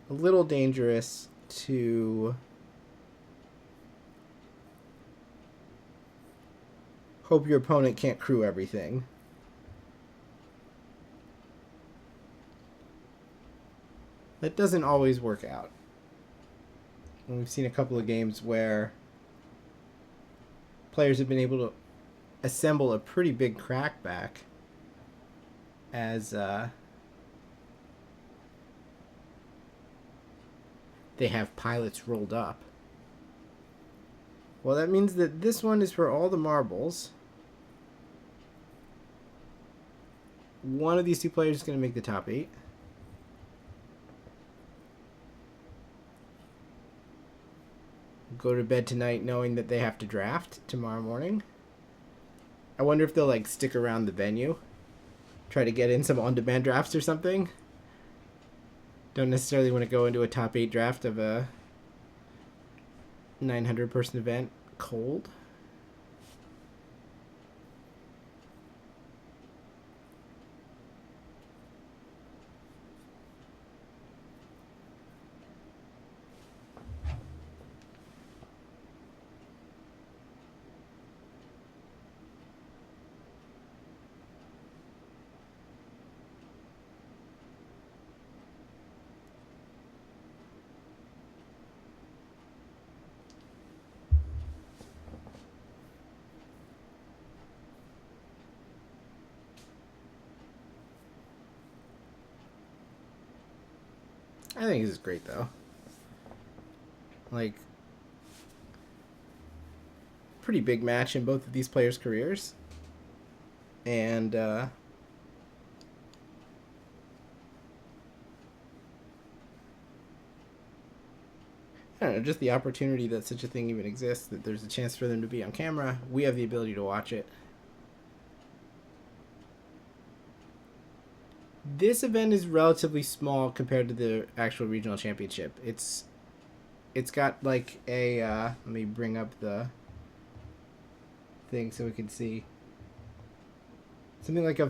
a little dangerous to hope your opponent can't crew everything. That doesn't always work out. And we've seen a couple of games where players have been able to assemble a pretty big crackback as they have pilots rolled up. Well, that means that this one is for all the marbles. One of these two players is going to make the top 8. Go to bed tonight knowing that they have to draft tomorrow morning. I wonder if they'll, like, stick around the venue. Try to get in some on-demand drafts or something. Don't necessarily want to go into a top 8 draft of a 900-person event cold. I think this is great, though. Like, pretty big match in both of these players' careers. And, I don't know, just the opportunity that such a thing even exists, that there's a chance for them to be on camera. We have the ability to watch it. This event is relatively small compared to the actual regional championship. It's got like a let me bring up the thing so we can see. Something like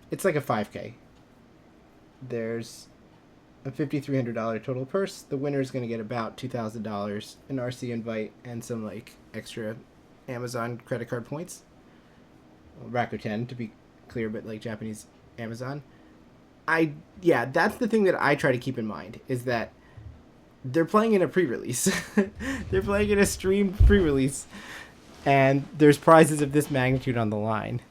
it's like a 5K. There's a $5,300 total purse. The winner is going to get about $2,000, an RC invite, and some like extra Amazon credit card points. Well, Rakuten to be clear, but like Japanese Amazon. Yeah, that's the thing that I try to keep in mind, is that they're playing in a pre-release. They're playing in a streamed pre-release, and there's prizes of this magnitude on the line.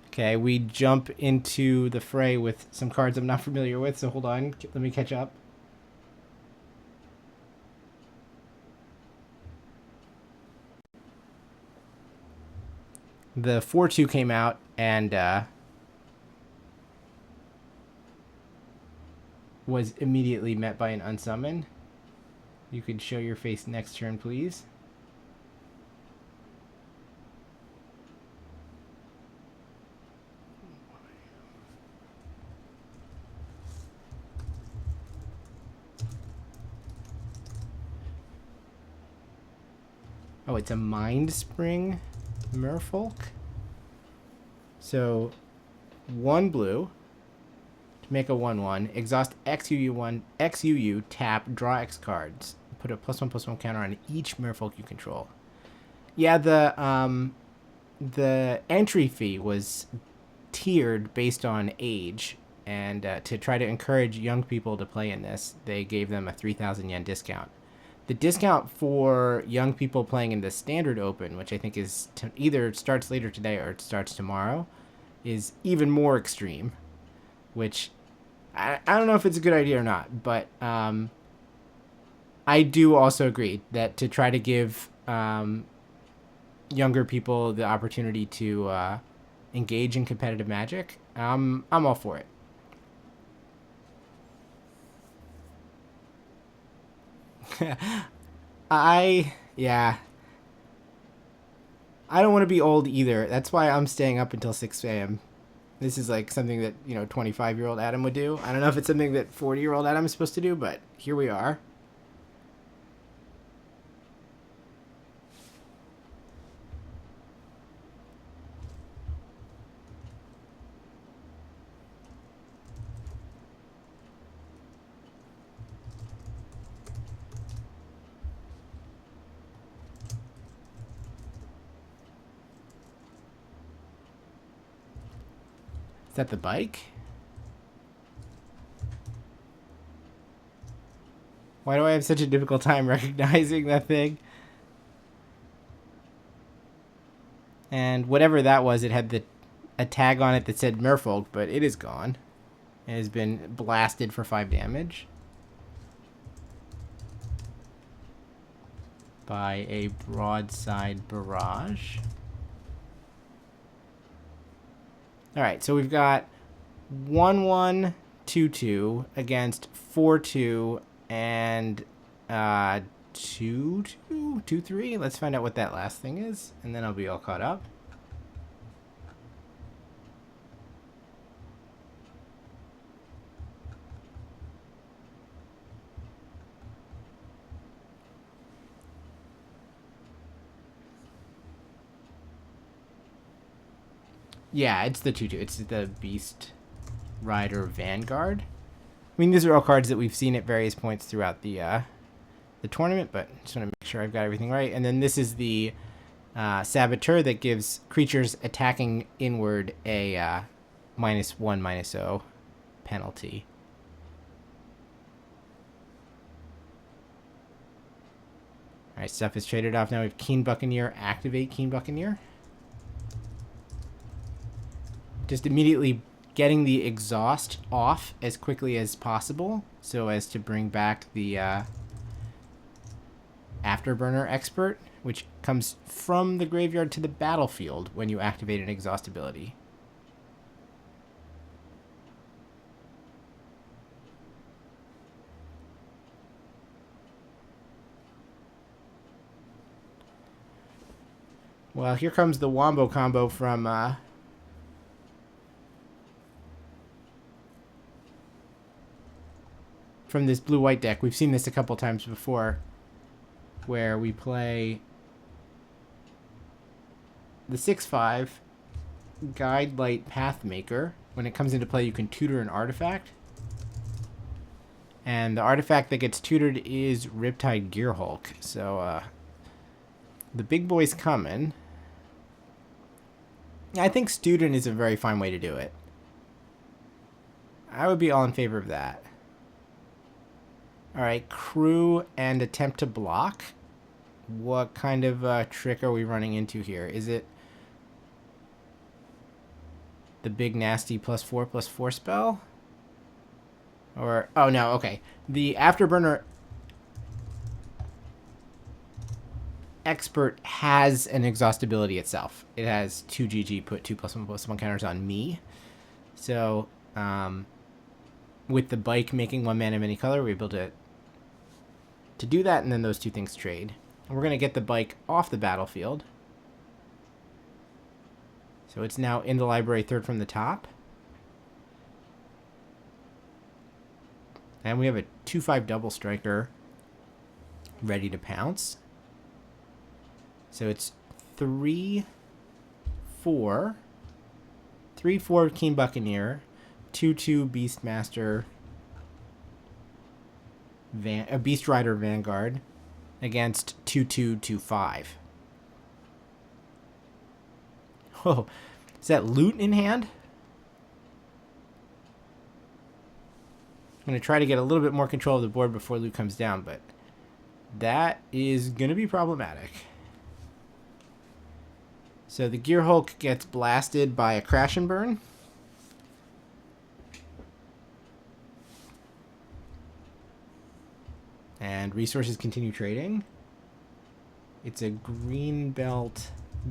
Okay, we jump into the fray with some cards I'm not familiar with, so hold on, let me catch up. The 4-2 came out, and was immediately met by an unsummon. You could show your face next turn, please. Oh, it's a Mind Spring Merfolk. So, 1 blue to make a 1/1. Exhaust XUU, tap, draw X cards. Put a +1/+1 counter on each Merfolk you control. Yeah, the entry fee was tiered based on age, and to try to encourage young people to play in this, they gave them a 3,000 yen discount. The discount for young people playing in the Standard Open, which I think is either starts later today or it starts tomorrow, is even more extreme, which I don't know if it's a good idea or not, but I do also agree that to try to give younger people the opportunity to engage in competitive Magic, I'm all for it. Yeah. I don't want to be old either. That's why I'm staying up until 6 a.m. This is like something that, 25-year-old Adam would do. I don't know if it's something that 40-year-old Adam is supposed to do, but here we are. Is that the bike? Why do I have such a difficult time recognizing that thing? And whatever that was, it had a tag on it that said Merfolk, but it is gone. It has been blasted for 5 damage by a broadside barrage. Alright, so we've got 1-1, 2-2 against 4-2 and 2-2, 2-3. Let's find out what that last thing is, and then I'll be all caught up. Yeah, it's the 2/2. It's the Beast Rider Vanguard. I mean, these are all cards that we've seen at various points throughout the tournament, but just want to make sure I've got everything right. And then this is the Saboteur that gives creatures attacking inward a -1/-0 penalty. All right, stuff is traded off. Now we have Keen Buccaneer. Activate Keen Buccaneer. Just immediately getting the exhaust off as quickly as possible so as to bring back the Afterburner Expert, which comes from the graveyard to the battlefield when you activate an exhaust ability. Well, here comes the Wombo combo from this blue-white deck. We've seen this a couple times before, where we play the 6/5 Guide Light Pathmaker. When it comes into play, you can tutor an artifact. And the artifact that gets tutored is Riptide Gearhulk. So, the big boy's coming. I think Student is a very fine way to do it. I would be all in favor of that. Alright, Crew and Attempt to Block. What kind of trick are we running into here? Is it the big nasty +4/+4 spell? Or, oh no, okay. The Afterburner Expert has an exhaust ability itself. It has 2 GG, put 2+1/+1 counters on me. So, with the bike making 1 mana of any color, we're able to do that, and then those two things trade. And we're going to get the bike off the battlefield. So it's now in the library, third from the top. And we have a 2/5 double striker ready to pounce. So it's 3/4. 3/4 Keen Buccaneer, 2/2 Beastmaster, Beast Rider Vanguard against 2/2/2/5. Oh, is that loot in hand? I'm going to try to get a little bit more control of the board before loot comes down, but that is going to be problematic. So the Gearhulk gets blasted by a Crash and Burn. And resources continue trading. It's a Greenbelt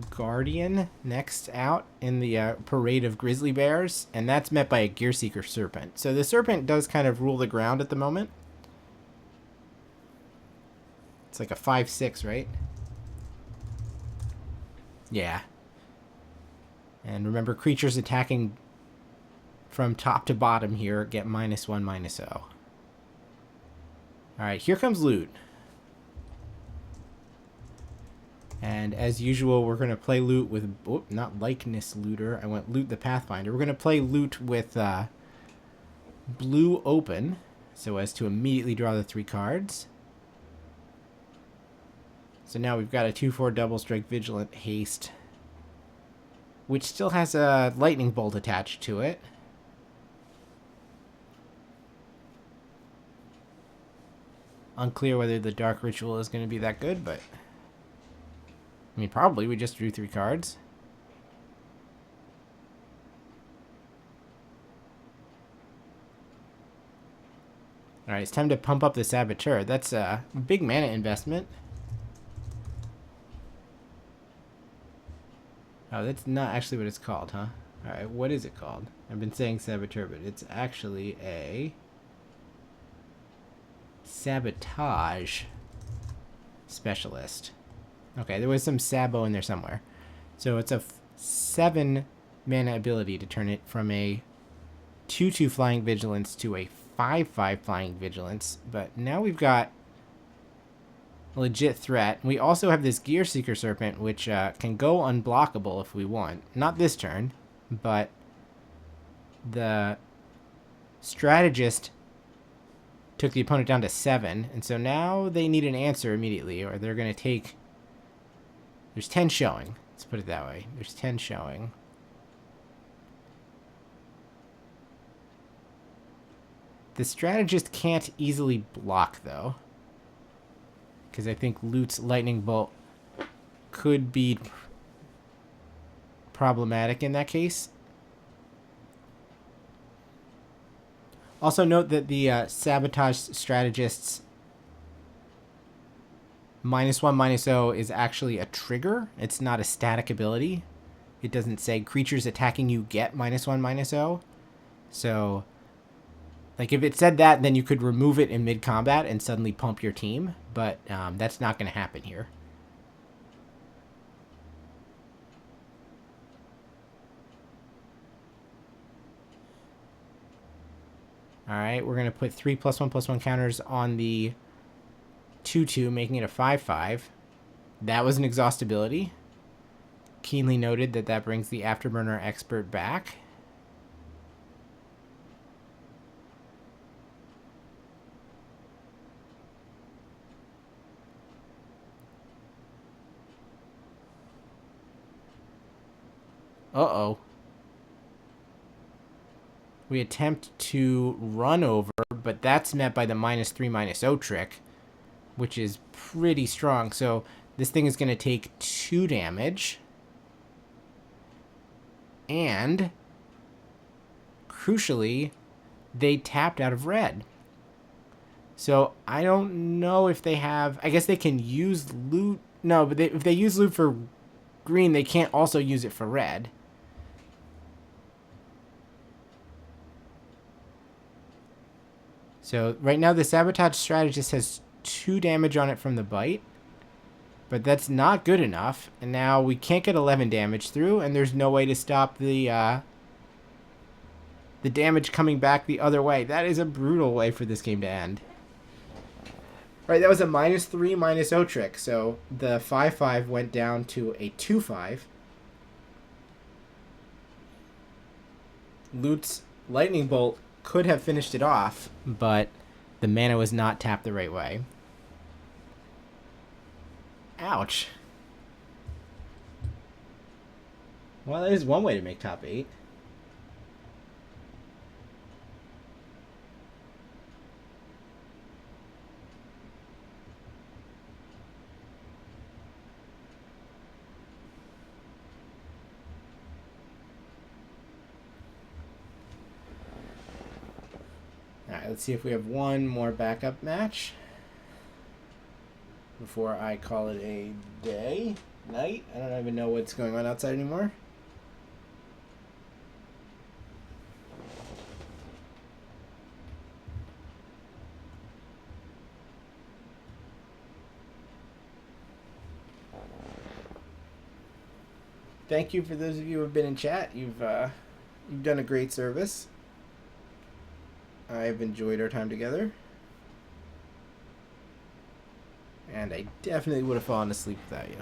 Guardian next out in the parade of Grizzly Bears, and that's met by a Gearseeker Serpent. So the Serpent does kind of rule the ground at the moment. It's like a 5/6, right? Yeah. And remember, creatures attacking from top to bottom here get -1/-0. Alright, here comes loot. And as usual, we're going to play loot with... Oh, not Likeness Looter. I went Loot the Pathfinder. We're going to play loot with blue open, so as to immediately draw the 3 cards. So now we've got a 2/4 Double Strike Vigilant Haste, which still has a Lightning Bolt attached to it. Unclear whether the Dark Ritual is going to be that good, but... I mean, probably. We just drew 3 cards. Alright, it's time to pump up the Saboteur. That's a big mana investment. Oh, that's not actually what it's called, huh? Alright, what is it called? I've been saying Saboteur, but it's actually a... Sabotage Specialist. Okay, there was some Sabo in there somewhere. So it's a 7 mana ability to turn it from a 2/2 Flying Vigilance to a 5/5 Flying Vigilance. But now we've got a legit threat. We also have this Gearseeker Serpent, which can go unblockable if we want. Not this turn. but the strategist took the opponent down to 7, and so now they need an answer immediately, or they're going to take... There's 10 showing. Let's put it that way. There's 10 showing. The strategist can't easily block, though, because I think Loot's Lightning Bolt could be problematic in that case. Also note that the Sabotage Strategist's -1/-0 is actually a trigger. It's not a static ability. It doesn't say creatures attacking you get -1/-0. So, like, if it said that, then you could remove it in mid-combat and suddenly pump your team. But that's not going to happen here. Alright, we're going to put 3 +1/+1 counters on the 2/2, making it a 5/5. That was an exhaustibility. Keenly noted that that brings the Afterburner Expert back. Uh-oh. We attempt to run over, but that's met by the -3/-0 trick, which is pretty strong. So this thing is going to take 2 damage. And, crucially, they tapped out of red. So I don't know if they have... I guess they can use loot... No, but if they use loot for green, they can't also use it for red. So right now the Sabotage Strategist has 2 damage on it from the bite, but that's not good enough. And now we can't get 11 damage through, and there's no way to stop the damage coming back the other way. That is a brutal way for this game to end. Right, that was a -3/-0 trick, so the 5/5 went down to a 2/5. Loot's Lightning Bolt could have finished it off, but the mana was not tapped the right way. Ouch. Well, that is one way to make top 8. Alright, let's see if we have one more backup match before I call it a day. Night? I don't even know what's going on outside anymore. Thank you for those of you who have been in chat. You've done a great service. I've enjoyed our time together. And I definitely would have fallen asleep without you.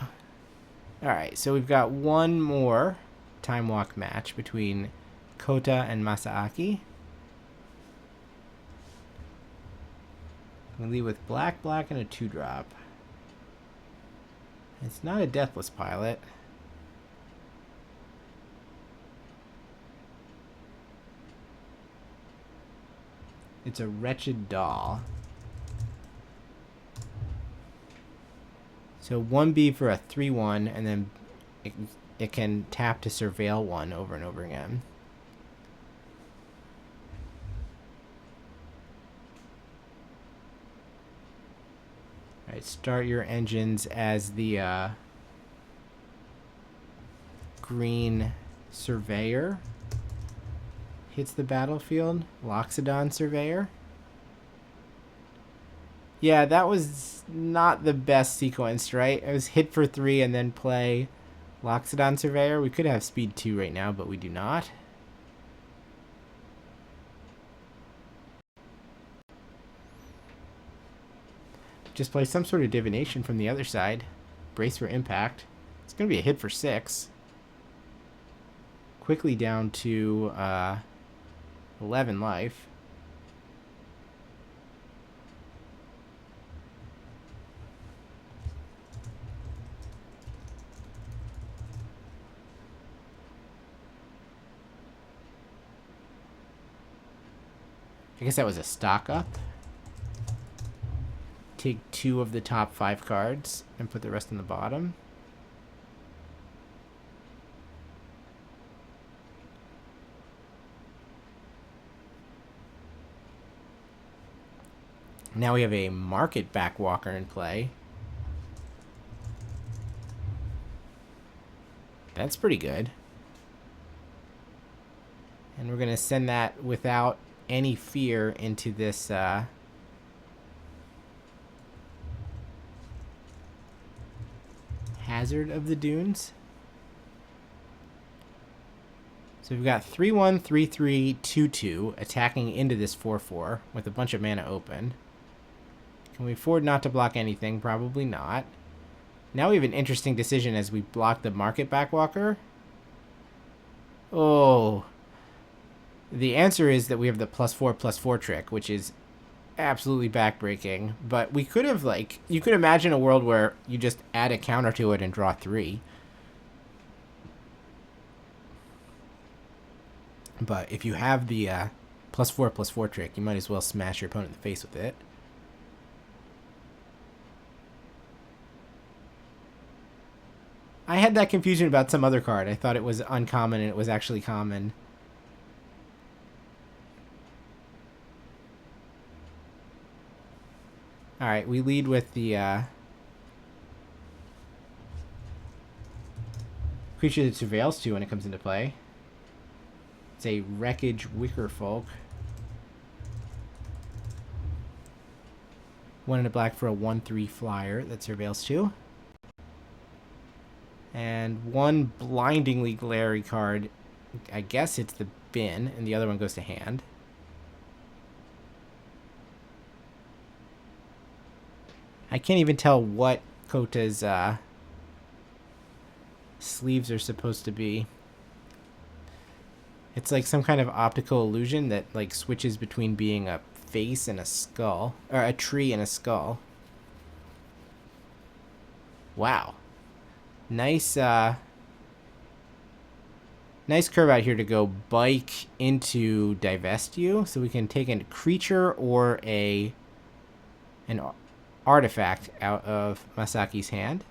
Alright, so we've got one more Time Walk match between Kota and Masaaki. We lead with black, black, and a 2-drop. It's not a Deathless Pilot. It's a Wretched Doll. So 1B for a 3/1, and then it can tap to surveil 1 over and over again. Alright, start your engines as the green Surveyor hits the battlefield. Loxodon Surveyor. Yeah, that was not the best sequence, right? It was hit for 3 and then play Loxodon Surveyor. We could have speed 2 right now, but we do not. Just play some sort of divination from the other side. Brace for impact. It's going to be a hit for 6. quickly down to 11 life. I guess that was a stock up. Take 2 of the top 5 cards and put the rest in the bottom. Now we have a market backwalker in play. That's pretty good. And we're going to send that without any fear into this Hazard of the Dunes. So we've got 3-1, 3-3, 2-2 attacking into this 4-4 with a bunch of mana open. Can we afford not to block anything? Probably not. Now we have an interesting decision as we block the market backwalker. Oh. The answer is that we have the +4/+4 trick, which is absolutely backbreaking. But we could have, like, you could imagine a world where you just add a counter to it and draw 3. But if you have the +4/+4 trick, you might as well smash your opponent in the face with it. I had that confusion about some other card. I thought it was uncommon and it was actually common. Alright, we lead with the creature that surveils 2 when it comes into play. It's a Wreckage Wickerfolk. 1 and a black for a 1/3 flyer that surveils 2. And 1 blindingly glary card. I guess it's the bin, and the other one goes to hand. I can't even tell what Kota's sleeves are supposed to be. It's like some kind of optical illusion that like switches between being a face and a skull, or a tree and a skull. Wow. Nice nice curve out here to go bike into Divest You, so we can take a creature or an artifact out of Masaki's hand.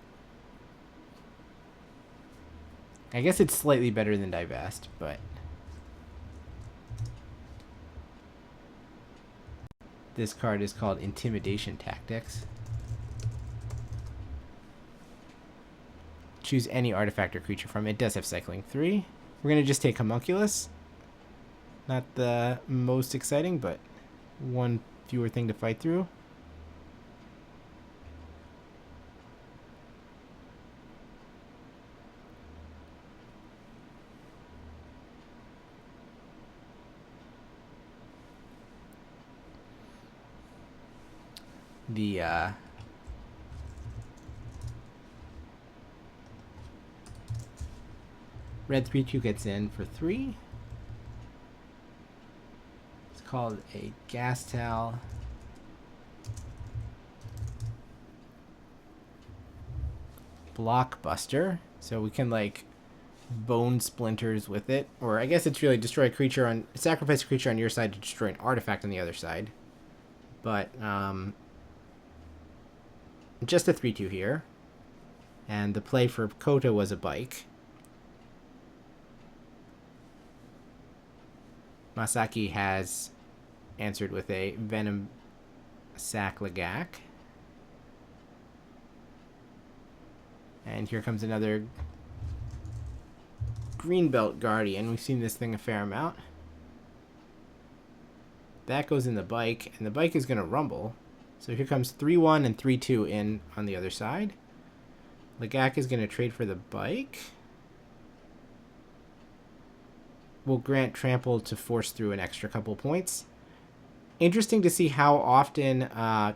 I guess it's slightly better than Divest, but this card is called Intimidation Tactics. Choose any artifact or creature from it. It does have cycling 3. We're going to just take Homunculus. Not the most exciting, but 1 fewer thing to fight through. The red 3/2 gets in for 3. It's called a Gas Towel. Blockbuster. So we can like bone splinters with it. Or I guess it's really destroy a creature on sacrifice a creature on your side to destroy an artifact on the other side. But just a 3/2 here. And the play for Kota was a bike. Masaki has answered with a Venom Sack Lagak. And here comes another Greenbelt Guardian. We've seen this thing a fair amount. That goes in the bike, and the bike is going to rumble. So here comes 3-1 and 3-2 in on the other side. Lagak is going to trade for the bike. Will grant trample to force through an extra couple points. Interesting to see how often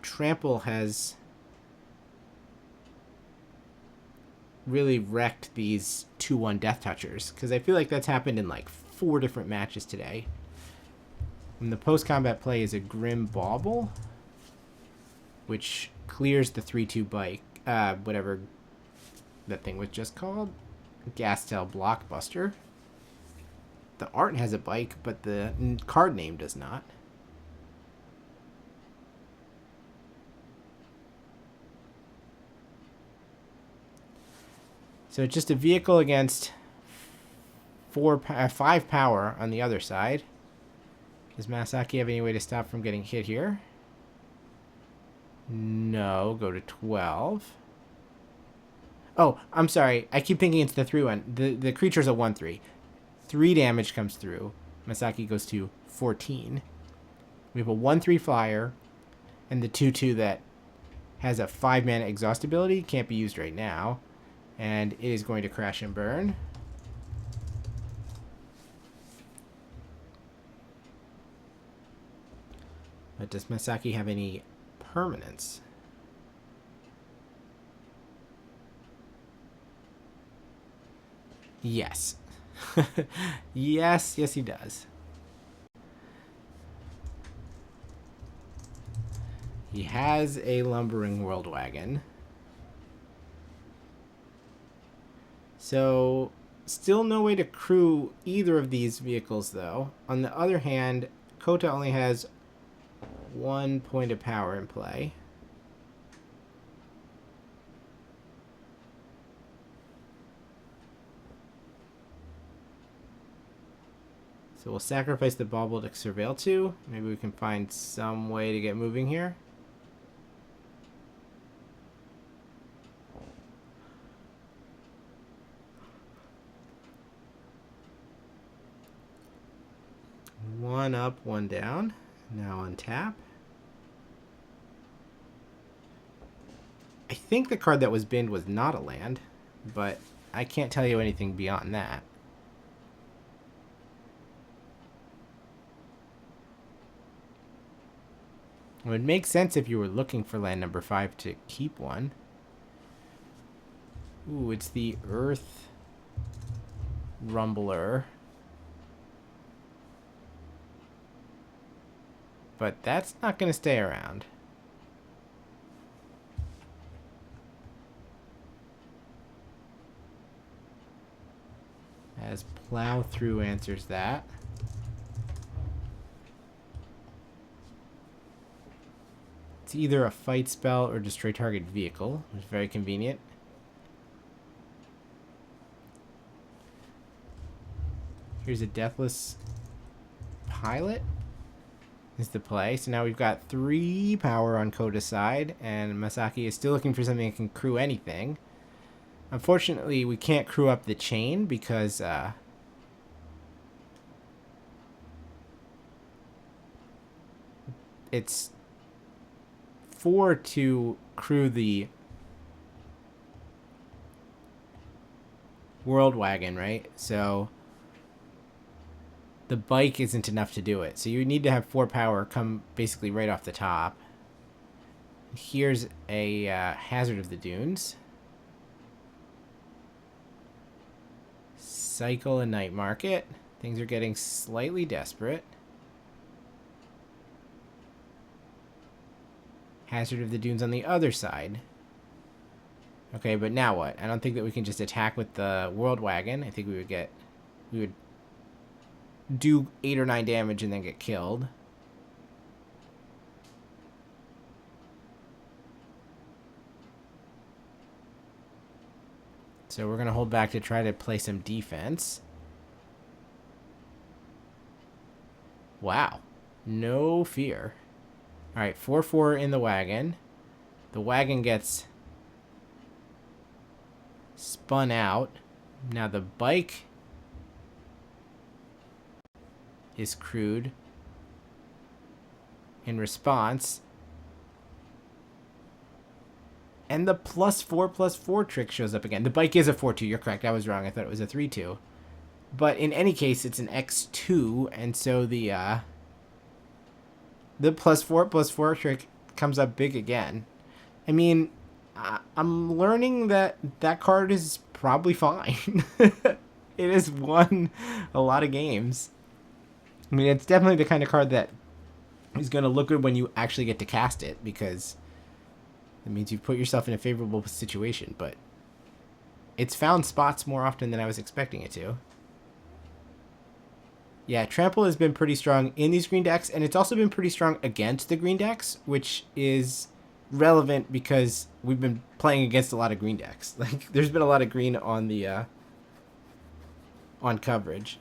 trample has really wrecked these 2-1 Death Touchers, because I feel like that's happened in like 4 different matches today. And the post-combat play is a Grim Bauble, which clears the 3-2 bike, whatever that thing was just called, Gastel Blockbuster. The art has a bike, but the card name does not. So it's just a vehicle against 5 power on the other side. Does Masaki have any way to stop from getting hit here? No, go to 12. Oh, I'm sorry. I keep thinking it's the 3-1. The creature's a 1/3. 3 damage comes through. Masaki goes to 14. We have a 1/3 flyer, and the 2/2 that has a 5-mana exhaust ability. Can't be used right now. And it is going to crash and burn. But does Masaki have any permanence? Yes. Yes, he does. He has a lumbering world wagon. So, still no way to crew either of these vehicles, though. On the other hand, Kota only has 1 point of power in play. So we'll sacrifice the bauble to surveil 2. Maybe we can find some way to get moving here. One up, one down. Now untap. I think the card that was binned was not a land, but I can't tell you anything beyond that. It would make sense if you were looking for land number 5 to keep one. Ooh, it's the Earth Rumbler. But that's not going to stay around. As Plow Through answers that. It's either a fight spell or destroy target vehicle, which is very convenient. Here's a Deathless Pilot. Is the play. So now we've got 3 power on Kota's side, and Masaki is still looking for something that can crew anything. Unfortunately, we can't crew up the chain because it's 4 to crew the World Wagon, right? So the bike isn't enough to do it. So you need to have 4 power come basically right off the top. Here's a Hazard of the Dunes. Cycle and Night Market. Things are getting slightly desperate. Hazard of the Dunes on the other side. Okay, but now what? I don't think that we can just attack with the World Wagon. I think we would do 8 or 9 damage and then get killed. So we're going to hold back to try to play some defense. Wow. No fear. Alright, 4/4 in the wagon. The wagon gets spun out. Now the bike is crewed in response. And the +4/+4 trick shows up again. The bike is a 4/2. You're correct. I was wrong. I thought it was a 3/2. But in any case, it's an X2, and so the +4/+4 trick comes up big again. I mean, I'm learning that that card is probably fine. It has won a lot of games. I mean, it's definitely the kind of card that is going to look good when you actually get to cast it, because it means you've put yourself in a favorable situation, but it's found spots more often than I was expecting it to. Yeah, Trample has been pretty strong in these green decks, and it's also been pretty strong against the green decks, which is relevant because we've been playing against a lot of green decks. Like, there's been a lot of green on the on coverage.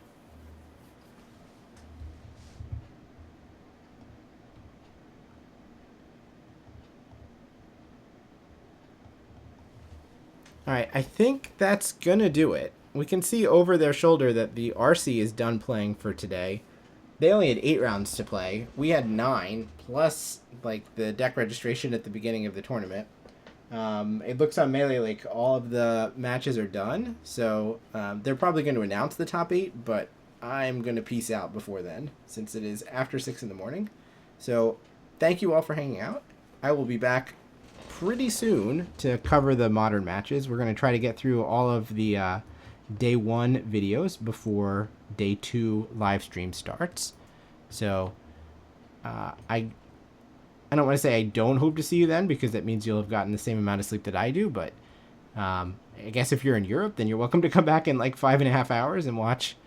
Alright, I think that's gonna do it. We can see over their shoulder that the RC is done playing for today. They only had 8 rounds to play. We had 9, plus like the deck registration at the beginning of the tournament. It looks on Melee like all of the matches are done, so they're probably going to announce the top 8, but I'm going to peace out before then, since it is after 6 in the morning. So thank you all for hanging out. I will be back pretty soon to cover the modern matches. We're going to try to get through all of the day 1 videos before day 2 live stream starts. So I don't want to say I don't hope to see you then, because that means you'll have gotten the same amount of sleep that I do, but I guess if you're in Europe, then you're welcome to come back in like 5.5 hours and watch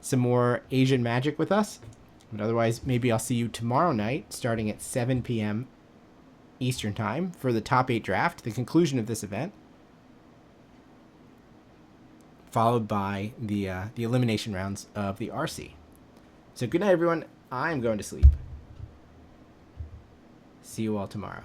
some more Asian Magic with us. But otherwise, maybe I'll see you tomorrow night starting at 7 p.m. Eastern Time for the top 8 draft, the conclusion of this event, followed by the elimination rounds of the RC. So good night, everyone. I'm going to sleep. See you all tomorrow.